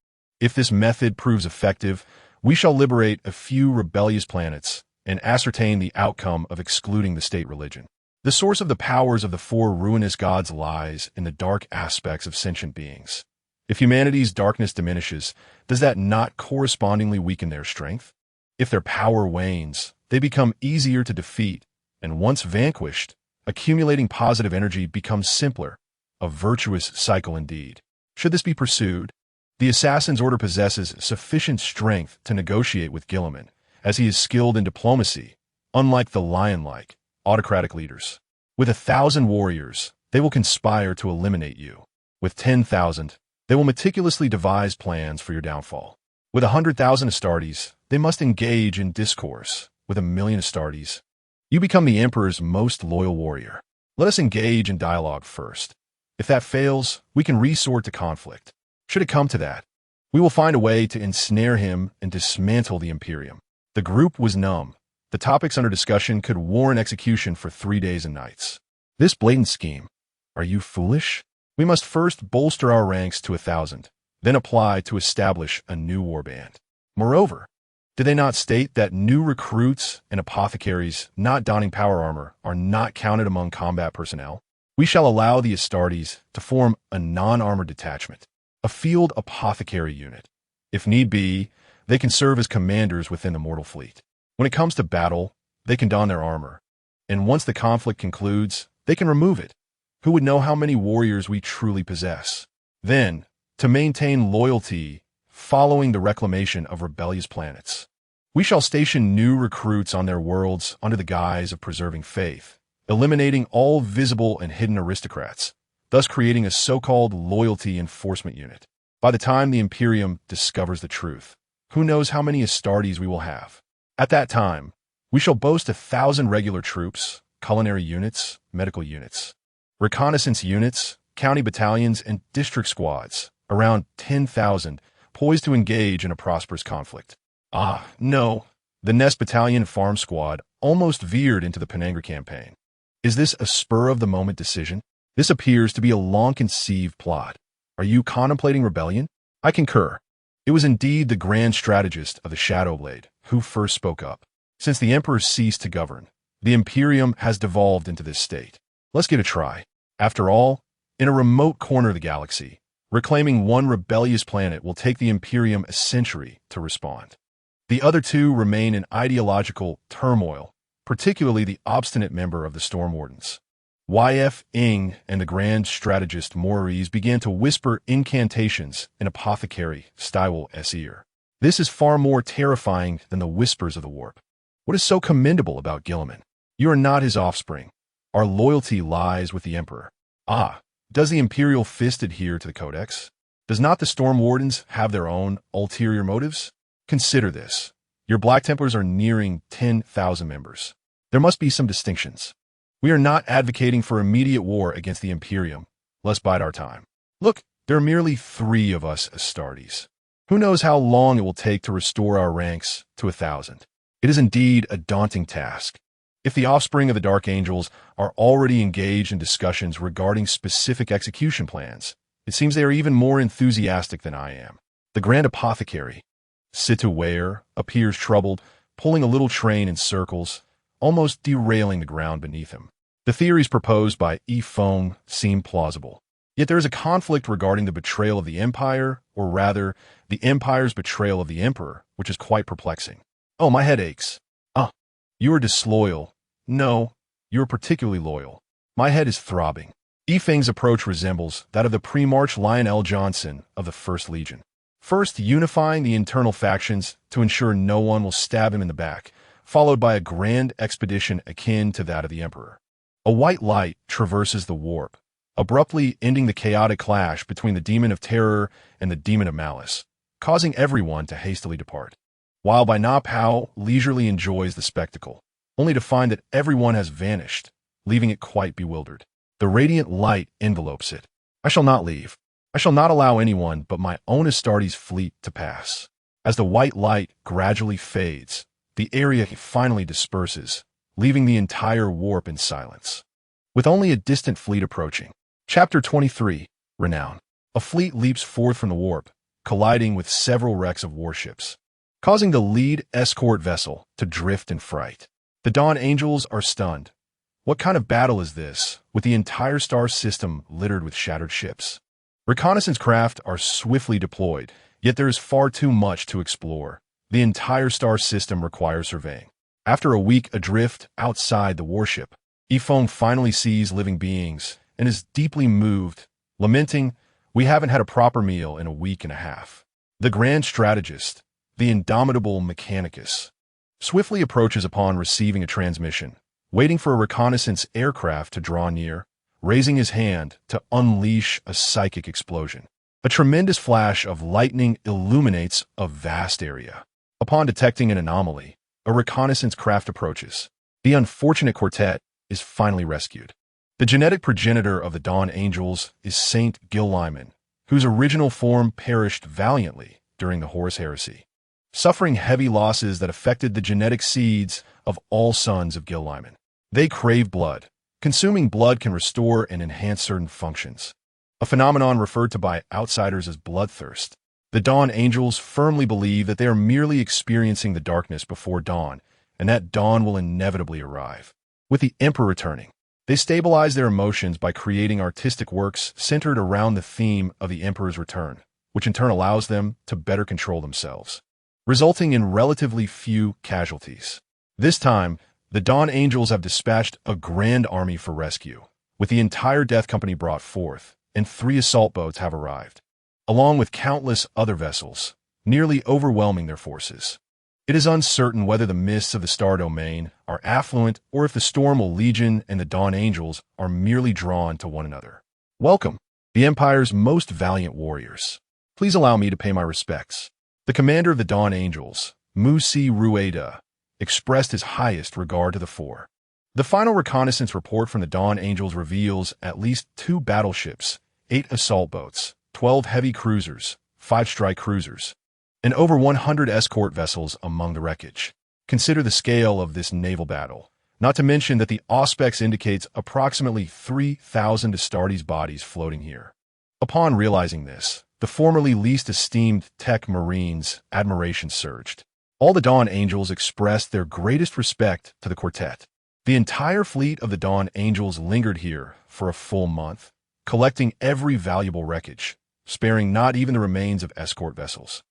If this method proves effective, we shall liberate a few rebellious planets and ascertain the outcome of excluding the state religion. The source of the powers of the four ruinous gods lies in the dark aspects of sentient beings. If humanity's darkness diminishes, does that not correspondingly weaken their strength? If their power wanes, they become easier to defeat, and once vanquished, accumulating positive energy becomes simpler, a virtuous cycle indeed. Should this be pursued, the Assassin's Order possesses sufficient strength to negotiate with Guilliman, as he is skilled in diplomacy, unlike the lion-like, autocratic leaders. With 1,000 warriors, they will conspire to eliminate you. With 10,000, they will meticulously devise plans for your downfall. With 100,000 Astartes, they must engage in discourse. With 1,000,000 Astartes, you become the Emperor's most loyal warrior. Let us engage in dialogue first. If that fails, we can resort to conflict. Should it come to that, we will find a way to ensnare him and dismantle the Imperium. The group was numb. The topics under discussion could warrant execution for 3 days and nights. This blatant scheme, are you foolish? We must first bolster our ranks to 1,000, then apply to establish a new warband. Moreover, did they not state that new recruits and apothecaries not donning power armor are not counted among combat personnel? We shall allow the Astartes to form a non-armored detachment, a field apothecary unit. If need be, they can serve as commanders within the mortal fleet. When it comes to battle, they can don their armor, and once the conflict concludes, they can remove it. Who would know how many warriors we truly possess? Then, to maintain loyalty following the reclamation of rebellious planets, we shall station new recruits on their worlds under the guise of preserving faith, eliminating all visible and hidden aristocrats, thus creating a so-called loyalty enforcement unit. By the time the Imperium discovers the truth, who knows how many Astartes we will have? At that time, we shall boast 1,000 regular troops, culinary units, medical units, reconnaissance units, county battalions, and district squads, around 10,000, poised to engage in a prosperous conflict. Ah, no, the Nest Battalion Farm Squad almost veered into the Penangra campaign. Is this a spur-of-the-moment decision? This appears to be a long-conceived plot. Are you contemplating rebellion? I concur. It was indeed the grand strategist of the Shadowblade who first spoke up. Since the Emperor ceased to govern, the Imperium has devolved into this state. Let's give it a try. After all, in a remote corner of the galaxy, reclaiming one rebellious planet will take the Imperium a century to respond. The other two remain in ideological turmoil, particularly the obstinate member of the Storm Wardens. Yizhi Qing and the grand strategist Maurice began to whisper incantations in apothecary Stywell's ear. This is far more terrifying than the whispers of the warp. What is so commendable about Guilliman? You are not his offspring. Our loyalty lies with the Emperor. Ah, does the Imperial fist adhere to the Codex? Does not the Storm Wardens have their own ulterior motives? Consider this. Your Black Templars are nearing 10,000 members. There must be some distinctions. We are not advocating for immediate war against the Imperium. Let's bide our time. Look, there are merely 3 of us Astartes. Who knows how long it will take to restore our ranks to 1,000. It is indeed a daunting task. If the offspring of the Dark Angels are already engaged in discussions regarding specific execution plans, it seems they are even more enthusiastic than I am. The Grand Apothecary, Situware, appears troubled, pulling a little train in circles, almost derailing the ground beneath him. The theories proposed by Yifeng seem plausible. Yet there is a conflict regarding the betrayal of the Empire, or rather, the Empire's betrayal of the Emperor, which is quite perplexing. Oh, my head aches. You are disloyal. No, you are particularly loyal. My head is throbbing. Yifeng's approach resembles that of the pre-March Lionel Johnson of the 1st Legion. First, unifying the internal factions to ensure no one will stab him in the back, followed by a grand expedition akin to that of the Emperor. A white light traverses the warp, abruptly ending the chaotic clash between the Demon of Terror and the Demon of Malice, causing everyone to hastily depart. While Bai Na Pao leisurely enjoys the spectacle, only to find that everyone has vanished, leaving it quite bewildered. The radiant light envelopes it. I shall not leave. I shall not allow anyone but my own Astartes fleet to pass. As the white light gradually fades, the area finally disperses, leaving the entire warp in silence. With only a distant fleet approaching. Chapter 23, Renown. A fleet leaps forth from the warp, colliding with several wrecks of warships, causing the lead escort vessel to drift in fright. The Dawn Angels are stunned. What kind of battle is this, with the entire star system littered with shattered ships? Reconnaissance craft are swiftly deployed, yet there is far too much to explore. The entire star system requires surveying. After a week adrift outside the warship, Yifeng finally sees living beings and is deeply moved, lamenting, "We haven't had a proper meal in a week and a half." The grand strategist, the indomitable Mechanicus, swiftly approaches upon receiving a transmission, waiting for a reconnaissance aircraft to draw near, raising his hand to unleash a psychic explosion. A tremendous flash of lightning illuminates a vast area. Upon detecting an anomaly, a reconnaissance craft approaches. The unfortunate quartet is finally rescued. The genetic progenitor of the Dawn Angels is Saint Guilliman, whose original form perished valiantly during the Horus Heresy, suffering heavy losses that affected the genetic seeds of all sons of Guilliman. They crave blood. Consuming blood can restore and enhance certain functions, a phenomenon referred to by outsiders as bloodthirst. The Dawn Angels firmly believe that they are merely experiencing the darkness before dawn, and that dawn will inevitably arrive. With the Emperor returning, they stabilize their emotions by creating artistic works centered around the theme of the Emperor's return, which in turn allows them to better control themselves, resulting in relatively few casualties. This time, the Dawn Angels have dispatched a grand army for rescue, with the entire Death Company brought forth, and 3 assault boats have arrived, along with countless other vessels, nearly overwhelming their forces. It is uncertain whether the mists of the Star Domain are affluent or if the Stormal Legion and the Dawn Angels are merely drawn to one another. Welcome, the Empire's most valiant warriors. Please allow me to pay my respects. The commander of the Dawn Angels, Musi Rueda, expressed his highest regard to the 4. The final reconnaissance report from the Dawn Angels reveals at least 2 battleships, 8 assault boats, 12 heavy cruisers, 5 strike cruisers, and over 100 escort vessels among the wreckage. Consider the scale of this naval battle, not to mention that the Auspex indicates approximately 3,000 Astartes bodies floating here. Upon realizing this, the formerly least esteemed Tech Marines' admiration surged. All the Dawn Angels expressed their greatest respect to the quartet. The entire fleet of the Dawn Angels lingered here for a full month, collecting every valuable wreckage, sparing not even the remains of escort vessels,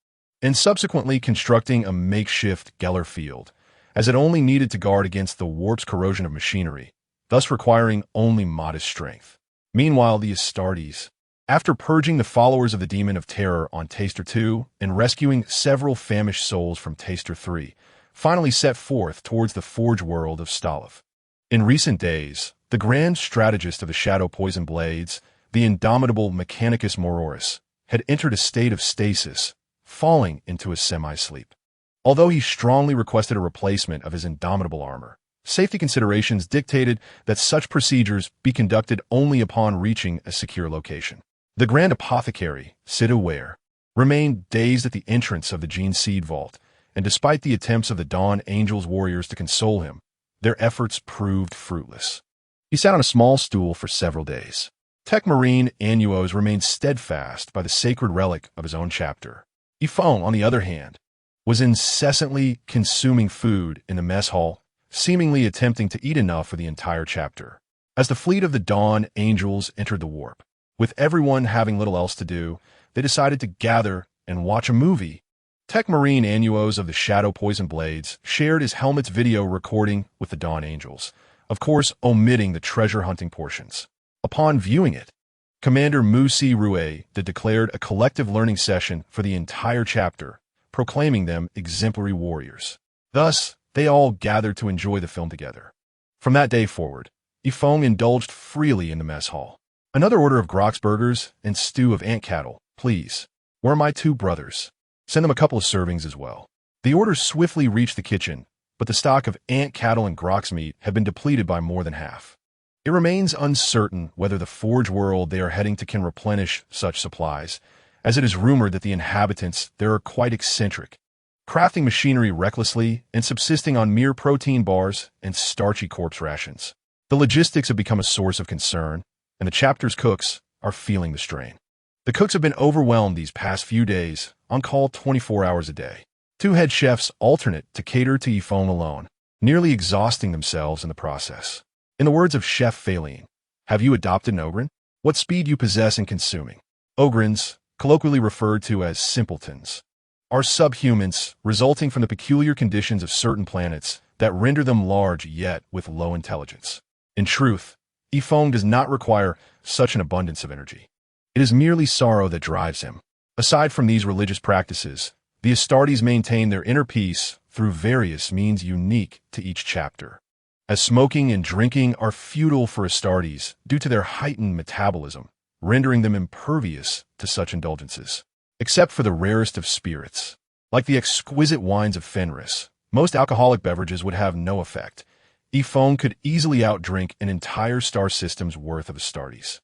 and subsequently constructing a makeshift Geller field, as it only needed to guard against the warp's corrosion of machinery, thus requiring only modest strength. Meanwhile, the Astartes, After purging the followers of the Demon of Terror on Taster 2 and rescuing several famished souls from Taster 3, finally set forth towards the Forge world of Stalav. In recent days, the grand strategist of the Shadow Poison Blades, the indomitable Mechanicus Mororis, had entered a state of stasis, falling into a semi-sleep. Although he strongly requested a replacement of his indomitable armor, safety considerations dictated that such procedures be conducted only upon reaching a secure location. The Grand Apothecary, Sid Aware, remained dazed at the entrance of the Gene Seed Vault, and despite the attempts of the Dawn Angels warriors to console him, their efforts proved fruitless. He sat on a small stool for several days. Tech Marine Annuos remained steadfast by the sacred relic of his own chapter. Yifeng, on the other hand, was incessantly consuming food in the mess hall, seemingly attempting to eat enough for the entire chapter. As the fleet of the Dawn Angels entered the warp, with everyone having little else to do, they decided to gather and watch a movie. Tech Marine Annuos of the Shadow Poison Blades shared his helmet's video recording with the Dawn Angels, of course omitting the treasure-hunting portions. Upon viewing it, Commander Musi Rue declared a collective learning session for the entire chapter, proclaiming them exemplary warriors. Thus, they all gathered to enjoy the film together. From that day forward, Yifeng indulged freely in the mess hall. Another order of Grox burgers and stew of ant cattle, please. Where are my two brothers? Send them a couple of servings as well. The order swiftly reached the kitchen, but the stock of ant cattle and Grox meat had been depleted by more than half. It remains uncertain whether the Forge world they are heading to can replenish such supplies, as it is rumored that the inhabitants there are quite eccentric, crafting machinery recklessly and subsisting on mere protein bars and starchy corpse rations. The logistics have become a source of concern, and the chapter's cooks are feeling the strain. The cooks have been overwhelmed these past few days, on call 24 hours a day. Two head chefs alternate to cater to Yifeng alone, nearly exhausting themselves in the process. In the words of Chef Phaline, have you adopted an Ogren? What speed you possess in consuming? Ogrens, colloquially referred to as simpletons, are subhumans resulting from the peculiar conditions of certain planets that render them large yet with low intelligence. In truth, Yifeng does not require such an abundance of energy. It is merely sorrow that drives him. Aside from these religious practices, the Astartes maintain their inner peace through various means unique to each chapter. As smoking and drinking are futile for Astartes due to their heightened metabolism, rendering them impervious to such indulgences. Except for the rarest of spirits, like the exquisite wines of Fenris, most alcoholic beverages would have no effect. Yifeng could easily outdrink an entire star system's worth of Astartes.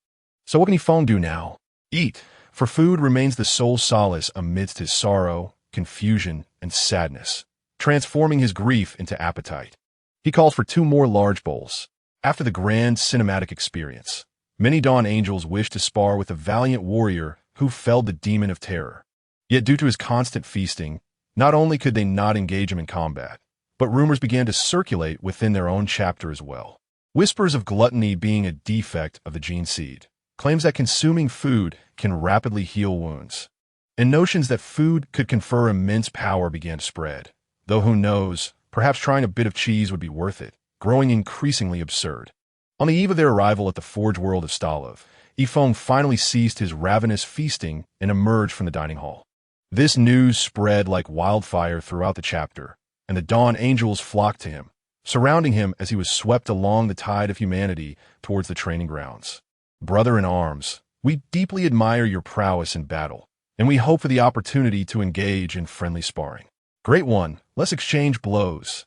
So what can Yifeng do now? Eat, for food remains the sole solace amidst his sorrow, confusion, and sadness, transforming his grief into appetite. He calls for 2 more large bowls. After the grand cinematic experience, many Dawn Angels wish to spar with the valiant warrior who felled the Demon of Terror. Yet due to his constant feasting, not only could they not engage him in combat, but rumors began to circulate within their own chapter as well. Whispers of gluttony being a defect of the gene seed, claims that consuming food can rapidly heal wounds, and notions that food could confer immense power began to spread. Though who knows, perhaps trying a bit of cheese would be worth it, growing increasingly absurd. On the eve of their arrival at the Forge world of Stalav, Yifeng finally ceased his ravenous feasting and emerged from the dining hall. This news spread like wildfire throughout the chapter, and the Dawn Angels flocked to him, surrounding him as he was swept along the tide of humanity towards the training grounds. Brother in arms, we deeply admire your prowess in battle, and we hope for the opportunity to engage in friendly sparring. Great one, let's exchange blows.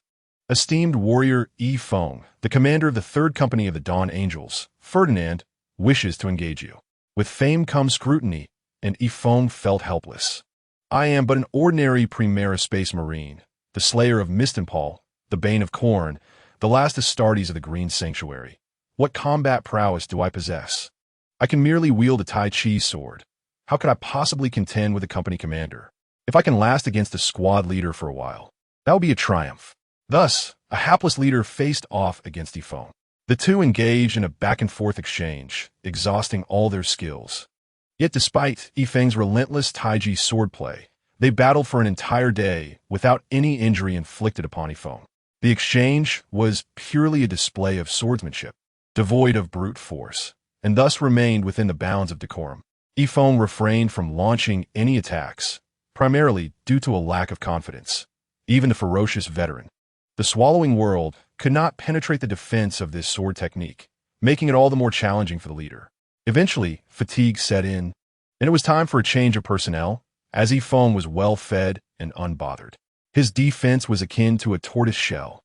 Esteemed warrior Yifeng, the commander of the 3rd Company of the Dawn Angels, Ferdinand, wishes to engage you. With fame comes scrutiny, and Yifeng felt helpless. I am but an ordinary Primera Space Marine, the slayer of Mistenpal, the bane of Khorne, the last Astartes of the Green Sanctuary. What combat prowess do I possess? I can merely wield a Tai Chi sword. How could I possibly contend with a company commander? If I can last against a squad leader for a while, that would be a triumph. Thus, a hapless leader faced off against Yifeng. The two engaged in a back-and-forth exchange, exhausting all their skills. Yet despite Yifeng's relentless Taiji swordplay, they battled for an entire day without any injury inflicted upon Yifeng. The exchange was purely a display of swordsmanship, devoid of brute force, and thus remained within the bounds of decorum. Yifeng refrained from launching any attacks, primarily due to a lack of confidence. Even the ferocious veteran, the swallowing world, could not penetrate the defense of this sword technique, making it all the more challenging for the leader. Eventually, fatigue set in, and it was time for a change of personnel, as Yifeng was well-fed and unbothered. His defense was akin to a tortoise shell,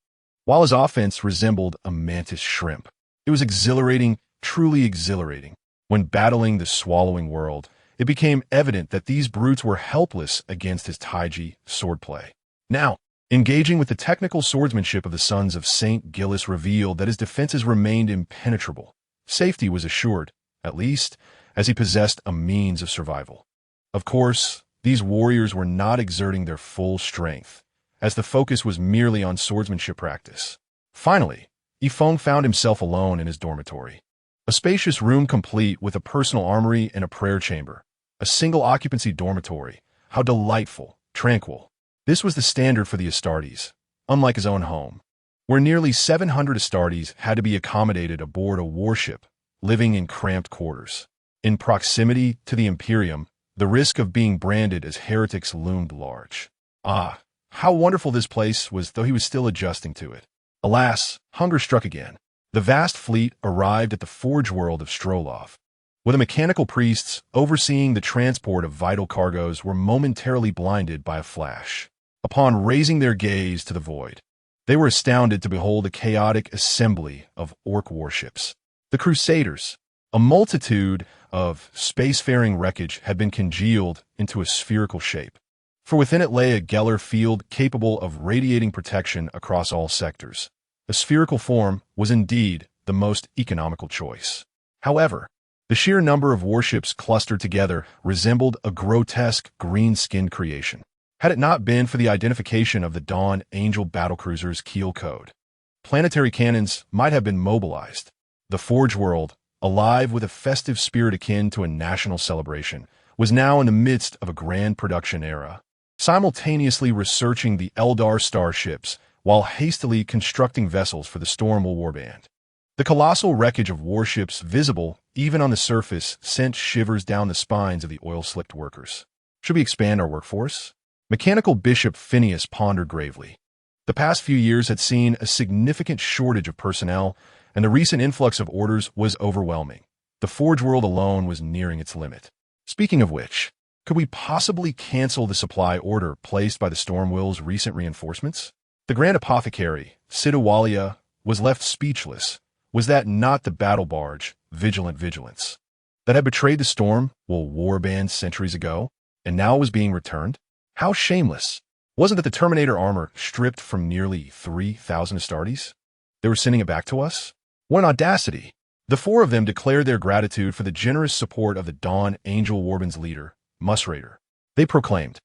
while his offense resembled a mantis shrimp. It was exhilarating, truly exhilarating. When battling the swallowing world, it became evident that these brutes were helpless against his Taiji swordplay. Now, engaging with the technical swordsmanship of the sons of Saint Gillis revealed that his defenses remained impenetrable. Safety was assured, at least, as he possessed a means of survival. Of course, these warriors were not exerting their full strength, as the focus was merely on swordsmanship practice. Finally, Yifeng found himself alone in his dormitory. A spacious room complete with a personal armory and a prayer chamber. A single-occupancy dormitory. How delightful, tranquil. This was the standard for the Astartes, unlike his own home, where nearly 700 Astartes had to be accommodated aboard a warship, living in cramped quarters. In proximity to the Imperium, the risk of being branded as heretics loomed large. Ah, how wonderful this place was, though he was still adjusting to it. Alas, hunger struck again. The vast fleet arrived at the forge world of Strolov, where the mechanical priests overseeing the transport of vital cargoes were momentarily blinded by a flash. Upon raising their gaze to the void, they were astounded to behold a chaotic assembly of Ork warships. The Crusaders, a multitude of spacefaring wreckage, had been congealed into a spherical shape, for within it lay a Geller field capable of radiating protection across all sectors. A spherical form was indeed the most economical choice. However, the sheer number of warships clustered together resembled a grotesque green-skinned creation. Had it not been for the identification of the Dawn Angel battlecruiser's keel code, planetary cannons might have been mobilized. The Forge world, alive with a festive spirit akin to a national celebration, was now in the midst of a grand production era, simultaneously researching the Aeldari starships while hastily constructing vessels for the Stormwell warband. The colossal wreckage of warships visible even on the surface sent shivers down the spines of the oil-slicked workers. Should we expand our workforce? Mechanical Bishop Phineas pondered gravely. The past few years had seen a significant shortage of personnel, and the recent influx of orders was overwhelming. The Forge world alone was nearing its limit. Speaking of which, could we possibly cancel the supply order placed by the Stormwell's recent reinforcements? The Grand Apothecary, Sidawalia, was left speechless. Was that not the battle barge, Vigilant Vigilance, that had betrayed the Stormwell warband centuries ago, and now was being returned? How shameless! Wasn't it the Terminator armor stripped from nearly 3,000 Astartes? They were sending it back to us? What an audacity! The four of them declared their gratitude for the generous support of the Dawn Angel warband's leader, Musraider. They proclaimed,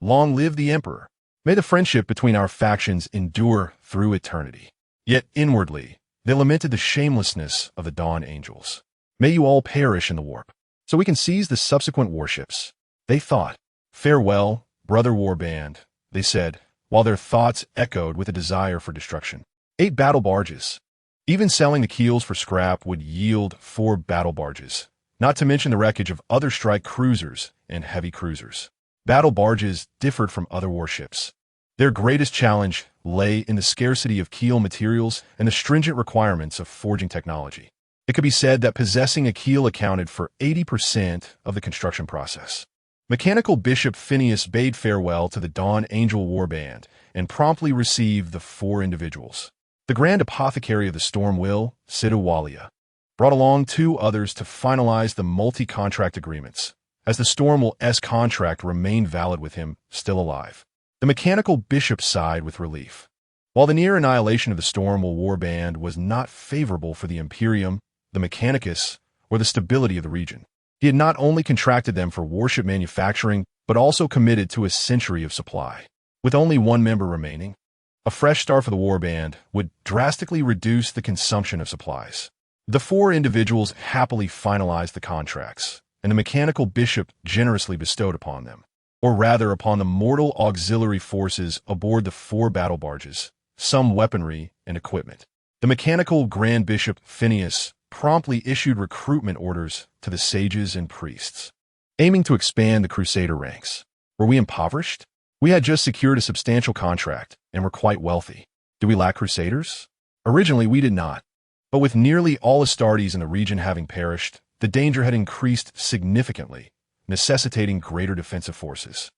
"Long live the Emperor! May the friendship between our factions endure through eternity." Yet inwardly, they lamented the shamelessness of the Dawn Angels. May you all perish in the warp, so we can seize the subsequent warships. They thought. Farewell, brother warband, they said, while their thoughts echoed with a desire for destruction. 8 battle barges. Even selling the keels for scrap would yield 4 battle barges, not to mention the wreckage of other strike cruisers and heavy cruisers. Battle barges differed from other warships. Their greatest challenge lay in the scarcity of keel materials and the stringent requirements of forging technology. It could be said that possessing a keel accounted for 80% of the construction process. Mechanical Bishop Phineas bade farewell to the Dawn Angel warband and promptly received the 4 individuals. The Grand Apothecary of the Stormwell, Sidawalia, brought along 2 others to finalize the multi-contract agreements, as the Stormwell's contract remained valid with him still alive. The Mechanical Bishop sighed with relief. While the near annihilation of the Stormwell warband was not favorable for the Imperium, the Mechanicus, or the stability of the region, he had not only contracted them for warship manufacturing, but also committed to a century of supply. With only 1 member remaining, a fresh start for the warband would drastically reduce the consumption of supplies. The 4 individuals happily finalized the contracts, and the Mechanical Bishop generously bestowed upon them, or rather upon the mortal auxiliary forces aboard the 4 battle barges, some weaponry and equipment. The Mechanical Grand Bishop Phineas promptly issued recruitment orders to the sages and priests. aiming to expand the Crusader ranks. Were we impoverished? We had just secured a substantial contract and were quite wealthy. Do we lack Crusaders? Originally, we did not. But with nearly all Astartes in the region having perished, the danger had increased significantly, necessitating greater defensive forces.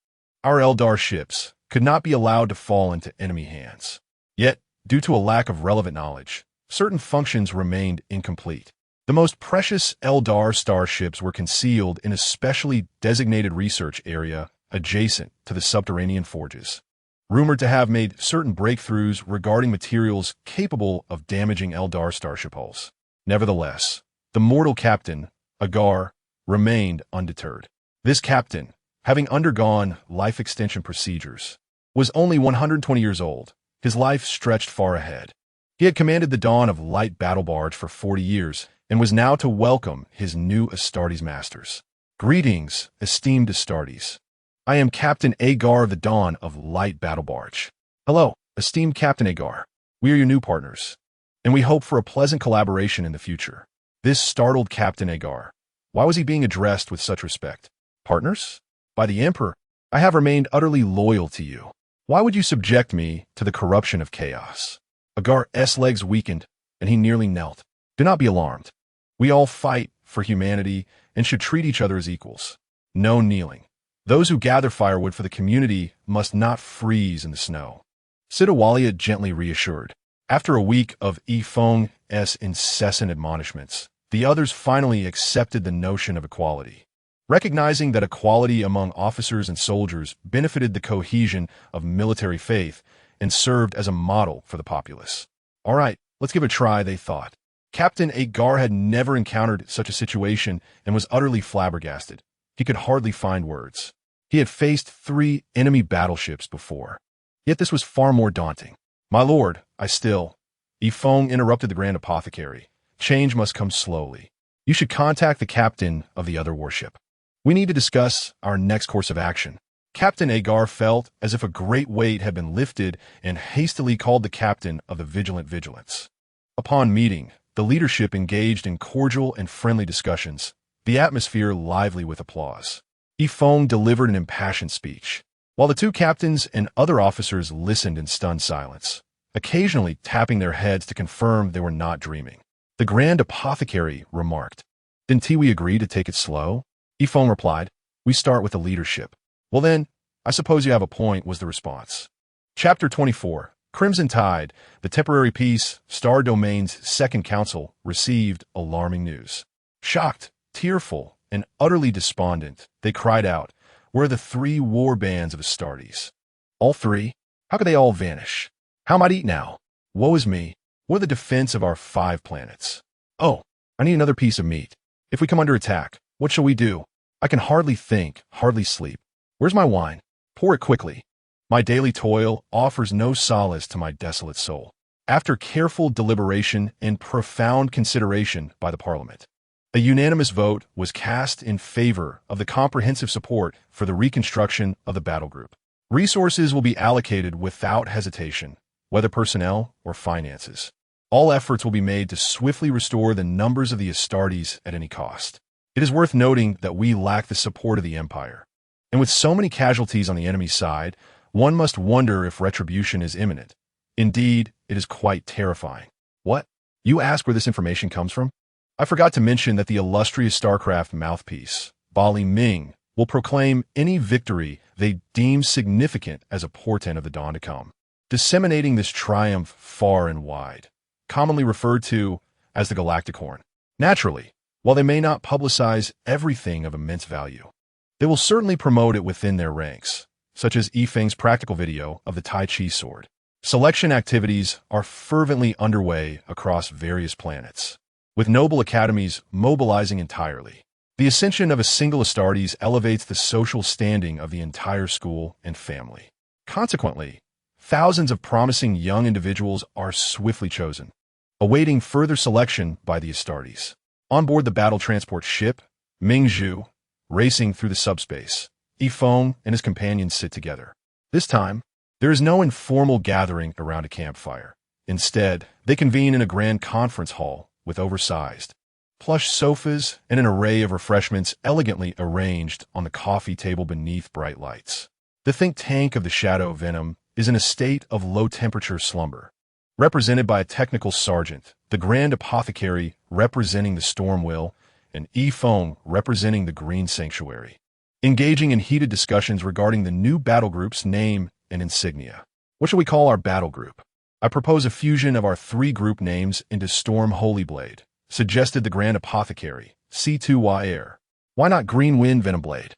Our Aeldari ships could not be allowed to fall into enemy hands. Yet, due to a lack of relevant knowledge, certain functions remained incomplete. The most precious Aeldari starships were concealed in a specially designated research area adjacent to the subterranean forges, rumored to have made certain breakthroughs regarding materials capable of damaging Aeldari starship hulls. Nevertheless, the mortal captain, Agar, remained undeterred. This captain, having undergone life extension procedures, was only 120 years old. His life stretched far ahead. He had commanded the Dawn of Light battle barge for 40 years and was now to welcome his new Astartes masters. Greetings, esteemed Astartes. I am Captain Agar of the Dawn of Light battle barge. Hello, esteemed Captain Agar. We are your new partners, and we hope for a pleasant collaboration in the future. This startled Captain Agar. Why was he being addressed with such respect? Partners? By the Emperor, I have remained utterly loyal to you. Why would you subject me to the corruption of chaos? Agar's legs weakened, and he nearly knelt. Do not be alarmed. We all fight for humanity and should treat each other as equals. No kneeling. Those who gather firewood for the community must not freeze in the snow. Sidawalia gently reassured. After a week of Yifeng's incessant admonishments, the others finally accepted the notion of equality, recognizing that equality among officers and soldiers benefited the cohesion of military faith and served as a model for the populace. All right, let's give it a try, they thought. Captain Agar had never encountered such a situation and was utterly flabbergasted. He could hardly find words. He had faced 3 enemy battleships before. Yet this was far more daunting. My lord, Yifeng interrupted the Grand Apothecary. Change must come slowly. You should contact the captain of the other warship. We need to discuss our next course of action. Captain Agar felt as if a great weight had been lifted and hastily called the captain of the Vigilant Vigilance. Upon meeting, the leadership engaged in cordial and friendly discussions, the atmosphere lively with applause. Yifeng delivered an impassioned speech, while the 2 captains and other officers listened in stunned silence, occasionally tapping their heads to confirm they were not dreaming. The Grand Apothecary remarked, "Didn't we agree to take it slow?" Yifeng replied, "We start with the leadership." "Well then, I suppose you have a point," was the response. Chapter 24, Crimson Tide, the temporary peace, Star Domain's Second Council, received alarming news. Shocked, tearful, and utterly despondent, they cried out, "Where are the 3 war bands of Astartes? All 3? How could they all vanish? How might I eat now? Woe is me. What are the defense of our 5 planets? Oh, I need another piece of meat. If we come under attack, what shall we do? I can hardly think, hardly sleep. Where's my wine? Pour it quickly. My daily toil offers no solace to my desolate soul." After careful deliberation and profound consideration by the Parliament, a unanimous vote was cast in favor of the comprehensive support for the reconstruction of the battle group. Resources will be allocated without hesitation, whether personnel or finances. All efforts will be made to swiftly restore the numbers of the Astartes at any cost. It is worth noting that we lack the support of the Empire. And with so many casualties on the enemy side, one must wonder if retribution is imminent. Indeed, it is quite terrifying. What? You ask where this information comes from? I forgot to mention that the illustrious StarCraft mouthpiece, Bali Ming, will proclaim any victory they deem significant as a portent of the dawn to come, disseminating this triumph far and wide, commonly referred to as the Galactic Horn. Naturally, while they may not publicize everything of immense value, they will certainly promote it within their ranks, such as Yifeng's practical video of the Tai Chi sword. Selection activities are fervently underway across various planets, with noble academies mobilizing entirely. The ascension of a single Astartes elevates the social standing of the entire school and family. Consequently, thousands of promising young individuals are swiftly chosen, awaiting further selection by the Astartes. On board the battle transport ship, Mingzhu, racing through the subspace, Yifeng and his companions sit together. This time, there is no informal gathering around a campfire. Instead, they convene in a grand conference hall with oversized, plush sofas, and an array of refreshments elegantly arranged on the coffee table beneath bright lights. The think tank of the Shadow Venom is in a state of low-temperature slumber, represented by a technical sergeant, the Grand Apothecary representing the Storm Will, and E-Foam representing the Green Sanctuary, engaging in heated discussions regarding the new battle group's name and insignia. What shall we call our battle group? I propose a fusion of our 3 group names into Storm Holy Blade, suggested the Grand Apothecary, C2YR. Why not Green Wind Venomblade?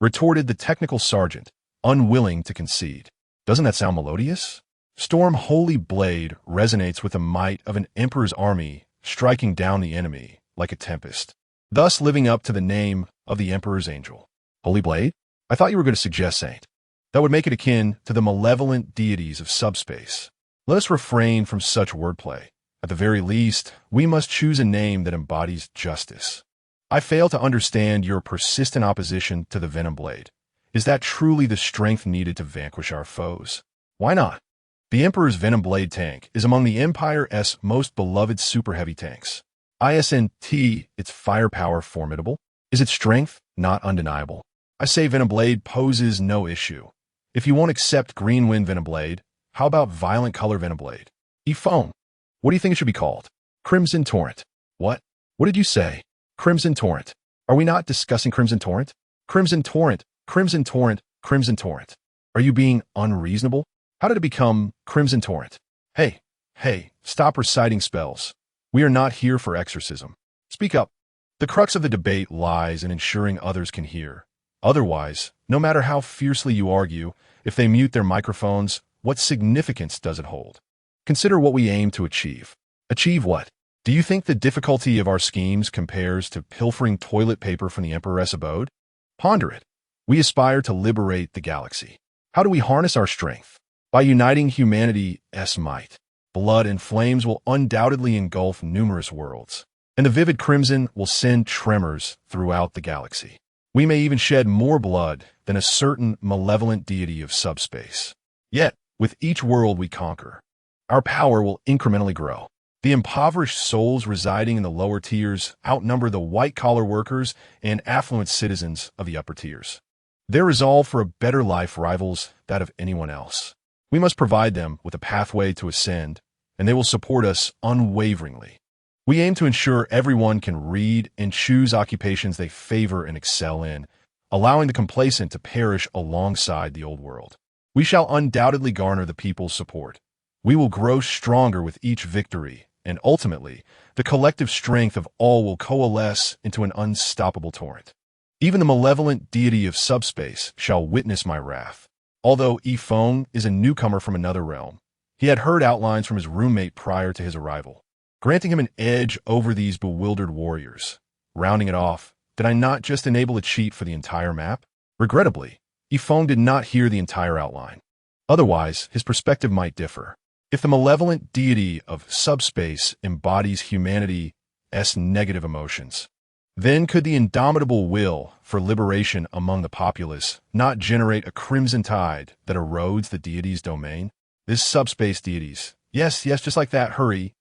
Retorted the technical sergeant, unwilling to concede. Doesn't that sound melodious? Storm Holy Blade resonates with the might of an emperor's army striking down the enemy like a tempest, thus living up to the name of the emperor's angel. Holy Blade? I thought you were going to suggest Saint. That would make it akin to the malevolent deities of subspace. Let us refrain from such wordplay. At the very least, we must choose a name that embodies justice. I fail to understand your persistent opposition to the Venom Blade. Is that truly the strength needed to vanquish our foes? Why not? The Emperor's Venom Blade tank is among the Empire's most beloved super heavy tanks. ISNT, its firepower formidable? Is its strength not undeniable? I say Venom Blade poses no issue. If you won't accept Green Wind Venom Blade, how about Violent Color Venom Blade? E-Foam. What do you think it should be called? Crimson Torrent. What? What did you say? Crimson Torrent. Are we not discussing Crimson Torrent? Crimson Torrent, Crimson Torrent, Crimson Torrent. Are you being unreasonable? How did it become Crimson Torrent? Hey, stop reciting spells. We are not here for exorcism. Speak up. The crux of the debate lies in ensuring others can hear. Otherwise, no matter how fiercely you argue, if they mute their microphones, what significance does it hold? Consider what we aim to achieve. Achieve what? Do you think the difficulty of our schemes compares to pilfering toilet paper from the Emperor's abode? Ponder it. We aspire to liberate the galaxy. How do we harness our strength? By uniting humanity's might. Blood and flames will undoubtedly engulf numerous worlds, and the vivid crimson will send tremors throughout the galaxy. We may even shed more blood than a certain malevolent deity of subspace. Yet, with each world we conquer, our power will incrementally grow. The impoverished souls residing in the lower tiers outnumber the white-collar workers and affluent citizens of the upper tiers. Their resolve for a better life rivals that of anyone else. We must provide them with a pathway to ascend, and they will support us unwaveringly. We aim to ensure everyone can read and choose occupations they favor and excel in, allowing the complacent to perish alongside the old world. We shall undoubtedly garner the people's support. We will grow stronger with each victory, and ultimately, the collective strength of all will coalesce into an unstoppable torrent. Even the malevolent deity of subspace shall witness my wrath. Although E-Foam is a newcomer from another realm, he had heard outlines from his roommate prior to his arrival, granting him an edge over these bewildered warriors. Rounding it off, did I not just enable a cheat for the entire map? Regrettably, E-Foam did not hear the entire outline. Otherwise, his perspective might differ. If the malevolent deity of subspace embodies humanity's negative emotions, then could the indomitable will for liberation among the populace not generate a crimson tide that erodes the deity's domain? This subspace deities. Yes, just like that. Hurry.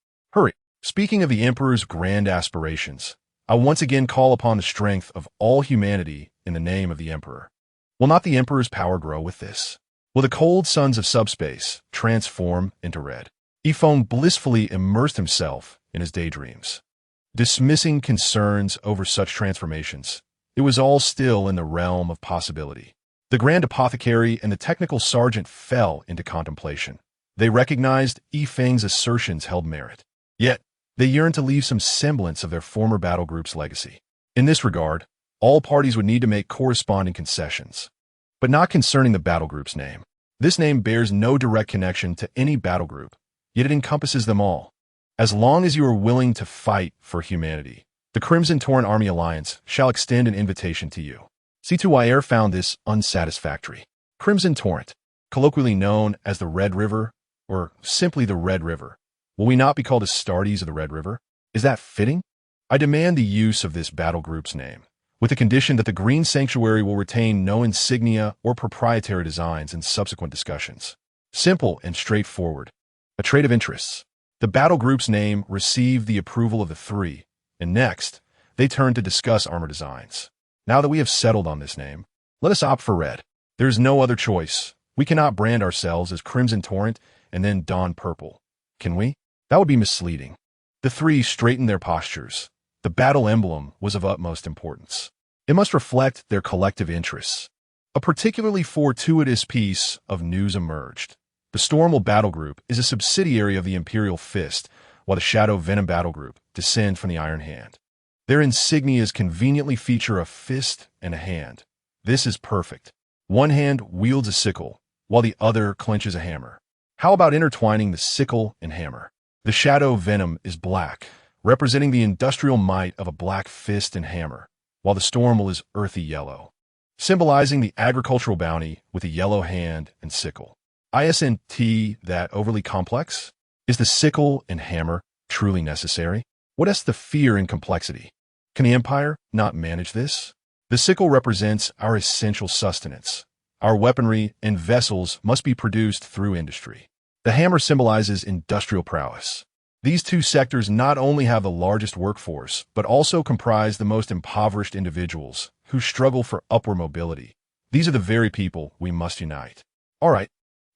Speaking of the Emperor's grand aspirations, I once again call upon the strength of all humanity in the name of the Emperor. Will not the Emperor's power grow with this? Will the cold suns of subspace transform into red? E-Foam blissfully immersed himself in his daydreams. Dismissing concerns over such transformations, it was all still in the realm of possibility. The Grand Apothecary and the Technical Sergeant fell into contemplation. They recognized E-Fang's assertions held merit. Yet, they yearned to leave some semblance of their former battle group's legacy. In this regard, all parties would need to make corresponding concessions, but not concerning the battle group's name. This name bears no direct connection to any battle group, yet it encompasses them all. As long as you are willing to fight for humanity, the Crimson Torrent Army Alliance shall extend an invitation to you. C2YR found this unsatisfactory. Crimson Torrent, colloquially known as the Red River, or simply the Red River. Will we not be called Astartes of the Red River? Is that fitting? I demand the use of this battle group's name, with the condition that the Green Sanctuary will retain no insignia or proprietary designs in subsequent discussions. Simple and straightforward. A trait of interests. The battle group's name received the approval of the 3, and next, they turn to discuss armor designs. Now that we have settled on this name, let us opt for red. There is no other choice. We cannot brand ourselves as Crimson Torrent and then don purple. Can we? That would be misleading. The three straightened their postures. The battle emblem was of utmost importance. It must reflect their collective interests. A particularly fortuitous piece of news emerged. The Stormwell Battle Group is a subsidiary of the Imperial Fist, while the Shadow Venom Battle Group descend from the Iron Hand. Their insignias conveniently feature a fist and a hand. This is perfect. One hand wields a sickle, while the other clenches a hammer. How about intertwining the sickle and hammer? The Shadow Venom is black, representing the industrial might of a black fist and hammer, while the Stormwell is earthy yellow, symbolizing the agricultural bounty with a yellow hand and sickle. Isn't that overly complex? Is the sickle and hammer truly necessary? What is the fear in complexity? Can the Empire not manage this? The sickle represents our essential sustenance. Our weaponry and vessels must be produced through industry. The hammer symbolizes industrial prowess. These two sectors not only have the largest workforce, but also comprise the most impoverished individuals who struggle for upward mobility. These are the very people we must unite. All right,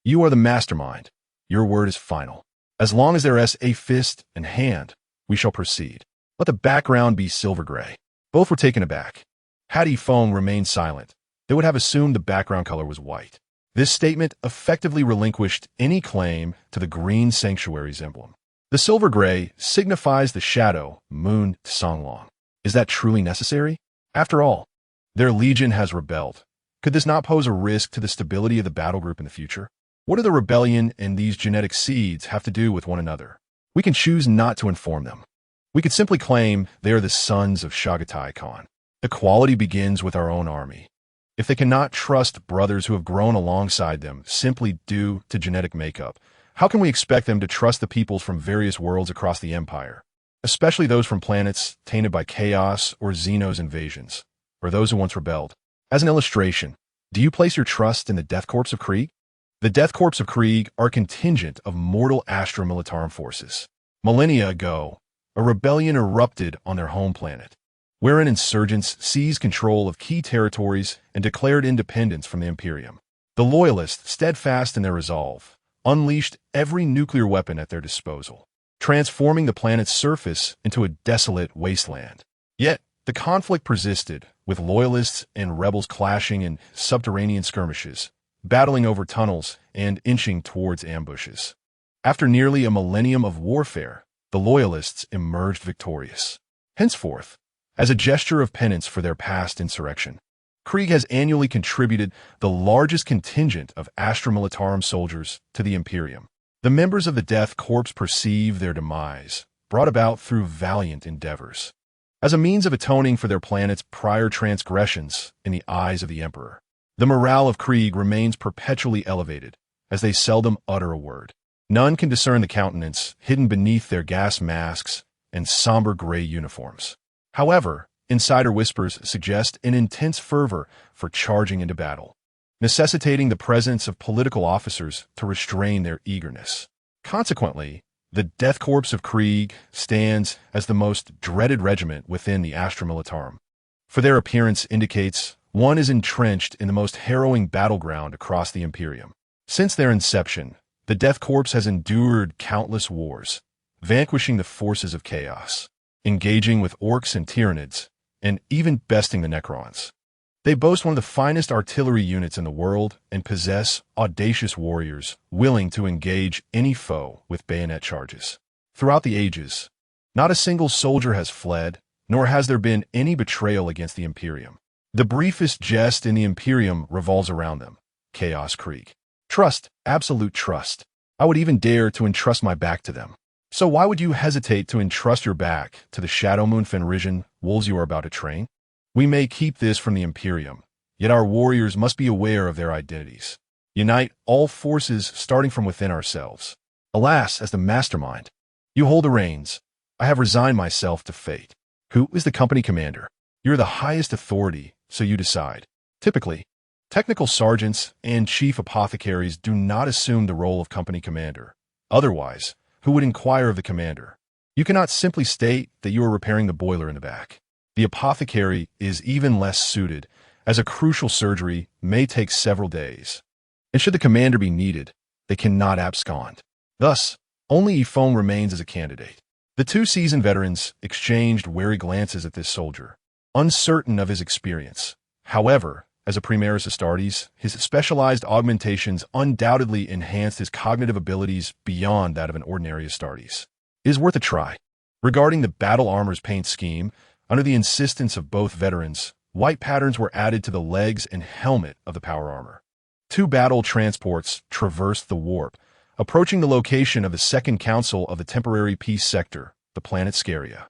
you are the mastermind. Your word is final. As long as there is a fist and hand, we shall proceed. Let the background be silver gray. Both were taken aback. Had Feng remained silent, they would have assumed the background color was white. This statement effectively relinquished any claim to the green sanctuary's emblem. The silver gray signifies the shadow, moon Songlong. Is that truly necessary? After all, their legion has rebelled. Could this not pose a risk to the stability of the battle group in the future? What do the rebellion and these genetic seeds have to do with one another? We can choose not to inform them. We could simply claim they are the sons of Shagatai Khan. Equality begins with our own army. If they cannot trust brothers who have grown alongside them simply due to genetic makeup, how can we expect them to trust the peoples from various worlds across the Empire, especially those from planets tainted by chaos or xenos invasions, or those who once rebelled? As an illustration, do you place your trust in the Death Corps of Krieg? The Death Corps of Krieg are a contingent of mortal Astra Militarum forces. Millennia ago, a rebellion erupted on their home planet, wherein insurgents seized control of key territories and declared independence from the Imperium. The Loyalists, steadfast in their resolve, unleashed every nuclear weapon at their disposal, transforming the planet's surface into a desolate wasteland. Yet, the conflict persisted, with Loyalists and rebels clashing in subterranean skirmishes, battling over tunnels and inching towards ambushes. After nearly a millennium of warfare, the Loyalists emerged victorious. Henceforth, as a gesture of penance for their past insurrection, Krieg has annually contributed the largest contingent of Astra Militarum soldiers to the Imperium. The members of the Death Corps perceive their demise, brought about through valiant endeavors, as a means of atoning for their planet's prior transgressions in the eyes of the Emperor. The morale of Krieg remains perpetually elevated, as they seldom utter a word. None can discern the countenance hidden beneath their gas masks and somber gray uniforms. However, insider whispers suggest an intense fervor for charging into battle, necessitating the presence of political officers to restrain their eagerness. Consequently, the Death Corps of Krieg stands as the most dreaded regiment within the Astra Militarum, for their appearance indicates one is entrenched in the most harrowing battleground across the Imperium. Since their inception, the Death Corps has endured countless wars, vanquishing the forces of chaos, engaging with Orks and Tyranids, and even besting the Necrons. They boast one of the finest artillery units in the world and possess audacious warriors willing to engage any foe with bayonet charges. Throughout the ages, not a single soldier has fled, nor has there been any betrayal against the Imperium. The briefest jest in the Imperium revolves around them: Chaos Krieg. Trust, absolute trust. I would even dare to entrust my back to them. So why would you hesitate to entrust your back to the Shadow Moon Fenrisian wolves you are about to train? We may keep this from the Imperium, yet our warriors must be aware of their identities. Unite all forces starting from within ourselves. Alas, as the mastermind, you hold the reins. I have resigned myself to fate. Who is the company commander? You're the highest authority, so you decide. Typically, technical sergeants and chief apothecaries do not assume the role of company commander. Otherwise, who would inquire of the commander? You cannot simply state that you are repairing the boiler in the back. The apothecary is even less suited, as a crucial surgery may take several days. And should the commander be needed, they cannot abscond. Thus, only Yifeng remains as a candidate. The two seasoned veterans exchanged wary glances at this soldier, uncertain of his experience. However, as a Primaris Astartes, his specialized augmentations undoubtedly enhanced his cognitive abilities beyond that of an ordinary Astartes. It is worth a try. Regarding the battle armor's paint scheme, under the insistence of both veterans, white patterns were added to the legs and helmet of the power armor. Two battle transports traversed the warp, approaching the location of the Second Council of the Temporary Peace Sector, the planet Scaria.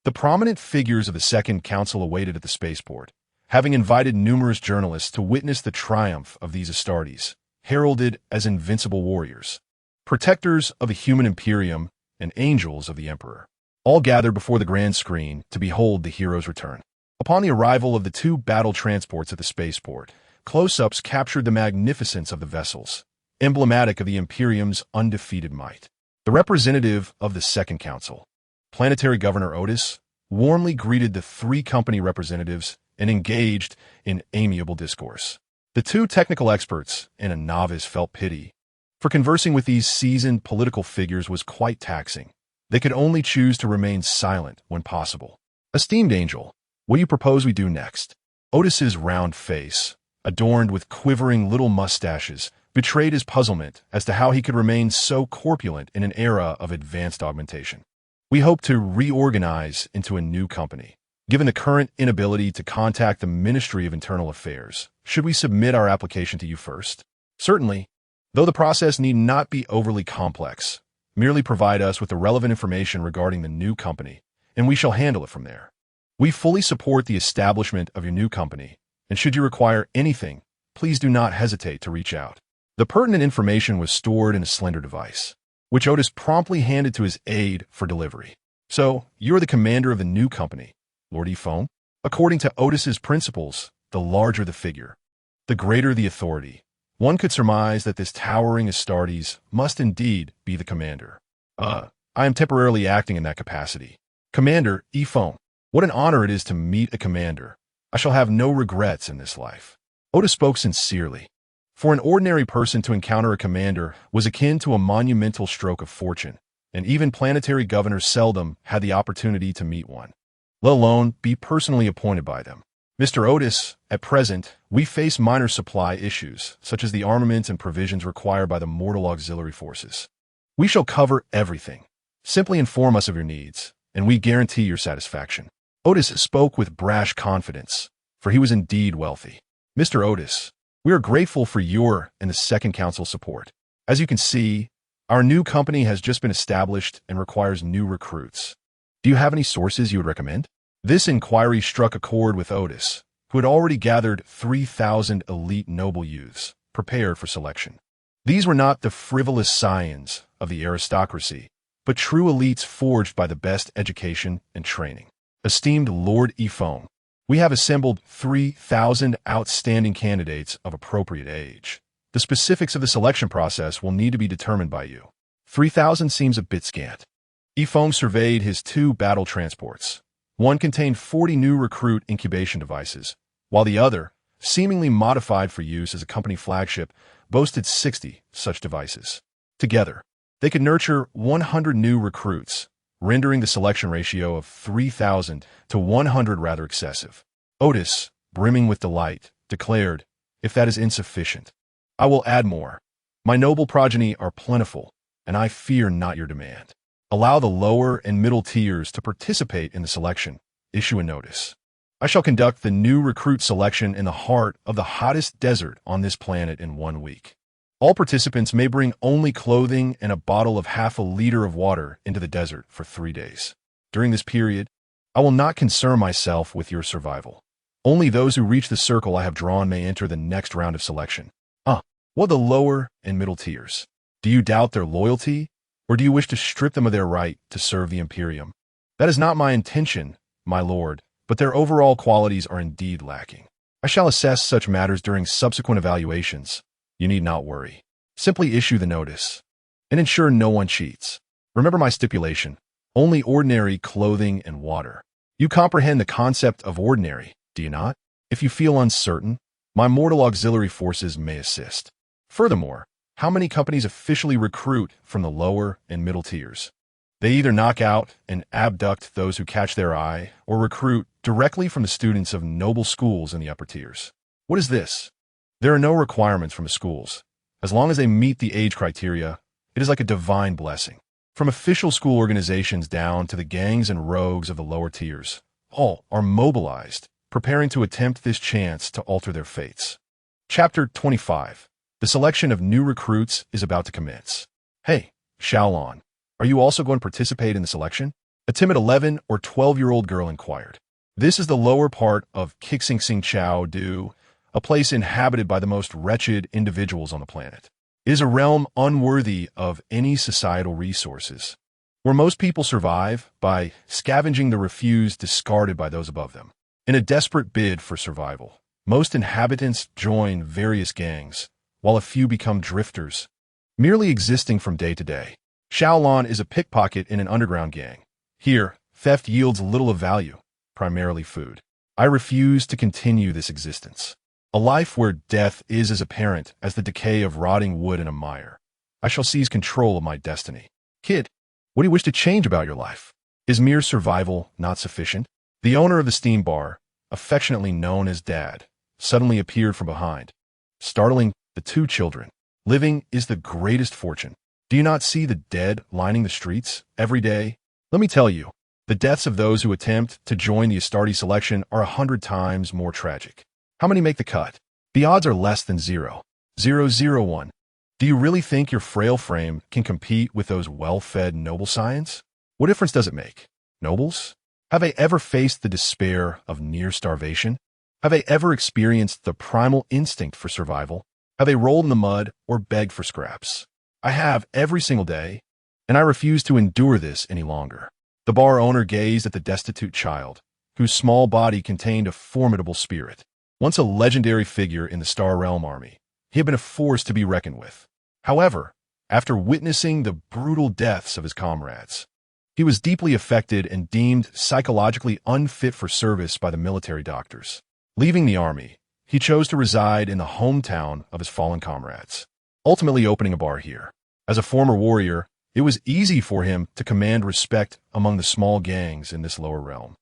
The prominent figures of the Second Council awaited at the spaceport, having invited numerous journalists to witness the triumph of these Astartes, heralded as invincible warriors, protectors of the human Imperium and angels of the Emperor, all gathered before the grand screen to behold the hero's return. Upon the arrival of the two battle transports at the spaceport, close-ups captured the magnificence of the vessels, emblematic of the Imperium's undefeated might. The representative of the Second Council, Planetary Governor Otis, warmly greeted the three company representatives and engaged in amiable discourse. The two technical experts and a novice felt pity, for conversing with these seasoned political figures was quite taxing. They could only choose to remain silent when possible. Esteemed Angel, what do you propose we do next? Otis's round face, adorned with quivering little mustaches, betrayed his puzzlement as to how he could remain so corpulent in an era of advanced augmentation. We hope to reorganize into a new company. Given the current inability to contact the Ministry of Internal Affairs, should we submit our application to you first? Certainly, though the process need not be overly complex. Merely provide us with the relevant information regarding the new company, and we shall handle it from there. We fully support the establishment of your new company, and should you require anything, please do not hesitate to reach out. The pertinent information was stored in a slender device, which Otis promptly handed to his aide for delivery. So, you're the commander of the new company, Lord Yifeng? According to Otis's principles, the larger the figure, the greater the authority. One could surmise that this towering Astartes must indeed be the commander. I am temporarily acting in that capacity. Commander Yifeng, what an honor it is to meet a commander. I shall have no regrets in this life. Otis spoke sincerely. For an ordinary person to encounter a commander was akin to a monumental stroke of fortune, and even planetary governors seldom had the opportunity to meet one, let alone be personally appointed by them. Mr. Otis, at present, we face minor supply issues, such as the armament and provisions required by the mortal auxiliary forces. We shall cover everything. Simply inform us of your needs, and we guarantee your satisfaction. Otis spoke with brash confidence, for he was indeed wealthy. Mr. Otis, we are grateful for your and the Second Council support. As you can see, our new company has just been established and requires new recruits. Do you have any sources you would recommend? This inquiry struck a chord with Otis, who had already gathered 3,000 elite noble youths, prepared for selection. These were not the frivolous scions of the aristocracy, but true elites forged by the best education and training. Esteemed Lord Yifeng, we have assembled 3,000 outstanding candidates of appropriate age. The specifics of the selection process will need to be determined by you. 3,000 seems a bit scant. Yifeng surveyed his two battle transports. One contained 40 new recruit incubation devices, while the other, seemingly modified for use as a company flagship, boasted 60 such devices. Together, they could nurture 100 new recruits, rendering the selection ratio of 3,000 to 100 rather excessive. Otis, brimming with delight, declared, "If that is insufficient, I will add more. My noble progeny are plentiful, and I fear not your demand. Allow the lower and middle tiers to participate in the selection. Issue a notice. I shall conduct the new recruit selection in the heart of the hottest desert on this planet in 1 week. All participants may bring only clothing and a bottle of half a liter of water into the desert for 3 days. During this period, I will not concern myself with your survival. Only those who reach the circle I have drawn may enter the next round of selection. What the lower and middle tiers? Do you doubt their loyalty, or do you wish to strip them of their right to serve the Imperium? That is not my intention, my lord, but their overall qualities are indeed lacking. I shall assess such matters during subsequent evaluations. You need not worry. Simply issue the notice, and ensure no one cheats. Remember my stipulation, only ordinary clothing and water. You comprehend the concept of ordinary, do you not? If you feel uncertain, my mortal auxiliary forces may assist. Furthermore, how many companies officially recruit from the lower and middle tiers? They either knock out and abduct those who catch their eye, or recruit directly from the students of noble schools in the upper tiers. What is this? There are no requirements from the schools. As long as they meet the age criteria, it is like a divine blessing. From official school organizations down to the gangs and rogues of the lower tiers, all are mobilized, preparing to attempt this chance to alter their fates. Chapter 25. The selection of new recruits is about to commence. Hey, Xiaolon, are you also going to participate in the selection? A timid 11 or 12-year-old girl inquired. This is the lower part of Qixing Chao Du, a place inhabited by the most wretched individuals on the planet. It is a realm unworthy of any societal resources, where most people survive by scavenging the refuse discarded by those above them. In a desperate bid for survival, most inhabitants join various gangs, while a few become drifters, merely existing from day to day. Xiaolon is a pickpocket in an underground gang. Here, theft yields little of value, primarily food. I refuse to continue this existence. A life where death is as apparent as the decay of rotting wood in a mire. I shall seize control of my destiny. Kid, what do you wish to change about your life? Is mere survival not sufficient? The owner of the steam bar, affectionately known as Dad, suddenly appeared from behind, startling the two children. Living is the greatest fortune. Do you not see the dead lining the streets every day? Let me tell you, the deaths of those who attempt to join the Astartes selection are 100 times more tragic. How many make the cut? The odds are less than 0.001. Do you really think your frail frame can compete with those well-fed noble scions? What difference does it make? Nobles? Have they ever faced the despair of near starvation? Have they ever experienced the primal instinct for survival? Have they rolled in the mud or begged for scraps? I have every single day, and I refuse to endure this any longer. The bar owner gazed at the destitute child, whose small body contained a formidable spirit. Once a legendary figure in the Star Realm army, he had been a force to be reckoned with. However, after witnessing the brutal deaths of his comrades, he was deeply affected and deemed psychologically unfit for service by the military doctors. Leaving the army, he chose to reside in the hometown of his fallen comrades, ultimately opening a bar here. As a former warrior, it was easy for him to command respect among the small gangs in this lower realm.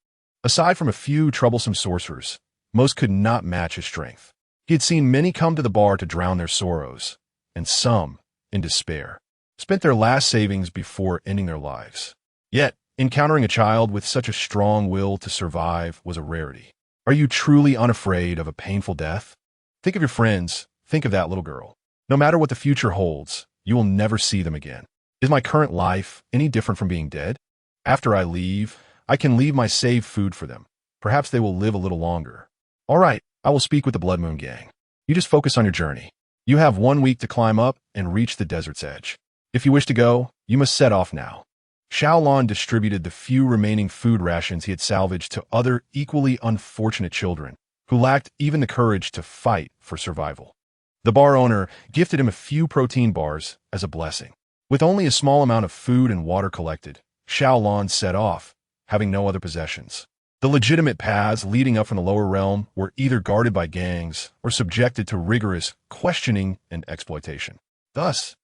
Aside from a few troublesome sorcerers, most could not match his strength. He had seen many come to the bar to drown their sorrows, and some, in despair, spent their last savings before ending their lives. Yet, encountering a child with such a strong will to survive was a rarity. Are you truly unafraid of a painful death? Think of your friends, think of that little girl. No matter what the future holds, you will never see them again. Is my current life any different from being dead? After I leave, I can leave my saved food for them. Perhaps they will live a little longer. All right, I will speak with the Blood Moon gang. You just focus on your journey. You have 1 week to climb up and reach the desert's edge. If you wish to go, you must set off now. Xiaolon distributed the few remaining food rations he had salvaged to other equally unfortunate children who lacked even the courage to fight for survival. The bar owner gifted him a few protein bars as a blessing. With only a small amount of food and water collected, Xiaolon set off, having no other possessions. The legitimate paths leading up from the lower realm were either guarded by gangs or subjected to rigorous questioning and exploitation. Thus,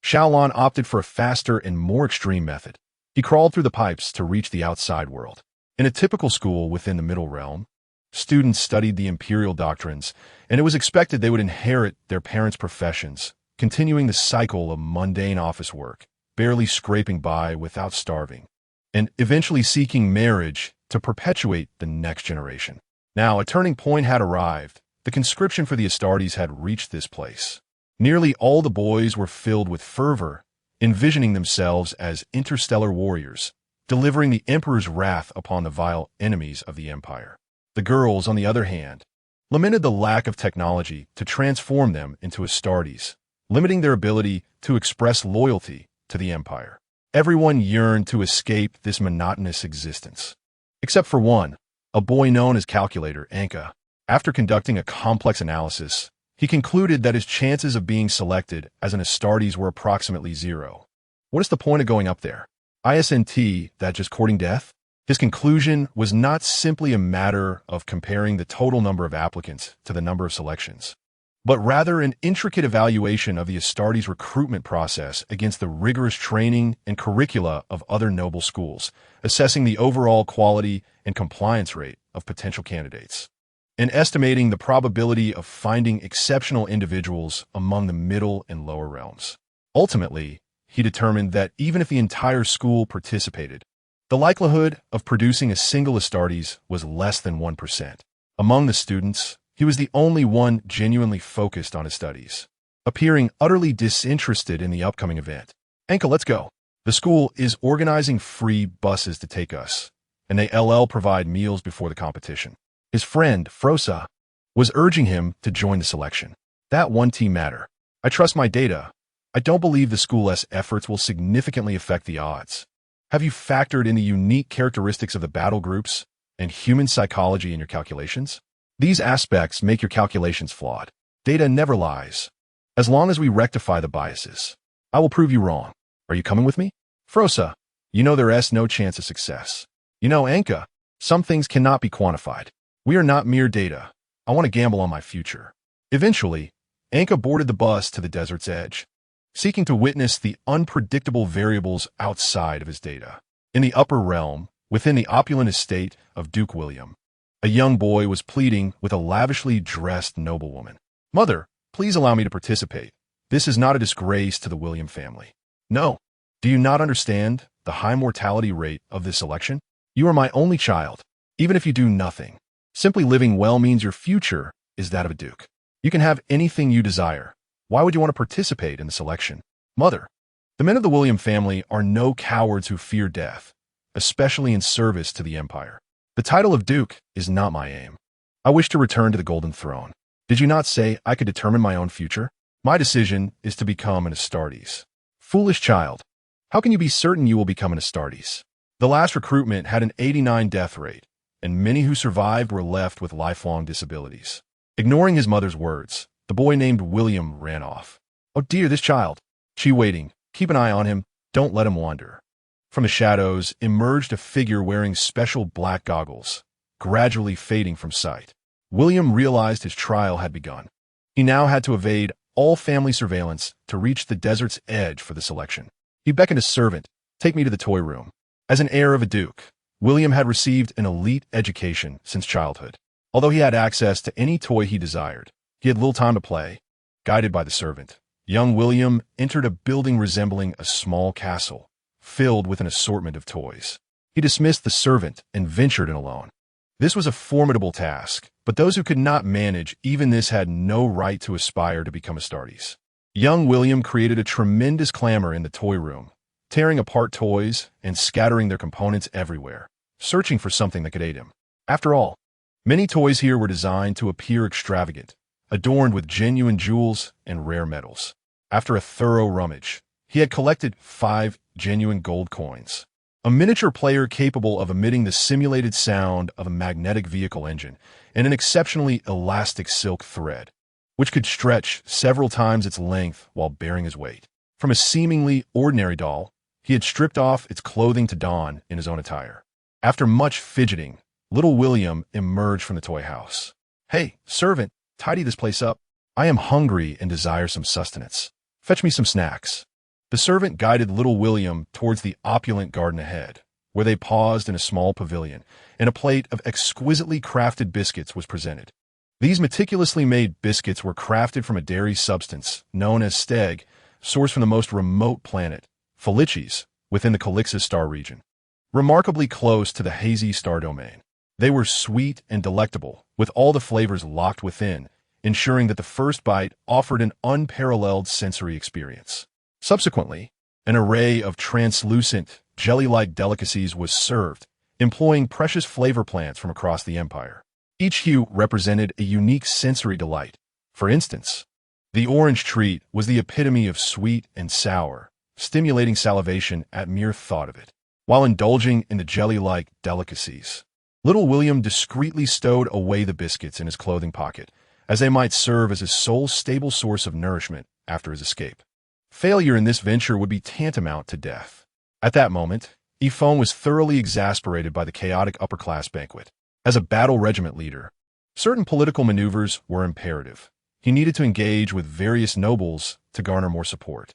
Xiaolon opted for a faster and more extreme method. He crawled through the pipes to reach the outside world. In a typical school within the Middle Realm, students studied the imperial doctrines, and it was expected they would inherit their parents' professions, continuing the cycle of mundane office work, barely scraping by without starving, and eventually seeking marriage to perpetuate the next generation. Now, a turning point had arrived. The conscription for the Astartes had reached this place. Nearly all the boys were filled with fervor, envisioning themselves as interstellar warriors, delivering the Emperor's wrath upon the vile enemies of the Empire. The girls, on the other hand, lamented the lack of technology to transform them into Astartes, limiting their ability to express loyalty to the Empire. Everyone yearned to escape this monotonous existence. Except for one, a boy known as Calculator Anka. After conducting a complex analysis, he concluded that his chances of being selected as an Astartes were approximately 0. What is the point of going up there? Isn't that just courting death? His conclusion was not simply a matter of comparing the total number of applicants to the number of selections, but rather an intricate evaluation of the Astartes recruitment process against the rigorous training and curricula of other noble schools, assessing the overall quality and compliance rate of potential candidates, and estimating the probability of finding exceptional individuals among the middle and lower realms. Ultimately, he determined that even if the entire school participated, the likelihood of producing a single Astartes was less than 1%. Among the students, he was the only one genuinely focused on his studies, appearing utterly disinterested in the upcoming event. "Anka, let's go. The school is organizing free buses to take us, and they provide meals before the competition." His friend, Frosa, was urging him to join the selection. "That one team matter. I trust my data. I don't believe the school's efforts will significantly affect the odds. Have you factored in the unique characteristics of the battle groups and human psychology in your calculations? These aspects make your calculations flawed. Data never lies. As long as we rectify the biases, I will prove you wrong. Are you coming with me?" "Frosa, you know there's no chance of success. You know, Anka, some things cannot be quantified. We are not mere data. I want to gamble on my future." Eventually, Anka boarded the bus to the desert's edge, seeking to witness the unpredictable variables outside of his data. In the upper realm, within the opulent estate of Duke William, a young boy was pleading with a lavishly dressed noblewoman. "Mother, please allow me to participate. This is not a disgrace to the William family." "No. Do you not understand the high mortality rate of this election? You are my only child. Even if you do nothing, simply living well means your future is that of a duke. You can have anything you desire. Why would you want to participate in this election?" "Mother, the men of the William family are no cowards who fear death, especially in service to the empire. The title of duke is not my aim. I wish to return to the golden throne. Did you not say I could determine my own future? My decision is to become an Astartes." "Foolish child, how can you be certain you will become an Astartes? The last recruitment had an 89 death rate, and many who survived were left with lifelong disabilities." Ignoring his mother's words, the boy named William ran off. "Oh dear, this child. She waiting. Keep an eye on him. Don't let him wander." From the shadows emerged a figure wearing special black goggles, gradually fading from sight. William realized his trial had begun. He now had to evade all family surveillance to reach the desert's edge for the selection. He beckoned a servant, "Take me to the toy room." As an heir of a duke, William had received an elite education since childhood. Although he had access to any toy he desired, he had little time to play. Guided by the servant, young William entered a building resembling a small castle, filled with an assortment of toys. He dismissed the servant and ventured in alone. This was a formidable task, but those who could not manage even this had no right to aspire to become Astartes. Young William created a tremendous clamor in the toy room, tearing apart toys and scattering their components everywhere, searching for something that could aid him. After all, many toys here were designed to appear extravagant, adorned with genuine jewels and rare metals. After a thorough rummage, he had collected 5 genuine gold coins, a miniature player capable of emitting the simulated sound of a magnetic vehicle engine, and an exceptionally elastic silk thread, which could stretch several times its length while bearing his weight. From a seemingly ordinary doll, he had stripped off its clothing to don in his own attire. After much fidgeting, little William emerged from the toy house. "Hey, servant, tidy this place up. I am hungry and desire some sustenance. Fetch me some snacks." The servant guided little William towards the opulent garden ahead, where they paused in a small pavilion, and a plate of exquisitely crafted biscuits was presented. These meticulously made biscuits were crafted from a dairy substance known as steg, sourced from the most remote planet, Felices, within the Calixus star region, remarkably close to the hazy star domain. They were sweet and delectable, with all the flavors locked within, ensuring that the first bite offered an unparalleled sensory experience. Subsequently, an array of translucent, jelly-like delicacies was served, employing precious flavor plants from across the empire. Each hue represented a unique sensory delight. For instance, the orange treat was the epitome of sweet and sour, stimulating salivation at mere thought of it. While indulging in the jelly-like delicacies, little William discreetly stowed away the biscuits in his clothing pocket, as they might serve as his sole stable source of nourishment after his escape. Failure in this venture would be tantamount to death. At that moment, Yifeng was thoroughly exasperated by the chaotic upper-class banquet. As a battle regiment leader, certain political maneuvers were imperative. He needed to engage with various nobles to garner more support.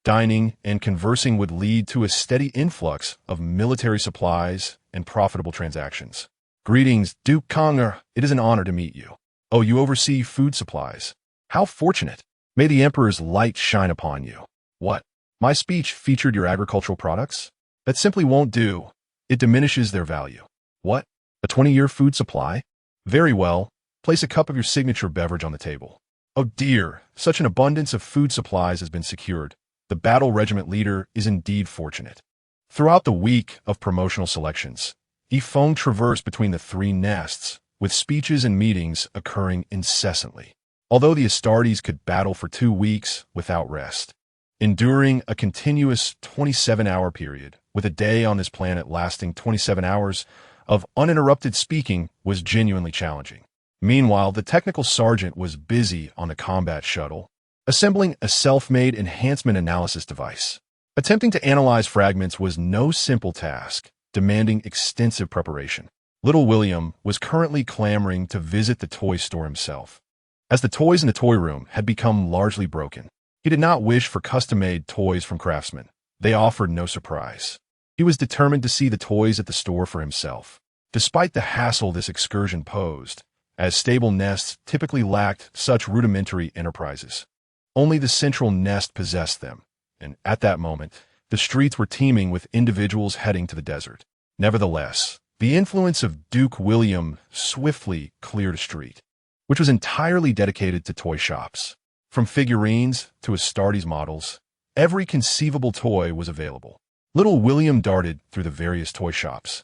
Dining and conversing would lead to a steady influx of military supplies and profitable transactions. Greetings, Duke Conger. It is an honor to meet you. Oh, you oversee food supplies. How fortunate. May the Emperor's light shine upon you. What? My speech featured your agricultural products? That simply won't do. It diminishes their value. What? A 20-year food supply? Very well. Place a cup of your signature beverage on the table. Oh dear, such an abundance of food supplies has been secured. The battle regiment leader is indeed fortunate. Throughout the week of promotional selections, Yifeng traversed between the three nests, with speeches and meetings occurring incessantly. Although the Astartes could battle for 2 weeks without rest, enduring a continuous 27-hour period, with a day on this planet lasting 27 hours of uninterrupted speaking was genuinely challenging. Meanwhile, the technical sergeant was busy on the combat shuttle, assembling a self-made enhancement analysis device. Attempting to analyze fragments was no simple task, demanding extensive preparation. Little William was currently clamoring to visit the toy store himself. As the toys in the toy room had become largely broken, he did not wish for custom-made toys from craftsmen. They offered no surprise. He was determined to see the toys at the store for himself. Despite the hassle this excursion posed, as stable nests typically lacked such rudimentary enterprises. Only the central nest possessed them, and at that moment, the streets were teeming with individuals heading to the desert. Nevertheless, the influence of Duke William swiftly cleared a street, which was entirely dedicated to toy shops. From figurines to Astartes models, every conceivable toy was available. Little William darted through the various toy shops,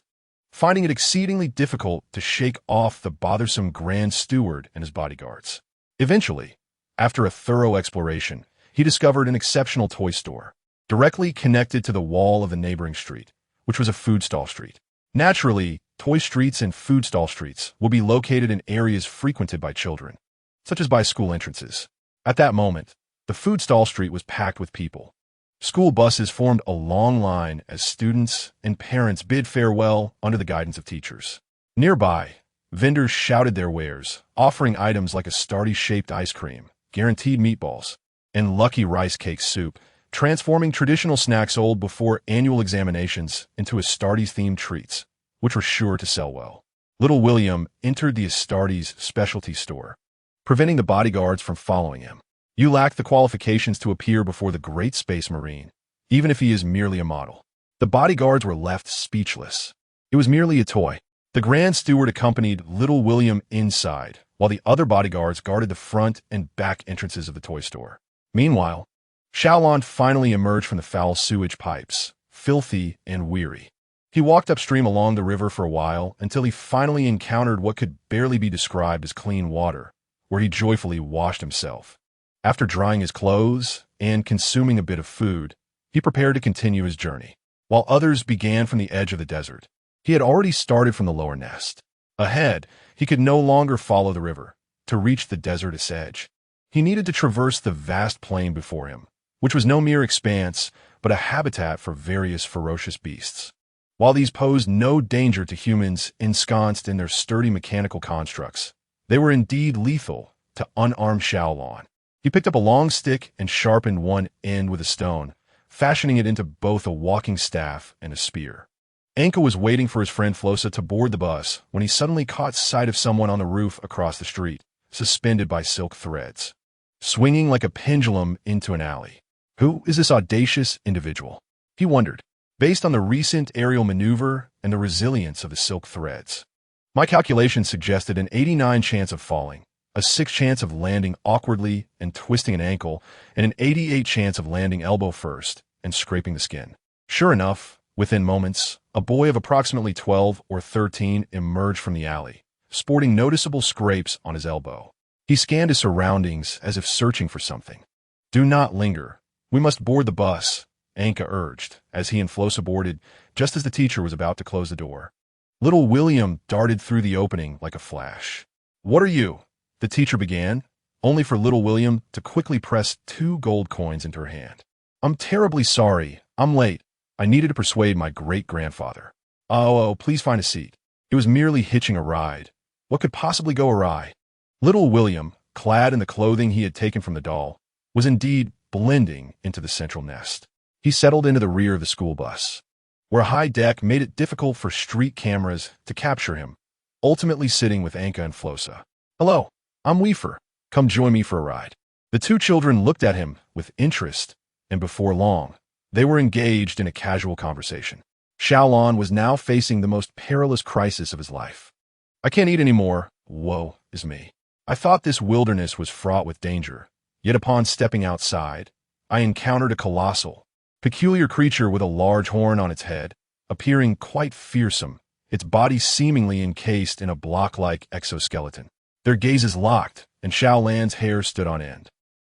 finding it exceedingly difficult to shake off the bothersome Grand Steward and his bodyguards. Eventually, after a thorough exploration, he discovered an exceptional toy store, directly connected to the wall of the neighboring street, which was a food stall street. Naturally, toy streets and food stall streets will be located in areas frequented by children, such as by school entrances. At that moment, the food stall street was packed with people. School buses formed a long line as students and parents bid farewell under the guidance of teachers. Nearby, vendors shouted their wares, offering items like Astartes-shaped ice cream, guaranteed meatballs, and lucky rice cake soup, transforming traditional snacks sold before annual examinations into Astartes-themed treats, which were sure to sell well. Little William entered the Astartes specialty store, preventing the bodyguards from following him. You lack the qualifications to appear before the great space marine, even if he is merely a model. The bodyguards were left speechless. It was merely a toy. The Grand Steward accompanied Little William inside, while the other bodyguards guarded the front and back entrances of the toy store. Meanwhile, Xiaolon finally emerged from the foul sewage pipes, filthy and weary. He walked upstream along the river for a while until he finally encountered what could barely be described as clean water, where he joyfully washed himself. After drying his clothes and consuming a bit of food, he prepared to continue his journey. While others began from the edge of the desert, he had already started from the lower nest. Ahead, he could no longer follow the river to reach the desert's edge. He needed to traverse the vast plain before him, which was no mere expanse, but a habitat for various ferocious beasts. While these posed no danger to humans ensconced in their sturdy mechanical constructs, they were indeed lethal to unarmed Xiaolon. He picked up a long stick and sharpened one end with a stone, fashioning it into both a walking staff and a spear. Anka was waiting for his friend Flosa to board the bus when he suddenly caught sight of someone on the roof across the street, suspended by silk threads, swinging like a pendulum into an alley. Who is this audacious individual? He wondered, based on the recent aerial maneuver and the resilience of the silk threads. My calculations suggested an 89 chance of falling, a 6 chance of landing awkwardly and twisting an ankle, and an 88 chance of landing elbow first and scraping the skin. Sure enough, within moments, a boy of approximately 12 or 13 emerged from the alley, sporting noticeable scrapes on his elbow. He scanned his surroundings as if searching for something. Do not linger. We must board the bus, Anka urged, as he and Flosa boarded just as the teacher was about to close the door. Little William darted through the opening like a flash. What are you? The teacher began, only for Little William to quickly press 2 gold coins into her hand. I'm terribly sorry. I'm late. I needed to persuade my great-grandfather. Oh, please find a seat. It was merely hitching a ride. What could possibly go awry? Little William, clad in the clothing he had taken from the doll, was indeed blending into the central nest. He settled into the rear of the school bus, where a high deck made it difficult for street cameras to capture him, ultimately sitting with Anka and Flosa. "Hello, I'm Weefer. Come join me for a ride." The two children looked at him with interest, and before long, they were engaged in a casual conversation. Xiaolan was now facing the most perilous crisis of his life. "I can't eat anymore. Woe is me. I thought this wilderness was fraught with danger, yet upon stepping outside, I encountered a colossal, peculiar creature with a large horn on its head, appearing quite fearsome, its body seemingly encased in a block-like exoskeleton. Their gazes locked, and Xiaolan's hair stood on end.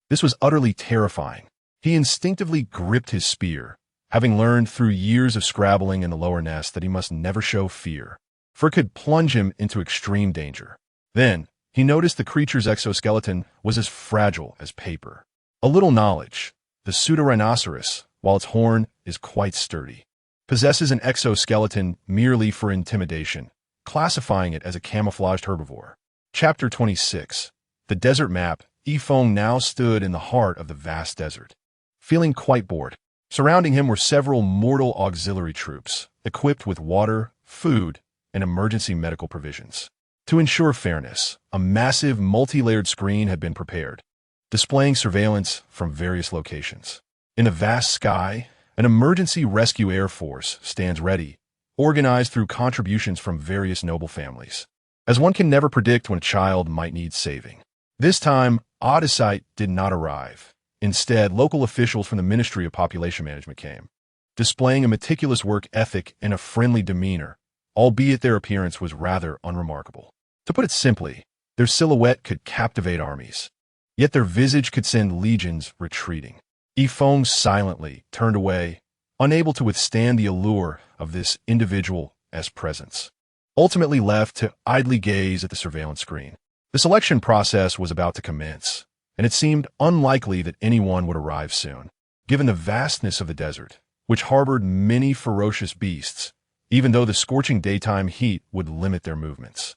This was utterly terrifying. He instinctively gripped his spear, having learned through years of scrabbling in the lower nest that he must never show fear, for it could plunge him into extreme danger. Then, he noticed the creature's exoskeleton was as fragile as paper. A little knowledge. The pseudo-rhinoceros, while its horn is quite sturdy, possesses an exoskeleton merely for intimidation, classifying it as a camouflaged herbivore. Chapter 26. The Desert Map. Yifeng now stood in the heart of the vast desert, feeling quite bored. Surrounding him were several mortal auxiliary troops, equipped with water, food, and emergency medical provisions. To ensure fairness, a massive multi-layered screen had been prepared, displaying surveillance from various locations. In the vast sky, an emergency rescue air force stands ready, organized through contributions from various noble families, as one can never predict when a child might need saving. This time, Odyssey did not arrive. Instead, local officials from the Ministry of Population Management came, displaying a meticulous work ethic and a friendly demeanor, albeit their appearance was rather unremarkable. To put it simply, their silhouette could captivate armies, yet their visage could send legions retreating. Yifeng silently turned away, unable to withstand the allure of this individual's presence, ultimately left to idly gaze at the surveillance screen. The selection process was about to commence, and it seemed unlikely that anyone would arrive soon, given the vastness of the desert, which harbored many ferocious beasts, even though the scorching daytime heat would limit their movements.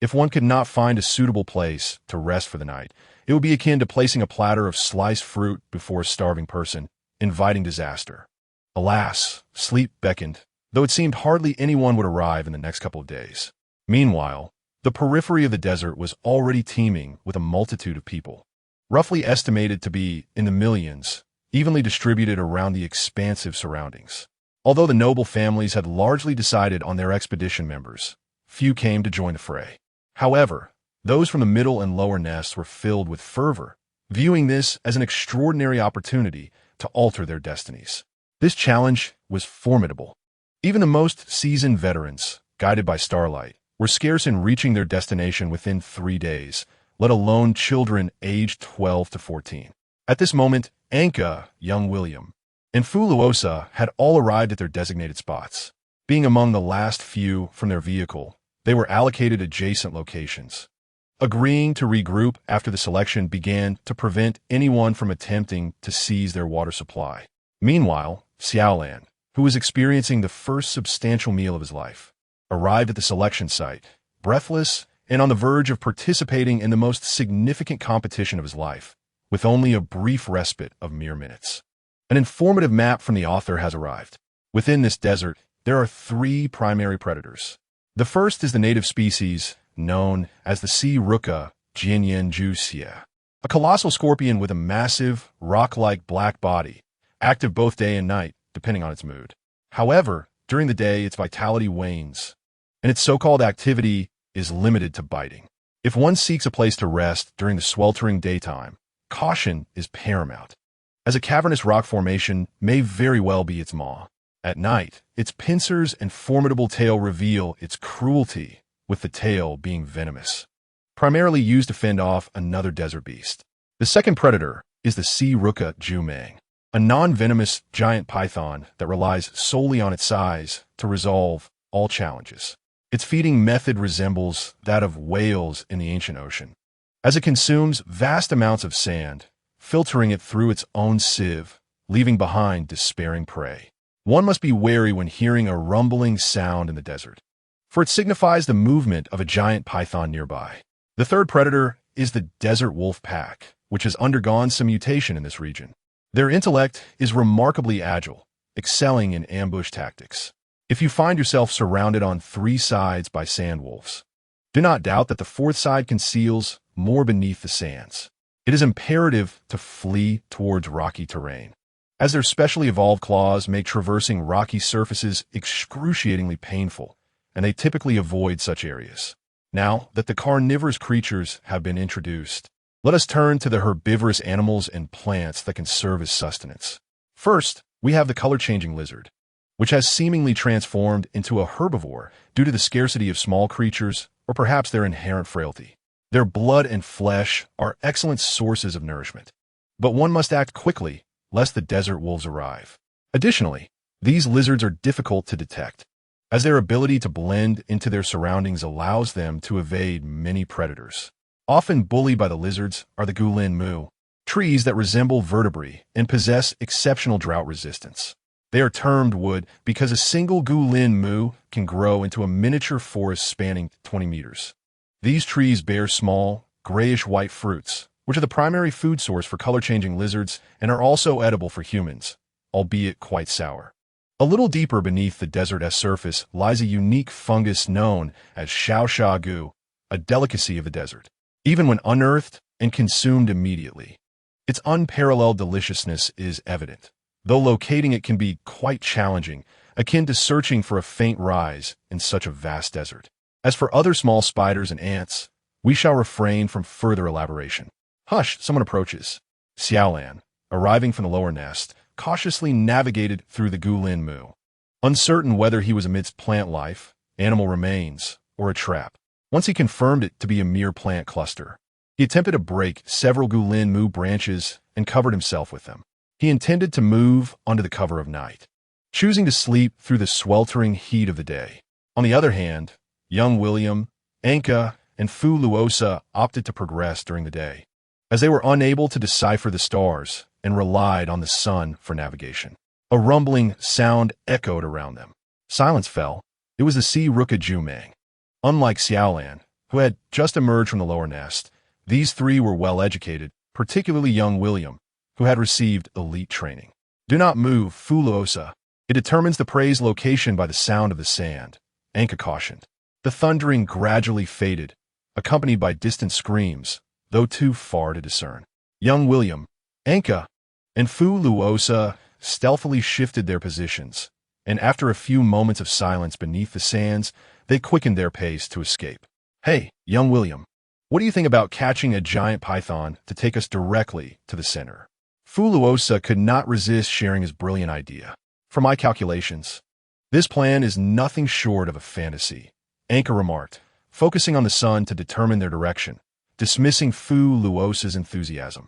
If one could not find a suitable place to rest for the night, it would be akin to placing a platter of sliced fruit before a starving person, inviting disaster. Alas, sleep beckoned, though it seemed hardly anyone would arrive in the next couple of days. Meanwhile, the periphery of the desert was already teeming with a multitude of people, roughly estimated to be in the millions, evenly distributed around the expansive surroundings. Although the noble families had largely decided on their expedition members, few came to join the fray. However, those from the middle and lower nests were filled with fervor, viewing this as an extraordinary opportunity to alter their destinies. This challenge was formidable. Even the most seasoned veterans, guided by starlight, were scarce in reaching their destination within 3 days, let alone children aged 12 to 14. At this moment, Anka, young William, and Fuluosa had all arrived at their designated spots. Being among the last few from their vehicle, they were allocated adjacent locations. Agreeing to regroup after the selection began to prevent anyone from attempting to seize their water supply. Meanwhile, Xiaolan, who was experiencing the first substantial meal of his life, arrived at the selection site, breathless and on the verge of participating in the most significant competition of his life, with only a brief respite of mere minutes. An informative map from the author has arrived. Within this desert, there are 3 primary predators. The first is the native species known as the sea ruka jianyanjuxia, a colossal scorpion with a massive, rock-like black body, active both day and night, depending on its mood. However, during the day, its vitality wanes, and its so-called activity is limited to biting. If one seeks a place to rest during the sweltering daytime, caution is paramount, as a cavernous rock formation may very well be its maw. At night, its pincers and formidable tail reveal its cruelty, with the tail being venomous, primarily used to fend off another desert beast. The second predator is the sea ruka jumang, a non-venomous giant python that relies solely on its size to resolve all challenges. Its feeding method resembles that of whales in the ancient ocean, as it consumes vast amounts of sand, filtering it through its own sieve, leaving behind despairing prey. One must be wary when hearing a rumbling sound in the desert, for it signifies the movement of a giant python nearby. The third predator is the desert wolf pack, which has undergone some mutation in this region. Their intellect is remarkably agile, excelling in ambush tactics. If you find yourself surrounded on three sides by sand wolves, do not doubt that the fourth side conceals more beneath the sands. It is imperative to flee towards rocky terrain, as their specially evolved claws make traversing rocky surfaces excruciatingly painful, and they typically avoid such areas. Now that the carnivorous creatures have been introduced, let us turn to the herbivorous animals and plants that can serve as sustenance. First, we have the color-changing lizard, which has seemingly transformed into a herbivore due to the scarcity of small creatures or perhaps their inherent frailty. Their blood and flesh are excellent sources of nourishment, but one must act quickly lest the desert wolves arrive. Additionally, these lizards are difficult to detect, as their ability to blend into their surroundings allows them to evade many predators. Often bullied by the lizards are the Gulin Mu, trees that resemble vertebrae and possess exceptional drought resistance. They are termed wood because a single Gulin Mu can grow into a miniature forest spanning 20 meters. These trees bear small, grayish-white fruits, which are the primary food source for color-changing lizards and are also edible for humans, albeit quite sour. A little deeper beneath the desert's surface lies a unique fungus known as Xiao Gu, a delicacy of the desert. Even when unearthed and consumed immediately, its unparalleled deliciousness is evident, though locating it can be quite challenging, akin to searching for a faint rise in such a vast desert. As for other small spiders and ants, we shall refrain from further elaboration. Hush, someone approaches. Xiaolan, arriving from the lower nest, cautiously navigated through the Gulin Mu, uncertain whether he was amidst plant life, animal remains, or a trap. Once he confirmed it to be a mere plant cluster, he attempted to break several Gulin Mu branches and covered himself with them. He intended to move under the cover of night, choosing to sleep through the sweltering heat of the day. On the other hand, young William, Anka, and Fu Luosa opted to progress during the day, as they were unable to decipher the stars and relied on the sun for navigation. A rumbling sound echoed around them. Silence fell. It was the sea Ruka Jumang. Unlike Xiaolan, who had just emerged from the lower nest, these three were well-educated, particularly young William, who had received elite training. Do not move, Fu Luosa. It determines the prey's location by the sound of the sand, Anka cautioned. The thundering gradually faded, accompanied by distant screams, though too far to discern. Young William, Anka, and Fu Luosa stealthily shifted their positions, and after a few moments of silence beneath the sands, they quickened their pace to escape. Hey, young William, what do you think about catching a giant python to take us directly to the center? Fu Luosa could not resist sharing his brilliant idea. From my calculations, this plan is nothing short of a fantasy, Anka remarked, focusing on the sun to determine their direction, dismissing Fu Luosa's enthusiasm.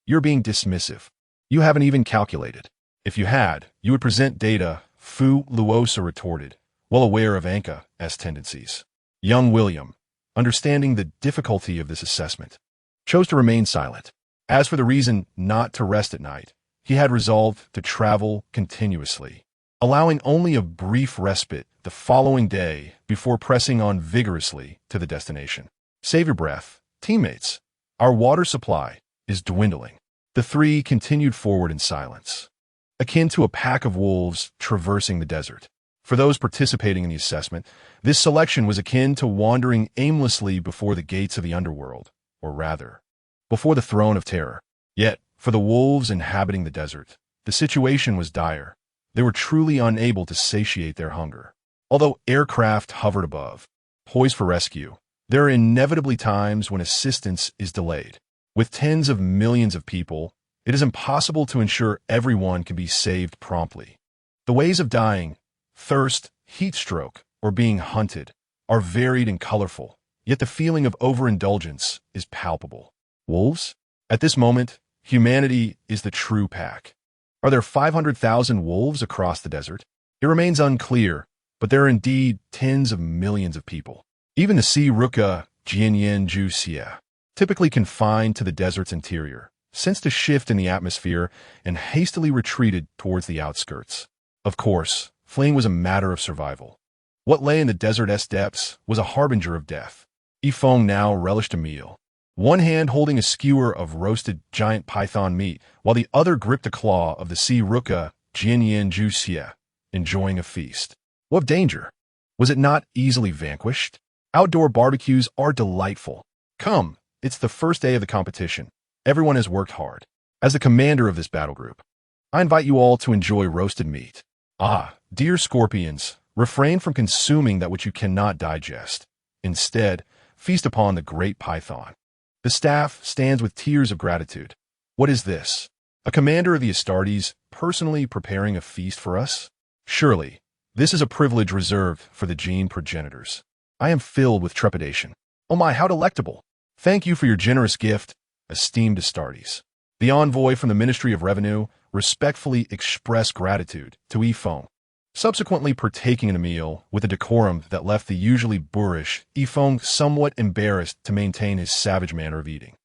You're being dismissive. You haven't even calculated. If you had, you would present data, Fu Luosa retorted, well aware of Anka's tendencies. Young William, understanding the difficulty of this assessment, chose to remain silent. As for the reason not to rest at night, he had resolved to travel continuously, allowing only a brief respite the following day before pressing on vigorously to the destination. Save your breath, teammates. Our water supply is dwindling. The three continued forward in silence, akin to a pack of wolves traversing the desert. For those participating in the assessment, this selection was akin to wandering aimlessly before the gates of the underworld, or rather, before the throne of terror. Yet, for the wolves inhabiting the desert, the situation was dire. They were truly unable to satiate their hunger. Although aircraft hovered above, poised for rescue, there are inevitably times when assistance is delayed. With tens of millions of people, it is impossible to ensure everyone can be saved promptly. The ways of dying, thirst, heat stroke, or being hunted, are varied and colorful, yet the feeling of overindulgence is palpable. Wolves? At this moment, humanity is the true pack. Are there 500,000 wolves across the desert? It remains unclear, but there are indeed tens of millions of people. Even the sea Ruka Jianyan Juxia, typically confined to the desert's interior, sensed a shift in the atmosphere and hastily retreated towards the outskirts. Of course, fleeing was a matter of survival. What lay in the desert's depths was a harbinger of death. Yifeng now relished a meal, one hand holding a skewer of roasted giant python meat, while the other gripped a claw of the sea ruka jianyan juxia, enjoying a feast. What danger? Was it not easily vanquished? Outdoor barbecues are delightful. Come, it's the first day of the competition. Everyone has worked hard. As the commander of this battle group, I invite you all to enjoy roasted meat. Ah, dear scorpions, refrain from consuming that which you cannot digest. Instead, feast upon the great python. The staff stands with tears of gratitude. What is this? A commander of the Astartes personally preparing a feast for us? Surely, this is a privilege reserved for the gene progenitors. I am filled with trepidation. Oh my, how delectable! Thank you for your generous gift, esteemed Astartes. The envoy from the Ministry of Revenue respectfully expressed gratitude to Yifeng, subsequently partaking in a meal with a decorum that left the usually boorish Yifeng somewhat embarrassed to maintain his savage manner of eating.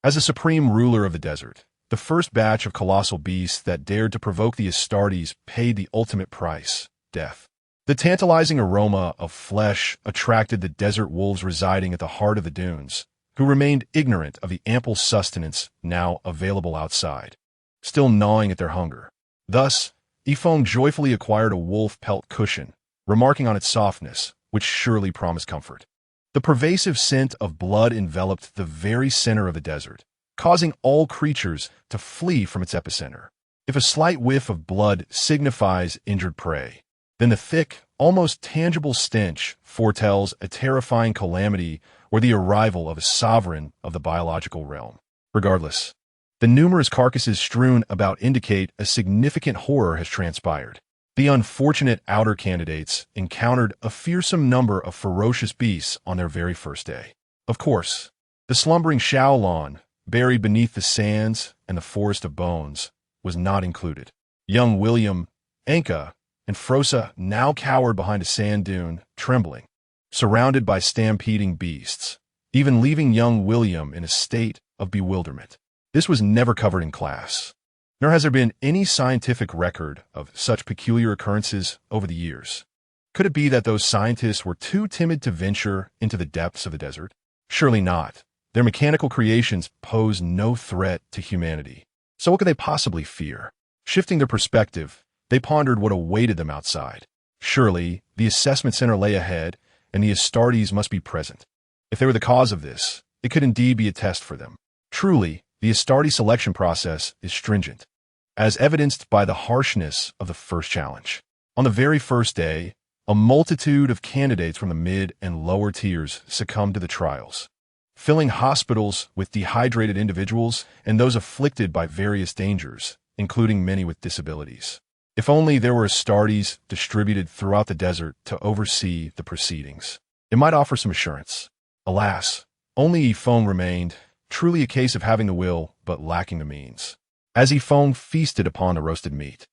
As the supreme ruler of the desert, the first batch of colossal beasts that dared to provoke the Astartes paid the ultimate price, death. The tantalizing aroma of flesh attracted the desert wolves residing at the heart of the dunes, who remained ignorant of the ample sustenance now available outside, still gnawing at their hunger. Thus, Yifeng joyfully acquired a wolf pelt cushion, remarking on its softness, which surely promised comfort. The pervasive scent of blood enveloped the very center of the desert, causing all creatures to flee from its epicenter. If a slight whiff of blood signifies injured prey, then the thick, almost tangible stench foretells a terrifying calamity or the arrival of a sovereign of the biological realm. Regardless, the numerous carcasses strewn about indicate a significant horror has transpired. The unfortunate outer candidates encountered a fearsome number of ferocious beasts on their very first day. Of course, the slumbering Shaolon, buried beneath the sands and the forest of bones, was not included. Young William, Anka, and Frosa now cowered behind a sand dune, trembling, surrounded by stampeding beasts, even leaving young William in a state of bewilderment. This was never covered in class, nor has there been any scientific record of such peculiar occurrences over the years. Could it be that those scientists were too timid to venture into the depths of the desert? Surely not. Their mechanical creations pose no threat to humanity. So what could they possibly fear? Shifting their perspective, they pondered what awaited them outside. Surely, the assessment center lay ahead, and the Astartes must be present. If they were the cause of this, it could indeed be a test for them. Truly, the Astartes selection process is stringent, as evidenced by the harshness of the first challenge. On the very first day, a multitude of candidates from the mid and lower tiers succumbed to the trials, filling hospitals with dehydrated individuals and those afflicted by various dangers, including many with disabilities. If only there were Astartes distributed throughout the desert to oversee the proceedings, it might offer some assurance. Alas, only Yifeng remained, truly a case of having the will but lacking the means. As Yifeng feasted upon the roasted meat,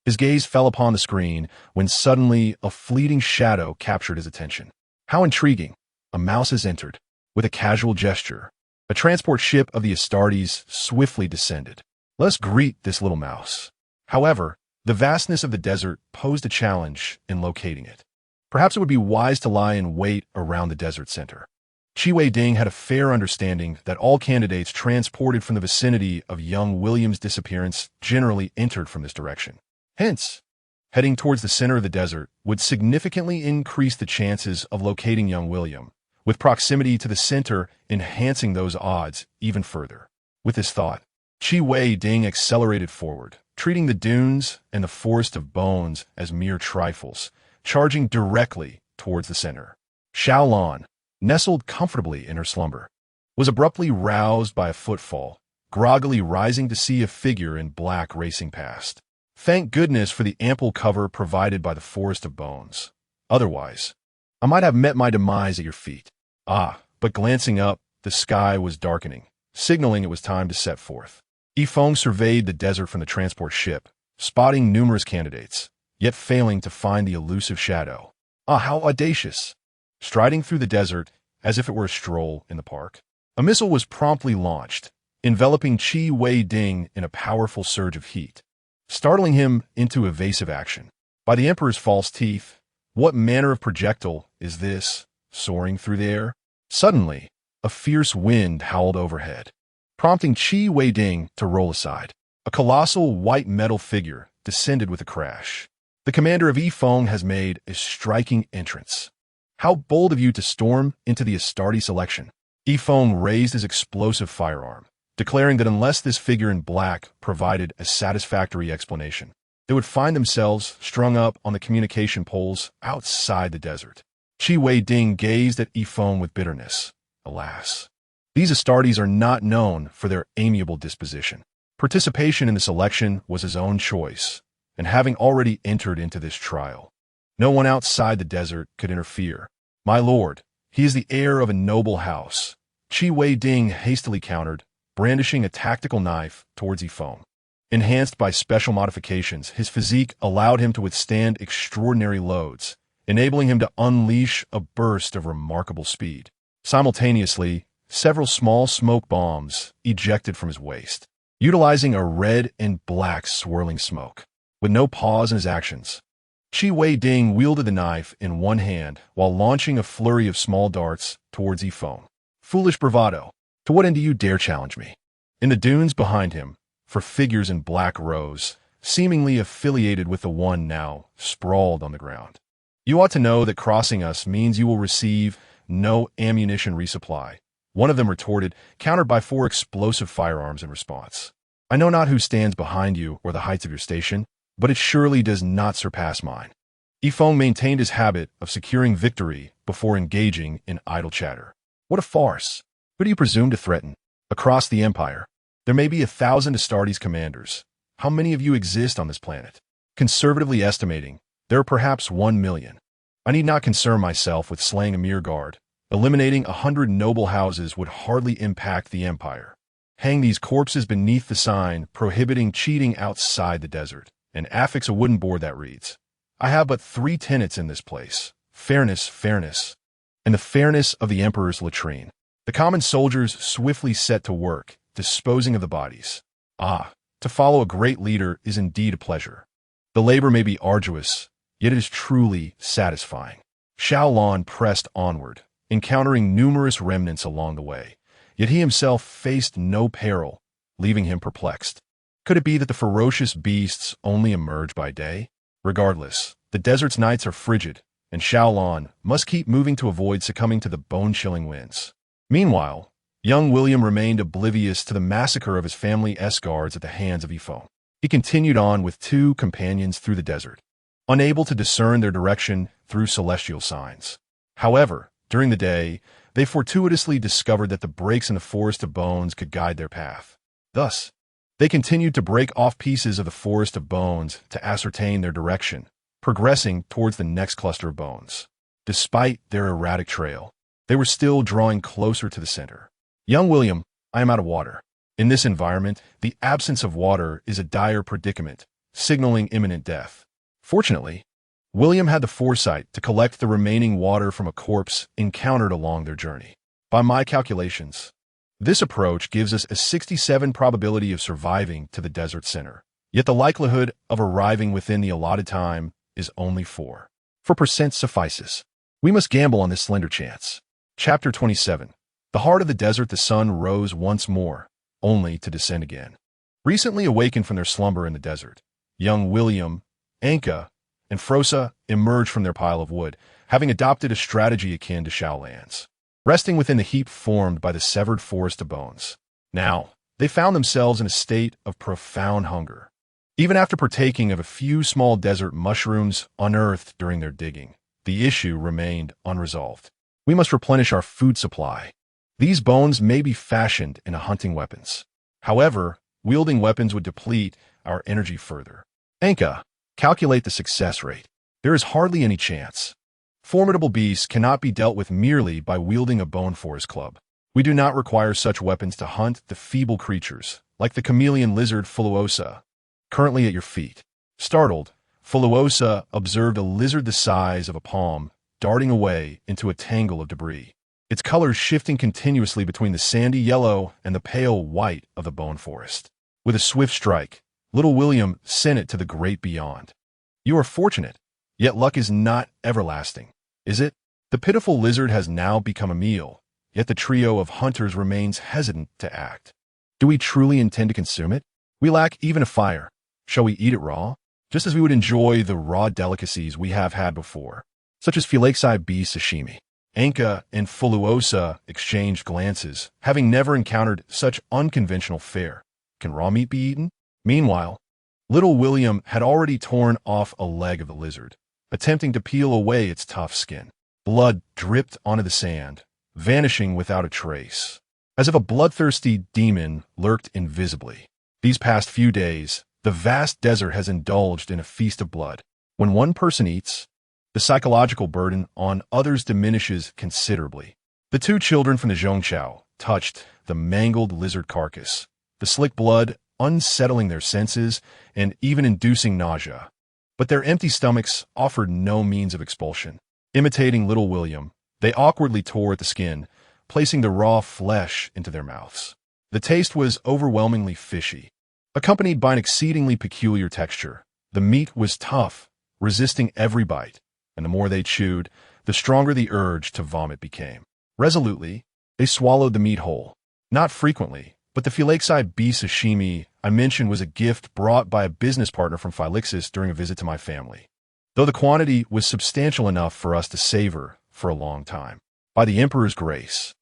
his gaze fell upon the screen when suddenly a fleeting shadow captured his attention. How intriguing! A mouse has entered. With a casual gesture, a transport ship of the Astartes swiftly descended. Let us greet this little mouse. However, the vastness of the desert posed a challenge in locating it. Perhaps it would be wise to lie in wait around the desert center. Chi Ding had a fair understanding that all candidates transported from the vicinity of young William's disappearance generally entered from this direction. Hence, heading towards the center of the desert would significantly increase the chances of locating young William, with proximity to the center enhancing those odds even further. With this thought, Chi Ding accelerated forward, treating the dunes and the forest of bones as mere trifles, charging directly towards the center. Shaolon, nestled comfortably in her slumber, was abruptly roused by a footfall, groggily rising to see a figure in black racing past. Thank goodness for the ample cover provided by the forest of bones. Otherwise, I might have met my demise at your feet. But glancing up, the sky was darkening, signaling it was time to set forth. Yifeng surveyed the desert from the transport ship, spotting numerous candidates, yet failing to find the elusive shadow. How audacious! Striding through the desert as if it were a stroll in the park, a missile was promptly launched, enveloping Chi Ding in a powerful surge of heat, startling him into evasive action. By the Emperor's false teeth, what manner of projectile is this, soaring through the air? Suddenly, a fierce wind howled overhead, prompting Qi Weiding to roll aside. A colossal white metal figure descended with a crash. The commander of Yifeng has made a striking entrance. How bold of you to storm into the Astartes election. Yifeng raised his explosive firearm, declaring that unless this figure in black provided a satisfactory explanation, they would find themselves strung up on the communication poles outside the desert. Qi Weiding gazed at Yifeng with bitterness. Alas, these Astartes are not known for their amiable disposition. Participation in this election was his own choice, and having already entered into this trial, no one outside the desert could interfere. My lord, he is the heir of a noble house, Qi Weiding hastily countered, brandishing a tactical knife towards Yifeng. Enhanced by special modifications, his physique allowed him to withstand extraordinary loads, enabling him to unleash a burst of remarkable speed. Simultaneously, several small smoke bombs ejected from his waist, utilizing a red and black swirling smoke. With no pause in his actions, Qi Weiding wielded the knife in one hand while launching a flurry of small darts towards Yifeng. Foolish bravado! To what end do you dare challenge me? In the dunes behind him, for figures in black rows, seemingly affiliated with the one now sprawled on the ground. You ought to know that crossing us means you will receive no ammunition resupply, one of them retorted, countered by 4 explosive firearms in response. I know not who stands behind you or the heights of your station, but it surely does not surpass mine. Yifeng maintained his habit of securing victory before engaging in idle chatter. What a farce! Who do you presume to threaten? Across the Empire, there may be 1,000 Astartes commanders. How many of you exist on this planet? Conservatively estimating, there are perhaps 1 million. I need not concern myself with slaying a mere guard. Eliminating 100 noble houses would hardly impact the Empire. Hang these corpses beneath the sign prohibiting cheating outside the desert, and affix a wooden board that reads, I have but 3 tenets in this place: fairness, fairness, and the fairness of the Emperor's latrine. The common soldiers swiftly set to work, disposing of the bodies. Ah, to follow a great leader is indeed a pleasure. The labor may be arduous, yet it is truly satisfying. Xiaolon pressed onward, encountering numerous remnants along the way, yet he himself faced no peril, leaving him perplexed. Could it be that the ferocious beasts only emerge by day? Regardless, the desert's nights are frigid, and Xiaolon must keep moving to avoid succumbing to the bone-chilling winds. Meanwhile, young William remained oblivious to the massacre of his family S-guards at the hands of Yifeng. He continued on with 2 companions through the desert, unable to discern their direction through celestial signs. However, during the day, they fortuitously discovered that the breaks in the Forest of Bones could guide their path. Thus, they continued to break off pieces of the Forest of Bones to ascertain their direction, progressing towards the next cluster of bones. Despite their erratic trail, they were still drawing closer to the center. Young William, I am out of water. In this environment, the absence of water is a dire predicament, signaling imminent death. Fortunately, William had the foresight to collect the remaining water from a corpse encountered along their journey. By my calculations, this approach gives us a 67% probability of surviving to the desert center. Yet the likelihood of arriving within the allotted time is only 4% suffices. We must gamble on this slender chance. Chapter 27. The heart of the desert, the sun rose once more, only to descend again. Recently awakened from their slumber in the desert, young William, Anka, and Frosa emerged from their pile of wood, having adopted a strategy akin to Xiaolan's, resting within the heap formed by the severed Forest of Bones. Now, they found themselves in a state of profound hunger. Even after partaking of a few small desert mushrooms unearthed during their digging, the issue remained unresolved. We must replenish our food supply. These bones may be fashioned into hunting weapons. However, wielding weapons would deplete our energy further. Anka, calculate the success rate. There is hardly any chance. Formidable beasts cannot be dealt with merely by wielding a bone forest club. We do not require such weapons to hunt the feeble creatures, like the chameleon lizard Fuluosa, currently at your feet. Startled, Fuluosa observed a lizard the size of a palm darting away into a tangle of debris, its colors shifting continuously between the sandy yellow and the pale white of the bone forest. With a swift strike, little William sent it to the great beyond. You are fortunate, yet luck is not everlasting, is it? The pitiful lizard has now become a meal, yet the trio of hunters remains hesitant to act. Do we truly intend to consume it? We lack even a fire. Shall we eat it raw? Just as we would enjoy the raw delicacies we have had before, such as Filexi B sashimi. Anka and Fuluosa exchanged glances, having never encountered such unconventional fare. Can raw meat be eaten? Meanwhile, little William had already torn off a leg of the lizard, attempting to peel away its tough skin. Blood dripped onto the sand, vanishing without a trace, as if a bloodthirsty demon lurked invisibly. These past few days, the vast desert has indulged in a feast of blood. When one person eats, the psychological burden on others diminishes considerably. The two children from the Zhongqiao touched the mangled lizard carcass, the slick blood unsettling their senses and even inducing nausea. But their empty stomachs offered no means of expulsion. Imitating little William, they awkwardly tore at the skin, placing the raw flesh into their mouths. The taste was overwhelmingly fishy, accompanied by an exceedingly peculiar texture. The meat was tough, resisting every bite, and the more they chewed, the stronger the urge to vomit became. Resolutely, they swallowed the meat whole. Not frequently, but the Filexi B sashimi I mentioned was a gift brought by a business partner from Phylixis during a visit to my family, though the quantity was substantial enough for us to savor for a long time. By the Emperor's grace,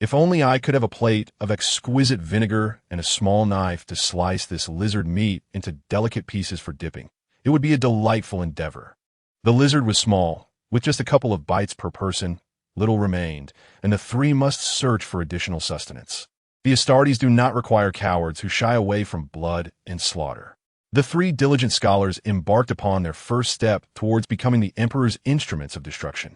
if only I could have a plate of exquisite vinegar and a small knife to slice this lizard meat into delicate pieces for dipping, it would be a delightful endeavor. The lizard was small, with just a couple of bites per person. Little remained, and the three must search for additional sustenance. The Astartes do not require cowards who shy away from blood and slaughter. The three diligent scholars embarked upon their first step towards becoming the Emperor's instruments of destruction.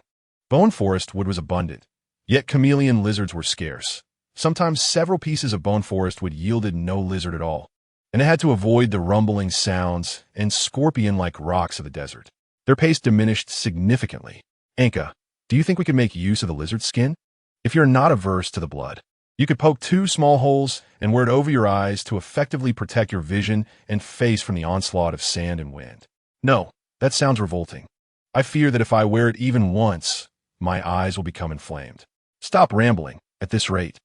Bone forest wood was abundant, yet chameleon lizards were scarce. Sometimes several pieces of bone forest wood yielded no lizard at all, and it had to avoid the rumbling sounds and scorpion-like rocks of the desert. Their pace diminished significantly. Anka, do you think we could make use of the lizard skin? If you're not averse to the blood, you could poke 2 small holes and wear it over your eyes to effectively protect your vision and face from the onslaught of sand and wind. No, that sounds revolting. I fear that if I wear it even once, my eyes will become inflamed. Stop rambling. At this rate,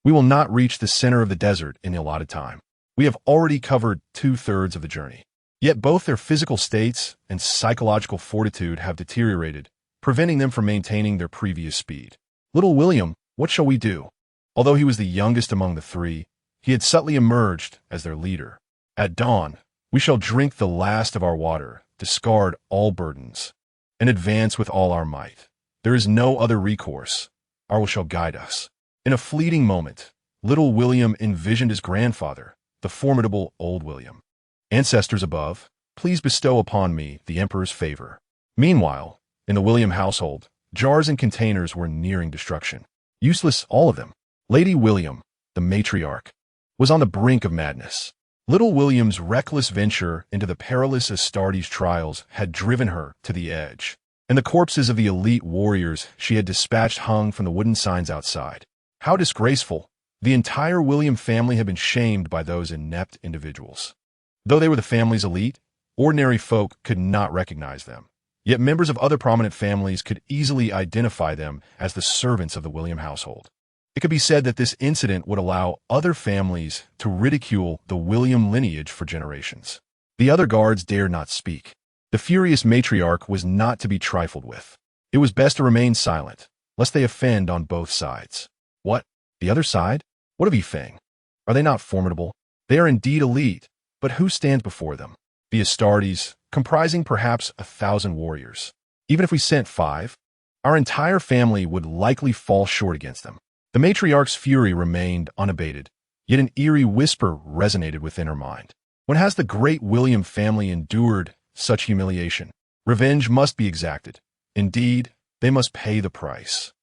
we will not reach the center of the desert in the allotted time. We have already covered 2/3 of the journey. Yet both their physical states and psychological fortitude have deteriorated, preventing them from maintaining their previous speed. Little William, what shall we do? Although he was the youngest among the three, he had subtly emerged as their leader. At dawn, we shall drink the last of our water, discard all burdens, and advance with all our might. There is no other recourse. Our will shall guide us. In a fleeting moment, little William envisioned his grandfather, the formidable old William. Ancestors above, please bestow upon me the Emperor's favor. Meanwhile, in the William household, jars and containers were nearing destruction. Useless, all of them. Lady William, the matriarch, was on the brink of madness. Little William's reckless venture into the perilous Astartes trials had driven her to the edge, and the corpses of the elite warriors she had dispatched hung from the wooden signs outside. How disgraceful! The entire William family had been shamed by those inept individuals. Though they were the family's elite, ordinary folk could not recognize them. Yet members of other prominent families could easily identify them as the servants of the William household. It could be said that this incident would allow other families to ridicule the William lineage for generations. The other guards dared not speak. The furious matriarch was not to be trifled with. It was best to remain silent, lest they offend on both sides. What? The other side? What of Yifeng? Are they not formidable? They are indeed elite, but who stands before them? The Astartes, comprising perhaps 1,000 warriors. Even if we sent 5, our entire family would likely fall short against them. The matriarch's fury remained unabated, yet an eerie whisper resonated within her mind. When has the great William family endured such humiliation? Revenge must be exacted. Indeed, they must pay the price.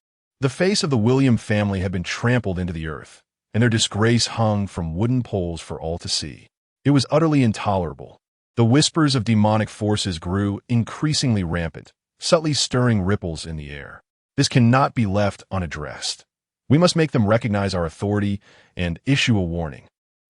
The face of the William family had been trampled into the earth, and their disgrace hung from wooden poles for all to see. It was utterly intolerable. The whispers of demonic forces grew increasingly rampant, subtly stirring ripples in the air. This cannot be left unaddressed. We must make them recognize our authority and issue a warning.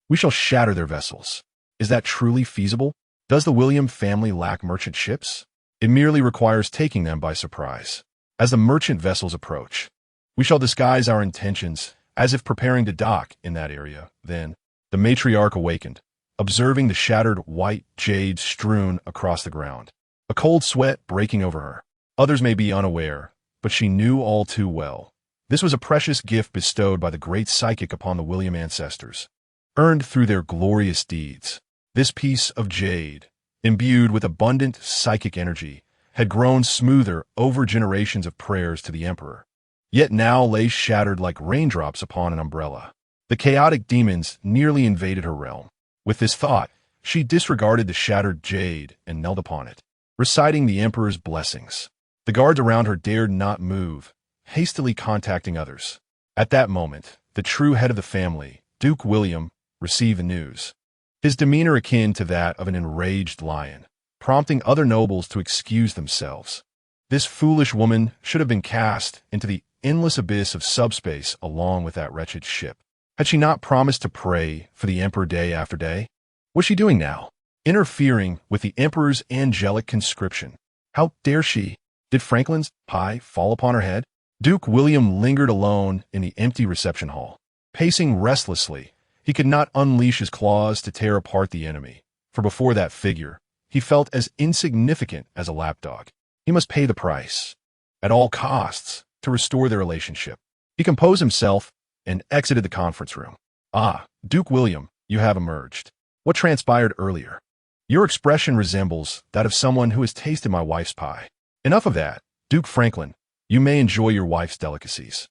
We shall shatter their vessels. Is that truly feasible? Does the William family lack merchant ships? It merely requires taking them by surprise. As the merchant vessels approach, we shall disguise our intentions as if preparing to dock in that area. Then, the matriarch awakened, observing the shattered white jade strewn across the ground, a cold sweat breaking over her. Others may be unaware, but she knew all too well. This was a precious gift bestowed by the great psychic upon the William ancestors, earned through their glorious deeds. This piece of jade, imbued with abundant psychic energy, had grown smoother over generations of prayers to the Emperor, yet now lay shattered like raindrops upon an umbrella. The chaotic demons nearly invaded her realm. With this thought, she disregarded the shattered jade and knelt upon it, reciting the Emperor's blessings. The guards around her dared not move, hastily contacting others. At that moment, the true head of the family, Duke William, received the news. His demeanor akin to that of an enraged lion, prompting other nobles to excuse themselves. This foolish woman should have been cast into the endless abyss of subspace along with that wretched ship. Had she not promised to pray for the Emperor day after day? What's she doing now? Interfering with the Emperor's angelic conscription. How dare she? Did Franklin's pie fall upon her head? Duke William lingered alone in the empty reception hall. Pacing restlessly, he could not unleash his claws to tear apart the enemy, for before that figure, he felt as insignificant as a lapdog. He must pay the price, at all costs, to restore their relationship. He composed himself and exited the conference room. Ah, Duke William, you have emerged. What transpired earlier? Your expression resembles that of someone who has tasted my wife's pie. Enough of that, Duke Franklin. You may enjoy your wife's delicacies.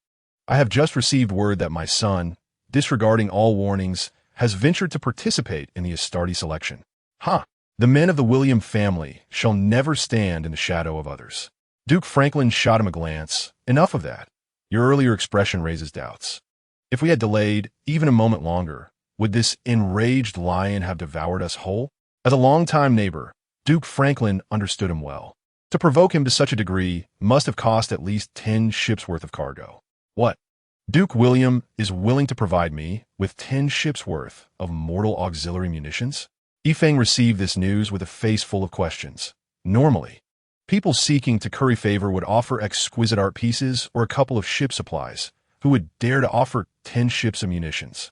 I have just received word that my son, disregarding all warnings, has ventured to participate in the Astartes election. The men of the William family shall never stand in the shadow of others. Duke Franklin shot him a glance. Enough of that. Your earlier expression raises doubts. If we had delayed even a moment longer, would this enraged lion have devoured us whole? As a longtime neighbor, Duke Franklin understood him well. To provoke him to such a degree must have cost at least 10 ships' worth of cargo. What? Duke William is willing to provide me with 10 ships' worth of mortal auxiliary munitions? Yifeng received this news with a face full of questions. Normally, people seeking to curry favor would offer exquisite art pieces or a couple of ship supplies. Who would dare to offer 10 ships of munitions?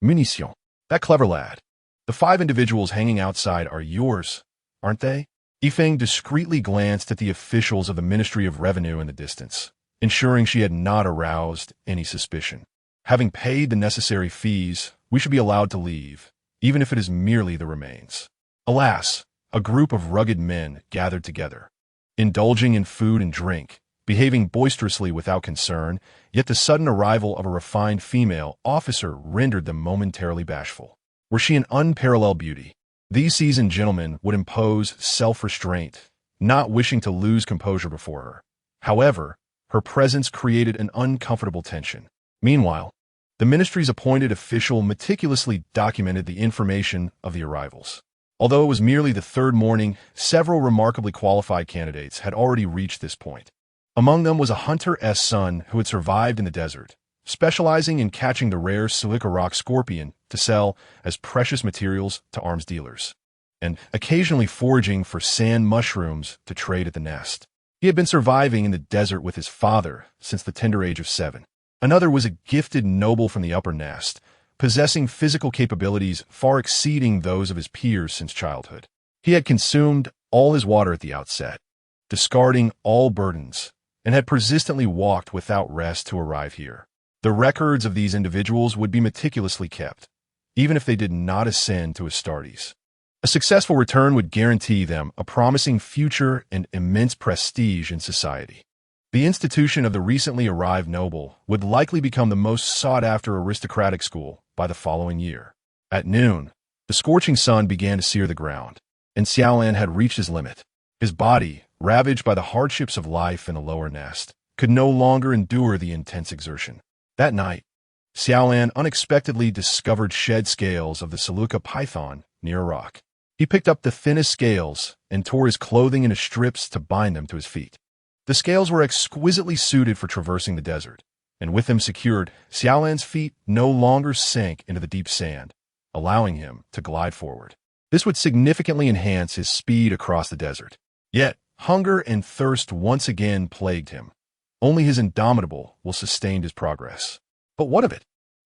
Munitions. That clever lad. The 5 individuals hanging outside are yours, aren't they? Yifeng discreetly glanced at the officials of the Ministry of Revenue in the distance, ensuring she had not aroused any suspicion. Having paid the necessary fees, we should be allowed to leave, even if it is merely the remains. Alas, a group of rugged men gathered together, indulging in food and drink, behaving boisterously without concern, yet the sudden arrival of a refined female officer rendered them momentarily bashful. Were she an unparalleled beauty, these seasoned gentlemen would impose self-restraint, not wishing to lose composure before her. However, her presence created an uncomfortable tension. Meanwhile, the ministry's appointed official meticulously documented the information of the arrivals. Although it was merely the 3rd morning, several remarkably qualified candidates had already reached this point. Among them was a hunter's son who had survived in the desert, specializing in catching the rare silica rock scorpion to sell as precious materials to arms dealers, and occasionally foraging for sand mushrooms to trade at the nest. He had been surviving in the desert with his father since the tender age of 7. Another was a gifted noble from the upper nest, possessing physical capabilities far exceeding those of his peers since childhood. He had consumed all his water at the outset, discarding all burdens, and had persistently walked without rest to arrive here. The records of these individuals would be meticulously kept, even if they did not ascend to Astartes. A successful return would guarantee them a promising future and immense prestige in society. The institution of the recently arrived noble would likely become the most sought-after aristocratic school by the following year. At noon, the scorching sun began to sear the ground, and Xiaolan had reached his limit. His body, ravaged by the hardships of life in the lower nest, could no longer endure the intense exertion. That night, Xiaolan unexpectedly discovered shed scales of the Saluka python near a rock. He picked up the thinnest scales and tore his clothing into strips to bind them to his feet. The scales were exquisitely suited for traversing the desert, and with them secured, Xiaolan's feet no longer sank into the deep sand, allowing him to glide forward. This would significantly enhance his speed across the desert. Yet, hunger and thirst once again plagued him. Only his indomitable will sustain his progress. But what of it?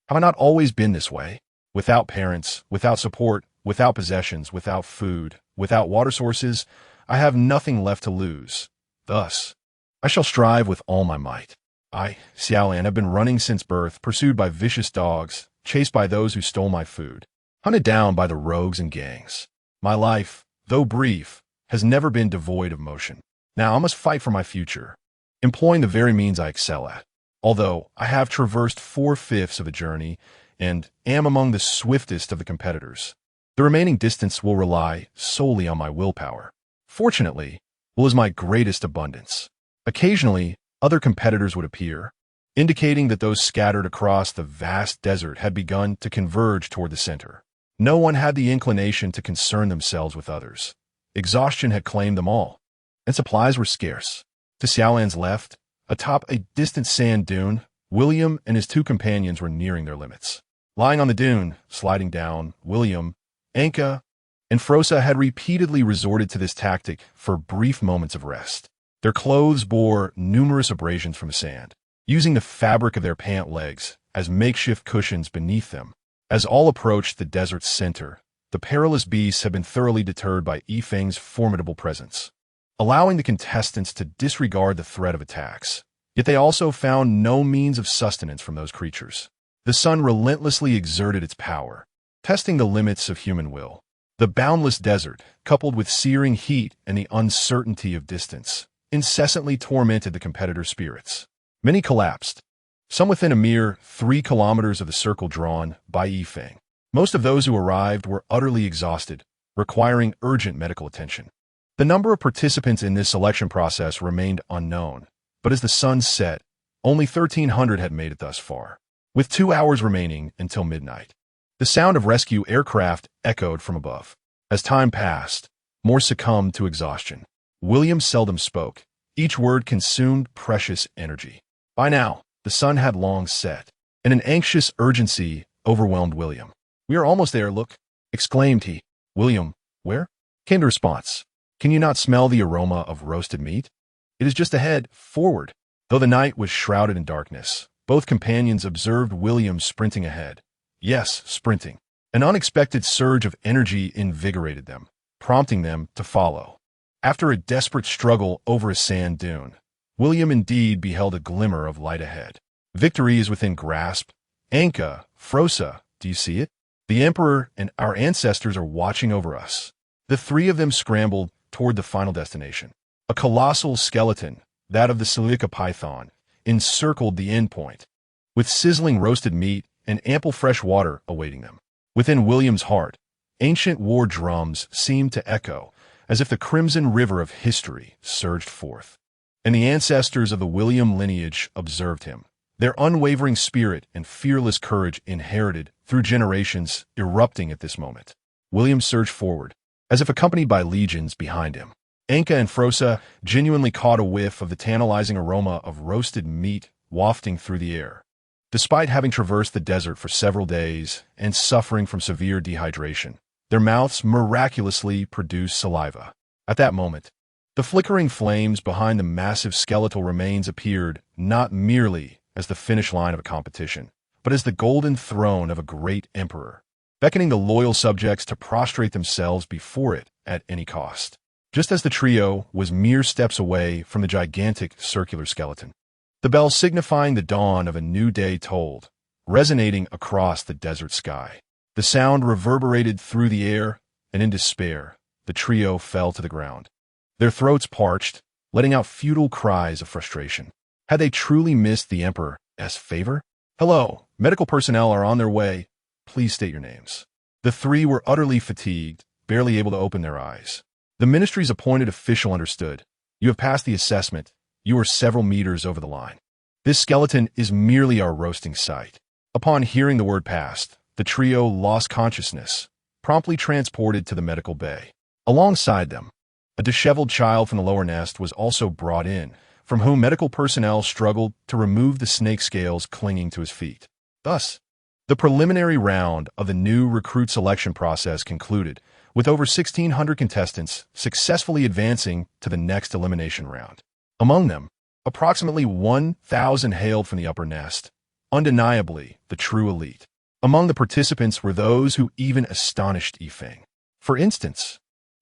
Have I not always been this way? Without parents, without support, without possessions, without food, without water sources, I have nothing left to lose. Thus, I shall strive with all my might. I, Xiaolan, have been running since birth, pursued by vicious dogs, chased by those who stole my food, hunted down by the rogues and gangs. My life, though brief, has never been devoid of motion. Now I must fight for my future, employing the very means I excel at. Although I have traversed 4/5 of the journey and am among the swiftest of the competitors, the remaining distance will rely solely on my willpower. Fortunately, will is my greatest abundance. Occasionally, other competitors would appear, indicating that those scattered across the vast desert had begun to converge toward the center. No one had the inclination to concern themselves with others. Exhaustion had claimed them all, and supplies were scarce. To Xiaolan's left, atop a distant sand dune, William and his 2 companions were nearing their limits. Lying on the dune, sliding down, William, Anka, and Frosa had repeatedly resorted to this tactic for brief moments of rest. Their clothes bore numerous abrasions from the sand, using the fabric of their pant legs as makeshift cushions beneath them. As all approached the desert's center, the perilous beasts had been thoroughly deterred by Yifeng's formidable presence, allowing the contestants to disregard the threat of attacks. Yet they also found no means of sustenance from those creatures. The sun relentlessly exerted its power, testing the limits of human will. The boundless desert, coupled with searing heat and the uncertainty of distance, incessantly tormented the competitors' spirits. Many collapsed, some within a mere 3 kilometers of the circle drawn by Yifeng. Most of those who arrived were utterly exhausted, requiring urgent medical attention. The number of participants in this selection process remained unknown, but as the sun set, only 1,300 had made it thus far. With 2 hours remaining until midnight, the sound of rescue aircraft echoed from above. As time passed, more succumbed to exhaustion. William seldom spoke. Each word consumed precious energy. By now, the sun had long set, and an anxious urgency overwhelmed William. "We are almost there, look," exclaimed he. "William, where?" came the response. "Can you not smell the aroma of roasted meat? It is just ahead, forward." Though the night was shrouded in darkness, both companions observed William sprinting ahead. Yes, sprinting. An unexpected surge of energy invigorated them, prompting them to follow. After a desperate struggle over a sand dune, William indeed beheld a glimmer of light ahead. Victory is within grasp. Anka, Frosa, do you see it? The Emperor and our ancestors are watching over us. The 3 of them scrambled toward the final destination. A colossal skeleton, that of the silica python, encircled the endpoint, with sizzling roasted meat and ample fresh water awaiting them. Within William's heart, ancient war drums seemed to echo, as if the crimson river of history surged forth. And the ancestors of the William lineage observed him, their unwavering spirit and fearless courage inherited through generations erupting at this moment. William surged forward, as if accompanied by legions behind him. Anka and Frosa genuinely caught a whiff of the tantalizing aroma of roasted meat wafting through the air. Despite having traversed the desert for several days and suffering from severe dehydration, their mouths miraculously produced saliva. At that moment, the flickering flames behind the massive skeletal remains appeared not merely as the finish line of a competition, but as the golden throne of a great emperor, beckoning the loyal subjects to prostrate themselves before it at any cost. Just as the trio was mere steps away from the gigantic circular skeleton, the bell signifying the dawn of a new day tolled, resonating across the desert sky. The sound reverberated through the air, and in despair, the trio fell to the ground. Their throats parched, letting out futile cries of frustration. Had they truly missed the Emperor's favor? "Hello, medical personnel are on their way. Please state your names." The 3 were utterly fatigued, barely able to open their eyes. The ministry's appointed official understood. "You have passed the assessment. You are several meters over the line. This skeleton is merely our roasting site." Upon hearing the word passed, the trio lost consciousness, promptly transported to the medical bay. Alongside them, a disheveled child from the lower nest was also brought in, from whom medical personnel struggled to remove the snake scales clinging to his feet. Thus, The preliminary round of the new recruit selection process concluded, with over 1,600 contestants successfully advancing to the next elimination round. Among them, approximately 1,000 hailed from the upper nest, undeniably the true elite. Among the participants were those who even astonished Yifeng. For instance,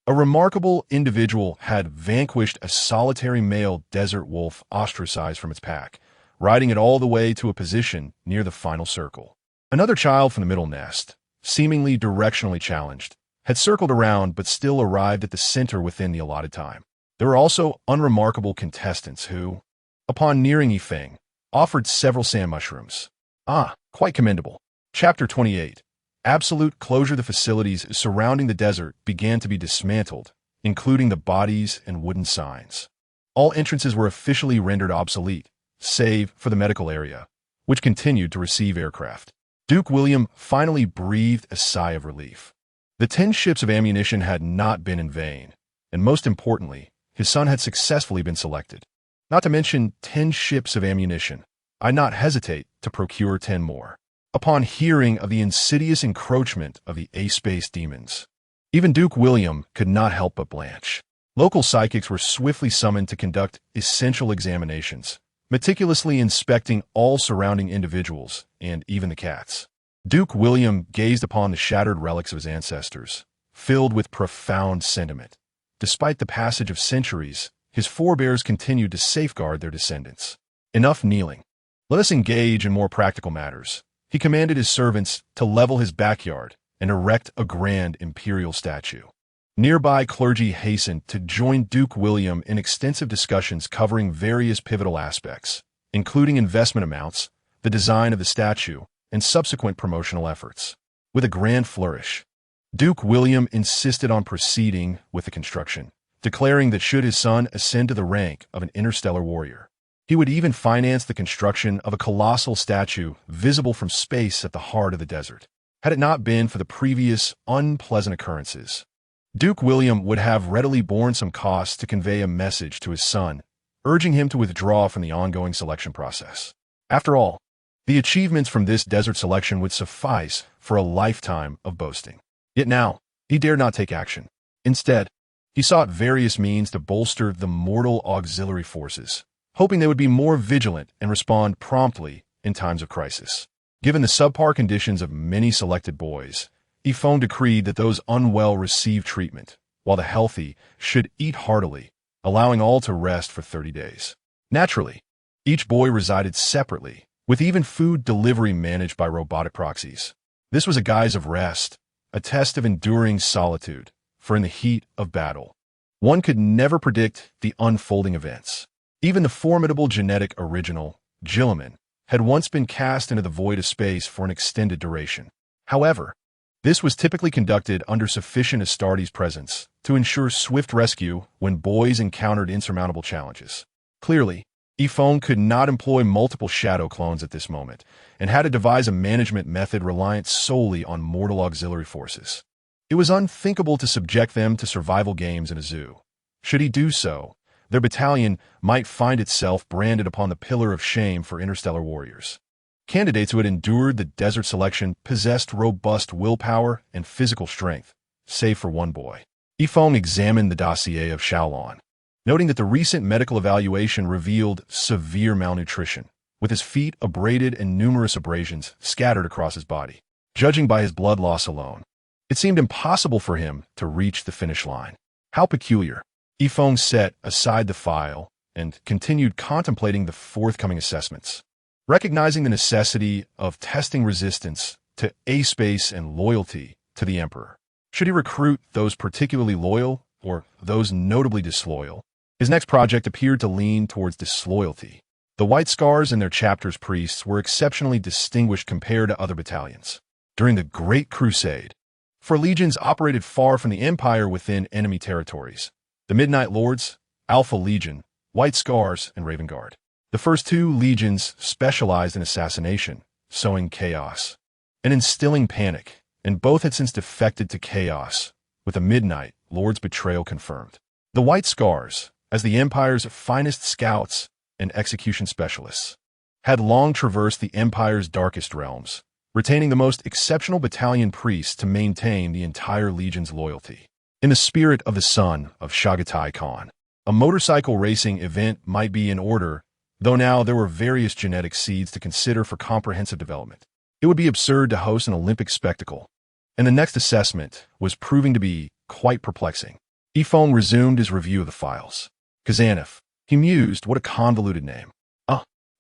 a remarkable individual had vanquished a solitary male desert wolf ostracized from its pack, riding it all the way to a position near the final circle. Another child from the middle nest, seemingly directionally challenged, had circled around but still arrived at the center within the allotted time. There were also unremarkable contestants who, upon nearing Yifeng, offered several sand mushrooms. Quite commendable. Chapter 28. Absolute closure. The facilities surrounding the desert began to be dismantled, including the bodies and wooden signs. All entrances were officially rendered obsolete, save for the medical area, which continued to receive aircraft. Duke William finally breathed a sigh of relief. The 10 ships of ammunition had not been in vain, and most importantly, his son had successfully been selected. Not to mention 10 ships of ammunition. I not hesitate to procure 10 more. Upon hearing of the insidious encroachment of the A-space demons, even Duke William could not help but blanch. Local psychics were swiftly summoned to conduct essential examinations, meticulously inspecting all surrounding individuals and even the cats. Duke William gazed upon the shattered relics of his ancestors, filled with profound sentiment. Despite the passage of centuries, his forebears continued to safeguard their descendants. Enough kneeling. Let us engage in more practical matters. He commanded his servants to level his backyard and erect a grand imperial statue. Nearby clergy hastened to join Duke William in extensive discussions covering various pivotal aspects, including investment amounts, the design of the statue, and subsequent promotional efforts. With a grand flourish, Duke William insisted on proceeding with the construction, declaring that should his son ascend to the rank of an interstellar warrior, he would even finance the construction of a colossal statue visible from space at the heart of the desert. Had it not been for the previous unpleasant occurrences, Duke William would have readily borne some costs to convey a message to his son, urging him to withdraw from the ongoing selection process. After all, the achievements from this desert selection would suffice for a lifetime of boasting. Yet now, he dared not take action. Instead, he sought various means to bolster the mortal auxiliary forces, hoping they would be more vigilant and respond promptly in times of crisis. Given the subpar conditions of many selected boys, Yifeng decreed that those unwell receive treatment, while the healthy should eat heartily, allowing all to rest for 30 days. Naturally, each boy resided separately, with even food delivery managed by robotic proxies. This was a guise of rest, a test of enduring solitude, for in the heat of battle, one could never predict the unfolding events. Even the formidable genetic original, Gilliman, had once been cast into the void of space for an extended duration. However, this was typically conducted under sufficient Astartes presence to ensure swift rescue when boys encountered insurmountable challenges. Clearly, Yifeng could not employ multiple shadow clones at this moment, and had to devise a management method reliant solely on mortal auxiliary forces. It was unthinkable to subject them to survival games in a zoo. Should he do so, their battalion might find itself branded upon the pillar of shame for interstellar warriors. Candidates who had endured the desert selection possessed robust willpower and physical strength, save for one boy. Yifeng examined the dossier of Xiaolon, noting that the recent medical evaluation revealed severe malnutrition, with his feet abraded and numerous abrasions scattered across his body. Judging by his blood loss alone, it seemed impossible for him to reach the finish line. How peculiar. Yifeng set aside the file and continued contemplating the forthcoming assessments. Recognizing the necessity of testing resistance to A-space and loyalty to the Emperor, should he recruit those particularly loyal or those notably disloyal? His next project appeared to lean towards disloyalty. The White Scars and their chapter's priests were exceptionally distinguished compared to other battalions. During the Great Crusade, for legions operated far from the Empire within enemy territories, the Midnight Lords, Alpha Legion, White Scars, and Raven Guard. The first two legions specialized in assassination, sowing chaos, and instilling panic, and both had since defected to chaos, with the Midnight Lord's betrayal confirmed. The White Scars, as the Empire's finest scouts and execution specialists, had long traversed the Empire's darkest realms, retaining the most exceptional battalion priests to maintain the entire legion's loyalty. In the spirit of the son of Chagatai Khan, a motorcycle racing event might be in order, though now there were various genetic seeds to consider for comprehensive development. It would be absurd to host an Olympic spectacle, and the next assessment was proving to be quite perplexing. Yifeng resumed his review of the files. Kazanov, he mused, what a convoluted name.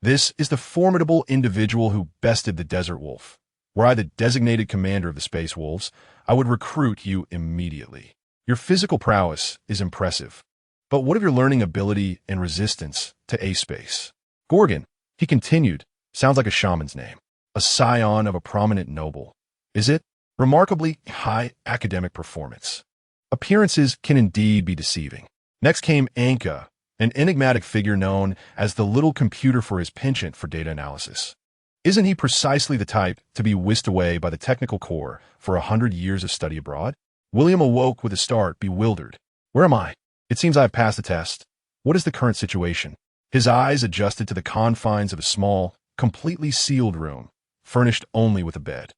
This is the formidable individual who bested the Desert Wolf. Were I the designated commander of the Space Wolves, I would recruit you immediately. Your physical prowess is impressive, but what of your learning ability and resistance to A-Space? Gorgon, he continued, sounds like a shaman's name. A scion of a prominent noble. Is it? Remarkably high academic performance. Appearances can indeed be deceiving. Next came Anka, an enigmatic figure known as the little computer for his penchant for data analysis. Isn't he precisely the type to be whisked away by the technical corps for 100 years of study abroad? William awoke with a start, bewildered. Where am I? It seems I have passed the test. What is the current situation? His eyes adjusted to the confines of a small, completely sealed room, furnished only with a bed,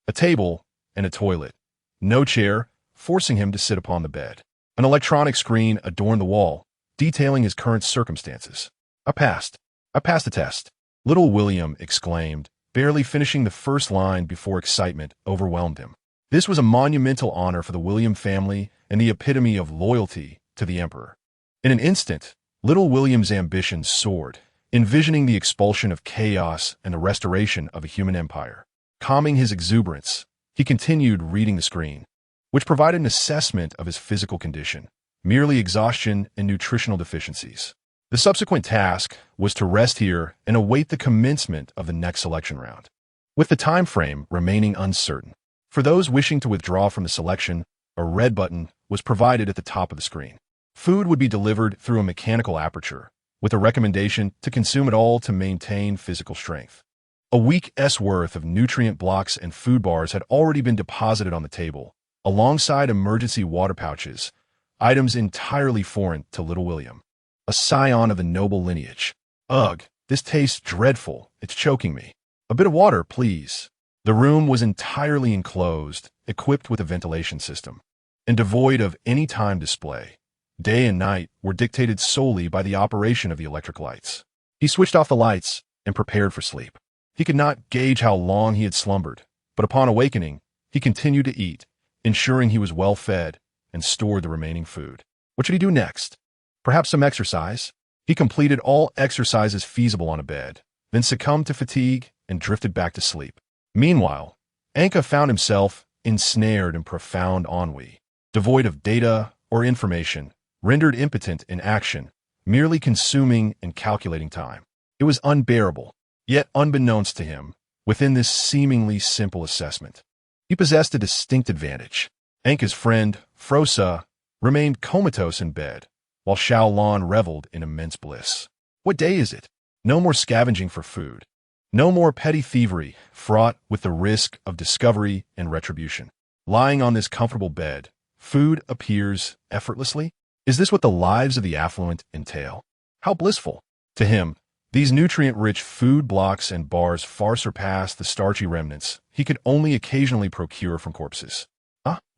a table, and a toilet. No chair, forcing him to sit upon the bed. An electronic screen adorned the wall, detailing his current circumstances. I passed the test. Little William exclaimed, barely finishing the first line before excitement overwhelmed him. This was a monumental honor for the William family and the epitome of loyalty to the Emperor. In an instant, little William's ambitions soared, envisioning the expulsion of chaos and the restoration of a human empire. Calming his exuberance, he continued reading the screen, which provided an assessment of his physical condition, merely exhaustion and nutritional deficiencies. The subsequent task was to rest here and await the commencement of the next selection round, with the time frame remaining uncertain. For those wishing to withdraw from the selection, a red button was provided at the top of the screen. Food would be delivered through a mechanical aperture, with a recommendation to consume it all to maintain physical strength. A week's worth of nutrient blocks and food bars had already been deposited on the table, alongside emergency water pouches, items entirely foreign to little William. A scion of the noble lineage. Ugh, this tastes dreadful. It's choking me. A bit of water, please. The room was entirely enclosed, equipped with a ventilation system, and devoid of any time display. Day and night were dictated solely by the operation of the electric lights. He switched off the lights and prepared for sleep. He could not gauge how long he had slumbered, but upon awakening, he continued to eat, ensuring he was well fed and stored the remaining food. What should he do next? Perhaps some exercise? He completed all exercises feasible on a bed, then succumbed to fatigue and drifted back to sleep. Meanwhile, Anka found himself ensnared in profound ennui, devoid of data or information, rendered impotent in action, merely consuming and calculating time. It was unbearable, yet unbeknownst to him, within this seemingly simple assessment, he possessed a distinct advantage. Anka's friend, Frosa, remained comatose in bed, while Xiaolan reveled in immense bliss. What day is it? No more scavenging for food. No more petty thievery, fraught with the risk of discovery and retribution. Lying on this comfortable bed, food appears effortlessly? Is this what the lives of the affluent entail? How blissful! To him, these nutrient-rich food blocks and bars far surpass the starchy remnants he could only occasionally procure from corpses.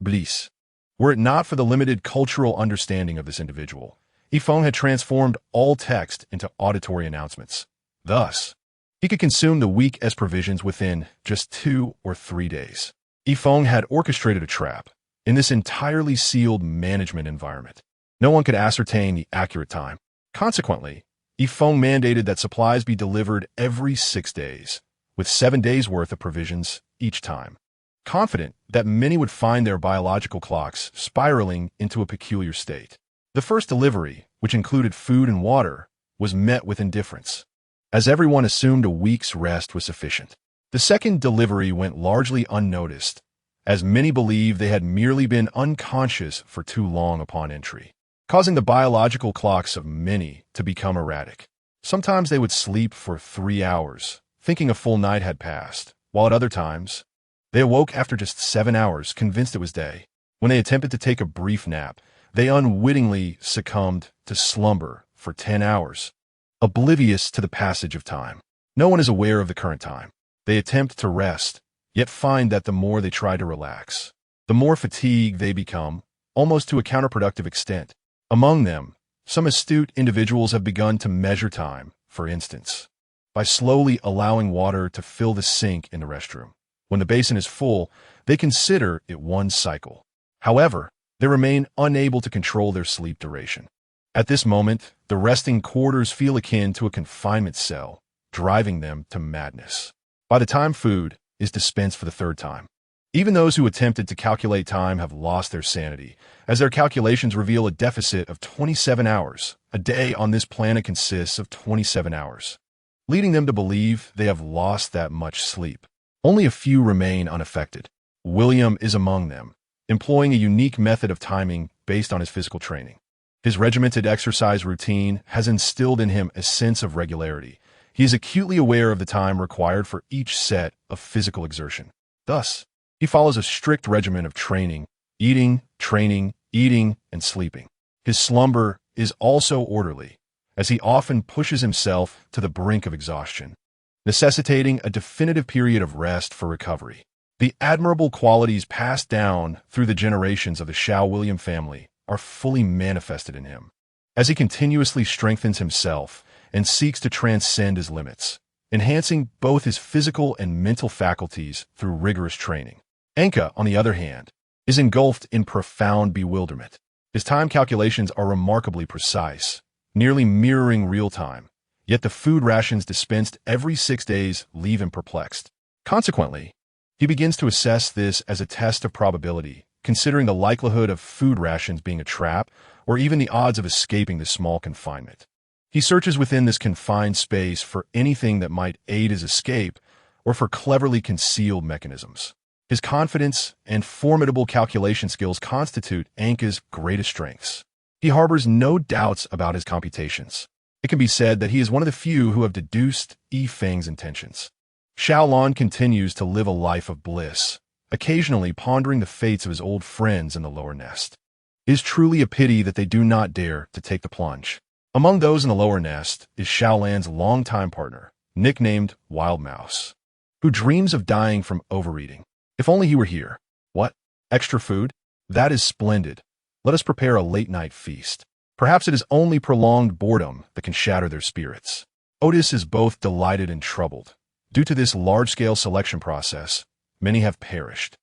Bliss. Were it not for the limited cultural understanding of this individual, Yifeng had transformed all text into auditory announcements. Thus, he could consume the week's provisions within just 2 or 3 days. Yifeng had orchestrated a trap. In this entirely sealed management environment, no one could ascertain the accurate time. Consequently, Yifeng mandated that supplies be delivered every 6 days, with 7 days' worth of provisions each time. Confident that many would find their biological clocks spiraling into a peculiar state. The first delivery, which included food and water, was met with indifference, as everyone assumed a week's rest was sufficient. The second delivery went largely unnoticed, as many believed they had merely been unconscious for too long upon entry, causing the biological clocks of many to become erratic. Sometimes they would sleep for 3 hours, thinking a full night had passed, while at other times, they awoke after just 7 hours, convinced it was day. When they attempted to take a brief nap, they unwittingly succumbed to slumber for 10 hours, oblivious to the passage of time. No one is aware of the current time. They attempt to rest, yet find that the more they try to relax, the more fatigued they become, almost to a counterproductive extent. Among them, some astute individuals have begun to measure time, for instance, by slowly allowing water to fill the sink in the restroom. When the basin is full, they consider it one cycle. However, they remain unable to control their sleep duration. At this moment, the resting quarters feel akin to a confinement cell, driving them to madness. By the time food is dispensed for the third time, even those who attempted to calculate time have lost their sanity, as their calculations reveal a deficit of 27 hours. A day on this planet consists of 27 hours, leading them to believe they have lost that much sleep. Only a few remain unaffected. William is among them, employing a unique method of timing based on his physical training. His regimented exercise routine has instilled in him a sense of regularity. He is acutely aware of the time required for each set of physical exertion. Thus, he follows a strict regimen of training, training, eating, and sleeping. His slumber is also orderly, as he often pushes himself to the brink of exhaustion, necessitating a definitive period of rest for recovery. The admirable qualities passed down through the generations of the Shao William family are fully manifested in him, as he continuously strengthens himself and seeks to transcend his limits, enhancing both his physical and mental faculties through rigorous training. Anka, on the other hand, is engulfed in profound bewilderment. His time calculations are remarkably precise, nearly mirroring real time, yet the food rations dispensed every 6 days leave him perplexed. Consequently, he begins to assess this as a test of probability, considering the likelihood of food rations being a trap or even the odds of escaping the small confinement. He searches within this confined space for anything that might aid his escape or for cleverly concealed mechanisms. His confidence and formidable calculation skills constitute Anka's greatest strengths. He harbors no doubts about his computations. It can be said that he is one of the few who have deduced Yi Feng's intentions. Xiaolon continues to live a life of bliss, occasionally pondering the fates of his old friends in the lower nest. It is truly a pity that they do not dare to take the plunge. Among those in the lower nest is Xiaolan's longtime partner, nicknamed Wild Mouse, who dreams of dying from overeating. If only he were here. What? Extra food? That is splendid. Let us prepare a late-night feast. Perhaps it is only prolonged boredom that can shatter their spirits. Otis is both delighted and troubled. Due to this large-scale selection process, many have perished,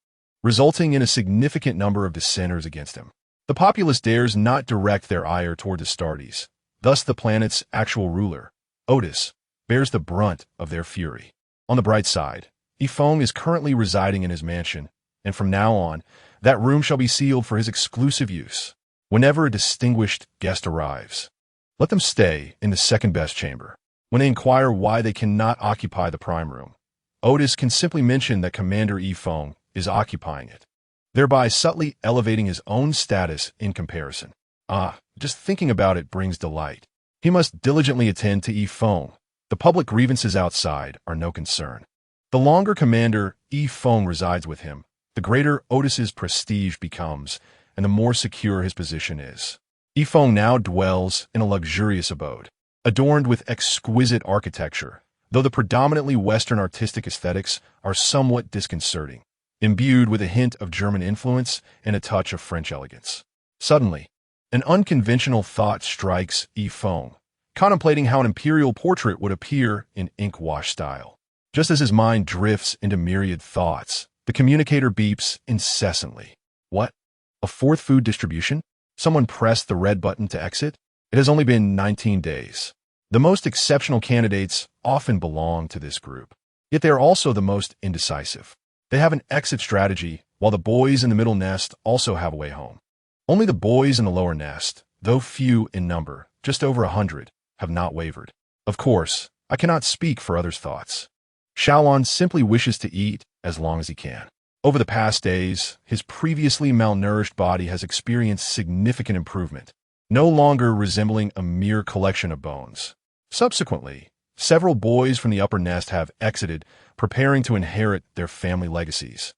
resulting in a significant number of dissenters against him. The populace dares not direct their ire toward Astartes. Thus the planet's actual ruler, Otis, bears the brunt of their fury. On the bright side, Yi Feng is currently residing in his mansion, and from now on, that room shall be sealed for his exclusive use. Whenever a distinguished guest arrives, let them stay in the second-best chamber. When they inquire why they cannot occupy the prime room, Otis can simply mention that Commander Yi Feng is occupying it, thereby subtly elevating his own status in comparison. Just thinking about it brings delight. He must diligently attend to Yi Feng. The public grievances outside are no concern. The longer Commander Yi Feng resides with him, the greater Otis's prestige becomes, and the more secure his position is. Yi Feng now dwells in a luxurious abode, adorned with exquisite architecture, though the predominantly Western artistic aesthetics are somewhat disconcerting, imbued with a hint of German influence and a touch of French elegance. Suddenly, an unconventional thought strikes Yi Feng, contemplating how an imperial portrait would appear in ink wash style. Just as his mind drifts into myriad thoughts, the communicator beeps incessantly. What? A fourth food distribution? Someone pressed the red button to exit? It has only been 19 days. The most exceptional candidates often belong to this group, yet they are also the most indecisive. They have an exit strategy, while the boys in the middle nest also have a way home. Only the boys in the lower nest, though few in number, just over 100, have not wavered. Of course, I cannot speak for others' thoughts. Xiaolon simply wishes to eat as long as he can. Over the past days, his previously malnourished body has experienced significant improvement, no longer resembling a mere collection of bones. Subsequently, several boys from the upper nest have exited, preparing to inherit their family legacies.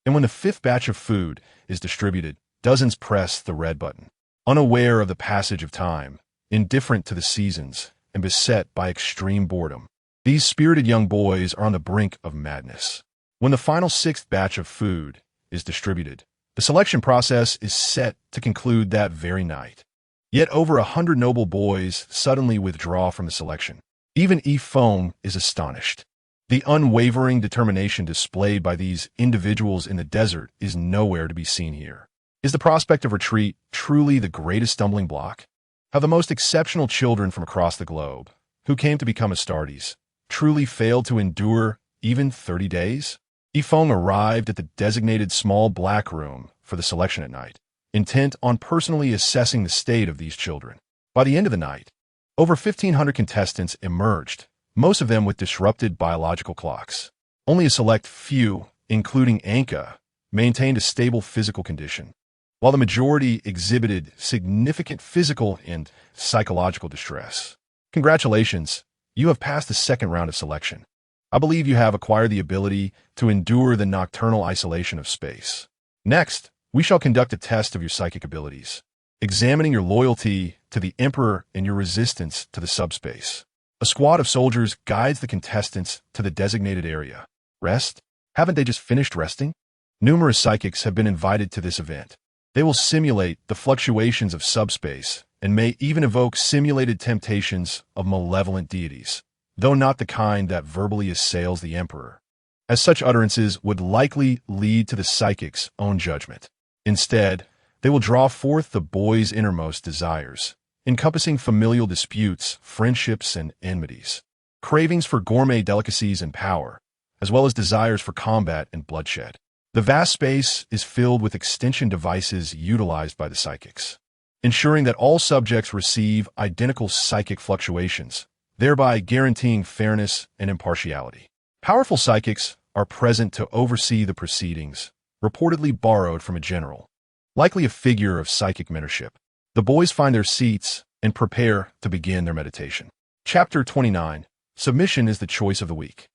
And when the fifth batch of food is distributed, dozens press the red button, unaware of the passage of time, indifferent to the seasons, and beset by extreme boredom. These spirited young boys are on the brink of madness. When the final sixth batch of food is distributed, the selection process is set to conclude that very night. Yet over 100 noble boys suddenly withdraw from the selection. Even Yifeng is astonished. The unwavering determination displayed by these individuals in the desert is nowhere to be seen here. Is the prospect of retreat truly the greatest stumbling block? Have the most exceptional children from across the globe, who came to become Astartes, truly failed to endure even 30 days? Yifeng arrived at the designated small black room for the selection at night, intent on personally assessing the state of these children. By the end of the night, over 1,500 contestants emerged, most of them with disrupted biological clocks. Only a select few, including Anka, maintained a stable physical condition, while the majority exhibited significant physical and psychological distress. Congratulations, you have passed the second round of selection. I believe you have acquired the ability to endure the nocturnal isolation of space. Next, we shall conduct a test of your psychic abilities, examining your loyalty to the Emperor and your resistance to the subspace. A squad of soldiers guides the contestants to the designated area. Rest? Haven't they just finished resting? Numerous psychics have been invited to this event. They will simulate the fluctuations of subspace and may even evoke simulated temptations of malevolent deities, though not the kind that verbally assails the Emperor, as such utterances would likely lead to the psychic's own judgment. Instead, they will draw forth the boy's innermost desires, encompassing familial disputes, friendships, and enmities, cravings for gourmet delicacies and power, as well as desires for combat and bloodshed. The vast space is filled with extension devices utilized by the psychics, ensuring that all subjects receive identical psychic fluctuations, thereby guaranteeing fairness and impartiality. Powerful psychics are present to oversee the proceedings, reportedly borrowed from a general, likely a figure of psychic mentorship. The boys find their seats and prepare to begin their meditation. Chapter 29. Submission is the choice of the week.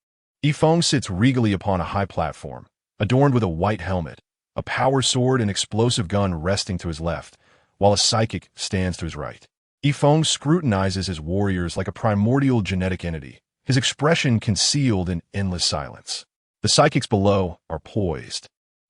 Yifeng sits regally upon a high platform, adorned with a white helmet, a power sword and explosive gun resting to his left, while a psychic stands to his right. Yifeng scrutinizes his warriors like a primordial genetic entity, his expression concealed in endless silence. The psychics below are poised,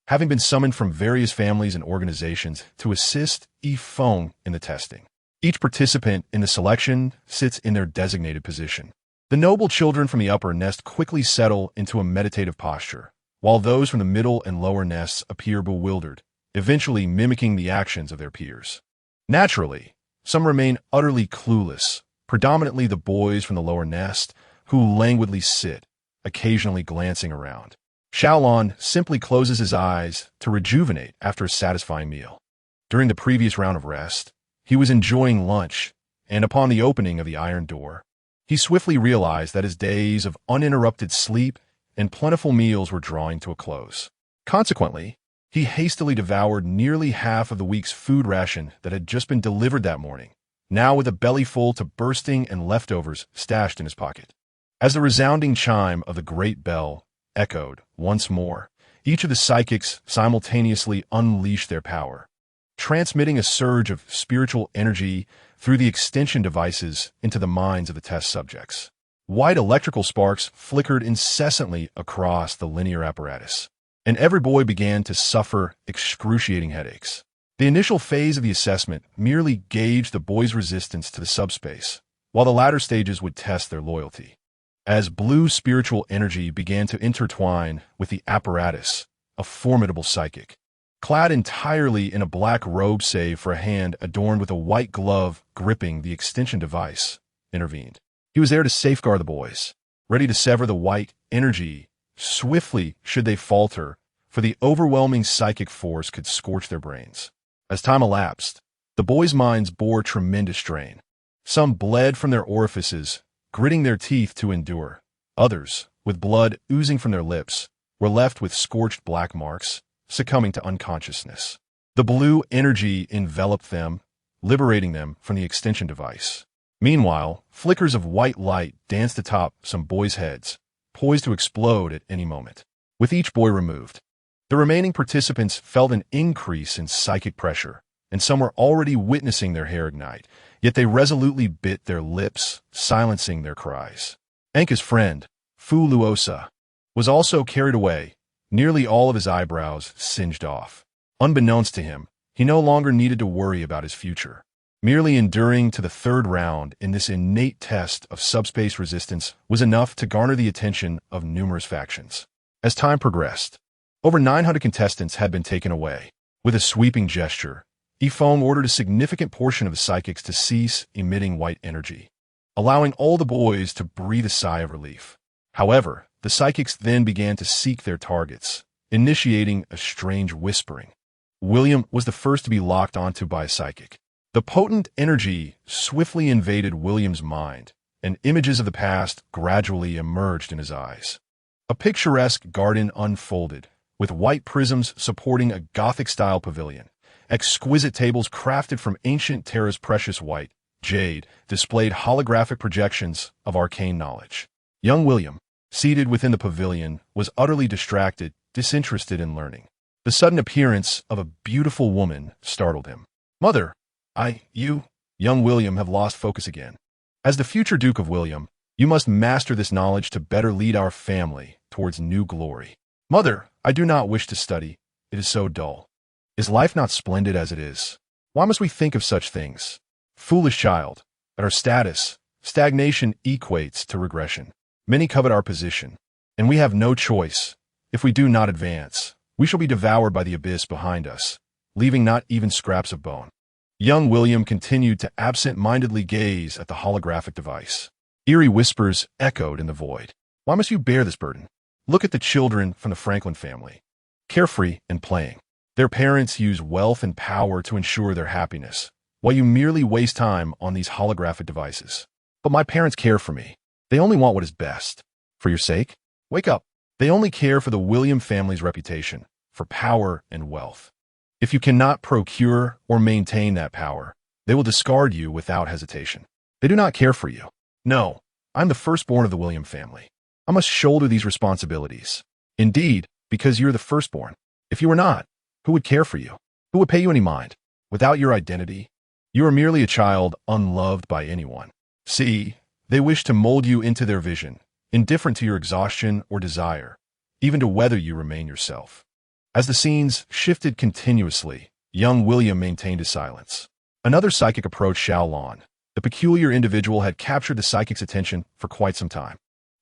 having been summoned from various families and organizations to assist Yifeng in the testing. Each participant in the selection sits in their designated position. The noble children from the upper nest quickly settle into a meditative posture, while those from the middle and lower nests appear bewildered, eventually mimicking the actions of their peers. Naturally, some remain utterly clueless, predominantly the boys from the lower nest, who languidly sit, occasionally glancing around. Xiaolon simply closes his eyes to rejuvenate after a satisfying meal. During the previous round of rest, he was enjoying lunch, and upon the opening of the iron door, he swiftly realized that his days of uninterrupted sleep and plentiful meals were drawing to a close. Consequently, he hastily devoured nearly half of the week's food ration that had just been delivered that morning, now with a belly full to bursting and leftovers stashed in his pocket. As the resounding chime of the great bell echoed once more, each of the psychics simultaneously unleashed their power, transmitting a surge of spiritual energy through the extension devices into the minds of the test subjects. White electrical sparks flickered incessantly across the linear apparatus, and every boy began to suffer excruciating headaches. The initial phase of the assessment merely gauged the boys' resistance to the subspace, while the latter stages would test their loyalty. As blue spiritual energy began to intertwine with the apparatus, a formidable psychic, clad entirely in a black robe save for a hand adorned with a white glove gripping the extension device, intervened. He was there to safeguard the boys, ready to sever the white energy swiftly should they falter, for the overwhelming psychic force could scorch their brains. As time elapsed, the boys' minds bore tremendous strain. Some bled from their orifices, gritting their teeth to endure. Others, with blood oozing from their lips, were left with scorched black marks, succumbing to unconsciousness. The blue energy enveloped them, liberating them from the extension device. Meanwhile, flickers of white light danced atop some boys' heads, poised to explode at any moment. With each boy removed, the remaining participants felt an increase in psychic pressure, and some were already witnessing their hair ignite, yet they resolutely bit their lips, silencing their cries. Anka's friend, Fu Luosa, was also carried away, nearly all of his eyebrows singed off. Unbeknownst to him, he no longer needed to worry about his future. Merely enduring to the third round in this innate test of subspace resistance was enough to garner the attention of numerous factions. As time progressed, over 900 contestants had been taken away. With a sweeping gesture, Ifong ordered a significant portion of the psychics to cease emitting white energy, allowing all the boys to breathe a sigh of relief. However, the psychics then began to seek their targets, initiating a strange whispering. William was the first to be locked onto by a psychic. The potent energy swiftly invaded William's mind, and images of the past gradually emerged in his eyes. A picturesque garden unfolded, with white prisms supporting a Gothic-style pavilion. Exquisite tables crafted from ancient Terra's precious white jade displayed holographic projections of arcane knowledge. Young William, seated within the pavilion, was utterly distracted, disinterested in learning. The sudden appearance of a beautiful woman startled him. "Mother, you, young William, have lost focus again. As the future Duke of William, you must master this knowledge to better lead our family towards new glory." "Mother, I do not wish to study. It is so dull." "Is life not splendid as it is? Why must we think of such things?" "Foolish child, at our status, stagnation equates to regression. Many covet our position, and we have no choice. If we do not advance, we shall be devoured by the abyss behind us, leaving not even scraps of bone." Young William continued to absent-mindedly gaze at the holographic device. Eerie whispers echoed in the void. "Why must you bear this burden? Look at the children from the Franklin family, carefree and playing. Their parents use wealth and power to ensure their happiness, while you merely waste time on these holographic devices." "But my parents care for me. They only want what is best. For your sake, wake up. They only care for the William family's reputation, for power and wealth. If you cannot procure or maintain that power, they will discard you without hesitation. They do not care for you. No, I'm the firstborn of the William family. I must shoulder these responsibilities. Indeed, because you're the firstborn. If you were not, who would care for you? Who would pay you any mind? Without your identity, you are merely a child unloved by anyone. See, they wish to mold you into their vision, indifferent to your exhaustion or desire, even to whether you remain yourself." As the scenes shifted continuously, young William maintained his silence. Another psychic approached Xiaolon. The peculiar individual had captured the psychic's attention for quite some time.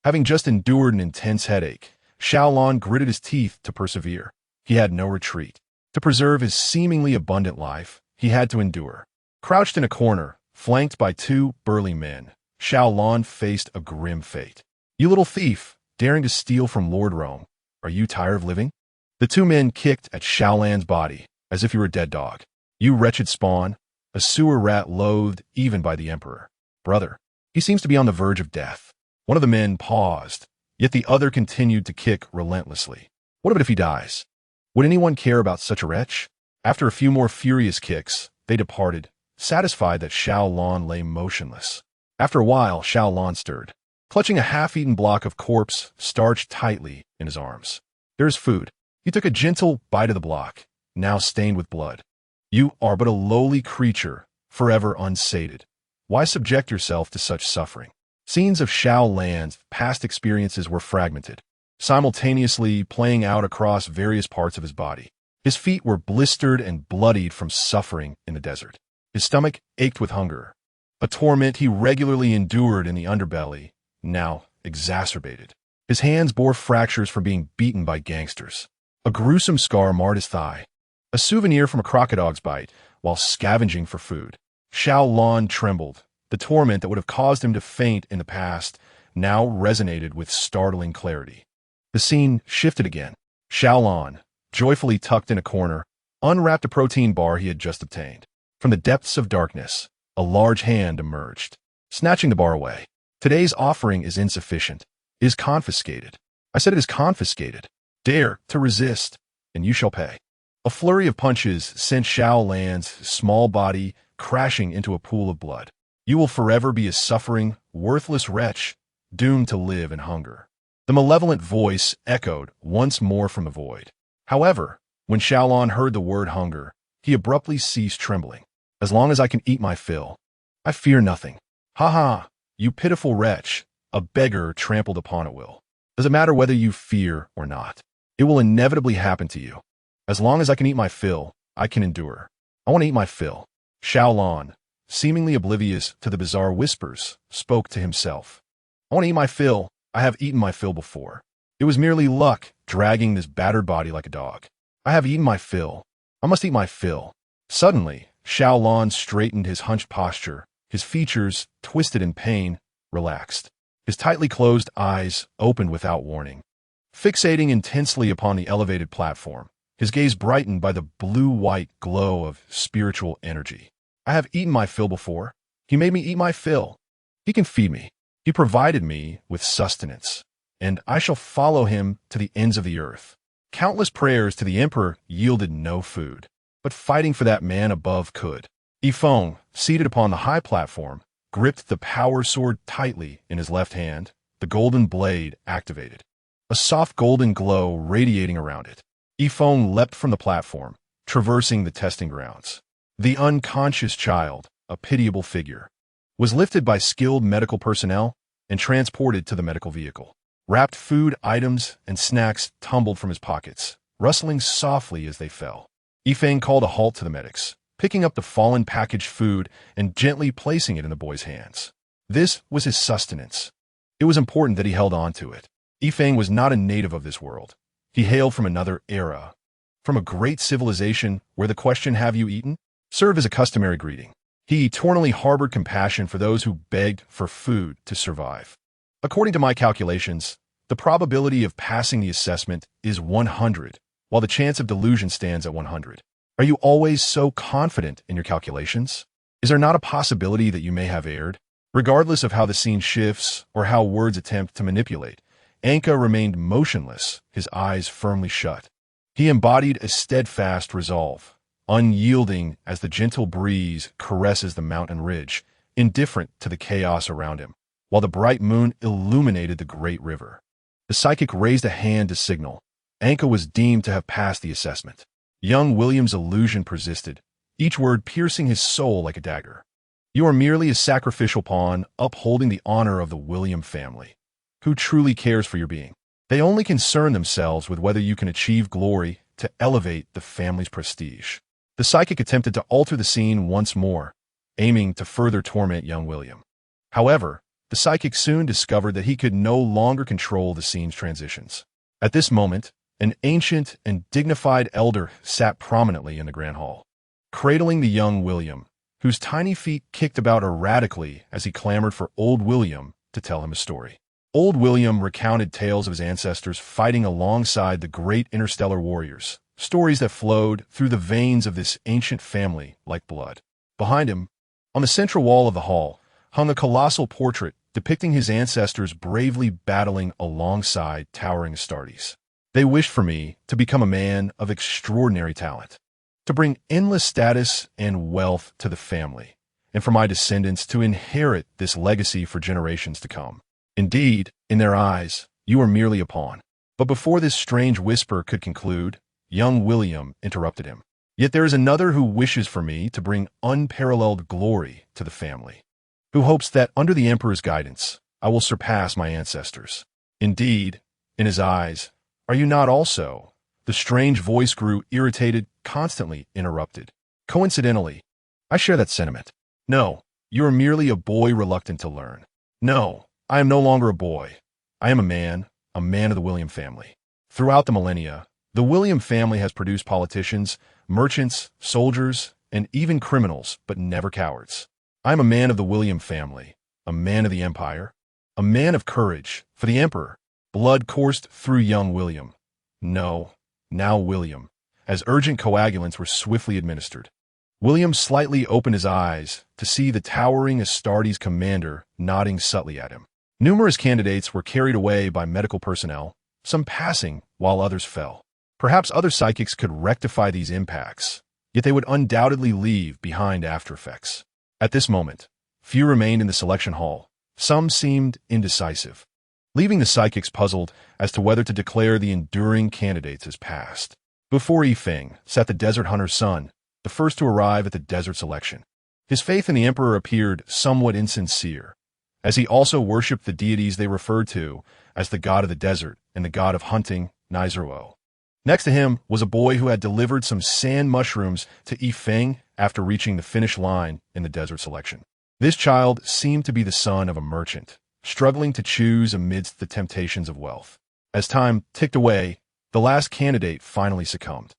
Having just endured an intense headache, Xiaolon gritted his teeth to persevere. He had no retreat. To preserve his seemingly abundant life, he had to endure. Crouched in a corner, flanked by two burly men, Xiaolon faced a grim fate. "You little thief, daring to steal from Lord Rome. Are you tired of living?" The two men kicked at Xiaolan's body, as if he were a dead dog. "You wretched spawn, a sewer rat loathed even by the Emperor. Brother, he seems to be on the verge of death." One of the men paused, yet the other continued to kick relentlessly. "What of it if he dies? Would anyone care about such a wretch?" After a few more furious kicks, they departed, satisfied that Xiaolon lay motionless. After a while, Xiaolon stirred, clutching a half-eaten block of corpse starched tightly in his arms. "There is food." He took a gentle bite of the block, now stained with blood. "You are but a lowly creature, forever unsated. Why subject yourself to such suffering?" Scenes of Xiaolan's past experiences were fragmented, simultaneously playing out across various parts of his body. His feet were blistered and bloodied from suffering in the desert. His stomach ached with hunger, a torment he regularly endured in the underbelly, now exacerbated. His hands bore fractures from being beaten by gangsters. A gruesome scar marred his thigh, a souvenir from a crocodile's bite, while scavenging for food. Xiaolon trembled. The torment that would have caused him to faint in the past now resonated with startling clarity. The scene shifted again. Xiaolon, joyfully tucked in a corner, unwrapped a protein bar he had just obtained. From the depths of darkness, a large hand emerged, snatching the bar away. "Today's offering is insufficient. It is confiscated. I said it is confiscated. Dare to resist, and you shall pay." A flurry of punches sent Xiaolan's small body crashing into a pool of blood. "You will forever be a suffering, worthless wretch, doomed to live in hunger." The malevolent voice echoed once more from the void. However, when Xiaolon heard the word hunger, he abruptly ceased trembling. "As long as I can eat my fill, I fear nothing. Ha ha, you pitiful wretch, a beggar trampled upon at will. Does it matter whether you fear or not? It will inevitably happen to you. As long as I can eat my fill, I can endure. I want to eat my fill. Xiaolon, seemingly oblivious to the bizarre whispers, spoke to himself. I want to eat my fill. I have eaten my fill before. It was merely luck dragging this battered body like a dog. I have eaten my fill. I must eat my fill. Suddenly, Xiaolon straightened his hunched posture, his features, twisted in pain, relaxed. His tightly closed eyes opened without warning. Fixating intensely upon the elevated platform, his gaze brightened by the blue-white glow of spiritual energy. I have eaten my fill before. He made me eat my fill. He can feed me. He provided me with sustenance, and I shall follow him to the ends of the earth. Countless prayers to the emperor yielded no food, but fighting for that man above could. Yifeng, seated upon the high platform, gripped the power sword tightly in his left hand, the golden blade activated. A soft golden glow radiating around it. Yifeng leapt from the platform, traversing the testing grounds. The unconscious child, a pitiable figure, was lifted by skilled medical personnel and transported to the medical vehicle. Wrapped food items and snacks tumbled from his pockets, rustling softly as they fell. Yifeng called a halt to the medics, picking up the fallen packaged food and gently placing it in the boy's hands. This was his sustenance. It was important that he held on to it. Yifeng was not a native of this world. He hailed from another era, from a great civilization where the question, "Have you eaten?" served as a customary greeting. He eternally harbored compassion for those who begged for food to survive. According to my calculations, the probability of passing the assessment is 100, while the chance of delusion stands at 100. Are you always so confident in your calculations? Is there not a possibility that you may have erred? Regardless of how the scene shifts or how words attempt to manipulate, Anka remained motionless, his eyes firmly shut. He embodied a steadfast resolve, unyielding as the gentle breeze caresses the mountain ridge, indifferent to the chaos around him, while the bright moon illuminated the great river. The psychic raised a hand to signal. Anka was deemed to have passed the assessment. Young William's illusion persisted, each word piercing his soul like a dagger. You are merely a sacrificial pawn upholding the honor of the William family. Who truly cares for your being? They only concern themselves with whether you can achieve glory to elevate the family's prestige. The psychic attempted to alter the scene once more, aiming to further torment young William. However, the psychic soon discovered that he could no longer control the scene's transitions. At this moment, an ancient and dignified elder sat prominently in the grand hall, cradling the young William, whose tiny feet kicked about erratically as he clamored for old William to tell him a story. Old William recounted tales of his ancestors fighting alongside the great interstellar warriors, stories that flowed through the veins of this ancient family like blood. Behind him, on the central wall of the hall, hung a colossal portrait depicting his ancestors bravely battling alongside towering Astartes. They wished for me to become a man of extraordinary talent, to bring endless status and wealth to the family, and for my descendants to inherit this legacy for generations to come. Indeed, in their eyes, you are merely a pawn. But before this strange whisper could conclude, young William interrupted him. Yet there is another who wishes for me to bring unparalleled glory to the family, who hopes that under the Emperor's guidance, I will surpass my ancestors. Indeed, in his eyes, are you not also? The strange voice grew irritated, constantly interrupted. Coincidentally, I share that sentiment. No, you are merely a boy reluctant to learn. No, I am no longer a boy. I am a man of the William family. Throughout the millennia, the William family has produced politicians, merchants, soldiers, and even criminals, but never cowards. I am a man of the William family, a man of the Empire, a man of courage for the Emperor. Blood coursed through young William. No, now William, as urgent coagulants were swiftly administered. William slightly opened his eyes to see the towering Astartes commander nodding subtly at him. Numerous candidates were carried away by medical personnel, some passing while others fell. Perhaps other psychics could rectify these impacts, yet they would undoubtedly leave behind aftereffects. At this moment, few remained in the selection hall. Some seemed indecisive, leaving the psychics puzzled as to whether to declare the enduring candidates as passed. Before Yifeng sat the desert hunter's son, the first to arrive at the desert selection. His faith in the Emperor appeared somewhat insincere, as he also worshipped the deities they referred to as the god of the desert and the god of hunting, Nizeruo. Next to him was a boy who had delivered some sand mushrooms to Yifeng after reaching the finish line in the desert selection. This child seemed to be the son of a merchant, struggling to choose amidst the temptations of wealth. As time ticked away, the last candidate finally succumbed.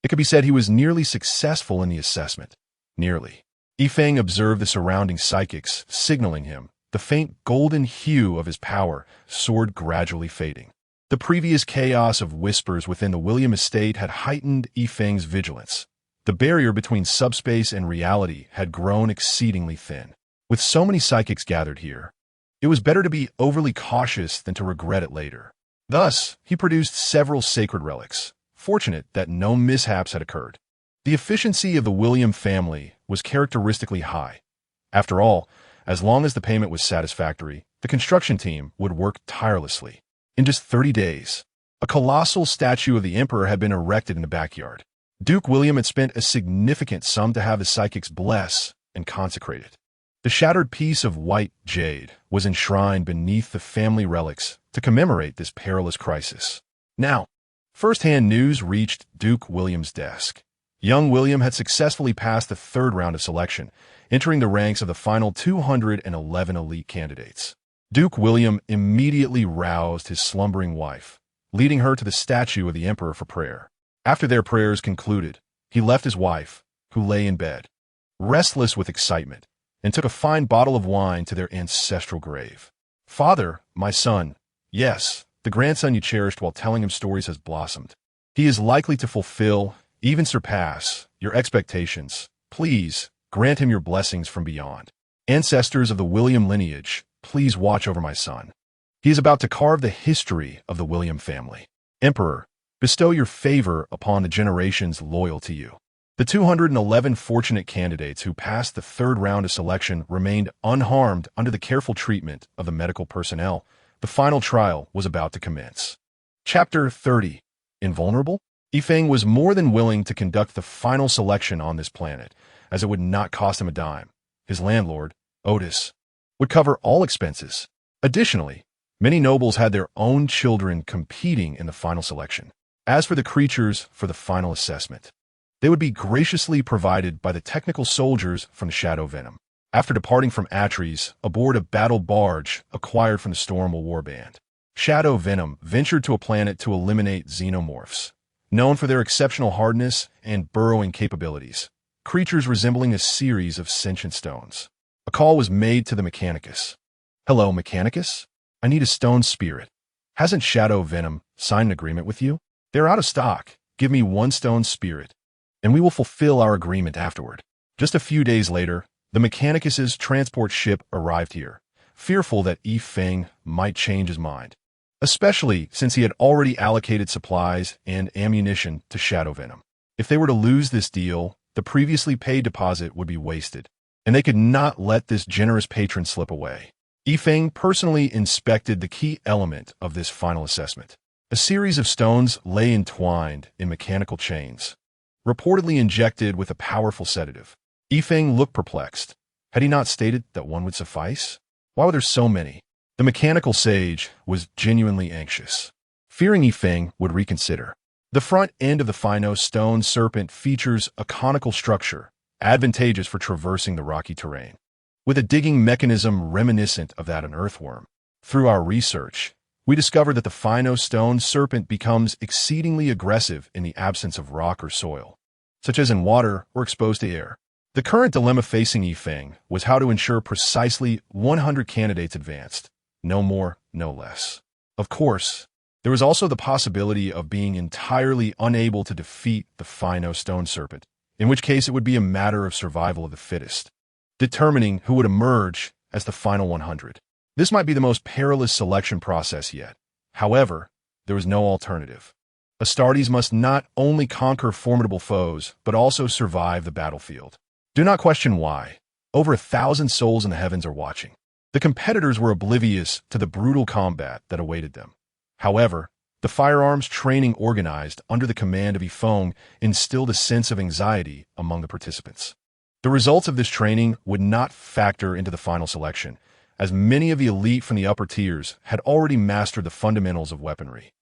It could be said he was nearly successful in the assessment. Nearly. Yifeng observed the surrounding psychics, signaling him. The faint golden hue of his power, sword gradually fading. The previous chaos of whispers within the William estate had heightened Yifeng's vigilance. The barrier between subspace and reality had grown exceedingly thin. With so many psychics gathered here, it was better to be overly cautious than to regret it later. Thus, he produced several sacred relics, fortunate that no mishaps had occurred. The efficiency of the William family was characteristically high. After all, as long as the payment was satisfactory, the construction team would work tirelessly. In just 30 days, a colossal statue of the emperor had been erected in the backyard. Duke William had spent a significant sum to have the psychics bless and consecrate it. The shattered piece of white jade was enshrined beneath the family relics to commemorate this perilous crisis. Now, first-hand news reached Duke William's desk. Young William had successfully passed the third round of selection, entering the ranks of the final 211 elite candidates. Duke William immediately roused his slumbering wife, leading her to the statue of the emperor for prayer. After their prayers concluded, he left his wife, who lay in bed, restless with excitement, and took a fine bottle of wine to their ancestral grave. "Father, my son, yes, the grandson you cherished while telling him stories has blossomed. He is likely to fulfill, even surpass, your expectations. Please, grant him your blessings from beyond. Ancestors of the William lineage, please watch over my son. He is about to carve the history of the William family. Emperor, bestow your favor upon the generations loyal to you." The 211 fortunate candidates who passed the third round of selection remained unharmed under the careful treatment of the medical personnel. The final trial was about to commence. Chapter 30. Invulnerable? Yifeng was more than willing to conduct the final selection on this planet, as it would not cost him a dime. His landlord, Otis, would cover all expenses. Additionally, many nobles had their own children competing in the final selection. As for the creatures for the final assessment, they would be graciously provided by the technical soldiers from the Shadow Venom, after departing from Atres aboard a battle barge acquired from the Stormwell Warband. Shadow Venom ventured to a planet to eliminate xenomorphs, known for their exceptional hardness and burrowing capabilities, creatures resembling a series of sentient stones. A call was made to the Mechanicus. "Hello, Mechanicus? I need a stone spirit. Hasn't Shadow Venom signed an agreement with you? They're out of stock. Give me one stone spirit, and we will fulfill our agreement afterward." Just a few days later, the Mechanicus's transport ship arrived here, fearful that Yifeng might change his mind, especially since he had already allocated supplies and ammunition to Shadow Venom. If they were to lose this deal, the previously paid deposit would be wasted, and they could not let this generous patron slip away. Yifeng personally inspected the key element of this final assessment. A series of stones lay entwined in mechanical chains, reportedly injected with a powerful sedative. Yifeng looked perplexed. Had he not stated that one would suffice? Why were there so many? The mechanical sage was genuinely anxious, fearing Yifeng would reconsider. The front end of the Phino stone serpent features a conical structure, advantageous for traversing the rocky terrain, with a digging mechanism reminiscent of that of an earthworm. Through our research, we discovered that the Phino stone serpent becomes exceedingly aggressive in the absence of rock or soil, such as in water or exposed to air. The current dilemma facing Yifeng was how to ensure precisely 100 candidates advanced, no more, no less. Of course, there was also the possibility of being entirely unable to defeat the Phino stone serpent, in which case it would be a matter of survival of the fittest, determining who would emerge as the final 100. This might be the most perilous selection process yet. However, there was no alternative. Astartes must not only conquer formidable foes, but also survive the battlefield. Do not question why. Over 1,000 souls in the heavens are watching. The competitors were oblivious to the brutal combat that awaited them. However, the firearms training organized under the command of Yifeng instilled a sense of anxiety among the participants. The results of this training would not factor into the final selection, as many of the elite from the upper tiers had already mastered the fundamentals of weaponry.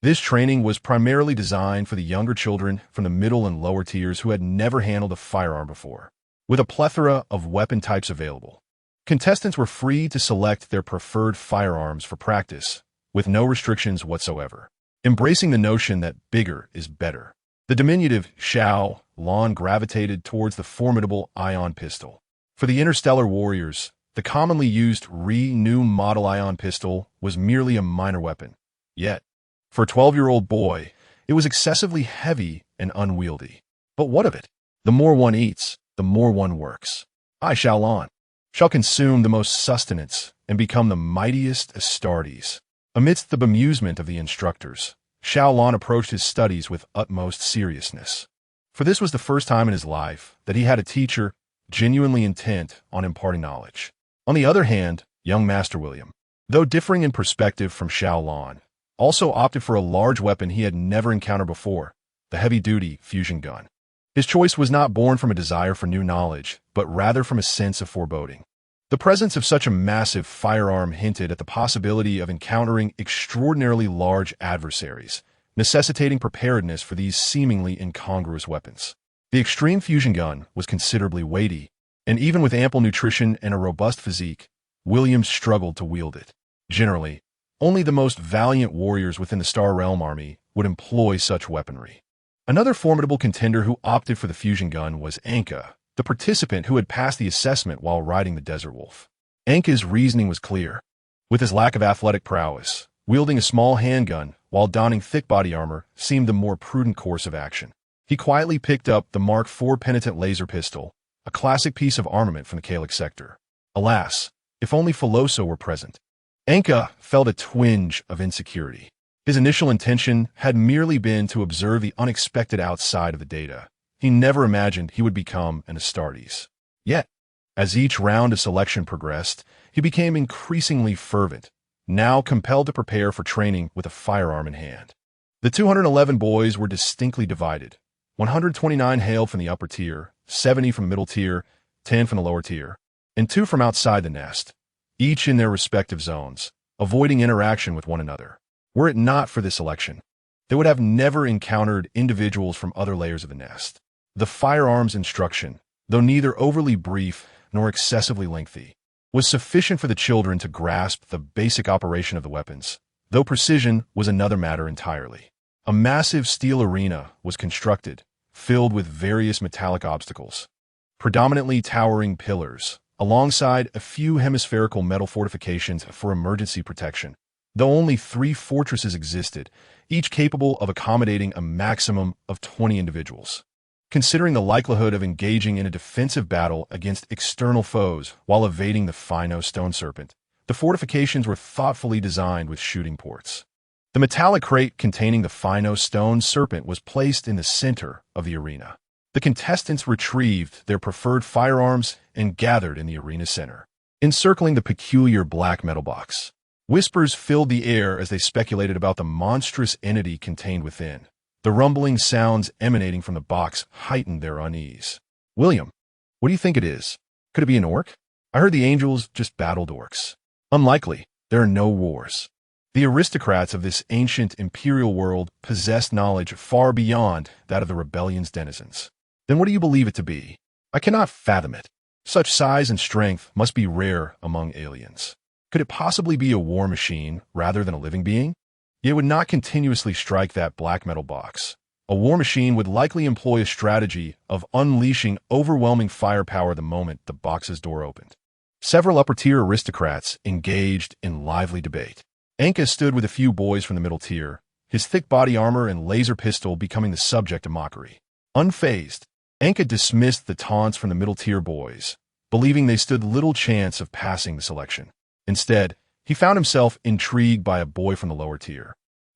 This training was primarily designed for the younger children from the middle and lower tiers who had never handled a firearm before. With a plethora of weapon types available, contestants were free to select their preferred firearms for practice, with no restrictions whatsoever. Embracing the notion that bigger is better, the diminutive Xiao Lan gravitated towards the formidable ion pistol. For the interstellar warriors, the commonly used new model ion pistol was merely a minor weapon. Yet, for a 12-year-old boy, it was excessively heavy and unwieldy. But what of it? The more one eats, the more one works. I, Xiao Lan, shall consume the most sustenance and become the mightiest Astartes. Amidst the bemusement of the instructors, Xiao Lan approached his studies with utmost seriousness. For this was the first time in his life that he had a teacher genuinely intent on imparting knowledge. On the other hand, young Master William, though differing in perspective from Xiao Lan, also opted for a large weapon he had never encountered before, the heavy-duty fusion gun. His choice was not born from a desire for new knowledge, but rather from a sense of foreboding. The presence of such a massive firearm hinted at the possibility of encountering extraordinarily large adversaries, necessitating preparedness for these seemingly incongruous weapons. The extreme fusion gun was considerably weighty, and even with ample nutrition and a robust physique, William struggled to wield it. Generally, only the most valiant warriors within the Star Realm army would employ such weaponry. Another formidable contender who opted for the fusion gun was Anka, the participant who had passed the assessment while riding the Desert Wolf. Anka's reasoning was clear. With his lack of athletic prowess, wielding a small handgun while donning thick body armor seemed the more prudent course of action. He quietly picked up the Mark IV Penitent laser pistol, a classic piece of armament from the Kalix sector. Alas, if only Filoso were present. Anka felt a twinge of insecurity. His initial intention had merely been to observe the unexpected outside of the data. He never imagined he would become an Astartes. Yet, as each round of selection progressed, he became increasingly fervent, now compelled to prepare for training with a firearm in hand. The 211 boys were distinctly divided. 129 hailed from the upper tier, 70 from the middle tier, 10 from the lower tier, and 2 from outside the nest, each in their respective zones, avoiding interaction with one another. Were it not for this election, they would have never encountered individuals from other layers of the nest. The firearms instruction, though neither overly brief nor excessively lengthy, was sufficient for the children to grasp the basic operation of the weapons, though precision was another matter entirely. A massive steel arena was constructed, filled with various metallic obstacles, predominantly towering pillars, alongside a few hemispherical metal fortifications for emergency protection. Though only 3 fortresses existed, each capable of accommodating a maximum of 20 individuals. Considering the likelihood of engaging in a defensive battle against external foes while evading the Phino stone serpent, the fortifications were thoughtfully designed with shooting ports. The metallic crate containing the Phino stone serpent was placed in the center of the arena. The contestants retrieved their preferred firearms and gathered in the arena center, encircling the peculiar black metal box. Whispers filled the air as they speculated about the monstrous entity contained within. The rumbling sounds emanating from the box heightened their unease. William, what do you think it is? Could it be an orc? I heard the angels just battled orcs. Unlikely. There are no wars. The aristocrats of this ancient imperial world possessed knowledge far beyond that of the rebellion's denizens. Then what do you believe it to be? I cannot fathom it. Such size and strength must be rare among aliens. Could it possibly be a war machine rather than a living being? It would not continuously strike that black metal box. A war machine would likely employ a strategy of unleashing overwhelming firepower the moment the box's door opened. Several upper-tier aristocrats engaged in lively debate. Anka stood with a few boys from the middle tier, his thick body armor and laser pistol becoming the subject of mockery. Unfazed, Anka dismissed the taunts from the middle-tier boys, believing they stood little chance of passing the selection. Instead, he found himself intrigued by a boy from the lower tier,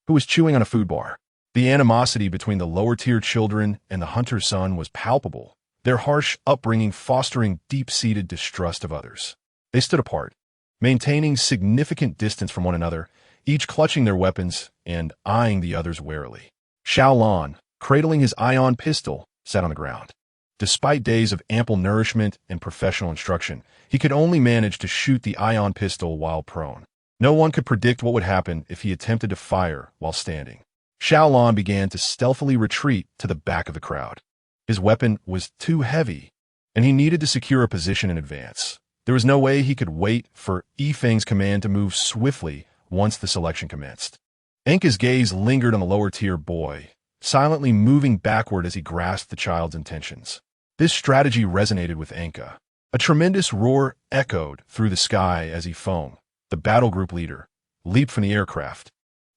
who was chewing on a food bar. The animosity between the lower-tier children and the hunter's son was palpable, their harsh upbringing fostering deep-seated distrust of others. They stood apart, maintaining significant distance from one another, each clutching their weapons and eyeing the others warily. Xiao Lan, cradling his ion pistol, sat on the ground. Despite days of ample nourishment and professional instruction, he could only manage to shoot the ion pistol while prone. No one could predict what would happen if he attempted to fire while standing. Xiaolon began to stealthily retreat to the back of the crowd. His weapon was too heavy, and he needed to secure a position in advance. There was no way he could wait for Yifeng's command to move swiftly once the selection commenced. Enka's gaze lingered on the lower-tier boy, silently moving backward as he grasped the child's intentions. This strategy resonated with Enka. A tremendous roar echoed through the sky as Yifeng, the battle group leader, leaped from the aircraft,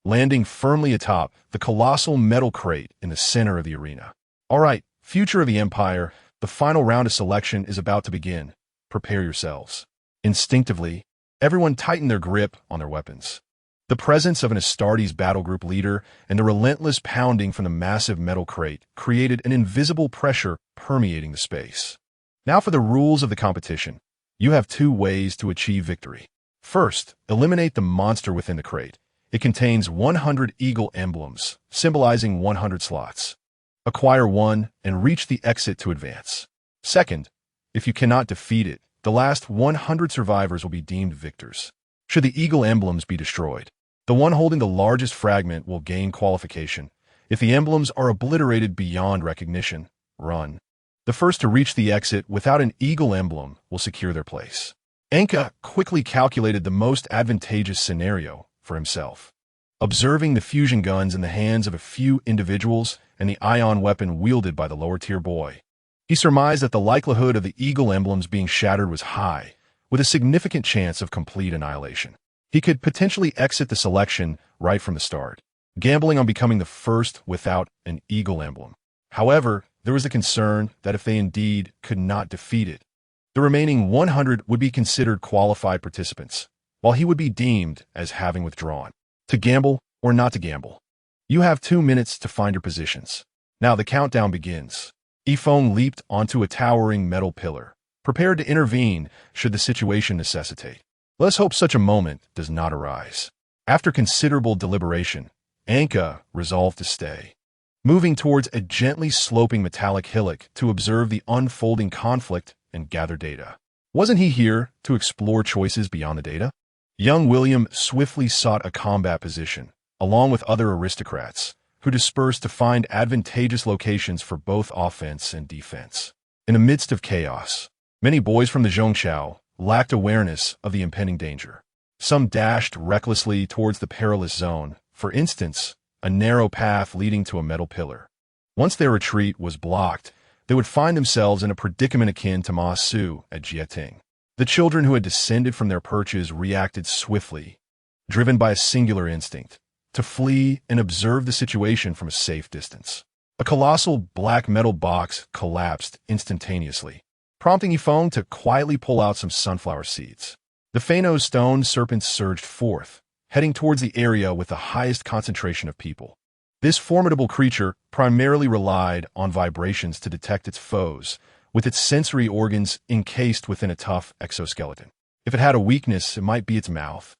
landing firmly atop the colossal metal crate in the center of the arena. All right, future of the Empire, the final round of selection is about to begin. Prepare yourselves. Instinctively, everyone tightened their grip on their weapons. The presence of an Astartes battle group leader and the relentless pounding from the massive metal crate created an invisible pressure permeating the space. Now for the rules of the competition. You have two ways to achieve victory. First, eliminate the monster within the crate. It contains 100 eagle emblems, symbolizing 100 slots. Acquire one and reach the exit to advance. Second, if you cannot defeat it, the last 100 survivors will be deemed victors. Should the eagle emblems be destroyed, the one holding the largest fragment will gain qualification. If the emblems are obliterated beyond recognition, run. The first to reach the exit without an eagle emblem will secure their place. Enka quickly calculated the most advantageous scenario for himself. Observing the fusion guns in the hands of a few individuals and the ion weapon wielded by the lower-tier boy, he surmised that the likelihood of the eagle emblems being shattered was high, with a significant chance of complete annihilation. He could potentially exit the selection right from the start, gambling on becoming the first without an eagle emblem. However, there was the concern that if they indeed could not defeat it, the remaining 100 would be considered qualified participants, while he would be deemed as having withdrawn. To gamble or not to gamble? You have 2 minutes to find your positions. Now the countdown begins. Yifeng leaped onto a towering metal pillar, prepared to intervene should the situation necessitate. Let's hope such a moment does not arise. After considerable deliberation, Enka resolved to stay, moving towards a gently sloping metallic hillock to observe the unfolding conflict and gather data. Wasn't he here to explore choices beyond the data? Young William swiftly sought a combat position, along with other aristocrats, who dispersed to find advantageous locations for both offense and defense. In the midst of chaos, many boys from the Zhongqiao lacked awareness of the impending danger. Some dashed recklessly towards the perilous zone, for instance, a narrow path leading to a metal pillar. Once their retreat was blocked, they would find themselves in a predicament akin to Ma Su at Jieting. The children who had descended from their perches reacted swiftly, driven by a singular instinct, to flee and observe the situation from a safe distance. A colossal black metal box collapsed instantaneously, prompting Yifeng to quietly pull out some sunflower seeds. The Phanos stone serpents surged forth, heading towards the area with the highest concentration of people. This formidable creature primarily relied on vibrations to detect its foes, with its sensory organs encased within a tough exoskeleton. If it had a weakness, it might be its mouth,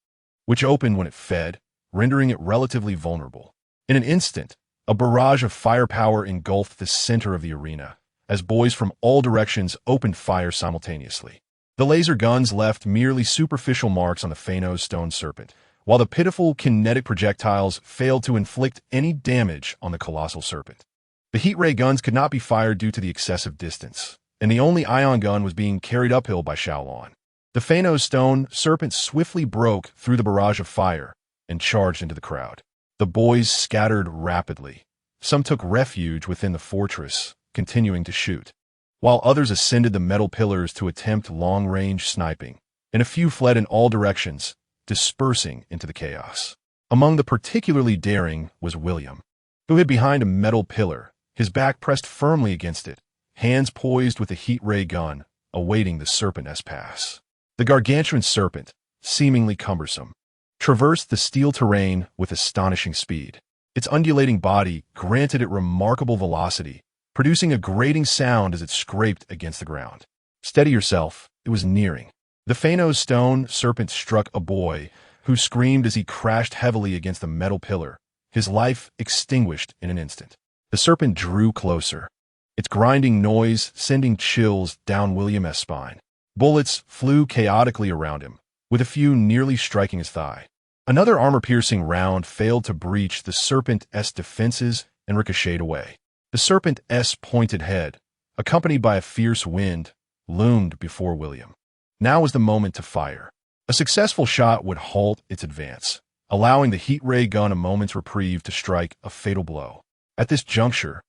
which opened when it fed, rendering it relatively vulnerable. In an instant, a barrage of firepower engulfed the center of the arena, as boys from all directions opened fire simultaneously. The laser guns left merely superficial marks on the Phanos stone serpent, while the pitiful kinetic projectiles failed to inflict any damage on the colossal serpent. The heat ray guns could not be fired due to the excessive distance, and the only ion gun was being carried uphill by Xiaolon. The Phanos stone serpent swiftly broke through the barrage of fire and charged into the crowd. The boys scattered rapidly. Some took refuge within the fortress, continuing to shoot, while others ascended the metal pillars to attempt long-range sniping, and a few fled in all directions, dispersing into the chaos. Among the particularly daring was William, who hid behind a metal pillar, his back pressed firmly against it, hands poised with a heat ray gun, awaiting the serpent's pass. The gargantuan serpent, seemingly cumbersome, traversed the steel terrain with astonishing speed. Its undulating body granted it remarkable velocity, producing a grating sound as it scraped against the ground. Steady yourself, it was nearing. The Phanos stone serpent struck a boy, who screamed as he crashed heavily against the metal pillar, his life extinguished in an instant. The serpent drew closer, its grinding noise sending chills down William's spine. Bullets flew chaotically around him, with a few nearly striking his thigh. Another armor-piercing round failed to breach the Serpent's defenses and ricocheted away. The Serpent's pointed head, accompanied by a fierce wind, loomed before William. Now was the moment to fire. A successful shot would halt its advance, allowing the heat ray gun a moment's reprieve to strike a fatal blow. At this juncture,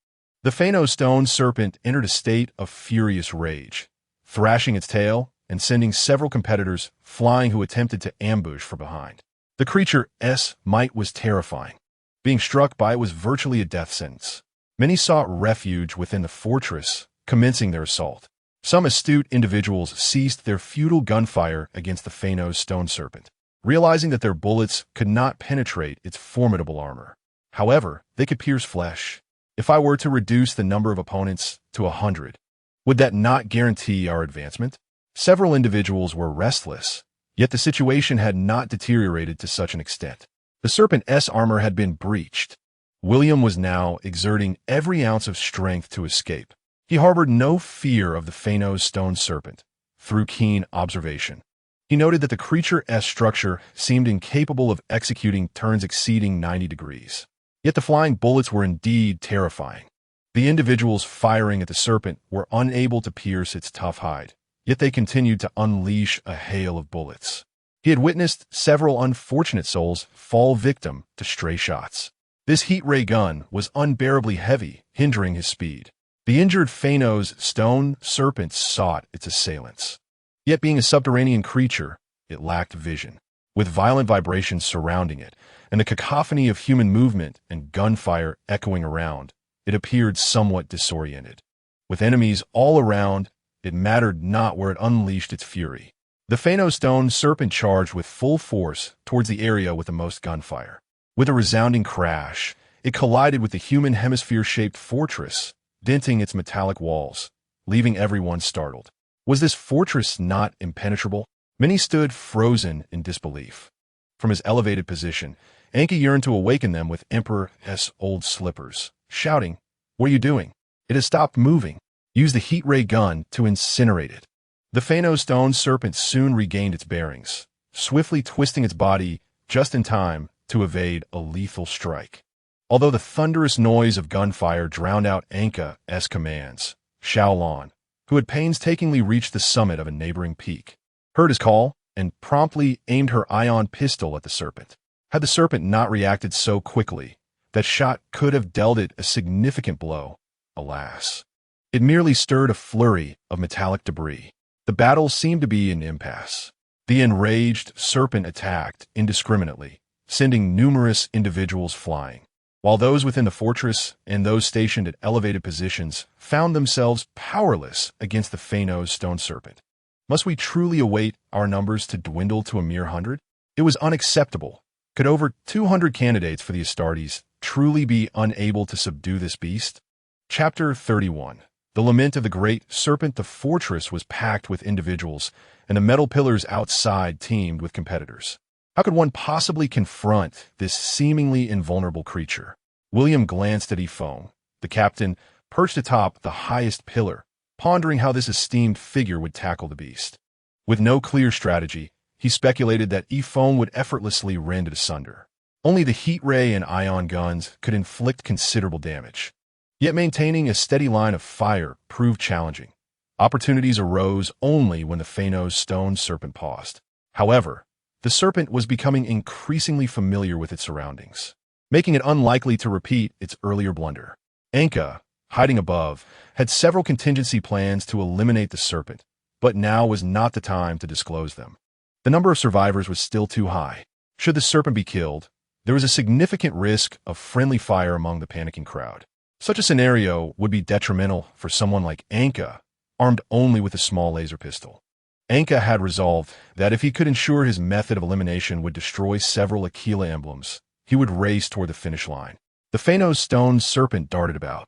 the Phano stone serpent entered a state of furious rage, thrashing its tail and sending several competitors flying who attempted to ambush from behind. The creature's might was terrifying. Being struck by it was virtually a death sentence. Many sought refuge within the fortress, commencing their assault. Some astute individuals ceased their futile gunfire against the Phano's stone serpent, realizing that their bullets could not penetrate its formidable armor. However, they could pierce flesh. If I were to reduce the number of opponents to 100, would that not guarantee our advancement? Several individuals were restless, yet the situation had not deteriorated to such an extent. The Serpent's armor had been breached. William was now exerting every ounce of strength to escape. He harbored no fear of the Phano's stone serpent. Through keen observation, he noted that the creature's structure seemed incapable of executing turns exceeding 90 degrees. Yet the flying bullets were indeed terrifying. The individuals firing at the serpent were unable to pierce its tough hide, yet they continued to unleash a hail of bullets. He had witnessed several unfortunate souls fall victim to stray shots. This heat ray gun was unbearably heavy, hindering his speed. The injured Phano's stone serpent sought its assailants. Yet being a subterranean creature, it lacked vision. With violent vibrations surrounding it, and the cacophony of human movement and gunfire echoing around, it appeared somewhat disoriented. With enemies all around, it mattered not where it unleashed its fury. The Phano stone serpent charged with full force towards the area with the most gunfire. With a resounding crash, it collided with the human hemisphere-shaped fortress, denting its metallic walls, leaving everyone startled. Was this fortress not impenetrable? Many stood frozen in disbelief. From his elevated position, Anka yearned to awaken them with Emperor's old slippers, shouting, "What are you doing? It has stopped moving. Use the heat ray gun to incinerate it." The Phano stone serpent soon regained its bearings, swiftly twisting its body just in time to evade a lethal strike. Although the thunderous noise of gunfire drowned out Anka's commands, Xiaolon, who had painstakingly reached the summit of a neighboring peak, heard his call and promptly aimed her ion pistol at the serpent. Had the serpent not reacted so quickly, that shot could have dealt it a significant blow. Alas, it merely stirred a flurry of metallic debris. The battle seemed to be an impasse. The enraged serpent attacked indiscriminately, sending numerous individuals flying, while those within the fortress and those stationed at elevated positions found themselves powerless against the Phano's stone serpent. Must we truly await our numbers to dwindle to a mere 100? It was unacceptable. Could over 200 candidates for the Astartes truly be unable to subdue this beast? Chapter 31. The Lament of the Great Serpent. The fortress was packed with individuals, and the metal pillars outside teemed with competitors. How could one possibly confront this seemingly invulnerable creature? William glanced at Yifeng, the captain, perched atop the highest pillar, pondering how this esteemed figure would tackle the beast. With no clear strategy, he speculated that Yifeng would effortlessly rend it asunder. Only the heat ray and ion guns could inflict considerable damage. Yet maintaining a steady line of fire proved challenging. Opportunities arose only when the Phano's stone serpent paused. However, the serpent was becoming increasingly familiar with its surroundings, making it unlikely to repeat its earlier blunder. Anka, hiding above, had several contingency plans to eliminate the serpent, but now was not the time to disclose them. The number of survivors was still too high. Should the serpent be killed, there was a significant risk of friendly fire among the panicking crowd. Such a scenario would be detrimental for someone like Anka, armed only with a small laser pistol. Anka had resolved that if he could ensure his method of elimination would destroy several Aquila emblems, he would race toward the finish line. The Phano's stone serpent darted about,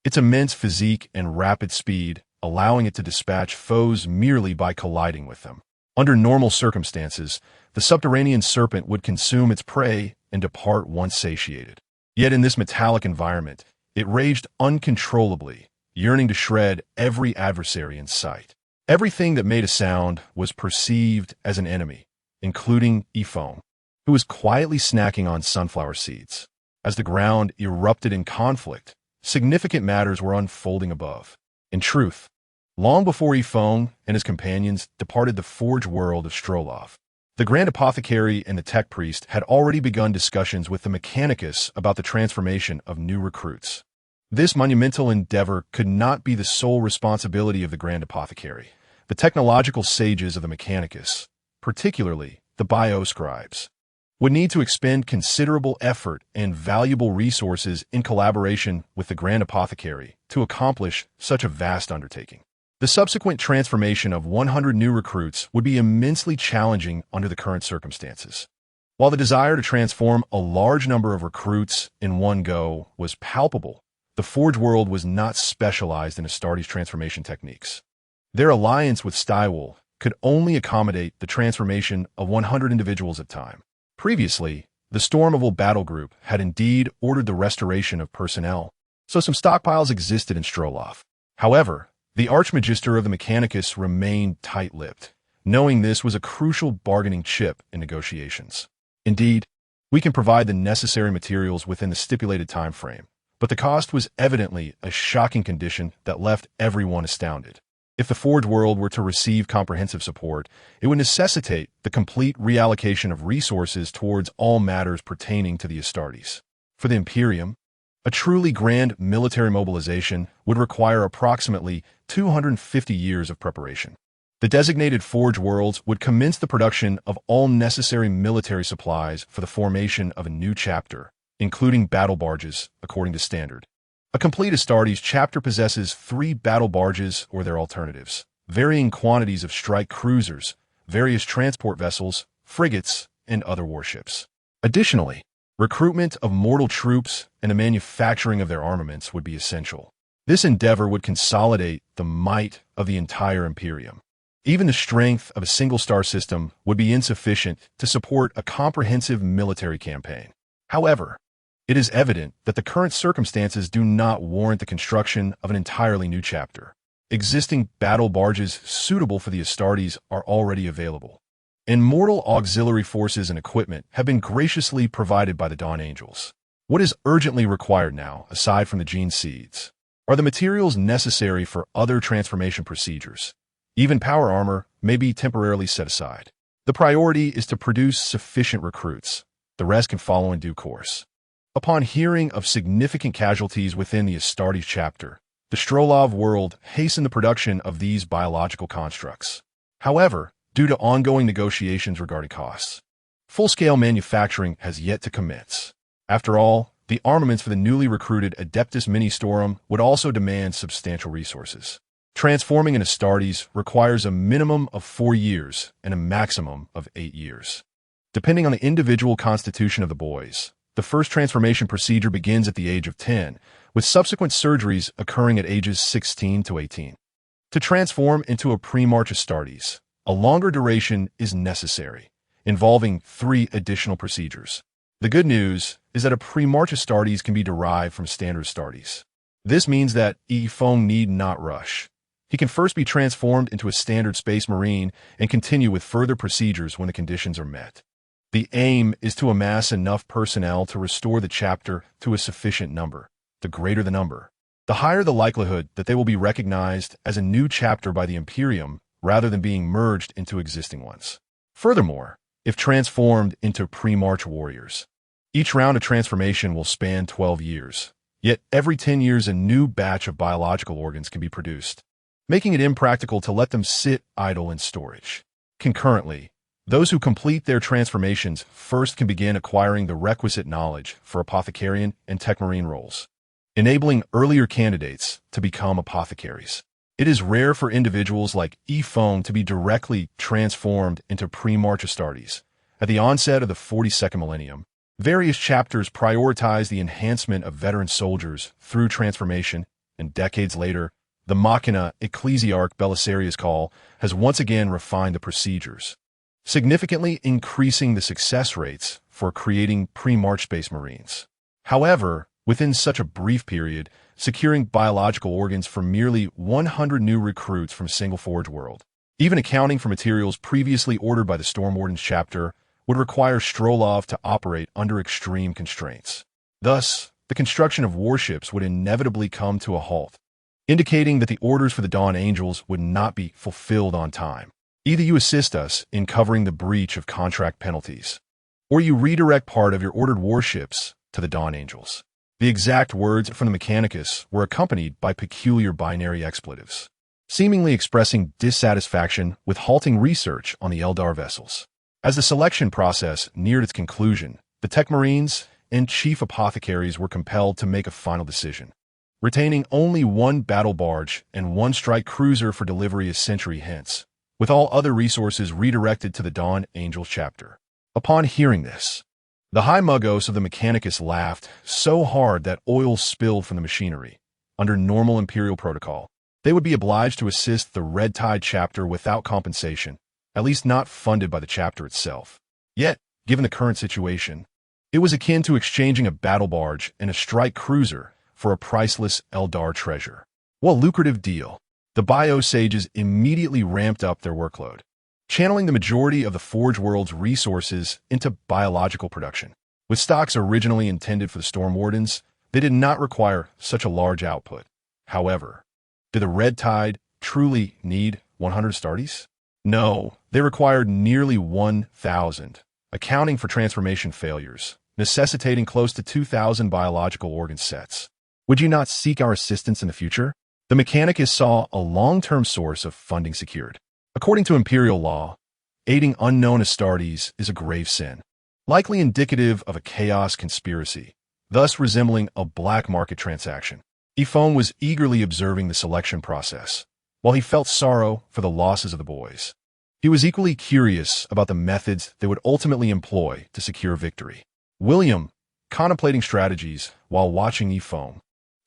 its immense physique and rapid speed allowing it to dispatch foes merely by colliding with them. Under normal circumstances, the subterranean serpent would consume its prey and depart once satiated. Yet in this metallic environment, it raged uncontrollably, yearning to shred every adversary in sight. Everything that made a sound was perceived as an enemy, including Yifeng, who was quietly snacking on sunflower seeds. As the ground erupted in conflict, significant matters were unfolding above. In truth, long before Yifeng and his companions departed the Forge world of Strolov, the Grand Apothecary and the Tech Priest had already begun discussions with the Mechanicus about the transformation of new recruits. This monumental endeavor could not be the sole responsibility of the Grand Apothecary. The technological sages of the Mechanicus, particularly the bioscribes, would need to expend considerable effort and valuable resources in collaboration with the Grand Apothecary to accomplish such a vast undertaking. The subsequent transformation of 100 new recruits would be immensely challenging under the current circumstances. While the desire to transform a large number of recruits in one go was palpable, the Forge world was not specialized in Astartes transformation techniques. Their alliance with Stywell could only accommodate the transformation of 100 individuals at a time. Previously, the Stormable Battle Group had indeed ordered the restoration of personnel, so some stockpiles existed in Strolov. However, the Archmagister of the Mechanicus remained tight-lipped, knowing this was a crucial bargaining chip in negotiations. Indeed, we can provide the necessary materials within the stipulated time frame, but the cost was evidently a shocking condition that left everyone astounded. If the Forge world were to receive comprehensive support, it would necessitate the complete reallocation of resources towards all matters pertaining to the Astartes. For the Imperium, a truly grand military mobilization would require approximately 250 years of preparation. The designated Forge worlds would commence the production of all necessary military supplies for the formation of a new chapter, including battle barges, according to standard. A complete Astartes chapter possesses 3 battle barges or their alternatives, varying quantities of strike cruisers, various transport vessels, frigates, and other warships. Additionally, recruitment of mortal troops and the manufacturing of their armaments would be essential. This endeavor would consolidate the might of the entire Imperium. Even the strength of a single star system would be insufficient to support a comprehensive military campaign. However, it is evident that the current circumstances do not warrant the construction of an entirely new chapter. Existing battle barges suitable for the Astartes are already available, and mortal auxiliary forces and equipment have been graciously provided by the Dawn Angels. What is urgently required now, aside from the gene seeds, are the materials necessary for other transformation procedures. Even power armor may be temporarily set aside. The priority is to produce sufficient recruits. The rest can follow in due course. Upon hearing of significant casualties within the Astartes chapter, the Strolov world hastened the production of these biological constructs. However, due to ongoing negotiations regarding costs, full-scale manufacturing has yet to commence. After all, the armaments for the newly recruited Adeptus Ministorum would also demand substantial resources. Transforming an Astartes requires a minimum of 4 years and a maximum of 8 years. Depending on the individual constitution of the boys, the first transformation procedure begins at the age of 10, with subsequent surgeries occurring at ages 16 to 18. To transform into a pre-March Astartes, a longer duration is necessary, involving 3 additional procedures. The good news is that a pre-March Astartes can be derived from standard Astartes. This means that Yifeng need not rush. He can first be transformed into a standard Space Marine and continue with further procedures when the conditions are met. The aim is to amass enough personnel to restore the chapter to a sufficient number. The greater the number, the higher the likelihood that they will be recognized as a new chapter by the Imperium rather than being merged into existing ones. Furthermore, if transformed into pre-March warriors, each round of transformation will span 12 years. Yet every 10 years a new batch of biological organs can be produced, making it impractical to let them sit idle in storage. Concurrently, those who complete their transformations first can begin acquiring the requisite knowledge for apothecarian and techmarine roles, enabling earlier candidates to become apothecaries. It is rare for individuals like Yifeng to be directly transformed into pre-March Astartes. At the onset of the 42nd millennium, various chapters prioritize the enhancement of veteran soldiers through transformation, and decades later, the Machina Ecclesiarch Belisarius Call has once again refined the procedures, significantly increasing the success rates for creating pre-March Space Marines. However, within such a brief period, securing biological organs for merely 100 new recruits from a single Forge world, even accounting for materials previously ordered by the Stormwarden's chapter, would require Strolov to operate under extreme constraints. Thus, the construction of warships would inevitably come to a halt, indicating that the orders for the Dawn Angels would not be fulfilled on time. Either you assist us in covering the breach of contract penalties, or you redirect part of your ordered warships to the Dawn Angels. The exact words from the Mechanicus were accompanied by peculiar binary expletives, seemingly expressing dissatisfaction with halting research on the Eldar vessels. As the selection process neared its conclusion, the Tech Marines and Chief Apothecaries were compelled to make a final decision, retaining only one battle barge and one strike cruiser for delivery a century hence, with all other resources redirected to the Dawn Angels chapter. Upon hearing this, the High Muggos of the Mechanicus laughed so hard that oil spilled from the machinery. Under normal Imperial protocol, they would be obliged to assist the Red Tide chapter without compensation, at least not funded by the chapter itself. Yet, given the current situation, it was akin to exchanging a battle barge and a strike cruiser for a priceless Eldar treasure. What a lucrative deal! The Bio-Sages immediately ramped up their workload, channeling the majority of the Forge World's resources into biological production. With stocks originally intended for the Storm Wardens, they did not require such a large output. However, did the Red Tide truly need 100 Astartes? No, they required nearly 1,000, accounting for transformation failures, necessitating close to 2,000 biological organ sets. Would you not seek our assistance in the future? The Mechanicus saw a long-term source of funding secured. According to Imperial law, aiding unknown Astartes is a grave sin, likely indicative of a chaos conspiracy, thus resembling a black market transaction. Ephone was eagerly observing the selection process, while he felt sorrow for the losses of the boys. He was equally curious about the methods they would ultimately employ to secure victory. William, contemplating strategies while watching Ephone,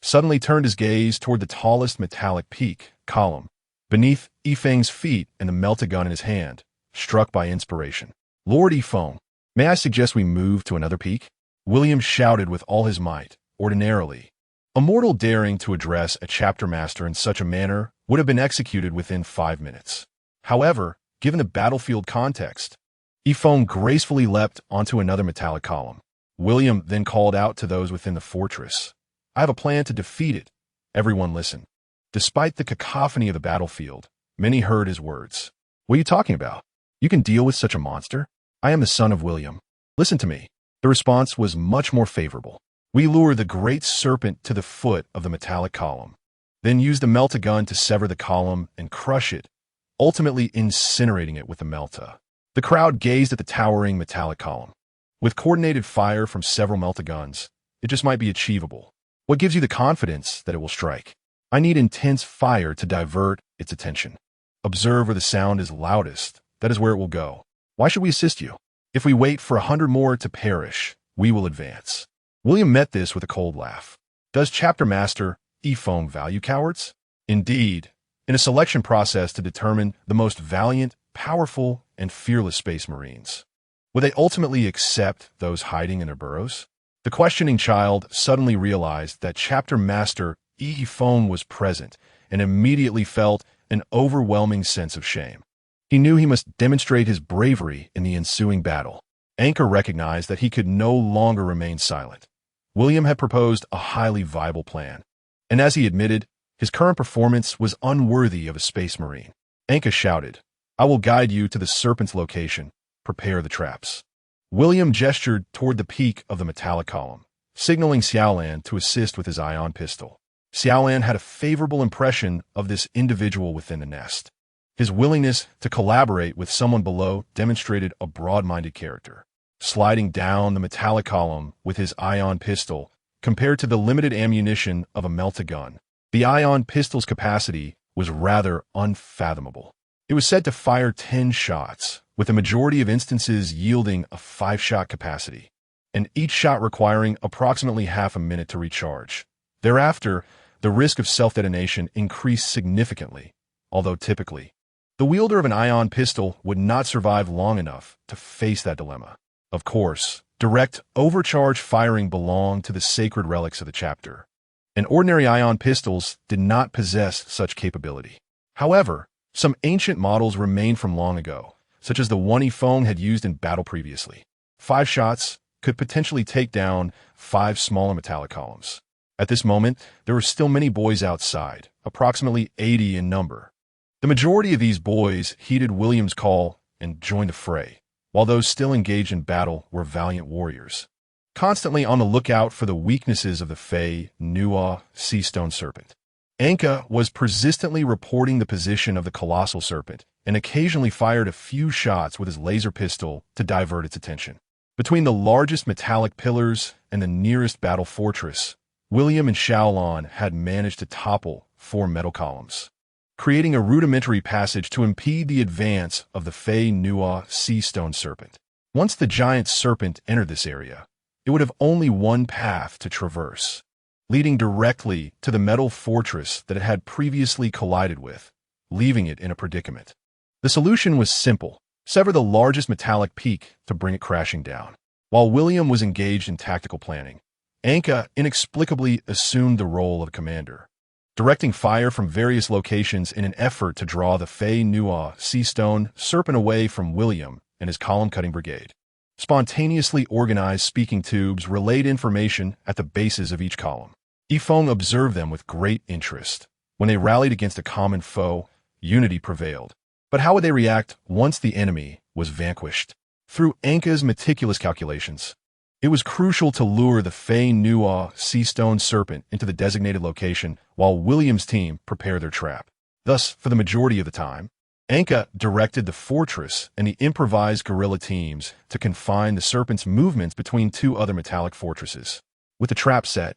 suddenly turned his gaze toward the tallest metallic peak, column, beneath Ephang's feet and the melta-gun in his hand, struck by inspiration. Lord Ephone, may I suggest we move to another peak? William shouted with all his might. Ordinarily, a mortal daring to address a chapter master in such a manner would have been executed within 5 minutes. However, given the battlefield context, Ephone gracefully leapt onto another metallic column. William then called out to those within the fortress, "I have a plan to defeat it." Everyone listened. Despite the cacophony of the battlefield, many heard his words. "What are you talking about? You can deal with such a monster? I am the son of William. Listen to me." The response was much more favorable. "We lure the great serpent to the foot of the metallic column, then use the melta-gun to sever the column and crush it, ultimately incinerating it with the melta." The crowd gazed at the towering metallic column. With coordinated fire from several melta-guns, it just might be achievable. What gives you the confidence that it will strike? I need intense fire to divert its attention. Observe where the sound is loudest. That is where it will go. Why should we assist you? If we wait for 100 more to perish, we will advance. William met this with a cold laugh. Does Chapter Master Ephone value cowards? Indeed, in a selection process to determine the most valiant, powerful, and fearless Space Marines, would they ultimately accept those hiding in their burrows? The questioning child suddenly realized that Chapter Master Ephone was present and immediately felt an overwhelming sense of shame. He knew he must demonstrate his bravery in the ensuing battle. Anchor recognized that he could no longer remain silent. William had proposed a highly viable plan, and as he admitted, his current performance was unworthy of a Space Marine. Anka shouted, "I will guide you to the Serpent's location. Prepare the traps." William gestured toward the peak of the metallic column, signaling Xiaolan to assist with his ion pistol. Xiaolan had a favorable impression of this individual within the nest. His willingness to collaborate with someone below demonstrated a broad-minded character. Sliding down the metallic column with his ion pistol, compared to the limited ammunition of a melta-gun, the ion pistol's capacity was rather unfathomable. It was said to fire 10 shots, with the majority of instances yielding a 5-shot capacity, and each shot requiring approximately half a minute to recharge. Thereafter, the risk of self-detonation increased significantly, although typically, the wielder of an ion pistol would not survive long enough to face that dilemma. Of course, direct overcharge firing belonged to the sacred relics of the chapter, and ordinary ion pistols did not possess such capability. However, some ancient models remained from long ago, such as the one Yifeng had used in battle previously. 5 shots could potentially take down 5 smaller metallic columns. At this moment, there were still many boys outside, approximately 80 in number. The majority of these boys heeded William's call and joined the fray, while those still engaged in battle were valiant warriors, constantly on the lookout for the weaknesses of the Fey Nuwa Sea Stone Serpent. Anka was persistently reporting the position of the colossal serpent and occasionally fired a few shots with his laser pistol to divert its attention. Between the largest metallic pillars and the nearest battle fortress, William and Xiaolon had managed to topple 4 metal columns, creating a rudimentary passage to impede the advance of the Fey Nuwa Sea Stone Serpent. Once the giant serpent entered this area, it would have only one path to traverse, leading directly to the metal fortress that it had previously collided with, leaving it in a predicament. The solution was simple: sever the largest metallic peak to bring it crashing down. While William was engaged in tactical planning, Anka inexplicably assumed the role of commander, directing fire from various locations in an effort to draw the Fey Nuwa Sea Stone Serpent away from William and his column-cutting brigade. Spontaneously organized speaking tubes relayed information at the bases of each column. Yifeng observed them with great interest. When they rallied against a common foe, unity prevailed. But how would they react once the enemy was vanquished? Through Anka's meticulous calculations, it was crucial to lure the Fey Nuwa Sea Stone Serpent into the designated location while William's team prepared their trap. Thus, for the majority of the time, Anka directed the fortress and the improvised guerrilla teams to confine the serpent's movements between 2 other metallic fortresses. With the trap set,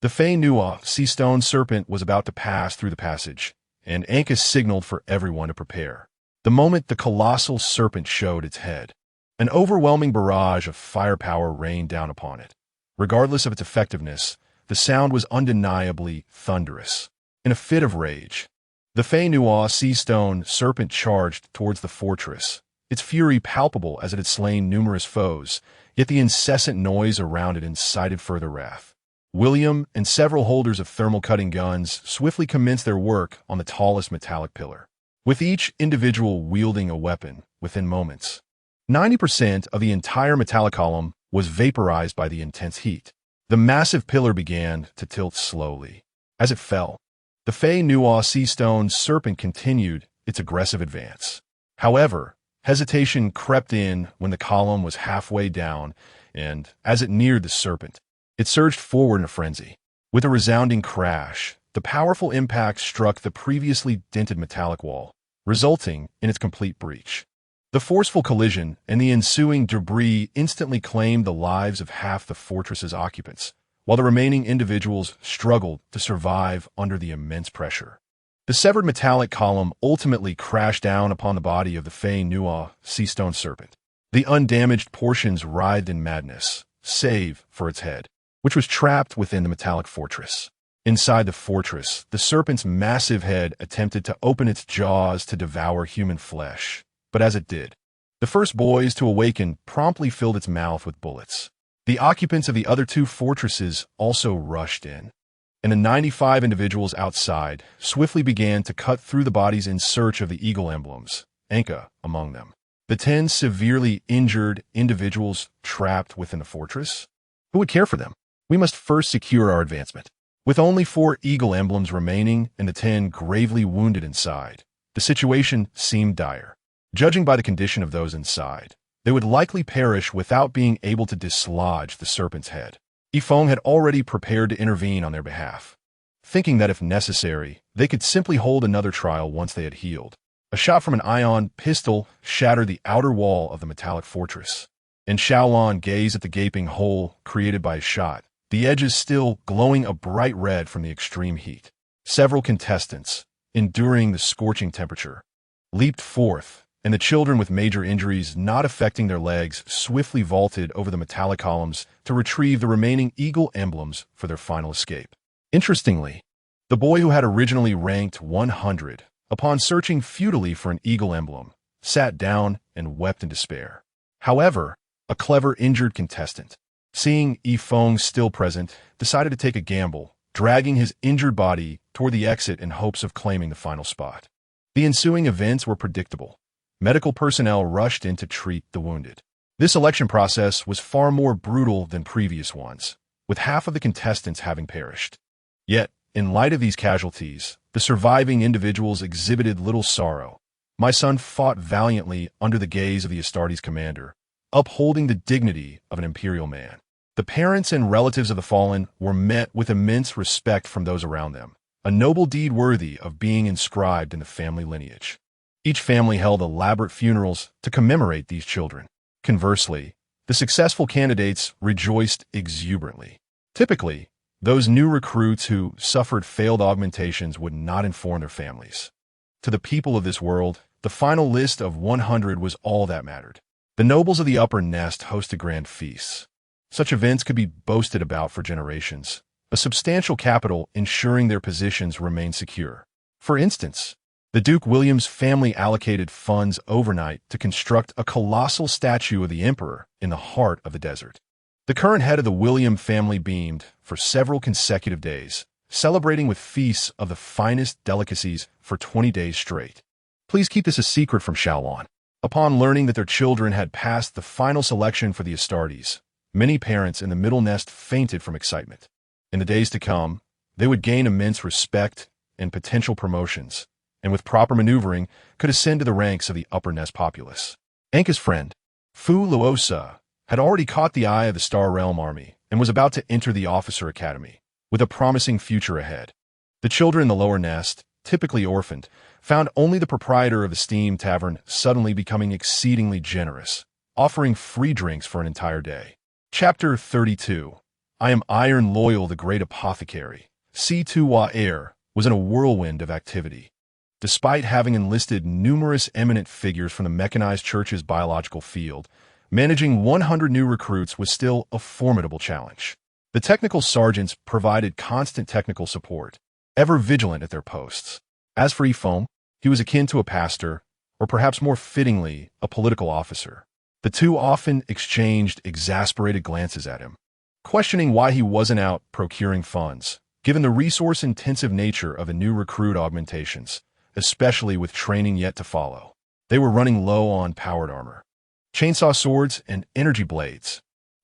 the Fey Nuwa Sea Stone Serpent was about to pass through the passage, and Anka signaled for everyone to prepare. The moment the colossal serpent showed its head, an overwhelming barrage of firepower rained down upon it. Regardless of its effectiveness, the sound was undeniably thunderous. In a fit of rage, the Fey Nuwa Sea Stone Serpent charged towards the fortress, its fury palpable as it had slain numerous foes, yet the incessant noise around it incited further wrath. William and several holders of thermal-cutting guns swiftly commenced their work on the tallest metallic pillar, with each individual wielding a weapon within moments. 90% of the entire metallic column was vaporized by the intense heat. The massive pillar began to tilt slowly. As it fell, the Fey Nuwa Sea Stone Serpent continued its aggressive advance. However, hesitation crept in when the column was halfway down, and as it neared the serpent, it surged forward in a frenzy. With a resounding crash, the powerful impact struck the previously dented metallic wall, resulting in its complete breach. The forceful collision and the ensuing debris instantly claimed the lives of half the fortress's occupants, while the remaining individuals struggled to survive under the immense pressure. The severed metallic column ultimately crashed down upon the body of the Fey Nuwa Sea Stone Serpent. The undamaged portions writhed in madness, save for its head, which was trapped within the metallic fortress. Inside the fortress, the serpent's massive head attempted to open its jaws to devour human flesh, but as it did, the first boys to awaken promptly filled its mouth with bullets. The occupants of the other 2 fortresses also rushed in, and the 95 individuals outside swiftly began to cut through the bodies in search of the eagle emblems, Anka among them. The 10 severely injured individuals trapped within the fortress? Who would care for them? We must first secure our advancement. With only 4 eagle emblems remaining and the 10 gravely wounded inside, the situation seemed dire. Judging by the condition of those inside, they would likely perish without being able to dislodge the serpent's head. Yifeng had already prepared to intervene on their behalf, thinking that if necessary, they could simply hold another trial once they had healed. A shot from an ion pistol shattered the outer wall of the metallic fortress, and Xiaolon gazed at the gaping hole created by a shot, the edges still glowing a bright red from the extreme heat. Several contestants, enduring the scorching temperature, leaped forth, and the children with major injuries not affecting their legs swiftly vaulted over the metallic columns to retrieve the remaining eagle emblems for their final escape. Interestingly, the boy who had originally ranked 100, upon searching futilely for an eagle emblem, sat down and wept in despair. However, a clever injured contestant, seeing Yifeng still present, decided to take a gamble, dragging his injured body toward the exit in hopes of claiming the final spot. The ensuing events were predictable. medical personnel rushed in to treat the wounded. This election process was far more brutal than previous ones, with half of the contestants having perished. Yet, in light of these casualties, the surviving individuals exhibited little sorrow. My son fought valiantly under the gaze of the Astartes commander, upholding the dignity of an imperial man. The parents and relatives of the fallen were met with immense respect from those around them, a noble deed worthy of being inscribed in the family lineage. Each family held elaborate funerals to commemorate these children. Conversely, the successful candidates rejoiced exuberantly. Typically, those new recruits who suffered failed augmentations would not inform their families. To the people of this world, the final list of 100 was all that mattered. The nobles of the upper nest hosted grand feasts. Such events could be boasted about for generations, a substantial capital ensuring their positions remained secure. For instance, the Duke William's family allocated funds overnight to construct a colossal statue of the emperor in the heart of the desert. The current head of the William family beamed for several consecutive days, celebrating with feasts of the finest delicacies for 20 days straight. Please keep this a secret from Shaolin. Upon learning that their children had passed the final selection for the Astartes, many parents in the middle nest fainted from excitement. In the days to come, they would gain immense respect and potential promotions, and with proper maneuvering, could ascend to the ranks of the upper nest populace. Anka's friend, Fu Luosa, had already caught the eye of the Star Realm army and was about to enter the officer academy, with a promising future ahead. The children in the lower nest, typically orphaned, found only the proprietor of the Steam Tavern suddenly becoming exceedingly generous, offering free drinks for an entire day. Chapter 32. I am Iron Loyal, the Great Apothecary. C2 Air was in a whirlwind of activity. Despite having enlisted numerous eminent figures from the mechanized church's biological field, managing 100 new recruits was still a formidable challenge. The technical sergeants provided constant technical support, ever vigilant at their posts. As for Yifeng, he was akin to a pastor, or perhaps more fittingly, a political officer. The two often exchanged exasperated glances at him, questioning why he wasn't out procuring funds, given the resource-intensive nature of the new recruit augmentations, especially with training yet to follow. They were running low on powered armor, chainsaw swords, and energy blades.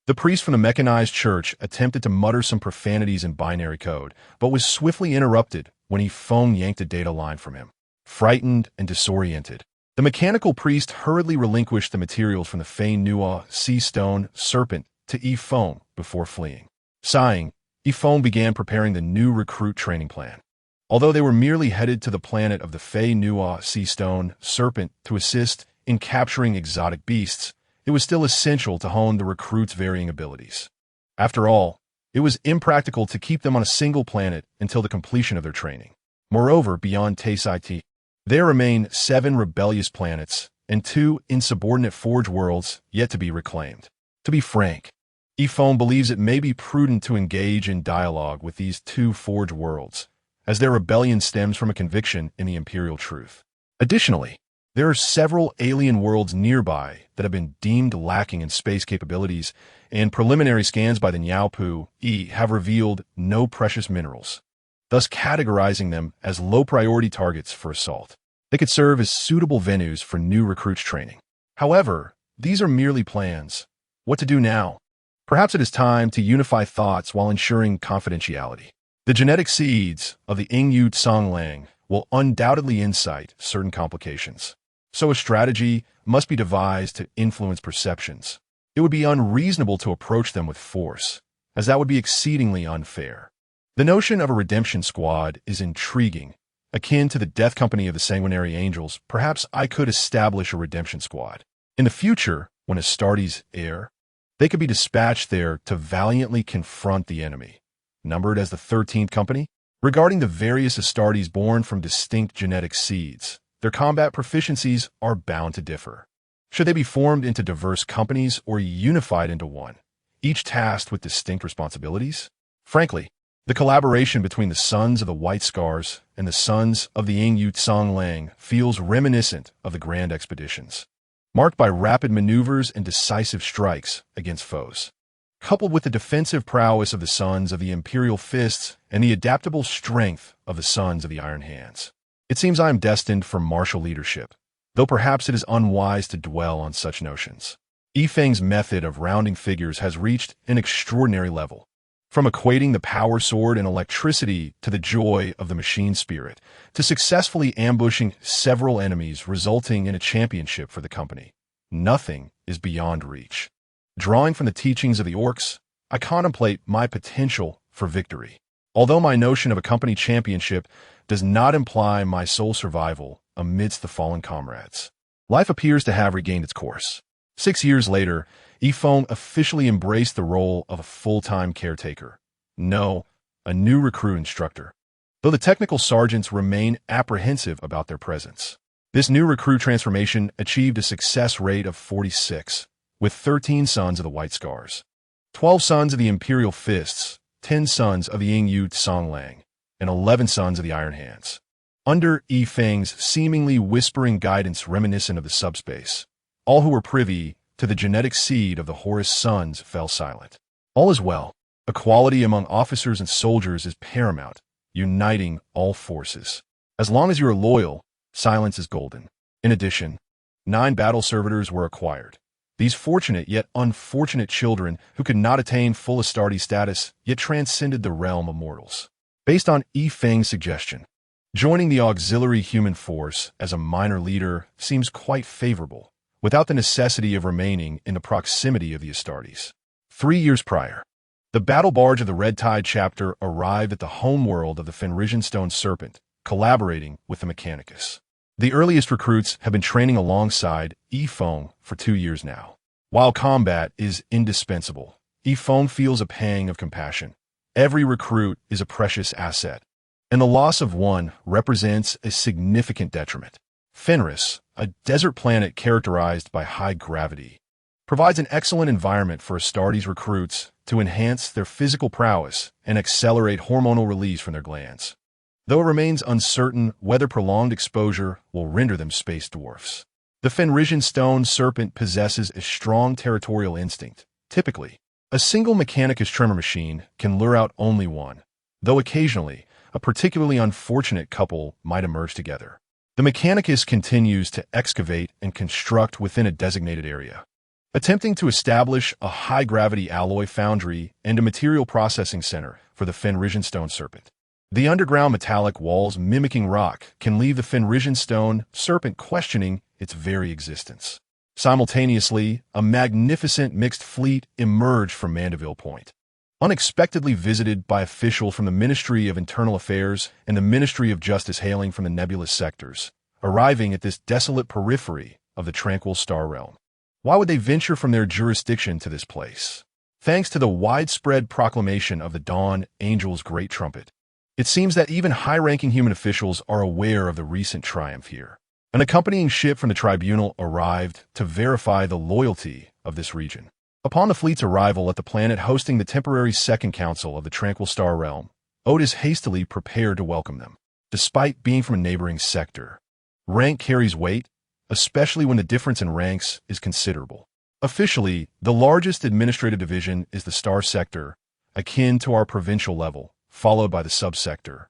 The priest from the mechanized church attempted to mutter some profanities in binary code, but was swiftly interrupted when Yifeng yanked a data line from him. Frightened and disoriented, the mechanical priest hurriedly relinquished the materials from the Fey Nua Sea Stone Serpent to Yifeng before fleeing. Sighing, Yifeng began preparing the new recruit training plan. Although they were merely headed to the planet of the Fey Nua Sea Stone Serpent to assist in capturing exotic beasts, it was still essential to hone the recruits' varying abilities. After all, it was impractical to keep them on a single planet until the completion of their training. Moreover, beyond Taisai, there remain 7 rebellious planets and 2 insubordinate forge worlds yet to be reclaimed. To be frank, Yifeng believes it may be prudent to engage in dialogue with these 2 forge worlds, as their rebellion stems from a conviction in the imperial truth. Additionally, there are several alien worlds nearby that have been deemed lacking in space capabilities, and preliminary scans by the Niaopu have revealed no precious minerals, thus categorizing them as low-priority targets for assault. They could serve as suitable venues for new recruits training. However, these are merely plans. What to do now? Perhaps it is time to unify thoughts while ensuring confidentiality. The genetic seeds of the Yingyu Tsanglang will undoubtedly incite certain complications, so a strategy must be devised to influence perceptions. It would be unreasonable to approach them with force, as that would be exceedingly unfair. The notion of a redemption squad is intriguing. Akin to the death company of the sanguinary angels, perhaps I could establish a redemption squad. In the future, when Astartes air, they could be dispatched there to valiantly confront the enemy, numbered as the 13th Company. Regarding the various Astartes born from distinct genetic seeds, their combat proficiencies are bound to differ. Should they be formed into diverse companies or unified into one, each tasked with distinct responsibilities? Frankly, the collaboration between the Sons of the White Scars and the Sons of the Yingyu Tsanglang feels reminiscent of the Grand Expeditions, marked by rapid maneuvers and decisive strikes against foes. Coupled with the defensive prowess of the Sons of the Imperial Fists and the adaptable strength of the Sons of the Iron Hands, it seems I am destined for martial leadership. though perhaps it is unwise to dwell on such notions. Yifeng's method of rounding figures has reached an extraordinary level. From equating the power sword and electricity to the joy of the machine spirit, to successfully ambushing several enemies resulting in a championship for the company. Nothing is beyond reach. Drawing from the teachings of the Orks, I contemplate my potential for victory. Although my notion of a company championship does not imply my sole survival amidst the fallen comrades. Life appears to have regained its course. 6 years later, Yifeng officially embraced the role of a full-time caretaker. No, a new recruit instructor. Though the technical sergeants remain apprehensive about their presence. This new recruit transformation achieved a success rate of 46, with 13 sons of the White Scars, 12 sons of the Imperial Fists, 10 sons of the Yingyu Songlang, and 11 sons of the Iron Hands. Under Yifeng's seemingly whispering guidance reminiscent of the subspace, all who were privy to the genetic seed of the Horus sons fell silent. All is well. Equality among officers and soldiers is paramount, uniting all forces. As long as you are loyal, silence is golden. In addition, 9 battle servitors were acquired. These fortunate yet unfortunate children who could not attain full Astartes status yet transcended the realm of mortals. Based on Yifeng's suggestion, joining the auxiliary human force as a minor leader seems quite favorable, without the necessity of remaining in the proximity of the Astartes. 3 years prior, the battle barge of the Red Tide chapter arrived at the homeworld of the Fenrisian Stone Serpent, collaborating with the Mechanicus. The earliest recruits have been training alongside Yifeng for 2 years now. While combat is indispensable, Yifeng feels a pang of compassion. Every recruit is a precious asset, and the loss of one represents a significant detriment. Fenris, a desert planet characterized by high gravity, provides an excellent environment for Astartes recruits to enhance their physical prowess and accelerate hormonal release from their glands, though it remains uncertain whether prolonged exposure will render them space dwarfs. The Fenrisian Stone Serpent possesses a strong territorial instinct. Typically, a single Mechanicus tremor machine can lure out only one, though occasionally, a particularly unfortunate couple might emerge together. The Mechanicus continues to excavate and construct within a designated area, attempting to establish a high-gravity alloy foundry and a material processing center for the Fenrisian Stone Serpent. The underground metallic walls mimicking rock can leave the Fenrisian Stone Serpent questioning its very existence. Simultaneously, a magnificent mixed fleet emerged from Mandeville Point, unexpectedly visited by officials from the Ministry of Internal Affairs and the Ministry of Justice hailing from the nebulous sectors, arriving at this desolate periphery of the tranquil star realm. Why would they venture from their jurisdiction to this place? Thanks to the widespread proclamation of the Dawn Angel's great trumpet, it seems that even high-ranking human officials are aware of the recent triumph here. An accompanying ship from the tribunal arrived to verify the loyalty of this region. Upon the fleet's arrival at the planet hosting the temporary Second Council of the Tranquil Star Realm, Otis hastily prepared to welcome them, despite being from a neighboring sector. Rank carries weight, especially when the difference in ranks is considerable. Officially, the largest administrative division is the Star Sector, akin to our provincial level, followed by the subsector,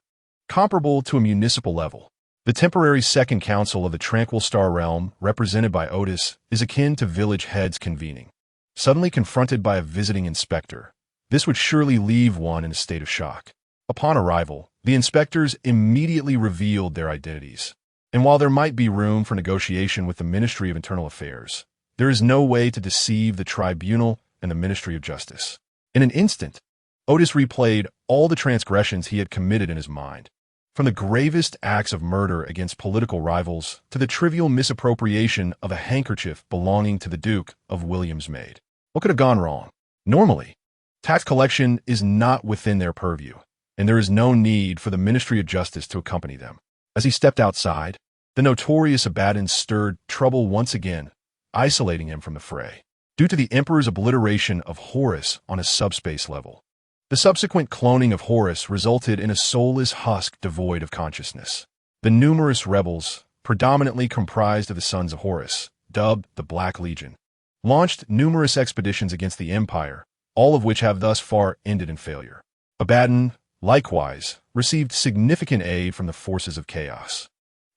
comparable to a municipal level. The temporary Second Council of the Tranquil Star Realm, represented by Otis, is akin to village heads convening. Suddenly confronted by a visiting inspector, this would surely leave one in a state of shock. Upon arrival, the inspectors immediately revealed their identities. And while there might be room for negotiation with the Ministry of Internal Affairs, there is no way to deceive the Tribunal and the Ministry of Justice. In an instant, Otis replayed all the transgressions he had committed in his mind, from the gravest acts of murder against political rivals to the trivial misappropriation of a handkerchief belonging to the Duke of William's maid. What could have gone wrong? Normally, tax collection is not within their purview, and there is no need for the Ministry of Justice to accompany them. As he stepped outside, the notorious Abaddon stirred trouble once again, isolating him from the fray, due to the Emperor's obliteration of Horus on a subspace level. The subsequent cloning of Horus resulted in a soulless husk devoid of consciousness. The numerous rebels, predominantly comprised of the sons of Horus, dubbed the Black Legion, launched numerous expeditions against the Empire, all of which have thus far ended in failure. Abaddon, likewise, received significant aid from the forces of chaos.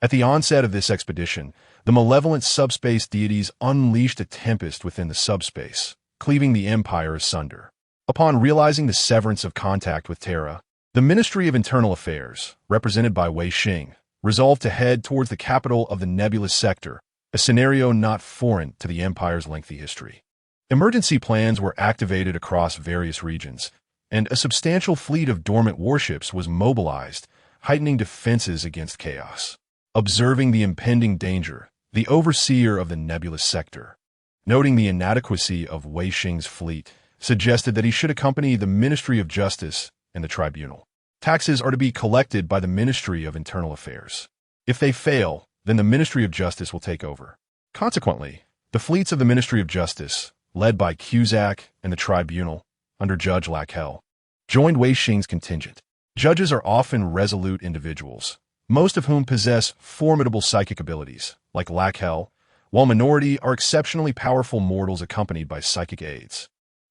At the onset of this expedition, the malevolent subspace deities unleashed a tempest within the subspace, cleaving the Empire asunder. Upon realizing the severance of contact with Terra, the Ministry of Internal Affairs, represented by Wei Qing, resolved to head towards the capital of the Nebulous Sector, a scenario not foreign to the Empire's lengthy history. Emergency plans were activated across various regions, and a substantial fleet of dormant warships was mobilized, heightening defenses against chaos. Observing the impending danger, the overseer of the Nebulous Sector, noting the inadequacy of Wei Qing's fleet, suggested that he should accompany the Ministry of Justice and the Tribunal. Taxes are to be collected by the Ministry of Internal Affairs. If they fail, then the Ministry of Justice will take over. Consequently, the fleets of the Ministry of Justice, led by Cusack and the Tribunal, under Judge Laquelle, joined Wei Qing's contingent. Judges are often resolute individuals, most of whom possess formidable psychic abilities, like Laquelle, while minority are exceptionally powerful mortals accompanied by psychic aides.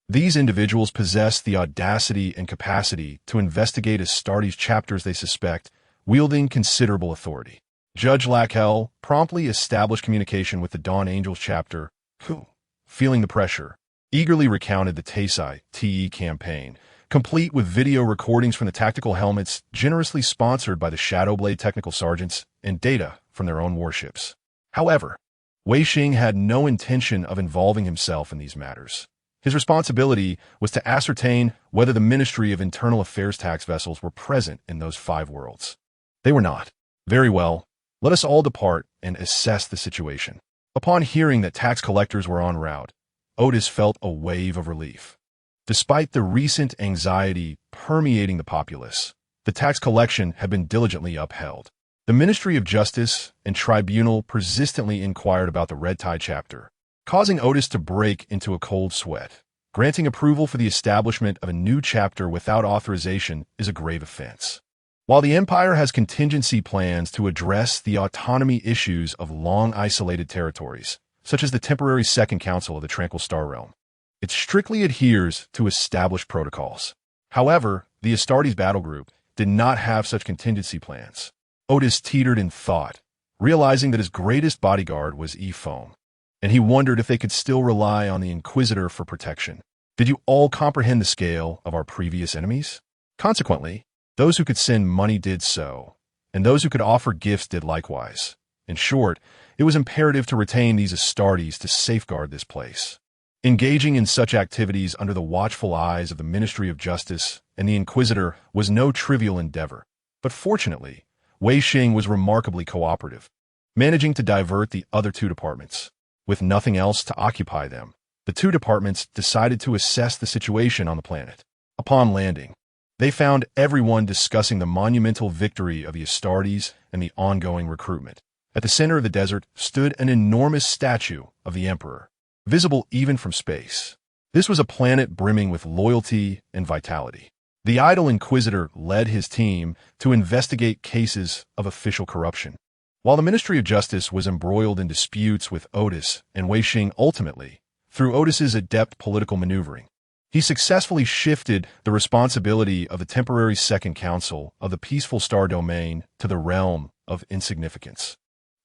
These individuals possess the audacity and capacity to investigate Astartes chapters they suspect, wielding considerable authority. Judge Laquelle promptly established communication with the Dawn Angels chapter, who, feeling the pressure, eagerly recounted the Taisai TE campaign, complete with video recordings from the tactical helmets generously sponsored by the Shadowblade technical sergeants and data from their own warships. However, Wei Qing had no intention of involving himself in these matters. His responsibility was to ascertain whether the Ministry of Internal Affairs tax vessels were present in those 5 worlds. They were not. Very well, let us all depart and assess the situation. Upon hearing that tax collectors were en route, Otis felt a wave of relief. Despite the recent anxiety permeating the populace, the tax collection had been diligently upheld. The Ministry of Justice and Tribunal persistently inquired about the Red Tide chapter, causing Otis to break into a cold sweat. Granting approval for the establishment of a new chapter without authorization is a grave offense. While the Empire has contingency plans to address the autonomy issues of long-isolated territories, such as the temporary Second Council of the Tranquil Star Realm, it strictly adheres to established protocols. However, the Astartes battle group did not have such contingency plans. Otis teetered in thought, realizing that his greatest bodyguard was Ephome, and he wondered if they could still rely on the Inquisitor for protection. Did you all comprehend the scale of our previous enemies? Consequently, those who could send money did so, and those who could offer gifts did likewise. In short, it was imperative to retain these Astartes to safeguard this place. Engaging in such activities under the watchful eyes of the Ministry of Justice and the Inquisitor was no trivial endeavor, but fortunately, Wei Qing was remarkably cooperative, managing to divert the other 2 departments. With nothing else to occupy them, the 2 departments decided to assess the situation on the planet. Upon landing, they found everyone discussing the monumental victory of the Astartes and the ongoing recruitment. At the center of the desert stood an enormous statue of the Emperor, visible even from space. This was a planet brimming with loyalty and vitality. The idle Inquisitor led his team to investigate cases of official corruption, while the Ministry of Justice was embroiled in disputes with Otis and Wei Qing. Ultimately, through Otis's adept political maneuvering, he successfully shifted the responsibility of the temporary Second Council of the Peaceful Star Domain to the realm of insignificance.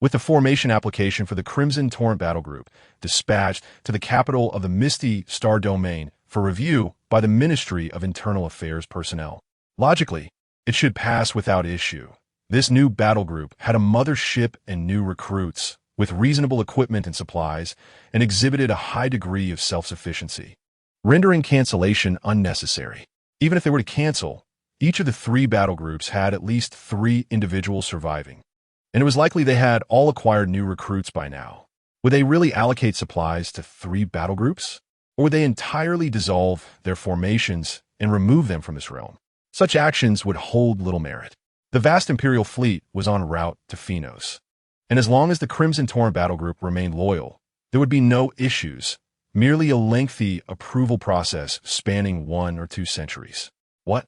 With the formation application for the Crimson Torrent Battle Group dispatched to the capital of the Misty Star Domain for review by the Ministry of Internal Affairs personnel. Logically, it should pass without issue. This new battle group had a mother ship and new recruits, with reasonable equipment and supplies, and exhibited a high degree of self-sufficiency, rendering cancellation unnecessary. Even if they were to cancel, each of the 3 battle groups had at least 3 individuals surviving, and it was likely they had all acquired new recruits by now. Would they really allocate supplies to 3 battle groups? Or would they entirely dissolve their formations and remove them from this realm? Such actions would hold little merit. The vast Imperial fleet was en route to Phenos, and as long as the Crimson Torrent Battle Group remained loyal, there would be no issues, merely a lengthy approval process spanning 1 or 2 centuries. What?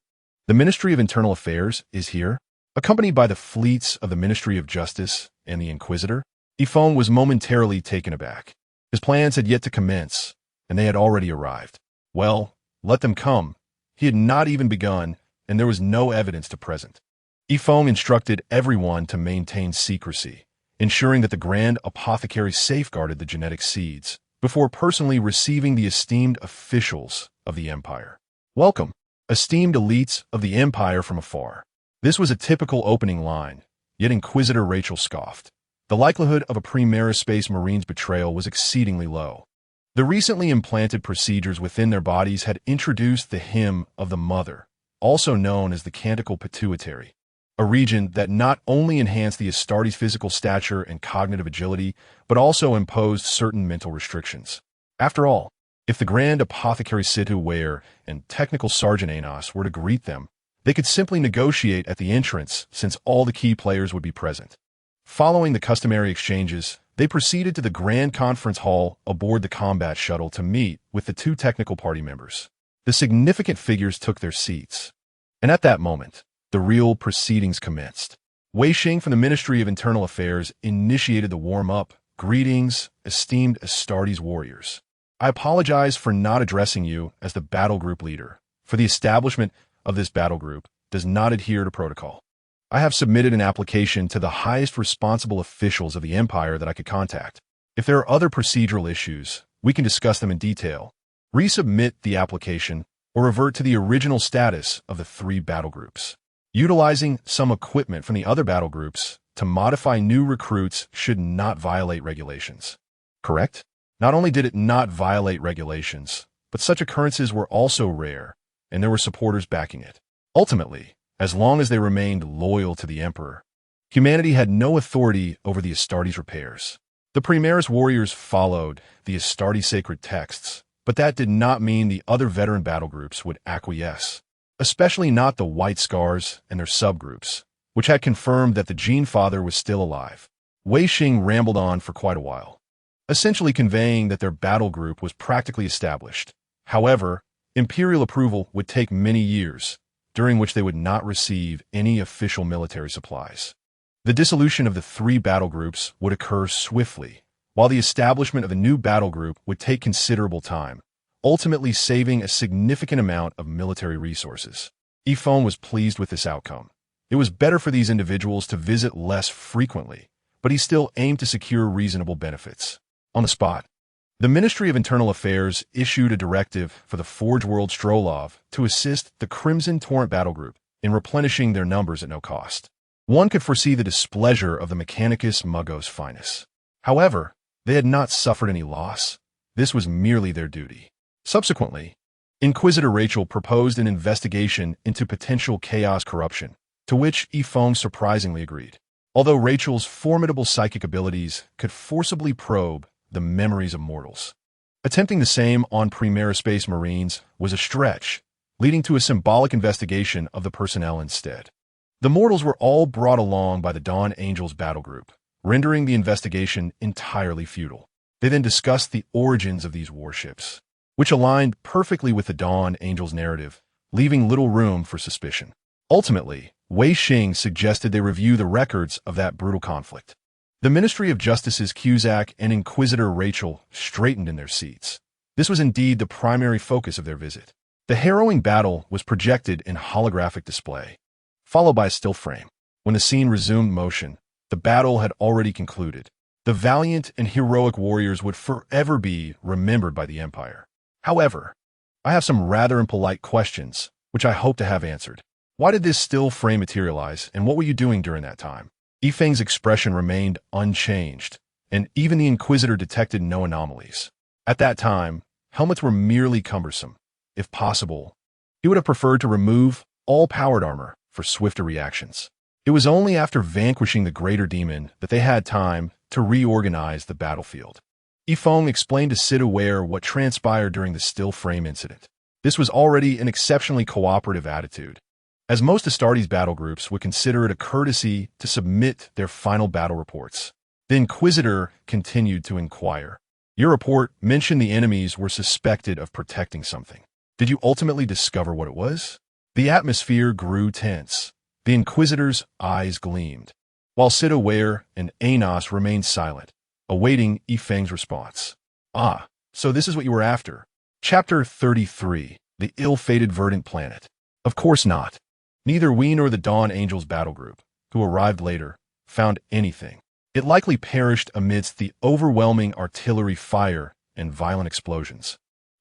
The Ministry of Internal Affairs is here? Accompanied by the fleets of the Ministry of Justice and the Inquisitor, Ephome was momentarily taken aback. His plans had yet to commence, and they had already arrived. Well, let them come. He had not even begun, and there was no evidence to present. Yifeng instructed everyone to maintain secrecy, ensuring that the Grand Apothecary safeguarded the genetic seeds, before personally receiving the esteemed officials of the Empire. Welcome, esteemed elites of the Empire from afar. This was a typical opening line, yet Inquisitor Rachel scoffed. The likelihood of a Primaris Space Marine's betrayal was exceedingly low. The recently implanted procedures within their bodies had introduced the hymn of the mother, also known as the canticle pituitary, a region that not only enhanced the Astartes' physical stature and cognitive agility, but also imposed certain mental restrictions. After all, if the Grand Apothecary Situ Ware and Technical Sergeant Aenos were to greet them, they could simply negotiate at the entrance since all the key players would be present. Following the customary exchanges, they proceeded to the Grand Conference Hall aboard the combat shuttle to meet with the two technical party members. The significant figures took their seats. And at that moment, the real proceedings commenced. Wei Qing from the Ministry of Internal Affairs initiated the warm-up. Greetings, esteemed Astartes warriors. I apologize for not addressing you as the battle group leader, for the establishment of this battle group does not adhere to protocol. I have submitted an application to the highest responsible officials of the Empire that I could contact. If there are other procedural issues, we can discuss them in detail. Resubmit the application or revert to the original status of the three battle groups. Utilizing some equipment from the other battle groups to modify new recruits should not violate regulations. Correct? Not only did it not violate regulations, but such occurrences were also rare, and there were supporters backing it. Ultimately, as long as they remained loyal to the Emperor, humanity had no authority over the Astartes repairs. The Primaris warriors followed the Astartes sacred texts, but that did not mean the other veteran battle groups would acquiesce, especially not the White Scars and their subgroups, which had confirmed that the Gene Father was still alive. Wei Qing rambled on for quite a while, essentially conveying that their battle group was practically established. However, Imperial approval would take many years, during which they would not receive any official military supplies. The dissolution of the three battle groups would occur swiftly, while the establishment of a new battle group would take considerable time, ultimately saving a significant amount of military resources. Yifeng was pleased with this outcome. It was better for these individuals to visit less frequently, but he still aimed to secure reasonable benefits. On the spot, the Ministry of Internal Affairs issued a directive for the Forge World Strolov to assist the Crimson Torrent Battle Group in replenishing their numbers at no cost. One could foresee the displeasure of the Mechanicus Muggos Finus. However, they had not suffered any loss. This was merely their duty. Subsequently, Inquisitor Rachel proposed an investigation into potential chaos corruption, to which Yifeng surprisingly agreed. Although Rachel's formidable psychic abilities could forcibly probe the memories of mortals, attempting the same on Primaris Space Marines was a stretch, leading to a symbolic investigation of the personnel instead. The mortals were all brought along by the Dawn Angels battle group, rendering the investigation entirely futile. They then discussed the origins of these warships, which aligned perfectly with the Dawn Angels narrative, leaving little room for suspicion. Ultimately, Wei Qing suggested they review the records of that brutal conflict. The Ministry of Justice's Cusack and Inquisitor Rachel straightened in their seats. This was indeed the primary focus of their visit. The harrowing battle was projected in holographic display, followed by a still frame. When the scene resumed motion, the battle had already concluded. The valiant and heroic warriors would forever be remembered by the Empire. However, I have some rather impolite questions, which I hope to have answered. Why did this still frame materialize, and what were you doing during that time? Yifeng's expression remained unchanged, and even the Inquisitor detected no anomalies. At that time, helmets were merely cumbersome. If possible, he would have preferred to remove all powered armor for swifter reactions. It was only after vanquishing the Greater Demon that they had time to reorganize the battlefield. Yifeng explained to Sid Aware what transpired during the still frame incident. This was already an exceptionally cooperative attitude, as most Astartes battle groups would consider it a courtesy to submit their final battle reports. The Inquisitor continued to inquire. Your report mentioned the enemies were suspected of protecting something. Did you ultimately discover what it was? The atmosphere grew tense. The Inquisitor's eyes gleamed, while Sid Aware and Aenos remained silent, awaiting Yifeng's response. Ah, so this is what you were after. Chapter 33, The Ill-Fated Verdant Planet. Of course not. Neither we nor the Dawn Angels battle group, who arrived later, found anything. It likely perished amidst the overwhelming artillery fire and violent explosions.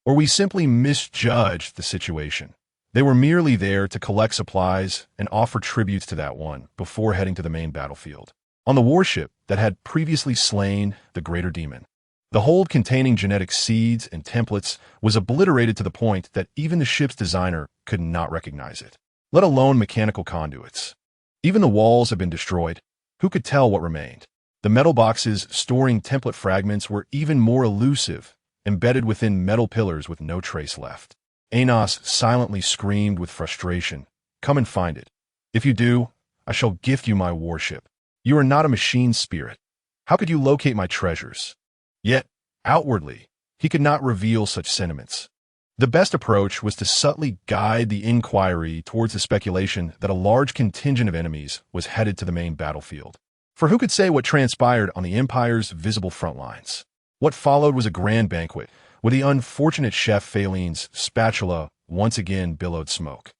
Or we simply misjudged the situation. They were merely there to collect supplies and offer tributes to that one before heading to the main battlefield. On the warship that had previously slain the Greater Demon, the hold containing genetic seeds and templates was obliterated to the point that even the ship's designer could not recognize it, let alone mechanical conduits. Even the walls had been destroyed. Who could tell what remained? The metal boxes storing template fragments were even more elusive, embedded within metal pillars with no trace left. Xenos silently screamed with frustration. Come and find it. If you do, I shall gift you my warship. You are not a machine spirit. How could you locate my treasures? Yet, outwardly, he could not reveal such sentiments. The best approach was to subtly guide the inquiry towards the speculation that a large contingent of enemies was headed to the main battlefield. For who could say what transpired on the Empire's visible front lines? What followed was a grand banquet, where the unfortunate chef Phalene's spatula once again billowed smoke.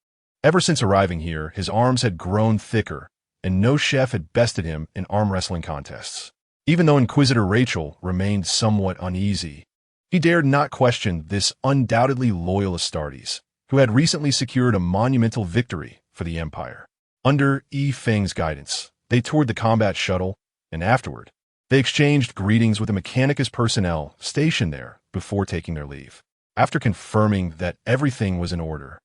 Ever since arriving here, his arms had grown thicker, and no chef had bested him in arm wrestling contests. Even though Inquisitor Rachel remained somewhat uneasy, he dared not question this undoubtedly loyal Astartes, who had recently secured a monumental victory for the Empire. Under Yi Feng's guidance, they toured the combat shuttle, and afterward, they exchanged greetings with the Mechanicus personnel stationed there before taking their leave. After confirming that everything was in order,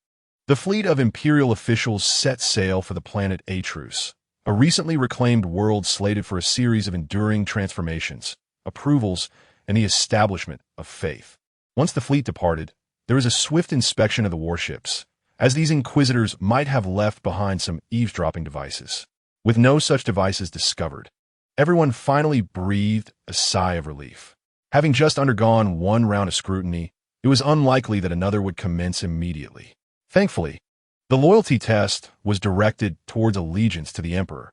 the fleet of Imperial officials set sail for the planet Atrus, a recently reclaimed world slated for a series of enduring transformations, approvals, and the establishment of faith. Once the fleet departed, there was a swift inspection of the warships, as these Inquisitors might have left behind some eavesdropping devices. With no such devices discovered, everyone finally breathed a sigh of relief. Having just undergone one round of scrutiny, it was unlikely that another would commence immediately. Thankfully, the loyalty test was directed towards allegiance to the Emperor.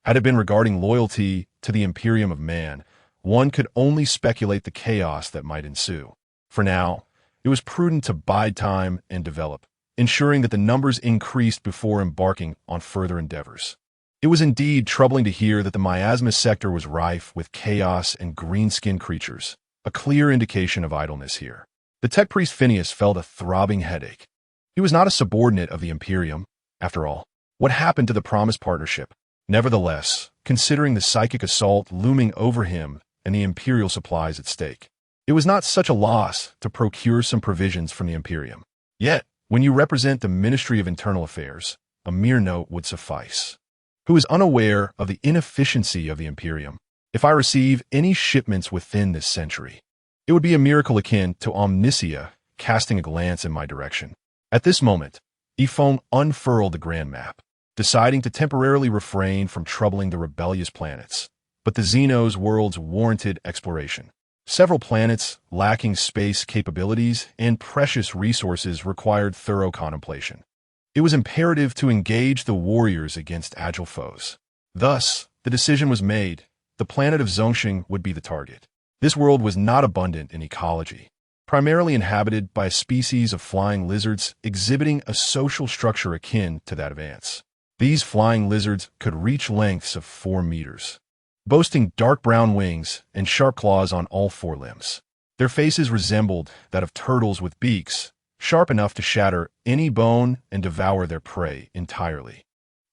Had it been regarding loyalty to the Imperium of Man, one could only speculate the chaos that might ensue. For now, it was prudent to bide time and develop, ensuring that the numbers increased before embarking on further endeavors. It was indeed troubling to hear that the miasma sector was rife with chaos and green-skinned creatures, a clear indication of idleness here. The tech priest Phineas felt a throbbing headache. He was not a subordinate of the Imperium, after all. What happened to the promised partnership? Nevertheless, considering the psychic assault looming over him and the Imperial supplies at stake, it was not such a loss to procure some provisions from the Imperium. Yet, when you represent the Ministry of Internal Affairs, a mere note would suffice. Who is unaware of the inefficiency of the Imperium? If I receive any shipments within this century, it would be a miracle akin to Omnicia casting a glance in my direction. At this moment, Yi Feng unfurled the grand map, deciding to temporarily refrain from troubling the rebellious planets, but the xenos worlds warranted exploration. Several planets lacking space capabilities and precious resources required thorough contemplation. It was imperative to engage the warriors against agile foes. Thus, the decision was made. The planet of Zhongxing would be the target. This world was not abundant in ecology, primarily inhabited by a species of flying lizards exhibiting a social structure akin to that of ants. These flying lizards could reach lengths of 4 meters, boasting dark brown wings and sharp claws on all 4 limbs. Their faces resembled that of turtles with beaks, sharp enough to shatter any bone and devour their prey entirely,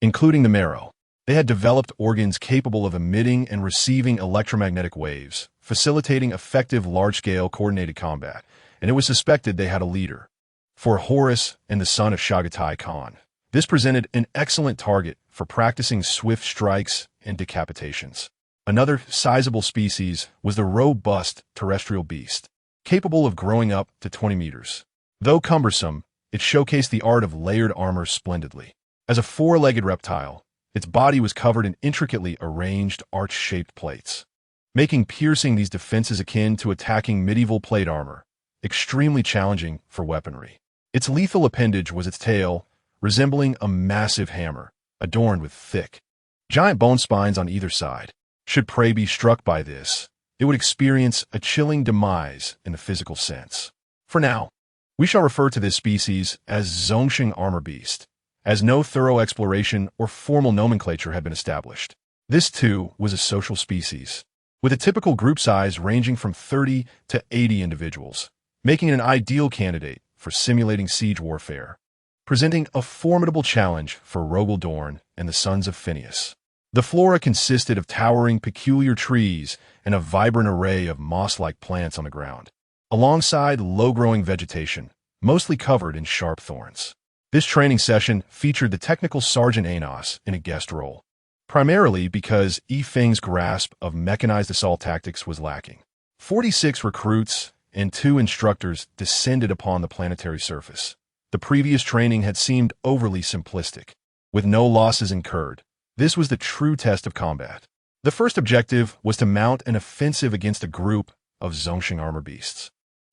including the marrow. They had developed organs capable of emitting and receiving electromagnetic waves, facilitating effective large-scale coordinated combat, and it was suspected they had a leader. For Horus and the son of Shagatai Khan, this presented an excellent target for practicing swift strikes and decapitations. Another sizable species was the robust terrestrial beast, capable of growing up to 20 meters. Though cumbersome, it showcased the art of layered armor splendidly. As a 4-legged reptile, its body was covered in intricately arranged arch-shaped plates, making piercing these defenses akin to attacking medieval plate armor, extremely challenging for weaponry. Its lethal appendage was its tail, resembling a massive hammer, adorned with thick, giant bone spines on either side. Should prey be struck by this, it would experience a chilling demise in the physical sense. For now, we shall refer to this species as Zhongxing Armor Beast, as no thorough exploration or formal nomenclature had been established. This, too, was a social species, with a typical group size ranging from 30 to 80 individuals, making it an ideal candidate for simulating siege warfare, presenting a formidable challenge for Rogel Dorn and the Sons of Phineas. The flora consisted of towering, peculiar trees and a vibrant array of moss-like plants on the ground, alongside low-growing vegetation, mostly covered in sharp thorns. This training session featured the technical Sergeant Aenos in a guest role, primarily because Yifeng's grasp of mechanized assault tactics was lacking. 46 recruits and 2 instructors descended upon the planetary surface. The previous training had seemed overly simplistic, with no losses incurred. This was the true test of combat. The first objective was to mount an offensive against a group of Zhongxing armor beasts.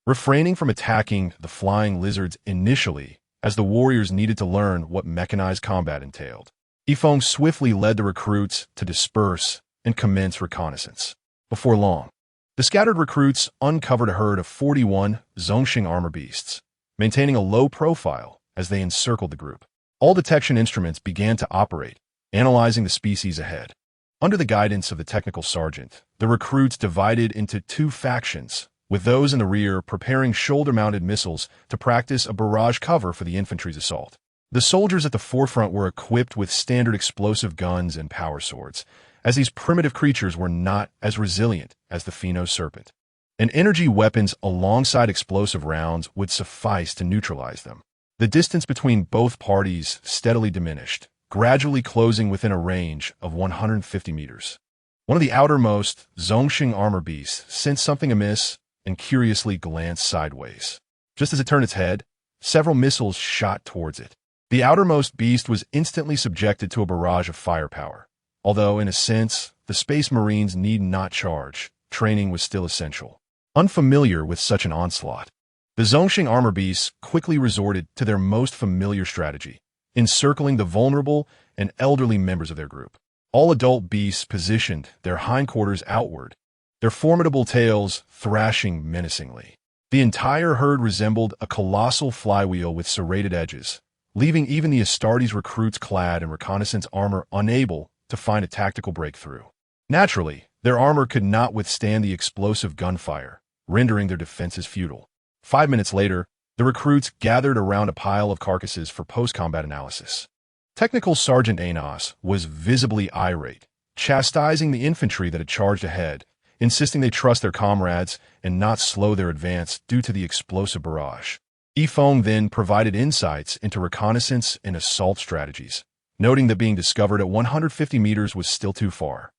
Refraining from attacking the flying lizards initially, as the warriors needed to learn what mechanized combat entailed, Yifeng swiftly led the recruits to disperse and commence reconnaissance. Before long, the scattered recruits uncovered a herd of 41 Zhongxing armor beasts, maintaining a low profile as they encircled the group. All detection instruments began to operate, analyzing the species ahead. Under the guidance of the technical sergeant, the recruits divided into 2 factions, with those in the rear preparing shoulder-mounted missiles to practice a barrage cover for the infantry's assault. The soldiers at the forefront were equipped with standard explosive guns and power swords, as these primitive creatures were not as resilient as the Pheno serpent. And energy weapons alongside explosive rounds would suffice to neutralize them. The distance between both parties steadily diminished, gradually closing within a range of 150 meters. One of the outermost Zhongxing armor beasts sensed something amiss and curiously glanced sideways. Just as it turned its head, several missiles shot towards it. The outermost beast was instantly subjected to a barrage of firepower. Although, in a sense, the Space Marines need not charge, training was still essential. Unfamiliar with such an onslaught, the Zhongxing armor beasts quickly resorted to their most familiar strategy, encircling the vulnerable and elderly members of their group. All adult beasts positioned their hindquarters outward, their formidable tails thrashing menacingly. The entire herd resembled a colossal flywheel with serrated edges, leaving even the Astartes recruits clad in reconnaissance armor unable to find a tactical breakthrough. Naturally, their armor could not withstand the explosive gunfire, rendering their defenses futile. 5 minutes later, the recruits gathered around a pile of carcasses for post-combat analysis. Technical Sergeant Aenos was visibly irate, chastising the infantry that had charged ahead, insisting they trust their comrades and not slow their advance due to the explosive barrage. Yifeng then provided insights into reconnaissance and assault strategies, noting that being discovered at 150 meters was still too far.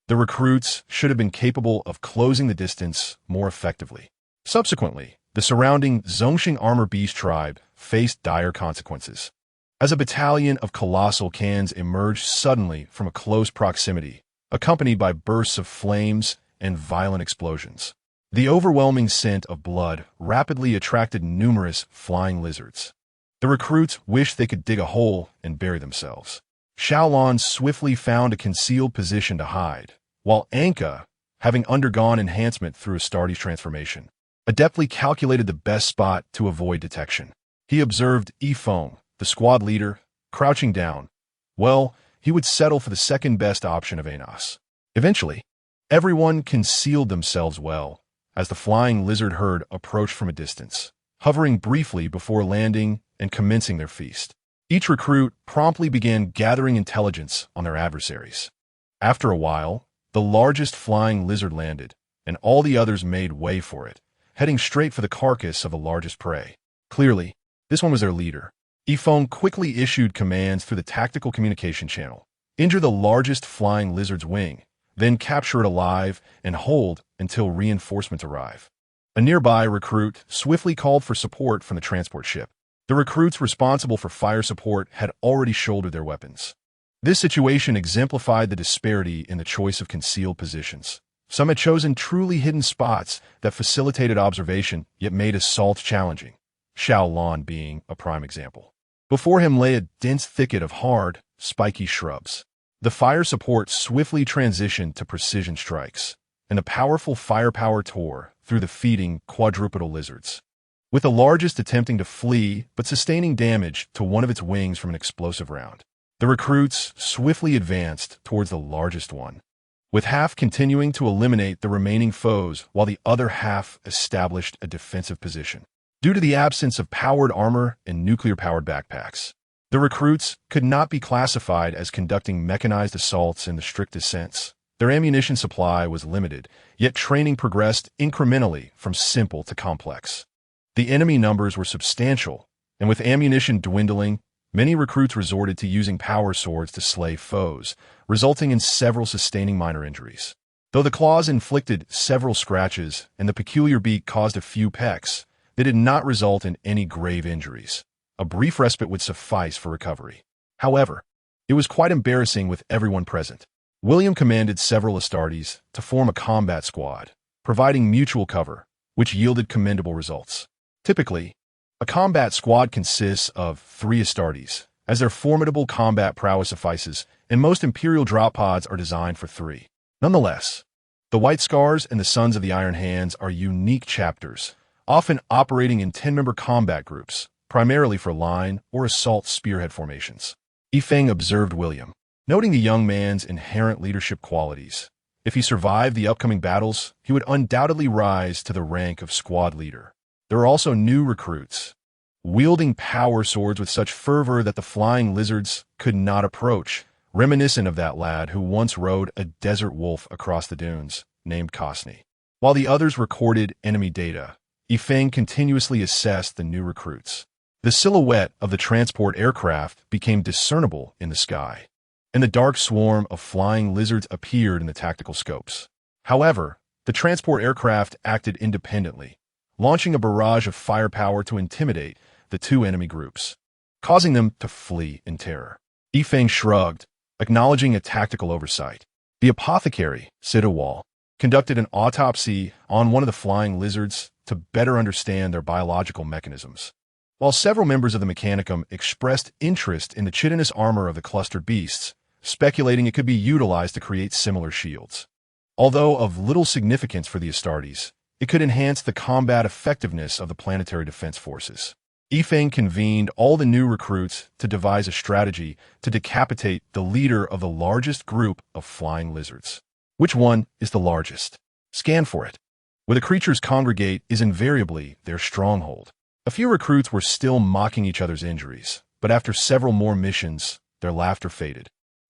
The recruits should have been capable of closing the distance more effectively. Subsequently, the surrounding Zhongxing armor beast tribe faced dire consequences, as a battalion of colossal cans emerged suddenly from a close proximity, accompanied by bursts of flames and violent explosions. The overwhelming scent of blood rapidly attracted numerous flying lizards. The recruits wished they could dig a hole and bury themselves. Xiaolon swiftly found a concealed position to hide, while Anka, having undergone enhancement through Astartes transformation, adeptly calculated the best spot to avoid detection. He observed Yifeng, the squad leader, crouching down. Well, he would settle for the second-best option of Aenos. Eventually, everyone concealed themselves well as the flying lizard herd approached from a distance, hovering briefly before landing and commencing their feast. Each recruit promptly began gathering intelligence on their adversaries. After a while, the largest flying lizard landed, and all the others made way for it, heading straight for the carcass of the largest prey. Clearly, this one was their leader. Yifeng quickly issued commands through the tactical communication channel. Injure the largest flying lizard's wing, then capture it alive and hold until reinforcements arrive. A nearby recruit swiftly called for support from the transport ship. The recruits responsible for fire support had already shouldered their weapons. This situation exemplified the disparity in the choice of concealed positions. Some had chosen truly hidden spots that facilitated observation yet made assault challenging, Xiaolon being a prime example. Before him lay a dense thicket of hard, spiky shrubs. The fire support swiftly transitioned to precision strikes, and the powerful firepower tore through the feeding quadrupedal lizards. with the largest attempting to flee but sustaining damage to one of its wings from an explosive round. The recruits swiftly advanced towards the largest one, with half continuing to eliminate the remaining foes while the other half established a defensive position. Due to the absence of powered armor and nuclear-powered backpacks, the recruits could not be classified as conducting mechanized assaults in the strictest sense. Their ammunition supply was limited, yet training progressed incrementally from simple to complex. The enemy numbers were substantial, and with ammunition dwindling, many recruits resorted to using power swords to slay foes, resulting in several sustaining minor injuries. Though the claws inflicted several scratches and the peculiar beak caused a few pecks, they did not result in any grave injuries. A brief respite would suffice for recovery. However, it was quite embarrassing with everyone present. William commanded several Astartes to form a combat squad, providing mutual cover, which yielded commendable results. Typically, a combat squad consists of 3 Astartes, as their formidable combat prowess suffices, and most Imperial drop pods are designed for 3. Nonetheless, the White Scars and the Sons of the Iron Hands are unique chapters, often operating in 10-member combat groups, primarily for line or assault spearhead formations. Yifeng observed William, noting the young man's inherent leadership qualities. If he survived the upcoming battles, he would undoubtedly rise to the rank of squad leader. There are also new recruits, wielding power swords with such fervor that the flying lizards could not approach, reminiscent of that lad who once rode a desert wolf across the dunes, named Kosni. While the others recorded enemy data, Yifeng continuously assessed the new recruits. The silhouette of the transport aircraft became discernible in the sky, and the dark swarm of flying lizards appeared in the tactical scopes. However, the transport aircraft acted independently, launching a barrage of firepower to intimidate the 2 enemy groups, causing them to flee in terror. Yifeng shrugged, acknowledging a tactical oversight. The apothecary, Sidawal, conducted an autopsy on one of the flying lizards to better understand their biological mechanisms, while several members of the Mechanicum expressed interest in the chitinous armor of the clustered beasts, speculating it could be utilized to create similar shields. Although of little significance for the Astartes, it could enhance the combat effectiveness of the planetary defense forces. Yifeng convened all the new recruits to devise a strategy to decapitate the leader of the largest group of flying lizards. Which one is the largest? Scan for it. Where the creatures congregate is invariably their stronghold. A few recruits were still mocking each other's injuries, but after several more missions, their laughter faded,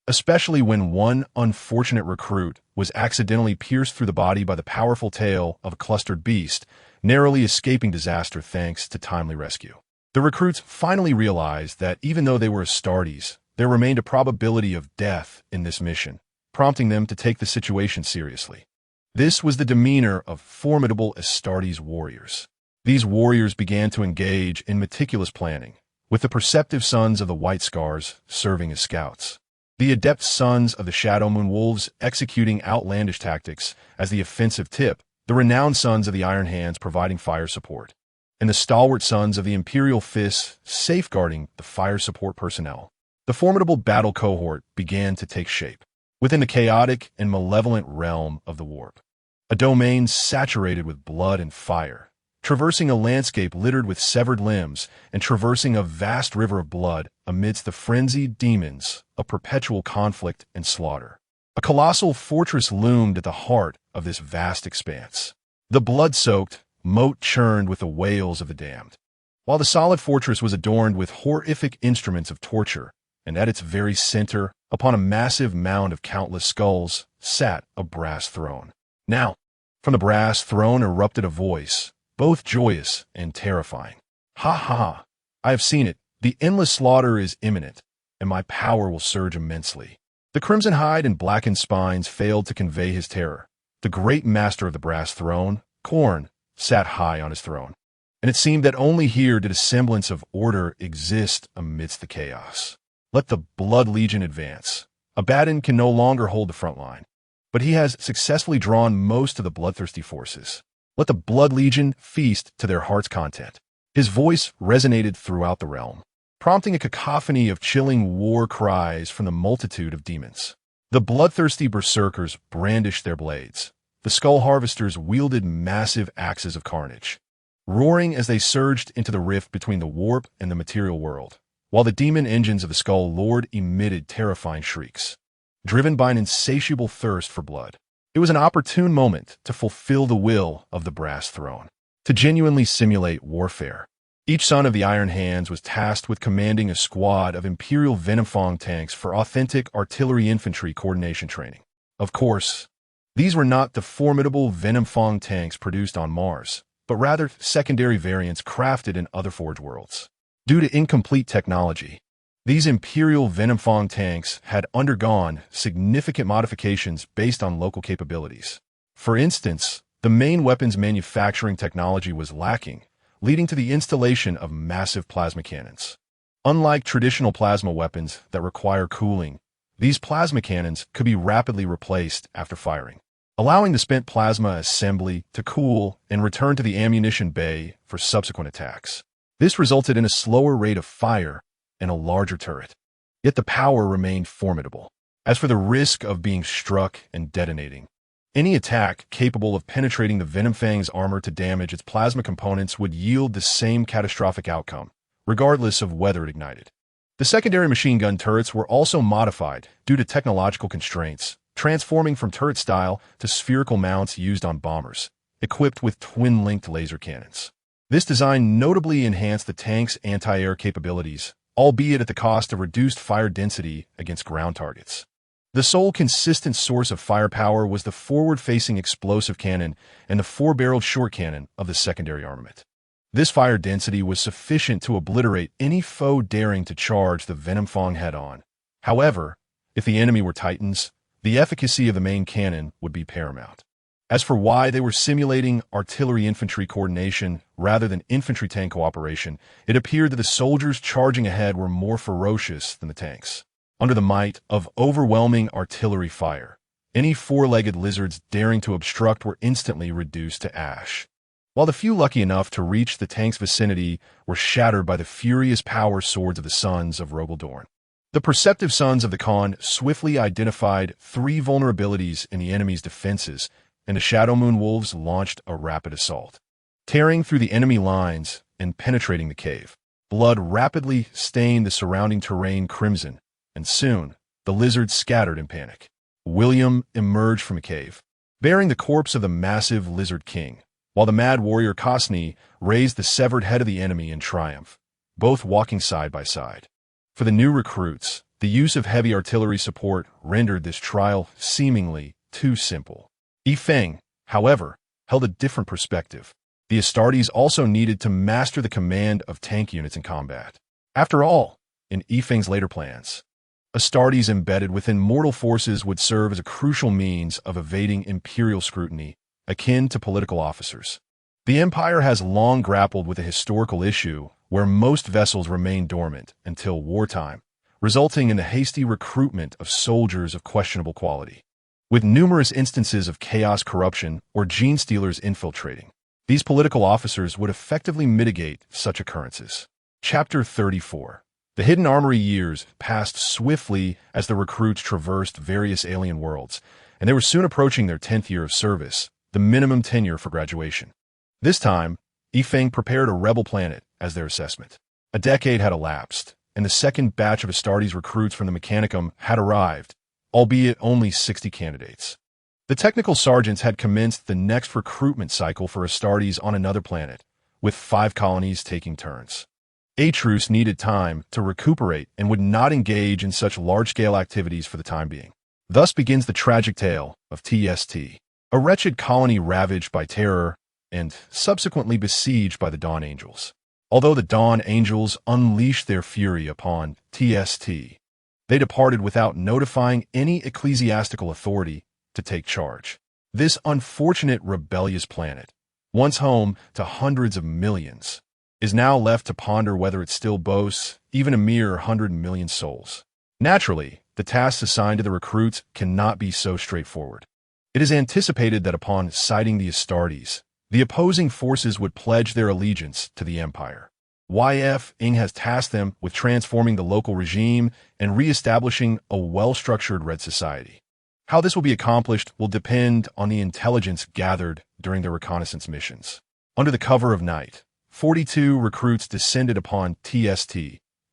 especially when one unfortunate recruit was accidentally pierced through the body by the powerful tail of a clustered beast, narrowly escaping disaster thanks to timely rescue. The recruits finally realized that even though they were Astartes, there remained a probability of death in this mission, prompting them to take the situation seriously. This was the demeanor of formidable Astartes warriors. These warriors began to engage in meticulous planning, with the perceptive sons of the White Scars serving as scouts. The adept sons of the Shadow Moon Wolves executing outlandish tactics as the offensive tip, the renowned sons of the Iron Hands providing fire support, and the stalwart sons of the Imperial Fists safeguarding the fire support personnel. The formidable battle cohort began to take shape within the chaotic and malevolent realm of the warp. A domain saturated with blood and fire, traversing a landscape littered with severed limbs and traversing a vast river of blood amidst the frenzied demons of perpetual conflict and slaughter. A colossal fortress loomed at the heart of this vast expanse. The blood-soaked moat churned with the wails of the damned, while the solid fortress was adorned with horrific instruments of torture, and at its very center, upon a massive mound of countless skulls, sat a brass throne. Now, from the brass throne erupted a voice, both joyous and terrifying. Ha ha ha! I have seen it. The endless slaughter is imminent, and my power will surge immensely. The crimson hide and blackened spines failed to convey his terror. The great master of the brass throne, Khorne, sat high on his throne, and it seemed that only here did a semblance of order exist amidst the chaos. Let the Blood Legion advance. Abaddon can no longer hold the front line, but he has successfully drawn most of the bloodthirsty forces. Let the Blood Legion feast to their heart's content. His voice resonated throughout the realm, prompting a cacophony of chilling war cries from the multitude of demons. The bloodthirsty berserkers brandished their blades. The skull harvesters wielded massive axes of carnage, roaring as they surged into the rift between the warp and the material world, while the demon engines of the Skull Lord emitted terrifying shrieks. Driven by an insatiable thirst for blood, it was an opportune moment to fulfill the will of the Brass Throne, to genuinely simulate warfare. Each son of the Iron Hands was tasked with commanding a squad of Imperial Venomfang tanks for authentic artillery infantry coordination training. Of course, these were not the formidable Venomfang tanks produced on Mars, but rather secondary variants crafted in other Forge worlds. Due to incomplete technology, these Imperial Venomfang tanks had undergone significant modifications based on local capabilities. For instance, the main weapons manufacturing technology was lacking, leading to the installation of massive plasma cannons. Unlike traditional plasma weapons that require cooling, these plasma cannons could be rapidly replaced after firing, allowing the spent plasma assembly to cool and return to the ammunition bay for subsequent attacks. This resulted in a slower rate of fire and a larger turret. Yet the power remained formidable. As for the risk of being struck and detonating, any attack capable of penetrating the Venomfang's armor to damage its plasma components would yield the same catastrophic outcome, regardless of whether it ignited. The secondary machine gun turrets were also modified due to technological constraints, transforming from turret style to spherical mounts used on bombers, equipped with twin-linked laser cannons. This design notably enhanced the tank's anti-air capabilities, albeit at the cost of reduced fire density against ground targets. The sole consistent source of firepower was the forward-facing explosive cannon and the four-barreled short cannon of the secondary armament. This fire density was sufficient to obliterate any foe daring to charge the Venomfang head-on. However, if the enemy were Titans, the efficacy of the main cannon would be paramount. As for why they were simulating artillery-infantry coordination rather than infantry-tank cooperation, it appeared that the soldiers charging ahead were more ferocious than the tanks. Under the might of overwhelming artillery fire, any four-legged lizards daring to obstruct were instantly reduced to ash, while the few lucky enough to reach the tank's vicinity were shattered by the furious power swords of the sons of Rogaldorn. The perceptive sons of the Khan swiftly identified three vulnerabilities in the enemy's defenses, and the Shadow Moon Wolves launched a rapid assault. Tearing through the enemy lines and penetrating the cave, blood rapidly stained the surrounding terrain crimson, and soon the lizards scattered in panic. William emerged from a cave, bearing the corpse of the massive Lizard King, while the mad warrior Kosni raised the severed head of the enemy in triumph, both walking side by side. For the new recruits, the use of heavy artillery support rendered this trial seemingly too simple. Yifeng, however, held a different perspective. The Astartes also needed to master the command of tank units in combat. After all, in Yifeng's later plans, Astartes embedded within mortal forces would serve as a crucial means of evading imperial scrutiny, akin to political officers. The Empire has long grappled with a historical issue where most vessels remain dormant until wartime, resulting in the hasty recruitment of soldiers of questionable quality. With numerous instances of chaos corruption or gene stealers infiltrating, these political officers would effectively mitigate such occurrences. Chapter 34. The Hidden Armory years passed swiftly as the recruits traversed various alien worlds, and they were soon approaching their 10th year of service, the minimum tenure for graduation. This time, Yifeng prepared a rebel planet as their assessment. A decade had elapsed, and the second batch of Astartes recruits from the Mechanicum had arrived, albeit only 60 candidates. The technical sergeants had commenced the next recruitment cycle for Astartes on another planet, with 5 colonies taking turns. Atrus needed time to recuperate and would not engage in such large-scale activities for the time being. Thus begins the tragic tale of TST, a wretched colony ravaged by terror and subsequently besieged by the Dawn Angels. Although the Dawn Angels unleashed their fury upon TST, they departed without notifying any ecclesiastical authority to take charge. This unfortunate rebellious planet, once home to hundreds of millions, is now left to ponder whether it still boasts even a mere 100 million souls. Naturally, the tasks assigned to the recruits cannot be so straightforward. It is anticipated that upon sighting the Astartes, the opposing forces would pledge their allegiance to the Empire. Yifeng has tasked them with transforming the local regime and re-establishing a well-structured Red Society. How this will be accomplished will depend on the intelligence gathered during their reconnaissance missions. Under the cover of night, 42 recruits descended upon TST,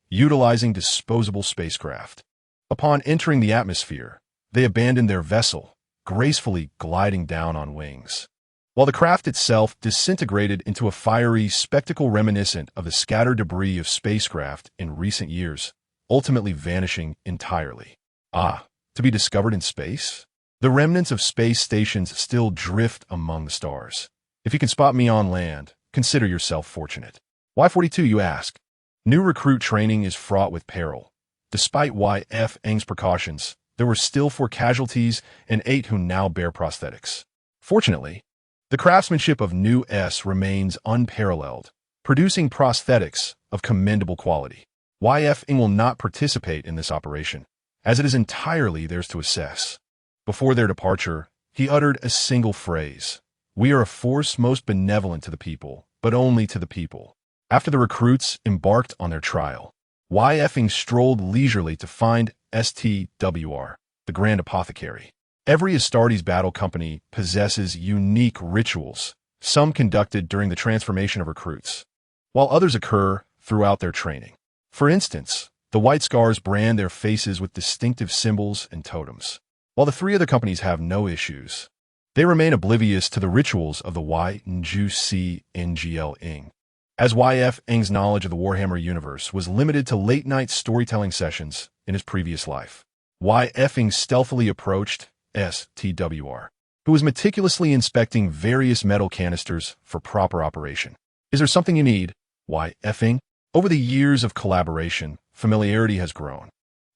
utilizing disposable spacecraft. Upon entering the atmosphere, they abandoned their vessel, gracefully gliding down on wings. While the craft itself disintegrated into a fiery spectacle reminiscent of the scattered debris of spacecraft in recent years, ultimately vanishing entirely. To be discovered in space? The remnants of space stations still drift among the stars. If you can spot me on land, consider yourself fortunate. Why 42, you ask? New recruit training is fraught with peril. Despite Y.F. Eng's precautions, there were still 4 casualties and 8 who now bear prosthetics. Fortunately, the craftsmanship of New S remains unparalleled, producing prosthetics of commendable quality. Y.F. Ing will not participate in this operation, as it is entirely theirs to assess. Before their departure, he uttered a single phrase: "We are a force most benevolent to the people, but only to the people." After the recruits embarked on their trial, Y.F. Ing strolled leisurely to find STWR, the Grand Apothecary. Every Astartes battle company possesses unique rituals, some conducted during the transformation of recruits, while others occur throughout their training. For instance, the White Scars brand their faces with distinctive symbols and totems. While the 3 other companies have no issues, they remain oblivious to the rituals of the Y.N.G.C. NGL Ing. As Y.F. Eng's knowledge of the Warhammer universe was limited to late-night storytelling sessions in his previous life, Y.F. Ing stealthily approached STWR, who was meticulously inspecting various metal canisters for proper operation. "Is there something you need, Y.F. Ing?" Over the years of collaboration, familiarity has grown.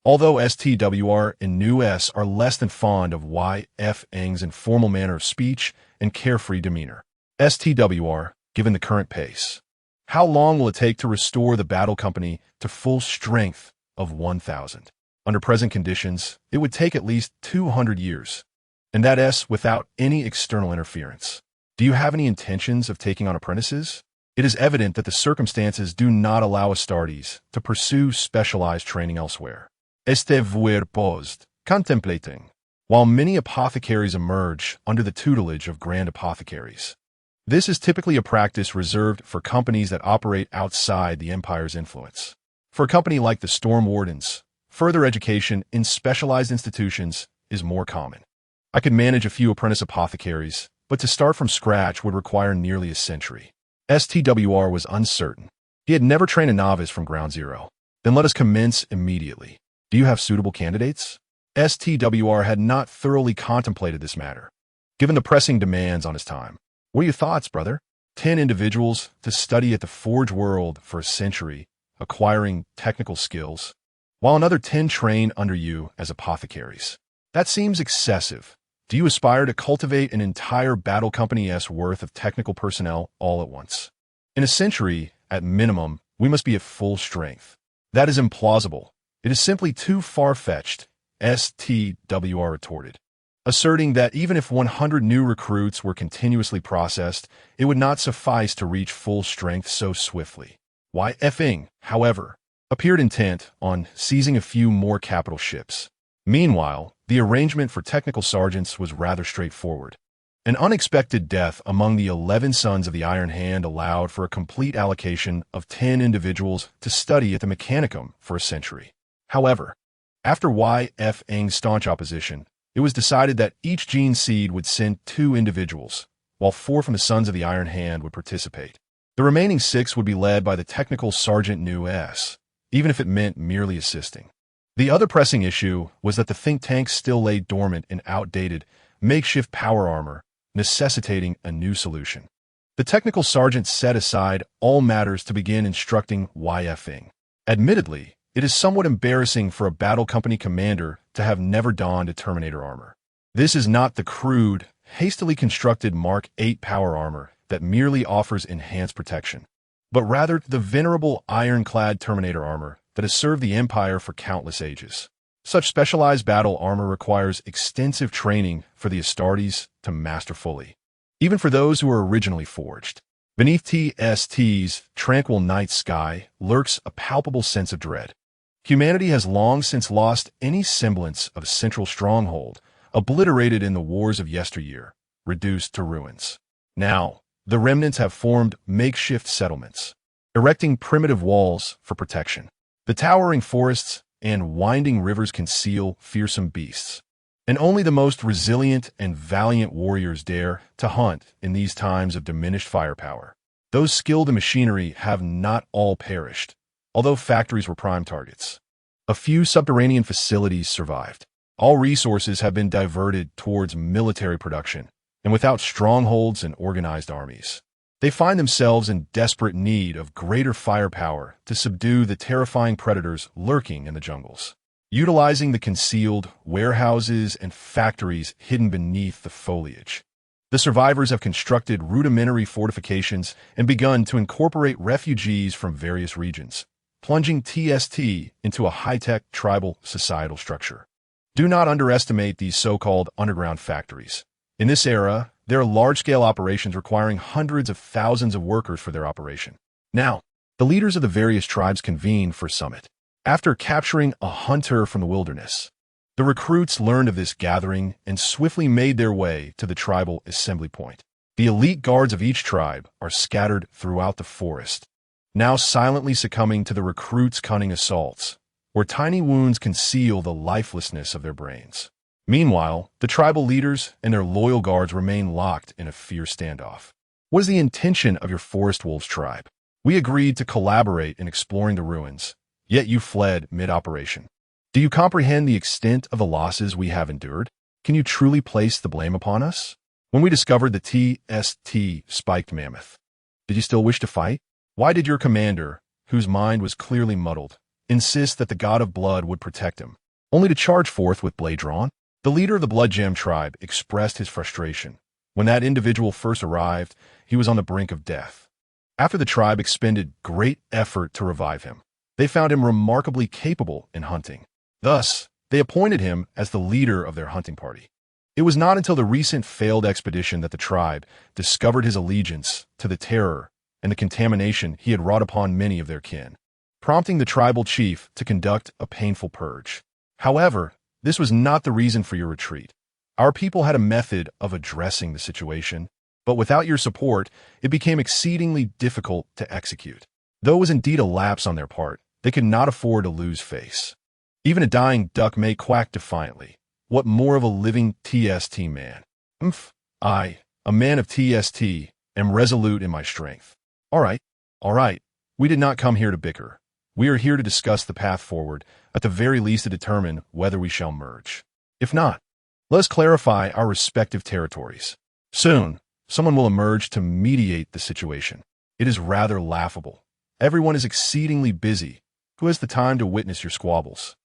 Although STWR and New S are less than fond of Y.F. Eng's informal manner of speech and carefree demeanor. STWR, given the current pace, how long will it take to restore the battle company to full strength of 1,000? Under present conditions, it would take at least 200 years, and that is without any external interference. Do you have any intentions of taking on apprentices? It is evident that the circumstances do not allow Astartes to pursue specialized training elsewhere. Estevoir paused, contemplating, while many apothecaries emerge under the tutelage of Grand Apothecaries. This is typically a practice reserved for companies that operate outside the Empire's influence. For a company like the Storm Wardens, further education in specialized institutions is more common. I could manage a few apprentice apothecaries, but to start from scratch would require nearly a century. STWR was uncertain. He had never trained a novice from ground zero. Then let us commence immediately. Do you have suitable candidates? STWR had not thoroughly contemplated this matter, given the pressing demands on his time. What are your thoughts, brother? 10 individuals to study at the Forge World for a century, acquiring technical skills, while another 10 train under you as apothecaries. That seems excessive. Do you aspire to cultivate an entire battle company's worth of technical personnel all at once? In a century, at minimum, we must be at full strength. That is implausible. It is simply too far-fetched, STWR retorted, asserting that even if 100 new recruits were continuously processed, it would not suffice to reach full strength so swiftly. Y.F. Ing, however, appeared intent on seizing a few more capital ships. Meanwhile, the arrangement for technical sergeants was rather straightforward. An unexpected death among the 11 sons of the Iron Hand allowed for a complete allocation of 10 individuals to study at the Mechanicum for a century. However, after Y.F. Eng's staunch opposition, it was decided that each gene seed would send 2 individuals, while 4 from the Sons of the Iron Hand would participate. The remaining 6 would be led by the technical Sergeant New S, even if it meant merely assisting. The other pressing issue was that the think tank still lay dormant in outdated, makeshift power armor, necessitating a new solution. The technical sergeant set aside all matters to begin instructing Y.F. Ing. Admittedly, it is somewhat embarrassing for a battle company commander to have never donned a Terminator armor. This is not the crude, hastily constructed Mark VIII power armor that merely offers enhanced protection, but rather the venerable ironclad Terminator armor that has served the Empire for countless ages. Such specialized battle armor requires extensive training for the Astartes to master fully, even for those who were originally forged. Beneath TST's tranquil night sky lurks a palpable sense of dread. Humanity has long since lost any semblance of a central stronghold, obliterated in the wars of yesteryear, reduced to ruins. Now, The remnants have formed makeshift settlements, erecting primitive walls for protection. The towering forests and winding rivers conceal fearsome beasts, and only the most resilient and valiant warriors dare to hunt in these times of diminished firepower. Those skilled in machinery have not all perished, although factories were prime targets. A few subterranean facilities survived. All resources have been diverted towards military production, and without strongholds and organized armies, they find themselves in desperate need of greater firepower to subdue the terrifying predators lurking in the jungles. Utilizing the concealed warehouses and factories hidden beneath the foliage, the survivors have constructed rudimentary fortifications and begun to incorporate refugees from various regions, plunging TST into a high-tech tribal societal structure. Do not underestimate these so-called underground factories. In this era, there are large-scale operations requiring hundreds of thousands of workers for their operation. Now, the leaders of the various tribes convene for summit. After capturing a hunter from the wilderness, the recruits learned of this gathering and swiftly made their way to the tribal assembly point. The elite guards of each tribe are scattered throughout the forest, now silently succumbing to the recruits' cunning assaults, where tiny wounds conceal the lifelessness of their brains. Meanwhile, the tribal leaders and their loyal guards remain locked in a fierce standoff. What is the intention of your Forest Wolves tribe? We agreed to collaborate in exploring the ruins, yet you fled mid-operation. Do you comprehend the extent of the losses we have endured? Can you truly place the blame upon us? When we discovered the TST spiked mammoth, did you still wish to fight? Why did your commander, whose mind was clearly muddled, insist that the god of blood would protect him, only to charge forth with blade drawn? The leader of the Blood Gem tribe expressed his frustration. When that individual first arrived, he was on the brink of death. After the tribe expended great effort to revive him, they found him remarkably capable in hunting. Thus, they appointed him as the leader of their hunting party. It was not until the recent failed expedition that the tribe discovered his allegiance to the terror and the contamination he had wrought upon many of their kin, prompting the tribal chief to conduct a painful purge. However, this was not the reason for your retreat. Our people had a method of addressing the situation, but without your support, it became exceedingly difficult to execute. Though it was indeed a lapse on their part, they could not afford to lose face. Even a dying duck may quack defiantly. What more of a living TST man? I, a man of TST, am resolute in my strength. All right. We did not come here to bicker. We are here to discuss the path forward, at the very least to determine whether we shall merge. If not, let us clarify our respective territories. Soon, someone will emerge to mediate the situation. It is rather laughable. Everyone is exceedingly busy. Who has the time to witness your squabbles?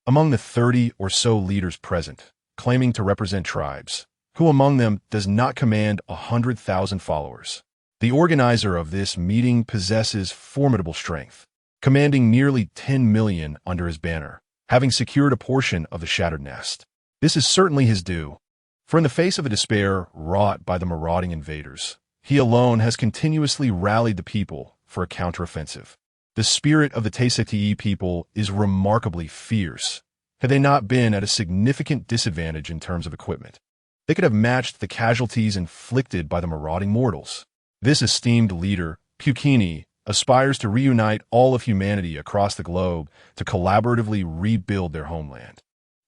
Among the 30 or so leaders present, claiming to represent tribes, who among them does not command 100,000 followers? The organizer of this meeting possesses formidable strength, commanding nearly 10 million under his banner, having secured a portion of the Shattered Nest. This is certainly his due, for in the face of the despair wrought by the marauding invaders, he alone has continuously rallied the people for a counteroffensive. The spirit of the Tse people is remarkably fierce. Had they not been at a significant disadvantage in terms of equipment, they could have matched the casualties inflicted by the marauding mortals. This esteemed leader, Pukini, aspires to reunite all of humanity across the globe to collaboratively rebuild their homeland.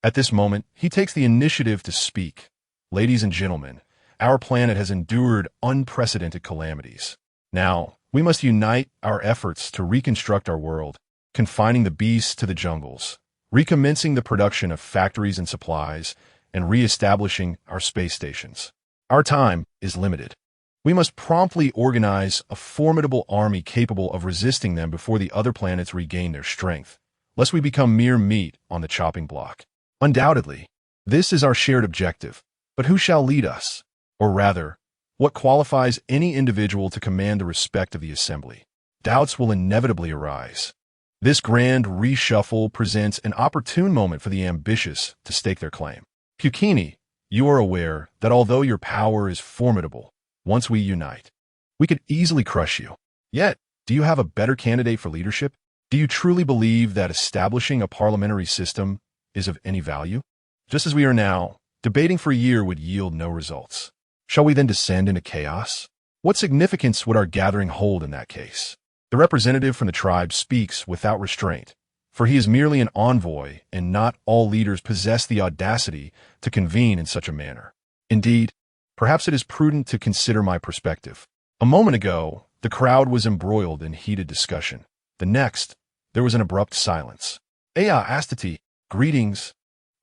At this moment, he takes the initiative to speak. Ladies and gentlemen, our planet has endured unprecedented calamities. Now, we must unite our efforts to reconstruct our world, confining the beasts to the jungles, recommencing the production of factories and supplies, and re-establishing our space stations. Our time is limited. We must promptly organize a formidable army capable of resisting them before the other planets regain their strength, lest we become mere meat on the chopping block. Undoubtedly, this is our shared objective, but who shall lead us? Or rather, what qualifies any individual to command the respect of the assembly? Doubts will inevitably arise. This grand reshuffle presents an opportune moment for the ambitious to stake their claim. Pukini, you are aware that although your power is formidable, once we unite, we could easily crush you. Yet, do you have a better candidate for leadership? Do you truly believe that establishing a parliamentary system is of any value? Just as we are now, debating for a year would yield no results. Shall we then descend into chaos? What significance would our gathering hold in that case? The representative from the tribe speaks without restraint, for he is merely an envoy, and not all leaders possess the audacity to convene in such a manner. Indeed, perhaps it is prudent to consider my perspective. A moment ago, the crowd was embroiled in heated discussion. The next, there was an abrupt silence. Astartes, greetings.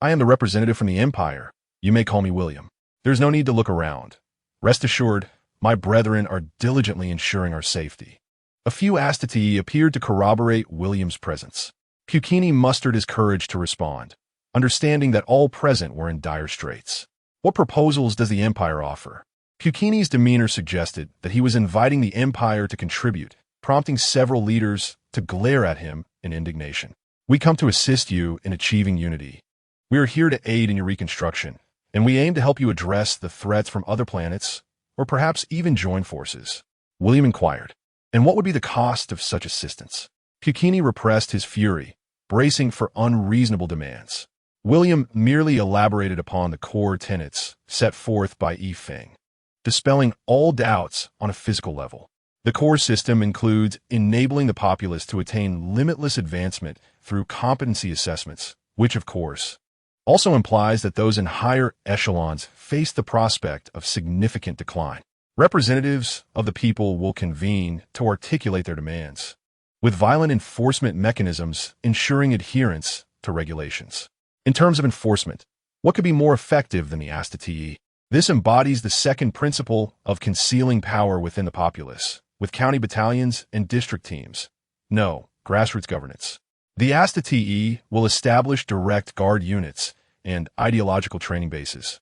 I am the representative from the Empire. You may call me William. There's no need to look around. Rest assured, my brethren are diligently ensuring our safety. A few Astartes appeared to corroborate William's presence. Puccini mustered his courage to respond, understanding that all present were in dire straits. What proposals does the Empire offer? Puccini's demeanor suggested that he was inviting the Empire to contribute, prompting several leaders to glare at him in indignation. We come to assist you in achieving unity. We are here to aid in your reconstruction, and we aim to help you address the threats from other planets, or perhaps even join forces. William inquired, and what would be the cost of such assistance? Puccini repressed his fury, bracing for unreasonable demands. William merely elaborated upon the core tenets set forth by Yizhi Qing, dispelling all doubts on a physical level. The core system includes enabling the populace to attain limitless advancement through competency assessments, which, of course, also implies that those in higher echelons face the prospect of significant decline. Representatives of the people will convene to articulate their demands, with violent enforcement mechanisms ensuring adherence to regulations. In terms of enforcement, what could be more effective than the Astartes? This embodies the second principle of concealing power within the populace, with county battalions and district teams. No, grassroots governance. The Astartes will establish direct guard units and ideological training bases,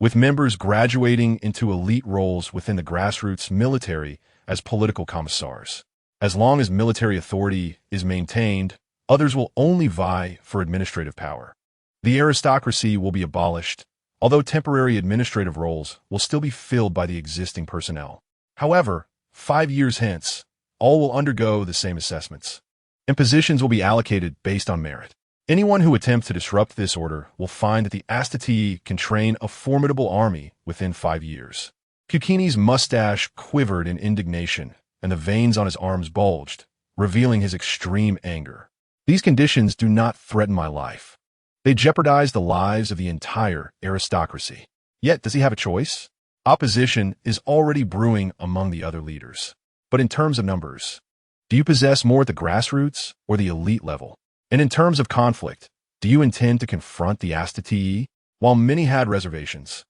with members graduating into elite roles within the grassroots military as political commissars. As long as military authority is maintained, others will only vie for administrative power. The aristocracy will be abolished, although temporary administrative roles will still be filled by the existing personnel. However, 5 years hence, all will undergo the same assessments, and positions will be allocated based on merit. Anyone who attempts to disrupt this order will find that the Astartes can train a formidable army within 5 years. Puccini's mustache quivered in indignation, and the veins on his arms bulged, revealing his extreme anger. These conditions do not threaten my life. They jeopardize the lives of the entire aristocracy. Yet, does he have a choice? Opposition is already brewing among the other leaders. But in terms of numbers, do you possess more at the grassroots or the elite level? And in terms of conflict, do you intend to confront the Astartes? While many had reservations,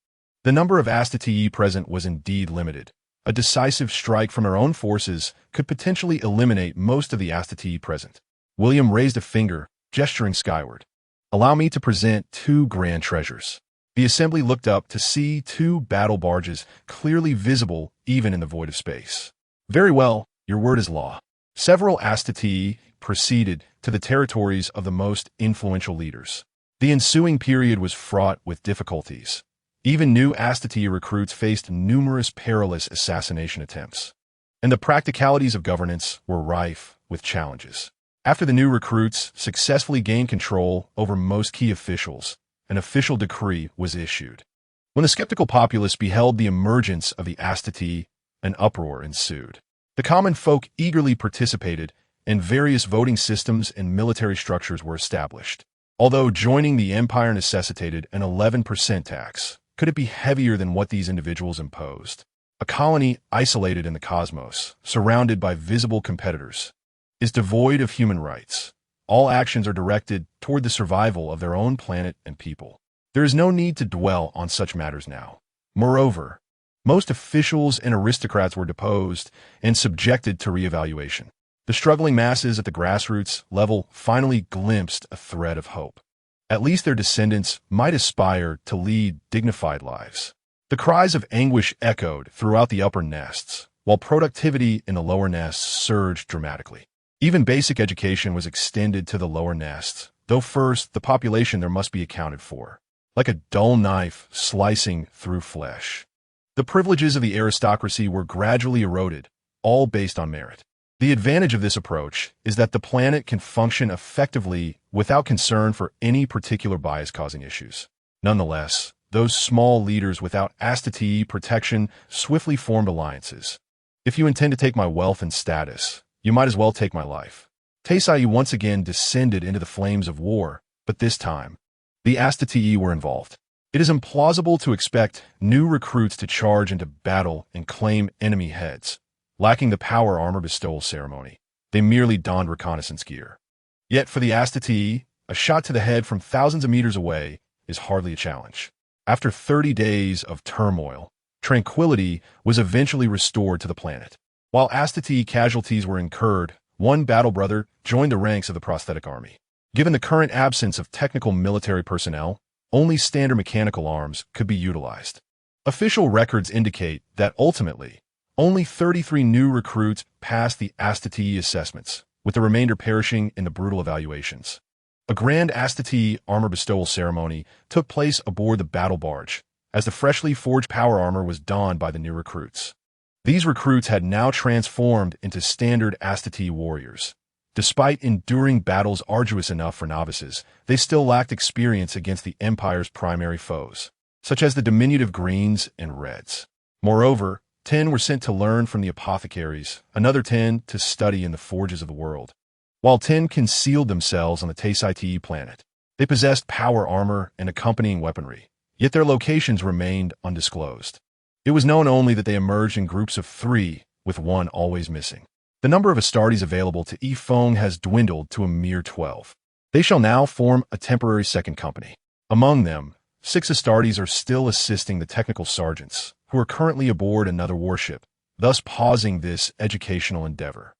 the number of Astartes present was indeed limited. A decisive strike from our own forces could potentially eliminate most of the Astartes present. William raised a finger, gesturing skyward. Allow me to present 2 grand treasures. The assembly looked up to see 2 battle barges clearly visible even in the void of space. Very well, your word is law. Several Astartes proceeded to the territories of the most influential leaders. The ensuing period was fraught with difficulties. Even new Astartes recruits faced numerous perilous assassination attempts, and the practicalities of governance were rife with challenges. After the new recruits successfully gained control over most key officials, an official decree was issued. When the skeptical populace beheld the emergence of the Astartes, an uproar ensued. The common folk eagerly participated, and various voting systems and military structures were established. Although joining the empire necessitated an 11% tax, could it be heavier than what these individuals imposed? A colony isolated in the cosmos, surrounded by visible competitors, is devoid of human rights. All actions are directed toward the survival of their own planet and people. There is no need to dwell on such matters now. Moreover, most officials and aristocrats were deposed and subjected to reevaluation. The struggling masses at the grassroots level finally glimpsed a thread of hope. At least their descendants might aspire to lead dignified lives. The cries of anguish echoed throughout the upper nests, while productivity in the lower nests surged dramatically. Even basic education was extended to the lower nests, though first the population there must be accounted for, like a dull knife slicing through flesh. The privileges of the aristocracy were gradually eroded, all based on merit. The advantage of this approach is that the planet can function effectively without concern for any particular bias-causing issues. Nonetheless, those small leaders without Astartes protection swiftly formed alliances, If you intend to take my wealth and status, you might as well take my life. Taisai once again descended into the flames of war, but this time, the Astartes were involved. It is implausible to expect new recruits to charge into battle and claim enemy heads. Lacking the power armor bestowal ceremony, they merely donned reconnaissance gear. Yet for the Astartes, a shot to the head from thousands of meters away is hardly a challenge. After 30 days of turmoil, tranquility was eventually restored to the planet. While Astartes casualties were incurred, one battle brother joined the ranks of the prosthetic army. Given the current absence of technical military personnel, only standard mechanical arms could be utilized. Official records indicate that ultimately, only 33 new recruits passed the Astartes assessments, with the remainder perishing in the brutal evaluations. A grand Astartes armor bestowal ceremony took place aboard the battle barge, as the freshly forged power armor was donned by the new recruits. These recruits had now transformed into standard Astartes warriors. Despite enduring battles arduous enough for novices, they still lacked experience against the Empire's primary foes, such as the diminutive Greens and Reds. Moreover, 10 were sent to learn from the apothecaries, another 10 to study in the forges of the world. While 10 concealed themselves on the Taisai planet, they possessed power armor and accompanying weaponry, yet their locations remained undisclosed. It was known only that they emerged in groups of 3, with one always missing. The number of Astartes available to Yifeng has dwindled to a mere 12. They shall now form a temporary second company. Among them, 6 Astartes are still assisting the technical sergeants, who are currently aboard another warship, thus pausing this educational endeavor.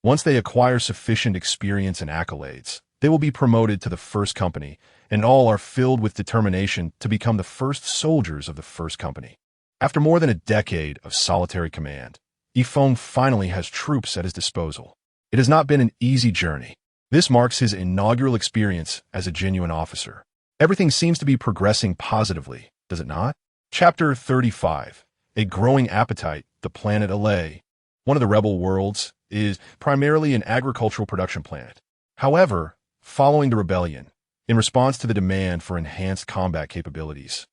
Once they acquire sufficient experience and accolades, they will be promoted to the first company, and all are filled with determination to become the first soldiers of the first company. After more than a decade of solitary command, Yifeng finally has troops at his disposal. It has not been an easy journey. This marks his inaugural experience as a genuine officer. Everything seems to be progressing positively, does it not? Chapter 35. A growing appetite, the planet Alay. One of the rebel worlds is primarily an agricultural production planet. However, following the rebellion, in response to the demand for enhanced combat capabilities,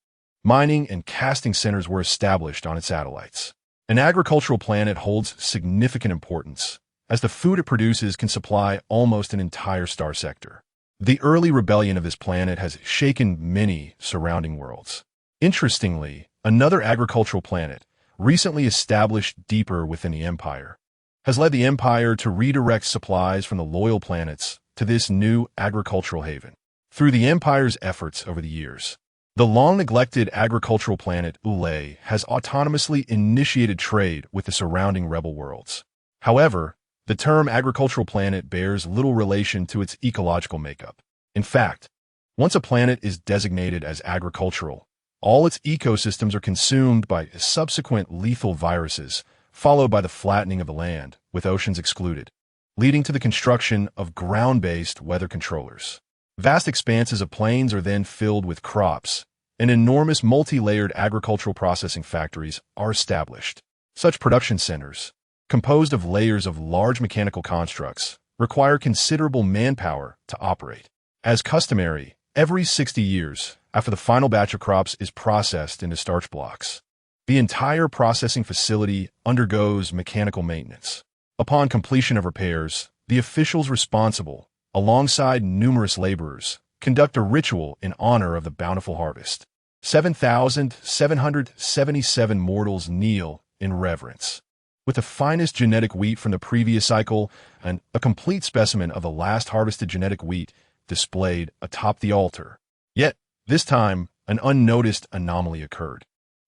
mining and casting centers were established on its satellites. An agricultural planet holds significant importance, as the food it produces can supply almost an entire star sector. The early rebellion of this planet has shaken many surrounding worlds. Interestingly, another agricultural planet, recently established deeper within the Empire, has led the Empire to redirect supplies from the loyal planets to this new agricultural haven. Through the Empire's efforts over the years, the long-neglected agricultural planet Ulay has autonomously initiated trade with the surrounding rebel worlds. However, the term agricultural planet bears little relation to its ecological makeup. In fact, once a planet is designated as agricultural, all its ecosystems are consumed by subsequent lethal viruses, followed by the flattening of the land, with oceans excluded, leading to the construction of ground-based weather controllers. Vast expanses of plains are then filled with crops, and enormous multi-layered agricultural processing factories are established. Such production centers, composed of layers of large mechanical constructs, require considerable manpower to operate. As customary, every 60 years, after the final batch of crops is processed into starch blocks, the entire processing facility undergoes mechanical maintenance. Upon completion of repairs, the officials responsible, alongside numerous laborers, conduct a ritual in honor of the bountiful harvest. 7,777 mortals kneel in reverence. With the finest genetic wheat from the previous cycle and a complete specimen of the last harvested genetic wheat displayed atop the altar. Yet, this time, an unnoticed anomaly occurred.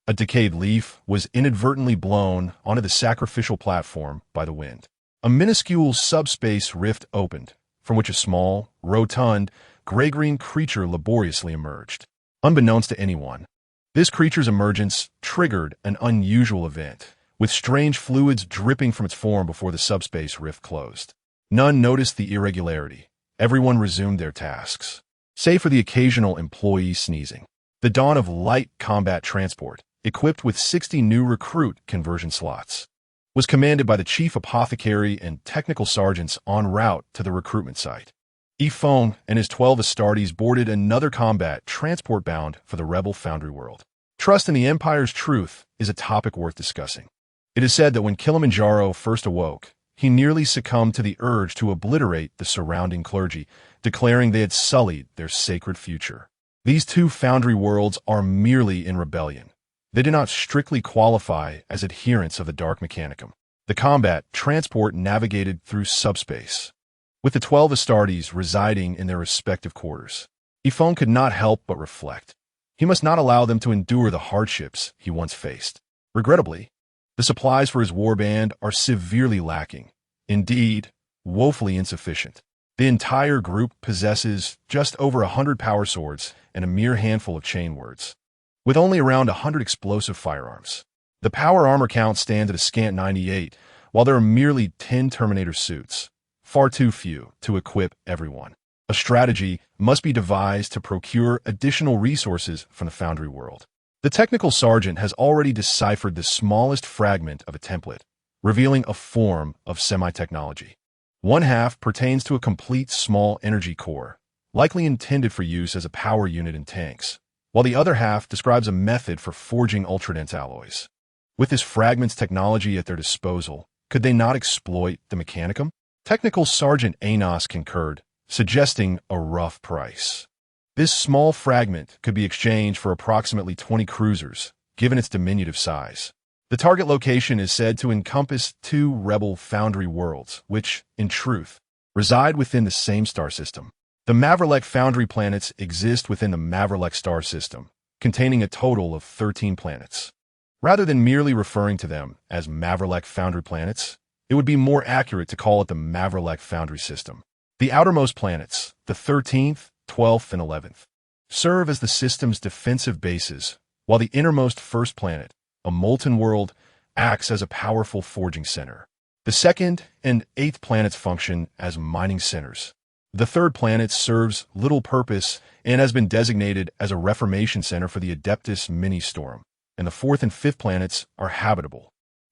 A decayed leaf was inadvertently blown onto the sacrificial platform by the wind. A minuscule subspace rift opened, from which a small, rotund, gray-green creature laboriously emerged. Unbeknownst to anyone, this creature's emergence triggered an unusual event, with strange fluids dripping from its form before the subspace rift closed. None noticed the irregularity. Everyone resumed their tasks, save for the occasional employee sneezing. The dawn of light combat transport, equipped with 60 new recruit conversion slots, was commanded by the chief apothecary and technical sergeants en route to the recruitment site. Yifeng and his 12 Astartes boarded another combat transport bound for the rebel foundry world. Trust in the Empire's truth is a topic worth discussing. It is said that when Kilimanjaro first awoke, he nearly succumbed to the urge to obliterate the surrounding clergy, declaring they had sullied their sacred future. These two foundry worlds are merely in rebellion. They do not strictly qualify as adherents of the Dark Mechanicum. The combat transport navigated through subspace, with the 12 Astartes residing in their respective quarters. Yifeng could not help but reflect. He must not allow them to endure the hardships he once faced. Regrettably, the supplies for his warband are severely lacking, indeed, woefully insufficient. The entire group possesses just over 100 power swords and a mere handful of chain words, with only around 100 explosive firearms. The power armor count stands at a scant 98, while there are merely 10 Terminator suits, far too few to equip everyone. A strategy must be devised to procure additional resources from the Foundry world. The technical sergeant has already deciphered the smallest fragment of a template, revealing a form of semi-technology. One half pertains to a complete small energy core, likely intended for use as a power unit in tanks, while the other half describes a method for forging ultradense alloys. With this fragment's technology at their disposal, could they not exploit the Mechanicum? Technical Sergeant Aenos concurred, suggesting a rough price. This small fragment could be exchanged for approximately 20 cruisers, given its diminutive size. The target location is said to encompass 2 rebel foundry worlds, which, in truth, reside within the same star system. The Mavrelek foundry planets exist within the Mavrelek star system, containing a total of 13 planets. Rather than merely referring to them as Mavrelek foundry planets, it would be more accurate to call it the Mavrelek foundry system. The outermost planets, the 13th, 12th, and 11th, serve as the system's defensive bases, while the innermost first planet, a molten world, acts as a powerful forging center. The 2nd and 8th planets function as mining centers. The 3rd planet serves little purpose and has been designated as a reformation center for the Adeptus Mini-Storm, and the 4th and 5th planets are habitable,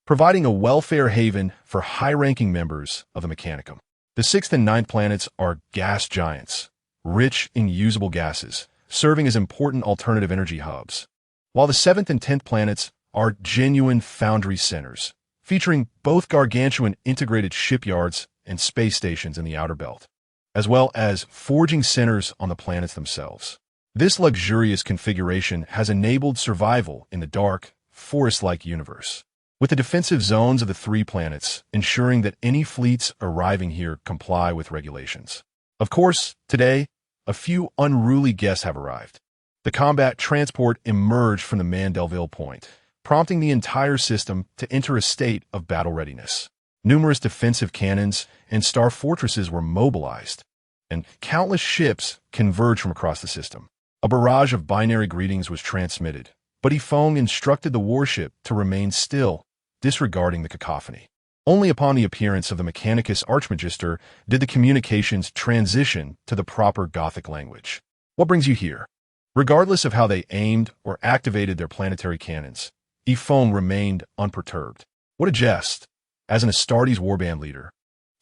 providing a welfare haven for high-ranking members of the Mechanicum. The 6th and 9th planets are gas giants, rich in usable gases, serving as important alternative energy hubs, while the 7th and 10th planets are genuine foundry centers, featuring both gargantuan integrated shipyards and space stations in the outer belt, as well as forging centers on the planets themselves. This luxurious configuration has enabled survival in the dark, forest-like universe, with the defensive zones of the 3 planets ensuring that any fleets arriving here comply with regulations. Of course, today, a few unruly guests have arrived. The combat transport emerged from the Mandelville point, prompting the entire system to enter a state of battle readiness. Numerous defensive cannons and star fortresses were mobilized, and countless ships converged from across the system. A barrage of binary greetings was transmitted, but Yifeng instructed the warship to remain still, disregarding the cacophony. Only upon the appearance of the Mechanicus Archmagister did the communications transition to the proper Gothic language. What brings you here? Regardless of how they aimed or activated their planetary cannons, Yifeng remained unperturbed. What a jest! As an Astartes warband leader,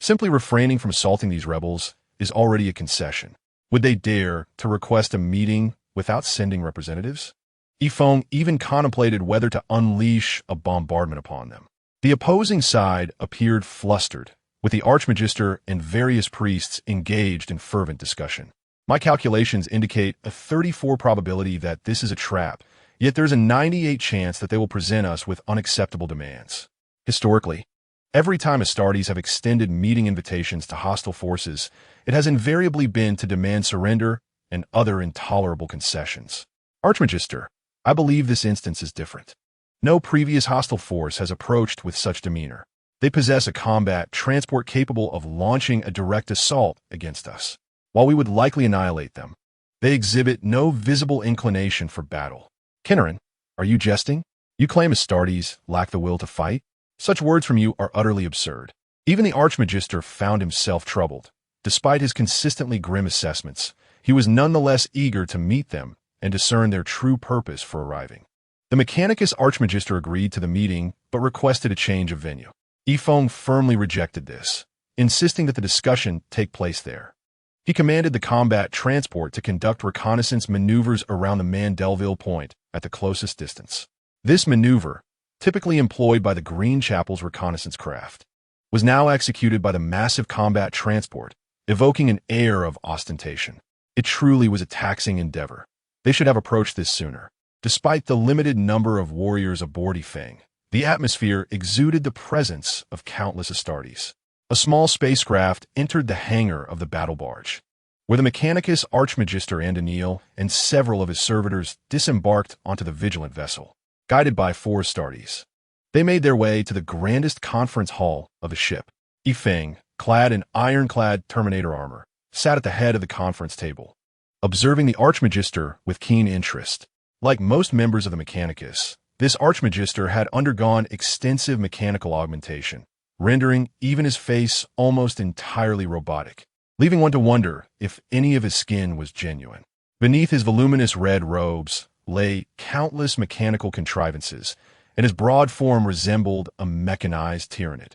simply refraining from assaulting these rebels is already a concession. Would they dare to request a meeting without sending representatives? Yifeng even contemplated whether to unleash a bombardment upon them. The opposing side appeared flustered, with the Archmagister and various priests engaged in fervent discussion. My calculations indicate a 34 probability that this is a trap, yet there's a 98 chance that they will present us with unacceptable demands. Historically, every time Astartes have extended meeting invitations to hostile forces, it has invariably been to demand surrender and other intolerable concessions. Archmagister, I believe this instance is different. No previous hostile force has approached with such demeanor. They possess a combat transport capable of launching a direct assault against us. While we would likely annihilate them, they exhibit no visible inclination for battle. Kinnarin, are you jesting? You claim Astartes lack the will to fight? Such words from you are utterly absurd. Even the Archmagister found himself troubled. Despite his consistently grim assessments, he was nonetheless eager to meet them and discern their true purpose for arriving. The Mechanicus Archmagister agreed to the meeting, but requested a change of venue. Yifeng firmly rejected this, insisting that the discussion take place there. He commanded the combat transport to conduct reconnaissance maneuvers around the Mandelville point at the closest distance. This maneuver, typically employed by the Green Chapel's reconnaissance craft, was now executed by the massive combat transport, evoking an air of ostentation. It truly was a taxing endeavor. They should have approached this sooner. Despite the limited number of warriors aboard Yifeng, the atmosphere exuded the presence of countless Astartes. A small spacecraft entered the hangar of the battle barge, where the Mechanicus Archmagister Andanil and several of his servitors disembarked onto the vigilant vessel. Guided by 4 Astartes, they made their way to the grandest conference hall of the ship. Yifeng, clad in ironclad Terminator armor, sat at the head of the conference table, observing the Archmagister with keen interest. Like most members of the Mechanicus, this Archmagister had undergone extensive mechanical augmentation, rendering even his face almost entirely robotic, leaving one to wonder if any of his skin was genuine. Beneath his voluminous red robes lay countless mechanical contrivances, and his broad form resembled a mechanized Tyranid.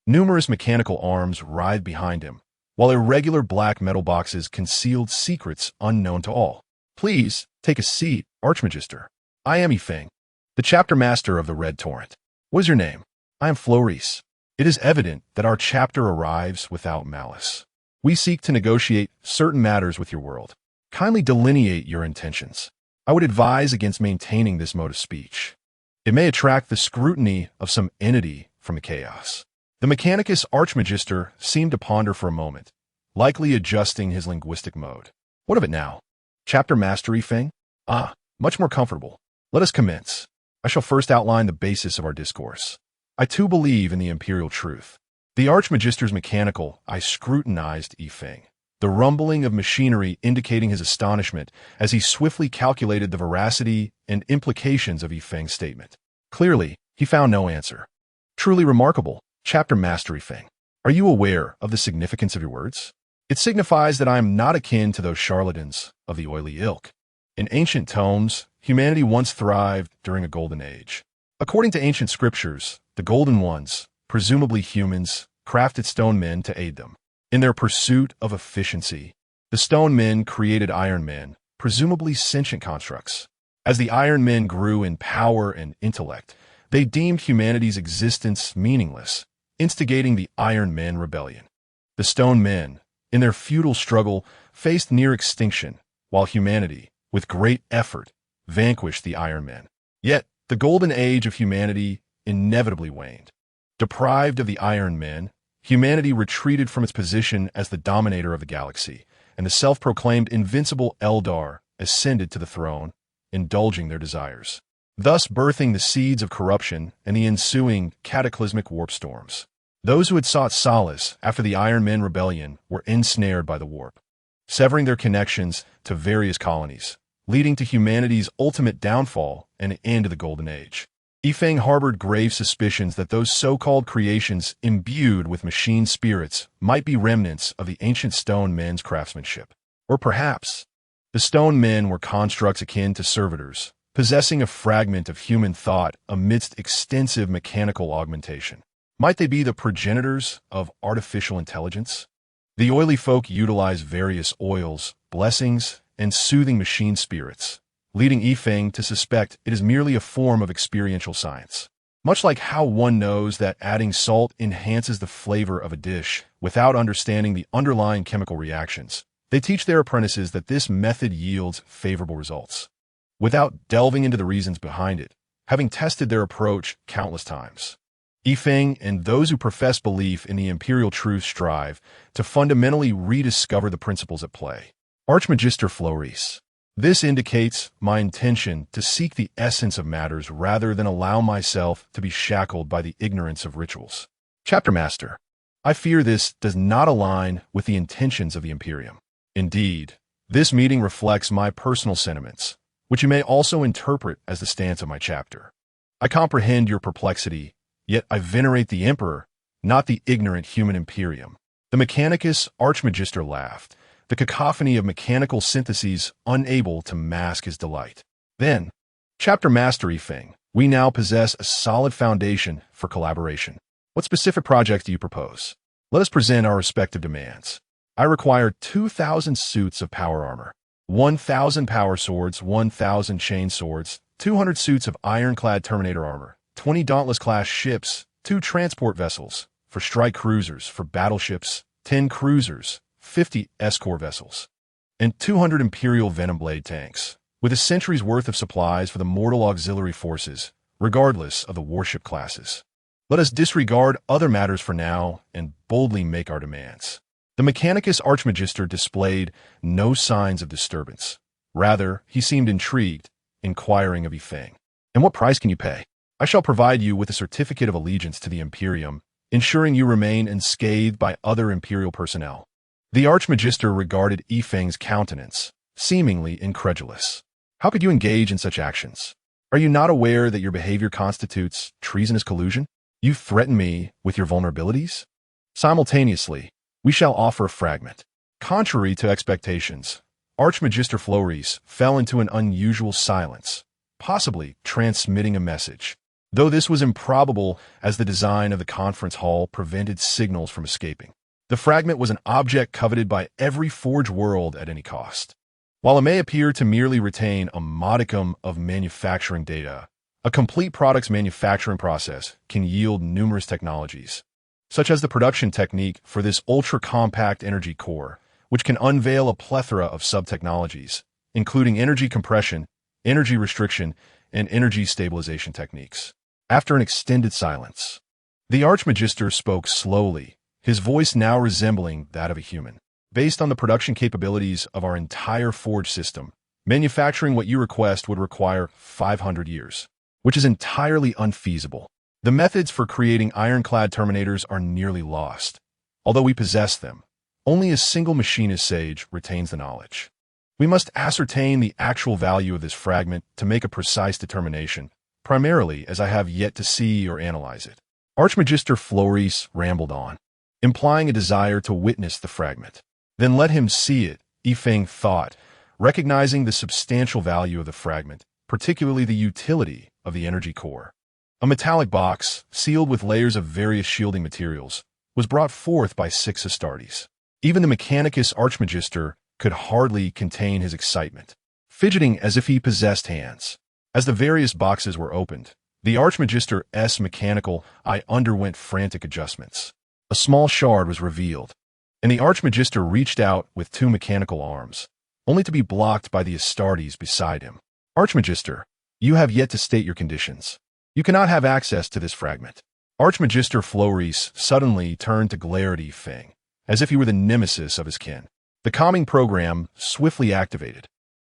Numerous mechanical arms writhed behind him, while irregular black metal boxes concealed secrets unknown to all. "Please, take a seat, Archmagister. I am Yifeng, the chapter master of the Red Torrent. What is your name?" "I am Floris. It is evident that our chapter arrives without malice. We seek to negotiate certain matters with your world. Kindly delineate your intentions. I would advise against maintaining this mode of speech. It may attract the scrutiny of some entity from the chaos." The Mechanicus Archmagister seemed to ponder for a moment, likely adjusting his linguistic mode. "What of it now? Chapter Master Yifeng? Ah, much more comfortable. Let us commence. I shall first outline the basis of our discourse. I too believe in the imperial truth." The Archmagister's mechanical eye scrutinized Yifeng, the rumbling of machinery indicating his astonishment as he swiftly calculated the veracity and implications of Yifeng's statement. Clearly, he found no answer. "Truly remarkable, Chapter Master Yifeng. Are you aware of the significance of your words? It signifies that I am not akin to those charlatans of the oily ilk. In ancient tomes, humanity once thrived during a golden age. According to ancient scriptures, the Golden Ones, presumably humans, crafted stone men to aid them. In their pursuit of efficiency, the stone men created iron men, presumably sentient constructs. As the iron men grew in power and intellect, they deemed humanity's existence meaningless, instigating the Iron Men Rebellion. The stone men, in their futile struggle, faced near extinction, while humanity, with great effort, vanquished the Iron Men. Yet, the golden age of humanity inevitably waned. Deprived of the Iron Men, humanity retreated from its position as the dominator of the galaxy, and the self-proclaimed invincible Aeldari ascended to the throne, indulging their desires, thus birthing the seeds of corruption and the ensuing cataclysmic warp storms. Those who had sought solace after the Iron Men Rebellion were ensnared by the warp, severing their connections to various colonies, leading to humanity's ultimate downfall and an end of the Golden Age. Yifeng harbored grave suspicions that those so-called creations imbued with machine spirits might be remnants of the ancient stone men's craftsmanship. Or perhaps, the stone men were constructs akin to servitors, possessing a fragment of human thought amidst extensive mechanical augmentation. Might they be the progenitors of artificial intelligence? The oily folk utilize various oils, blessings, and soothing machine spirits, leading Yifeng to suspect it is merely a form of experiential science. Much like how one knows that adding salt enhances the flavor of a dish without understanding the underlying chemical reactions, they teach their apprentices that this method yields favorable results, without delving into the reasons behind it, having tested their approach countless times. Yifeng and those who profess belief in the imperial truth strive to fundamentally rediscover the principles at play. Archmagister Floris. This indicates my intention to seek the essence of matters rather than allow myself to be shackled by the ignorance of rituals. Chapter Master. I fear this does not align with the intentions of the Imperium. Indeed, this meeting reflects my personal sentiments, which you may also interpret as the stance of my chapter. I comprehend your perplexity, yet I venerate the Emperor, not the ignorant human Imperium. The Mechanicus Archmagister laughed, the cacophony of mechanical syntheses unable to mask his delight. Then, Chapter Master Yifeng, we now possess a solid foundation for collaboration. What specific projects do you propose? Let us present our respective demands. I require 2,000 suits of power armor, 1,000 power swords, 1,000 chain swords, 200 suits of ironclad Terminator armor, 20 Dauntless-class ships, 2 transport vessels, for strike cruisers, for battleships, 10 cruisers, 50 escort vessels, and 200 Imperial Venom Blade tanks, with a century's worth of supplies for the mortal auxiliary forces, regardless of the warship classes. Let us disregard other matters for now and boldly make our demands. The Mechanicus Archmagister displayed no signs of disturbance. Rather, he seemed intrigued, inquiring of Yifeng. "And what price can you pay?" "I shall provide you with a certificate of allegiance to the Imperium, ensuring you remain unscathed by other Imperial personnel." The Archmagister regarded Yifeng's countenance, seemingly incredulous. "How could you engage in such actions? Are you not aware that your behavior constitutes treasonous collusion? You threaten me with your vulnerabilities? Simultaneously, we shall offer a fragment." Contrary to expectations, Archmagister Floris fell into an unusual silence, possibly transmitting a message, though this was improbable as the design of the conference hall prevented signals from escaping. The fragment was an object coveted by every Forge world at any cost. While it may appear to merely retain a modicum of manufacturing data, a complete product's manufacturing process can yield numerous technologies, such as the production technique for this ultra-compact energy core, which can unveil a plethora of sub-technologies, including energy compression, energy restriction, and energy stabilization techniques. After an extended silence, the Archmagister spoke slowly, his voice now resembling that of a human. "Based on the production capabilities of our entire Forge system, manufacturing what you request would require 500 years, which is entirely unfeasible. The methods for creating ironclad terminators are nearly lost. Although we possess them, only a single machinist sage retains the knowledge. We must ascertain the actual value of this fragment to make a precise determination, primarily as I have yet to see or analyze it." Archmagister Floris rambled on, implying a desire to witness the fragment. "Then let him see it," Yifeng thought, recognizing the substantial value of the fragment, particularly the utility of the energy core. A metallic box, sealed with layers of various shielding materials, was brought forth by 6 Astartes. Even the Mechanicus Archmagister could hardly contain his excitement, fidgeting as if he possessed hands. As the various boxes were opened, the Archmagister's mechanical eye underwent frantic adjustments. A small shard was revealed, and the Archmagister reached out with 2 mechanical arms, only to be blocked by the Astartes beside him. "Archmagister, you have yet to state your conditions. You cannot have access to this fragment." Archmagister Floris suddenly turned to glare at Yifeng, as if he were the nemesis of his kin. The calming program swiftly activated,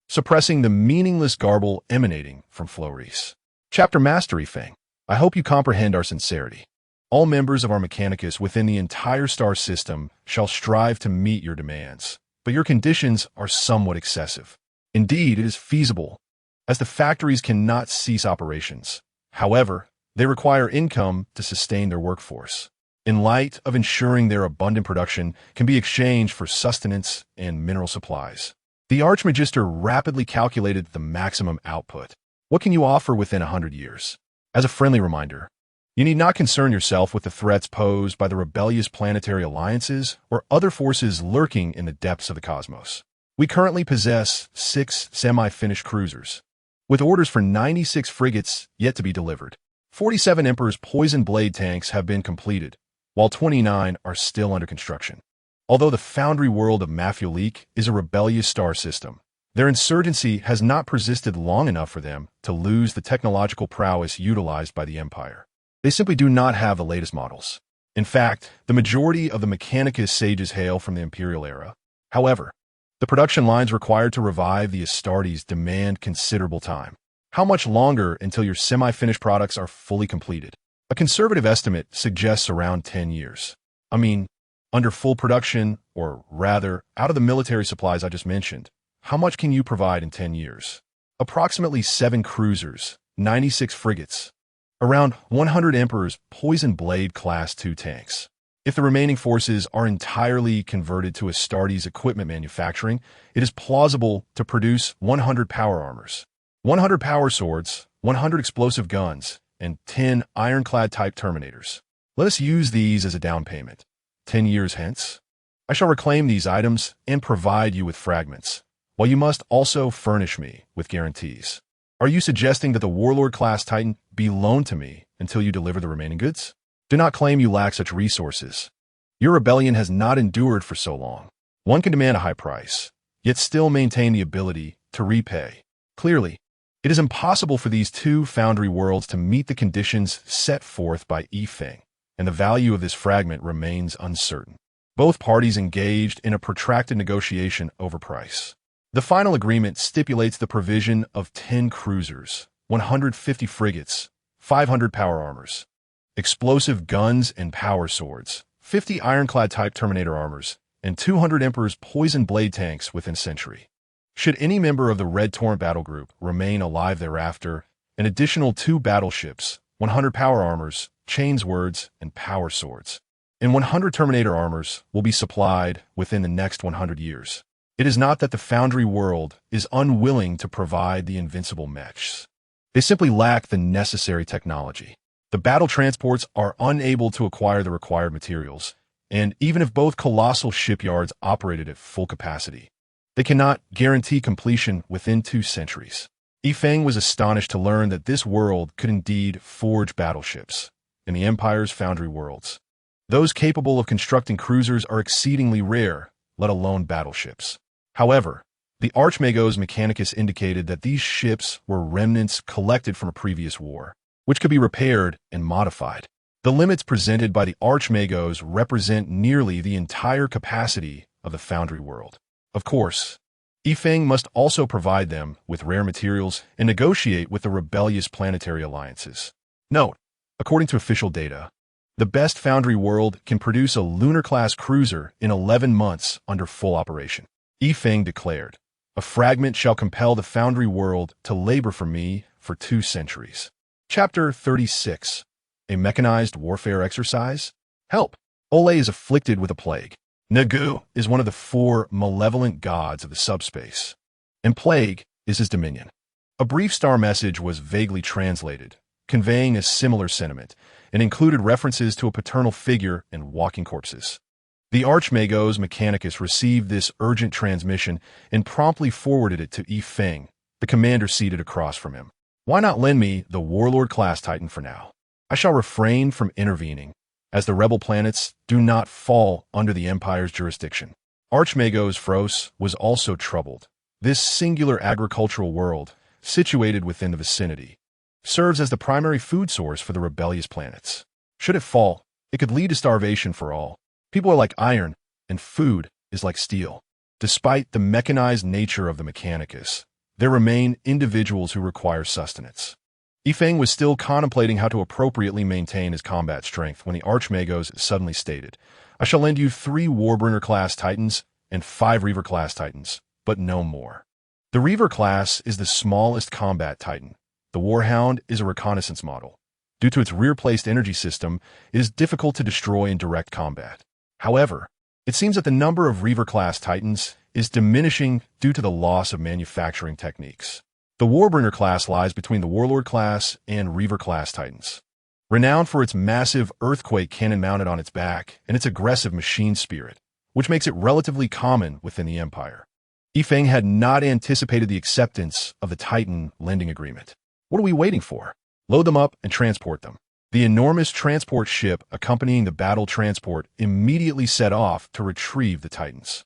suppressing the meaningless garble emanating from Floris. "Chapter Master Yifeng, I hope you comprehend our sincerity. All members of our Mechanicus within the entire star system shall strive to meet your demands, but your conditions are somewhat excessive. Indeed, it is feasible, as the factories cannot cease operations. However, they require income to sustain their workforce. In light of ensuring their abundant production can be exchanged for sustenance and mineral supplies." The Archmagister rapidly calculated the maximum output. "What can you offer within 100 years? As a friendly reminder, you need not concern yourself with the threats posed by the rebellious planetary alliances or other forces lurking in the depths of the cosmos. We currently possess 6 semi-finished cruisers, with orders for 96 frigates yet to be delivered. 47 Emperor's poison blade tanks have been completed, while 29 are still under construction. Although the foundry world of Mafioleak is a rebellious star system, their insurgency has not persisted long enough for them to lose the technological prowess utilized by the Empire. They simply do not have the latest models. In fact, the majority of the Mechanicus sages hail from the Imperial era. However, the production lines required to revive the Astartes demand considerable time. How much longer until your semi-finished products are fully completed? A conservative estimate suggests around 10 years. I mean, under full production, or rather, out of the military supplies I just mentioned, how much can you provide in 10 years? Approximately 7 cruisers, 96 frigates, around 100 Emperor's Poison Blade Class 2 tanks. If the remaining forces are entirely converted to Astartes equipment manufacturing, it is plausible to produce 100 power armors, 100 power swords, 100 explosive guns, and 10 ironclad-type terminators. Let us use these as a down payment. 10 years hence, I shall reclaim these items and provide you with fragments, while you must also furnish me with guarantees. Are you suggesting that the Warlord-class Titan be loaned to me until you deliver the remaining goods? Do not claim you lack such resources. Your rebellion has not endured for so long. One can demand a high price, yet still maintain the ability to repay. Clearly, it is impossible for these two foundry worlds to meet the conditions set forth by Yifeng, and the value of this fragment remains uncertain. Both parties engaged in a protracted negotiation over price. The final agreement stipulates the provision of 10 cruisers, 150 frigates, 500 power armors, explosive guns and power swords, 50 ironclad-type Terminator armors, and 200 Emperor's poison blade tanks within a century. Should any member of the Red Torrent battle group remain alive thereafter, an additional 2 battleships, 100 power armors, chainswords, and power swords, and 100 Terminator armors will be supplied within the next 100 years. It is not that the Foundry world is unwilling to provide the invincible mechs. They simply lack the necessary technology. The battle transports are unable to acquire the required materials, and even if both colossal shipyards operated at full capacity, they cannot guarantee completion within 2 centuries. Yifeng was astonished to learn that this world could indeed forge battleships in the Empire's Foundry worlds. Those capable of constructing cruisers are exceedingly rare, let alone battleships. However, the Archmagos Mechanicus indicated that these ships were remnants collected from a previous war, which could be repaired and modified. The limits presented by the Archmagos represent nearly the entire capacity of the Foundry world. Of course, Yifeng must also provide them with rare materials and negotiate with the rebellious planetary alliances. Note, according to official data, the best Foundry world can produce a lunar-class cruiser in 11 months under full operation. Yifeng declared, "A fragment shall compel the Foundry world to labor for me for 2 centuries." Chapter 36. A mechanized warfare exercise? Help! Ole is afflicted with a plague. Nagu is one of the 4 malevolent gods of the subspace, and plague is his dominion. A brief star message was vaguely translated, conveying a similar sentiment, and included references to a paternal figure and walking corpses. The Archmagos Mechanicus received this urgent transmission and promptly forwarded it to Yifeng, the commander seated across from him. "Why not lend me the Warlord-class Titan for now? I shall refrain from intervening, as the rebel planets do not fall under the Empire's jurisdiction." Archmagos Phros was also troubled. This singular agricultural world, situated within the vicinity, serves as the primary food source for the rebellious planets. Should it fall, it could lead to starvation for all. People are like iron, and food is like steel. Despite the mechanized nature of the Mechanicus, there remain individuals who require sustenance. Yifeng was still contemplating how to appropriately maintain his combat strength when the Archmagos suddenly stated, "I shall lend you 3 Warbringer-class Titans and 5 Reaver-class Titans, but no more." The Reaver class is the smallest combat Titan. The Warhound is a reconnaissance model. Due to its rear-placed energy system, it is difficult to destroy in direct combat. However, it seems that the number of Reaver-class Titans is diminishing due to the loss of manufacturing techniques. The Warbringer class lies between the Warlord class and Reaver class Titans. Renowned for its massive earthquake cannon mounted on its back and its aggressive machine spirit, which makes it relatively common within the Empire. Yifeng had not anticipated the acceptance of the Titan lending agreement. What are we waiting for? Load them up and transport them. The enormous transport ship accompanying the battle transport immediately set off to retrieve the Titans.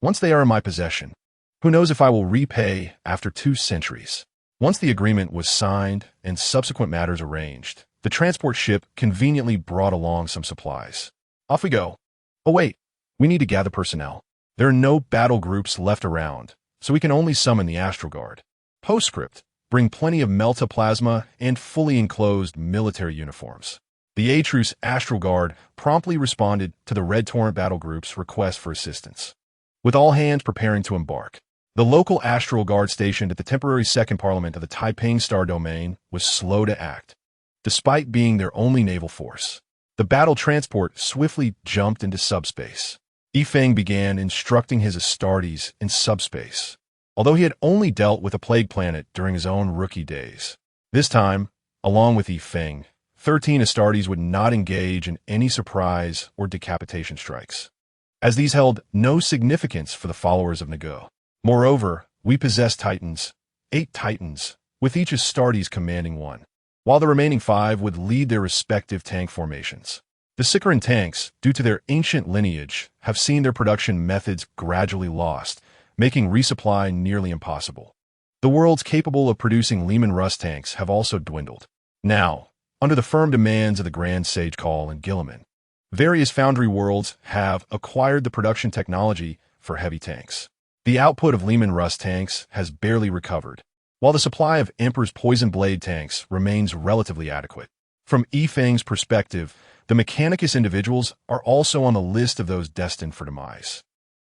Once they are in my possession, who knows if I will repay after 2 centuries. Once the agreement was signed and subsequent matters arranged, the transport ship conveniently brought along some supplies. Off we go. Oh wait, we need to gather personnel. There are no battle groups left around, so we can only summon the Astral Guard. Postscript: bring plenty of meltoplasma and fully enclosed military uniforms. The Atrus Astral Guard promptly responded to the Red Torrent battle group's request for assistance. With all hands preparing to embark, the local Astral Guard stationed at the temporary Second Parliament of the Taiping Star Domain was slow to act. Despite being their only naval force, the battle transport swiftly jumped into subspace. Yifeng began instructing his Astartes in subspace, although he had only dealt with a plague planet during his own rookie days. This time, along with Yifeng, 13 Astartes would not engage in any surprise or decapitation strikes, as these held no significance for the followers of Nagu. Moreover, we possess Titans, 8 Titans, with each Astartes commanding one. while the remaining 5 would lead their respective tank formations. The Sicaran tanks, due to their ancient lineage, have seen their production methods gradually lost, making resupply nearly impossible. The worlds capable of producing Leman Russ tanks have also dwindled. Now, under the firm demands of the Grand Sage Call and Guilliman, various foundry worlds have acquired the production technology for heavy tanks. The output of Leman Russ tanks has barely recovered, while the supply of Emperor's Poison Blade tanks remains relatively adequate. From Yifeng's perspective, the Mechanicus individuals are also on the list of those destined for demise.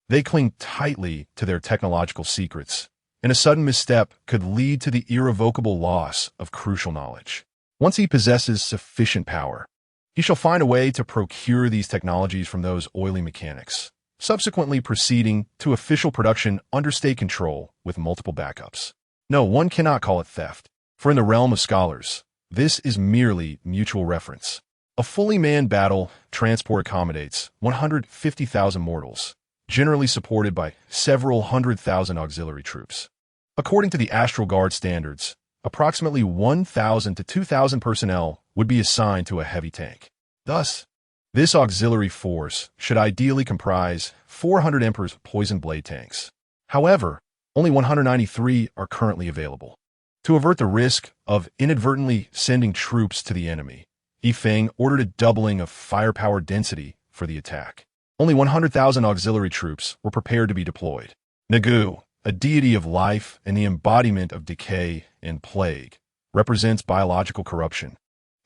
They cling tightly to their technological secrets, and a sudden misstep could lead to the irrevocable loss of crucial knowledge. Once he possesses sufficient power, he shall find a way to procure these technologies from those oily mechanics, subsequently proceeding to official production under state control with multiple backups. No, one cannot call it theft, for in the realm of scholars, this is merely mutual reference. A fully manned battle transport accommodates 150,000 mortals, generally supported by several 100,000 auxiliary troops. According to the Astral Guard standards, approximately 1,000 to 2,000 personnel would be assigned to a heavy tank. Thus, this auxiliary force should ideally comprise 400 Emperor's Poison Blade tanks. However, only 193 are currently available. To avert the risk of inadvertently sending troops to the enemy, Yifeng ordered a doubling of firepower density for the attack. Only 100,000 auxiliary troops were prepared to be deployed. Nagu, a deity of life and the embodiment of decay and plague, represents biological corruption,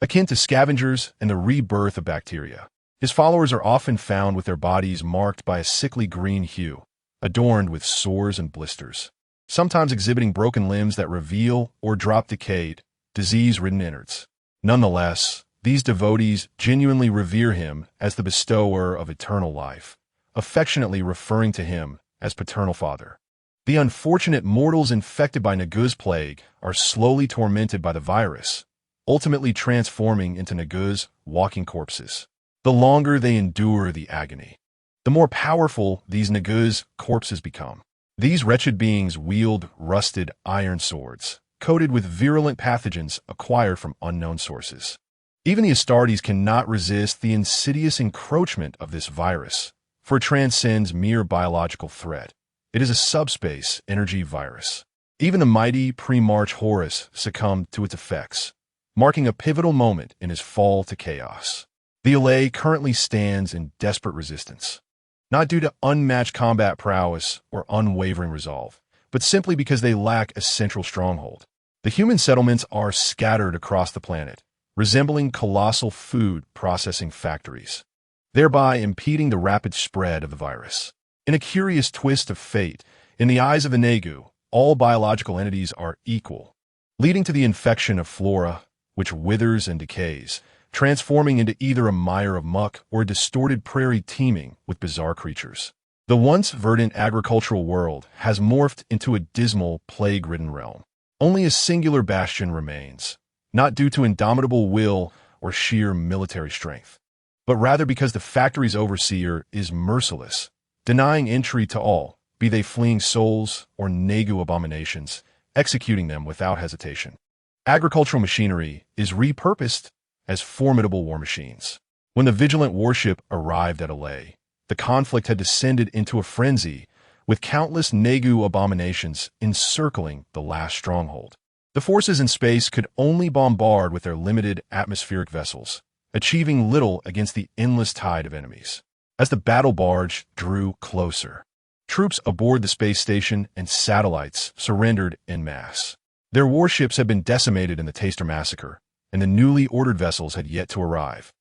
akin to scavengers and the rebirth of bacteria. His followers are often found with their bodies marked by a sickly green hue, adorned with sores and blisters, sometimes exhibiting broken limbs that reveal or drop decayed, disease-ridden innards. Nonetheless, these devotees genuinely revere him as the bestower of eternal life, affectionately referring to him as paternal father. The unfortunate mortals infected by Nagu's plague are slowly tormented by the virus, ultimately transforming into Nagu's walking corpses. The longer they endure the agony, the more powerful these Nagu's corpses become. These wretched beings wield rusted iron swords, coated with virulent pathogens acquired from unknown sources. Even the Astartes cannot resist the insidious encroachment of this virus, for it transcends mere biological threat. It is a subspace energy virus. Even the mighty pre-March Horus succumbed to its effects, marking a pivotal moment in his fall to chaos. The Aeldari currently stands in desperate resistance, not due to unmatched combat prowess or unwavering resolve, but simply because they lack a central stronghold. The human settlements are scattered across the planet, resembling colossal food processing factories, thereby impeding the rapid spread of the virus. In a curious twist of fate, in the eyes of the Nagu, all biological entities are equal, leading to the infection of flora, which withers and decays, transforming into either a mire of muck or a distorted prairie teeming with bizarre creatures. The once verdant agricultural world has morphed into a dismal, plague-ridden realm. Only a singular bastion remains, not due to indomitable will or sheer military strength, but rather because the factory's overseer is merciless, denying entry to all, be they fleeing souls or Nagu abominations, executing them without hesitation. Agricultural machinery is repurposed as formidable war machines. When the vigilant warship arrived at Aeldari, the conflict had descended into a frenzy, with countless Nagu abominations encircling the last stronghold. The forces in space could only bombard with their limited atmospheric vessels, achieving little against the endless tide of enemies. As the battle barge drew closer, troops aboard the space station and satellites surrendered en masse. Their warships had been decimated in the Taster massacre, and the newly ordered vessels had yet to arrive,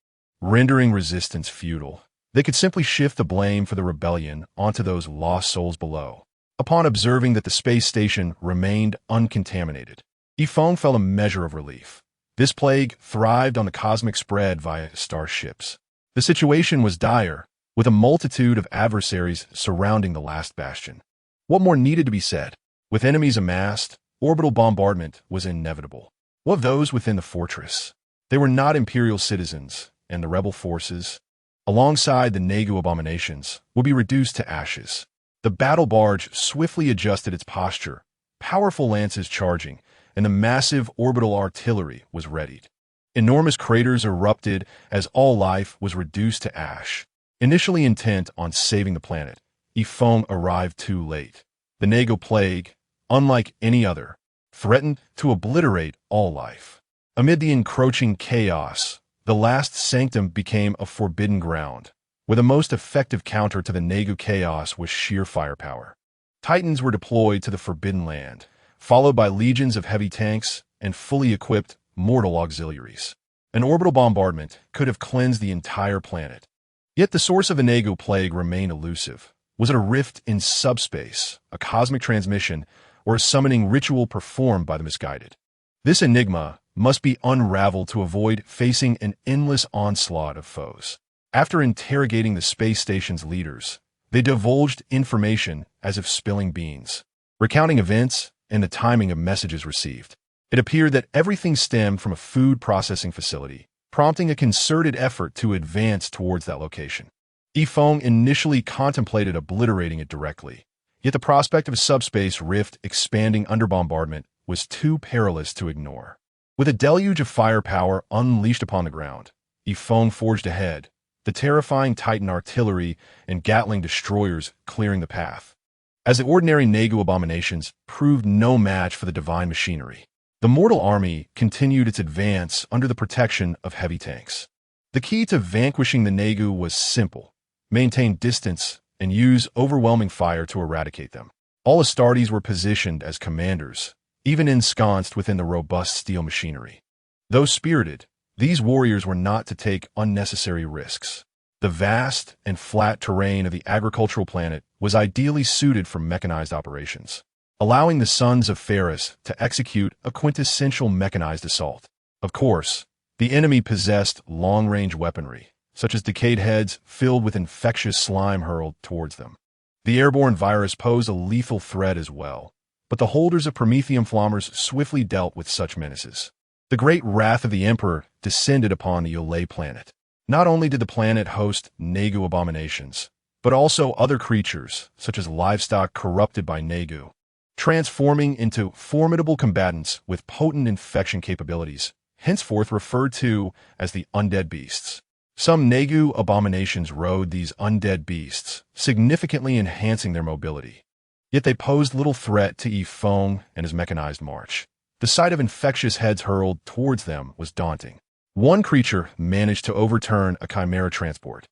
rendering resistance futile. They could simply shift the blame for the rebellion onto those lost souls below. Upon observing that the space station remained uncontaminated, Yifeng felt a measure of relief. This plague thrived on the cosmic spread via starships. The situation was dire, with a multitude of adversaries surrounding the last bastion. What more needed to be said? With enemies amassed, orbital bombardment was inevitable. What of those within the fortress? They were not Imperial citizens, and the rebel forces, alongside the Nagu abominations, would be reduced to ashes. The battle barge swiftly adjusted its posture, powerful lances charging, and the massive orbital artillery was readied. Enormous craters erupted as all life was reduced to ash. Initially intent on saving the planet, Yifeng arrived too late. The Nago plague, unlike any other, threatened to obliterate all life. Amid the encroaching chaos, the last sanctum became a forbidden ground, where the most effective counter to the Nagu chaos was sheer firepower. Titans were deployed to the Forbidden Land, followed by legions of heavy tanks and fully equipped mortal auxiliaries. An orbital bombardment could have cleansed the entire planet. Yet the source of the Nagu plague remained elusive. Was it a rift in subspace, a cosmic transmission, or a summoning ritual performed by the misguided? This enigma must be unraveled to avoid facing an endless onslaught of foes. After interrogating the space station's leaders, they divulged information as if spilling beans, recounting events and the timing of messages received. It appeared that everything stemmed from a food processing facility, prompting a concerted effort to advance towards that location. Yifeng initially contemplated obliterating it directly, yet the prospect of a subspace rift expanding under bombardment was too perilous to ignore. With a deluge of firepower unleashed upon the ground, Yifeng forged ahead, the terrifying Titan artillery and Gatling destroyers clearing the path. As the ordinary Nagu abominations proved no match for the divine machinery, the mortal army continued its advance under the protection of heavy tanks. The key to vanquishing the Nagu was simple: maintain distance and use overwhelming fire to eradicate them. All Astartes were positioned as commanders, even ensconced within the robust steel machinery. Though spirited, these warriors were not to take unnecessary risks. The vast and flat terrain of the agricultural planet was ideally suited for mechanized operations, allowing the sons of Ferris to execute a quintessential mechanized assault. Of course, the enemy possessed long-range weaponry, such as decayed heads filled with infectious slime hurled towards them. The airborne virus posed a lethal threat as well, but the holders of Prometheum flammers swiftly dealt with such menaces. The great wrath of the Emperor descended upon the Yolei planet. Not only did the planet host Nagu abominations, but also other creatures, such as livestock corrupted by Nagu, transforming into formidable combatants with potent infection capabilities, henceforth referred to as the undead beasts. Some Nagu abominations rode these undead beasts, significantly enhancing their mobility. Yet they posed little threat to Yifeng and his mechanized march. The sight of infectious heads hurled towards them was daunting. One creature managed to overturn a chimera transport,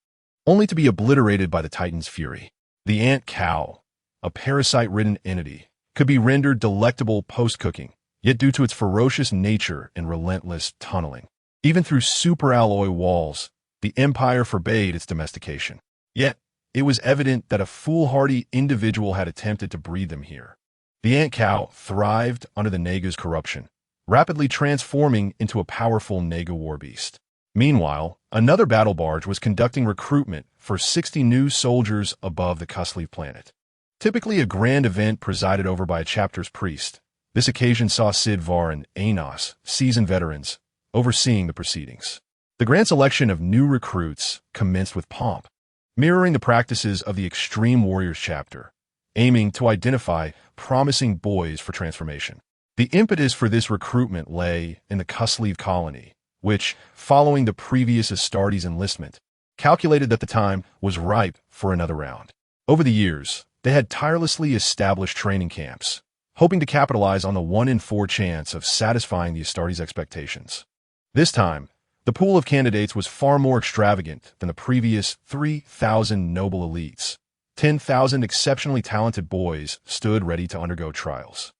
only to be obliterated by the Titan's fury. The ant cow, a parasite-ridden entity, could be rendered delectable post-cooking, yet due to its ferocious nature and relentless tunneling, even through superalloy walls, the Empire forbade its domestication. Yet, it was evident that a foolhardy individual had attempted to breed them here. The ant cow thrived under the Nagu's corruption, rapidly transforming into a powerful Nagu war beast. Meanwhile, another battle barge was conducting recruitment for 60 new soldiers above the Cusleave planet. Typically a grand event presided over by a chapter's priest, this occasion saw Sid Var and Aenos, seasoned veterans, overseeing the proceedings. The grand selection of new recruits commenced with pomp, mirroring the practices of the Extreme Warriors chapter, aiming to identify promising boys for transformation. The impetus for this recruitment lay in the Cusleave colony, which, following the previous Astartes enlistment, calculated that the time was ripe for another round. Over the years, they had tirelessly established training camps, hoping to capitalize on the 1 in 4 chance of satisfying the Astartes' expectations. This time, the pool of candidates was far more extravagant than the previous 3,000 noble elites. 10,000 exceptionally talented boys stood ready to undergo trials.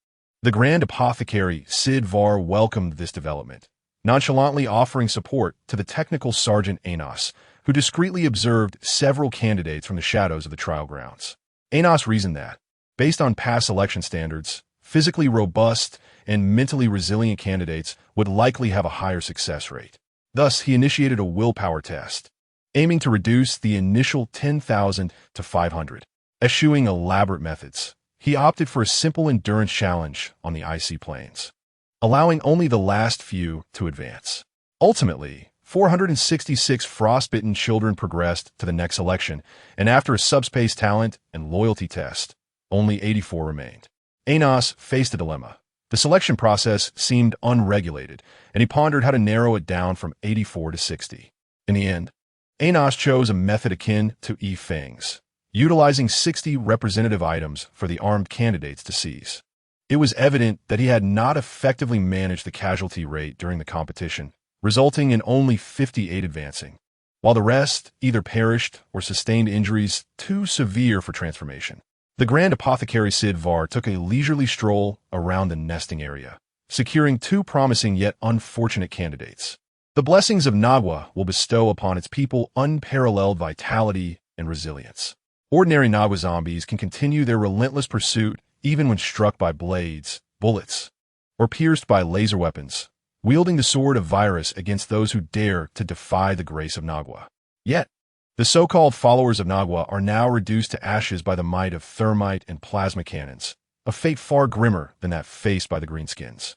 The Grand Apothecary Sid Var welcomed this development, nonchalantly offering support to the technical sergeant Aenos, who discreetly observed several candidates from the shadows of the trial grounds. Aenos reasoned that, based on past selection standards, physically robust and mentally resilient candidates would likely have a higher success rate. Thus, he initiated a willpower test, aiming to reduce the initial 10,000 to 500. Eschewing elaborate methods, he opted for a simple endurance challenge on the icy plains, allowing only the last few to advance. Ultimately, 466 frostbitten children progressed to the next selection, and after a subspace talent and loyalty test, only 84 remained. Aenos faced a dilemma. The selection process seemed unregulated, and he pondered how to narrow it down from 84 to 60. In the end, Aenos chose a method akin to Yizhi, utilizing 60 representative items for the armed candidates to seize. It was evident that he had not effectively managed the casualty rate during the competition, resulting in only 58 advancing, while the rest either perished or sustained injuries too severe for transformation. The Grand Apothecary Sidvar took a leisurely stroll around the nesting area, securing 2 promising yet unfortunate candidates. The blessings of Nagwa will bestow upon its people unparalleled vitality and resilience. Ordinary Nagwa zombies can continue their relentless pursuit even when struck by blades, bullets, or pierced by laser weapons, wielding the sword of virus against those who dare to defy the grace of Nagwa. Yet, the so-called followers of Nagwa are now reduced to ashes by the might of thermite and plasma cannons, a fate far grimmer than that faced by the Greenskins.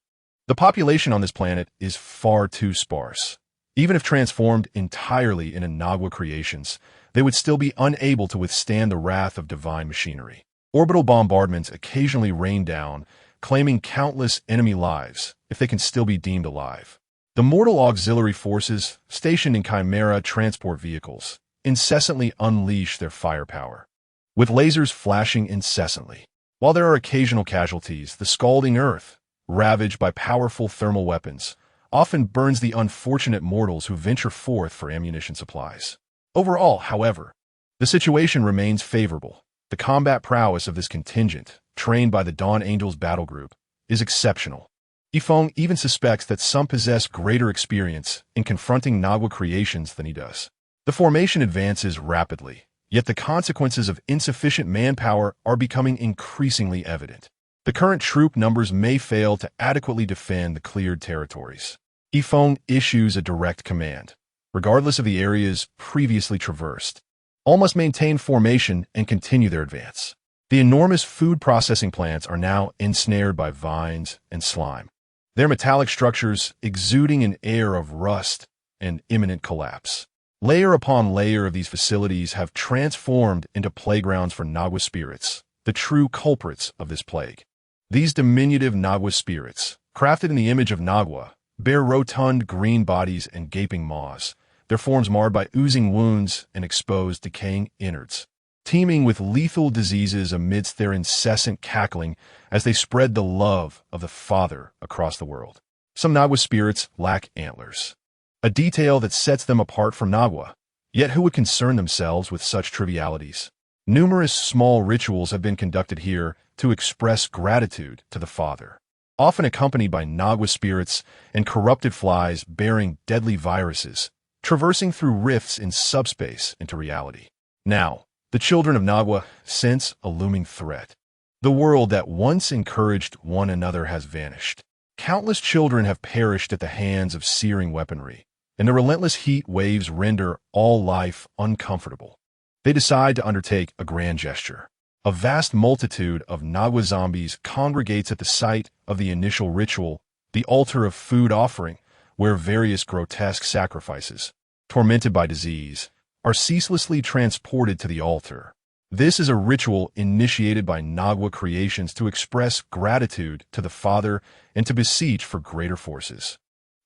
The population on this planet is far too sparse. Even if transformed entirely into Nagwa creations, they would still be unable to withstand the wrath of divine machinery. Orbital bombardments occasionally rain down, claiming countless enemy lives, if they can still be deemed alive. The mortal auxiliary forces, stationed in Chimera transport vehicles, incessantly unleash their firepower, with lasers flashing incessantly. While there are occasional casualties, the scalding earth, ravaged by powerful thermal weapons, often burns the unfortunate mortals who venture forth for ammunition supplies. Overall, however, the situation remains favorable. The combat prowess of this contingent, trained by the Dawn Angels battle group, is exceptional. Yifeng even suspects that some possess greater experience in confronting Nagwa creations than he does. The formation advances rapidly, yet the consequences of insufficient manpower are becoming increasingly evident. The current troop numbers may fail to adequately defend the cleared territories. Yifeng issues a direct command, regardless of the areas previously traversed. All must maintain formation and continue their advance. The enormous food processing plants are now ensnared by vines and slime, their metallic structures exuding an air of rust and imminent collapse. Layer upon layer of these facilities have transformed into playgrounds for Nagwa spirits, the true culprits of this plague. These diminutive Nagwa spirits, crafted in the image of Nagwa, bear rotund green bodies and gaping maws, their forms marred by oozing wounds and exposed decaying innards, teeming with lethal diseases amidst their incessant cackling as they spread the love of the Father across the world. Some Nagwa spirits lack antlers, a detail that sets them apart from Nagwa, yet who would concern themselves with such trivialities? Numerous small rituals have been conducted here to express gratitude to the Father, often accompanied by Nagwa spirits and corrupted flies bearing deadly viruses, traversing through rifts in subspace into reality. Now, the children of Nagwa sense a looming threat. The world that once encouraged one another has vanished. Countless children have perished at the hands of searing weaponry, and the relentless heat waves render all life uncomfortable. They decide to undertake a grand gesture. A vast multitude of Nagwa zombies congregates at the site of the initial ritual, the altar of food offering, where various grotesque sacrifices, tormented by disease, are ceaselessly transported to the altar. This is a ritual initiated by Nagwa creations to express gratitude to the Father and to beseech for greater forces.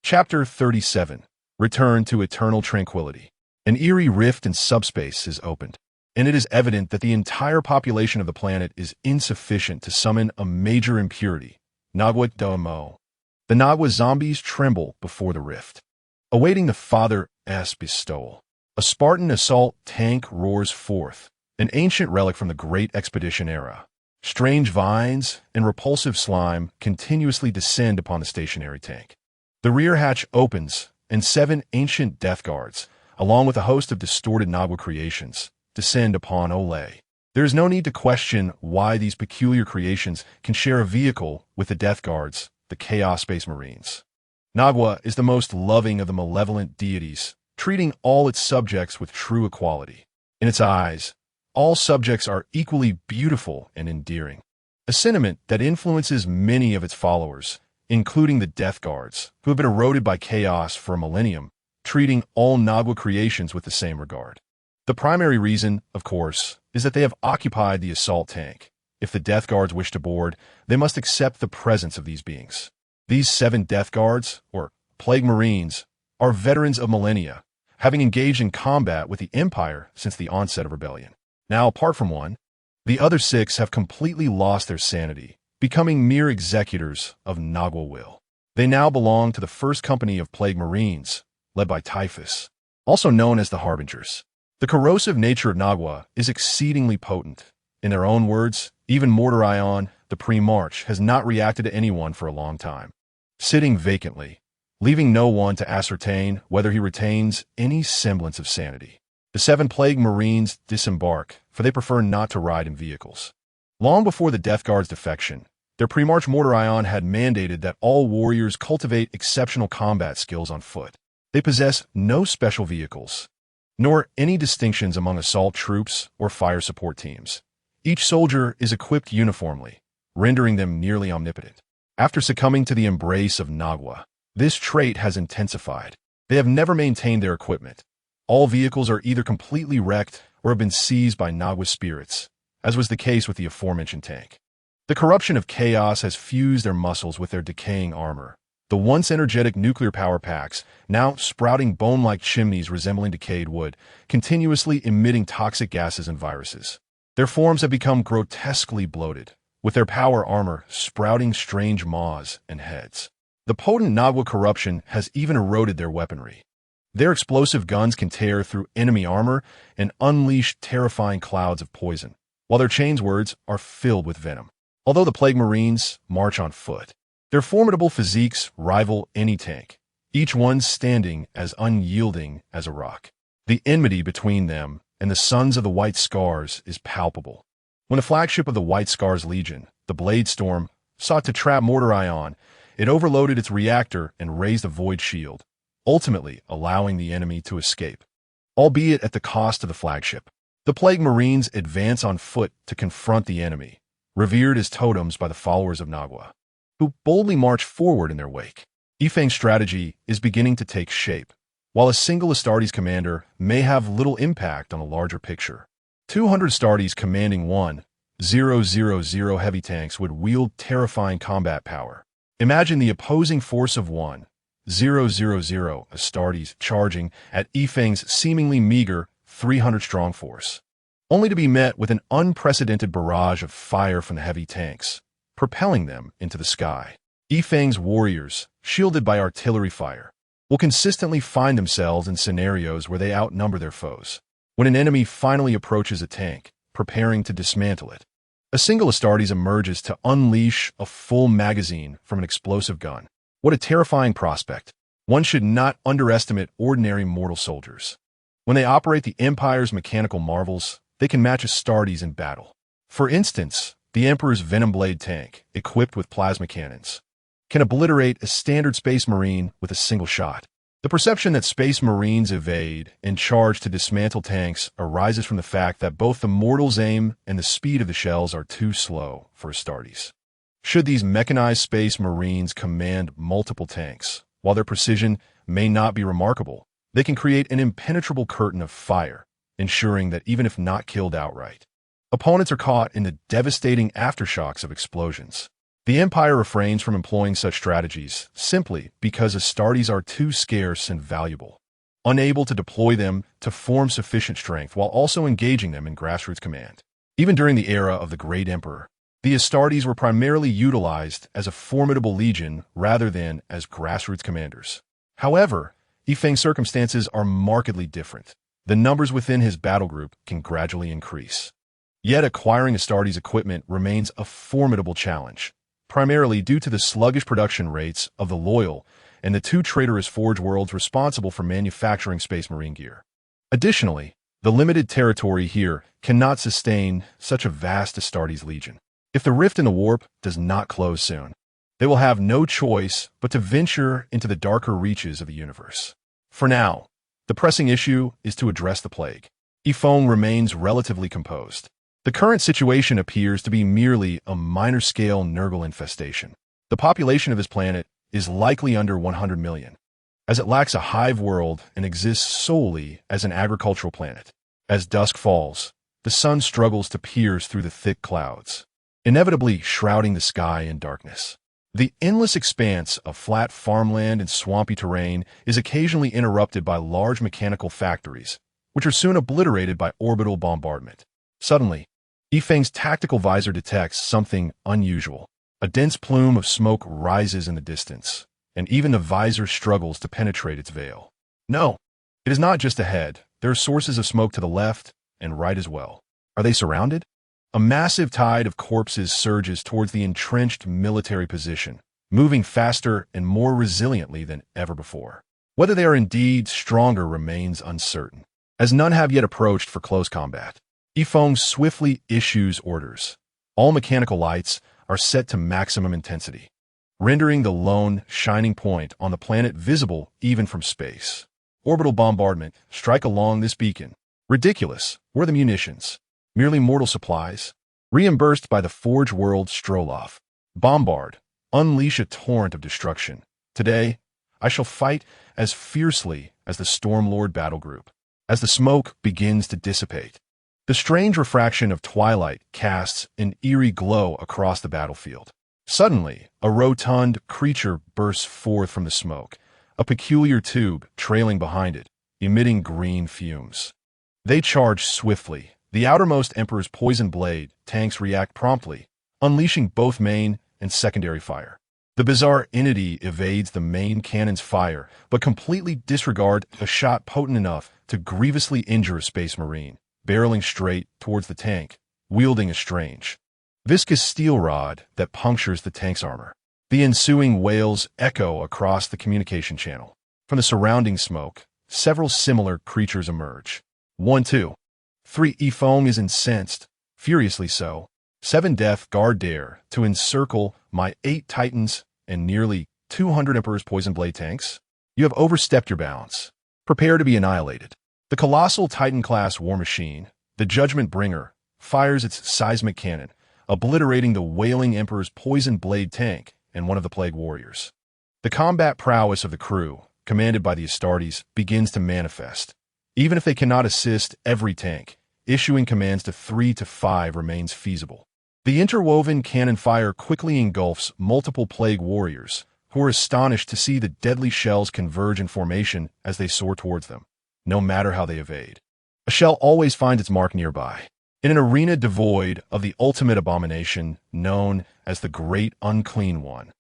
Chapter 37. Return to Eternal Tranquility. An eerie rift in subspace is opened, and it is evident that the entire population of the planet is insufficient to summon a major impurity, Nagwa Domo. The Nagwa zombies tremble before the rift, awaiting the Father's bestowal. A Spartan assault tank roars forth, an ancient relic from the Great Expedition era. Strange vines and repulsive slime continuously descend upon the stationary tank. The rear hatch opens, and 7 ancient death guards, along with a host of distorted Nagwa creations, descend upon Olay. There is no need to question why these peculiar creations can share a vehicle with the Death Guards, the Chaos Space Marines. Nagwa is the most loving of the malevolent deities, treating all its subjects with true equality. In its eyes, all subjects are equally beautiful and endearing, a sentiment that influences many of its followers, including the Death Guards, who have been eroded by chaos for a millennium, treating all Nagwa creations with the same regard. The primary reason, of course, is that they have occupied the assault tank, If the Death Guards wish to board, they must accept the presence of these beings. These 7 Death Guards, or Plague Marines, are veterans of millennia, having engaged in combat with the Empire since the onset of rebellion. Now, apart from one, the other 6 have completely lost their sanity, becoming mere executors of Nagwa will. They now belong to the first company of Plague Marines, led by Typhus, also known as the Harbingers. The corrosive nature of Nagwa is exceedingly potent. In their own words, even Mortarion, the pre-march, has not reacted to anyone for a long time, sitting vacantly, leaving no one to ascertain whether he retains any semblance of sanity. The 7 Plague Marines disembark, for they prefer not to ride in vehicles. Long before the Death Guard's defection, their pre-march Mortarion had mandated that all warriors cultivate exceptional combat skills on foot. They possess no special vehicles, nor any distinctions among assault troops or fire support teams. Each soldier is equipped uniformly, rendering them nearly omnipotent. After succumbing to the embrace of Nagwa, this trait has intensified. They have never maintained their equipment. All vehicles are either completely wrecked or have been seized by Nagwa spirits, as was the case with the aforementioned tank. The corruption of chaos has fused their muscles with their decaying armor. The once energetic nuclear power packs, now sprouting bone-like chimneys resembling decayed wood, continuously emitting toxic gases and viruses. Their forms have become grotesquely bloated, with their power armor sprouting strange maws and heads. The potent Nagwa corruption has even eroded their weaponry. Their explosive guns can tear through enemy armor and unleash terrifying clouds of poison, while their chainswords are filled with venom. Although the Plague Marines march on foot, their formidable physiques rival any tank, each one standing as unyielding as a rock. The enmity between them and the Sons of the White Scars is palpable. When the flagship of the White Scars Legion, the Blade Storm, sought to trap Mortarion, it overloaded its reactor and raised a void shield, ultimately allowing the enemy to escape, albeit at the cost of the flagship. The Plague Marines advance on foot to confront the enemy, revered as totems by the followers of Nagwa, who boldly march forward in their wake. Yifeng's strategy is beginning to take shape. While a single Astartes commander may have little impact on a larger picture, 200 Astartes commanding 1,000 heavy tanks would wield terrifying combat power. Imagine the opposing force of 1,000 Astartes charging at Yifeng's seemingly meager 300-strong force, only to be met with an unprecedented barrage of fire from the heavy tanks, propelling them into the sky. Yifeng's warriors, shielded by artillery fire, will consistently find themselves in scenarios where they outnumber their foes. When an enemy finally approaches a tank, preparing to dismantle it, a single Astartes emerges to unleash a full magazine from an explosive gun. What a terrifying prospect. One should not underestimate ordinary mortal soldiers. When they operate the Empire's mechanical marvels, they can match Astartes in battle. For instance, the Emperor's Venom Blade tank, equipped with plasma cannons, can obliterate a standard Space Marine with a single shot. The perception that Space Marines evade and charge to dismantle tanks arises from the fact that both the mortal's aim and the speed of the shells are too slow for Astartes. Should these mechanized Space Marines command multiple tanks, while their precision may not be remarkable, they can create an impenetrable curtain of fire, ensuring that even if not killed outright, opponents are caught in the devastating aftershocks of explosions. The Empire refrains from employing such strategies simply because Astartes are too scarce and valuable, unable to deploy them to form sufficient strength while also engaging them in grassroots command. Even during the era of the Great Emperor, the Astartes were primarily utilized as a formidable legion rather than as grassroots commanders. However, Yifeng's circumstances are markedly different. The numbers within his battle group can gradually increase. Yet acquiring Astartes equipment remains a formidable challenge, primarily due to the sluggish production rates of the Loyal and the 2 traitorous Forge worlds responsible for manufacturing Space Marine gear. Additionally, the limited territory here cannot sustain such a vast Astartes legion. If the rift in the warp does not close soon, they will have no choice but to venture into the darker reaches of the universe. For now, the pressing issue is to address the plague. Yifeng remains relatively composed. The current situation appears to be merely a minor-scale Nurgle infestation. The population of his planet is likely under 100 million, as it lacks a hive world and exists solely as an agricultural planet. As dusk falls, the sun struggles to pierce through the thick clouds, inevitably shrouding the sky in darkness. The endless expanse of flat farmland and swampy terrain is occasionally interrupted by large mechanical factories, which are soon obliterated by orbital bombardment. Suddenly, Yifeng's tactical visor detects something unusual. A dense plume of smoke rises in the distance, and even the visor struggles to penetrate its veil. No, it is not just ahead. There are sources of smoke to the left and right as well. Are they surrounded? A massive tide of corpses surges towards the entrenched military position, moving faster and more resiliently than ever before. Whether they are indeed stronger remains uncertain, as none have yet approached for close combat. Yifeng swiftly issues orders. All mechanical lights are set to maximum intensity, rendering the lone shining point on the planet visible even from space. Orbital bombardment, strike along this beacon. Ridiculous, where are the munitions? Merely mortal supplies? Reimbursed by the Forge World Stroloff. Bombard, unleash a torrent of destruction. Today, I shall fight as fiercely as the Stormlord battle group. As the smoke begins to dissipate, the strange refraction of twilight casts an eerie glow across the battlefield. Suddenly, a rotund creature bursts forth from the smoke, a peculiar tube trailing behind it, emitting green fumes. They charge swiftly. The outermost Emperor's poison blade tanks react promptly, unleashing both main and secondary fire. The bizarre entity evades the main cannon's fire, but completely disregards a shot potent enough to grievously injure a Space Marine, barreling straight towards the tank, wielding a strange, viscous steel rod that punctures the tank's armor. The ensuing wails echo across the communication channel. From the surrounding smoke, several similar creatures emerge. 1, 2, 3. Yifeng is incensed, furiously so. 7 Death Guard dare to encircle my 8 Titans and nearly 200 Emperor's Poison Blade tanks? You have overstepped your bounds. Prepare to be annihilated. The colossal Titan-class war machine, the Judgment Bringer, fires its seismic cannon, obliterating the wailing Emperor's Poison Blade tank and one of the Plague Warriors. The combat prowess of the crew, commanded by the Astartes, begins to manifest. Even if they cannot assist every tank, issuing commands to 3 to 5 remains feasible. The interwoven cannon fire quickly engulfs multiple Plague Warriors, who are astonished to see the deadly shells converge in formation as they soar towards them, no matter how they evade. A shell always finds its mark nearby. In an arena devoid of the ultimate abomination known as the Great Unclean One,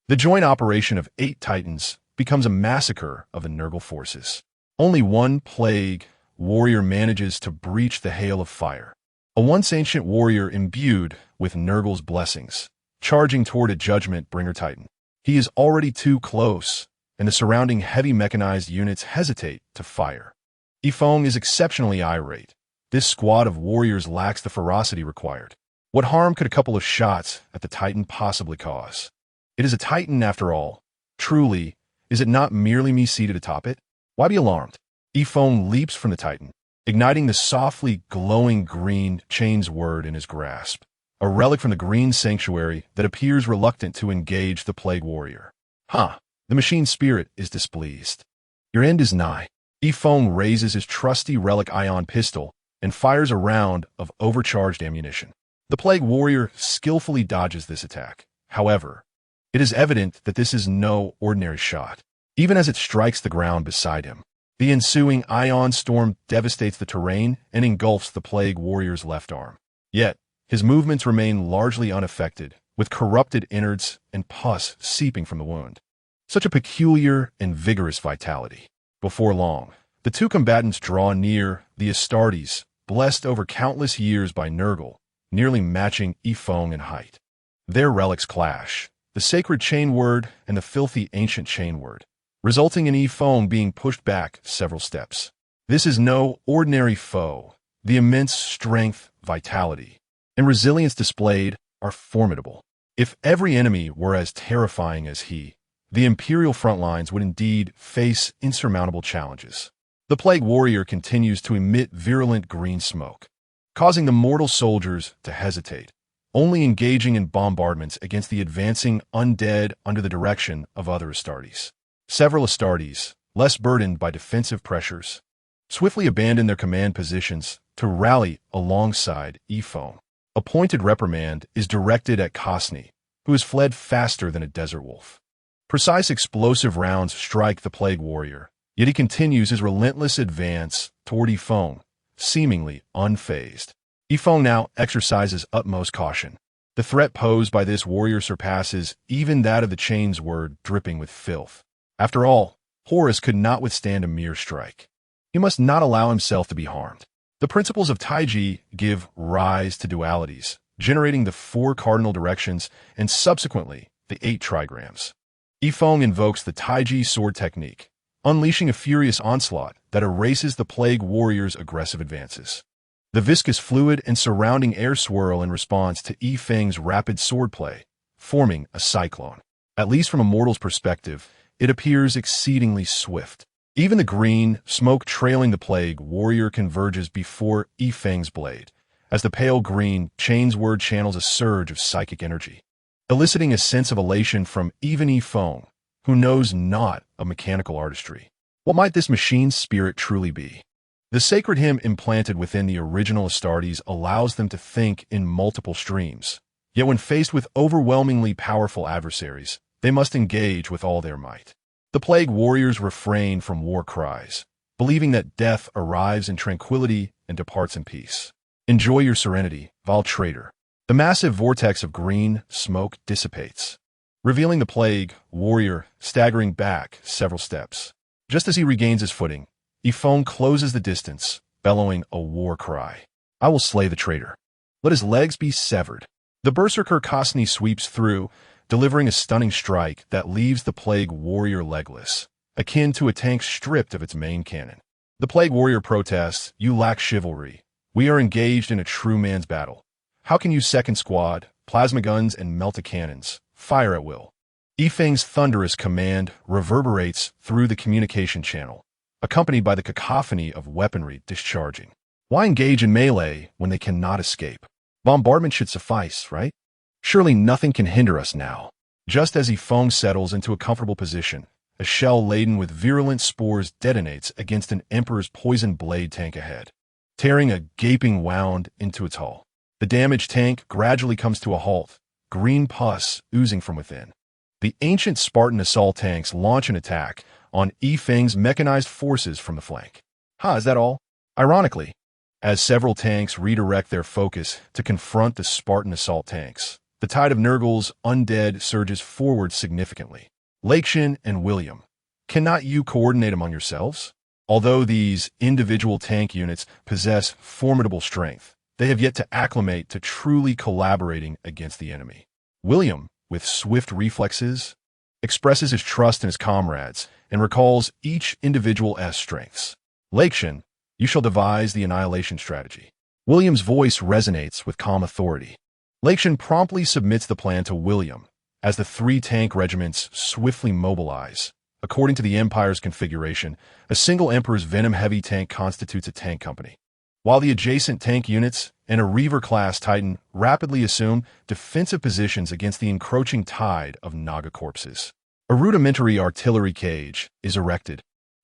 the joint operation of 8 Titans becomes a massacre of the Nurgle forces. Only one Plague Warrior manages to breach the hail of fire. A once ancient warrior imbued with Nurgle's blessings, charging toward a Judgment Bringer Titan. He is already too close, and the surrounding heavy mechanized units hesitate to fire. Yifeng is exceptionally irate. This squad of warriors lacks the ferocity required. What harm could a couple of shots at the Titan possibly cause? It is a Titan after all. Truly, is it not merely me seated atop it? Why be alarmed? Yifeng leaps from the Titan, igniting the softly glowing green chain's word in his grasp, a relic from the Green Sanctuary that appears reluctant to engage the Plague Warrior. The machine spirit is displeased. Your end is nigh. Yifeng raises his trusty relic ion pistol and fires a round of overcharged ammunition. The Plague Warrior skillfully dodges this attack. However, it is evident that this is no ordinary shot. Even as it strikes the ground beside him, the ensuing ion storm devastates the terrain and engulfs the Plague Warrior's left arm. Yet, his movements remain largely unaffected, with corrupted innards and pus seeping from the wound. Such a peculiar and vigorous vitality. Before long, the two combatants draw near the Astartes, blessed over countless years by Nurgle, nearly matching Yifeng in height. Their relics clash, the sacred chain word and the filthy ancient chain word, resulting in Yifeng being pushed back several steps. This is no ordinary foe. The immense strength, vitality, and resilience displayed are formidable. If every enemy were as terrifying as he, the Imperial front lines would indeed face insurmountable challenges. The Plague Warrior continues to emit virulent green smoke, causing the mortal soldiers to hesitate, only engaging in bombardments against the advancing undead under the direction of other Astartes. Several Astartes, less burdened by defensive pressures, swiftly abandon their command positions to rally alongside Yifeng. A pointed reprimand is directed at Kosni, who has fled faster than a desert wolf. Precise explosive rounds strike the plague warrior, yet he continues his relentless advance toward Yifeng, seemingly unfazed. Yifeng now exercises utmost caution. The threat posed by this warrior surpasses even that of the chain's word dripping with filth. After all, Horus could not withstand a mere strike. He must not allow himself to be harmed. The principles of Taiji give rise to dualities, generating the 4 cardinal directions and subsequently the 8 trigrams. Yifeng invokes the Taiji sword technique, unleashing a furious onslaught that erases the plague warrior's aggressive advances. The viscous fluid and surrounding air swirl in response to Yifeng's rapid swordplay, forming a cyclone. At least from a mortal's perspective, it appears exceedingly swift. Even the green, smoke trailing the plague warrior converges before Yifeng's blade, as the pale green chain's word channels a surge of psychic energy, eliciting a sense of elation from even Yifeng, who knows not of mechanical artistry. What might this machine's spirit truly be? The sacred hymn implanted within the original Astartes allows them to think in multiple streams, yet when faced with overwhelmingly powerful adversaries, they must engage with all their might. The plague warriors refrain from war cries, believing that death arrives in tranquility and departs in peace. Enjoy your serenity, vile traitor. The massive vortex of green smoke dissipates, revealing the plague warrior staggering back several steps. Just as he regains his footing, Yifeng closes the distance, bellowing a war cry. I will slay the traitor. Let his legs be severed. The berserker Kosni sweeps through, delivering a stunning strike that leaves the plague warrior legless, akin to a tank stripped of its main cannon. The plague warrior protests, "You lack chivalry. We are engaged in a true man's battle. How can you second squad, plasma guns and melta cannons, fire at will?" Yifeng's thunderous command reverberates through the communication channel, accompanied by the cacophony of weaponry discharging. Why engage in melee when they cannot escape? Bombardment should suffice, right? Surely nothing can hinder us now. Just as Yifeng settles into a comfortable position, a shell laden with virulent spores detonates against an Emperor's poison blade tank ahead, tearing a gaping wound into its hull. The damaged tank gradually comes to a halt, green pus oozing from within. The ancient Spartan assault tanks launch an attack on Yifeng's mechanized forces from the flank. Is that all? Ironically, as several tanks redirect their focus to confront the Spartan assault tanks, the tide of Nurgle's undead surges forward significantly. Lakeshin and William, cannot you coordinate among yourselves? Although these individual tank units possess formidable strength, they have yet to acclimate to truly collaborating against the enemy. William, with swift reflexes, expresses his trust in his comrades and recalls each individual's strengths. Lakeshin, you shall devise the annihilation strategy. William's voice resonates with calm authority. Lakeshin promptly submits the plan to William, as the 3 tank regiments swiftly mobilize. According to the Empire's configuration, a single Emperor's Venom-heavy tank constitutes a tank company, while the adjacent tank units and a Reaver-class Titan rapidly assume defensive positions against the encroaching tide of Naga corpses. A rudimentary artillery cage is erected,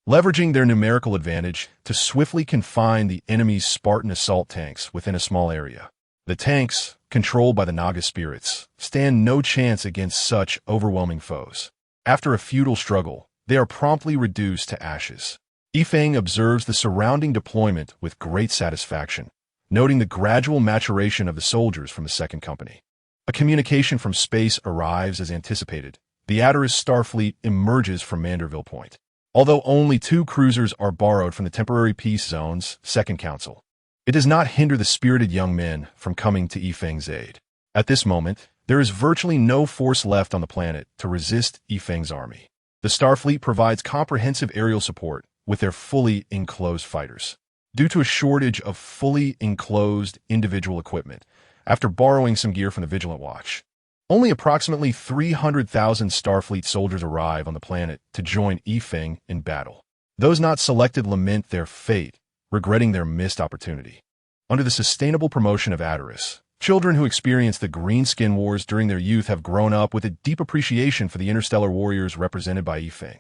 leveraging their numerical advantage to swiftly confine the enemy's Spartan assault tanks within a small area. The tanks, controlled by the Naga spirits, stand no chance against such overwhelming foes. After a futile struggle, they are promptly reduced to ashes. Yifeng observes the surrounding deployment with great satisfaction, noting the gradual maturation of the soldiers from the Second Company. A communication from space arrives as anticipated. The Astartes Starfleet emerges from Manderville Point, although only 2 cruisers are borrowed from the Temporary Peace Zone's Second Council. It does not hinder the spirited young men from coming to Yifeng's aid. At this moment, there is virtually no force left on the planet to resist Yifeng's army. The Starfleet provides comprehensive aerial support with their fully enclosed fighters. Due to a shortage of fully enclosed individual equipment, after borrowing some gear from the Vigilant Watch, only approximately 300,000 Starfleet soldiers arrive on the planet to join Yifeng in battle. Those not selected lament their fate, regretting their missed opportunity. Under the sustainable promotion of Astartes, children who experienced the Greenskin Wars during their youth have grown up with a deep appreciation for the interstellar warriors represented by Yifeng.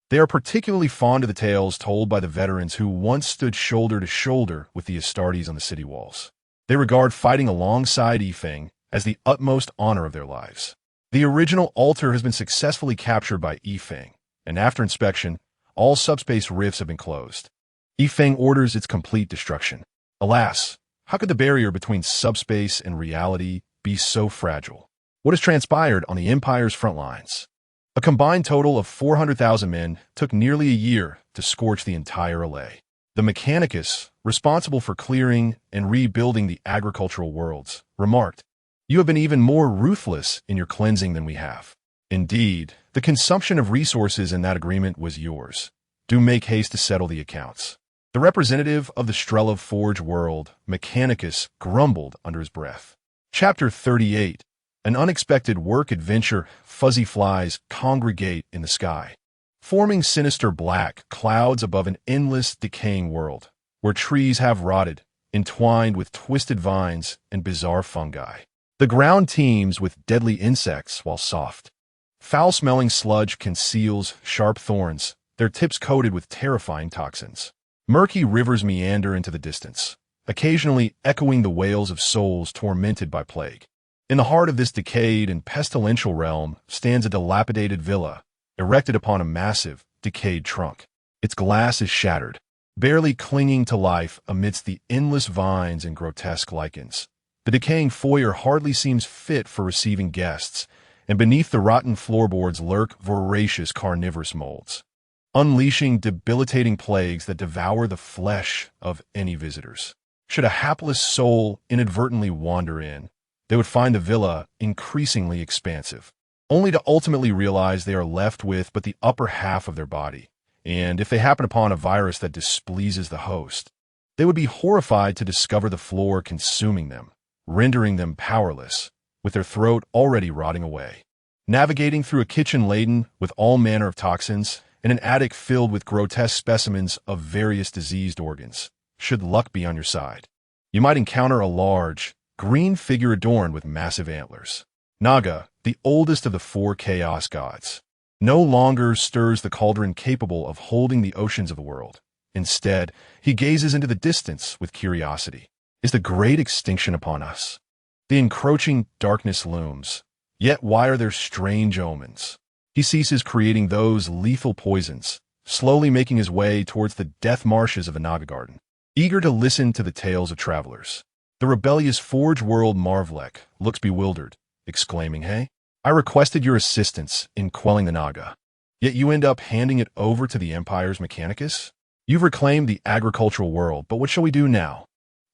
They are particularly fond of the tales told by the veterans who once stood shoulder to shoulder with the Astartes on the city walls. They regard fighting alongside Yifeng as the utmost honor of their lives. The original altar has been successfully captured by Yifeng, and after inspection, all subspace rifts have been closed. Yifeng orders its complete destruction. Alas, how could the barrier between subspace and reality be so fragile? What has transpired on the Empire's front lines? A combined total of 400,000 men took nearly a year to scorch the entire Allay. The Mechanicus, responsible for clearing and rebuilding the agricultural worlds, remarked, "You have been even more ruthless in your cleansing than we have. Indeed, the consumption of resources in that agreement was yours. Do make haste to settle the accounts." The representative of the Strelov Forge world, Mechanicus, grumbled under his breath. Chapter 38. An unexpected work adventure. Fuzzy flies congregate in the sky, forming sinister black clouds above an endless, decaying world, where trees have rotted, entwined with twisted vines and bizarre fungi. The ground teems with deadly insects, while soft, foul-smelling sludge conceals sharp thorns, their tips coated with terrifying toxins. Murky rivers meander into the distance, occasionally echoing the wails of souls tormented by plague. In the heart of this decayed and pestilential realm stands a dilapidated villa, erected upon a massive, decayed trunk. Its glass is shattered, barely clinging to life amidst the endless vines and grotesque lichens. The decaying foyer hardly seems fit for receiving guests, and beneath the rotten floorboards lurk voracious carnivorous molds, unleashing debilitating plagues that devour the flesh of any visitors. Should a hapless soul inadvertently wander in, they would find the villa increasingly expansive, only to ultimately realize they are left with but the upper half of their body, and if they happen upon a virus that displeases the host, they would be horrified to discover the floor consuming them, rendering them powerless, with their throat already rotting away. Navigating through a kitchen laden with all manner of toxins, and an attic filled with grotesque specimens of various diseased organs, should luck be on your side, you might encounter a large, green figure adorned with massive antlers. Naga, the oldest of the four chaos gods, no longer stirs the cauldron capable of holding the oceans of the world. Instead, he gazes into the distance with curiosity. Is the great extinction upon us? The encroaching darkness looms, yet why are there strange omens? He ceases creating those lethal poisons, slowly making his way towards the death marshes of a Naga garden, eager to listen to the tales of travelers. The rebellious Forge World Marvlek looks bewildered, exclaiming, "Hey, I requested your assistance in quelling the Naga, yet you end up handing it over to the Empire's Mechanicus? You've reclaimed the agricultural world, but what shall we do now?"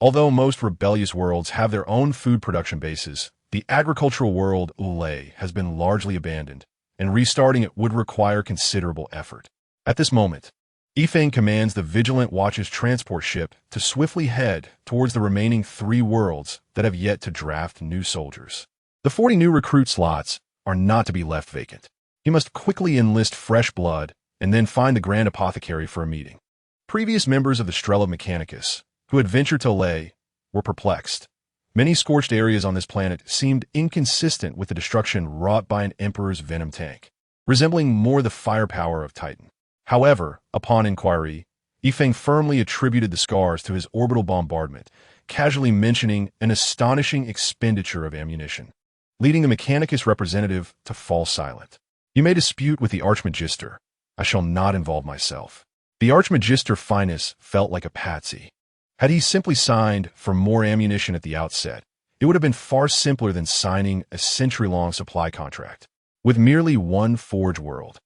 Although most rebellious worlds have their own food production bases, the agricultural world Ulay has been largely abandoned, and restarting it would require considerable effort. At this moment, Yifeng commands the Vigilant Watch's transport ship to swiftly head towards the remaining 3 worlds that have yet to draft new soldiers. The 40 new recruit slots are not to be left vacant. He must quickly enlist fresh blood and then find the Grand Apothecary for a meeting. Previous members of the Strelov Mechanicus, who had ventured to Lay, were perplexed. Many scorched areas on this planet seemed inconsistent with the destruction wrought by an Emperor's venom tank, resembling more the firepower of Titan. However, upon inquiry, Yifeng firmly attributed the scars to his orbital bombardment, casually mentioning an astonishing expenditure of ammunition, leading the Mechanicus representative to fall silent. "You may dispute with the Archmagister. I shall not involve myself." The Archmagister Finus felt like a patsy. Had he simply signed for more ammunition at the outset, it would have been far simpler than signing a century-long supply contract. With merely one Forge world,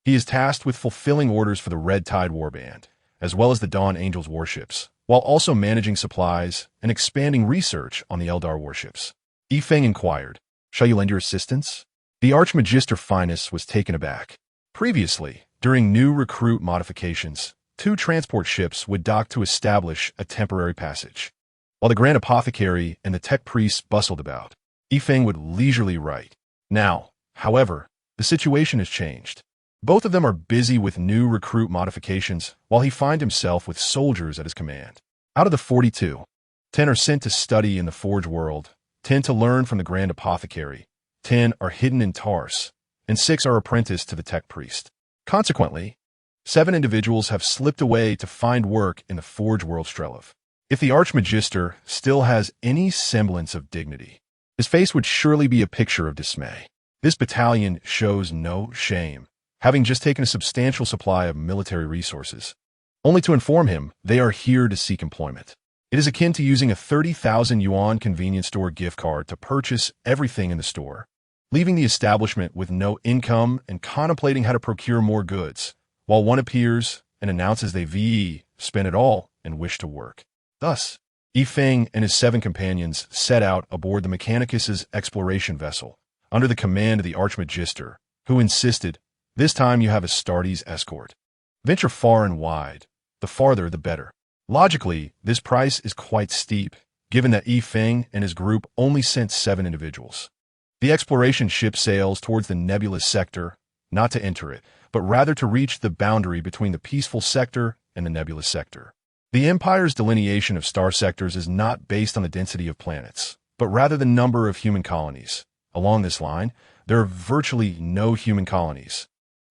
he is tasked with fulfilling orders for the Red Tide Warband, as well as the Dawn Angels warships, while also managing supplies and expanding research on the Aeldari warships. Yifeng inquired, "Shall you lend your assistance?" The Archmagister Finus was taken aback. Previously, during new recruit modifications, 2 transport ships would dock to establish a temporary passage. While the Grand Apothecary and the Tech Priests bustled about, Yifeng would leisurely write. Now, however, the situation has changed. Both of them are busy with new recruit modifications, while he finds himself with soldiers at his command. Out of the 42, 10 are sent to study in the Forge world, 10 to learn from the Grand Apothecary, 10 are hidden in Tars, and 6 are apprenticed to the Tech Priest. Consequently, 7 individuals have slipped away to find work in the Forge world Strelov. If the Archmagister still has any semblance of dignity, his face would surely be a picture of dismay. This battalion shows no shame, having just taken a substantial supply of military resources, only to inform him they are here to seek employment. It is akin to using a 30,000 yuan convenience store gift card to purchase everything in the store, leaving the establishment with no income and contemplating how to procure more goods, while one appears and announces they spend it all and wish to work. Thus, Yifeng and his 7 companions set out aboard the Mechanicus's exploration vessel, under the command of the Archmagister, who insisted, "This time you have Astartes' escort. Venture far and wide. The farther, the better." Logically, this price is quite steep, given that Yifeng and his group only sent 7 individuals. The exploration ship sails towards the nebulous sector, not to enter it, but rather to reach the boundary between the peaceful sector and the nebulous sector. The Empire's delineation of star sectors is not based on the density of planets, but rather the number of human colonies. Along this line, there are virtually no human colonies,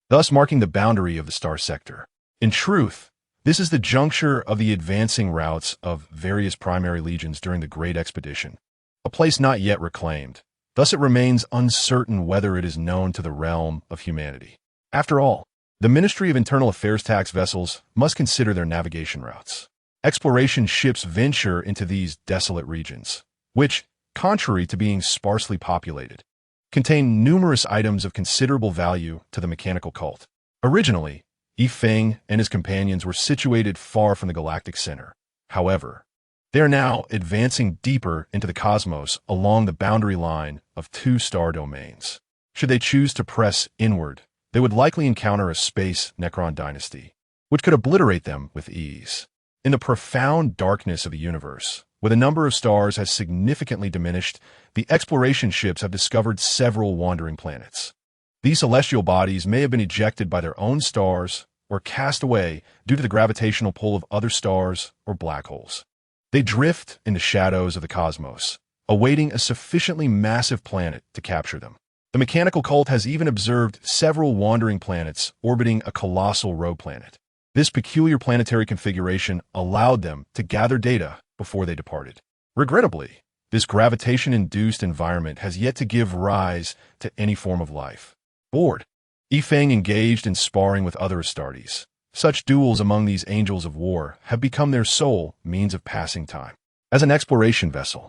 thus marking the boundary of the star sector. In truth, this is the juncture of the advancing routes of various primary legions during the Great Expedition, a place not yet reclaimed. Thus it remains uncertain whether it is known to the realm of humanity. After all, the Ministry of Internal Affairs tax vessels must consider their navigation routes. Exploration ships venture into these desolate regions, which, contrary to being sparsely populated, contain numerous items of considerable value to the mechanical cult. Originally, Yifeng and his companions were situated far from the galactic center. However, they are now advancing deeper into the cosmos along the boundary line of 2 star domains. Should they choose to press inward, they would likely encounter a space Necron dynasty, which could obliterate them with ease. In the profound darkness of the universe, where the number of stars has significantly diminished, the exploration ships have discovered several wandering planets. These celestial bodies may have been ejected by their own stars or cast away due to the gravitational pull of other stars or black holes. They drift in the shadows of the cosmos, awaiting a sufficiently massive planet to capture them. The mechanical cult has even observed several wandering planets orbiting a colossal rogue planet. This peculiar planetary configuration allowed them to gather data before they departed. Regrettably, this gravitation-induced environment has yet to give rise to any form of life. Bored, Yifeng engaged in sparring with other Astartes. Such duels among these angels of war have become their sole means of passing time. As an exploration vessel,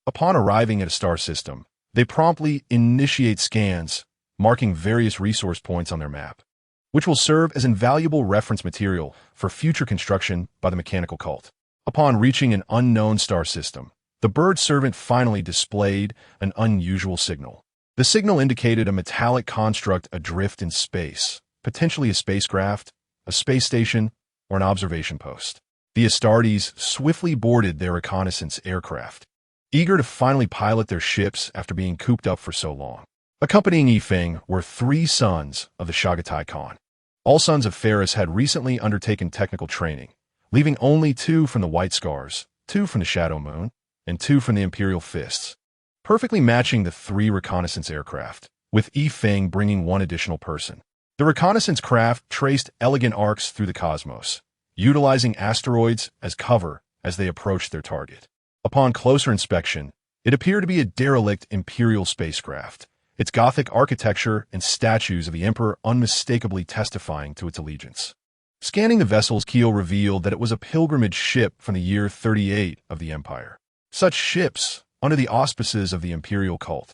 upon arriving at a star system, they promptly initiate scans, marking various resource points on their map, which will serve as invaluable reference material for future construction by the mechanical cult. Upon reaching an unknown star system, the bird servant finally displayed an unusual signal. The signal indicated a metallic construct adrift in space, potentially a spacecraft, a space station, or an observation post. The Astartes swiftly boarded their reconnaissance aircraft, eager to finally pilot their ships after being cooped up for so long. Accompanying Yifeng were 3 sons of the Chagatai Khan. All sons of Ferris had recently undertaken technical training, leaving only 2 from the White Scars, 2 from the Shadow Moon, and 2 from the Imperial Fists, perfectly matching the 3 reconnaissance aircraft, with Yifeng bringing 1 additional person. The reconnaissance craft traced elegant arcs through the cosmos, utilizing asteroids as cover as they approached their target. Upon closer inspection, it appeared to be a derelict Imperial spacecraft, its Gothic architecture and statues of the Emperor unmistakably testifying to its allegiance. Scanning the vessel's keel revealed that it was a pilgrimage ship from the year 38 of the Empire. Such ships, under the auspices of the Imperial cult,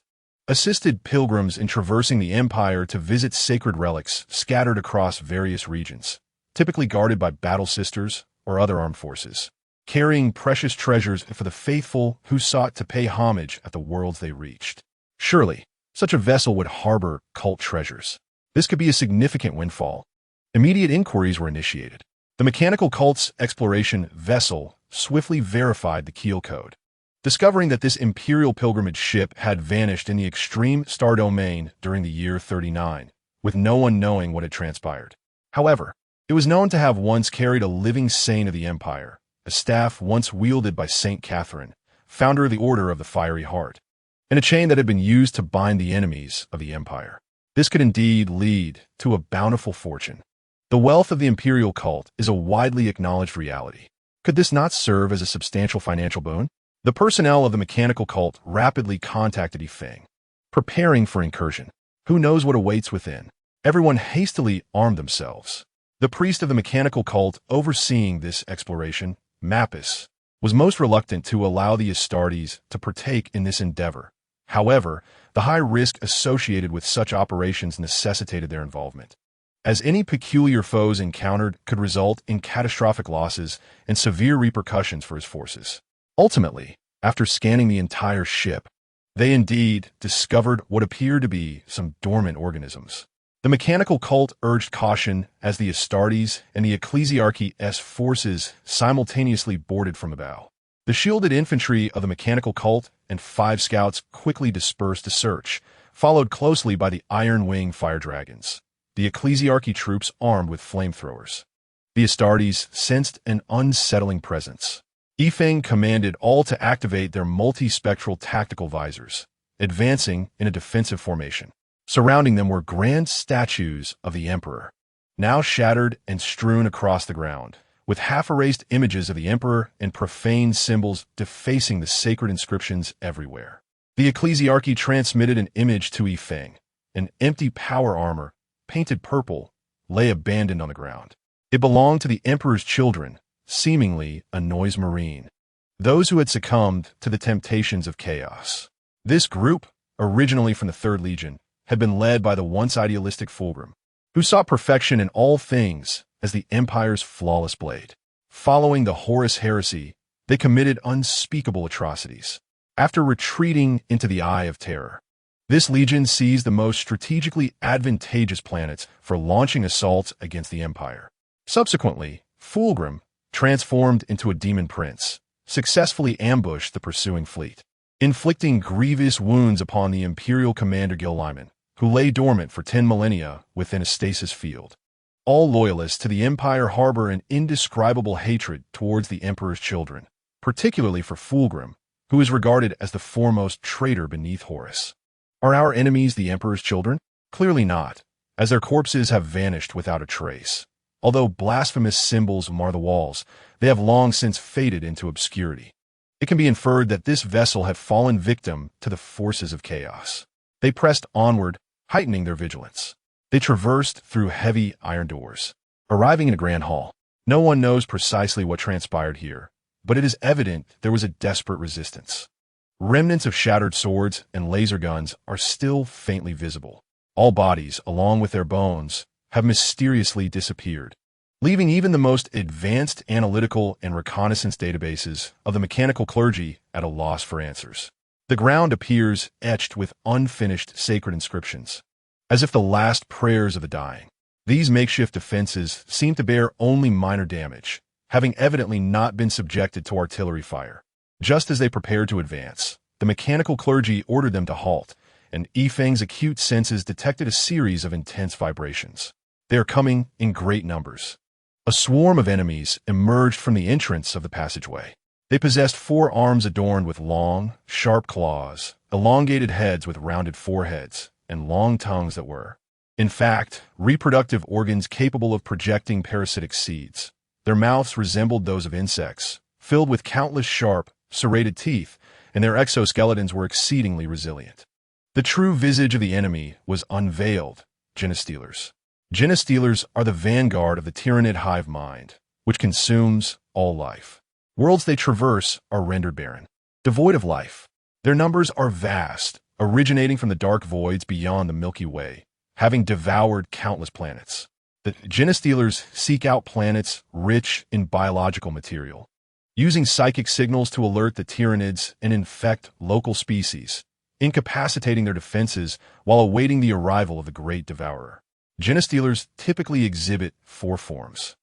assisted pilgrims in traversing the Empire to visit sacred relics scattered across various regions, typically guarded by battle sisters or other armed forces, carrying precious treasures for the faithful who sought to pay homage at the worlds they reached. Surely, such a vessel would harbor cult treasures. This could be a significant windfall. Immediate inquiries were initiated. The mechanical cult's exploration vessel swiftly verified the keel code, discovering that this Imperial pilgrimage ship had vanished in the extreme star domain during the year 39, with no one knowing what had transpired. However, it was known to have once carried a living saint of the Empire, a staff once wielded by Saint Catherine, founder of the Order of the Fiery Heart, and a chain that had been used to bind the enemies of the Empire. This could indeed lead to a bountiful fortune. The wealth of the Imperial cult is a widely acknowledged reality. Could this not serve as a substantial financial boon? The personnel of the mechanical cult rapidly contacted Yifeng, preparing for incursion. Who knows what awaits within? Everyone hastily armed themselves. The priest of the mechanical cult overseeing this exploration, Mappus, was most reluctant to allow the Astartes to partake in this endeavor. However, the high risk associated with such operations necessitated their involvement, as any peculiar foes encountered could result in catastrophic losses and severe repercussions for his forces. Ultimately, after scanning the entire ship, they indeed discovered what appeared to be some dormant organisms. The mechanical cult urged caution as the Astartes and the Ecclesiarchy's forces simultaneously boarded from a bow. The shielded infantry of the mechanical cult and 5 scouts quickly dispersed to search, followed closely by the Iron Wing fire dragons, the Ecclesiarchy troops armed with flamethrowers. The Astartes sensed an unsettling presence. Yifeng commanded all to activate their multispectral tactical visors, advancing in a defensive formation. Surrounding them were grand statues of the Emperor, now shattered and strewn across the ground, with half-erased images of the Emperor and profane symbols defacing the sacred inscriptions everywhere. The Ecclesiarchy transmitted an image to Yifeng. An empty power armor, painted purple, lay abandoned on the ground. It belonged to the Emperor's children, seemingly a noise marine, those who had succumbed to the temptations of chaos. This group, originally from the 3rd Legion, had been led by the once idealistic Fulgrim, who sought perfection in all things as the Empire's flawless blade. Following the Horus heresy, they committed unspeakable atrocities. After retreating into the Eye of Terror, this legion seized the most strategically advantageous planets for launching assaults against the Empire. Subsequently, Fulgrim, transformed into a demon prince, successfully ambushed the pursuing fleet, inflicting grievous wounds upon the Imperial commander Gilliman, who lay dormant for 10 millennia within a stasis field. All loyalists to the Empire harbor an indescribable hatred towards the Emperor's children, particularly for Fulgrim, who is regarded as the foremost traitor beneath Horus. Are our enemies the Emperor's children? Clearly not, as their corpses have vanished without a trace. Although blasphemous symbols mar the walls, they have long since faded into obscurity. It can be inferred that this vessel had fallen victim to the forces of chaos. They pressed onward, heightening their vigilance. They traversed through heavy iron doors, arriving in a grand hall. No one knows precisely what transpired here, but it is evident there was a desperate resistance. Remnants of shattered swords and laser guns are still faintly visible. All bodies, along with their bones, have mysteriously disappeared, leaving even the most advanced analytical and reconnaissance databases of the mechanical clergy at a loss for answers. The ground appears etched with unfinished sacred inscriptions, as if the last prayers of the dying. These makeshift defenses seem to bear only minor damage, having evidently not been subjected to artillery fire. Just as they prepared to advance, the mechanical clergy ordered them to halt, and Yifeng's acute senses detected a series of intense vibrations. They are coming in great numbers. A swarm of enemies emerged from the entrance of the passageway. They possessed 4 arms adorned with long, sharp claws, elongated heads with rounded foreheads, and long tongues that were, in fact, reproductive organs capable of projecting parasitic seeds. Their mouths resembled those of insects, filled with countless sharp, serrated teeth, and their exoskeletons were exceedingly resilient. The true visage of the enemy was unveiled: Genestealers. Genestealers are the vanguard of the Tyranid hive mind, which consumes all life. Worlds they traverse are rendered barren, devoid of life. Their numbers are vast, originating from the dark voids beyond the Milky Way, having devoured countless planets. The Genestealers seek out planets rich in biological material, using psychic signals to alert the Tyranids and infect local species, incapacitating their defenses while awaiting the arrival of the Great Devourer. Genestealers typically exhibit 4 forms,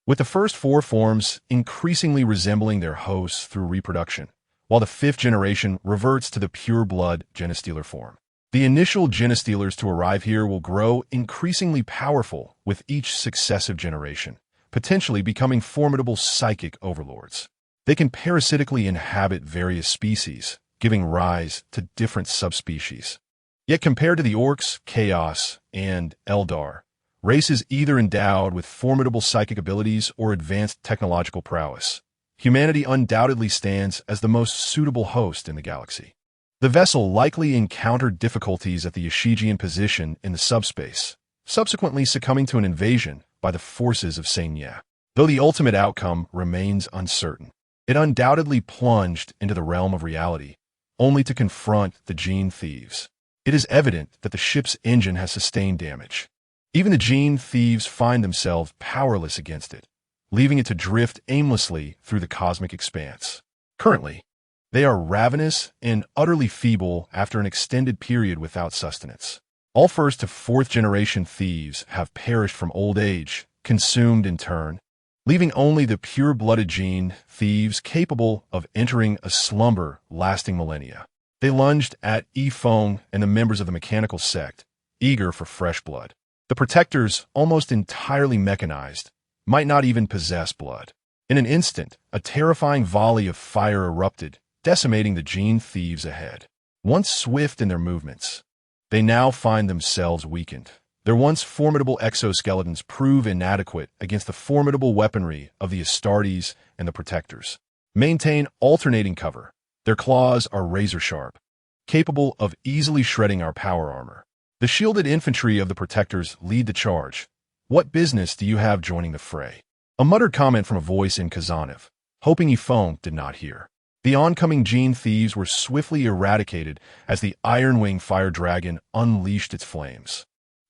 with the first 4 forms increasingly resembling their hosts through reproduction, while the 5th generation reverts to the pure-blood Genestealer form. The initial Genestealers to arrive here will grow increasingly powerful with each successive generation, potentially becoming formidable psychic overlords. They can parasitically inhabit various species, giving rise to different subspecies. Yet compared to the Orks, Chaos, and Aeldari, races either endowed with formidable psychic abilities or advanced technological prowess, humanity undoubtedly stands as the most suitable host in the galaxy. The vessel likely encountered difficulties at the Yizhi position in the subspace, subsequently succumbing to an invasion by the forces of Senya. Though the ultimate outcome remains uncertain, it undoubtedly plunged into the realm of reality, only to confront the gene thieves. It is evident that the ship's engine has sustained damage. Even the gene thieves find themselves powerless against it, leaving it to drift aimlessly through the cosmic expanse. Currently, they are ravenous and utterly feeble after an extended period without sustenance. All first to fourth generation thieves have perished from old age, consumed in turn, leaving only the pure-blooded gene thieves capable of entering a slumber lasting millennia. They lunged at Yifeng and the members of the mechanical sect, eager for fresh blood. The protectors, almost entirely mechanized, might not even possess blood. In an instant, a terrifying volley of fire erupted, decimating the gene thieves ahead. Once swift in their movements, they now find themselves weakened. Their once formidable exoskeletons prove inadequate against the formidable weaponry of the Astartes and the protectors. Maintain alternating cover. Their claws are razor-sharp, capable of easily shredding our power armor. The shielded infantry of the protectors lead the charge. What business do you have joining the fray? A muttered comment from a voice in Kazaniv, hoping Yifeng did not hear. The oncoming gene thieves were swiftly eradicated as the Iron-Wing Fire Dragon unleashed its flames,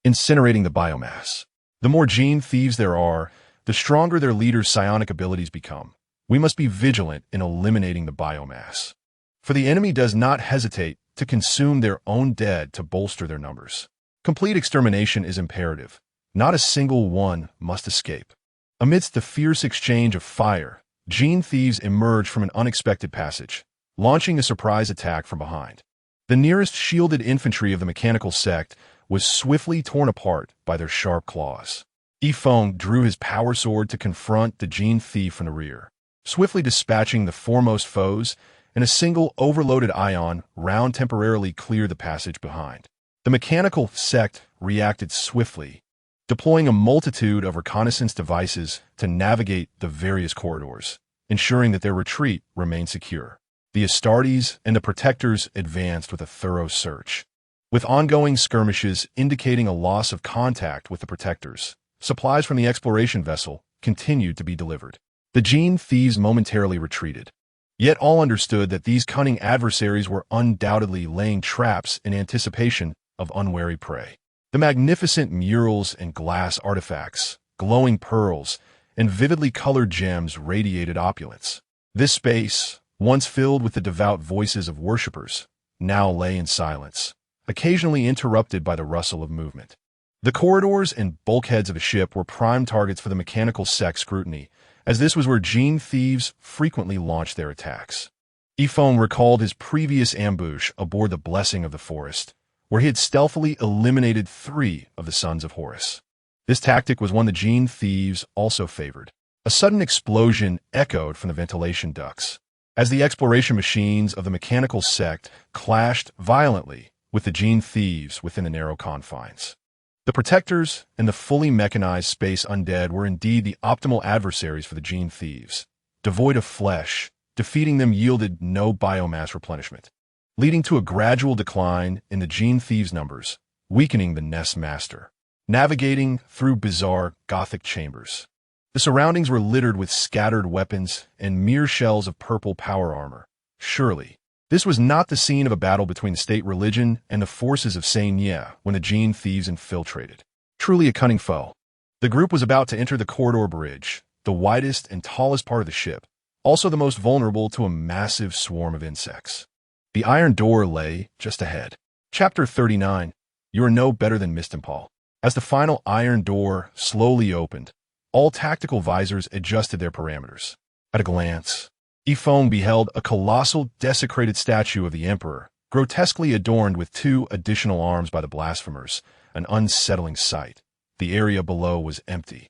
incinerating the biomass. The more gene thieves there are, the stronger their leaders' psionic abilities become. We must be vigilant in eliminating the biomass, for the enemy does not hesitate to consume their own dead to bolster their numbers. Complete extermination is imperative. Not a single one must escape. Amidst the fierce exchange of fire, gene thieves emerge from an unexpected passage, launching a surprise attack from behind. The nearest shielded infantry of the mechanical sect was swiftly torn apart by their sharp claws. Yifeng drew his power sword to confront the gene thief from the rear, swiftly dispatching the foremost foes, and a single overloaded ion round temporarily cleared the passage behind. The mechanical sect reacted swiftly, deploying a multitude of reconnaissance devices to navigate the various corridors, ensuring that their retreat remained secure. The Astartes and the protectors advanced with a thorough search, with ongoing skirmishes indicating a loss of contact with the protectors. Supplies from the exploration vessel continued to be delivered. The gene thieves momentarily retreated, yet all understood that these cunning adversaries were undoubtedly laying traps in anticipation of unwary prey. The magnificent murals and glass artifacts, glowing pearls, and vividly colored gems radiated opulence. This space, once filled with the devout voices of worshippers, now lay in silence, occasionally interrupted by the rustle of movement. The corridors and bulkheads of the ship were prime targets for the mechanical sect scrutiny, as this was where gene thieves frequently launched their attacks. Yifeng recalled his previous ambush aboard the Blessing of the Forest, where he had stealthily eliminated 3 of the Sons of Horus. This tactic was one the gene thieves also favored. A sudden explosion echoed from the ventilation ducts, as the exploration machines of the mechanical sect clashed violently with the gene thieves within the narrow confines. The protectors and the fully mechanized space undead were indeed the optimal adversaries for the gene thieves. Devoid of flesh, defeating them yielded no biomass replenishment, leading to a gradual decline in the gene thieves' numbers, weakening the nest master. Navigating through bizarre Gothic chambers, the surroundings were littered with scattered weapons and mere shells of purple power armor. Surely, this was not the scene of a battle between the state religion and the forces of Senya when the gene thieves infiltrated. Truly a cunning foe. The group was about to enter the corridor bridge, the widest and tallest part of the ship, also the most vulnerable to a massive swarm of insects. The iron door lay just ahead. Chapter 39. You are no better than Mistenpal. As the final iron door slowly opened, all tactical visors adjusted their parameters. At a glance, Yifeng beheld a colossal, desecrated statue of the Emperor, grotesquely adorned with 2 additional arms by the blasphemers, an unsettling sight. The area below was empty,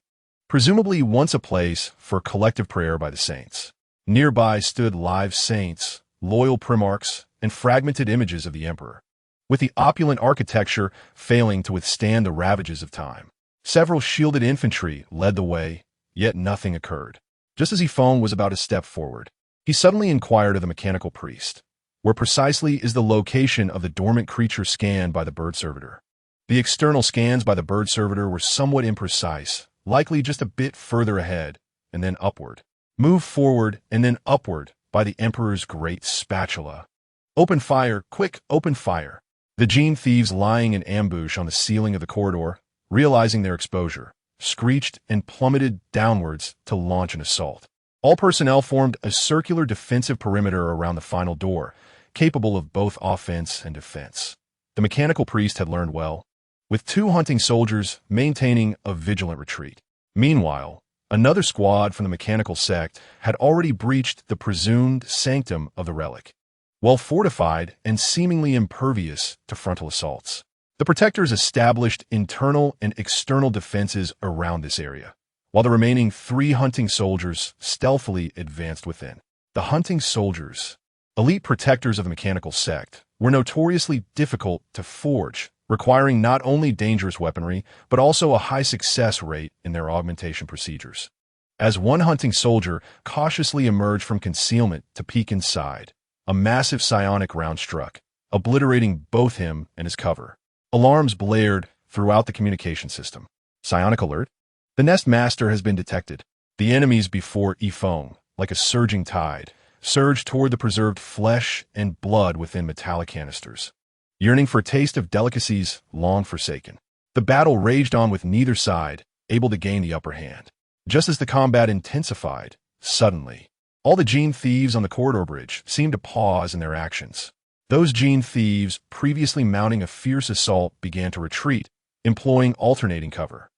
presumably once a place for collective prayer by the saints. Nearby stood live saints, loyal primarchs, and fragmented images of the Emperor, with the opulent architecture failing to withstand the ravages of time. Several shielded infantry led the way, yet nothing occurred. Just as Yifeng was about to step forward, he suddenly inquired of the mechanical priest, where precisely is the location of the dormant creature scanned by the bird servitor. The external scans by the bird servitor were somewhat imprecise, likely just a bit further ahead, and then upward. Move forward and then upward by the Emperor's great spatula. Open fire, quick, open fire. The gene thieves lying in ambush on the ceiling of the corridor, realizing their exposure, screeched and plummeted downwards to launch an assault. All personnel formed a circular defensive perimeter around the final door, capable of both offense and defense. The mechanical priest had learned well, with 2 hunting soldiers maintaining a vigilant retreat. Meanwhile, another squad from the mechanical sect had already breached the presumed sanctum of the relic, well fortified and seemingly impervious to frontal assaults. The protectors established internal and external defenses around this area, while the remaining 3 hunting soldiers stealthily advanced within. The hunting soldiers, elite protectors of the mechanical sect, were notoriously difficult to forge, requiring not only dangerous weaponry, but also a high success rate in their augmentation procedures. As one hunting soldier cautiously emerged from concealment to peek inside, a massive psionic round struck, obliterating both him and his cover. Alarms blared throughout the communication system. Psionic alert? The Nest Master has been detected. The enemies before Yifeng, like a surging tide, surged toward the preserved flesh and blood within metallic canisters, yearning for a taste of delicacies long forsaken. The battle raged on with neither side able to gain the upper hand. Just as the combat intensified, suddenly, all the gene thieves on the corridor bridge seemed to pause in their actions. Those gene thieves, previously mounting a fierce assault, began to retreat, employing alternating cover.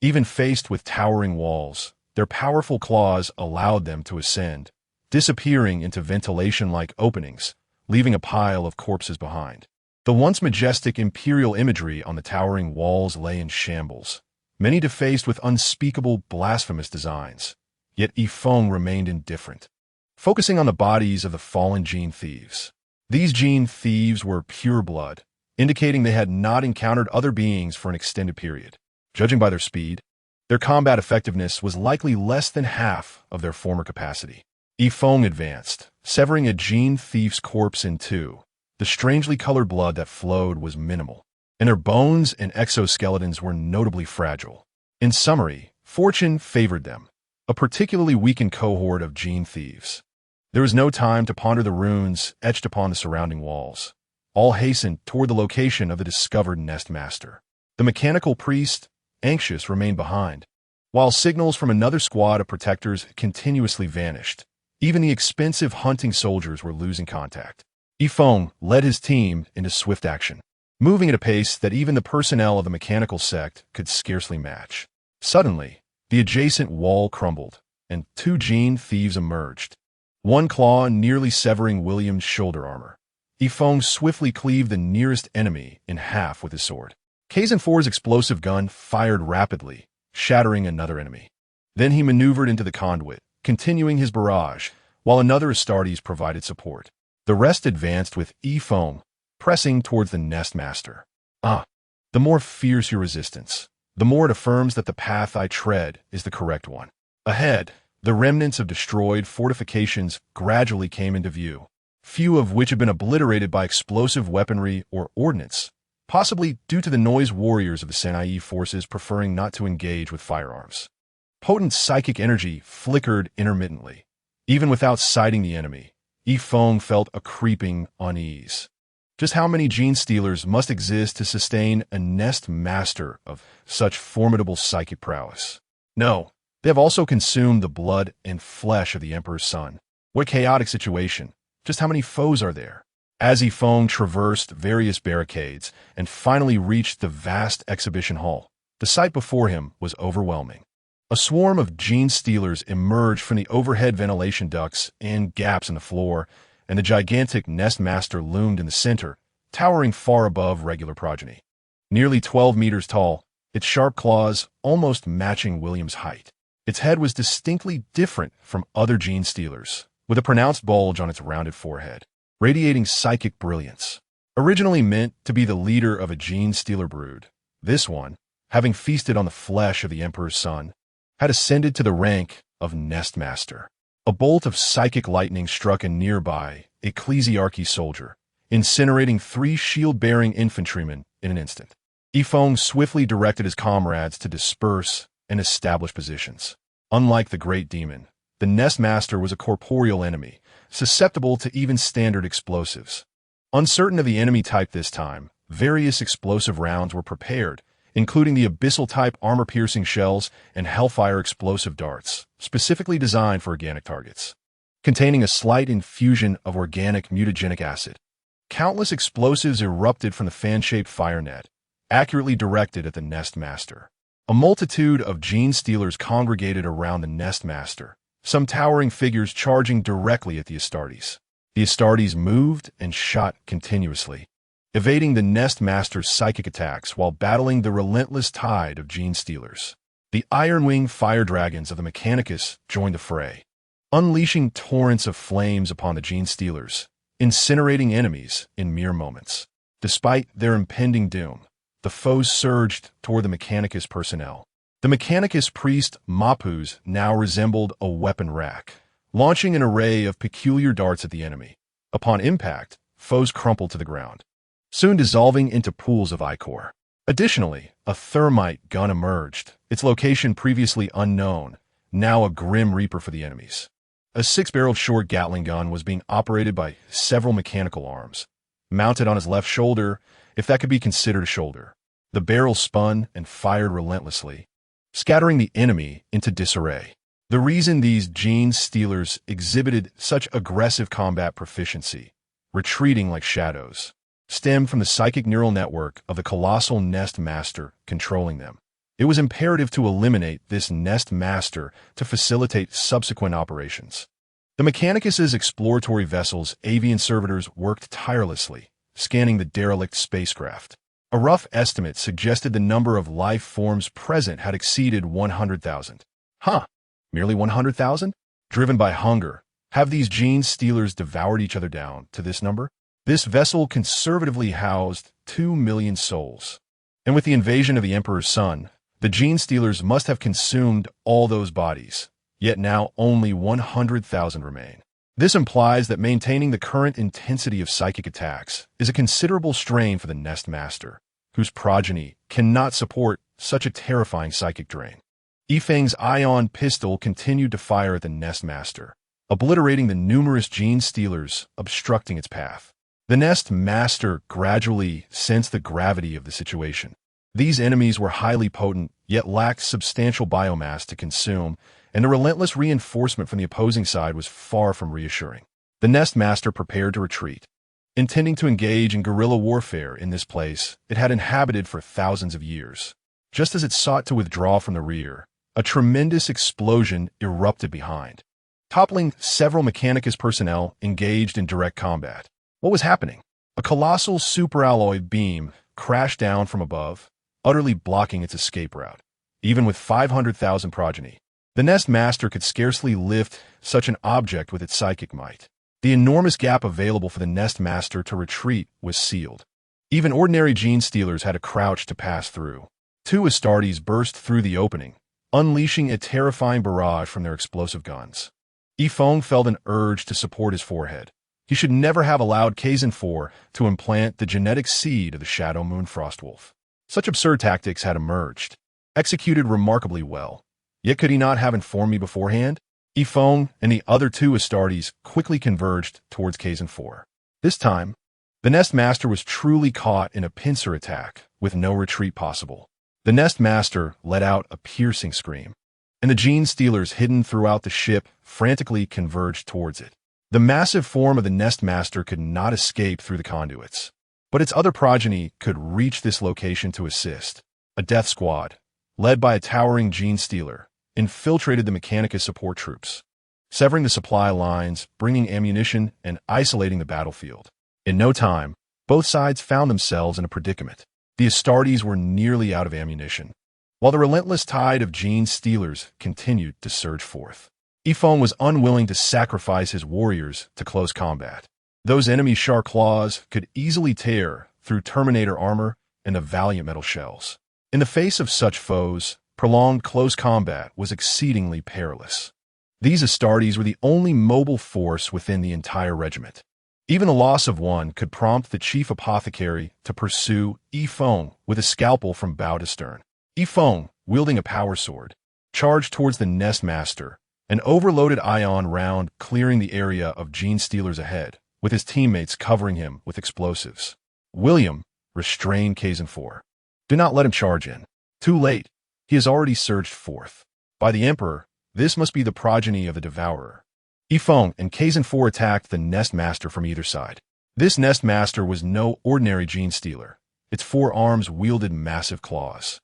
Even faced with towering walls, their powerful claws allowed them to ascend, disappearing into ventilation-like openings, leaving a pile of corpses behind. The once majestic imperial imagery on the towering walls lay in shambles, many defaced with unspeakable blasphemous designs. Yet Yifeng remained indifferent, focusing on the bodies of the fallen gene thieves. These gene thieves were pure blood, indicating they had not encountered other beings for an extended period. Judging by their speed, their combat effectiveness was likely less than half of their former capacity. Yifeng advanced, severing a gene thief's corpse in 2. The strangely colored blood that flowed was minimal, and their bones and exoskeletons were notably fragile. In summary, fortune favored them, a particularly weakened cohort of gene thieves. There was no time to ponder the runes etched upon the surrounding walls. All hastened toward the location of the discovered Nest Master. The mechanical priest, anxious, remained behind, while signals from another squad of protectors continuously vanished. Even the expensive hunting soldiers were losing contact. Yifeng led his team into swift action, moving at a pace that even the personnel of the mechanical sect could scarcely match. Suddenly, the adjacent wall crumbled, and 2 gene thieves emerged, one claw nearly severing William's shoulder armor. Yifeng swiftly cleaved the nearest enemy in half with his sword. Kazan 4's explosive gun fired rapidly, shattering another enemy. Then he maneuvered into the conduit, continuing his barrage, while another Astartes provided support. The rest advanced with Yifeng, pressing towards the Nest Master. The more fierce your resistance, the more it affirms that the path I tread is the correct one. Ahead, the remnants of destroyed fortifications gradually came into view, few of which had been obliterated by explosive weaponry or ordnance, possibly due to the noise warriors of the Sanai forces preferring not to engage with firearms. Potent psychic energy flickered intermittently. Even without sighting the enemy, Yifeng felt a creeping unease. Just how many gene stealers must exist to sustain a Nest Master of such formidable psychic prowess? No, they have also consumed the blood and flesh of the Emperor's son. What chaotic situation! Just how many foes are there? As Yifeng traversed various barricades and finally reached the vast exhibition hall, the sight before him was overwhelming. A swarm of gene stealers emerged from the overhead ventilation ducts and gaps in the floor, and the gigantic Nest Master loomed in the center, towering far above regular progeny. Nearly 12 meters tall, its sharp claws almost matching William's height. Its head was distinctly different from other gene stealers, with a pronounced bulge on its rounded forehead, radiating psychic brilliance. Originally meant to be the leader of a gene stealer brood, this one, having feasted on the flesh of the Emperor's son, had ascended to the rank of Nestmaster. A bolt of psychic lightning struck a nearby ecclesiarchy soldier, incinerating 3 shield-bearing infantrymen in an instant. Yifeng swiftly directed his comrades to disperse and establish positions. Unlike the Great Demon, the Nestmaster was a corporeal enemy, susceptible to even standard explosives. Uncertain of the enemy type this time, various explosive rounds were prepared, including the Abyssal-type armor-piercing shells and Hellfire explosive darts, specifically designed for organic targets. Containing a slight infusion of organic mutagenic acid, countless explosives erupted from the fan-shaped fire net, accurately directed at the Nestmaster. A multitude of gene stealers congregated around the Nestmaster, some towering figures charging directly at the Astartes. The Astartes moved and shot continuously, evading the Nestmaster's psychic attacks while battling the relentless tide of gene stealers. The iron-winged fire dragons of the Mechanicus joined the fray, unleashing torrents of flames upon the gene stealers, incinerating enemies in mere moments. Despite their impending doom, the foes surged toward the Mechanicus personnel. The Mechanicus priest Mapus now resembled a weapon rack, launching an array of peculiar darts at the enemy. Upon impact, foes crumpled to the ground, soon dissolving into pools of ichor. Additionally, a thermite gun emerged, its location previously unknown, now a grim reaper for the enemies. A 6-barreled short Gatling gun was being operated by several mechanical arms, mounted on his left shoulder, if that could be considered a shoulder. The barrel spun and fired relentlessly, scattering the enemy into disarray. The reason these gene stealers exhibited such aggressive combat proficiency, retreating like shadows, stemmed from the psychic neural network of the colossal Nestmaster controlling them. It was imperative to eliminate this Nestmaster to facilitate subsequent operations. The Mechanicus's exploratory vessels' avian servitors worked tirelessly, scanning the derelict spacecraft. A rough estimate suggested the number of life forms present had exceeded 100,000. Merely 100,000? Driven by hunger, have these gene stealers devoured each other down to this number? This vessel conservatively housed 2 million souls. And with the invasion of the Emperor's son, the gene stealers must have consumed all those bodies, yet now only 100,000 remain. This implies that maintaining the current intensity of psychic attacks is a considerable strain for the Nestmaster, whose progeny cannot support such a terrifying psychic drain. Yifeng's ion pistol continued to fire at the Nestmaster, obliterating the numerous gene stealers obstructing its path. The Nestmaster gradually sensed the gravity of the situation. These enemies were highly potent, yet lacked substantial biomass to consume, and the relentless reinforcement from the opposing side was far from reassuring. The Nestmaster prepared to retreat, intending to engage in guerrilla warfare in this place it had inhabited for thousands of years. Just as it sought to withdraw from the rear, a tremendous explosion erupted behind, toppling several Mechanicus personnel engaged in direct combat. What was happening? A colossal superalloy beam crashed down from above, utterly blocking its escape route. Even with 500,000 progeny, the Nestmaster could scarcely lift such an object with its psychic might. The enormous gap available for the Nestmaster to retreat was sealed. Even ordinary gene stealers had to crouch to pass through. 2 Astartes burst through the opening, unleashing a terrifying barrage from their explosive guns. Yifeng felt an urge to support his forehead. He should never have allowed Kazan IV to implant the genetic seed of the Shadow Moon Frostwolf. Such absurd tactics had emerged, executed remarkably well. Yet could he not have informed me beforehand? Yifeng and the other 2 Astartes quickly converged towards Kazan IV. This time, the Nestmaster was truly caught in a pincer attack, with no retreat possible. The Nestmaster let out a piercing scream, and the gene stealers hidden throughout the ship frantically converged towards it. The massive form of the Nestmaster could not escape through the conduits, but its other progeny could reach this location to assist. A death squad, led by a towering gene stealer, infiltrated the Mechanicus support troops, severing the supply lines, bringing ammunition, and isolating the battlefield. In no time, both sides found themselves in a predicament. The Astartes were nearly out of ammunition, while the relentless tide of gene stealers continued to surge forth. Yifeng was unwilling to sacrifice his warriors to close combat. Those enemy shark claws could easily tear through Terminator armor and the Valiant metal shells. In the face of such foes, prolonged close combat was exceedingly perilous. These Astartes were the only mobile force within the entire regiment. Even the loss of one could prompt the chief apothecary to pursue Yifeng with a scalpel from bow to stern. Yifeng, wielding a power sword, charged towards the Nest Master, an overloaded ion round clearing the area of Gene Stealers ahead, with his teammates covering him with explosives. William restrained Kazan IV. Do not let him charge in. Too late. He has already surged forth. By the Emperor, this must be the progeny of the Devourer. Yifeng and Kazan IV attacked the Nest Master from either side. This Nest Master was no ordinary Gene Stealer. Its 4 arms wielded massive claws,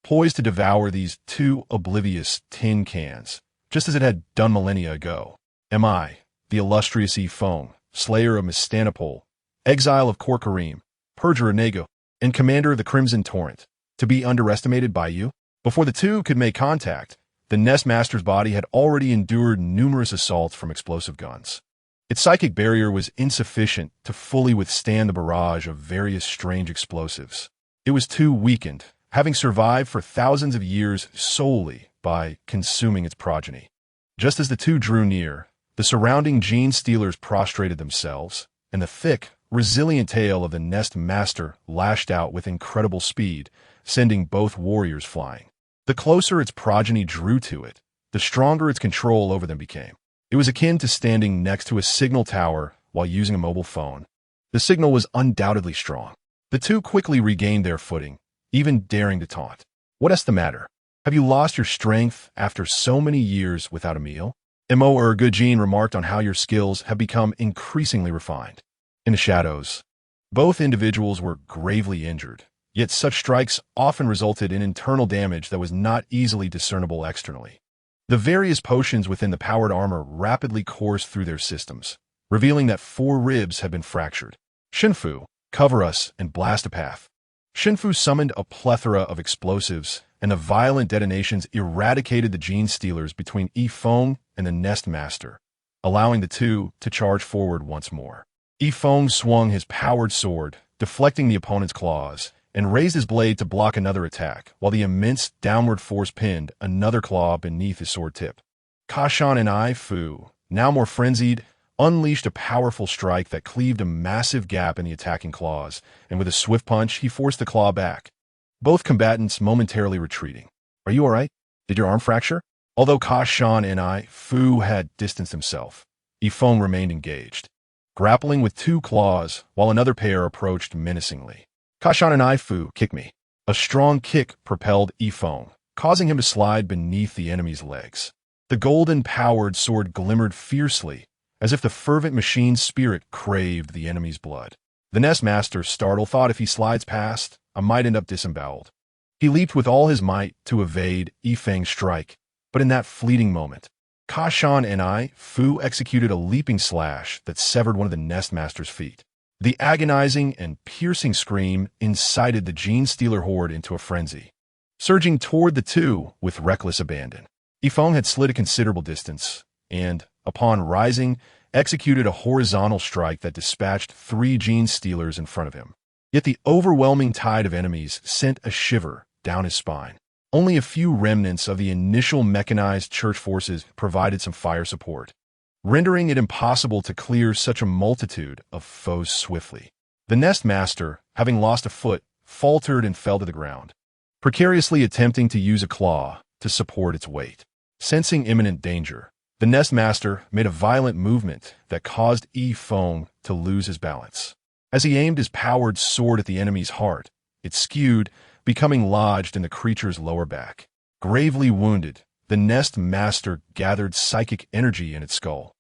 poised to devour these 2 oblivious tin cans, just as it had done millennia ago. Am I, the illustrious Yifeng, slayer of Mistantopol, exile of Korkarim, perjurer Nego, and commander of the Crimson Torrent, to be underestimated by you? Before the two could make contact, the Nest Master's body had already endured numerous assaults from explosive guns. Its psychic barrier was insufficient to fully withstand the barrage of various strange explosives. It was too weakened, having survived for thousands of years solely by consuming its progeny. Just as the two drew near, the surrounding Gene Stealers prostrated themselves, and the thick, resilient tail of the Nest Master lashed out with incredible speed, sending both warriors flying. The closer its progeny drew to it, the stronger its control over them became. It was akin to standing next to a signal tower while using a mobile phone. The signal was undoubtedly strong. The two quickly regained their footing, even daring to taunt. What's the matter? Have you lost your strength after so many years without a meal? Mo Gujin remarked on how your skills have become increasingly refined. In the shadows, both individuals were gravely injured, yet such strikes often resulted in internal damage that was not easily discernible externally. The various potions within the powered armor rapidly coursed through their systems, revealing that 4 ribs had been fractured. Shinfu, cover us and blast a path. Shinfu summoned a plethora of explosives, and the violent detonations eradicated the Gene Stealers between Yifeng and the Nest Master, allowing the two to charge forward once more. Yifeng swung his powered sword, deflecting the opponent's claws, and raised his blade to block another attack, while the immense downward force pinned another claw beneath his sword tip. Kashan and I Fu, now more frenzied, unleashed a powerful strike that cleaved a massive gap in the attacking claws, and with a swift punch, he forced the claw back, both combatants momentarily retreating. Are you all right? Did your arm fracture? Although Kashan and I Fu had distanced himself, Yifeng remained engaged, grappling with 2 claws while another pair approached menacingly. Kashan and I Fu, kick me. A strong kick propelled Yifeng, causing him to slide beneath the enemy's legs. The golden-powered sword glimmered fiercely, as if the fervent machine's spirit craved the enemy's blood. The Nest Master, startled, thought if he slides past, I might end up disemboweled. He leaped with all his might to evade Yifeng's strike, but in that fleeting moment, Kashan and I Fu executed a leaping slash that severed one of the Nest Master's feet. The agonizing and piercing scream incited the Gene Stealer horde into a frenzy, surging toward the two with reckless abandon. Yifeng had slid a considerable distance, and, upon rising, executed a horizontal strike that dispatched 3 Gene Stealers in front of him. Yet the overwhelming tide of enemies sent a shiver down his spine. Only a few remnants of the initial mechanized church forces provided some fire support, rendering it impossible to clear such a multitude of foes swiftly. The Nest Master, having lost a foot, faltered and fell to the ground, precariously attempting to use a claw to support its weight. Sensing imminent danger, the Nest Master made a violent movement that caused Yifeng to lose his balance. As he aimed his powered sword at the enemy's heart, it skewed, becoming lodged in the creature's lower back. Gravely wounded, the Nest Master gathered psychic energy in its skull,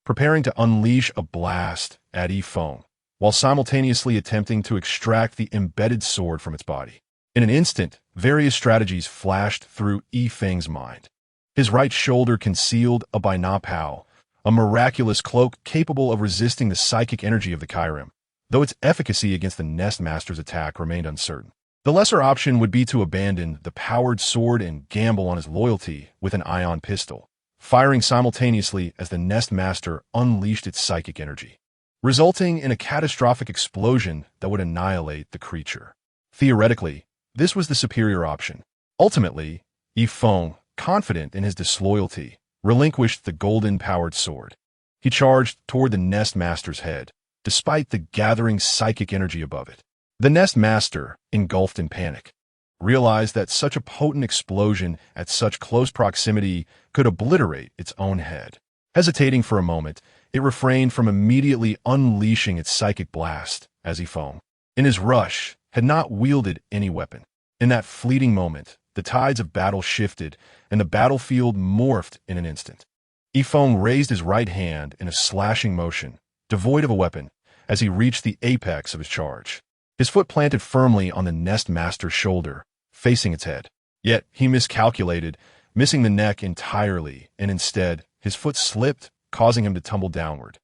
preparing to unleash a blast at Yifeng, while simultaneously attempting to extract the embedded sword from its body. In an instant, various strategies flashed through Yifeng's mind. His right shoulder concealed a Bainapao, a miraculous cloak capable of resisting the psychic energy of the Kyrim, though its efficacy against the Nest Master's attack remained uncertain. The lesser option would be to abandon the powered sword and gamble on his loyalty with an ion pistol, firing simultaneously as the Nest Master unleashed its psychic energy, resulting in a catastrophic explosion that would annihilate the creature. Theoretically, this was the superior option. Ultimately, Yifeng, confident in his disloyalty, relinquished the golden-powered sword. He charged toward the Nest Master's head, despite the gathering psychic energy above it. The Nest Master, engulfed in panic, realized that such a potent explosion at such close proximity could obliterate its own head. Hesitating for a moment, it refrained from immediately unleashing its psychic blast as he foamed. In his rush, had not wielded any weapon. In that fleeting moment, the tides of battle shifted, and the battlefield morphed in an instant. Yifeng raised his right hand in a slashing motion, devoid of a weapon, as he reached the apex of his charge. His foot planted firmly on the Nest Master's shoulder, facing its head. Yet he miscalculated, missing the neck entirely, and instead, his foot slipped, causing him to tumble downward.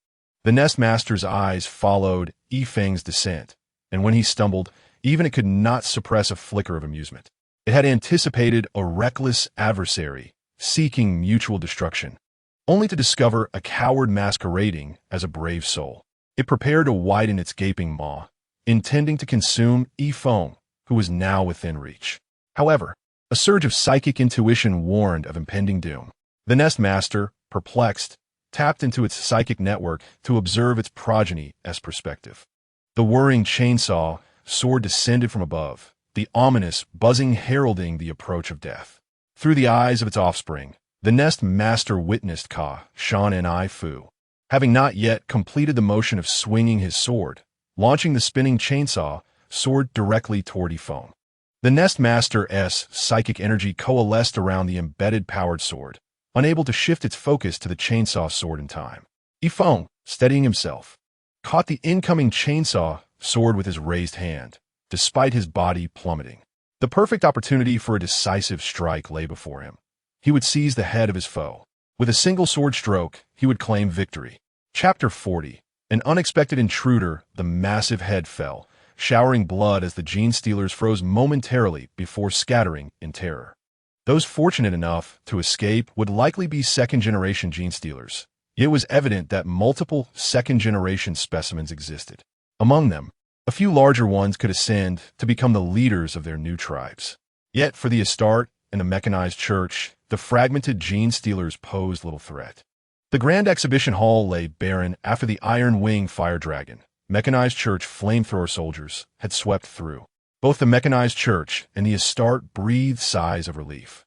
The Nest Master's eyes followed Yifeng's descent, and when he stumbled, even it could not suppress a flicker of amusement. It had anticipated a reckless adversary, seeking mutual destruction, only to discover a coward masquerading as a brave soul. It prepared to widen its gaping maw, intending to consume Yifeng, who was now within reach. However, a surge of psychic intuition warned of impending doom. The Nest Master, perplexed, tapped into its psychic network to observe its progeny as perspective. The whirring chainsaw sword descended from above, the ominous buzzing heralding the approach of death. Through the eyes of its offspring, the Nest Master witnessed Ka, Shan, and I Fu, having not yet completed the motion of swinging his sword, launching the spinning chainsaw sword directly toward Yifeng. The Nest Master's psychic energy coalesced around the embedded powered sword, unable to shift its focus to the chainsaw sword in time. Yifeng, steadying himself, caught the incoming chainsaw sword with his raised hand, despite his body plummeting. The perfect opportunity for a decisive strike lay before him. He would seize the head of his foe. With a single sword stroke, he would claim victory. Chapter 40. An unexpected intruder, the massive head fell, showering blood as the Gene Stealers froze momentarily before scattering in terror. Those fortunate enough to escape would likely be second-generation Gene Stealers. It was evident that multiple second-generation specimens existed. Among them, a few larger ones could ascend to become the leaders of their new tribes. Yet for the Astartes and the mechanized church, the fragmented Gene Stealers posed little threat. The Grand Exhibition Hall lay barren after the Iron Wing Fire Dragon, mechanized church flamethrower soldiers, had swept through. Both the mechanized church and the Astartes breathed sighs of relief.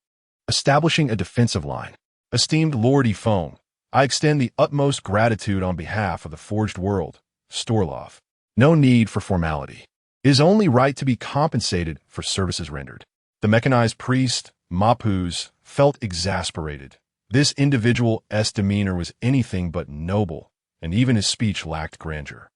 Establishing a defensive line. Esteemed Lord Yifeng, I extend the utmost gratitude on behalf of the Forged World, Storlov. No need for formality. It is only right to be compensated for services rendered. The mechanized priest, Mapuz, felt exasperated. This individual's demeanor was anything but noble, and even his speech lacked grandeur.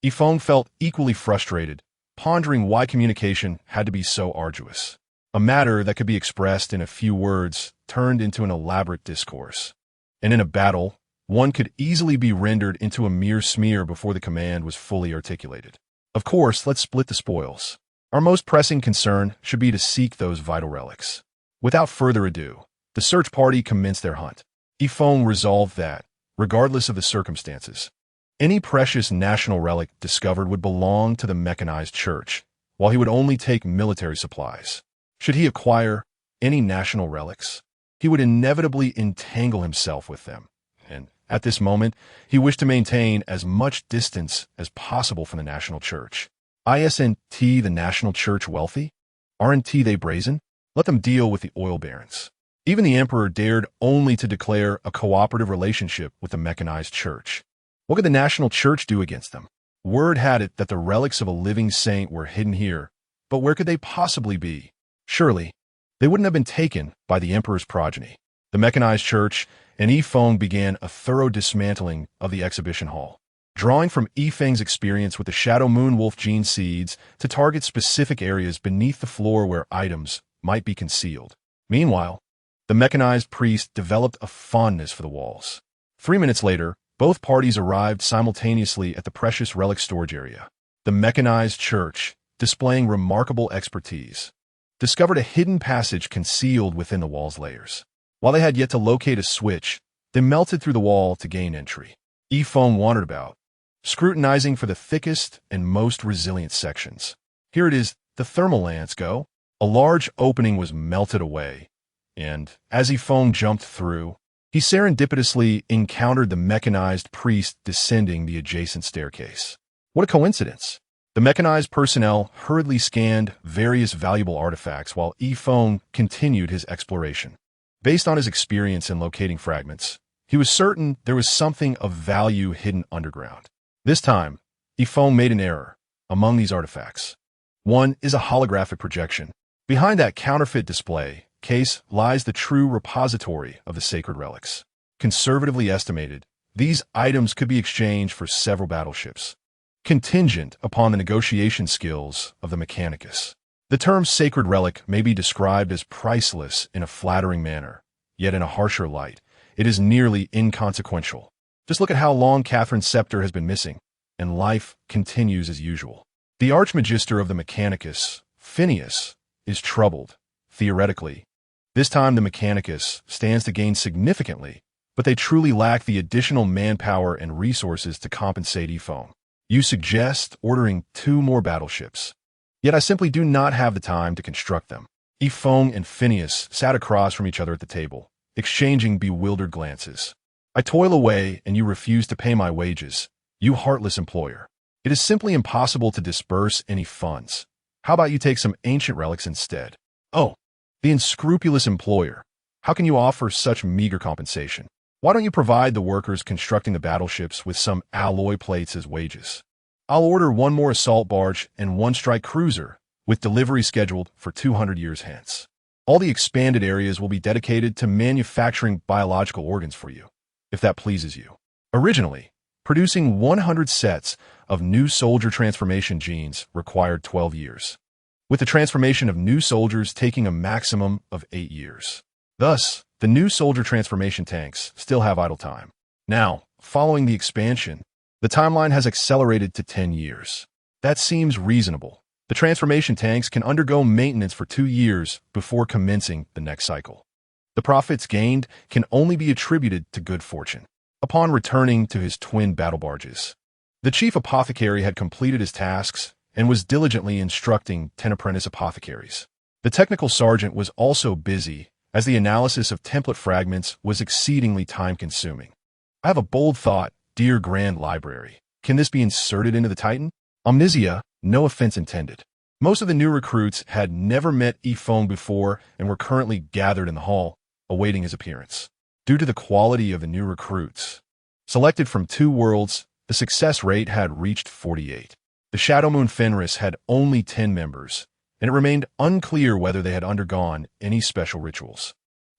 Yifeng felt equally frustrated, pondering why communication had to be so arduous. A matter that could be expressed in a few words turned into an elaborate discourse. And in a battle, one could easily be rendered into a mere smear before the command was fully articulated. Of course, let's split the spoils. Our most pressing concern should be to seek those vital relics. Without further ado, the search party commenced their hunt. Yifeng resolved that, regardless of the circumstances, any precious national relic discovered would belong to the mechanized church, while he would only take military supplies. Should he acquire any national relics, he would inevitably entangle himself with them, and at this moment, he wished to maintain as much distance as possible from the national church. Isn't the national church wealthy? Aren't they brazen? Let them deal with the oil barons. Even the emperor dared only to declare a cooperative relationship with the mechanized church. What could the national church do against them? Word had it that the relics of a living saint were hidden here, but where could they possibly be? Surely, they wouldn't have been taken by the emperor's progeny. The mechanized church and Yifeng began a thorough dismantling of the exhibition hall, drawing from Yifeng's experience with the Shadow Moon Wolf gene seeds to target specific areas beneath the floor where items might be concealed. Meanwhile, the mechanized priest developed a fondness for the walls. 3 minutes later, both parties arrived simultaneously at the precious relic storage area. The mechanized church, displaying remarkable expertise, discovered a hidden passage concealed within the wall's layers. While they had yet to locate a switch, they melted through the wall to gain entry. Yifeng wandered about, scrutinizing for the thickest and most resilient sections. Here it is, the thermal lance go. A large opening was melted away, and as Yifeng jumped through, he serendipitously encountered the mechanized priest descending the adjacent staircase. What a coincidence! The mechanized personnel hurriedly scanned various valuable artifacts while Yifeng continued his exploration. Based on his experience in locating fragments, he was certain there was something of value hidden underground. This time, Yifeng made an error among these artifacts. One is a holographic projection. Behind that counterfeit display case lies the true repository of the sacred relics. Conservatively estimated, these items could be exchanged for several battleships, contingent upon the negotiation skills of the Mechanicus. The term sacred relic may be described as priceless in a flattering manner, yet in a harsher light, it is nearly inconsequential. Just look at how long Catherine's scepter has been missing, and life continues as usual. The Archmagister of the Mechanicus, Phineas, is troubled, theoretically. This time the Mechanicus stands to gain significantly, but they truly lack the additional manpower and resources to compensate Yifeng. You suggest ordering 2 more battleships. Yet I simply do not have the time to construct them. Yifeng and Phineas sat across from each other at the table, exchanging bewildered glances. I toil away and you refuse to pay my wages, you heartless employer. It is simply impossible to disburse any funds. How about you take some ancient relics instead? Oh, the unscrupulous employer. How can you offer such meager compensation? Why don't you provide the workers constructing the battleships with some alloy plates as wages? I'll order 1 more assault barge and 1 strike cruiser, with delivery scheduled for 200 years hence. All the expanded areas will be dedicated to manufacturing biological organs for you, if that pleases you. Originally, producing 100 sets of new soldier transformation genes required 12 years, with the transformation of new soldiers taking a maximum of 8 years. Thus, the new soldier transformation tanks still have idle time. Now, following the expansion, the timeline has accelerated to 10 years. That seems reasonable. The transformation tanks can undergo maintenance for 2 years before commencing the next cycle. The profits gained can only be attributed to good fortune. Upon returning to his twin battle barges, the chief apothecary had completed his tasks and was diligently instructing 10 apprentice apothecaries. The technical sergeant was also busy, as the analysis of template fragments was exceedingly time-consuming. I have a bold thought, dear Grand Library. Can this be inserted into the Titan? Omnisia, no offense intended. Most of the new recruits had never met Yifeng before and were currently gathered in the hall, awaiting his appearance. Due to the quality of the new recruits, selected from 2 worlds, the success rate had reached 48. The Shadow Moon Fenris had only 10 members, and it remained unclear whether they had undergone any special rituals.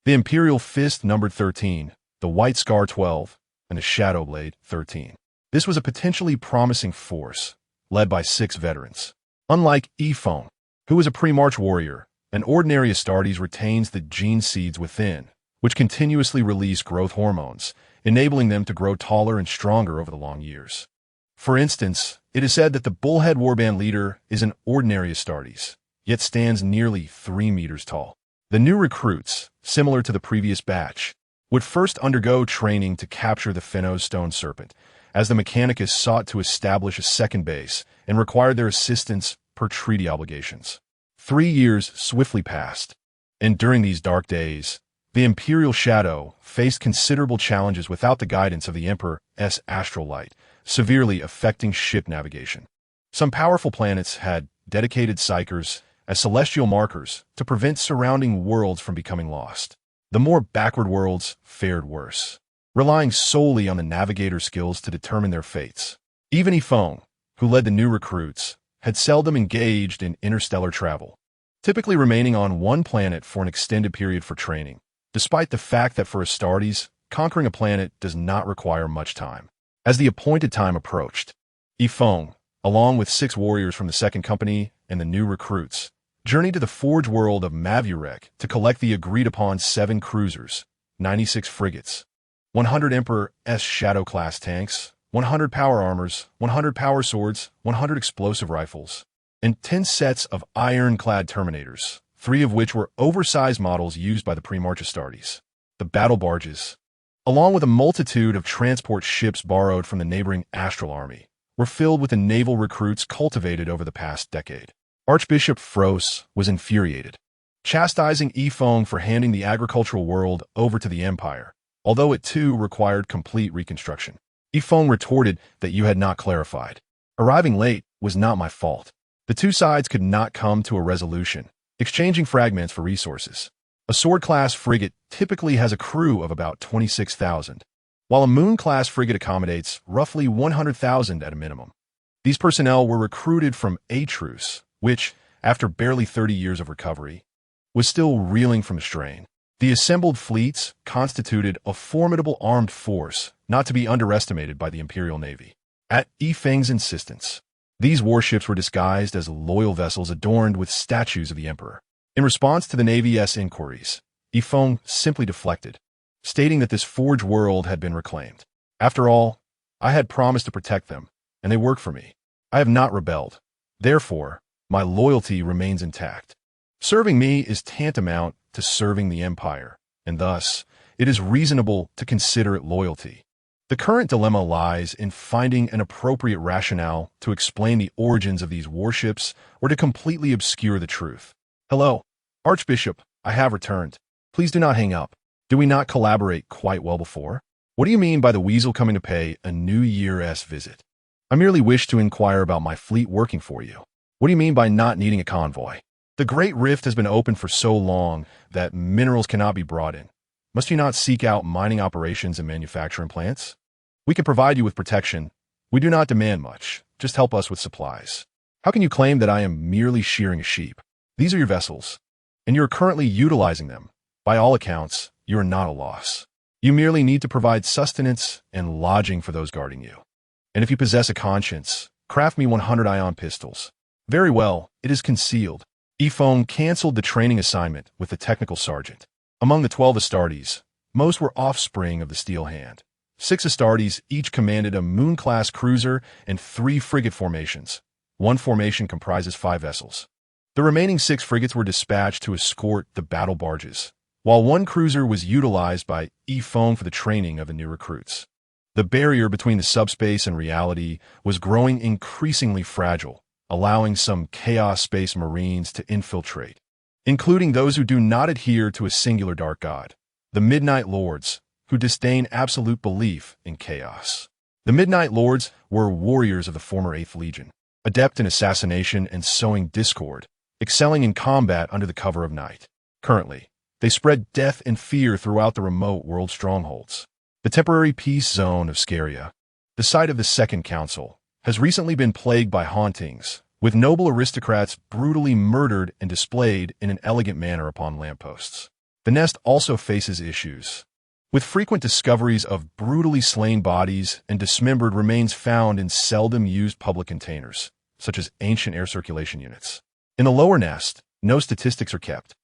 The Imperial Fist numbered 13, the White Scar 12, and the Shadow Blade 13. This was a potentially promising force, led by 6 veterans. Unlike Yifeng, who was a pre-march warrior, an ordinary Astartes retains the gene seeds within, which continuously release growth hormones, enabling them to grow taller and stronger over the long years. For instance, it is said that the Bullhead Warband leader is an ordinary Astartes, yet stands nearly 3 meters tall. The new recruits, similar to the previous batch, would first undergo training to capture the Fennos Stone Serpent, as the Mechanicus sought to establish a second base and required their assistance per treaty obligations. 3 years swiftly passed, and during these dark days, the Imperial Shadow faced considerable challenges without the guidance of the Emperor's astral light, severely affecting ship navigation. Some powerful planets had dedicated psychers as celestial markers to prevent surrounding worlds from becoming lost. The more backward worlds fared worse, relying solely on the navigator skills to determine their fates. Even Yifeng, who led the new recruits, had seldom engaged in interstellar travel, typically remaining on one planet for an extended period for training, despite the fact that for Astartes, conquering a planet does not require much time. As the appointed time approached, Yifeng, along with 6 warriors from the Second Company and the new recruits, journeyed to the Forge world of Mavurek to collect the agreed-upon 7 cruisers, 96 frigates, 100 Emperor's Shadow-class tanks, 100 power armors, 100 power swords, 100 explosive rifles, and 10 sets of iron-clad Terminators, 3 of which were oversized models used by the pre-march Astartes. The battle barges, along with a multitude of transport ships borrowed from the neighboring Astral Army, were filled with the naval recruits cultivated over the past decade. Archbishop Fros was infuriated, chastising Yifeng for handing the agricultural world over to the Empire, although it too required complete reconstruction. Yifeng retorted that you had not clarified. Arriving late was not my fault. The two sides could not come to a resolution, exchanging fragments for resources. A sword-class frigate typically has a crew of about 26,000, while a moon-class frigate accommodates roughly 100,000 at a minimum. These personnel were recruited from Astartes, which, after barely 30 years of recovery, was still reeling from the strain. The assembled fleets constituted a formidable armed force not to be underestimated by the Imperial Navy. At Yifeng's insistence, these warships were disguised as loyal vessels adorned with statues of the Emperor. In response to the Navy's inquiries, Yifeng simply deflected, stating that this forged world had been reclaimed. After all, I had promised to protect them, and they work for me. I have not rebelled. Therefore, my loyalty remains intact. Serving me is tantamount to serving the Empire, and thus, it is reasonable to consider it loyalty. The current dilemma lies in finding an appropriate rationale to explain the origins of these warships or to completely obscure the truth. Hello, Archbishop, I have returned. Please do not hang up. Do we not collaborate quite well before? What do you mean by the weasel coming to pay a New Year's visit? I merely wish to inquire about my fleet working for you. What do you mean by not needing a convoy? The Great Rift has been open for so long that minerals cannot be brought in. Must you not seek out mining operations and manufacturing plants? We can provide you with protection. We do not demand much. Just help us with supplies. How can you claim that I am merely shearing a sheep? These are your vessels, and you are currently utilizing them. By all accounts, you are not a loss. You merely need to provide sustenance and lodging for those guarding you. And if you possess a conscience, craft me 100 ion pistols. Very well, it is concealed. Yifeng canceled the training assignment with the technical sergeant. Among the 12 Astartes, most were offspring of the Steel Hand. 6 Astartes each commanded a moon-class cruiser and 3 frigate formations. One formation comprises 5 vessels. The remaining 6 frigates were dispatched to escort the battle barges, while one cruiser was utilized by Yifeng for the training of the new recruits. The barrier between the subspace and reality was growing increasingly fragile, allowing some Chaos Space Marines to infiltrate, including those who do not adhere to a singular dark god, the Midnight Lords, who disdain absolute belief in chaos. The Midnight Lords were warriors of the former 8th Legion, adept in assassination and sowing discord, excelling in combat under the cover of night. Currently, they spread death and fear throughout the remote world strongholds. The temporary peace zone of Scaria, the site of the Second Council, has recently been plagued by hauntings, with noble aristocrats brutally murdered and displayed in an elegant manner upon lampposts. The nest also faces issues, with frequent discoveries of brutally slain bodies and dismembered remains found in seldom-used public containers, such as ancient air circulation units. In the lower nest, no statistics are kept.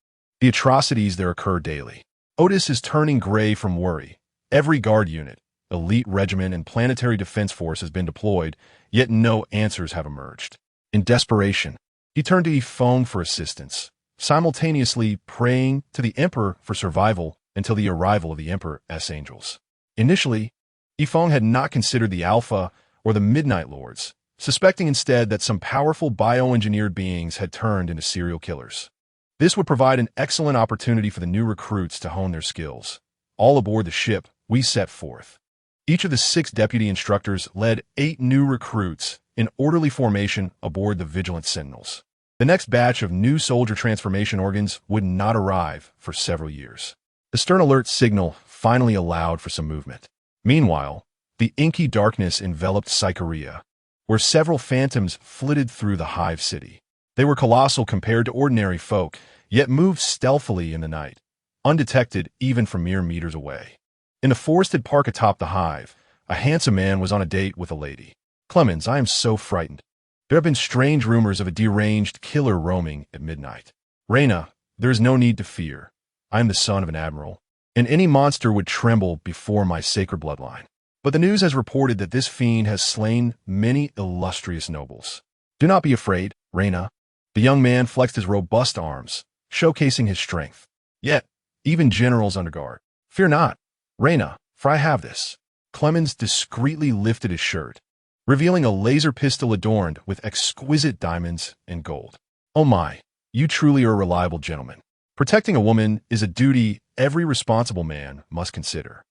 The atrocities there occur daily. Otis is turning gray from worry. Every guard unit, elite regiment, and planetary defense force has been deployed, yet no answers have emerged. In desperation, he turned to Yifeng for assistance, simultaneously praying to the Emperor for survival until the arrival of the Emperor's angels. Initially, Yifeng had not considered the Alpha or the Midnight Lords, suspecting instead that some powerful bioengineered beings had turned into serial killers. This would provide an excellent opportunity for the new recruits to hone their skills. All aboard the ship, we set forth. Each of the 6 deputy instructors led 8 new recruits in orderly formation aboard the Vigilant Sentinels. The next batch of new soldier transformation organs would not arrive for several years. The stern alert signal finally allowed for some movement. Meanwhile, the inky darkness enveloped Sycharia, where several phantoms flitted through the hive city. They were colossal compared to ordinary folk, yet moved stealthily in the night, undetected even from mere meters away. In the forested park atop the hive, a handsome man was on a date with a lady. Clemens, I am so frightened. There have been strange rumors of a deranged killer roaming at midnight. Reyna, there is no need to fear. I am the son of an admiral, and any monster would tremble before my sacred bloodline. But the news has reported that this fiend has slain many illustrious nobles. Do not be afraid, Reyna. The young man flexed his robust arms, showcasing his strength. Yet, even generals under guard. Fear not, Reyna, for I have this. Clemens discreetly lifted his shirt, revealing a laser pistol adorned with exquisite diamonds and gold. Oh my, you truly are a reliable gentleman. Protecting a woman is a duty every responsible man must consider.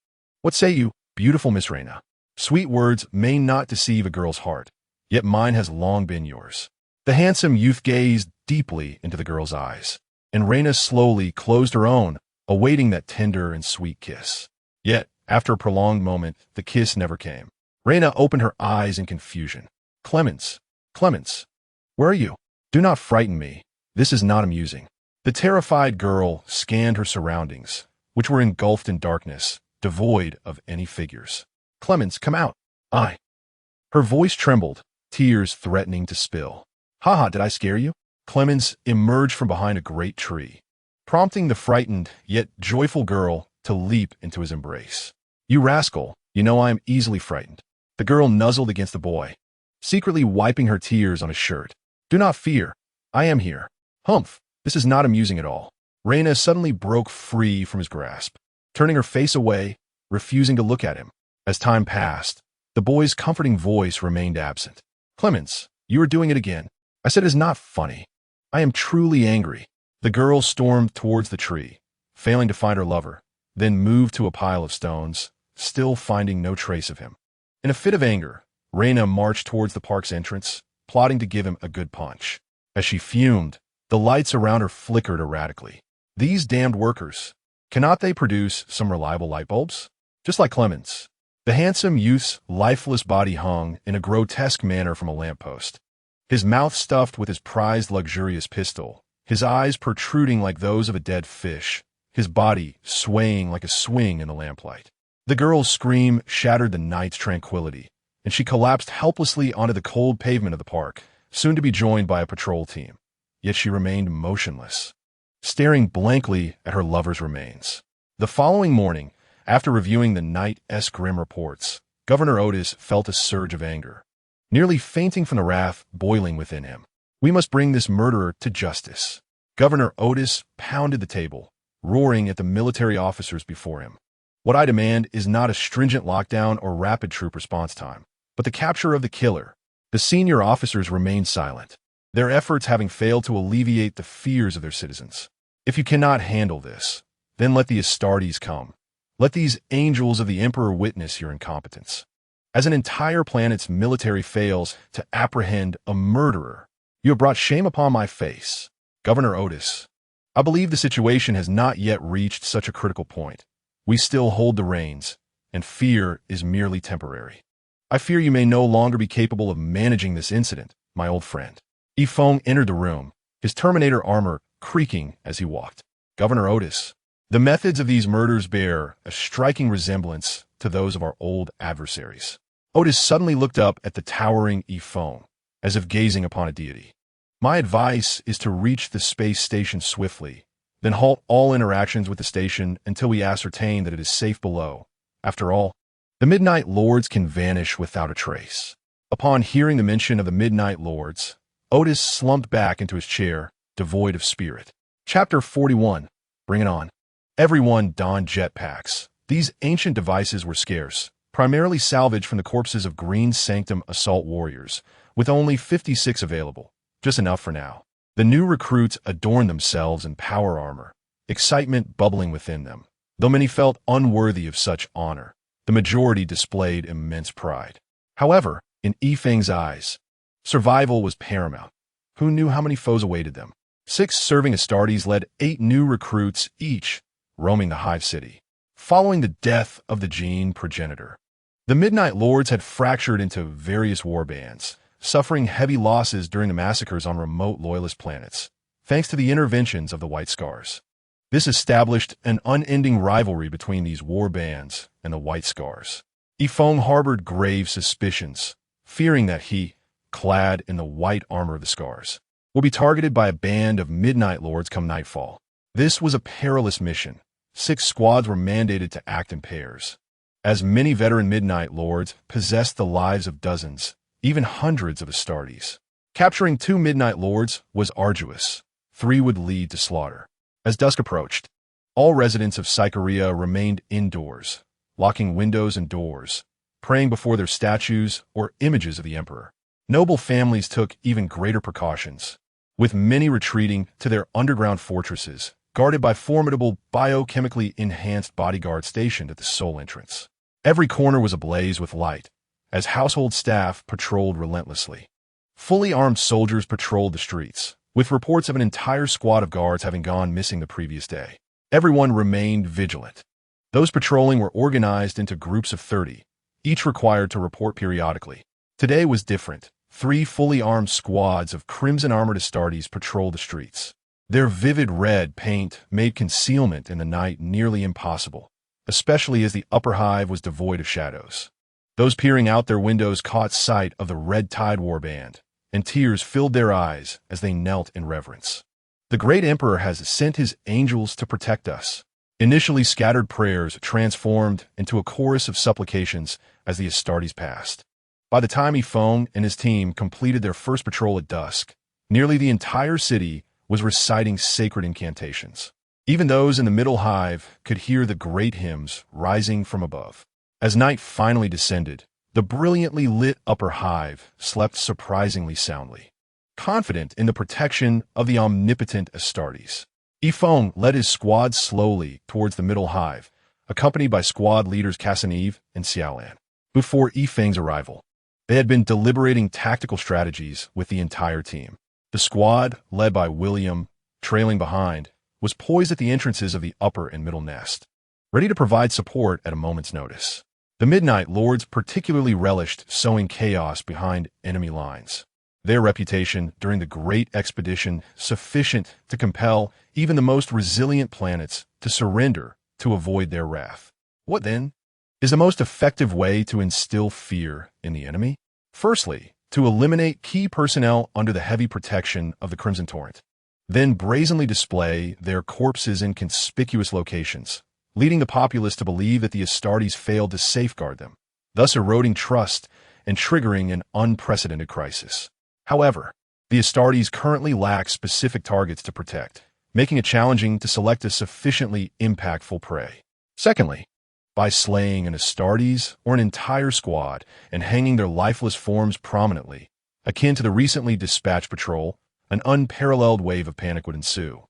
What say you, beautiful Miss Reyna? Sweet words may not deceive a girl's heart, yet mine has long been yours. The handsome youth gazed deeply into the girl's eyes, and Reyna slowly closed her own, awaiting that tender and sweet kiss. Yet, after a prolonged moment, the kiss never came. Reyna opened her eyes in confusion. Clemens, Clemens, where are you? Do not frighten me. This is not amusing. The terrified girl scanned her surroundings, which were engulfed in darkness, devoid of any figures. Clemens, come out. Her voice trembled, tears threatening to spill. Haha, did I scare you? Clemens emerged from behind a great tree, prompting the frightened yet joyful girl to leap into his embrace. You rascal, you know I am easily frightened. The girl nuzzled against the boy, secretly wiping her tears on his shirt. Do not fear. I am here. Humph, this is not amusing at all. Reyna suddenly broke free from his grasp, turning her face away, refusing to look at him. As time passed, the boy's comforting voice remained absent. Clemens, you are doing it again. I said it is not funny. I am truly angry. The girl stormed towards the tree, failing to find her lover, then moved to a pile of stones, still finding no trace of him. In a fit of anger, Reyna marched towards the park's entrance, plotting to give him a good punch. As she fumed, the lights around her flickered erratically. These damned workers, cannot they produce some reliable light bulbs? Just like Clemens. The handsome youth's lifeless body hung in a grotesque manner from a lamppost, his mouth stuffed with his prized luxurious pistol, his eyes protruding like those of a dead fish, his body swaying like a swing in the lamplight. The girl's scream shattered the night's tranquility, and she collapsed helplessly onto the cold pavement of the park, soon to be joined by a patrol team. Yet she remained motionless, staring blankly at her lover's remains. The following morning, after reviewing the night's grim reports, Governor Otis felt a surge of anger, nearly fainting from the wrath boiling within him. We must bring this murderer to justice. Governor Otis pounded the table, roaring at the military officers before him. What I demand is not a stringent lockdown or rapid troop response time, but the capture of the killer. The senior officers remained silent, their efforts having failed to alleviate the fears of their citizens. If you cannot handle this, then let the Astartes come. Let these angels of the Emperor witness your incompetence. As an entire planet's military fails to apprehend a murderer, you have brought shame upon my face. Governor Otis, I believe the situation has not yet reached such a critical point. We still hold the reins, and fear is merely temporary. I fear you may no longer be capable of managing this incident, my old friend. Yifeng entered the room, his Terminator armor creaking as he walked. Governor Otis, the methods of these murders bear a striking resemblance to those of our old adversaries. Otis suddenly looked up at the towering Yifeng, as if gazing upon a deity. My advice is to reach the space station swiftly, then halt all interactions with the station until we ascertain that it is safe below. After all, the Midnight Lords can vanish without a trace. Upon hearing the mention of the Midnight Lords, Otis slumped back into his chair, devoid of spirit. Chapter 41. Bring it on. Everyone donned jetpacks. These ancient devices were scarce, primarily salvaged from the corpses of Green Sanctum assault warriors, with only 56 available. Just enough for now. The new recruits adorned themselves in power armor, excitement bubbling within them. Though many felt unworthy of such honor, the majority displayed immense pride. However, in Yifeng's eyes, survival was paramount. Who knew how many foes awaited them? 6 serving Astartes led 8 new recruits each, roaming the Hive City. Following the death of the Gene progenitor, the Midnight Lords had fractured into various war bands, suffering heavy losses during the massacres on remote loyalist planets, thanks to the interventions of the White Scars. This established an unending rivalry between these war bands and the White Scars. Yifeng harbored grave suspicions, fearing that he, clad in the white armor of the Scars, will be targeted by a band of Midnight Lords come nightfall. This was a perilous mission. 6 squads were mandated to act in pairs, as many veteran Midnight Lords possessed the lives of dozens, even hundreds of Astartes. Capturing 2 Midnight Lords was arduous. 3 would lead to slaughter. As dusk approached, all residents of Sycaria remained indoors, locking windows and doors, praying before their statues or images of the Emperor. Noble families took even greater precautions, with many retreating to their underground fortresses, guarded by formidable biochemically enhanced bodyguards stationed at the sole entrance. Every corner was ablaze with light, as household staff patrolled relentlessly. Fully armed soldiers patrolled the streets, with reports of an entire squad of guards having gone missing the previous day. Everyone remained vigilant. Those patrolling were organized into groups of 30, each required to report periodically. Today was different. 3 fully armed squads of crimson-armored Astartes patrolled the streets. Their vivid red paint made concealment in the night nearly impossible, especially as the upper hive was devoid of shadows. Those peering out their windows caught sight of the red tide warband, and tears filled their eyes as they knelt in reverence. The great emperor has sent his angels to protect us. Initially scattered prayers transformed into a chorus of supplications as the Astartes passed. By the time Yifeng and his team completed their first patrol at dusk, nearly the entire city was reciting sacred incantations. Even those in the middle hive could hear the great hymns rising from above. As night finally descended, the brilliantly lit upper hive slept surprisingly soundly, confident in the protection of the omnipotent Astartes. Yifeng led his squad slowly towards the middle hive, accompanied by squad leaders Cassanive and Xiaolan. Before Yifeng's arrival, they had been deliberating tactical strategies with the entire team. The squad, led by William, trailing behind, was poised at the entrances of the upper and middle nest, ready to provide support at a moment's notice. The Midnight Lords particularly relished sowing chaos behind enemy lines. Their reputation during the Great Expedition sufficient to compel even the most resilient planets to surrender to avoid their wrath. What, then, is the most effective way to instill fear in the enemy? Firstly, to eliminate key personnel under the heavy protection of the Crimson Torrent. Then brazenly display their corpses in conspicuous locations, leading the populace to believe that the Astartes failed to safeguard them, thus eroding trust and triggering an unprecedented crisis. However, the Astartes currently lack specific targets to protect, making it challenging to select a sufficiently impactful prey. Secondly, by slaying an Astartes or an entire squad and hanging their lifeless forms prominently, akin to the recently dispatched patrol, an unparalleled wave of panic would ensue.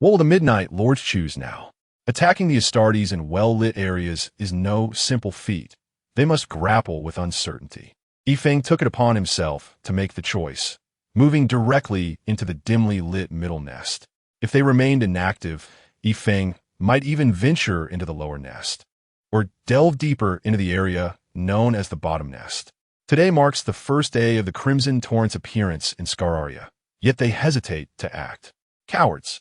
What will the Midnight Lords choose now? Attacking the Astartes in well-lit areas is no simple feat. They must grapple with uncertainty. Yifeng took it upon himself to make the choice, moving directly into the dimly lit middle nest. If they remained inactive, Yifeng might even venture into the lower nest, or delve deeper into the area known as the bottom nest. Today marks the first day of the Crimson Torrent's appearance in Scararia, yet they hesitate to act. Cowards.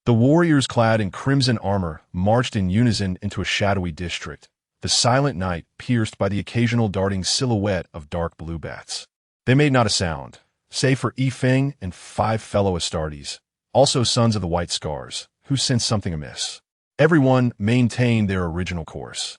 The warriors clad in crimson armor marched in unison into a shadowy district, the silent night pierced by the occasional darting silhouette of dark blue bats. They made not a sound, save for Yifeng and 5 fellow Astartes, also sons of the White Scars, who sensed something amiss. Everyone maintained their original course.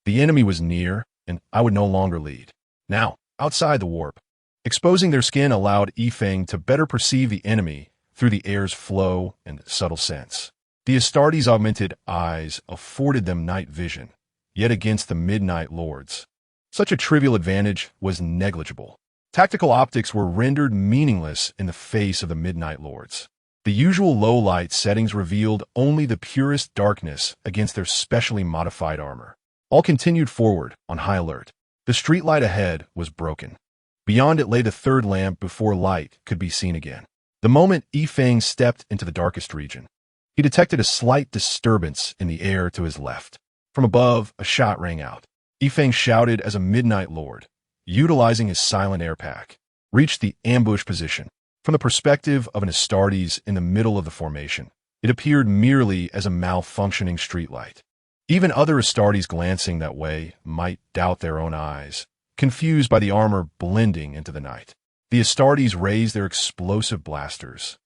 The enemy was near, and I would no longer lead. Now, outside the warp, exposing their skin allowed Yifeng to better perceive the enemy through the air's flow and subtle sense. The Astartes' augmented eyes afforded them night vision, yet against the Midnight Lords, such a trivial advantage was negligible. Tactical optics were rendered meaningless in the face of the Midnight Lords. The usual low-light settings revealed only the purest darkness against their specially modified armor. All continued forward on high alert. The streetlight ahead was broken. Beyond it lay the third lamp before light could be seen again. The moment Yifeng stepped into the darkest region, he detected a slight disturbance in the air to his left. From above, a shot rang out. Yifeng shouted as a Midnight Lord, utilizing his silent air pack, reached the ambush position. From the perspective of an Astartes in the middle of the formation, it appeared merely as a malfunctioning streetlight. Even other Astartes glancing that way might doubt their own eyes, confused by the armor blending into the night. The Astartes raised their explosive blasters,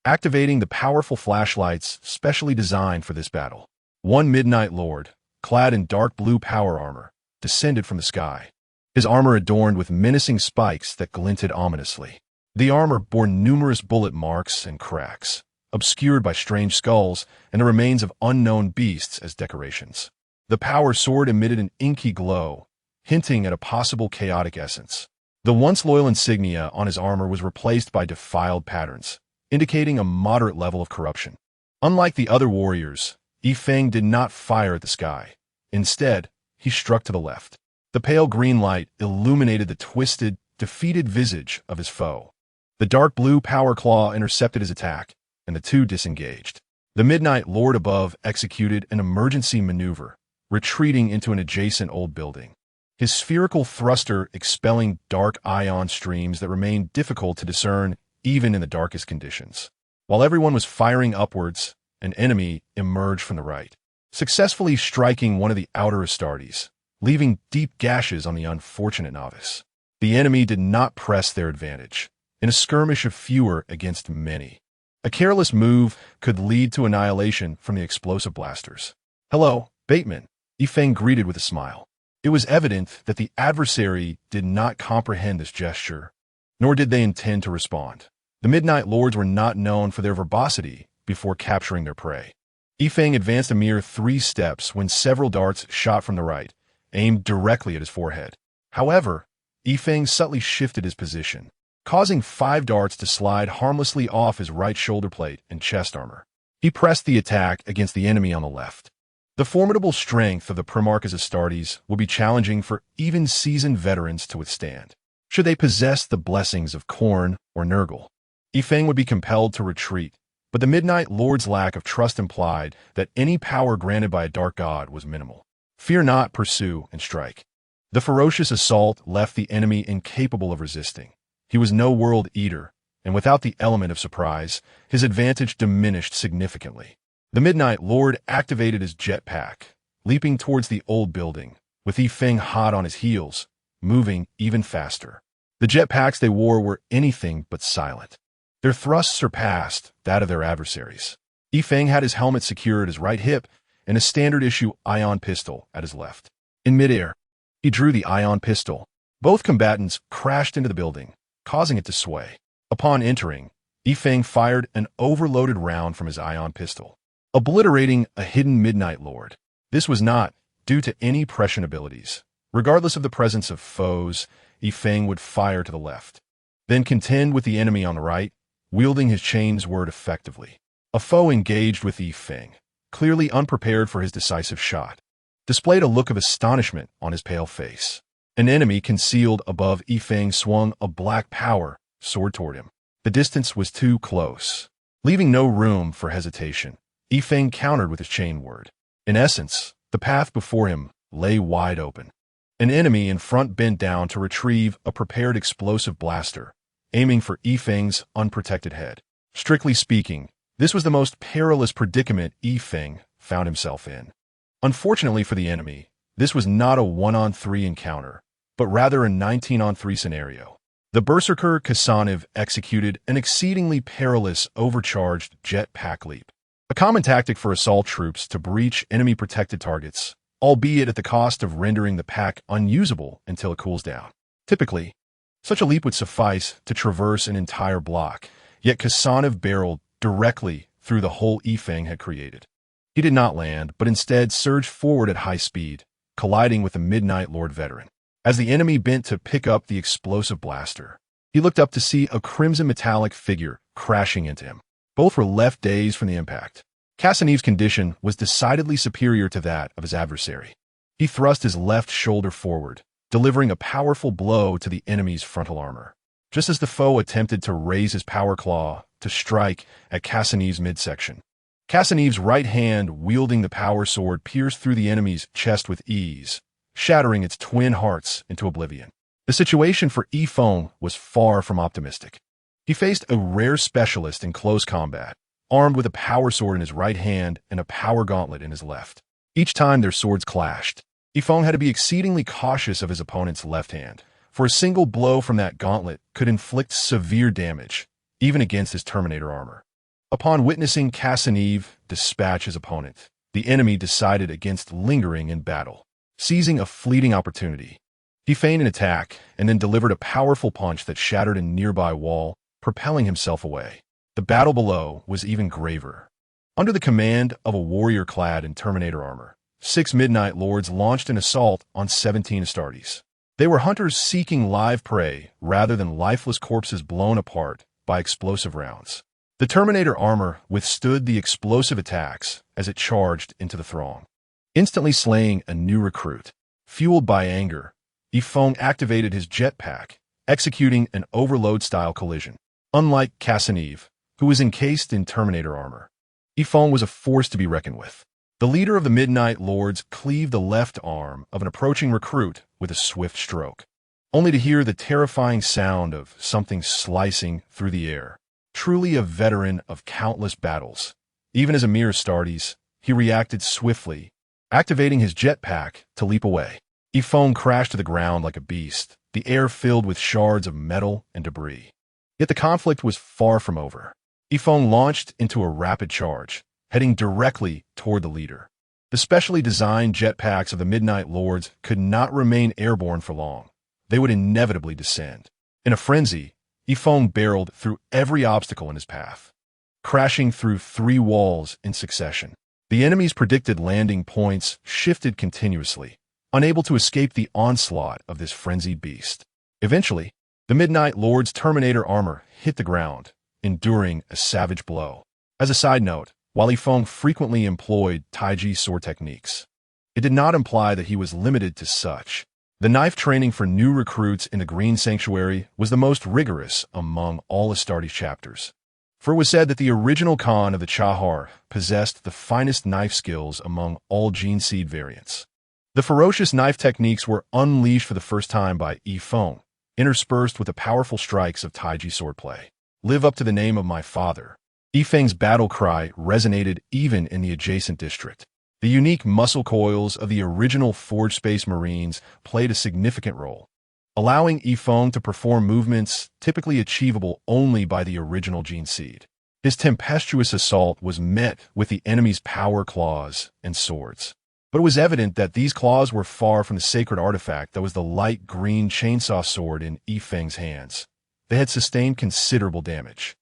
activating the powerful flashlights specially designed for this battle. One Midnight Lord, clad in dark blue power armor, descended from the sky, his armor adorned with menacing spikes that glinted ominously. The armor bore numerous bullet marks and cracks, obscured by strange skulls and the remains of unknown beasts as decorations. The power sword emitted an inky glow, hinting at a possible chaotic essence. The once loyal insignia on his armor was replaced by defiled patterns, indicating a moderate level of corruption. Unlike the other warriors, Yifeng did not fire at the sky. Instead, he struck to the left. The pale green light illuminated the twisted, defeated visage of his foe. The dark blue power claw intercepted his attack, and the two disengaged. The Midnight Lord above executed an emergency maneuver, retreating into an adjacent old building. His spherical thruster expelling dark ion streams that remained difficult to discern even in the darkest conditions. While everyone was firing upwards, an enemy emerged from the right, successfully striking one of the outer Astartes, leaving deep gashes on the unfortunate novice. The enemy did not press their advantage. In a skirmish of fewer against many, a careless move could lead to annihilation from the explosive blasters. "Hello, Bateman," Yifeng greeted with a smile. It was evident that the adversary did not comprehend this gesture, nor did they intend to respond. The Midnight Lords were not known for their verbosity before capturing their prey. Yifeng advanced a mere 3 steps when several darts shot from the right, aimed directly at his forehead. However, Yifeng subtly shifted his position, causing 5 darts to slide harmlessly off his right shoulder plate and chest armor. He pressed the attack against the enemy on the left. The formidable strength of the Primarch's Astartes will be challenging for even seasoned veterans to withstand, should they possess the blessings of Khorne or Nurgle. Yifeng would be compelled to retreat, but the Midnight Lord's lack of trust implied that any power granted by a dark god was minimal. "Fear not, pursue, and strike." The ferocious assault left the enemy incapable of resisting. He was no world eater, and without the element of surprise, his advantage diminished significantly. The Midnight Lord activated his jetpack, leaping towards the old building, with Yifeng hot on his heels, moving even faster. The jetpacks they wore were anything but silent. Their thrusts surpassed that of their adversaries. Yifeng had his helmet secured at his right hip and a standard-issue ion pistol at his left. In midair, he drew the ion pistol. Both combatants crashed into the building, causing it to sway. Upon entering, Yifeng fired an overloaded round from his ion pistol, obliterating a hidden Midnight Lord. This was not due to any prescient abilities. Regardless of the presence of foes, Yifeng would fire to the left, then contend with the enemy on the right, wielding his chain's word effectively. A foe engaged with Yifeng, clearly unprepared for his decisive shot, displayed a look of astonishment on his pale face. An enemy concealed above Yifeng swung a black power sword toward him. The distance was too close, leaving no room for hesitation. Yifeng countered with his chain word. In essence, the path before him lay wide open. An enemy in front bent down to retrieve a prepared explosive blaster, aiming for Yifeng's unprotected head. Strictly speaking, this was the most perilous predicament Yifeng found himself in. Unfortunately for the enemy, this was not a 1-on-3 encounter, but rather a 19-on-3 scenario. The Berserker Kasaniv executed an exceedingly perilous overcharged jetpack leap, a common tactic for assault troops to breach enemy-protected targets, albeit at the cost of rendering the pack unusable until it cools down. Typically, such a leap would suffice to traverse an entire block, yet Kasaniv barreled directly through the hole Yifeng had created. He did not land, but instead surged forward at high speed, colliding with the Midnight Lord veteran. As the enemy bent to pick up the explosive blaster, he looked up to see a crimson metallic figure crashing into him. Both were left dazed from the impact. Kasaniv's condition was decidedly superior to that of his adversary. He thrust his left shoulder forward, delivering a powerful blow to the enemy's frontal armor, just as the foe attempted to raise his power claw to strike at Kasaniv's midsection. Kasaniv's right hand wielding the power sword pierced through the enemy's chest with ease, shattering its twin hearts into oblivion. The situation for Yifeng was far from optimistic. He faced a rare specialist in close combat, armed with a power sword in his right hand and a power gauntlet in his left. Each time their swords clashed, Yifeng had to be exceedingly cautious of his opponent's left hand, for a single blow from that gauntlet could inflict severe damage, even against his Terminator armor. Upon witnessing Kasaniv dispatch his opponent, the enemy decided against lingering in battle. Seizing a fleeting opportunity, he feigned an attack and then delivered a powerful punch that shattered a nearby wall, propelling himself away. The battle below was even graver. Under the command of a warrior clad in Terminator armor, 6 Midnight Lords launched an assault on 17 Astartes. They were hunters seeking live prey rather than lifeless corpses blown apart by explosive rounds. The Terminator armor withstood the explosive attacks as it charged into the throng, instantly slaying a new recruit. Fueled by anger, Yifeng activated his jetpack, executing an overload-style collision. Unlike Cassanive, who was encased in Terminator armor, Yifeng was a force to be reckoned with. The leader of the Midnight Lords cleaved the left arm of an approaching recruit with a swift stroke, only to hear the terrifying sound of something slicing through the air. Truly a veteran of countless battles, even as a mere Astartes, he reacted swiftly, activating his jetpack to leap away. Yifeng crashed to the ground like a beast, the air filled with shards of metal and debris. Yet the conflict was far from over. Yifeng launched into a rapid charge, heading directly toward the leader. The specially designed jetpacks of the Midnight Lords could not remain airborne for long. They would inevitably descend. In a frenzy, Yifeng barreled through every obstacle in his path, crashing through 3 walls in succession. The enemy's predicted landing points shifted continuously, unable to escape the onslaught of this frenzied beast. Eventually, the Midnight Lord's Terminator armor hit the ground, enduring a savage blow. As a side note, while Yifeng frequently employed Taiji sword techniques, it did not imply that he was limited to such. The knife training for new recruits in the Green Sanctuary was the most rigorous among all Astartes chapters, for it was said that the original Khan of the Chahar possessed the finest knife skills among all gene seed variants. The ferocious knife techniques were unleashed for the first time by Yifeng, interspersed with the powerful strikes of Taiji swordplay. Live up to the name of my father. Yifeng's battle cry resonated even in the adjacent district. The unique muscle coils of the original Forged Space Marines played a significant role, allowing Yifeng to perform movements typically achievable only by the original gene seed. His tempestuous assault was met with the enemy's power claws and swords. But it was evident that these claws were far from the sacred artifact that was the light green chainsaw sword in Yifeng's hands. They had sustained considerable damage.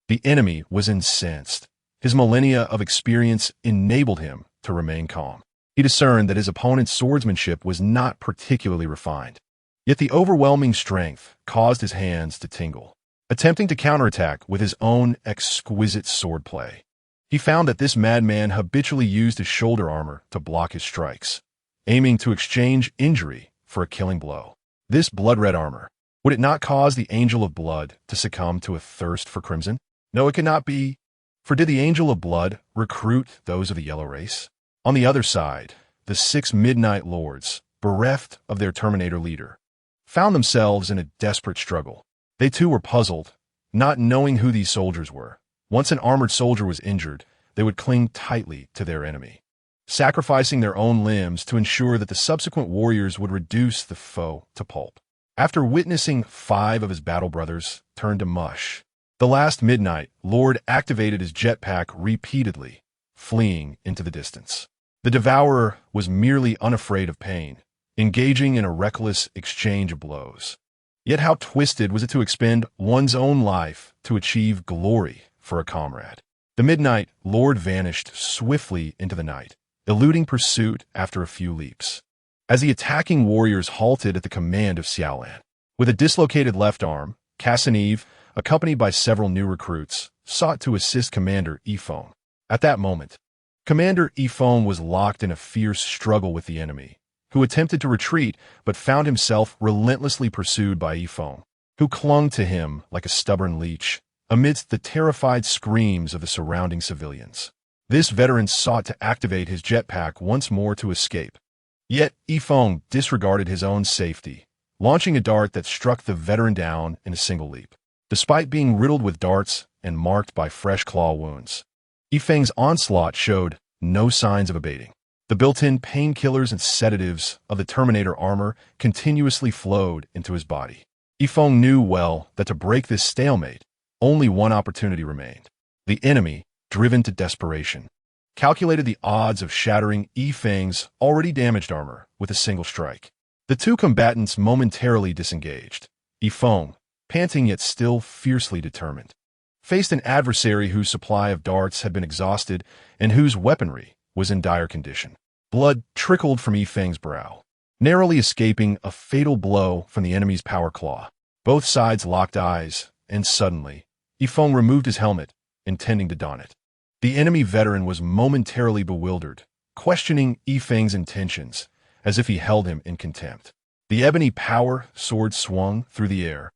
The enemy was incensed. His millennia of experience enabled him to remain calm. He discerned that his opponent's swordsmanship was not particularly refined. Yet the overwhelming strength caused his hands to tingle. Attempting to counterattack with his own exquisite swordplay, he found that this madman habitually used his shoulder armor to block his strikes, aiming to exchange injury for a killing blow. This blood-red armor, would it not cause the Angel of Blood to succumb to a thirst for crimson? No, it could not be, for did the Angel of Blood recruit those of the yellow race? On the other side, the 6 Midnight Lords, bereft of their Terminator leader, found themselves in a desperate struggle. They too were puzzled, not knowing who these soldiers were. Once an armored soldier was injured, they would cling tightly to their enemy, sacrificing their own limbs to ensure that the subsequent warriors would reduce the foe to pulp. After witnessing 5 of his battle brothers turn to mush, the last Midnight Lord activated his jetpack repeatedly, fleeing into the distance. The Devourer was merely unafraid of pain, engaging in a reckless exchange of blows. Yet how twisted was it to expend one's own life to achieve glory for a comrade? The Midnight Lord vanished swiftly into the night, eluding pursuit after a few leaps. As the attacking warriors halted at the command of Xiaolan, with a dislocated left arm, Cassanive, accompanied by several new recruits, sought to assist Commander Yifeng. At that moment, Commander Yifeng was locked in a fierce struggle with the enemy, who attempted to retreat but found himself relentlessly pursued by Yifeng, who clung to him like a stubborn leech amidst the terrified screams of the surrounding civilians. This veteran sought to activate his jetpack once more to escape. Yet Yifeng disregarded his own safety, launching a dart that struck the veteran down in a single leap. Despite being riddled with darts and marked by fresh claw wounds, Yifeng's onslaught showed no signs of abating. The built-in painkillers and sedatives of the Terminator armor continuously flowed into his body. Yifeng knew well that to break this stalemate, only one opportunity remained. The enemy, driven to desperation, calculated the odds of shattering Yifeng's already damaged armor with a single strike. The two combatants momentarily disengaged. Yifeng, panting yet still fiercely determined, faced an adversary whose supply of darts had been exhausted and whose weaponry was in dire condition. Blood trickled from Yifeng's brow, narrowly escaping a fatal blow from the enemy's power claw. Both sides locked eyes, and suddenly, Yifeng removed his helmet, intending to don it. The enemy veteran was momentarily bewildered, questioning Yifeng's intentions, as if he held him in contempt. The ebony power sword swung through the air,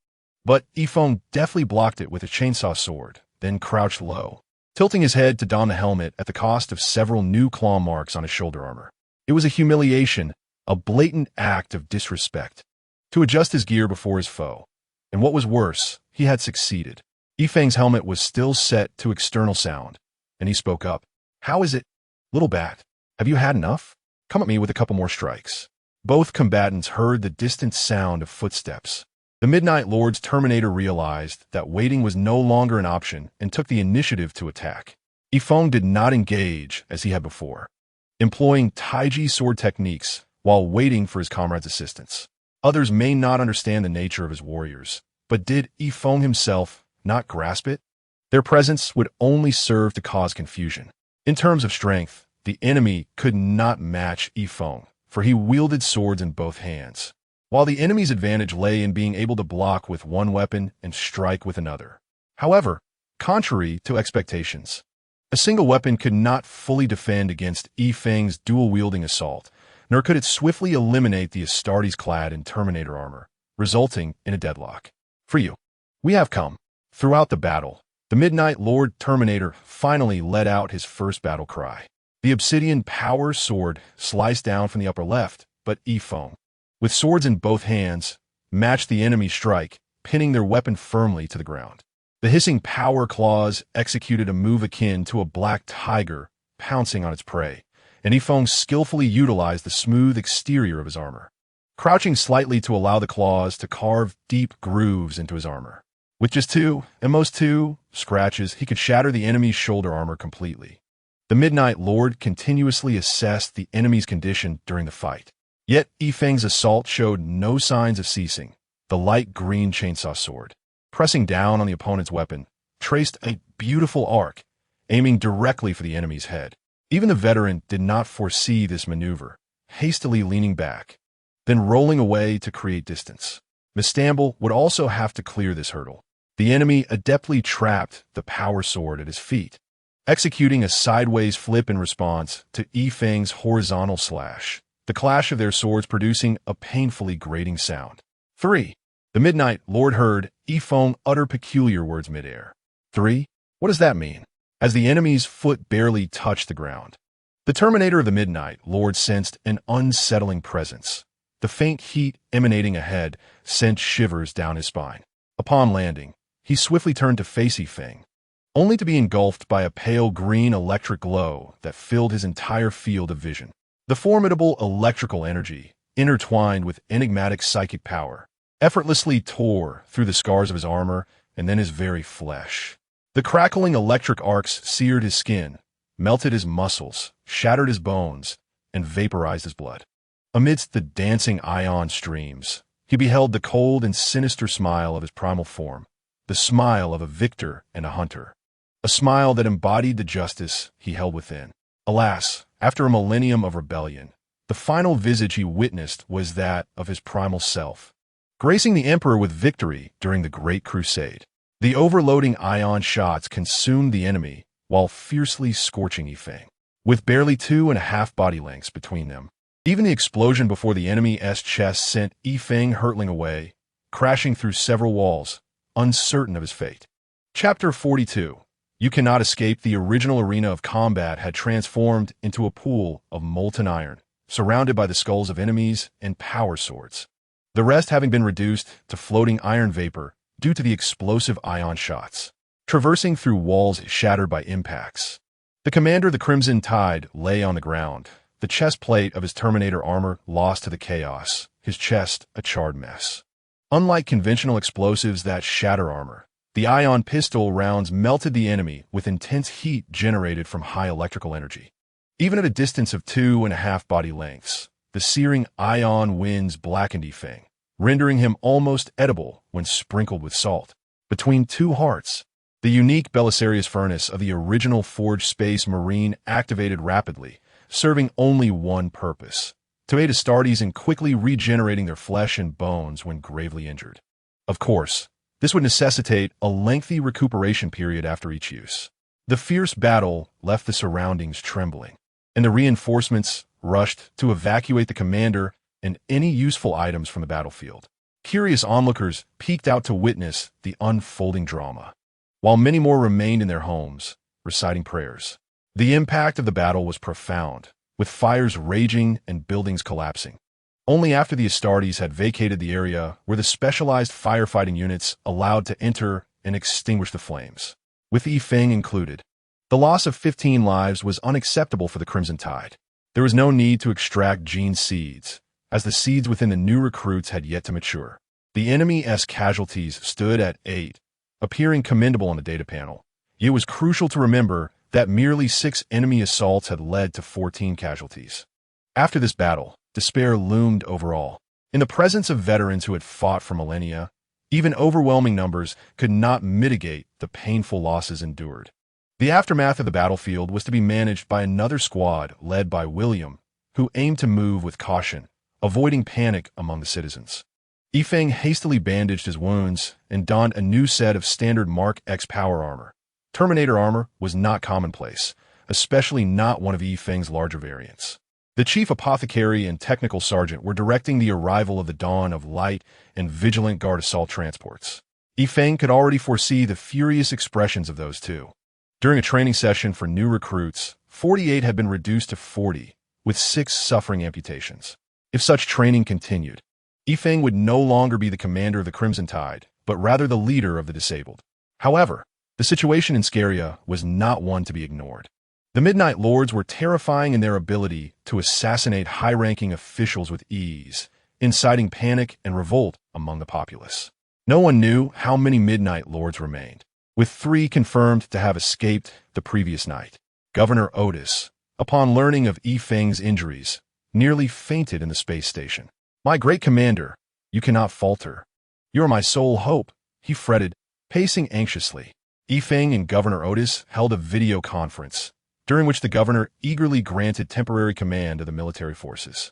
but Yifeng deftly blocked it with a chainsaw sword, then crouched low, tilting his head to don the helmet at the cost of several new claw marks on his shoulder armor. It was a humiliation, a blatant act of disrespect. To adjust his gear before his foe, and what was worse, he had succeeded. Yifeng's helmet was still set to external sound, and he spoke up. "How is it? Little bat, have you had enough? Come at me with a couple more strikes." Both combatants heard the distant sound of footsteps. The Midnight Lord's Terminator realized that waiting was no longer an option and took the initiative to attack. Yifeng did not engage as he had before, employing Taiji sword techniques while waiting for his comrade's assistance. Others may not understand the nature of his warriors, but did Yifeng himself not grasp it? Their presence would only serve to cause confusion. In terms of strength, the enemy could not match Yifeng, for he wielded swords in both hands, while the enemy's advantage lay in being able to block with one weapon and strike with another. However, contrary to expectations, a single weapon could not fully defend against Yifeng's dual-wielding assault, nor could it swiftly eliminate the Astartes clad in Terminator armor, resulting in a deadlock. "For you, we have come." Throughout the battle, the Midnight Lord Terminator finally let out his first battle cry. The obsidian power sword sliced down from the upper left, but Yifeng, with swords in both hands, matched the enemy's strike, pinning their weapon firmly to the ground. The hissing power claws executed a move akin to a black tiger pouncing on its prey, and Yifeng skillfully utilized the smooth exterior of his armor, crouching slightly to allow the claws to carve deep grooves into his armor. With just two, at most two, scratches, he could shatter the enemy's shoulder armor completely. The Midnight Lord continuously assessed the enemy's condition during the fight. Yet Yifeng's assault showed no signs of ceasing. The light green chainsaw sword, pressing down on the opponent's weapon, traced a beautiful arc, aiming directly for the enemy's head. Even the veteran did not foresee this maneuver, hastily leaning back, then rolling away to create distance. Mistambul would also have to clear this hurdle. The enemy adeptly trapped the power sword at his feet, executing a sideways flip in response to Yifeng's horizontal slash, the clash of their swords producing a painfully grating sound. 3. The Midnight Lord heard Yifeng utter peculiar words midair. 3. What does that mean? As the enemy's foot barely touched the ground, the Terminator of the Midnight Lord sensed an unsettling presence. The faint heat emanating ahead sent shivers down his spine. Upon landing, he swiftly turned to face Yifeng, only to be engulfed by a pale green electric glow that filled his entire field of vision. The formidable electrical energy, intertwined with enigmatic psychic power, effortlessly tore through the scars of his armor and then his very flesh. The crackling electric arcs seared his skin, melted his muscles, shattered his bones, and vaporized his blood. Amidst the dancing ion streams, he beheld the cold and sinister smile of his primal form, the smile of a victor and a hunter. A smile that embodied the justice he held within. Alas, after a millennium of rebellion, the final visage he witnessed was that of his primal self, gracing the Emperor with victory during the Great Crusade. The overloading ion shots consumed the enemy while fiercely scorching Yifeng, with barely 2.5 body lengths between them. Even the explosion before the enemy's chest sent Yifeng hurtling away, crashing through several walls, uncertain of his fate. Chapter 42. You cannot escape. The original arena of combat had transformed into a pool of molten iron, surrounded by the skulls of enemies and power swords, the rest having been reduced to floating iron vapor due to the explosive ion shots, traversing through walls shattered by impacts. The commander of the Crimson Tide lay on the ground, the chest plate of his Terminator armor lost to the chaos, his chest a charred mess. Unlike conventional explosives that shatter armor, the ion pistol rounds melted the enemy with intense heat generated from high electrical energy. Even at a distance of 2.5 body lengths, the searing ion winds blackened Yifeng, rendering him almost edible when sprinkled with salt. Between two hearts, the unique Belisarius furnace of the original Forged Space Marine activated rapidly, serving only one purpose: to aid Astartes in quickly regenerating their flesh and bones when gravely injured. Of course, this would necessitate a lengthy recuperation period after each use. The fierce battle left the surroundings trembling, and the reinforcements rushed to evacuate the commander and any useful items from the battlefield. Curious onlookers peeked out to witness the unfolding drama, while many more remained in their homes, reciting prayers. The impact of the battle was profound, with fires raging and buildings collapsing. Only after the Astartes had vacated the area were the specialized firefighting units allowed to enter and extinguish the flames, with Yifeng included. The loss of 15 lives was unacceptable for the Crimson Tide. There was no need to extract gene seeds, as the seeds within the new recruits had yet to mature. The enemy's casualties stood at 8, appearing commendable on the data panel. It was crucial to remember that merely 6 enemy assaults had led to 14 casualties. After this battle, despair loomed over all. In the presence of veterans who had fought for millennia, even overwhelming numbers could not mitigate the painful losses endured. The aftermath of the battlefield was to be managed by another squad led by William, who aimed to move with caution, avoiding panic among the citizens. Yifeng hastily bandaged his wounds and donned a new set of standard Mark X power armor. Terminator armor was not commonplace, especially not one of Yifeng's larger variants. The chief apothecary and technical sergeant were directing the arrival of the dawn of light and vigilant guard assault transports. Yifeng could already foresee the furious expressions of those two. During a training session for new recruits, 48 had been reduced to 40, with 6 suffering amputations. If such training continued, Yifeng would no longer be the commander of the Crimson Tide, but rather the leader of the disabled. However, the situation in Scaria was not one to be ignored. The Midnight Lords were terrifying in their ability to assassinate high-ranking officials with ease, inciting panic and revolt among the populace. No one knew how many Midnight Lords remained, with 3 confirmed to have escaped the previous night. Governor Otis, upon learning of Yifeng's injuries, nearly fainted in the space station. "My great commander, you cannot falter. You are my sole hope," he fretted, pacing anxiously. Yifeng and Governor Otis held a video conference, during which the governor eagerly granted temporary command of the military forces.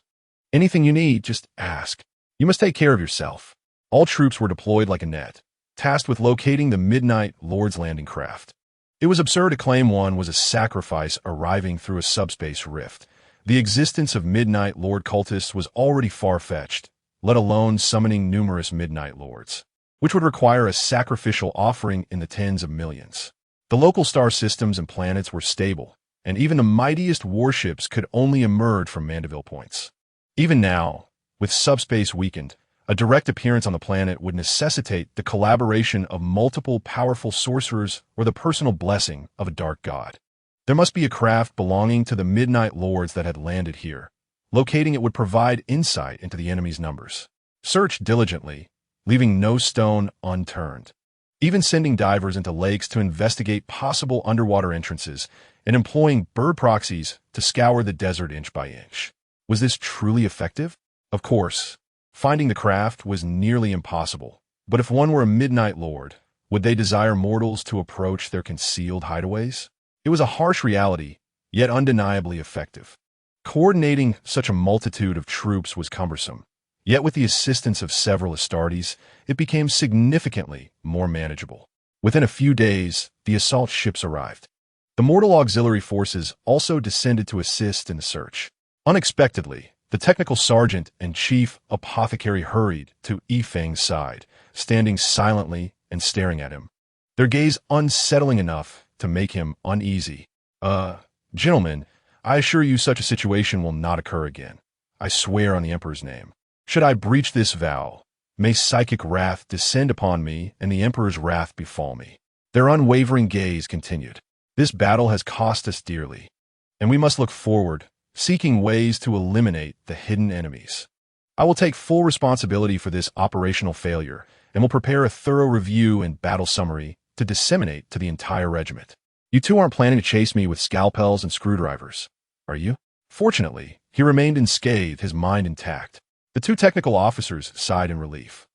"Anything you need, just ask. You must take care of yourself." All troops were deployed like a net, tasked with locating the Midnight Lord's landing craft. It was absurd to claim one was a sacrifice arriving through a subspace rift. The existence of Midnight Lord cultists was already far-fetched, let alone summoning numerous Midnight Lords, which would require a sacrificial offering in the tens of millions. The local star systems and planets were stable, and even the mightiest warships could only emerge from Mandeville points. Even now, with subspace weakened, a direct appearance on the planet would necessitate the collaboration of multiple powerful sorcerers or the personal blessing of a dark god. There must be a craft belonging to the Midnight Lords that had landed here. Locating it would provide insight into the enemy's numbers. Search diligently, leaving no stone unturned. Even sending divers into lakes to investigate possible underwater entrances and employing bird proxies to scour the desert inch by inch. Was this truly effective? Of course, finding the craft was nearly impossible. But if one were a Midnight Lord, would they desire mortals to approach their concealed hideaways? It was a harsh reality, yet undeniably effective. Coordinating such a multitude of troops was cumbersome, yet with the assistance of several Astartes, it became significantly more manageable. Within a few days, the assault ships arrived. The mortal auxiliary forces also descended to assist in the search. Unexpectedly, the technical sergeant and chief apothecary hurried to Yifeng's side, standing silently and staring at him, their gaze unsettling enough to make him uneasy. Gentlemen, I assure you such a situation will not occur again. I swear on the Emperor's name. Should I breach this vow, may psychic wrath descend upon me and the Emperor's wrath befall me." Their unwavering gaze continued. "This battle has cost us dearly, and we must look forward, seeking ways to eliminate the hidden enemies. I will take full responsibility for this operational failure and will prepare a thorough review and battle summary to disseminate to the entire regiment. You two aren't planning to chase me with scalpels and screwdrivers, are you?" Fortunately, he remained unscathed, his mind intact. The 2 technical officers sighed in relief.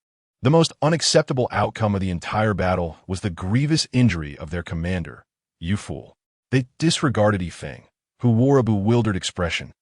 The most unacceptable outcome of the entire battle was the grievous injury of their commander, "You fool." They disregarded Yifeng, who wore a bewildered expression,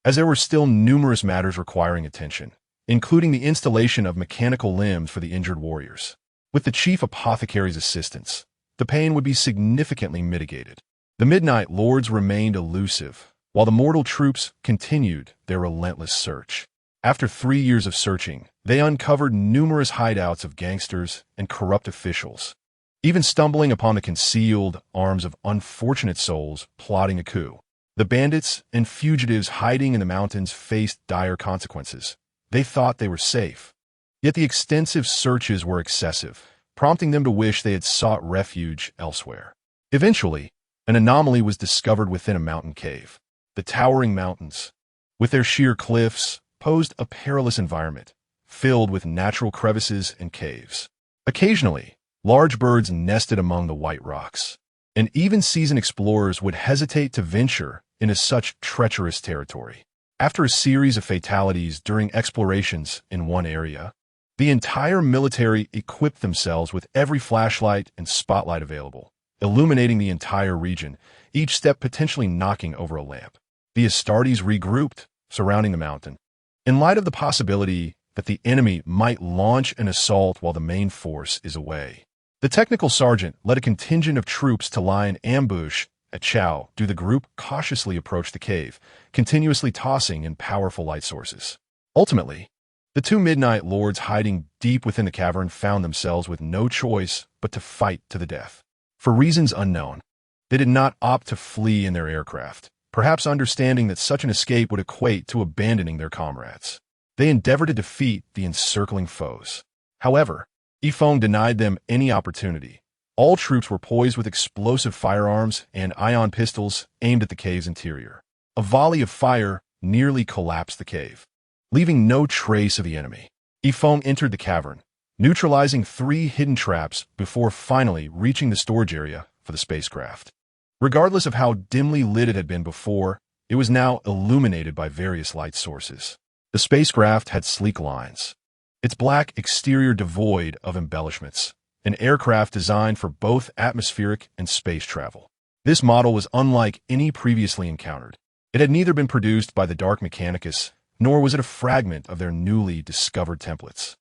as there were still numerous matters requiring attention, including the installation of mechanical limbs for the injured warriors. With the chief apothecary's assistance, the pain would be significantly mitigated. The Midnight Lords remained elusive, while the mortal troops continued their relentless search. After 3 years of searching, they uncovered numerous hideouts of gangsters and corrupt officials, even stumbling upon the concealed arms of unfortunate souls plotting a coup. The bandits and fugitives hiding in the mountains faced dire consequences. They thought they were safe. Yet the extensive searches were excessive, prompting them to wish they had sought refuge elsewhere. Eventually, an anomaly was discovered within a mountain cave. The towering mountains, with their sheer cliffs, posed a perilous environment, filled with natural crevices and caves. Occasionally, large birds nested among the white rocks, and even seasoned explorers would hesitate to venture into such treacherous territory. After a series of fatalities during explorations in one area, the entire military equipped themselves with every flashlight and spotlight available, illuminating the entire region, each step potentially knocking over a lamp. The Astartes regrouped, surrounding the mountain, in light of the possibility that the enemy might launch an assault while the main force is away. The technical sergeant led a contingent of troops to lie in ambush at Chao. The group cautiously approached the cave, continuously tossing in powerful light sources. Ultimately, the two Midnight Lords hiding deep within the cavern found themselves with no choice but to fight to the death. For reasons unknown, they did not opt to flee in their aircraft, perhaps understanding that such an escape would equate to abandoning their comrades. They endeavored to defeat the encircling foes. However, Yifeng denied them any opportunity. All troops were poised with explosive firearms and ion pistols aimed at the cave's interior. A volley of fire nearly collapsed the cave, leaving no trace of the enemy. Yifeng entered the cavern, neutralizing 3 hidden traps before finally reaching the storage area for the spacecraft. Regardless of how dimly lit it had been before, it was now illuminated by various light sources. The spacecraft had sleek lines, its black exterior devoid of embellishments, an aircraft designed for both atmospheric and space travel. This model was unlike any previously encountered. It had neither been produced by the Dark Mechanicus, nor was it a fragment of their newly discovered templates.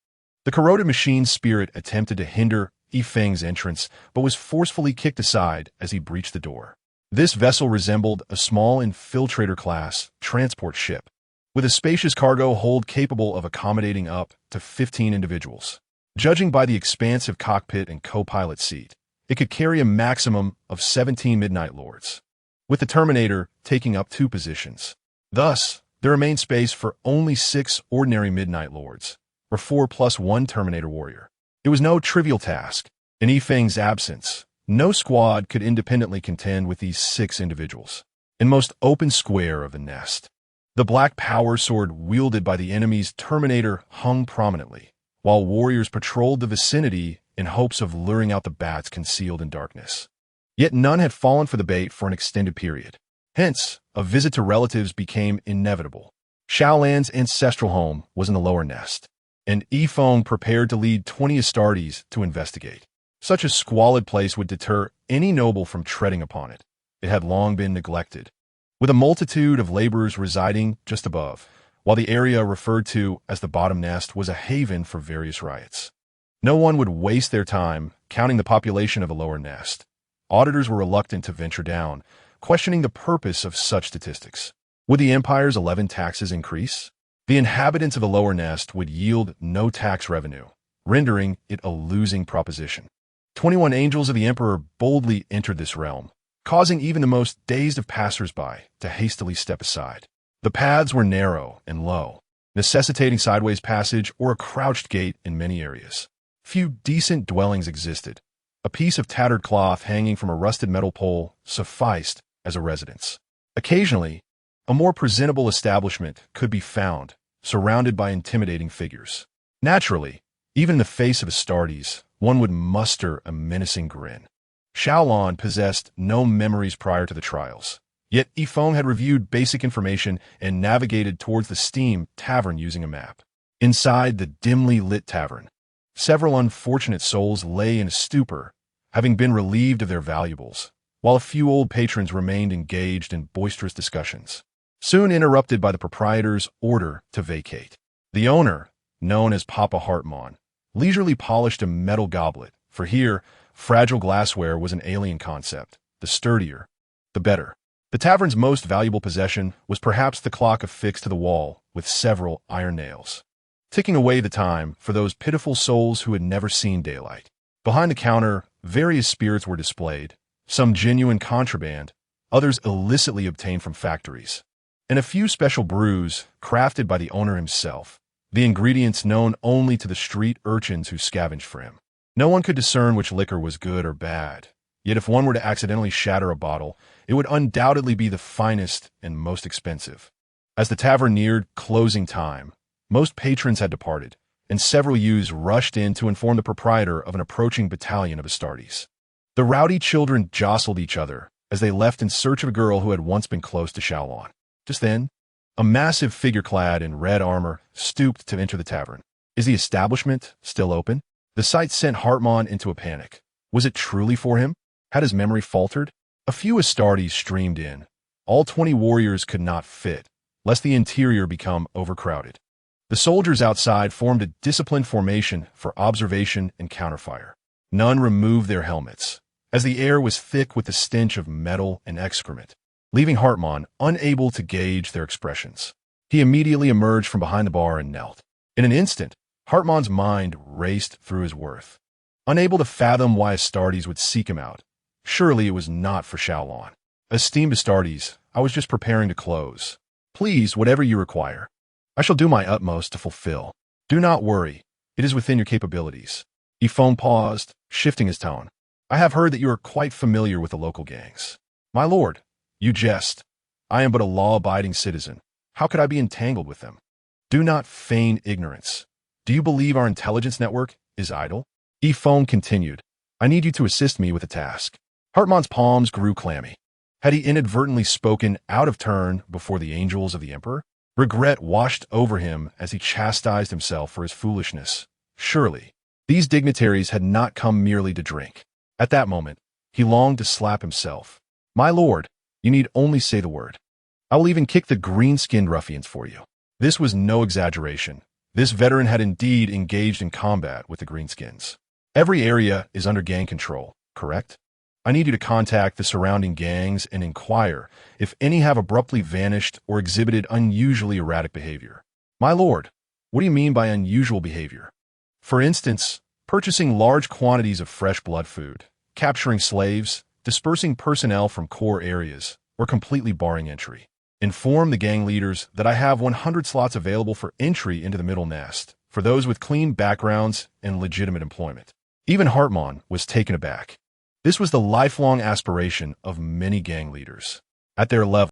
The corroded machine's spirit attempted to hinder Yifeng's entrance, but was forcefully kicked aside as he breached the door. This vessel resembled a small infiltrator-class transport ship, with a spacious cargo hold capable of accommodating up to 15 individuals. Judging by the expansive cockpit and co-pilot seat, it could carry a maximum of 17 Midnight Lords, with the Terminator taking up 2 positions. Thus, there remained space for only 6 ordinary Midnight Lords, or 4 plus 1 Terminator warrior. It was no trivial task. In Yifeng's absence, no squad could independently contend with these 6 individuals. In most open square of the nest, the black power sword wielded by the enemy's Terminator hung prominently, while warriors patrolled the vicinity in hopes of luring out the bats concealed in darkness. Yet none had fallen for the bait for an extended period. Hence, a visit to relatives became inevitable. Xiaolan's ancestral home was in the lower nest, and Yifeng prepared to lead 20 Astartes to investigate. Such a squalid place would deter any noble from treading upon it. It had long been neglected, with a multitude of laborers residing just above, while the area referred to as the bottom nest was a haven for various riots. No one would waste their time counting the population of a lower nest. Auditors were reluctant to venture down, questioning the purpose of such statistics. Would the Empire's 11 taxes increase? The inhabitants of the lower nest would yield no tax revenue, rendering it a losing proposition. 21 angels of the Emperor boldly entered this realm, causing even the most dazed of passers-by to hastily step aside. The paths were narrow and low, necessitating sideways passage or a crouched gate in many areas. Few decent dwellings existed. A piece of tattered cloth hanging from a rusted metal pole sufficed as a residence. Occasionally, a more presentable establishment could be found, surrounded by intimidating figures. Naturally, even in the face of Astartes, one would muster a menacing grin. Xiaolan possessed no memories prior to the trials, yet Yifeng had reviewed basic information and navigated towards the Steam Tavern using a map. Inside the dimly lit tavern, several unfortunate souls lay in a stupor, having been relieved of their valuables, while a few old patrons remained engaged in boisterous discussions, soon interrupted by the proprietor's order to vacate. The owner, known as Papa Hartmann, leisurely polished a metal goblet, for here, fragile glassware was an alien concept. The sturdier, the better. The tavern's most valuable possession was perhaps the clock affixed to the wall, with several iron nails, ticking away the time for those pitiful souls who had never seen daylight. Behind the counter, various spirits were displayed, some genuine contraband, others illicitly obtained from factories, and a few special brews crafted by the owner himself, the ingredients known only to the street urchins who scavenged for him. No one could discern which liquor was good or bad, yet if one were to accidentally shatter a bottle, it would undoubtedly be the finest and most expensive. As the tavern neared closing time, most patrons had departed, and several youths rushed in to inform the proprietor of an approaching battalion of Astartes. The rowdy children jostled each other as they left in search of a girl who had once been close to Shaolon. Just then, a massive figure clad in red armor stooped to enter the tavern. Is the establishment still open? The sight sent Hartmann into a panic. Was it truly for him? Had his memory faltered? A few Astartes streamed in. All 20 warriors could not fit, lest the interior become overcrowded. The soldiers outside formed a disciplined formation for observation and counterfire. None removed their helmets, as the air was thick with the stench of metal and excrement, leaving Hartmann unable to gauge their expressions. He immediately emerged from behind the bar and knelt. In an instant, Hartmann's mind raced through his worth. Unable to fathom why Astartes would seek him out, surely it was not for Shaolon. Esteemed Astartes, I was just preparing to close. Please, whatever you require, I shall do my utmost to fulfill. Do not worry, it is within your capabilities. Yifeng paused, shifting his tone. I have heard that you are quite familiar with the local gangs. My lord, you jest. I am but a law-abiding citizen. How could I be entangled with them? Do not feign ignorance. Do you believe our intelligence network is idle? Yifeng continued. I need you to assist me with a task. Hartmann's palms grew clammy. Had he inadvertently spoken out of turn before the angels of the Emperor? Regret washed over him as he chastised himself for his foolishness. Surely, these dignitaries had not come merely to drink. At that moment, he longed to slap himself. My lord, you need only say the word. I will even kick the green-skinned ruffians for you. This was no exaggeration. This veteran had indeed engaged in combat with the greenskins. Every area is under gang control, correct? I need you to contact the surrounding gangs and inquire if any have abruptly vanished or exhibited unusually erratic behavior. My lord, what do you mean by unusual behavior? For instance, purchasing large quantities of fresh blood food, capturing slaves, dispersing personnel from core areas, or completely barring entry. Inform the gang leaders that I have 100 slots available for entry into the middle nest, for those with clean backgrounds and legitimate employment. Even Hartmann was taken aback. This was the lifelong aspiration of many gang leaders. At their level,